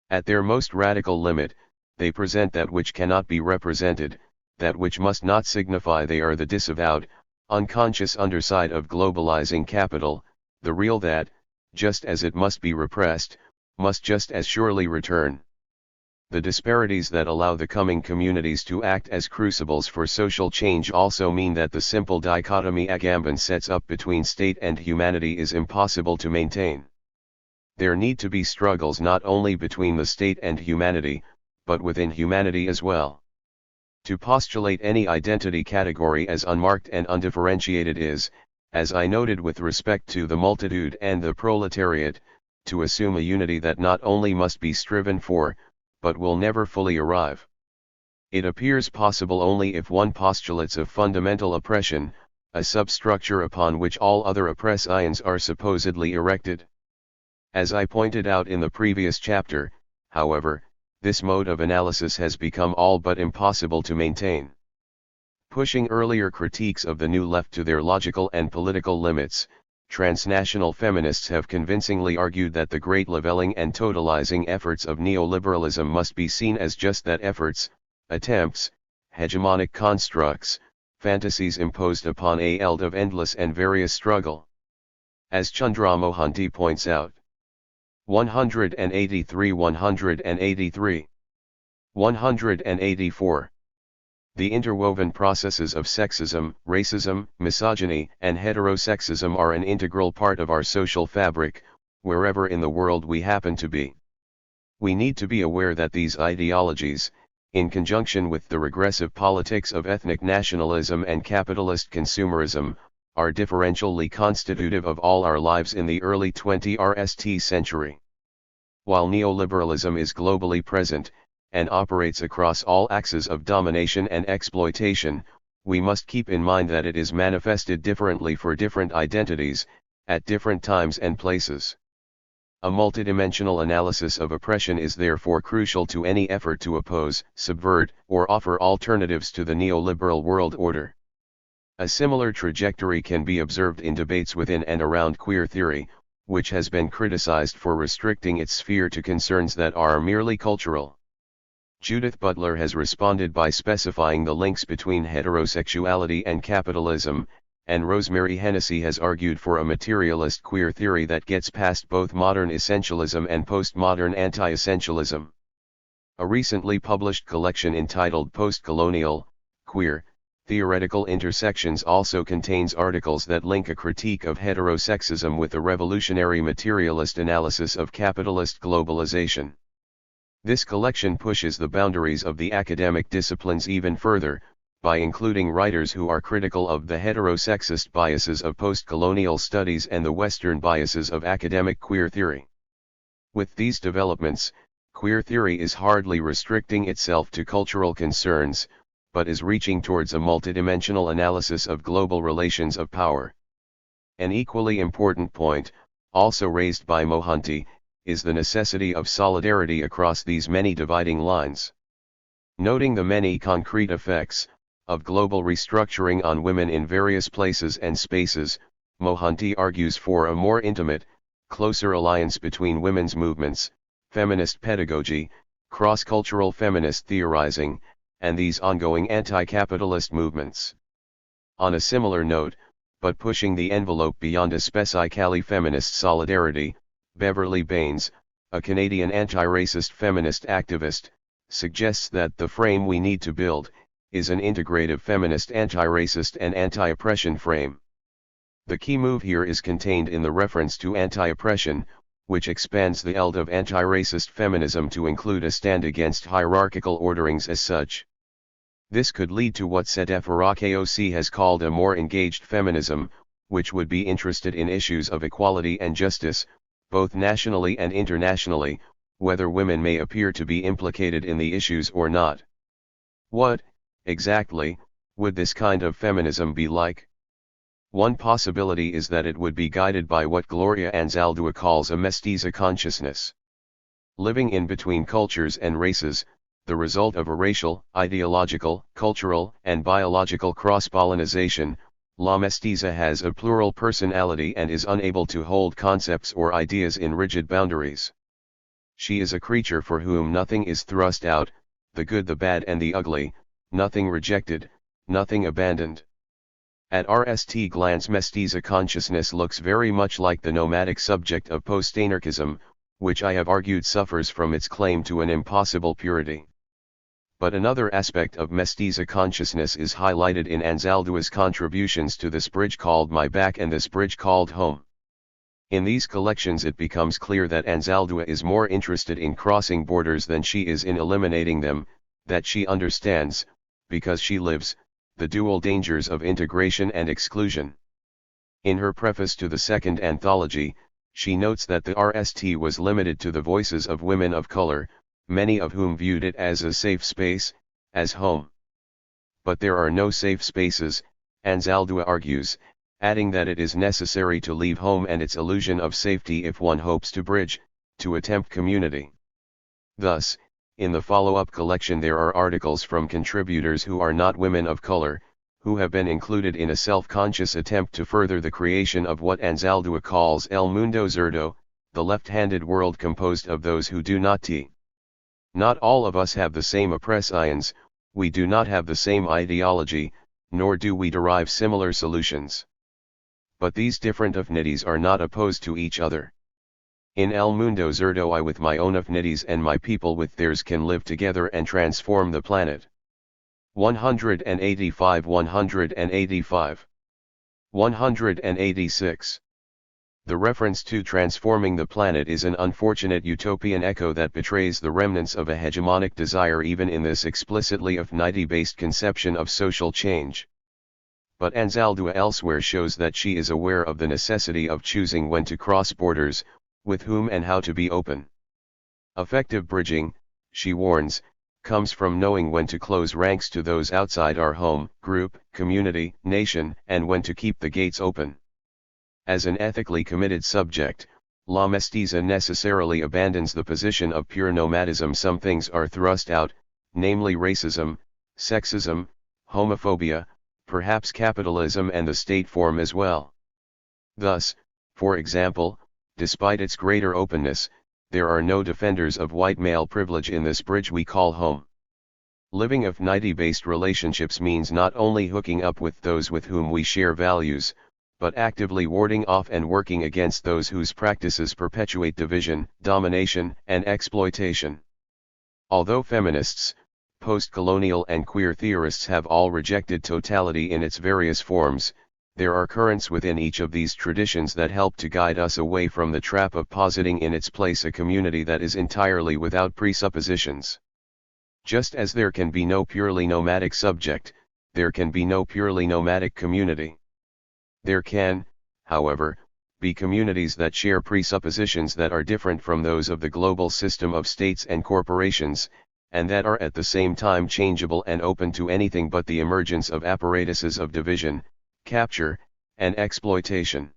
At their most radical limit, they present that which cannot be represented, that which must not signify they are the disavowed, unconscious underside of globalizing capital, the real that, just as it must be repressed, must just as surely return. The disparities that allow the coming communities to act as crucibles for social change also mean that the simple dichotomy Agamben sets up between state and humanity is impossible to maintain. There need to be struggles not only between the state and humanity, but within humanity as well. To postulate any identity category as unmarked and undifferentiated is, as I noted with respect to the multitude and the proletariat, to assume a unity that not only must be striven for, but will never fully arrive. It appears possible only if one postulates of fundamental oppression, a substructure upon which all other oppressions are supposedly erected. As I pointed out in the previous chapter, however, this mode of analysis has become all but impossible to maintain. Pushing earlier critiques of the New Left to their logical and political limits, transnational feminists have convincingly argued that the great leveling and totalizing efforts of neoliberalism must be seen as just that: efforts, attempts, hegemonic constructs, fantasies imposed upon a eld of endless and various struggle. As Chandra Mohanty points out, 183 183 184 the interwoven processes of sexism, racism, misogyny, and heterosexism are an integral part of our social fabric, wherever in the world we happen to be. We need to be aware that these ideologies, in conjunction with the regressive politics of ethnic nationalism and capitalist consumerism, are differentially constitutive of all our lives in the early 20th century. While neoliberalism is globally present, and operates across all axes of domination and exploitation, we must keep in mind that it is manifested differently for different identities, at different times and places. A multidimensional analysis of oppression is therefore crucial to any effort to oppose, subvert, or offer alternatives to the neoliberal world order. A similar trajectory can be observed in debates within and around queer theory, which has been criticized for restricting its sphere to concerns that are merely cultural. Judith Butler has responded by specifying the links between heterosexuality and capitalism, and Rosemary Hennessy has argued for a materialist queer theory that gets past both modern essentialism and postmodern anti-essentialism. A recently published collection entitled Postcolonial, Queer, Theoretical Intersections also contains articles that link a critique of heterosexism with a revolutionary materialist analysis of capitalist globalization. This collection pushes the boundaries of the academic disciplines even further, by including writers who are critical of the heterosexist biases of postcolonial studies and the Western biases of academic queer theory. With these developments, queer theory is hardly restricting itself to cultural concerns, but is reaching towards a multidimensional analysis of global relations of power. An equally important point, also raised by Mohanty, is the necessity of solidarity across these many dividing lines. Noting the many concrete effects of global restructuring on women in various places and spaces, Mohanty argues for a more intimate, closer alliance between women's movements, feminist pedagogy, cross-cultural feminist theorizing, and these ongoing anti-capitalist movements. On a similar note, but pushing the envelope beyond especially feminist solidarity, Beverly Baines, a Canadian anti-racist feminist activist, suggests that the frame we need to build is an integrative feminist anti-racist and anti-oppression frame. The key move here is contained in the reference to anti-oppression, which expands the ELD of anti-racist feminism to include a stand against hierarchical orderings as such. This could lead to what Setefarakoc has called a more engaged feminism, which would be interested in issues of equality and justice, both nationally and internationally, whether women may appear to be implicated in the issues or not. What, exactly, would this kind of feminism be like? One possibility is that it would be guided by what Gloria Anzaldúa calls a mestiza consciousness. Living in between cultures and races, the result of a racial, ideological, cultural, and biological cross-pollination, La Mestiza has a plural personality and is unable to hold concepts or ideas in rigid boundaries. She is a creature for whom nothing is thrust out, the good, the bad, and the ugly, nothing rejected, nothing abandoned. At first glance, mestiza consciousness looks very much like the nomadic subject of post-anarchism, which I have argued suffers from its claim to an impossible purity. But another aspect of mestiza consciousness is highlighted in Anzaldúa's contributions to this bridge called My Back and this bridge called Home. In these collections it becomes clear that Anzaldúa is more interested in crossing borders than she is in eliminating them, that she understands, because she lives, the dual dangers of integration and exclusion. In her preface to the second anthology, she notes that the RST was limited to the voices of women of color, many of whom viewed it as a safe space, as home. But there are no safe spaces, Anzaldúa argues, adding that it is necessary to leave home and its illusion of safety if one hopes to bridge, to attempt community. Thus, in the follow-up collection there are articles from contributors who are not women of color, who have been included in a self-conscious attempt to further the creation of what Anzaldúa calls El Mundo Zurdo, the left-handed world composed of those who do not Not all of us have the same oppressions, we do not have the same ideology, nor do we derive similar solutions. But these different affinities are not opposed to each other. In El Mundo Zurdo, I with my own affinities and my people with theirs can live together and transform the planet. 185 185 186. The reference to transforming the planet is an unfortunate utopian echo that betrays the remnants of a hegemonic desire even in this explicitly affinity-based conception of social change. But Anzaldúa elsewhere shows that she is aware of the necessity of choosing when to cross borders, with whom and how to be open. Effective bridging, she warns, comes from knowing when to close ranks to those outside our home, group, community, nation, and when to keep the gates open. As an ethically committed subject, La Mestiza necessarily abandons the position of pure nomadism. Some things are thrust out, namely racism, sexism, homophobia, perhaps capitalism and the state form as well. Thus, for example, despite its greater openness, there are no defenders of white male privilege in this bridge we call home. Living affinity-based relationships means not only hooking up with those with whom we share values, but actively warding off and working against those whose practices perpetuate division, domination, and exploitation. Although feminists, post-colonial and queer theorists have all rejected totality in its various forms, there are currents within each of these traditions that help to guide us away from the trap of positing in its place a community that is entirely without presuppositions. Just as there can be no purely nomadic subject, there can be no purely nomadic community. There can, however, be communities that share presuppositions that are different from those of the global system of states and corporations, and that are at the same time changeable and open to anything but the emergence of apparatuses of division, capture, and exploitation.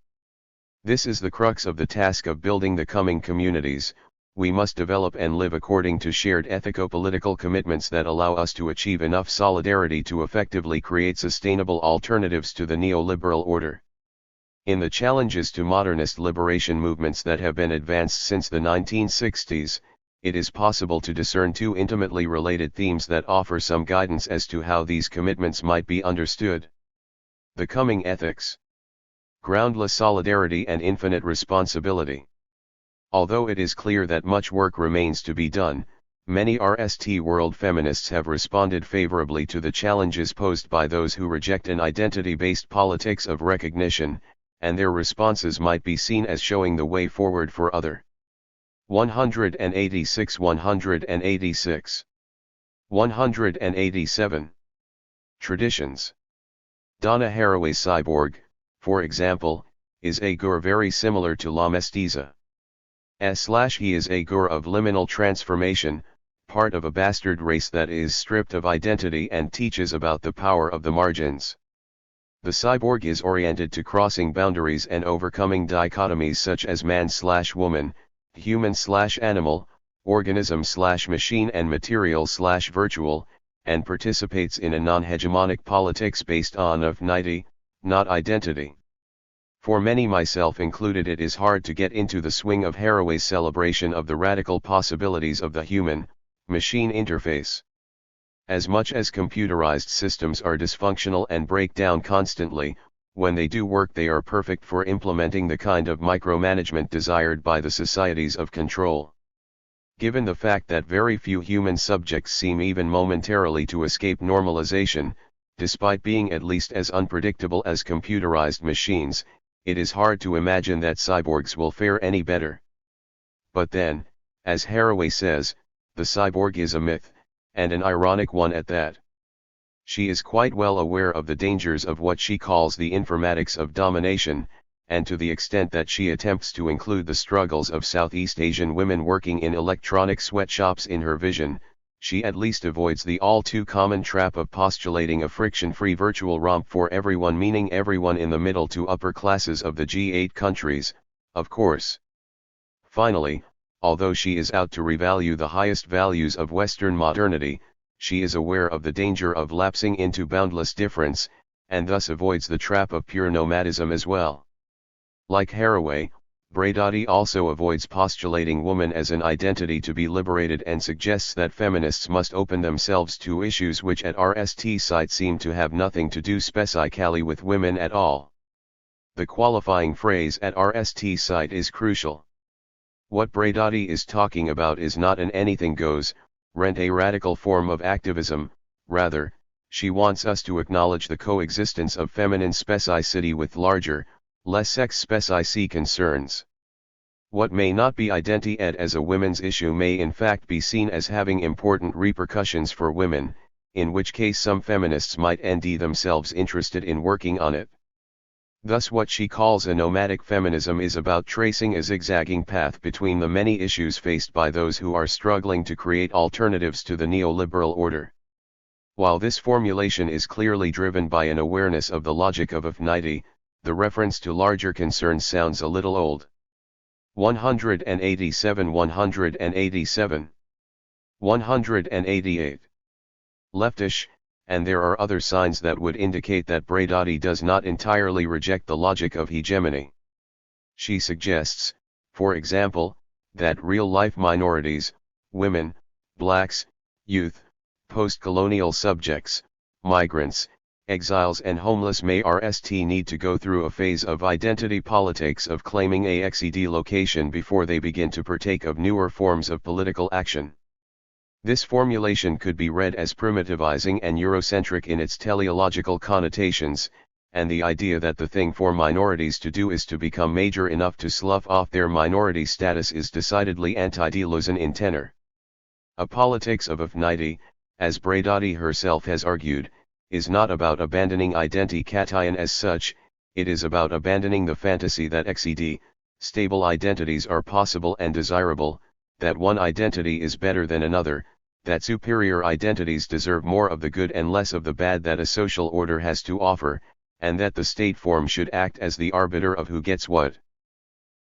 This is the crux of the task of building the coming communities. We must develop and live according to shared ethico-political commitments that allow us to achieve enough solidarity to effectively create sustainable alternatives to the neoliberal order. In the challenges to modernist liberation movements that have been advanced since the 1960s, it is possible to discern two intimately related themes that offer some guidance as to how these commitments might be understood. The coming ethics. Groundless solidarity and infinite responsibility. Although it is clear that much work remains to be done, many RST world feminists have responded favorably to the challenges posed by those who reject an identity-based politics of recognition, and their responses might be seen as showing the way forward for other. 186 186 187 Traditions. Donna Haraway's cyborg, for example, is a gur very similar to La Mestiza. He is a gur of liminal transformation, part of a bastard race that is stripped of identity and teaches about the power of the margins. The cyborg is oriented to crossing boundaries and overcoming dichotomies such as man/woman, human/animal, organism/machine and material/virtual, and participates in a non-hegemonic politics based on affinity, not identity. For many, myself included, it is hard to get into the swing of Haraway's celebration of the radical possibilities of the human-machine interface. As much as computerized systems are dysfunctional and break down constantly, when they do work they are perfect for implementing the kind of micromanagement desired by the societies of control. Given the fact that very few human subjects seem even momentarily to escape normalization, despite being at least as unpredictable as computerized machines, it is hard to imagine that cyborgs will fare any better. But then, as Haraway says, the cyborg is a myth, and an ironic one at that. She is quite well aware of the dangers of what she calls the informatics of domination, and to the extent that she attempts to include the struggles of Southeast Asian women working in electronic sweatshops in her vision, she at least avoids the all-too-common trap of postulating a friction-free virtual romp for everyone, meaning everyone in the middle to upper classes of the G8 countries, of course. Finally, although she is out to revalue the highest values of Western modernity, she is aware of the danger of lapsing into boundless difference, and thus avoids the trap of pure nomadism as well. Like Haraway, Braidotti also avoids postulating woman as an identity to be liberated and suggests that feminists must open themselves to issues which at RST site seem to have nothing to do specifically with women at all. The qualifying phrase at RST site is crucial. What Braidotti is talking about is not an anything goes, rent a radical form of activism, rather, she wants us to acknowledge the coexistence of feminine specificity with larger, less sex-specific concerns. What may not be identified as a women's issue may in fact be seen as having important repercussions for women, in which case some feminists might end themselves interested in working on it. Thus what she calls a nomadic feminism is about tracing a zigzagging path between the many issues faced by those who are struggling to create alternatives to the neoliberal order. While this formulation is clearly driven by an awareness of the logic of affinity, the reference to larger concerns sounds a little old. 187 187 188 Leftish, and there are other signs that would indicate that Braidotti does not entirely reject the logic of hegemony. She suggests, for example, that real-life minorities, women, blacks, youth, post-colonial subjects, migrants, exiles and homeless may need to go through a phase of identity politics of claiming a XED location before they begin to partake of newer forms of political action. This formulation could be read as primitivizing and Eurocentric in its teleological connotations, and the idea that the thing for minorities to do is to become major enough to slough off their minority status is decidedly anti-Deleuzean in tenor. A politics of affinity, as Braidotti herself has argued, is not about abandoning identication as such, it is about abandoning the fantasy that XED, stable identities are possible and desirable, that one identity is better than another, that superior identities deserve more of the good and less of the bad that a social order has to offer, and that the state form should act as the arbiter of who gets what.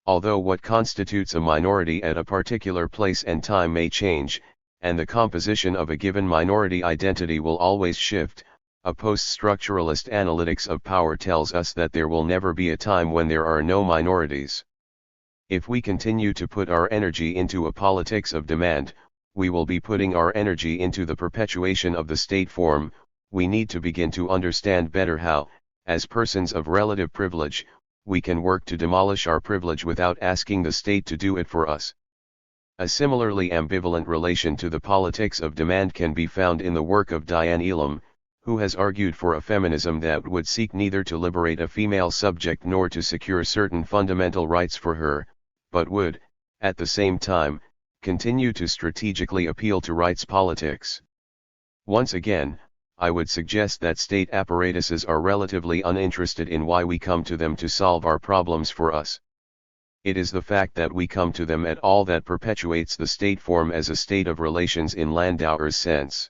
Although what constitutes a minority at a particular place and time may change, and the composition of a given minority identity will always shift, a post-structuralist analytics of power tells us that there will never be a time when there are no minorities. If we continue to put our energy into a politics of demand, we will be putting our energy into the perpetuation of the state form. We need to begin to understand better how, as persons of relative privilege, we can work to demolish our privilege without asking the state to do it for us. A similarly ambivalent relation to the politics of demand can be found in the work of Diane Elam, who has argued for a feminism that would seek neither to liberate a female subject nor to secure certain fundamental rights for her, but would, at the same time, continue to strategically appeal to rights politics. Once again, I would suggest that state apparatuses are relatively uninterested in why we come to them to solve our problems for us. It is the fact that we come to them at all that perpetuates the state form as a state of relations in Landauer's sense.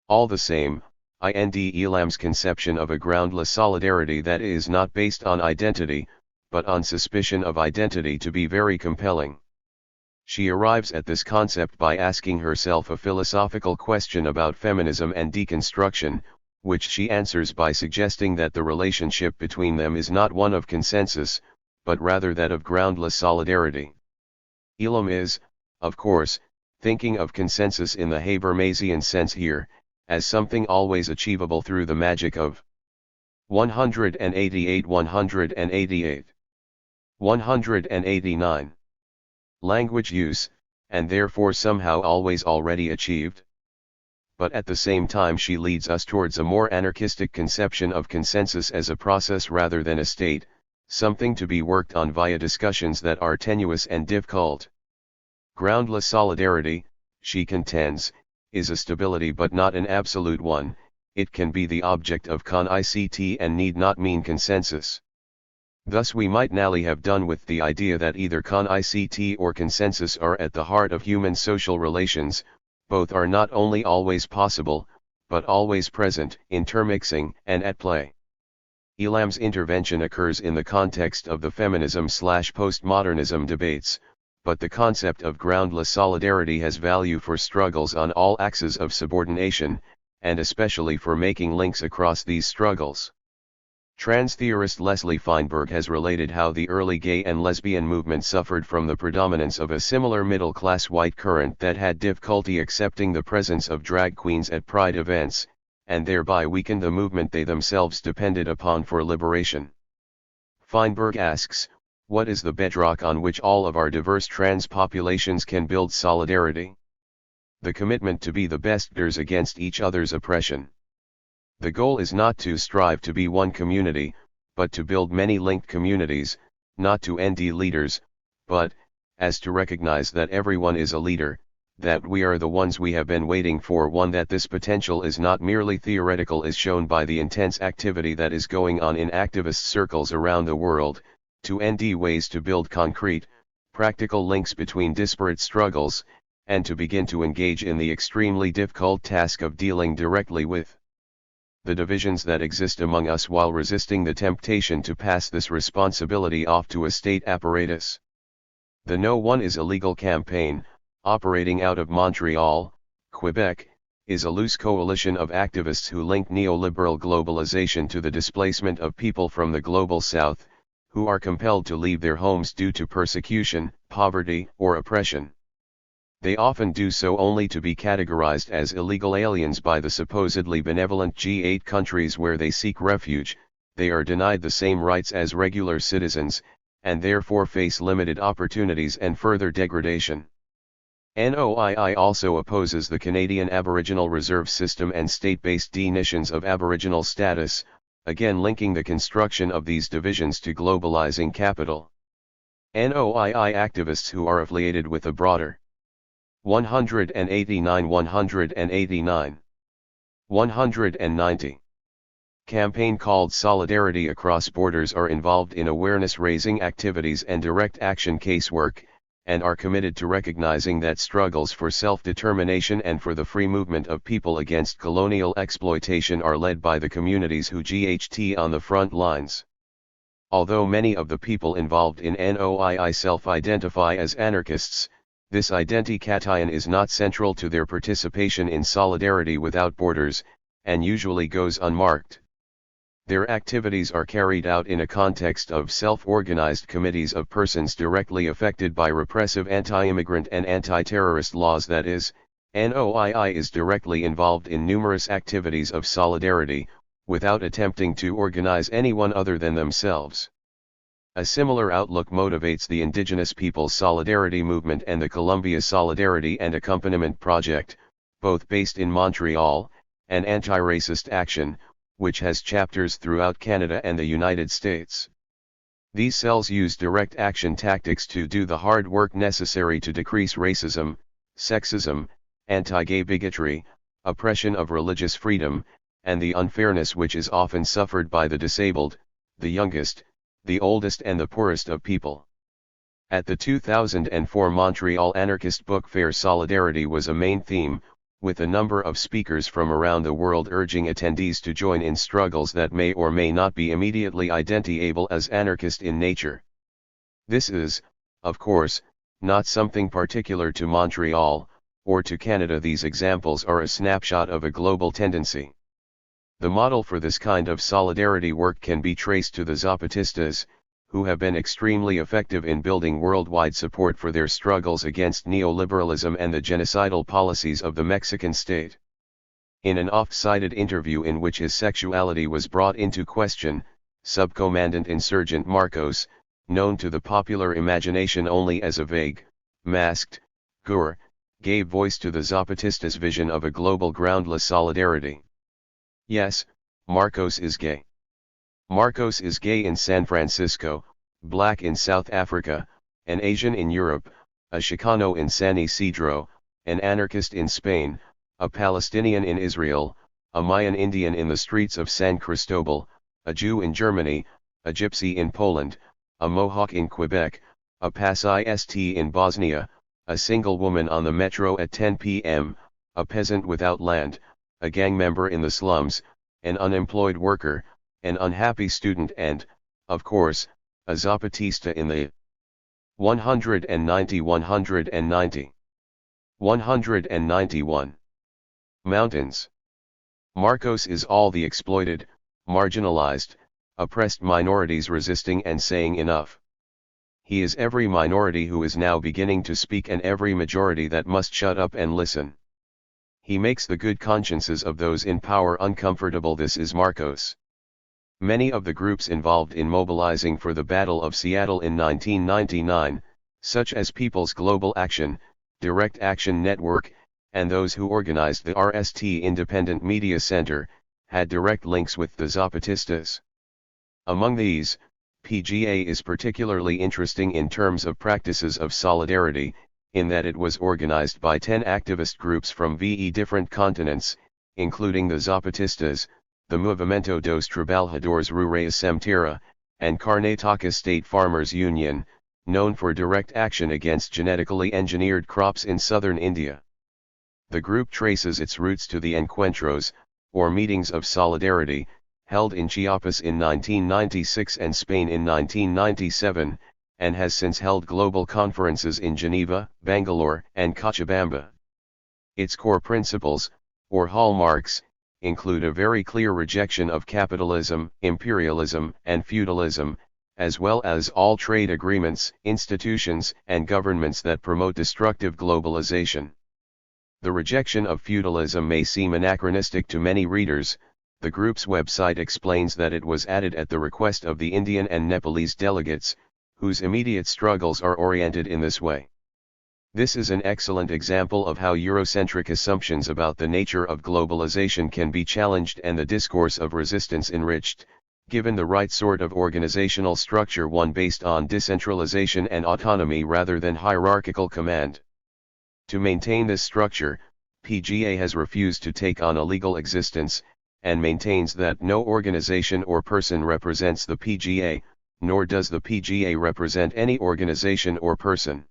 All the same, I find Elam's conception of a groundless solidarity that is not based on identity, but on suspicion of identity to be very compelling. She arrives at this concept by asking herself a philosophical question about feminism and deconstruction, which she answers by suggesting that the relationship between them is not one of consensus, but rather that of groundless solidarity. Elam is, of course, thinking of consensus in the Habermasian sense here, as something always achievable through the magic of 188 189. Language use, and therefore somehow always already achieved. But at the same time she leads us towards a more anarchistic conception of consensus as a process rather than a state, something to be worked on via discussions that are tenuous and difficult. Groundless solidarity, she contends, is a stability but not an absolute one. It can be the object of con-ICT and need not mean consensus. Thus we might nearly have done with the idea that either con-ICT or consensus are at the heart of human social relations. Both are not only always possible, but always present, intermixing, and at play. Elam's intervention occurs in the context of the feminism/postmodernism debates, but the concept of groundless solidarity has value for struggles on all axes of subordination, and especially for making links across these struggles. Trans theorist Leslie Feinberg has related how the early gay and lesbian movement suffered from the predominance of a similar middle-class white current that had difficulty accepting the presence of drag queens at pride events, and thereby weakened the movement they themselves depended upon for liberation. Feinberg asks, what is the bedrock on which all of our diverse trans populations can build solidarity? The commitment to be the besters against each other's oppression. The goal is not to strive to be one community, but to build many linked communities, not to ND leaders, but, as to recognize that everyone is a leader, that we are the ones we have been waiting for. One that this potential is not merely theoretical is shown by the intense activity that is going on in activist circles around the world, to ND ways to build concrete, practical links between disparate struggles, and to begin to engage in the extremely difficult task of dealing directly with the divisions that exist among us while resisting the temptation to pass this responsibility off to a state apparatus. The No One is Illegal campaign, operating out of Montreal, Quebec, is a loose coalition of activists who link neoliberal globalization to the displacement of people from the global south, who are compelled to leave their homes due to persecution, poverty, or oppression. They often do so only to be categorized as illegal aliens by the supposedly benevolent G8 countries where they seek refuge. They are denied the same rights as regular citizens, and therefore face limited opportunities and further degradation. NOII also opposes the Canadian Aboriginal Reserve System and state-based definitions of Aboriginal status, again linking the construction of these divisions to globalizing capital. NOII activists who are affiliated with a broader 189 190 campaign called Solidarity Across Borders are involved in awareness-raising activities and direct action casework, and are committed to recognizing that struggles for self-determination and for the free movement of people against colonial exploitation are led by the communities who GHT on the front lines. Although many of the people involved in NOII self-identify as anarchists, this identication is not central to their participation in Solidarity Without Borders, and usually goes unmarked. Their activities are carried out in a context of self-organized committees of persons directly affected by repressive anti-immigrant and anti-terrorist laws. That is, NOII is directly involved in numerous activities of solidarity, without attempting to organize anyone other than themselves. A similar outlook motivates the Indigenous Peoples Solidarity Movement and the Columbia Solidarity and Accompaniment Project, both based in Montreal, an anti-racist action, which has chapters throughout Canada and the United States. These cells use direct action tactics to do the hard work necessary to decrease racism, sexism, anti-gay bigotry, oppression of religious freedom, and the unfairness which is often suffered by the disabled, the youngest, the oldest and the poorest of people. At the 2004 Montreal Anarchist Book Fair, solidarity was a main theme, with a number of speakers from around the world urging attendees to join in struggles that may or may not be immediately identifiable as anarchist in nature. This is, of course, not something particular to Montreal, or to Canada. These examples are a snapshot of a global tendency. The model for this kind of solidarity work can be traced to the Zapatistas, who have been extremely effective in building worldwide support for their struggles against neoliberalism and the genocidal policies of the Mexican state. In an oft-cited interview in which his sexuality was brought into question, Subcommandant Insurgent Marcos, known to the popular imagination only as a vague, masked, Gur, gave voice to the Zapatistas' vision of a global groundless solidarity. Yes, Marcos is gay. Marcos is gay in San Francisco, black in South Africa, an Asian in Europe, a Chicano in San Isidro, an anarchist in Spain, a Palestinian in Israel, a Mayan Indian in the streets of San Cristobal, a Jew in Germany, a Gypsy in Poland, a Mohawk in Quebec, a Pasist in Bosnia, a single woman on the metro at 10 p.m., a peasant without land, a gang member in the slums, an unemployed worker, an unhappy student and, of course, a Zapatista in the 190. 191. Mountains. Marcos is all the exploited, marginalized, oppressed minorities resisting and saying enough. He is every minority who is now beginning to speak and every majority that must shut up and listen. He makes the good consciences of those in power uncomfortable. This is Marcos. Many of the groups involved in mobilizing for the Battle of Seattle in 1999, such as People's Global Action, Direct Action Network, and those who organized the RST Independent Media Center, had direct links with the Zapatistas. Among these, PGA is particularly interesting in terms of practices of solidarity, in that it was organized by 10 activist groups from different continents, including the Zapatistas, the Movimiento dos Trabajadores Rurales Sem Tierra, and Karnataka State Farmers Union, known for direct action against genetically engineered crops in southern India. The group traces its roots to the encuentros, or meetings of solidarity, held in Chiapas in 1996 and Spain in 1997, and has since held global conferences in Geneva, Bangalore, and Cochabamba. Its core principles, or hallmarks, include a very clear rejection of capitalism, imperialism, and feudalism, as well as all trade agreements, institutions, and governments that promote destructive globalization. The rejection of feudalism may seem anachronistic to many readers. The group's website explains that it was added at the request of the Indian and Nepalese delegates, whose immediate struggles are oriented in this way. This is an excellent example of how Eurocentric assumptions about the nature of globalization can be challenged and the discourse of resistance enriched, given the right sort of organizational structure, one based on decentralization and autonomy rather than hierarchical command. To maintain this structure, PGA has refused to take on a legal existence, and maintains that no organization or person represents the PGA, nor does the PGA represent any organization or person.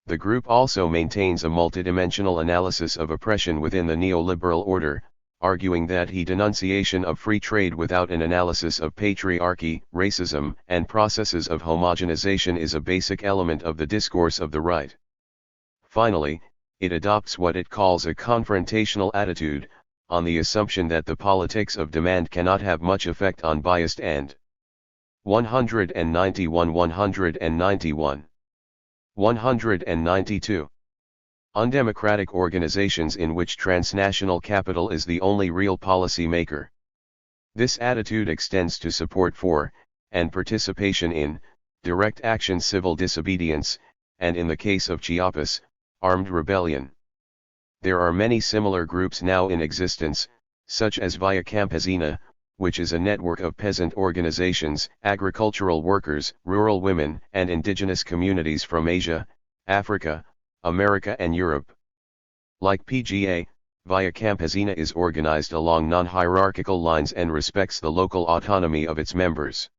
The group also maintains a multidimensional analysis of oppression within the neoliberal order, arguing that the denunciation of free trade without an analysis of patriarchy, racism, and processes of homogenization is a basic element of the discourse of the right. Finally, it adopts what it calls a confrontational attitude, on the assumption that the politics of demand cannot have much effect on biased and 191 192 undemocratic organizations in which transnational capital is the only real policy maker. This attitude extends to support for, and participation in, direct action civil disobedience, and in the case of Chiapas, armed rebellion. There are many similar groups now in existence, such as Via Campesina, which is a network of peasant organizations, agricultural workers, rural women, and indigenous communities from Asia, Africa, America and Europe. Like PGA, Via Campesina is organized along non-hierarchical lines and respects the local autonomy of its members.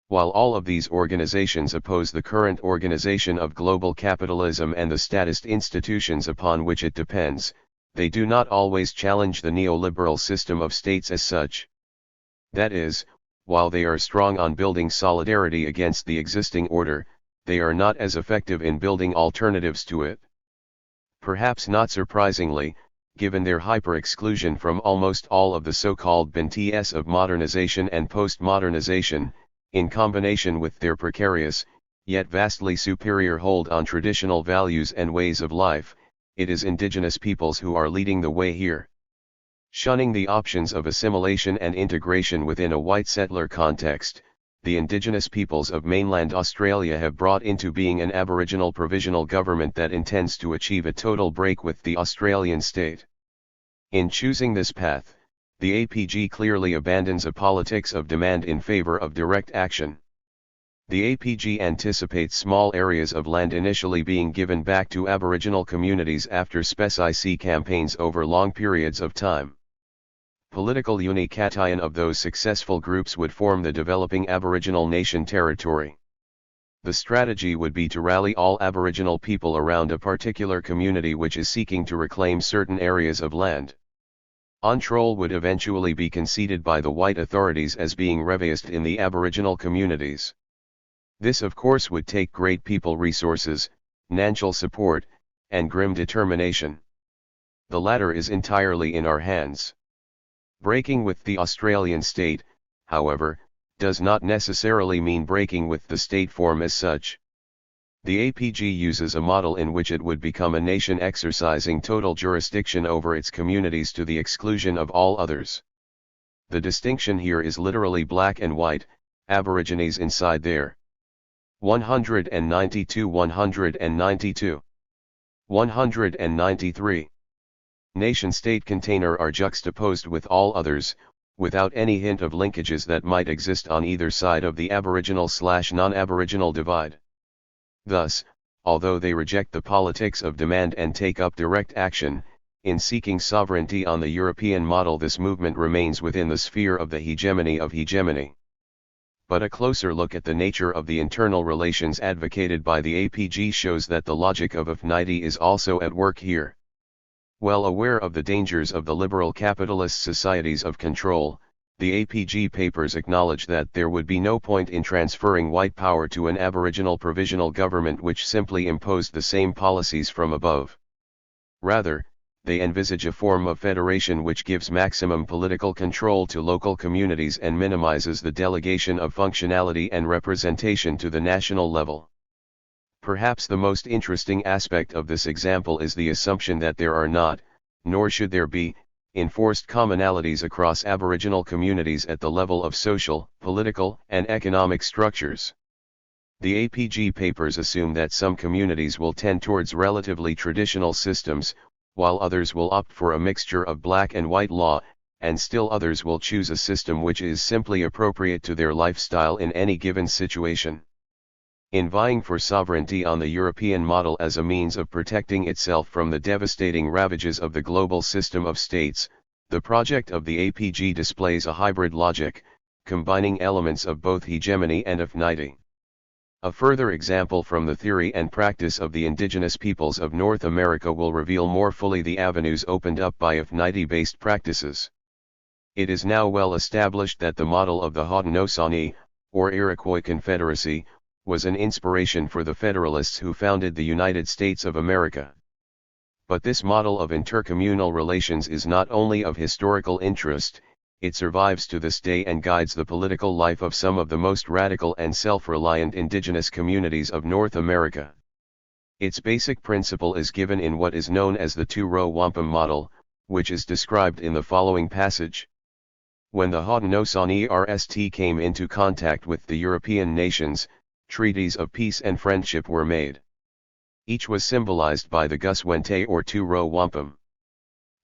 While all of these organizations oppose the current organization of global capitalism and the statist institutions upon which it depends, they do not always challenge the neoliberal system of states as such. That is, while they are strong on building solidarity against the existing order, they are not as effective in building alternatives to it. Perhaps not surprisingly, given their hyper-exclusion from almost all of the so-called benefits of modernization and post-modernization, in combination with their precarious, yet vastly superior hold on traditional values and ways of life, it is indigenous peoples who are leading the way here. Shunning the options of assimilation and integration within a white settler context, the indigenous peoples of mainland Australia have brought into being an Aboriginal provisional government that intends to achieve a total break with the Australian state. In choosing this path, the APG clearly abandons a politics of demand in favor of direct action. The APG anticipates small areas of land initially being given back to Aboriginal communities after specific campaigns over long periods of time. Political unication of those successful groups would form the developing Aboriginal nation territory. The strategy would be to rally all Aboriginal people around a particular community which is seeking to reclaim certain areas of land. Control would eventually be conceded by the white authorities as being reversed in the Aboriginal communities. This of course would take great people resources, financial support, and grim determination. The latter is entirely in our hands. Breaking with the Australian state, however, does not necessarily mean breaking with the state form as such. The APG uses a model in which it would become a nation exercising total jurisdiction over its communities to the exclusion of all others. The distinction here is literally black and white, Aborigines inside there. 192 192 193 Nation-state container are juxtaposed with all others, without any hint of linkages that might exist on either side of the Aboriginal/non-Aboriginal divide. Thus, although they reject the politics of demand and take up direct action, in seeking sovereignty on the European model, this movement remains within the sphere of the hegemony of hegemony. But a closer look at the nature of the internal relations advocated by the APG shows that the logic of affinity is also at work here. Well aware of the dangers of the liberal capitalist societies of control, the APG papers acknowledge that there would be no point in transferring white power to an Aboriginal provisional government which simply imposed the same policies from above. Rather, they envisage a form of federation which gives maximum political control to local communities and minimizes the delegation of functionality and representation to the national level. Perhaps the most interesting aspect of this example is the assumption that there are not, nor should there be, enforced commonalities across Aboriginal communities at the level of social, political, and economic structures. The APG papers assume that some communities will tend towards relatively traditional systems, while others will opt for a mixture of black and white law, and still others will choose a system which is simply appropriate to their lifestyle in any given situation. In vying for sovereignty on the European model as a means of protecting itself from the devastating ravages of the global system of states, the project of the APG displays a hybrid logic, combining elements of both hegemony and affinity. A further example from the theory and practice of the indigenous peoples of North America will reveal more fully the avenues opened up by Affinity-based practices. It is now well established that the model of the Haudenosaunee, or Iroquois Confederacy, was an inspiration for the Federalists who founded the United States of America. But this model of intercommunal relations is not only of historical interest, it survives to this day and guides the political life of some of the most radical and self-reliant indigenous communities of North America. Its basic principle is given in what is known as the two-row wampum model, which is described in the following passage. When the Haudenosaunee came into contact with the European nations, treaties of peace and friendship were made. Each was symbolized by the guswente or two-row wampum.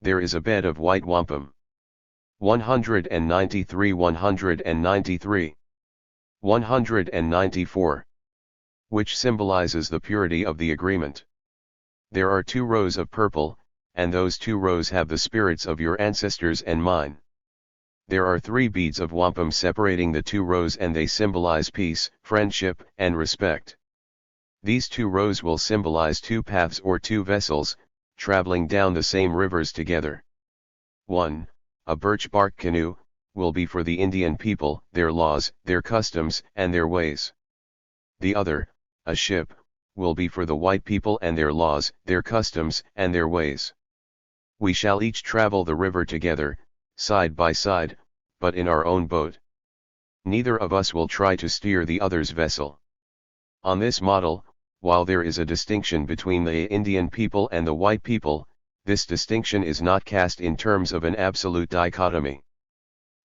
There is a bed of white wampum. 193 193 194, which symbolizes the purity of the agreement. There are 2 rows of purple, and those 2 rows have the spirits of your ancestors and mine. There are 3 beads of wampum separating the 2 rows, and they symbolize peace, friendship, and respect. These 2 rows will symbolize 2 paths or 2 vessels, traveling down the same rivers together. 1. A birch bark canoe, will be for the Indian people, their laws, their customs, and their ways. The other, a ship, will be for the white people and their laws, their customs, and their ways. We shall each travel the river together, side by side, but in our own boat. Neither of us will try to steer the other's vessel. On this model, while there is a distinction between the Indian people and the white people, this distinction is not cast in terms of an absolute dichotomy.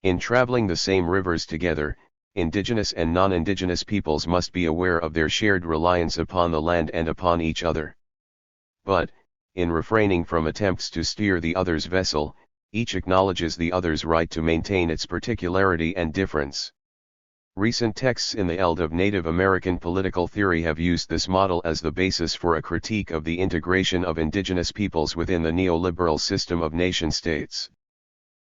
In traveling the same rivers together, indigenous and non-indigenous peoples must be aware of their shared reliance upon the land and upon each other. But, in refraining from attempts to steer the other's vessel, each acknowledges the other's right to maintain its particularity and difference. Recent texts in the field of Native American political theory have used this model as the basis for a critique of the integration of indigenous peoples within the neoliberal system of nation-states.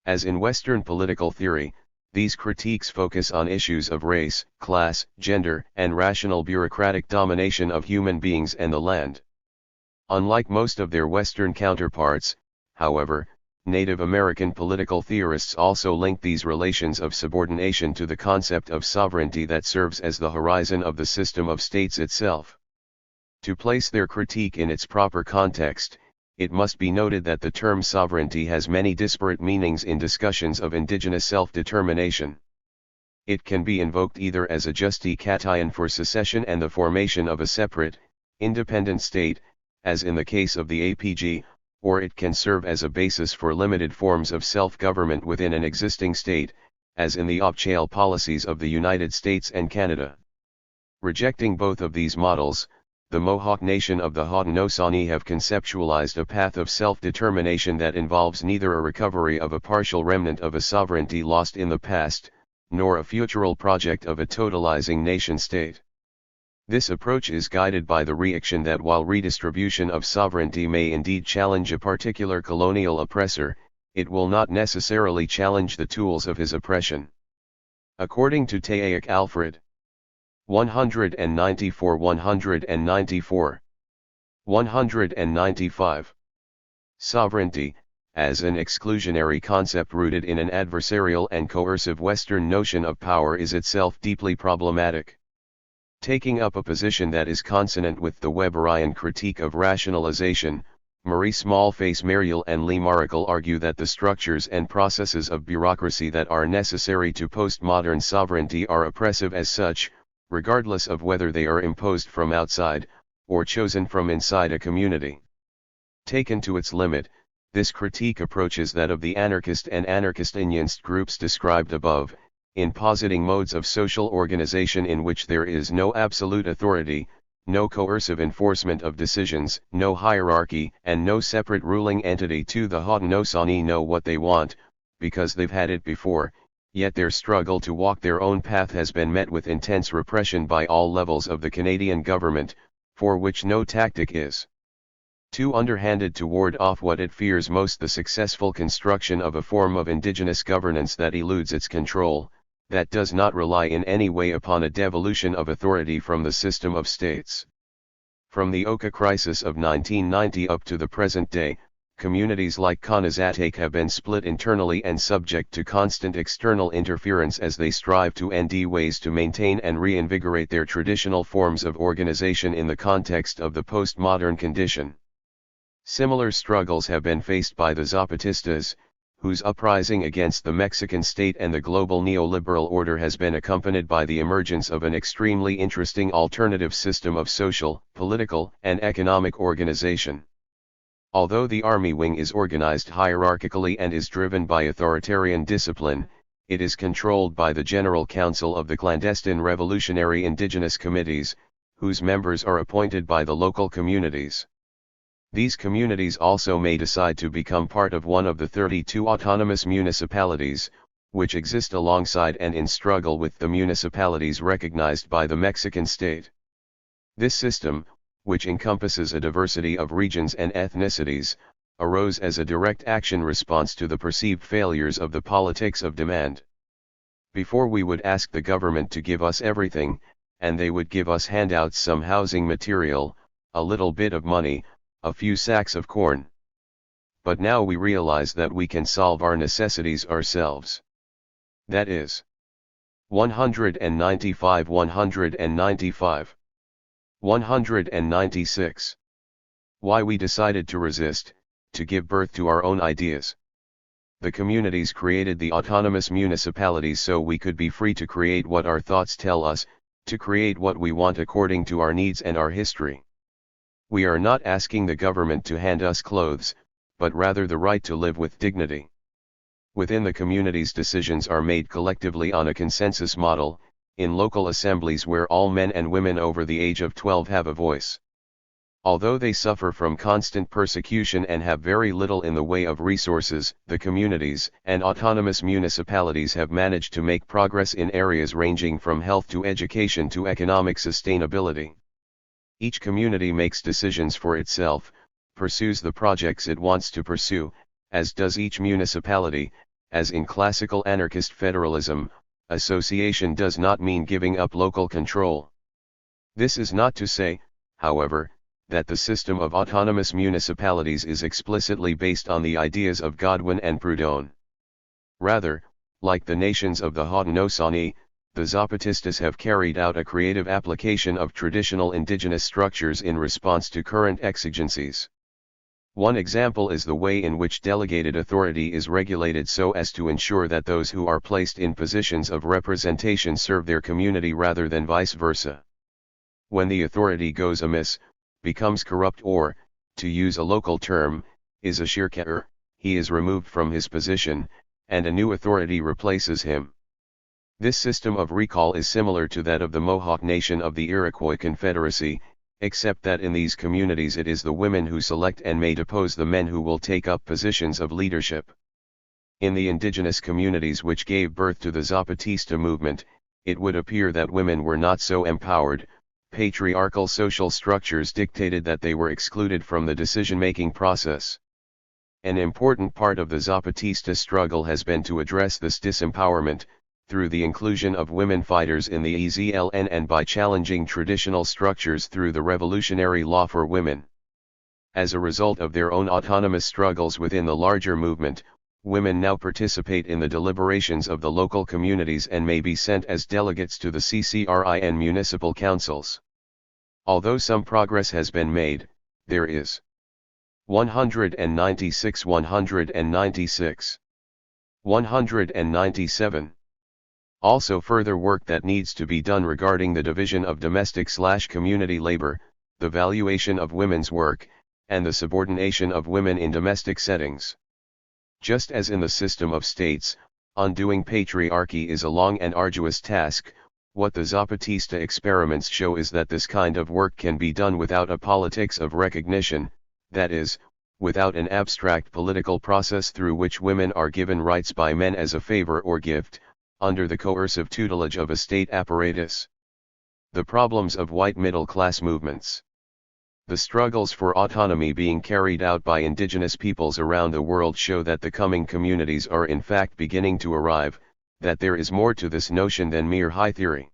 As in Western political theory, these critiques focus on issues of race, class, gender, and rational bureaucratic domination of human beings and the land. Unlike most of their Western counterparts, however, Native American political theorists also link these relations of subordination to the concept of sovereignty that serves as the horizon of the system of states itself. To place their critique in its proper context, it must be noted that the term sovereignty has many disparate meanings in discussions of indigenous self-determination. It can be invoked either as a justification for secession and the formation of a separate, independent state, as in the case of the APG, or it can serve as a basis for limited forms of self-government within an existing state, as in the Opchale policies of the United States and Canada. Rejecting both of these models, the Mohawk Nation of the Haudenosaunee have conceptualized a path of self-determination that involves neither a recovery of a partial remnant of a sovereignty lost in the past, nor a futural project of a totalizing nation-state. This approach is guided by the reaction that while redistribution of sovereignty may indeed challenge a particular colonial oppressor, it will not necessarily challenge the tools of his oppression. According to Tayek Alfred, 194 194 195. Sovereignty, as an exclusionary concept rooted in an adversarial and coercive Western notion of power, is itself deeply problematic. Taking up a position that is consonant with the Weberian critique of rationalization, Marie Smallface-Merial and Lee Maracle argue that the structures and processes of bureaucracy that are necessary to postmodern sovereignty are oppressive as such, regardless of whether they are imposed from outside, or chosen from inside a community. Taken to its limit, this critique approaches that of the anarchist and anarchist-Unionist groups described above, in positing modes of social organization in which there is no absolute authority, no coercive enforcement of decisions, no hierarchy, and no separate ruling entity. To the Haudenosaunee know what they want, because they've had it before, yet their struggle to walk their own path has been met with intense repression by all levels of the Canadian government, for which no tactic is too underhanded to ward off what it fears most: the successful construction of a form of Indigenous governance that eludes its control, that does not rely in any way upon a devolution of authority from the system of states. From the Oka crisis of 1990 up to the present day, communities like Kanazatek have been split internally and subject to constant external interference as they strive to end ways to maintain and reinvigorate their traditional forms of organization in the context of the postmodern condition. Similar struggles have been faced by the Zapatistas, whose uprising against the Mexican state and the global neoliberal order has been accompanied by the emergence of an extremely interesting alternative system of social, political, and economic organization. Although the army wing is organized hierarchically and is driven by authoritarian discipline, it is controlled by the General Council of the clandestine revolutionary indigenous committees, whose members are appointed by the local communities. These communities also may decide to become part of one of the 32 autonomous municipalities, which exist alongside and in struggle with the municipalities recognized by the Mexican state. This system, which encompasses a diversity of regions and ethnicities, arose as a direct action response to the perceived failures of the politics of demand. Before we would ask the government to give us everything, and they would give us handouts, some housing material, a little bit of money, a few sacks of corn. But now we realize that we can solve our necessities ourselves. That is 195. 196. Why we decided to resist, to give birth to our own ideas. The communities created the autonomous municipalities so we could be free to create what our thoughts tell us, to create what we want according to our needs and our history. We are not asking the government to hand us clothes, but rather the right to live with dignity. Within the communities, decisions are made collectively on a consensus model, in local assemblies where all men and women over the age of 12 have a voice. Although they suffer from constant persecution and have very little in the way of resources, the communities and autonomous municipalities have managed to make progress in areas ranging from health to education to economic sustainability. Each community makes decisions for itself, pursues the projects it wants to pursue, as does each municipality. As in classical anarchist federalism, association does not mean giving up local control. This is not to say, however, that the system of autonomous municipalities is explicitly based on the ideas of Godwin and Proudhon. Rather, like the nations of the Haudenosaunee, the Zapatistas have carried out a creative application of traditional indigenous structures in response to current exigencies. One example is the way in which delegated authority is regulated so as to ensure that those who are placed in positions of representation serve their community rather than vice versa. When the authority goes amiss, becomes corrupt or, to use a local term, is a shirkaer, he is removed from his position, and a new authority replaces him. This system of recall is similar to that of the Mohawk Nation of the Iroquois Confederacy, except that in these communities it is the women who select and may depose the men who will take up positions of leadership. In the indigenous communities which gave birth to the Zapatista movement, it would appear that women were not so empowered. Patriarchal social structures dictated that they were excluded from the decision-making process. An important part of the Zapatista struggle has been to address this disempowerment, through the inclusion of women fighters in the EZLN and by challenging traditional structures through the revolutionary law for women. As a result of their own autonomous struggles within the larger movement, women now participate in the deliberations of the local communities and may be sent as delegates to the CCRI and municipal councils. Although some progress has been made, there is 196, 196, 197. Also further work that needs to be done regarding the division of domestic/community labor, the valuation of women's work, and the subordination of women in domestic settings. Just as in the system of states, undoing patriarchy is a long and arduous task, what the Zapatista experiments show is that this kind of work can be done without a politics of recognition, that is, without an abstract political process through which women are given rights by men as a favor or gift, under the coercive tutelage of a state apparatus. The problems of white middle-class movements. The struggles for autonomy being carried out by indigenous peoples around the world show that the coming communities are in fact beginning to arrive, that there is more to this notion than mere high theory.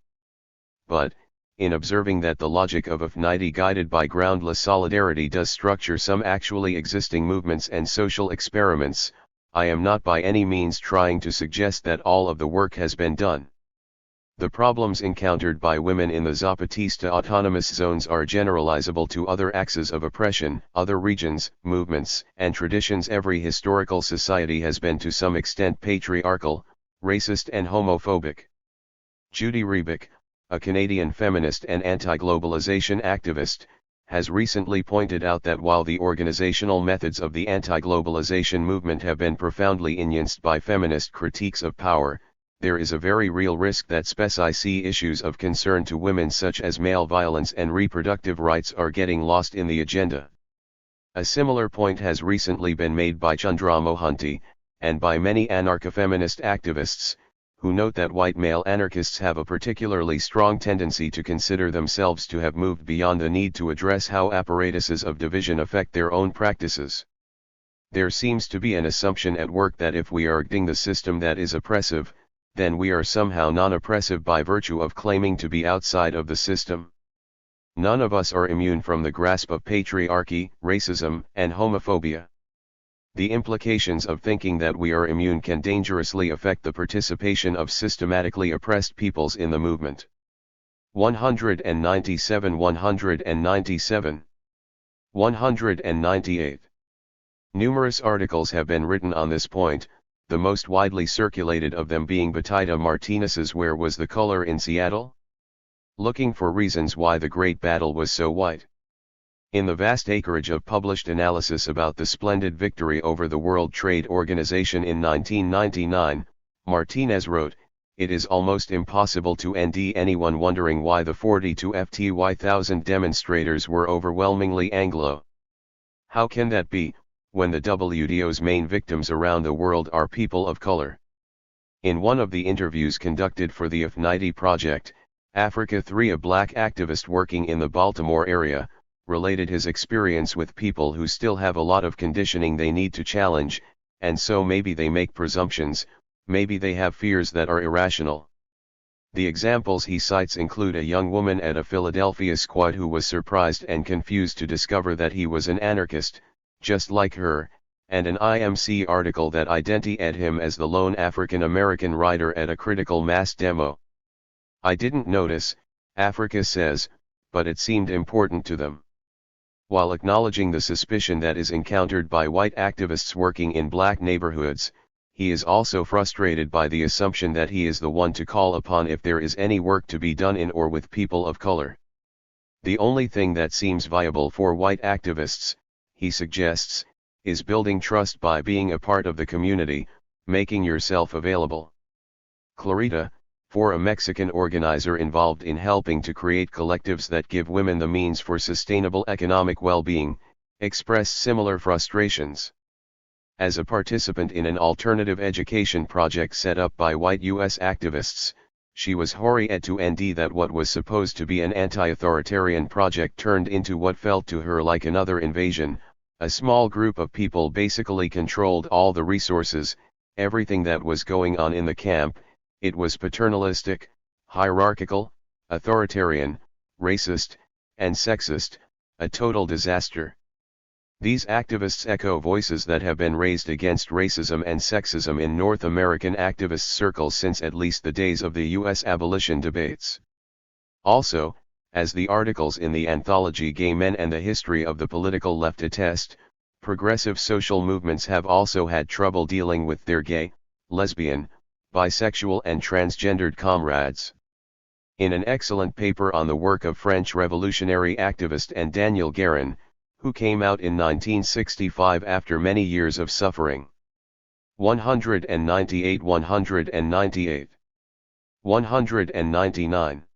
But, in observing that the logic of affinity guided by groundless solidarity does structure some actually existing movements and social experiments, I am not by any means trying to suggest that all of the work has been done. The problems encountered by women in the Zapatista autonomous zones are generalizable to other axes of oppression, other regions, movements, and traditions. Every historical society has been to some extent patriarchal, racist and homophobic. Judy Rebick, a Canadian feminist and anti-globalization activist, has recently pointed out that while the organizational methods of the anti-globalization movement have been profoundly influenced by feminist critiques of power, there is a very real risk that specific issues of concern to women such as male violence and reproductive rights are getting lost in the agenda. A similar point has recently been made by Chandra Mohanty, and by many anarcho-feminist activists, who note that white male anarchists have a particularly strong tendency to consider themselves to have moved beyond the need to address how apparatuses of division affect their own practices. There seems to be an assumption at work that if we are acting the system that is oppressive, then we are somehow non-oppressive by virtue of claiming to be outside of the system. None of us are immune from the grasp of patriarchy, racism, and homophobia. The implications of thinking that we are immune can dangerously affect the participation of systematically oppressed peoples in the movement. 197 197 198. Numerous articles have been written on this point, the most widely circulated of them being Betida Martinez's Where Was the Color in Seattle? Looking for reasons why the Great Battle was so white. In the vast acreage of published analysis about the splendid victory over the World Trade Organization in 1999, Martinez wrote, "It is almost impossible to end anyone wondering why the 42,000 demonstrators were overwhelmingly Anglo. How can that be, when the WTO's main victims around the world are people of color?" In one of the interviews conducted for the Affinity Project, Africa 3, a black activist working in the Baltimore area, related his experience with people who still have a lot of conditioning they need to challenge, and so maybe they make presumptions, maybe they have fears that are irrational. The examples he cites include a young woman at a Philadelphia squad who was surprised and confused to discover that he was an anarchist, just like her, and an IMC article that identified him as the lone African American rider at a critical mass demo. "I didn't notice," Africa says, "but it seemed important to them." While acknowledging the suspicion that is encountered by white activists working in black neighborhoods, he is also frustrated by the assumption that he is the one to call upon if there is any work to be done in or with people of color. The only thing that seems viable for white activists, he suggests, is building trust by being a part of the community, making yourself available. Clarita, for a Mexican organizer involved in helping to create collectives that give women the means for sustainable economic well-being, expressed similar frustrations. As a participant in an alternative education project set up by white U.S. activists, she was horrified to see that what was supposed to be an anti-authoritarian project turned into what felt to her like another invasion. A small group of people basically controlled all the resources, everything that was going on in the camp. It was paternalistic, hierarchical, authoritarian, racist, and sexist, a total disaster. These activists echo voices that have been raised against racism and sexism in North American activist circles since at least the days of the U.S. abolition debates. Also, as the articles in the anthology Gay Men and the History of the Political Left attest, progressive social movements have also had trouble dealing with their gay, lesbian, bisexual and transgendered comrades. In an excellent paper on the work of French revolutionary activist and Daniel Guérin, who came out in 1965 after many years of suffering. 198 198 199.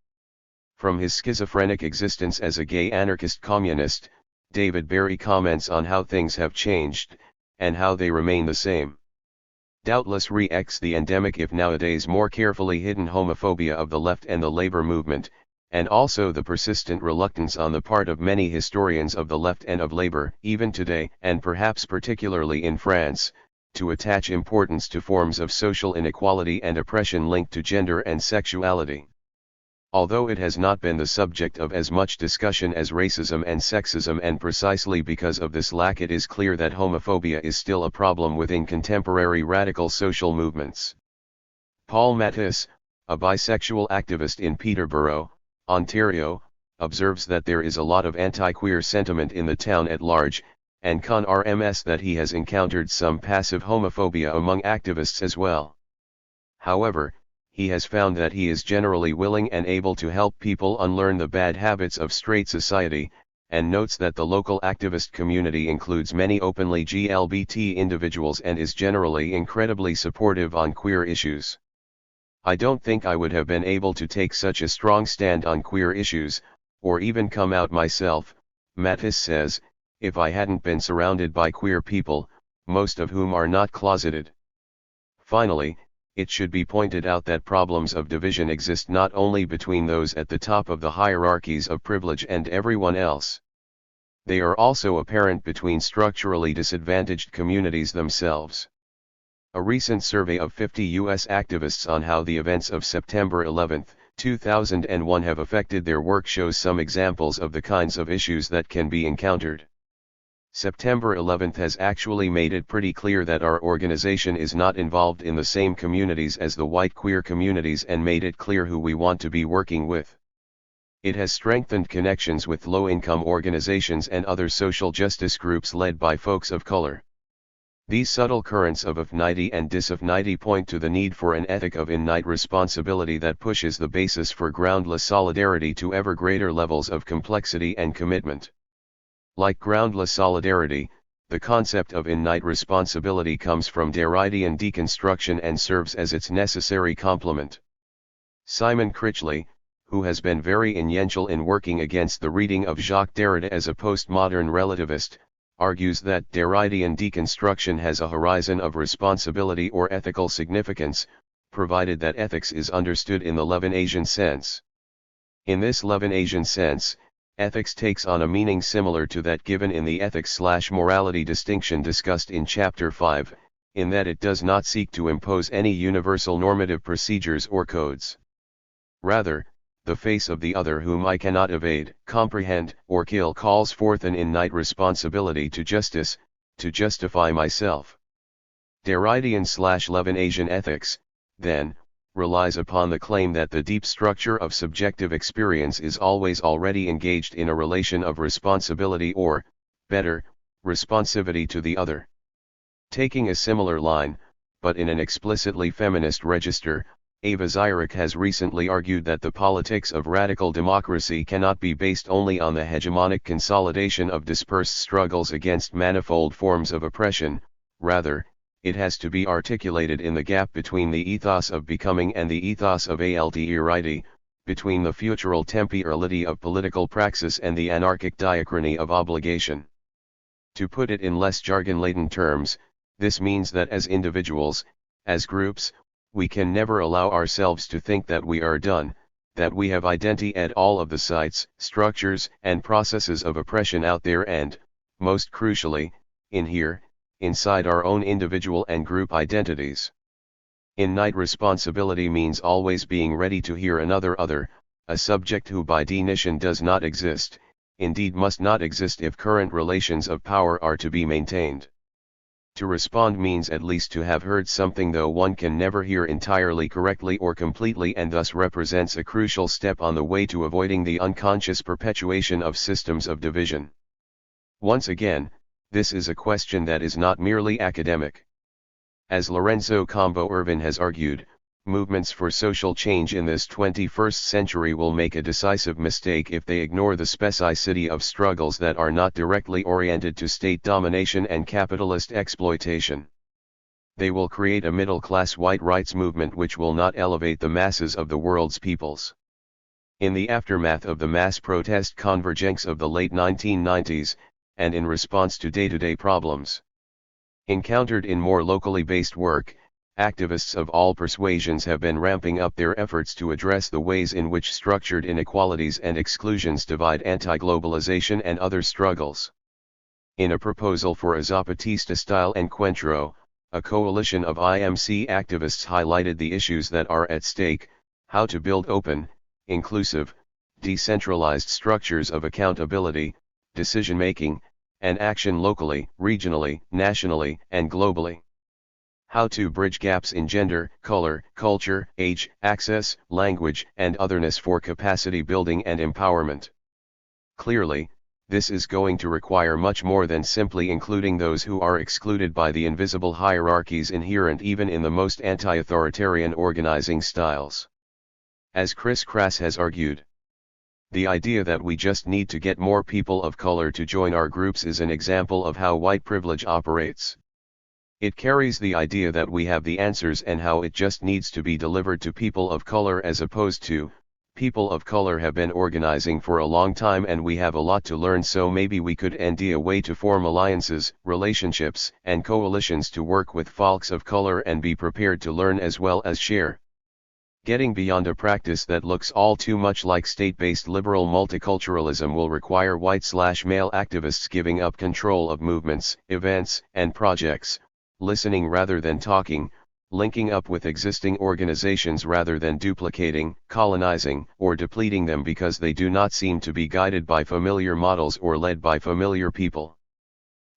From his schizophrenic existence as a gay anarchist communist, David Berry comments on how things have changed, and how they remain the same. Doubtless re-ex the endemic if nowadays more carefully hidden homophobia of the left and the labor movement, and also the persistent reluctance on the part of many historians of the left and of labor, even today, and perhaps particularly in France, to attach importance to forms of social inequality and oppression linked to gender and sexuality. Although it has not been the subject of as much discussion as racism and sexism, and precisely because of this lack, it is clear that homophobia is still a problem within contemporary radical social movements. Paul Mattis, a bisexual activist in Peterborough, Ontario, observes that there is a lot of anti-queer sentiment in the town at large, and con-RMS that he has encountered some passive homophobia among activists as well. However, he has found that he is generally willing and able to help people unlearn the bad habits of straight society, and notes that the local activist community includes many openly GLBT individuals and is generally incredibly supportive on queer issues. I don't think I would have been able to take such a strong stand on queer issues, or even come out myself, Mattis says, if I hadn't been surrounded by queer people, most of whom are not closeted. Finally, it should be pointed out that problems of division exist not only between those at the top of the hierarchies of privilege and everyone else. They are also apparent between structurally disadvantaged communities themselves. A recent survey of 50 U.S. activists on how the events of September 11, 2001 have affected their work shows some examples of the kinds of issues that can be encountered. September 11 has actually made it pretty clear that our organization is not involved in the same communities as the white queer communities, and made it clear who we want to be working with. It has strengthened connections with low-income organizations and other social justice groups led by folks of color. These subtle currents of affinity and disaffinity point to the need for an ethic of innate responsibility that pushes the basis for groundless solidarity to ever greater levels of complexity and commitment. Like groundless solidarity, the concept of innate responsibility comes from Derridean deconstruction and serves as its necessary complement. Simon Critchley, who has been very influential in working against the reading of Jacques Derrida as a postmodern relativist, argues that Derridean deconstruction has a horizon of responsibility or ethical significance, provided that ethics is understood in the Levinasian sense. In this Levinasian sense, ethics takes on a meaning similar to that given in the ethics/morality distinction discussed in Chapter 5, in that it does not seek to impose any universal normative procedures or codes. Rather, the face of the other whom I cannot evade, comprehend, or kill calls forth an innate responsibility to justice, to justify myself. Derridean/Levinasian ethics, then, relies upon the claim that the deep structure of subjective experience is always already engaged in a relation of responsibility or, better, responsivity to the other. Taking a similar line, but in an explicitly feminist register, Ava Zyrek has recently argued that the politics of radical democracy cannot be based only on the hegemonic consolidation of dispersed struggles against manifold forms of oppression, rather, it has to be articulated in the gap between the ethos of becoming and the ethos of alterity, between the futural temporality of political praxis and the anarchic diachrony of obligation. To put it in less jargon-laden terms, this means that as individuals, as groups, we can never allow ourselves to think that we are done, that we have identity at all of the sites, structures, and processes of oppression out there and, most crucially, in here, inside our own individual and group identities. Innate responsibility means always being ready to hear another other, a subject who by definition does not exist, indeed must not exist if current relations of power are to be maintained. To respond means at least to have heard something, though one can never hear entirely correctly or completely, and thus represents a crucial step on the way to avoiding the unconscious perpetuation of systems of division. Once again, this is a question that is not merely academic. As Lorenzo Combo Irvin has argued, movements for social change in this 21st century will make a decisive mistake if they ignore the specificity of struggles that are not directly oriented to state domination and capitalist exploitation. They will create a middle-class white rights movement which will not elevate the masses of the world's peoples. In the aftermath of the mass protest convergence of the late 1990s, and in response to day-to-day problems encountered in more locally based work, activists of all persuasions have been ramping up their efforts to address the ways in which structured inequalities and exclusions divide anti-globalization and other struggles. In a proposal for a Zapatista-style encuentro, a coalition of IMC activists highlighted the issues that are at stake: how to build open, inclusive, decentralized structures of accountability, decision-making, and action locally, regionally, nationally, and globally. How to bridge gaps in gender, color, culture, age, access, language, and otherness for capacity building and empowerment. Clearly, this is going to require much more than simply including those who are excluded by the invisible hierarchies inherent even in the most anti-authoritarian organizing styles. As Chris Krass has argued, the idea that we just need to get more people of color to join our groups is an example of how white privilege operates. It carries the idea that we have the answers and how it just needs to be delivered to people of color, as opposed to, people of color have been organizing for a long time and we have a lot to learn, so maybe we could find a way to form alliances, relationships, and coalitions to work with folks of color and be prepared to learn as well as share. Getting beyond a practice that looks all too much like state-based liberal multiculturalism will require white/male activists giving up control of movements, events, and projects, listening rather than talking, linking up with existing organizations rather than duplicating, colonizing, or depleting them because they do not seem to be guided by familiar models or led by familiar people.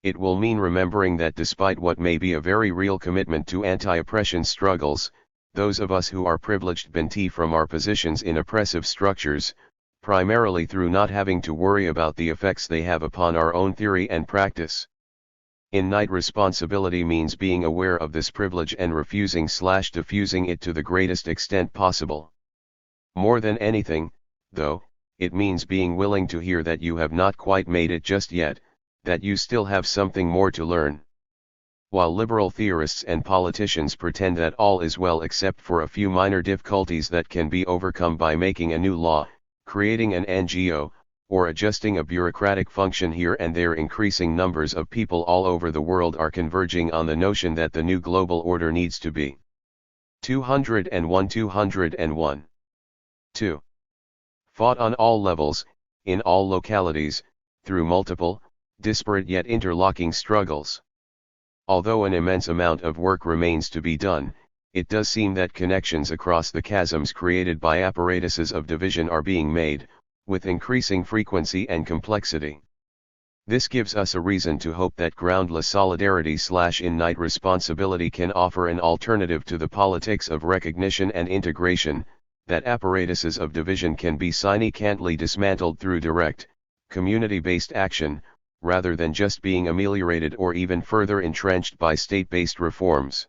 It will mean remembering that despite what may be a very real commitment to anti-oppression struggles, those of us who are privileged benefit from our positions in oppressive structures, primarily through not having to worry about the effects they have upon our own theory and practice. Innate responsibility means being aware of this privilege and refusing/diffusing it to the greatest extent possible. More than anything, though, it means being willing to hear that you have not quite made it just yet, that you still have something more to learn. While liberal theorists and politicians pretend that all is well except for a few minor difficulties that can be overcome by making a new law, creating an NGO, or adjusting a bureaucratic function here and there, increasing numbers of people all over the world are converging on the notion that the new global order needs to be 201 2. Fought on all levels, in all localities, through multiple, disparate yet interlocking struggles. Although an immense amount of work remains to be done, it does seem that connections across the chasms created by apparatuses of division are being made, with increasing frequency and complexity. This gives us a reason to hope that groundless solidarity/innate responsibility can offer an alternative to the politics of recognition and integration, that apparatuses of division can be significantly dismantled through direct, community-based action, rather than just being ameliorated or even further entrenched by state-based reforms.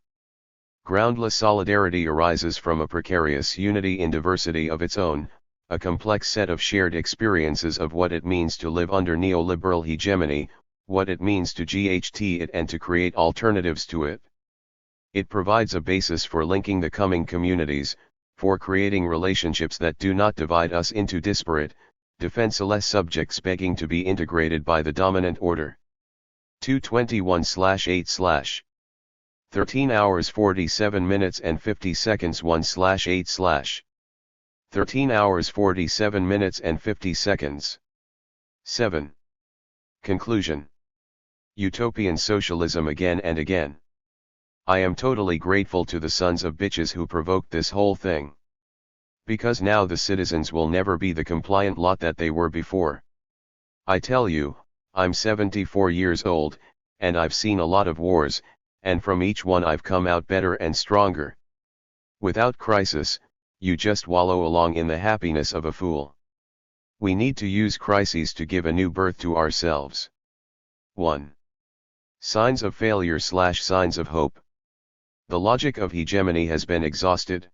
Groundless solidarity arises from a precarious unity in diversity of its own, a complex set of shared experiences of what it means to live under neoliberal hegemony, what it means to GHT it and to create alternatives to it. It provides a basis for linking the coming communities, for creating relationships that do not divide us into disparate, defenseless subjects begging to be integrated by the dominant order. 221/8/ 13 hours 47 minutes and 50 seconds 1/8/ 13 hours 47 minutes and 50 seconds. 7. Conclusion. Utopian socialism again and again. I am totally grateful to the sons of bitches who provoked this whole thing. Because now the citizens will never be the compliant lot that they were before. I tell you, I'm 74 years old, and I've seen a lot of wars, and from each one I've come out better and stronger. Without crisis, you just wallow along in the happiness of a fool. We need to use crises to give a new birth to ourselves. 1. Signs of failure/signs of hope. The logic of hegemony has been exhausted.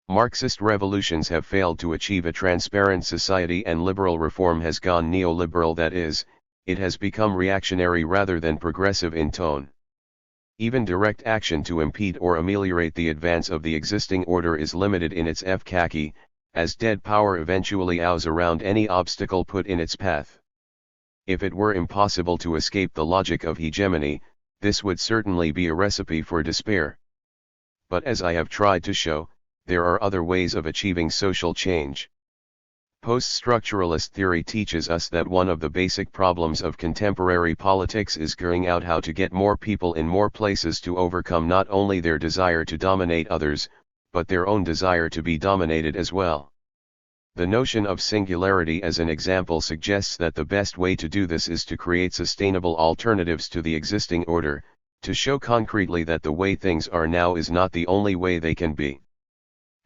Marxist revolutions have failed to achieve a transparent society and liberal reform has gone neoliberal, that is, it has become reactionary rather than progressive in tone. Even direct action to impede or ameliorate the advance of the existing order is limited in its efficacy, as dead power eventually ows around any obstacle put in its path. If it were impossible to escape the logic of hegemony, this would certainly be a recipe for despair. But as I have tried to show, there are other ways of achieving social change. Post-structuralist theory teaches us that one of the basic problems of contemporary politics is figuring out how to get more people in more places to overcome not only their desire to dominate others, but their own desire to be dominated as well. The notion of singularity as an example suggests that the best way to do this is to create sustainable alternatives to the existing order, to show concretely that the way things are now is not the only way they can be.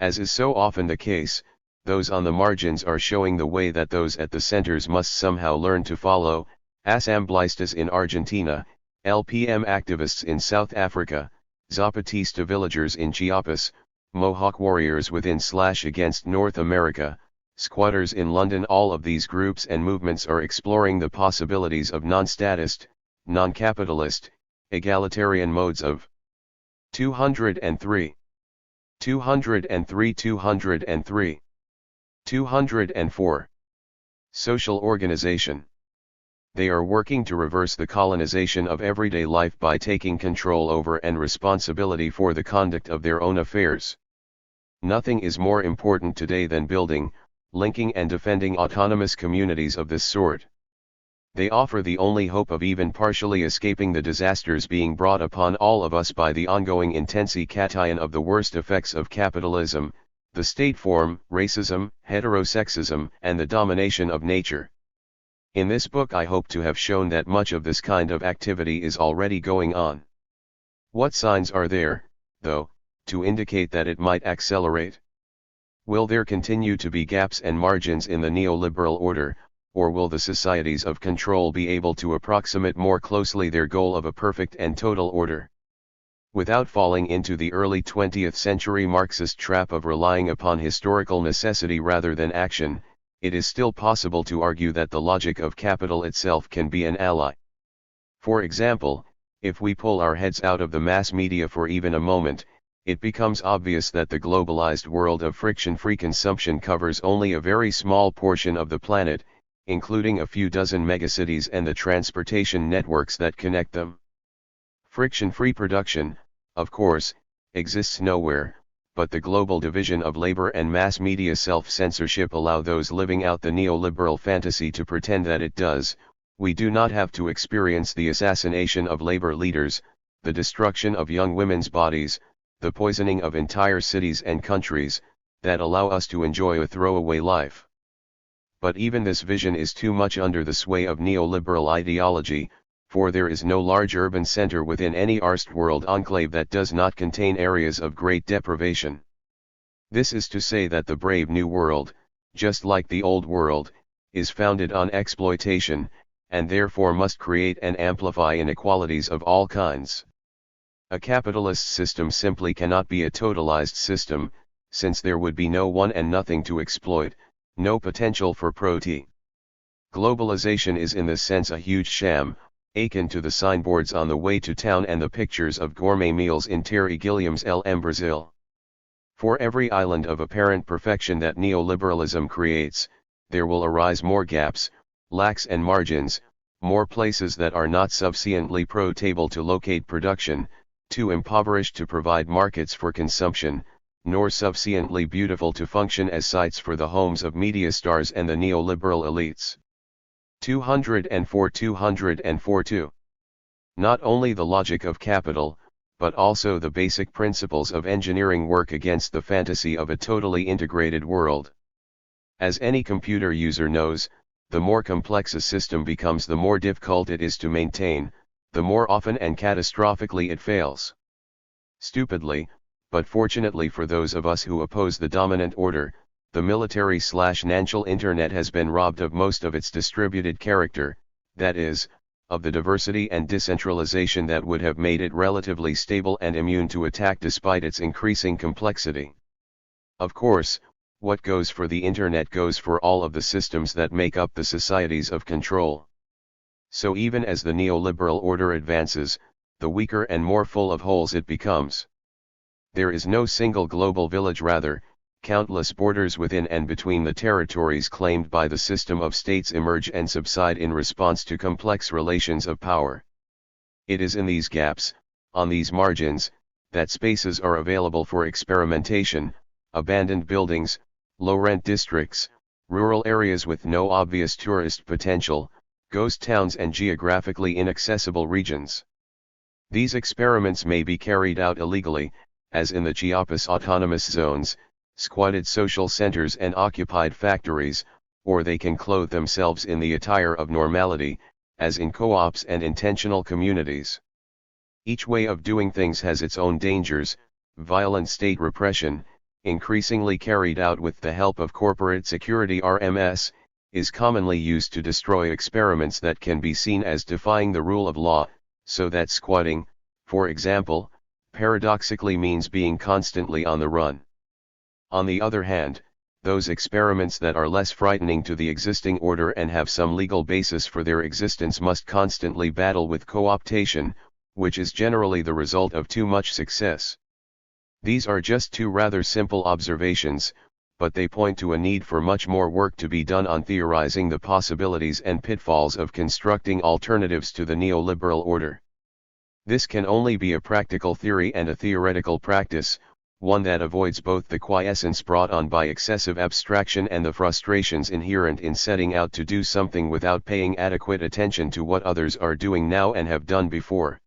As is so often the case, those on the margins are showing the way that those at the centers must somehow learn to follow. Assambleistas in Argentina, LPM activists in South Africa, Zapatista villagers in Chiapas, Mohawk warriors within/against North America, squatters in London. All of these groups and movements are exploring the possibilities of non-statist, non-capitalist, egalitarian modes of 203, 204. Social organization. They are working to reverse the colonization of everyday life by taking control over and responsibility for the conduct of their own affairs. Nothing is more important today than building, linking and defending autonomous communities of this sort. They offer the only hope of even partially escaping the disasters being brought upon all of us by the ongoing intensification of the worst effects of capitalism, the state form, racism, heterosexism, and the domination of nature. In this book I hope to have shown that much of this kind of activity is already going on. What signs are there, though, to indicate that it might accelerate? Will there continue to be gaps and margins in the neoliberal order, or will the societies of control be able to approximate more closely their goal of a perfect and total order? Without falling into the early 20th century Marxist trap of relying upon historical necessity rather than action, it is still possible to argue that the logic of capital itself can be an ally. For example, if we pull our heads out of the mass media for even a moment, it becomes obvious that the globalized world of friction-free consumption covers only a very small portion of the planet, including a few dozen megacities and the transportation networks that connect them. Friction-free production, of course, exists nowhere, but the global division of labor and mass media self-censorship allow those living out the neoliberal fantasy to pretend that it does. We do not have to experience the assassination of labor leaders, the destruction of young women's bodies, the poisoning of entire cities and countries, that allow us to enjoy a throwaway life. But even this vision is too much under the sway of neoliberal ideology, for there is no large urban center within any First-World enclave that does not contain areas of great deprivation. This is to say that the brave new world, just like the old world, is founded on exploitation, and therefore must create and amplify inequalities of all kinds. A capitalist system simply cannot be a totalized system, since there would be no one and nothing to exploit, no potential for profit. Globalization is in this sense a huge sham, akin to the signboards on the way to town and the pictures of gourmet meals in Terry Gilliam's LM Brazil. For every island of apparent perfection that neoliberalism creates, there will arise more gaps, lacks and margins, more places that are not sufficiently profitable to locate production, too impoverished to provide markets for consumption, nor sufficiently beautiful to function as sites for the homes of media stars and the neoliberal elites. 204-2. Not only the logic of capital, but also the basic principles of engineering work against the fantasy of a totally integrated world. As any computer user knows, the more complex a system becomes, the more difficult it is to maintain, the more often and catastrophically it fails. Stupidly, but fortunately for those of us who oppose the dominant order, the military/national internet has been robbed of most of its distributed character, that is, of the diversity and decentralization that would have made it relatively stable and immune to attack despite its increasing complexity. Of course, what goes for the internet goes for all of the systems that make up the societies of control. So even as the neoliberal order advances, the weaker and more full of holes it becomes. There is no single global village, rather, countless borders within and between the territories claimed by the system of states emerge and subside in response to complex relations of power. It is in these gaps, on these margins, that spaces are available for experimentation, abandoned buildings, low-rent districts, rural areas with no obvious tourist potential, ghost towns and geographically inaccessible regions. These experiments may be carried out illegally, as in the Chiapas autonomous zones, squatted social centers and occupied factories, or they can clothe themselves in the attire of normality, as in co-ops and intentional communities. Each way of doing things has its own dangers. Violent state repression, increasingly carried out with the help of corporate security RMS, is commonly used to destroy experiments that can be seen as defying the rule of law, so that squatting, for example, paradoxically means being constantly on the run. On the other hand, those experiments that are less frightening to the existing order and have some legal basis for their existence must constantly battle with co-optation, which is generally the result of too much success. These are just two rather simple observations, but they point to a need for much more work to be done on theorizing the possibilities and pitfalls of constructing alternatives to the neoliberal order. This can only be a practical theory and a theoretical practice, one that avoids both the quiescence brought on by excessive abstraction and the frustrations inherent in setting out to do something without paying adequate attention to what others are doing now and have done before.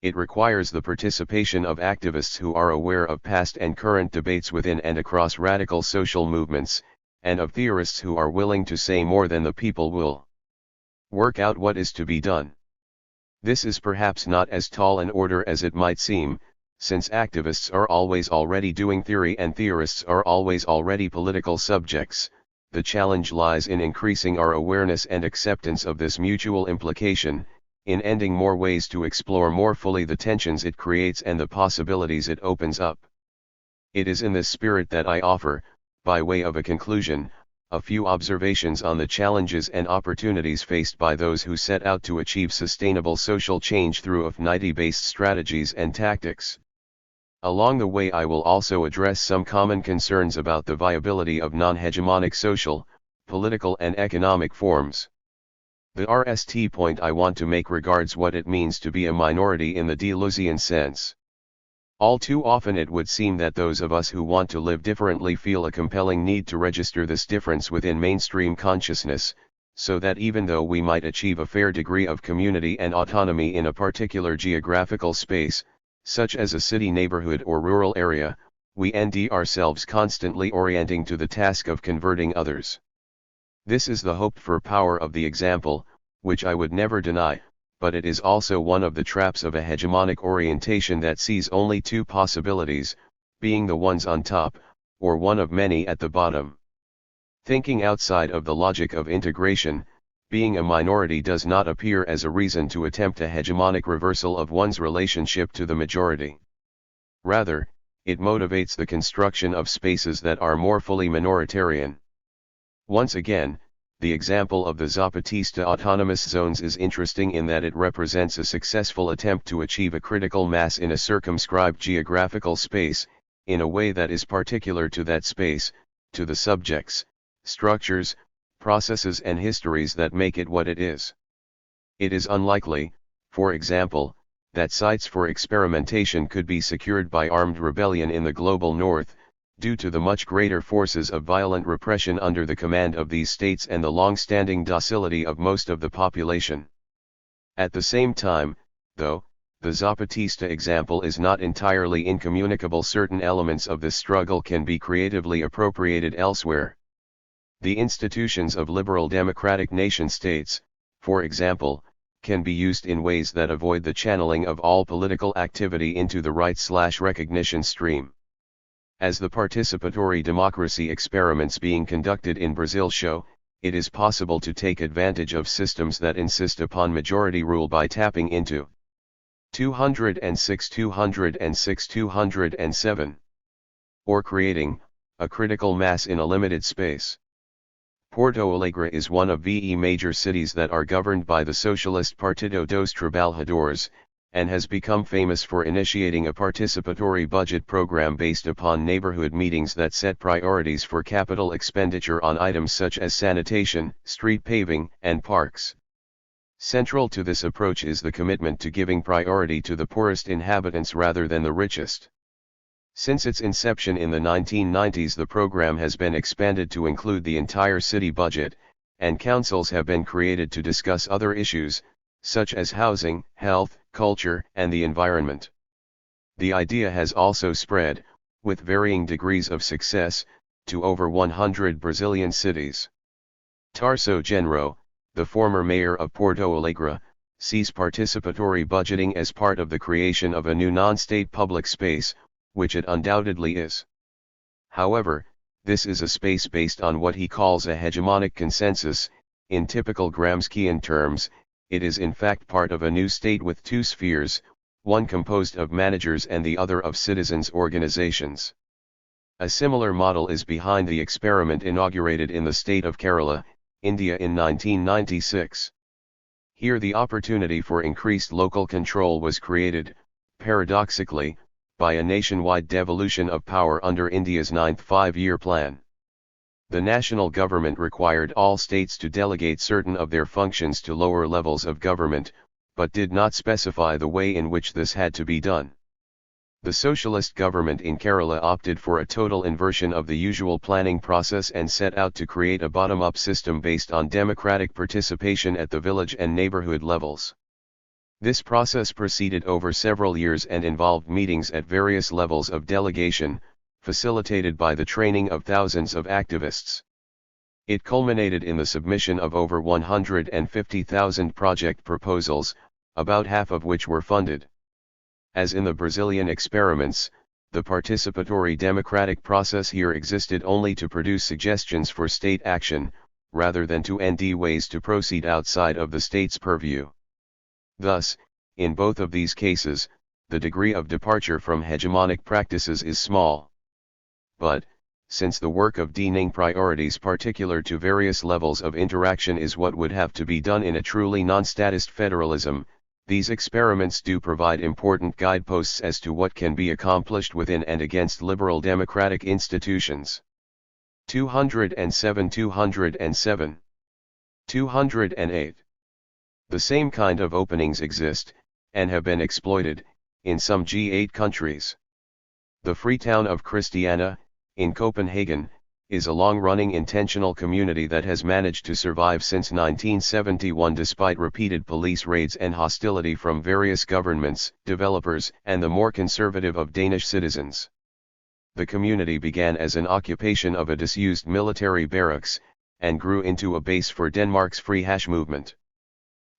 It requires the participation of activists who are aware of past and current debates within and across radical social movements, and of theorists who are willing to say more than the people will. Work out what is to be done. This is perhaps not as tall an order as it might seem, since activists are always already doing theory and theorists are always already political subjects. The challenge lies in increasing our awareness and acceptance of this mutual implication, in ending more ways to explore more fully the tensions it creates and the possibilities it opens up. It is in this spirit that I offer, by way of a conclusion, a few observations on the challenges and opportunities faced by those who set out to achieve sustainable social change through affinity-based strategies and tactics. Along the way I will also address some common concerns about the viability of non-hegemonic social, political and economic forms. The RST point I want to make regards what it means to be a minority in the Deleuzian sense. All too often it would seem that those of us who want to live differently feel a compelling need to register this difference within mainstream consciousness, so that even though we might achieve a fair degree of community and autonomy in a particular geographical space, such as a city neighborhood or rural area, we end ourselves constantly orienting to the task of converting others. This is the hoped-for power of the example, which I would never deny, but it is also one of the traps of a hegemonic orientation that sees only two possibilities, being the ones on top, or one of many at the bottom. Thinking outside of the logic of integration, being a minority does not appear as a reason to attempt a hegemonic reversal of one's relationship to the majority. Rather, it motivates the construction of spaces that are more fully minoritarian. Once again, the example of the Zapatista autonomous zones is interesting in that it represents a successful attempt to achieve a critical mass in a circumscribed geographical space, in a way that is particular to that space, to the subjects, structures, processes and histories that make it what it is. It is unlikely, for example, that sites for experimentation could be secured by armed rebellion in the global north, due to the much greater forces of violent repression under the command of these states and the long-standing docility of most of the population. At the same time, though, the Zapatista example is not entirely incommunicable. Certain elements of this struggle can be creatively appropriated elsewhere. The institutions of liberal democratic nation-states, for example, can be used in ways that avoid the channeling of all political activity into the right/recognition stream. As the participatory democracy experiments being conducted in Brazil show, it is possible to take advantage of systems that insist upon majority rule by tapping into 206, 206, 207, or creating a critical mass in a limited space. Porto Alegre is one of the major cities that are governed by the Socialist Partido dos Trabalhadores, and has become famous for initiating a participatory budget program based upon neighborhood meetings that set priorities for capital expenditure on items such as sanitation, street paving, and parks. Central to this approach is the commitment to giving priority to the poorest inhabitants rather than the richest. Since its inception in the 1990s, the program has been expanded to include the entire city budget, and councils have been created to discuss other issues, such as housing, health, culture, and the environment. The idea has also spread, with varying degrees of success, to over 100 Brazilian cities. Tarso Genro, the former mayor of Porto Alegre, sees participatory budgeting as part of the creation of a new non-state public space, which it undoubtedly is. However, this is a space based on what he calls a hegemonic consensus. In typical Gramscian terms, it is in fact part of a new state with two spheres, one composed of managers and the other of citizens' organizations. A similar model is behind the experiment inaugurated in the state of Kerala, India in 1996. Here the opportunity for increased local control was created, paradoxically, by a nationwide devolution of power under India's ninth five-year plan. The national government required all states to delegate certain of their functions to lower levels of government, but did not specify the way in which this had to be done. The socialist government in Kerala opted for a total inversion of the usual planning process and set out to create a bottom-up system based on democratic participation at the village and neighborhood levels. This process proceeded over several years and involved meetings at various levels of delegation, facilitated by the training of thousands of activists. It culminated in the submission of over 150,000 project proposals, about half of which were funded. As in the Brazilian experiments, the participatory democratic process here existed only to produce suggestions for state action, rather than to end ways to proceed outside of the state's purview. Thus, in both of these cases, the degree of departure from hegemonic practices is small. But, since the work of defining priorities particular to various levels of interaction is what would have to be done in a truly non-statist federalism, these experiments do provide important guideposts as to what can be accomplished within and against liberal democratic institutions. 207 207 208. The same kind of openings exist, and have been exploited, in some G8 countries. The Free Town of Christiania, in Copenhagen, is a long-running intentional community that has managed to survive since 1971 despite repeated police raids and hostility from various governments, developers, and the more conservative of Danish citizens. The community began as an occupation of a disused military barracks, and grew into a base for Denmark's free hash movement.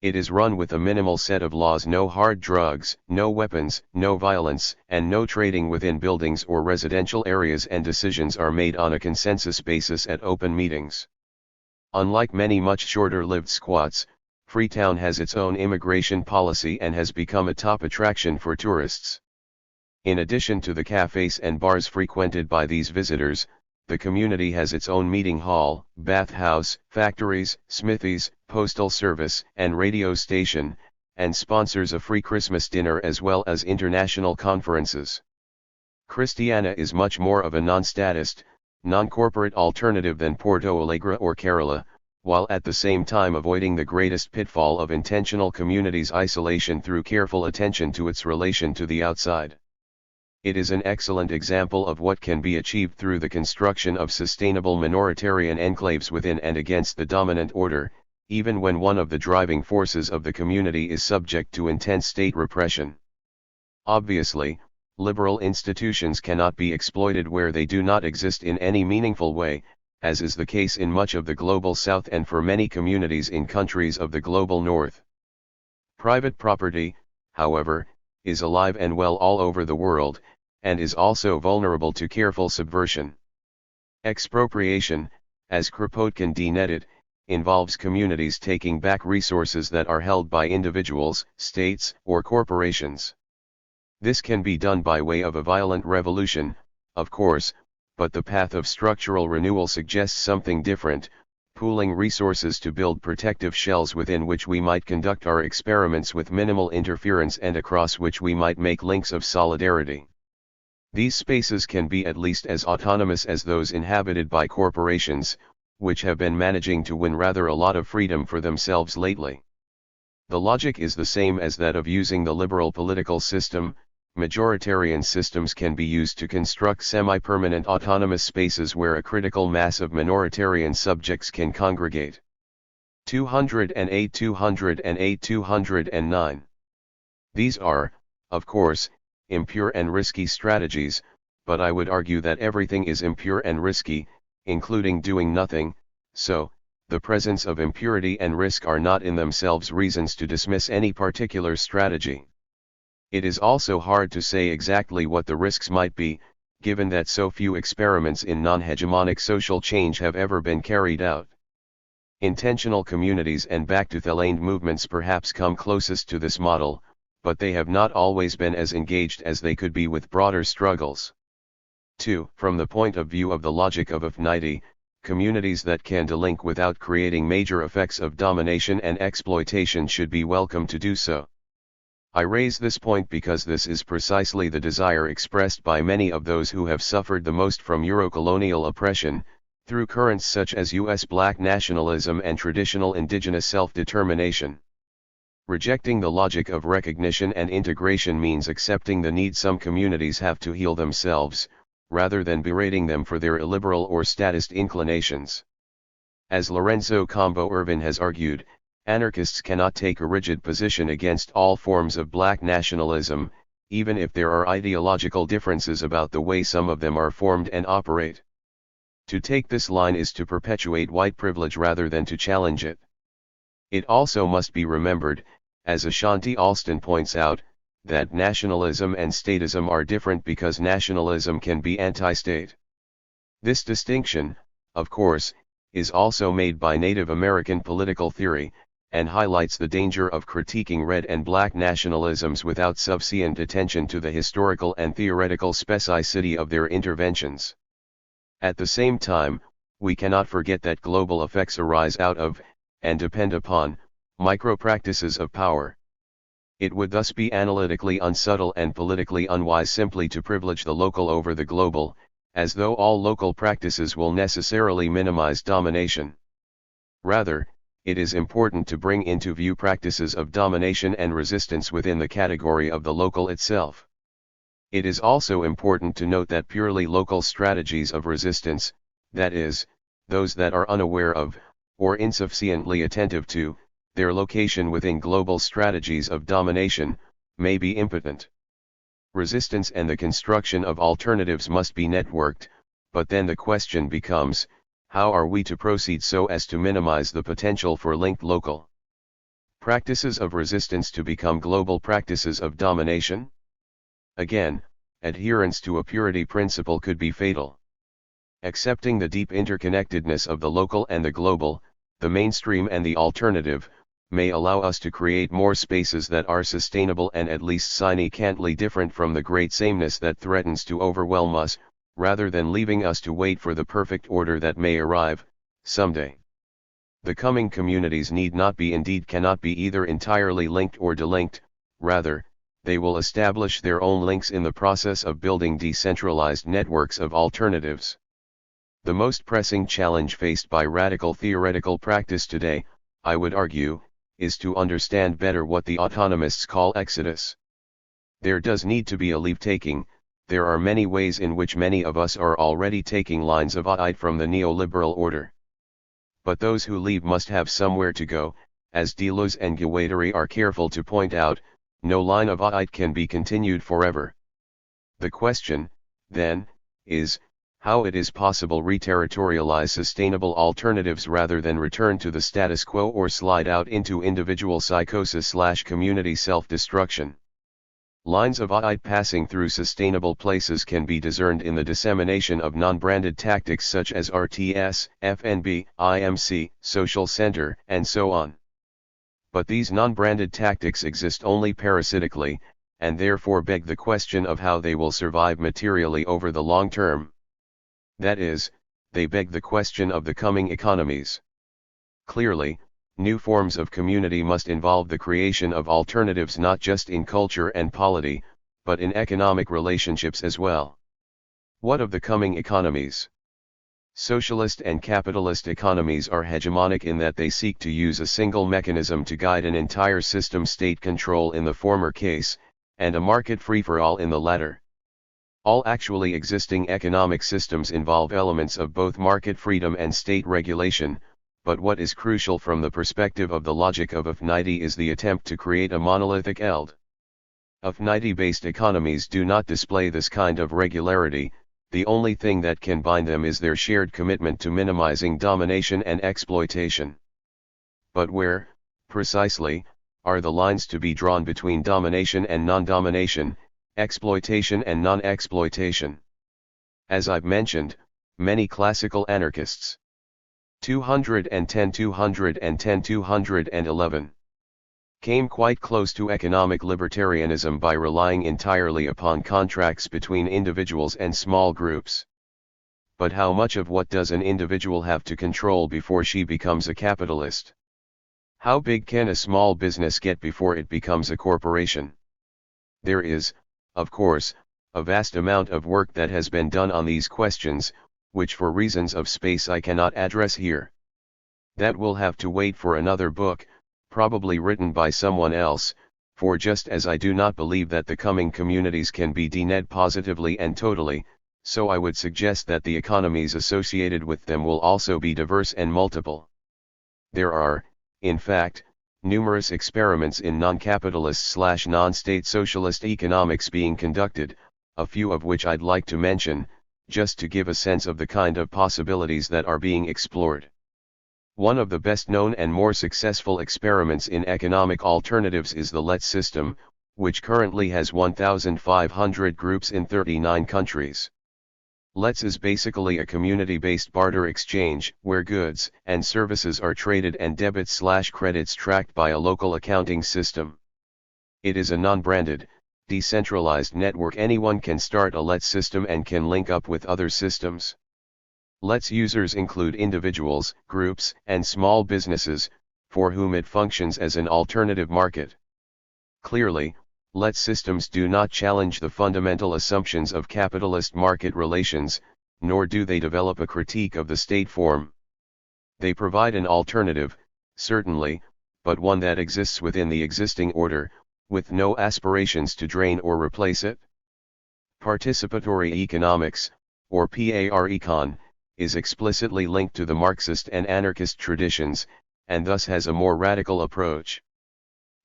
It is run with a minimal set of laws: no hard drugs, no weapons, no violence, and no trading within buildings or residential areas, and decisions are made on a consensus basis at open meetings. Unlike many much shorter-lived squats, Freetown has its own immigration policy and has become a top attraction for tourists. In addition to the cafes and bars frequented by these visitors, the community has its own meeting hall, bathhouse, factories, smithies, postal service, and radio station, and sponsors a free Christmas dinner as well as international conferences. Christiania is much more of a non-statist, non-corporate alternative than Porto Alegre or Kerala, while at the same time avoiding the greatest pitfall of intentional communities' isolation through careful attention to its relation to the outside. It is an excellent example of what can be achieved through the construction of sustainable minoritarian enclaves within and against the dominant order, even when one of the driving forces of the community is subject to intense state repression. Obviously, liberal institutions cannot be exploited where they do not exist in any meaningful way, as is the case in much of the global south and for many communities in countries of the global north. Private property, however, is alive and well all over the world, and is also vulnerable to careful subversion. Expropriation, as Kropotkin denetted, involves communities taking back resources that are held by individuals, states, or corporations. This can be done by way of a violent revolution, of course, but the path of structural renewal suggests something different: pooling resources to build protective shells within which we might conduct our experiments with minimal interference and across which we might make links of solidarity. These spaces can be at least as autonomous as those inhabited by corporations, which have been managing to win rather a lot of freedom for themselves lately. The logic is the same as that of using the liberal political system, majoritarian systems can be used to construct semi-permanent autonomous spaces where a critical mass of minoritarian subjects can congregate. 208, 208, 209. These are, of course, impure and risky strategies, but I would argue that everything is impure and risky, including doing nothing, so, the presence of impurity and risk are not in themselves reasons to dismiss any particular strategy. It is also hard to say exactly what the risks might be, given that so few experiments in non-hegemonic social change have ever been carried out. Intentional communities and back-to-the-land movements perhaps come closest to this model, but they have not always been as engaged as they could be with broader struggles. 2. From the point of view of the logic of affinity, communities that can delink without creating major effects of domination and exploitation should be welcome to do so. I raise this point because this is precisely the desire expressed by many of those who have suffered the most from Eurocolonial oppression, through currents such as U.S. black nationalism and traditional indigenous self-determination. Rejecting the logic of recognition and integration means accepting the need some communities have to heal themselves, rather than berating them for their illiberal or statist inclinations. As Lorenzo Combo Irvin has argued, anarchists cannot take a rigid position against all forms of black nationalism, even if there are ideological differences about the way some of them are formed and operate. To take this line is to perpetuate white privilege rather than to challenge it. It also must be remembered, as Ashanti Alston points out, that nationalism and statism are different because nationalism can be anti-state. This distinction, of course, is also made by Native American political theory, and highlights the danger of critiquing red and black nationalisms without sufficient attention to the historical and theoretical specificity of their interventions. At the same time, we cannot forget that global effects arise out of, and depend upon, micro-practices of power. It would thus be analytically unsubtle and politically unwise simply to privilege the local over the global, as though all local practices will necessarily minimize domination. Rather, it is important to bring into view practices of domination and resistance within the category of the local itself. It is also important to note that purely local strategies of resistance, that is, those that are unaware of, or insufficiently attentive to, their location within global strategies of domination, may be impotent. Resistance and the construction of alternatives must be networked, but then the question becomes, how are we to proceed so as to minimize the potential for linked local practices of resistance to become global practices of domination? Again, adherence to a purity principle could be fatal. Accepting the deep interconnectedness of the local and the global, the mainstream and the alternative, may allow us to create more spaces that are sustainable and at least significantly different from the great sameness that threatens to overwhelm us, rather than leaving us to wait for the perfect order that may arrive, someday. The coming communities need not be, indeed cannot be, either entirely linked or delinked, rather, they will establish their own links in the process of building decentralized networks of alternatives. The most pressing challenge faced by radical theoretical practice today, I would argue, is to understand better what the autonomists call exodus. There does need to be a leave-taking. There are many ways in which many of us are already taking lines of aid from the neoliberal order. But those who leave must have somewhere to go, as Deleuze and Guattari are careful to point out, no line of aid can be continued forever. The question, then, is, how it is possible reterritorialize sustainable alternatives rather than return to the status quo or slide out into individual psychosis/community self-destruction. Lines of aid passing through sustainable places can be discerned in the dissemination of non-branded tactics such as RTS, FNB, IMC, social center, and so on. But these non-branded tactics exist only parasitically, and therefore beg the question of how they will survive materially over the long term. That is, they beg the question of the coming economies. Clearly, new forms of community must involve the creation of alternatives not just in culture and polity, but in economic relationships as well. What of the coming economies? Socialist and capitalist economies are hegemonic in that they seek to use a single mechanism to guide an entire system, state control in the former case, and a market free-for-all in the latter. All actually existing economic systems involve elements of both market freedom and state regulation, but what is crucial from the perspective of the logic of Affinity is the attempt to create a monolithic ELD. Affinity-based economies do not display this kind of regularity. The only thing that can bind them is their shared commitment to minimizing domination and exploitation. But where, precisely, are the lines to be drawn between domination and non-domination, exploitation and non-exploitation? As I've mentioned, many classical anarchists 210, 211 came quite close to economic libertarianism by relying entirely upon contracts between individuals and small groups. But how much of what does an individual have to control before she becomes a capitalist? How big can a small business get before it becomes a corporation? There is, of course, a vast amount of work that has been done on these questions, which for reasons of space I cannot address here. That will have to wait for another book, probably written by someone else, for just as I do not believe that the coming communities can be dened positively and totally, so I would suggest that the economies associated with them will also be diverse and multiple. There are, in fact, numerous experiments in non-capitalist/non-state socialist economics being conducted, a few of which I'd like to mention, just to give a sense of the kind of possibilities that are being explored. One of the best known and more successful experiments in economic alternatives is the LET system, which currently has 1,500 groups in 39 countries. LETS is basically a community-based barter exchange, where goods and services are traded and debits/credits tracked by a local accounting system. It is a non-branded, decentralized network. Anyone can start a LETS system and can link up with other systems. LETS users include individuals, groups, and small businesses, for whom it functions as an alternative market. Clearly, LETS systems do not challenge the fundamental assumptions of capitalist market relations, nor do they develop a critique of the state form. They provide an alternative, certainly, but one that exists within the existing order, with no aspirations to drain or replace it. Participatory economics, or PAR-econ, is explicitly linked to the Marxist and anarchist traditions, and thus has a more radical approach.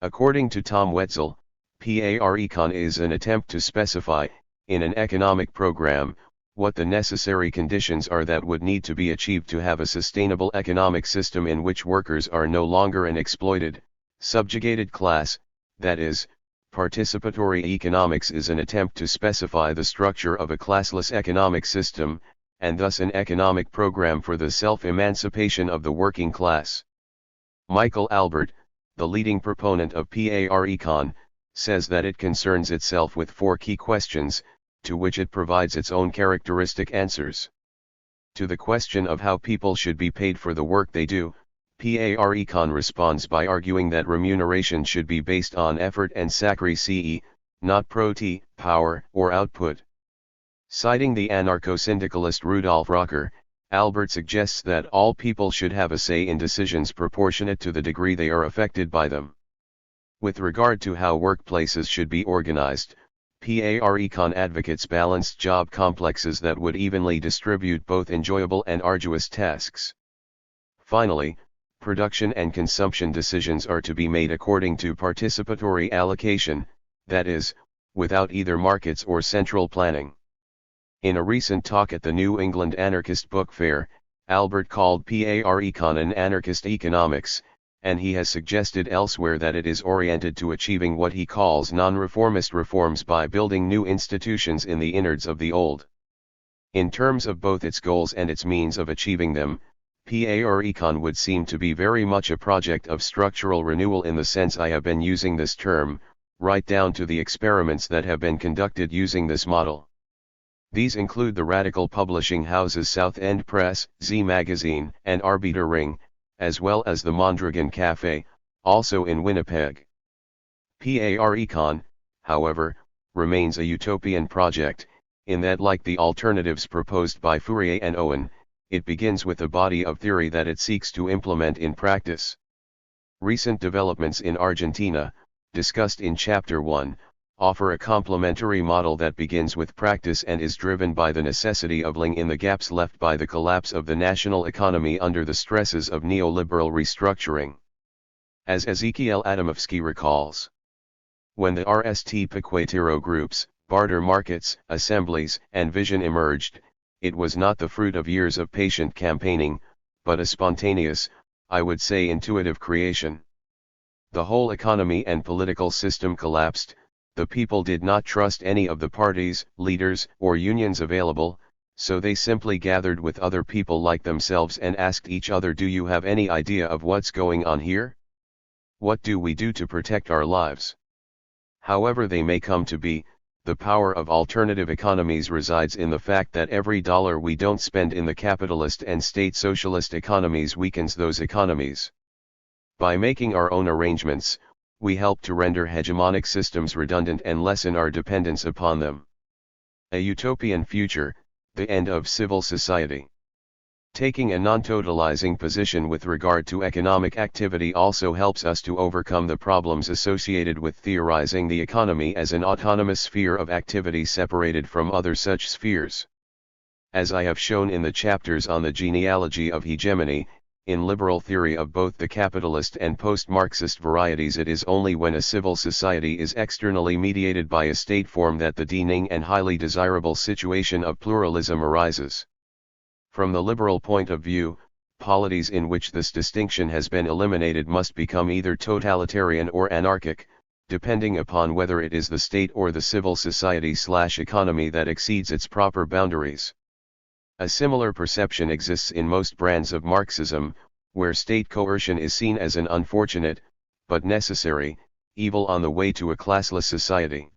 According to Tom Wetzel, PAR-econ is an attempt to specify, in an economic program, what the necessary conditions are that would need to be achieved to have a sustainable economic system in which workers are no longer an exploited, subjugated class. That is, participatory economics is an attempt to specify the structure of a classless economic system, and thus an economic program for the self-emancipation of the working class. Michael Albert, the leading proponent of PAR-econ, says that it concerns itself with four key questions, to which it provides its own characteristic answers. To the question of how people should be paid for the work they do, PAR-econ responds by arguing that remuneration should be based on effort and sacrifice, not proti, power, or output. Citing the anarcho-syndicalist Rudolf Rocker, Albert suggests that all people should have a say in decisions proportionate to the degree they are affected by them. With regard to how workplaces should be organized, PAR-econ advocates balanced job complexes that would evenly distribute both enjoyable and arduous tasks. Finally, production and consumption decisions are to be made according to participatory allocation, that is, without either markets or central planning. In a recent talk at the New England Anarchist Book Fair, Albert called PAR-econ an anarchist economics, and he has suggested elsewhere that it is oriented to achieving what he calls non-reformist reforms by building new institutions in the innards of the old. In terms of both its goals and its means of achieving them, PAR-econ would seem to be very much a project of structural renewal in the sense I have been using this term, right down to the experiments that have been conducted using this model. These include the radical publishing houses South End Press, Z Magazine, and Arbiter Ring, as well as the Mondragon Café, also in Winnipeg. PAR-econ, however, remains a utopian project, in that like the alternatives proposed by Fourier and Owen, it begins with a body of theory that it seeks to implement in practice. Recent developments in Argentina, discussed in Chapter 1, offer a complementary model that begins with practice and is driven by the necessity of filling in the gaps left by the collapse of the national economy under the stresses of neoliberal restructuring. As Ezekiel Adamovsky recalls, when the RST Piquetero groups, barter markets, assemblies, and vision emerged, it was not the fruit of years of patient campaigning, but a spontaneous, I would say intuitive creation. The whole economy and political system collapsed. The people did not trust any of the parties, leaders, or unions available, so they simply gathered with other people like themselves and asked each other, do you have any idea of what's going on here? What do we do to protect our lives? However they may come to be, the power of alternative economies resides in the fact that every dollar we don't spend in the capitalist and state socialist economies weakens those economies. By making our own arrangements, we help to render hegemonic systems redundant and lessen our dependence upon them. A utopian future, the end of civil society. Taking a non-totalizing position with regard to economic activity also helps us to overcome the problems associated with theorizing the economy as an autonomous sphere of activity separated from other such spheres. As I have shown in the chapters on the genealogy of hegemony, in liberal theory of both the capitalist and post-Marxist varieties, it is only when a civil society is externally mediated by a state form that the deaning and highly desirable situation of pluralism arises. From the liberal point of view, polities in which this distinction has been eliminated must become either totalitarian or anarchic, depending upon whether it is the state or the civil society/economy that exceeds its proper boundaries. A similar perception exists in most brands of Marxism, where state coercion is seen as an unfortunate, but necessary, evil on the way to a classless society.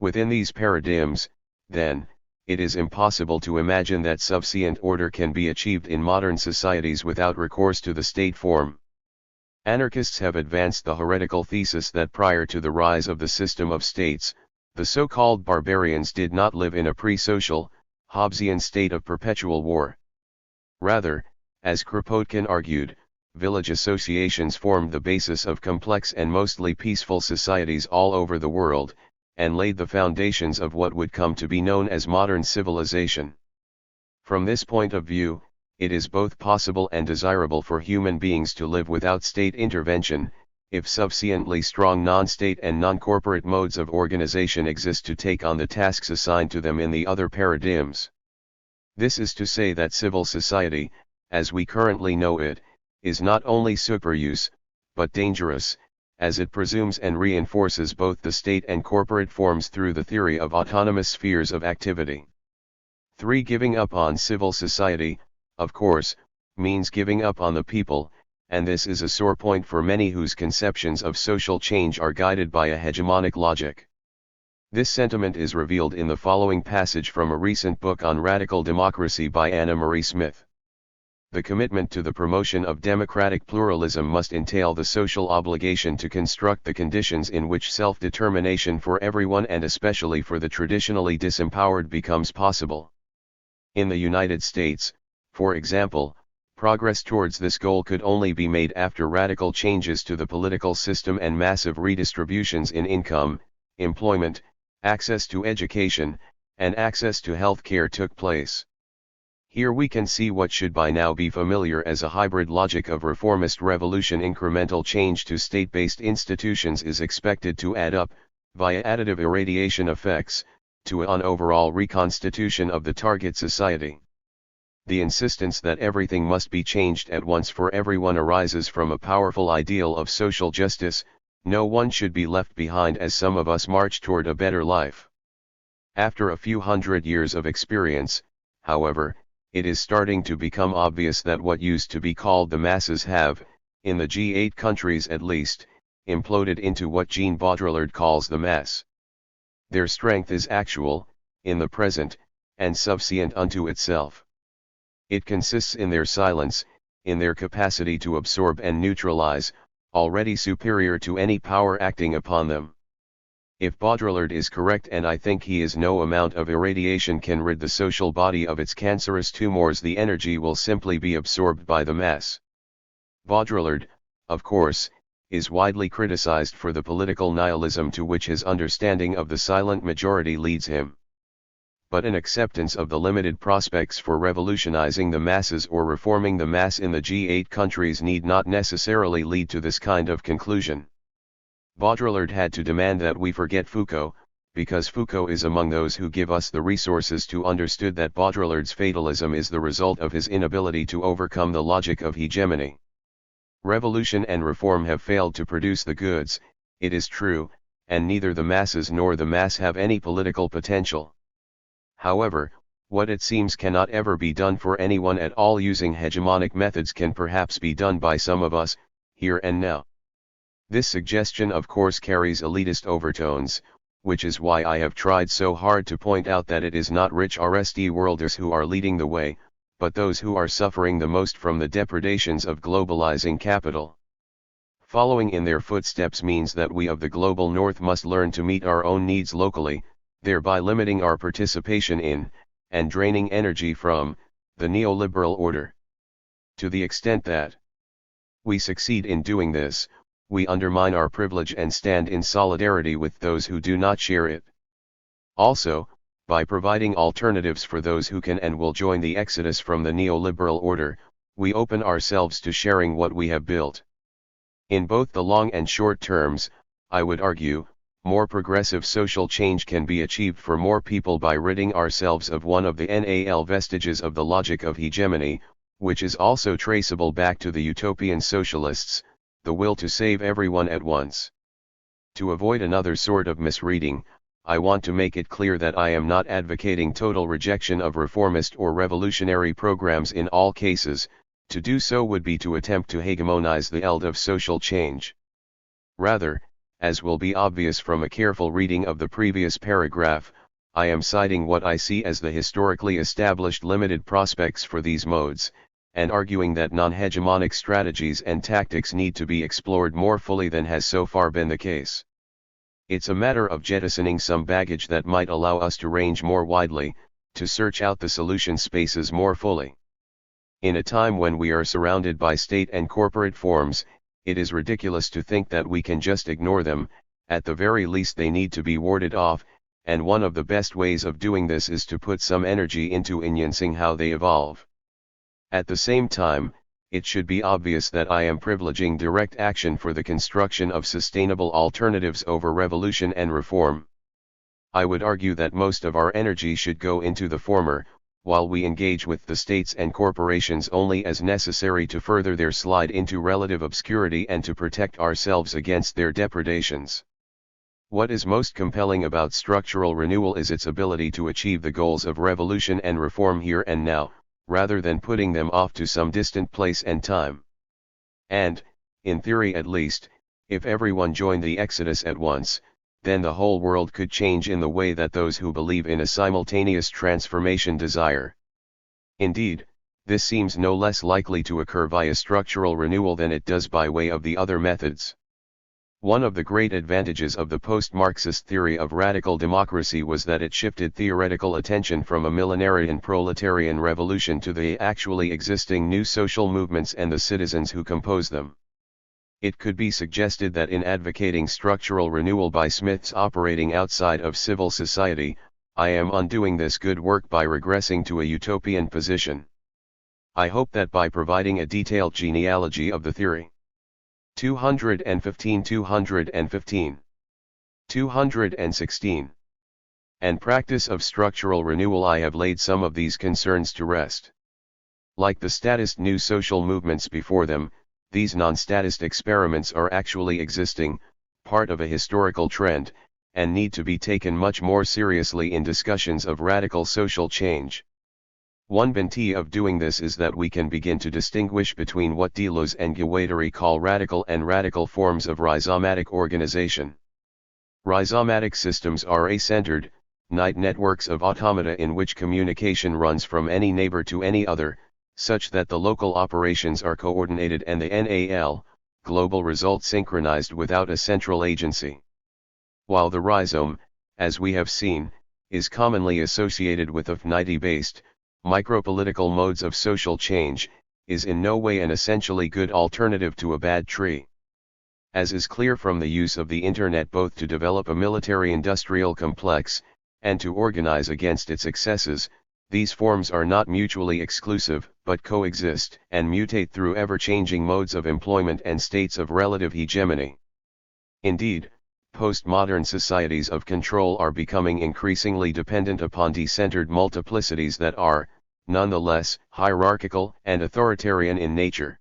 Within these paradigms, then, it is impossible to imagine that sufficient order can be achieved in modern societies without recourse to the state form. Anarchists have advanced the heretical thesis that prior to the rise of the system of states, the so-called barbarians did not live in a pre-social, Hobbesian state of perpetual war. Rather, as Kropotkin argued, village associations formed the basis of complex and mostly peaceful societies all over the world, and laid the foundations of what would come to be known as modern civilization. From this point of view, it is both possible and desirable for human beings to live without state intervention, if sufficiently strong non-state and non-corporate modes of organization exist to take on the tasks assigned to them in the other paradigms. This is to say that civil society, as we currently know it, is not only superuse, but dangerous, as it presumes and reinforces both the state and corporate forms through the theory of autonomous spheres of activity. 3. Giving up on civil society, of course, means giving up on the people, and this is a sore point for many whose conceptions of social change are guided by a hegemonic logic. This sentiment is revealed in the following passage from a recent book on radical democracy by Anna Marie Smith. The commitment to the promotion of democratic pluralism must entail the social obligation to construct the conditions in which self-determination for everyone and especially for the traditionally disempowered becomes possible. In the United States, for example, progress towards this goal could only be made after radical changes to the political system and massive redistributions in income, employment, access to education, and access to health care took place. Here we can see what should by now be familiar as a hybrid logic of reformist revolution. Incremental change to state-based institutions is expected to add up, via additive irradiation effects, to an overall reconstitution of the target society. The insistence that everything must be changed at once for everyone arises from a powerful ideal of social justice. No one should be left behind as some of us march toward a better life. After a few hundred years of experience, however, it is starting to become obvious that what used to be called the masses have, in the G8 countries at least, imploded into what Jean Baudrillard calls the mass. Their strength is actual, in the present, and sufficient unto itself. It consists in their silence, in their capacity to absorb and neutralize, already superior to any power acting upon them. If Baudrillard is correct, and I think he is, no amount of irradiation can rid the social body of its cancerous tumors. The energy will simply be absorbed by the mass. Baudrillard, of course, is widely criticized for the political nihilism to which his understanding of the silent majority leads him. But an acceptance of the limited prospects for revolutionizing the masses or reforming the mass in the G8 countries need not necessarily lead to this kind of conclusion. Baudrillard had to demand that we forget Foucault, because Foucault is among those who give us the resources to understand that Baudrillard's fatalism is the result of his inability to overcome the logic of hegemony. Revolution and reform have failed to produce the goods, it is true, and neither the masses nor the mass have any political potential. However, what it seems cannot ever be done for anyone at all using hegemonic methods can perhaps be done by some of us, here and now. This suggestion of course carries elitist overtones, which is why I have tried so hard to point out that it is not rich RSD-worlders who are leading the way, but those who are suffering the most from the depredations of globalizing capital. Following in their footsteps means that we of the global north must learn to meet our own needs locally, thereby limiting our participation in, and draining energy from, the neoliberal order. To the extent that we succeed in doing this, we undermine our privilege and stand in solidarity with those who do not share it. Also, by providing alternatives for those who can and will join the exodus from the neoliberal order, we open ourselves to sharing what we have built. In both the long and short terms, I would argue, more progressive social change can be achieved for more people by ridding ourselves of one of the NAL vestiges of the logic of hegemony, which is also traceable back to the utopian socialists, the will to save everyone at once. To avoid another sort of misreading, I want to make it clear that I am not advocating total rejection of reformist or revolutionary programs in all cases. To do so would be to attempt to hegemonize the eld of social change. Rather, as will be obvious from a careful reading of the previous paragraph, I am citing what I see as the historically established limited prospects for these modes, and arguing that non-hegemonic strategies and tactics need to be explored more fully than has so far been the case. It's a matter of jettisoning some baggage that might allow us to range more widely, to search out the solution spaces more fully. In a time when we are surrounded by state and corporate forms, it is ridiculous to think that we can just ignore them. At the very least they need to be warded off, and one of the best ways of doing this is to put some energy into enhancing how they evolve. At the same time, it should be obvious that I am privileging direct action for the construction of sustainable alternatives over revolution and reform. I would argue that most of our energy should go into the former, while we engage with the states and corporations only as necessary to further their slide into relative obscurity and to protect ourselves against their depredations. What is most compelling about structural renewal is its ability to achieve the goals of revolution and reform here and now, rather than putting them off to some distant place and time. And, in theory at least, if everyone joined the exodus at once, then the whole world could change in the way that those who believe in a simultaneous transformation desire. Indeed, this seems no less likely to occur via structural renewal than it does by way of the other methods. One of the great advantages of the post-Marxist theory of radical democracy was that it shifted theoretical attention from a millenarian proletarian revolution to the actually existing new social movements and the citizens who compose them. It could be suggested that in advocating structural renewal by Smiths operating outside of civil society, I am undoing this good work by regressing to a utopian position. I hope that by providing a detailed genealogy of the theory 215 216 and practice of structural renewal I have laid some of these concerns to rest. Like the statist new social movements before them, these non-statist experiments are actually existing, part of a historical trend, and need to be taken much more seriously in discussions of radical social change. One benefit of doing this is that we can begin to distinguish between what Deleuze and Guattari call radical forms of rhizomatic organization. Rhizomatic systems are a-centered, night networks of automata in which communication runs from any neighbor to any other, such that the local operations are coordinated and the NAL, global result synchronized without a central agency. While the rhizome, as we have seen, is commonly associated with affinity-based, micropolitical modes of social change, is in no way an essentially good alternative to a bad tree. as is clear from the use of the Internet both to develop a military-industrial complex, and to organize against its excesses. These forms are not mutually exclusive, but coexist and mutate through ever-changing modes of employment and states of relative hegemony. Indeed, postmodern societies of control are becoming increasingly dependent upon decentered multiplicities that are, nonetheless, hierarchical and authoritarian in nature.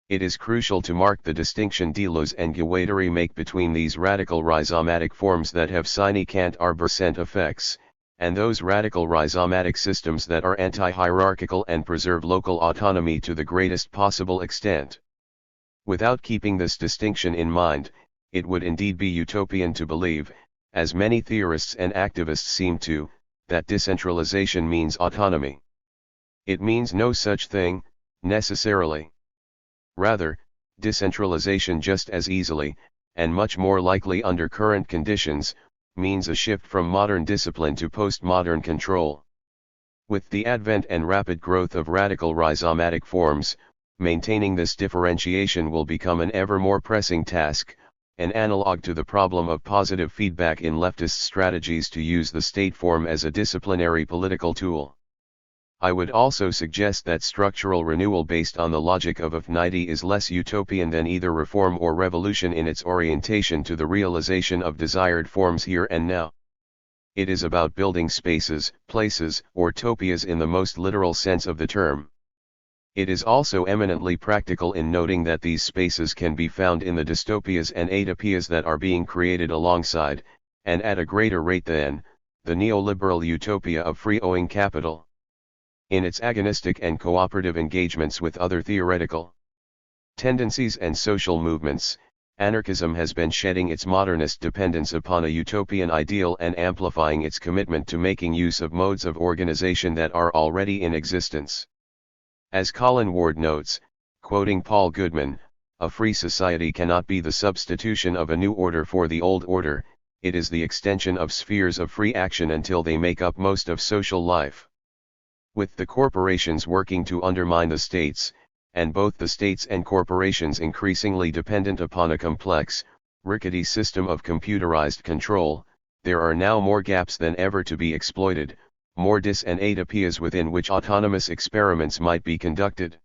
It is crucial to mark the distinction Deleuze and Guattari make between these radical rhizomatic forms that have sine-cant arborescent effects, and those radical rhizomatic systems that are anti-hierarchical and preserve local autonomy to the greatest possible extent. Without keeping this distinction in mind, it would indeed be utopian to believe, as many theorists and activists seem to, that decentralization means autonomy. It means no such thing, necessarily. Rather, decentralization just as easily, and much more likely under current conditions, means a shift from modern discipline to postmodern control. With the advent and rapid growth of radical rhizomatic forms, maintaining this differentiation will become an ever more pressing task, an analog to the problem of positive feedback in leftist strategies to use the state form as a disciplinary political tool. I would also suggest that structural renewal based on the logic of affinity is less utopian than either reform or revolution in its orientation to the realization of desired forms here and now. It is about building spaces, places, or topias in the most literal sense of the term. It is also eminently practical in noting that these spaces can be found in the dystopias and utopias that are being created alongside, and at a greater rate than, the neoliberal utopia of free-owing capital. In its agonistic and cooperative engagements with other theoretical tendencies and social movements, anarchism has been shedding its modernist dependence upon a utopian ideal and amplifying its commitment to making use of modes of organization that are already in existence. As Colin Ward notes, quoting Paul Goodman, a free society cannot be the substitution of a new order for the old order, it is the extension of spheres of free action until they make up most of social life. With the corporations working to undermine the states, and both the states and corporations increasingly dependent upon a complex, rickety system of computerized control, there are now more gaps than ever to be exploited, more dis and utopias within which autonomous experiments might be conducted.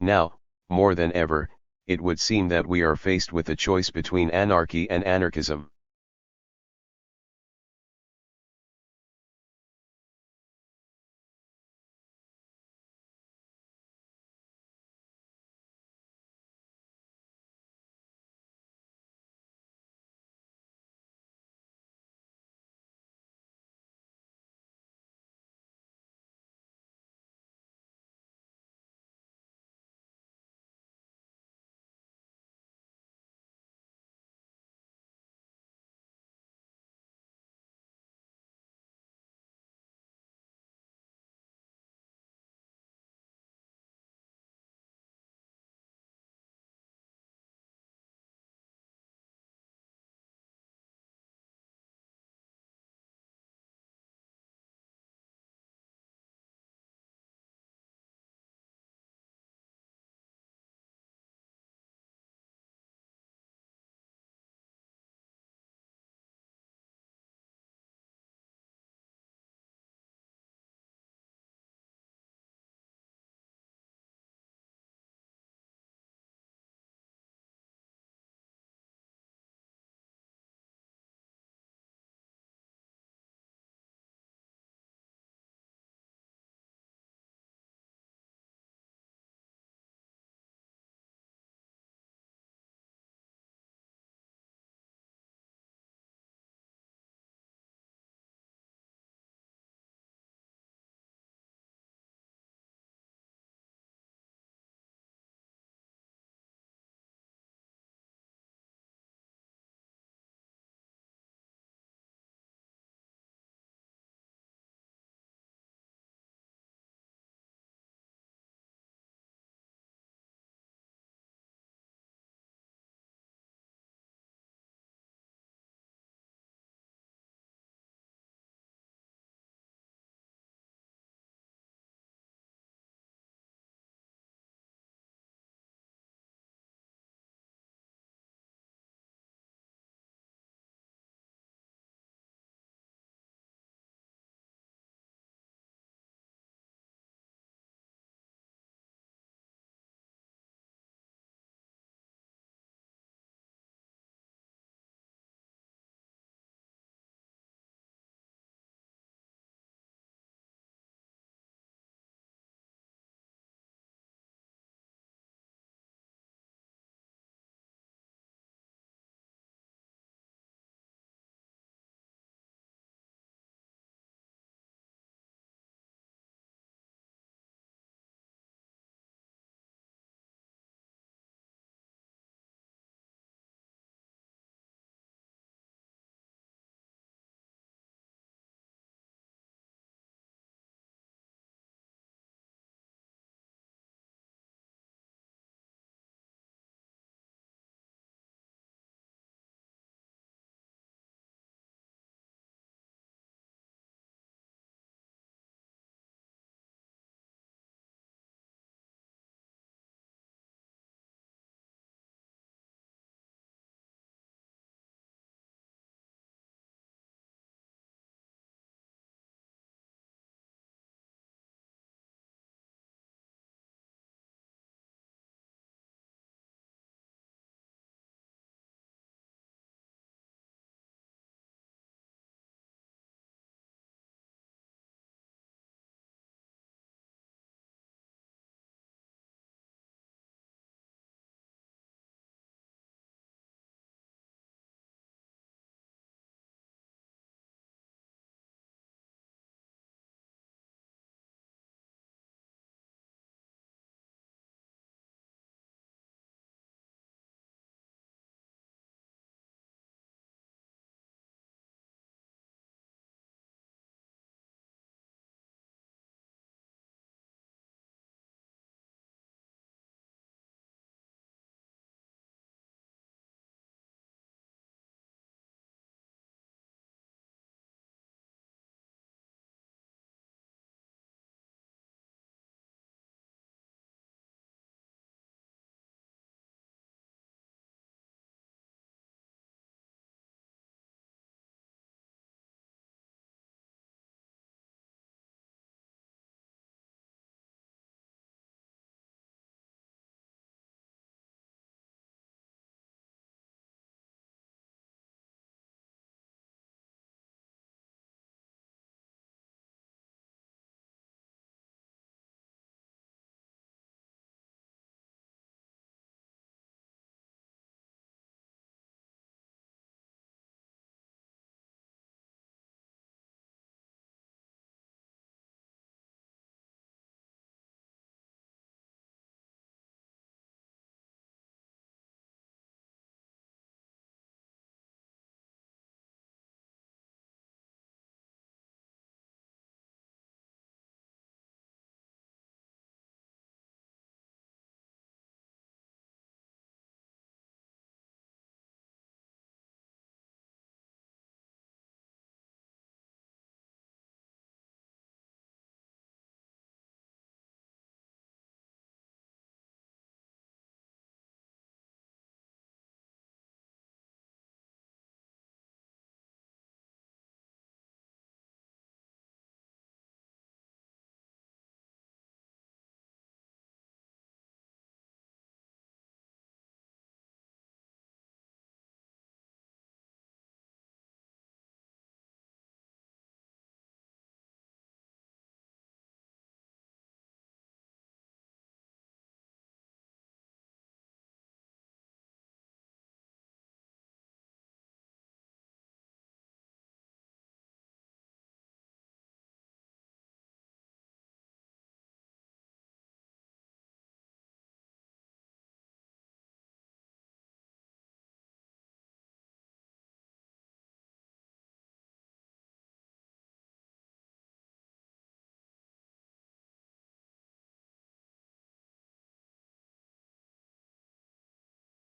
Now, more than ever, it would seem that we are faced with a choice between anarchy and anarchism.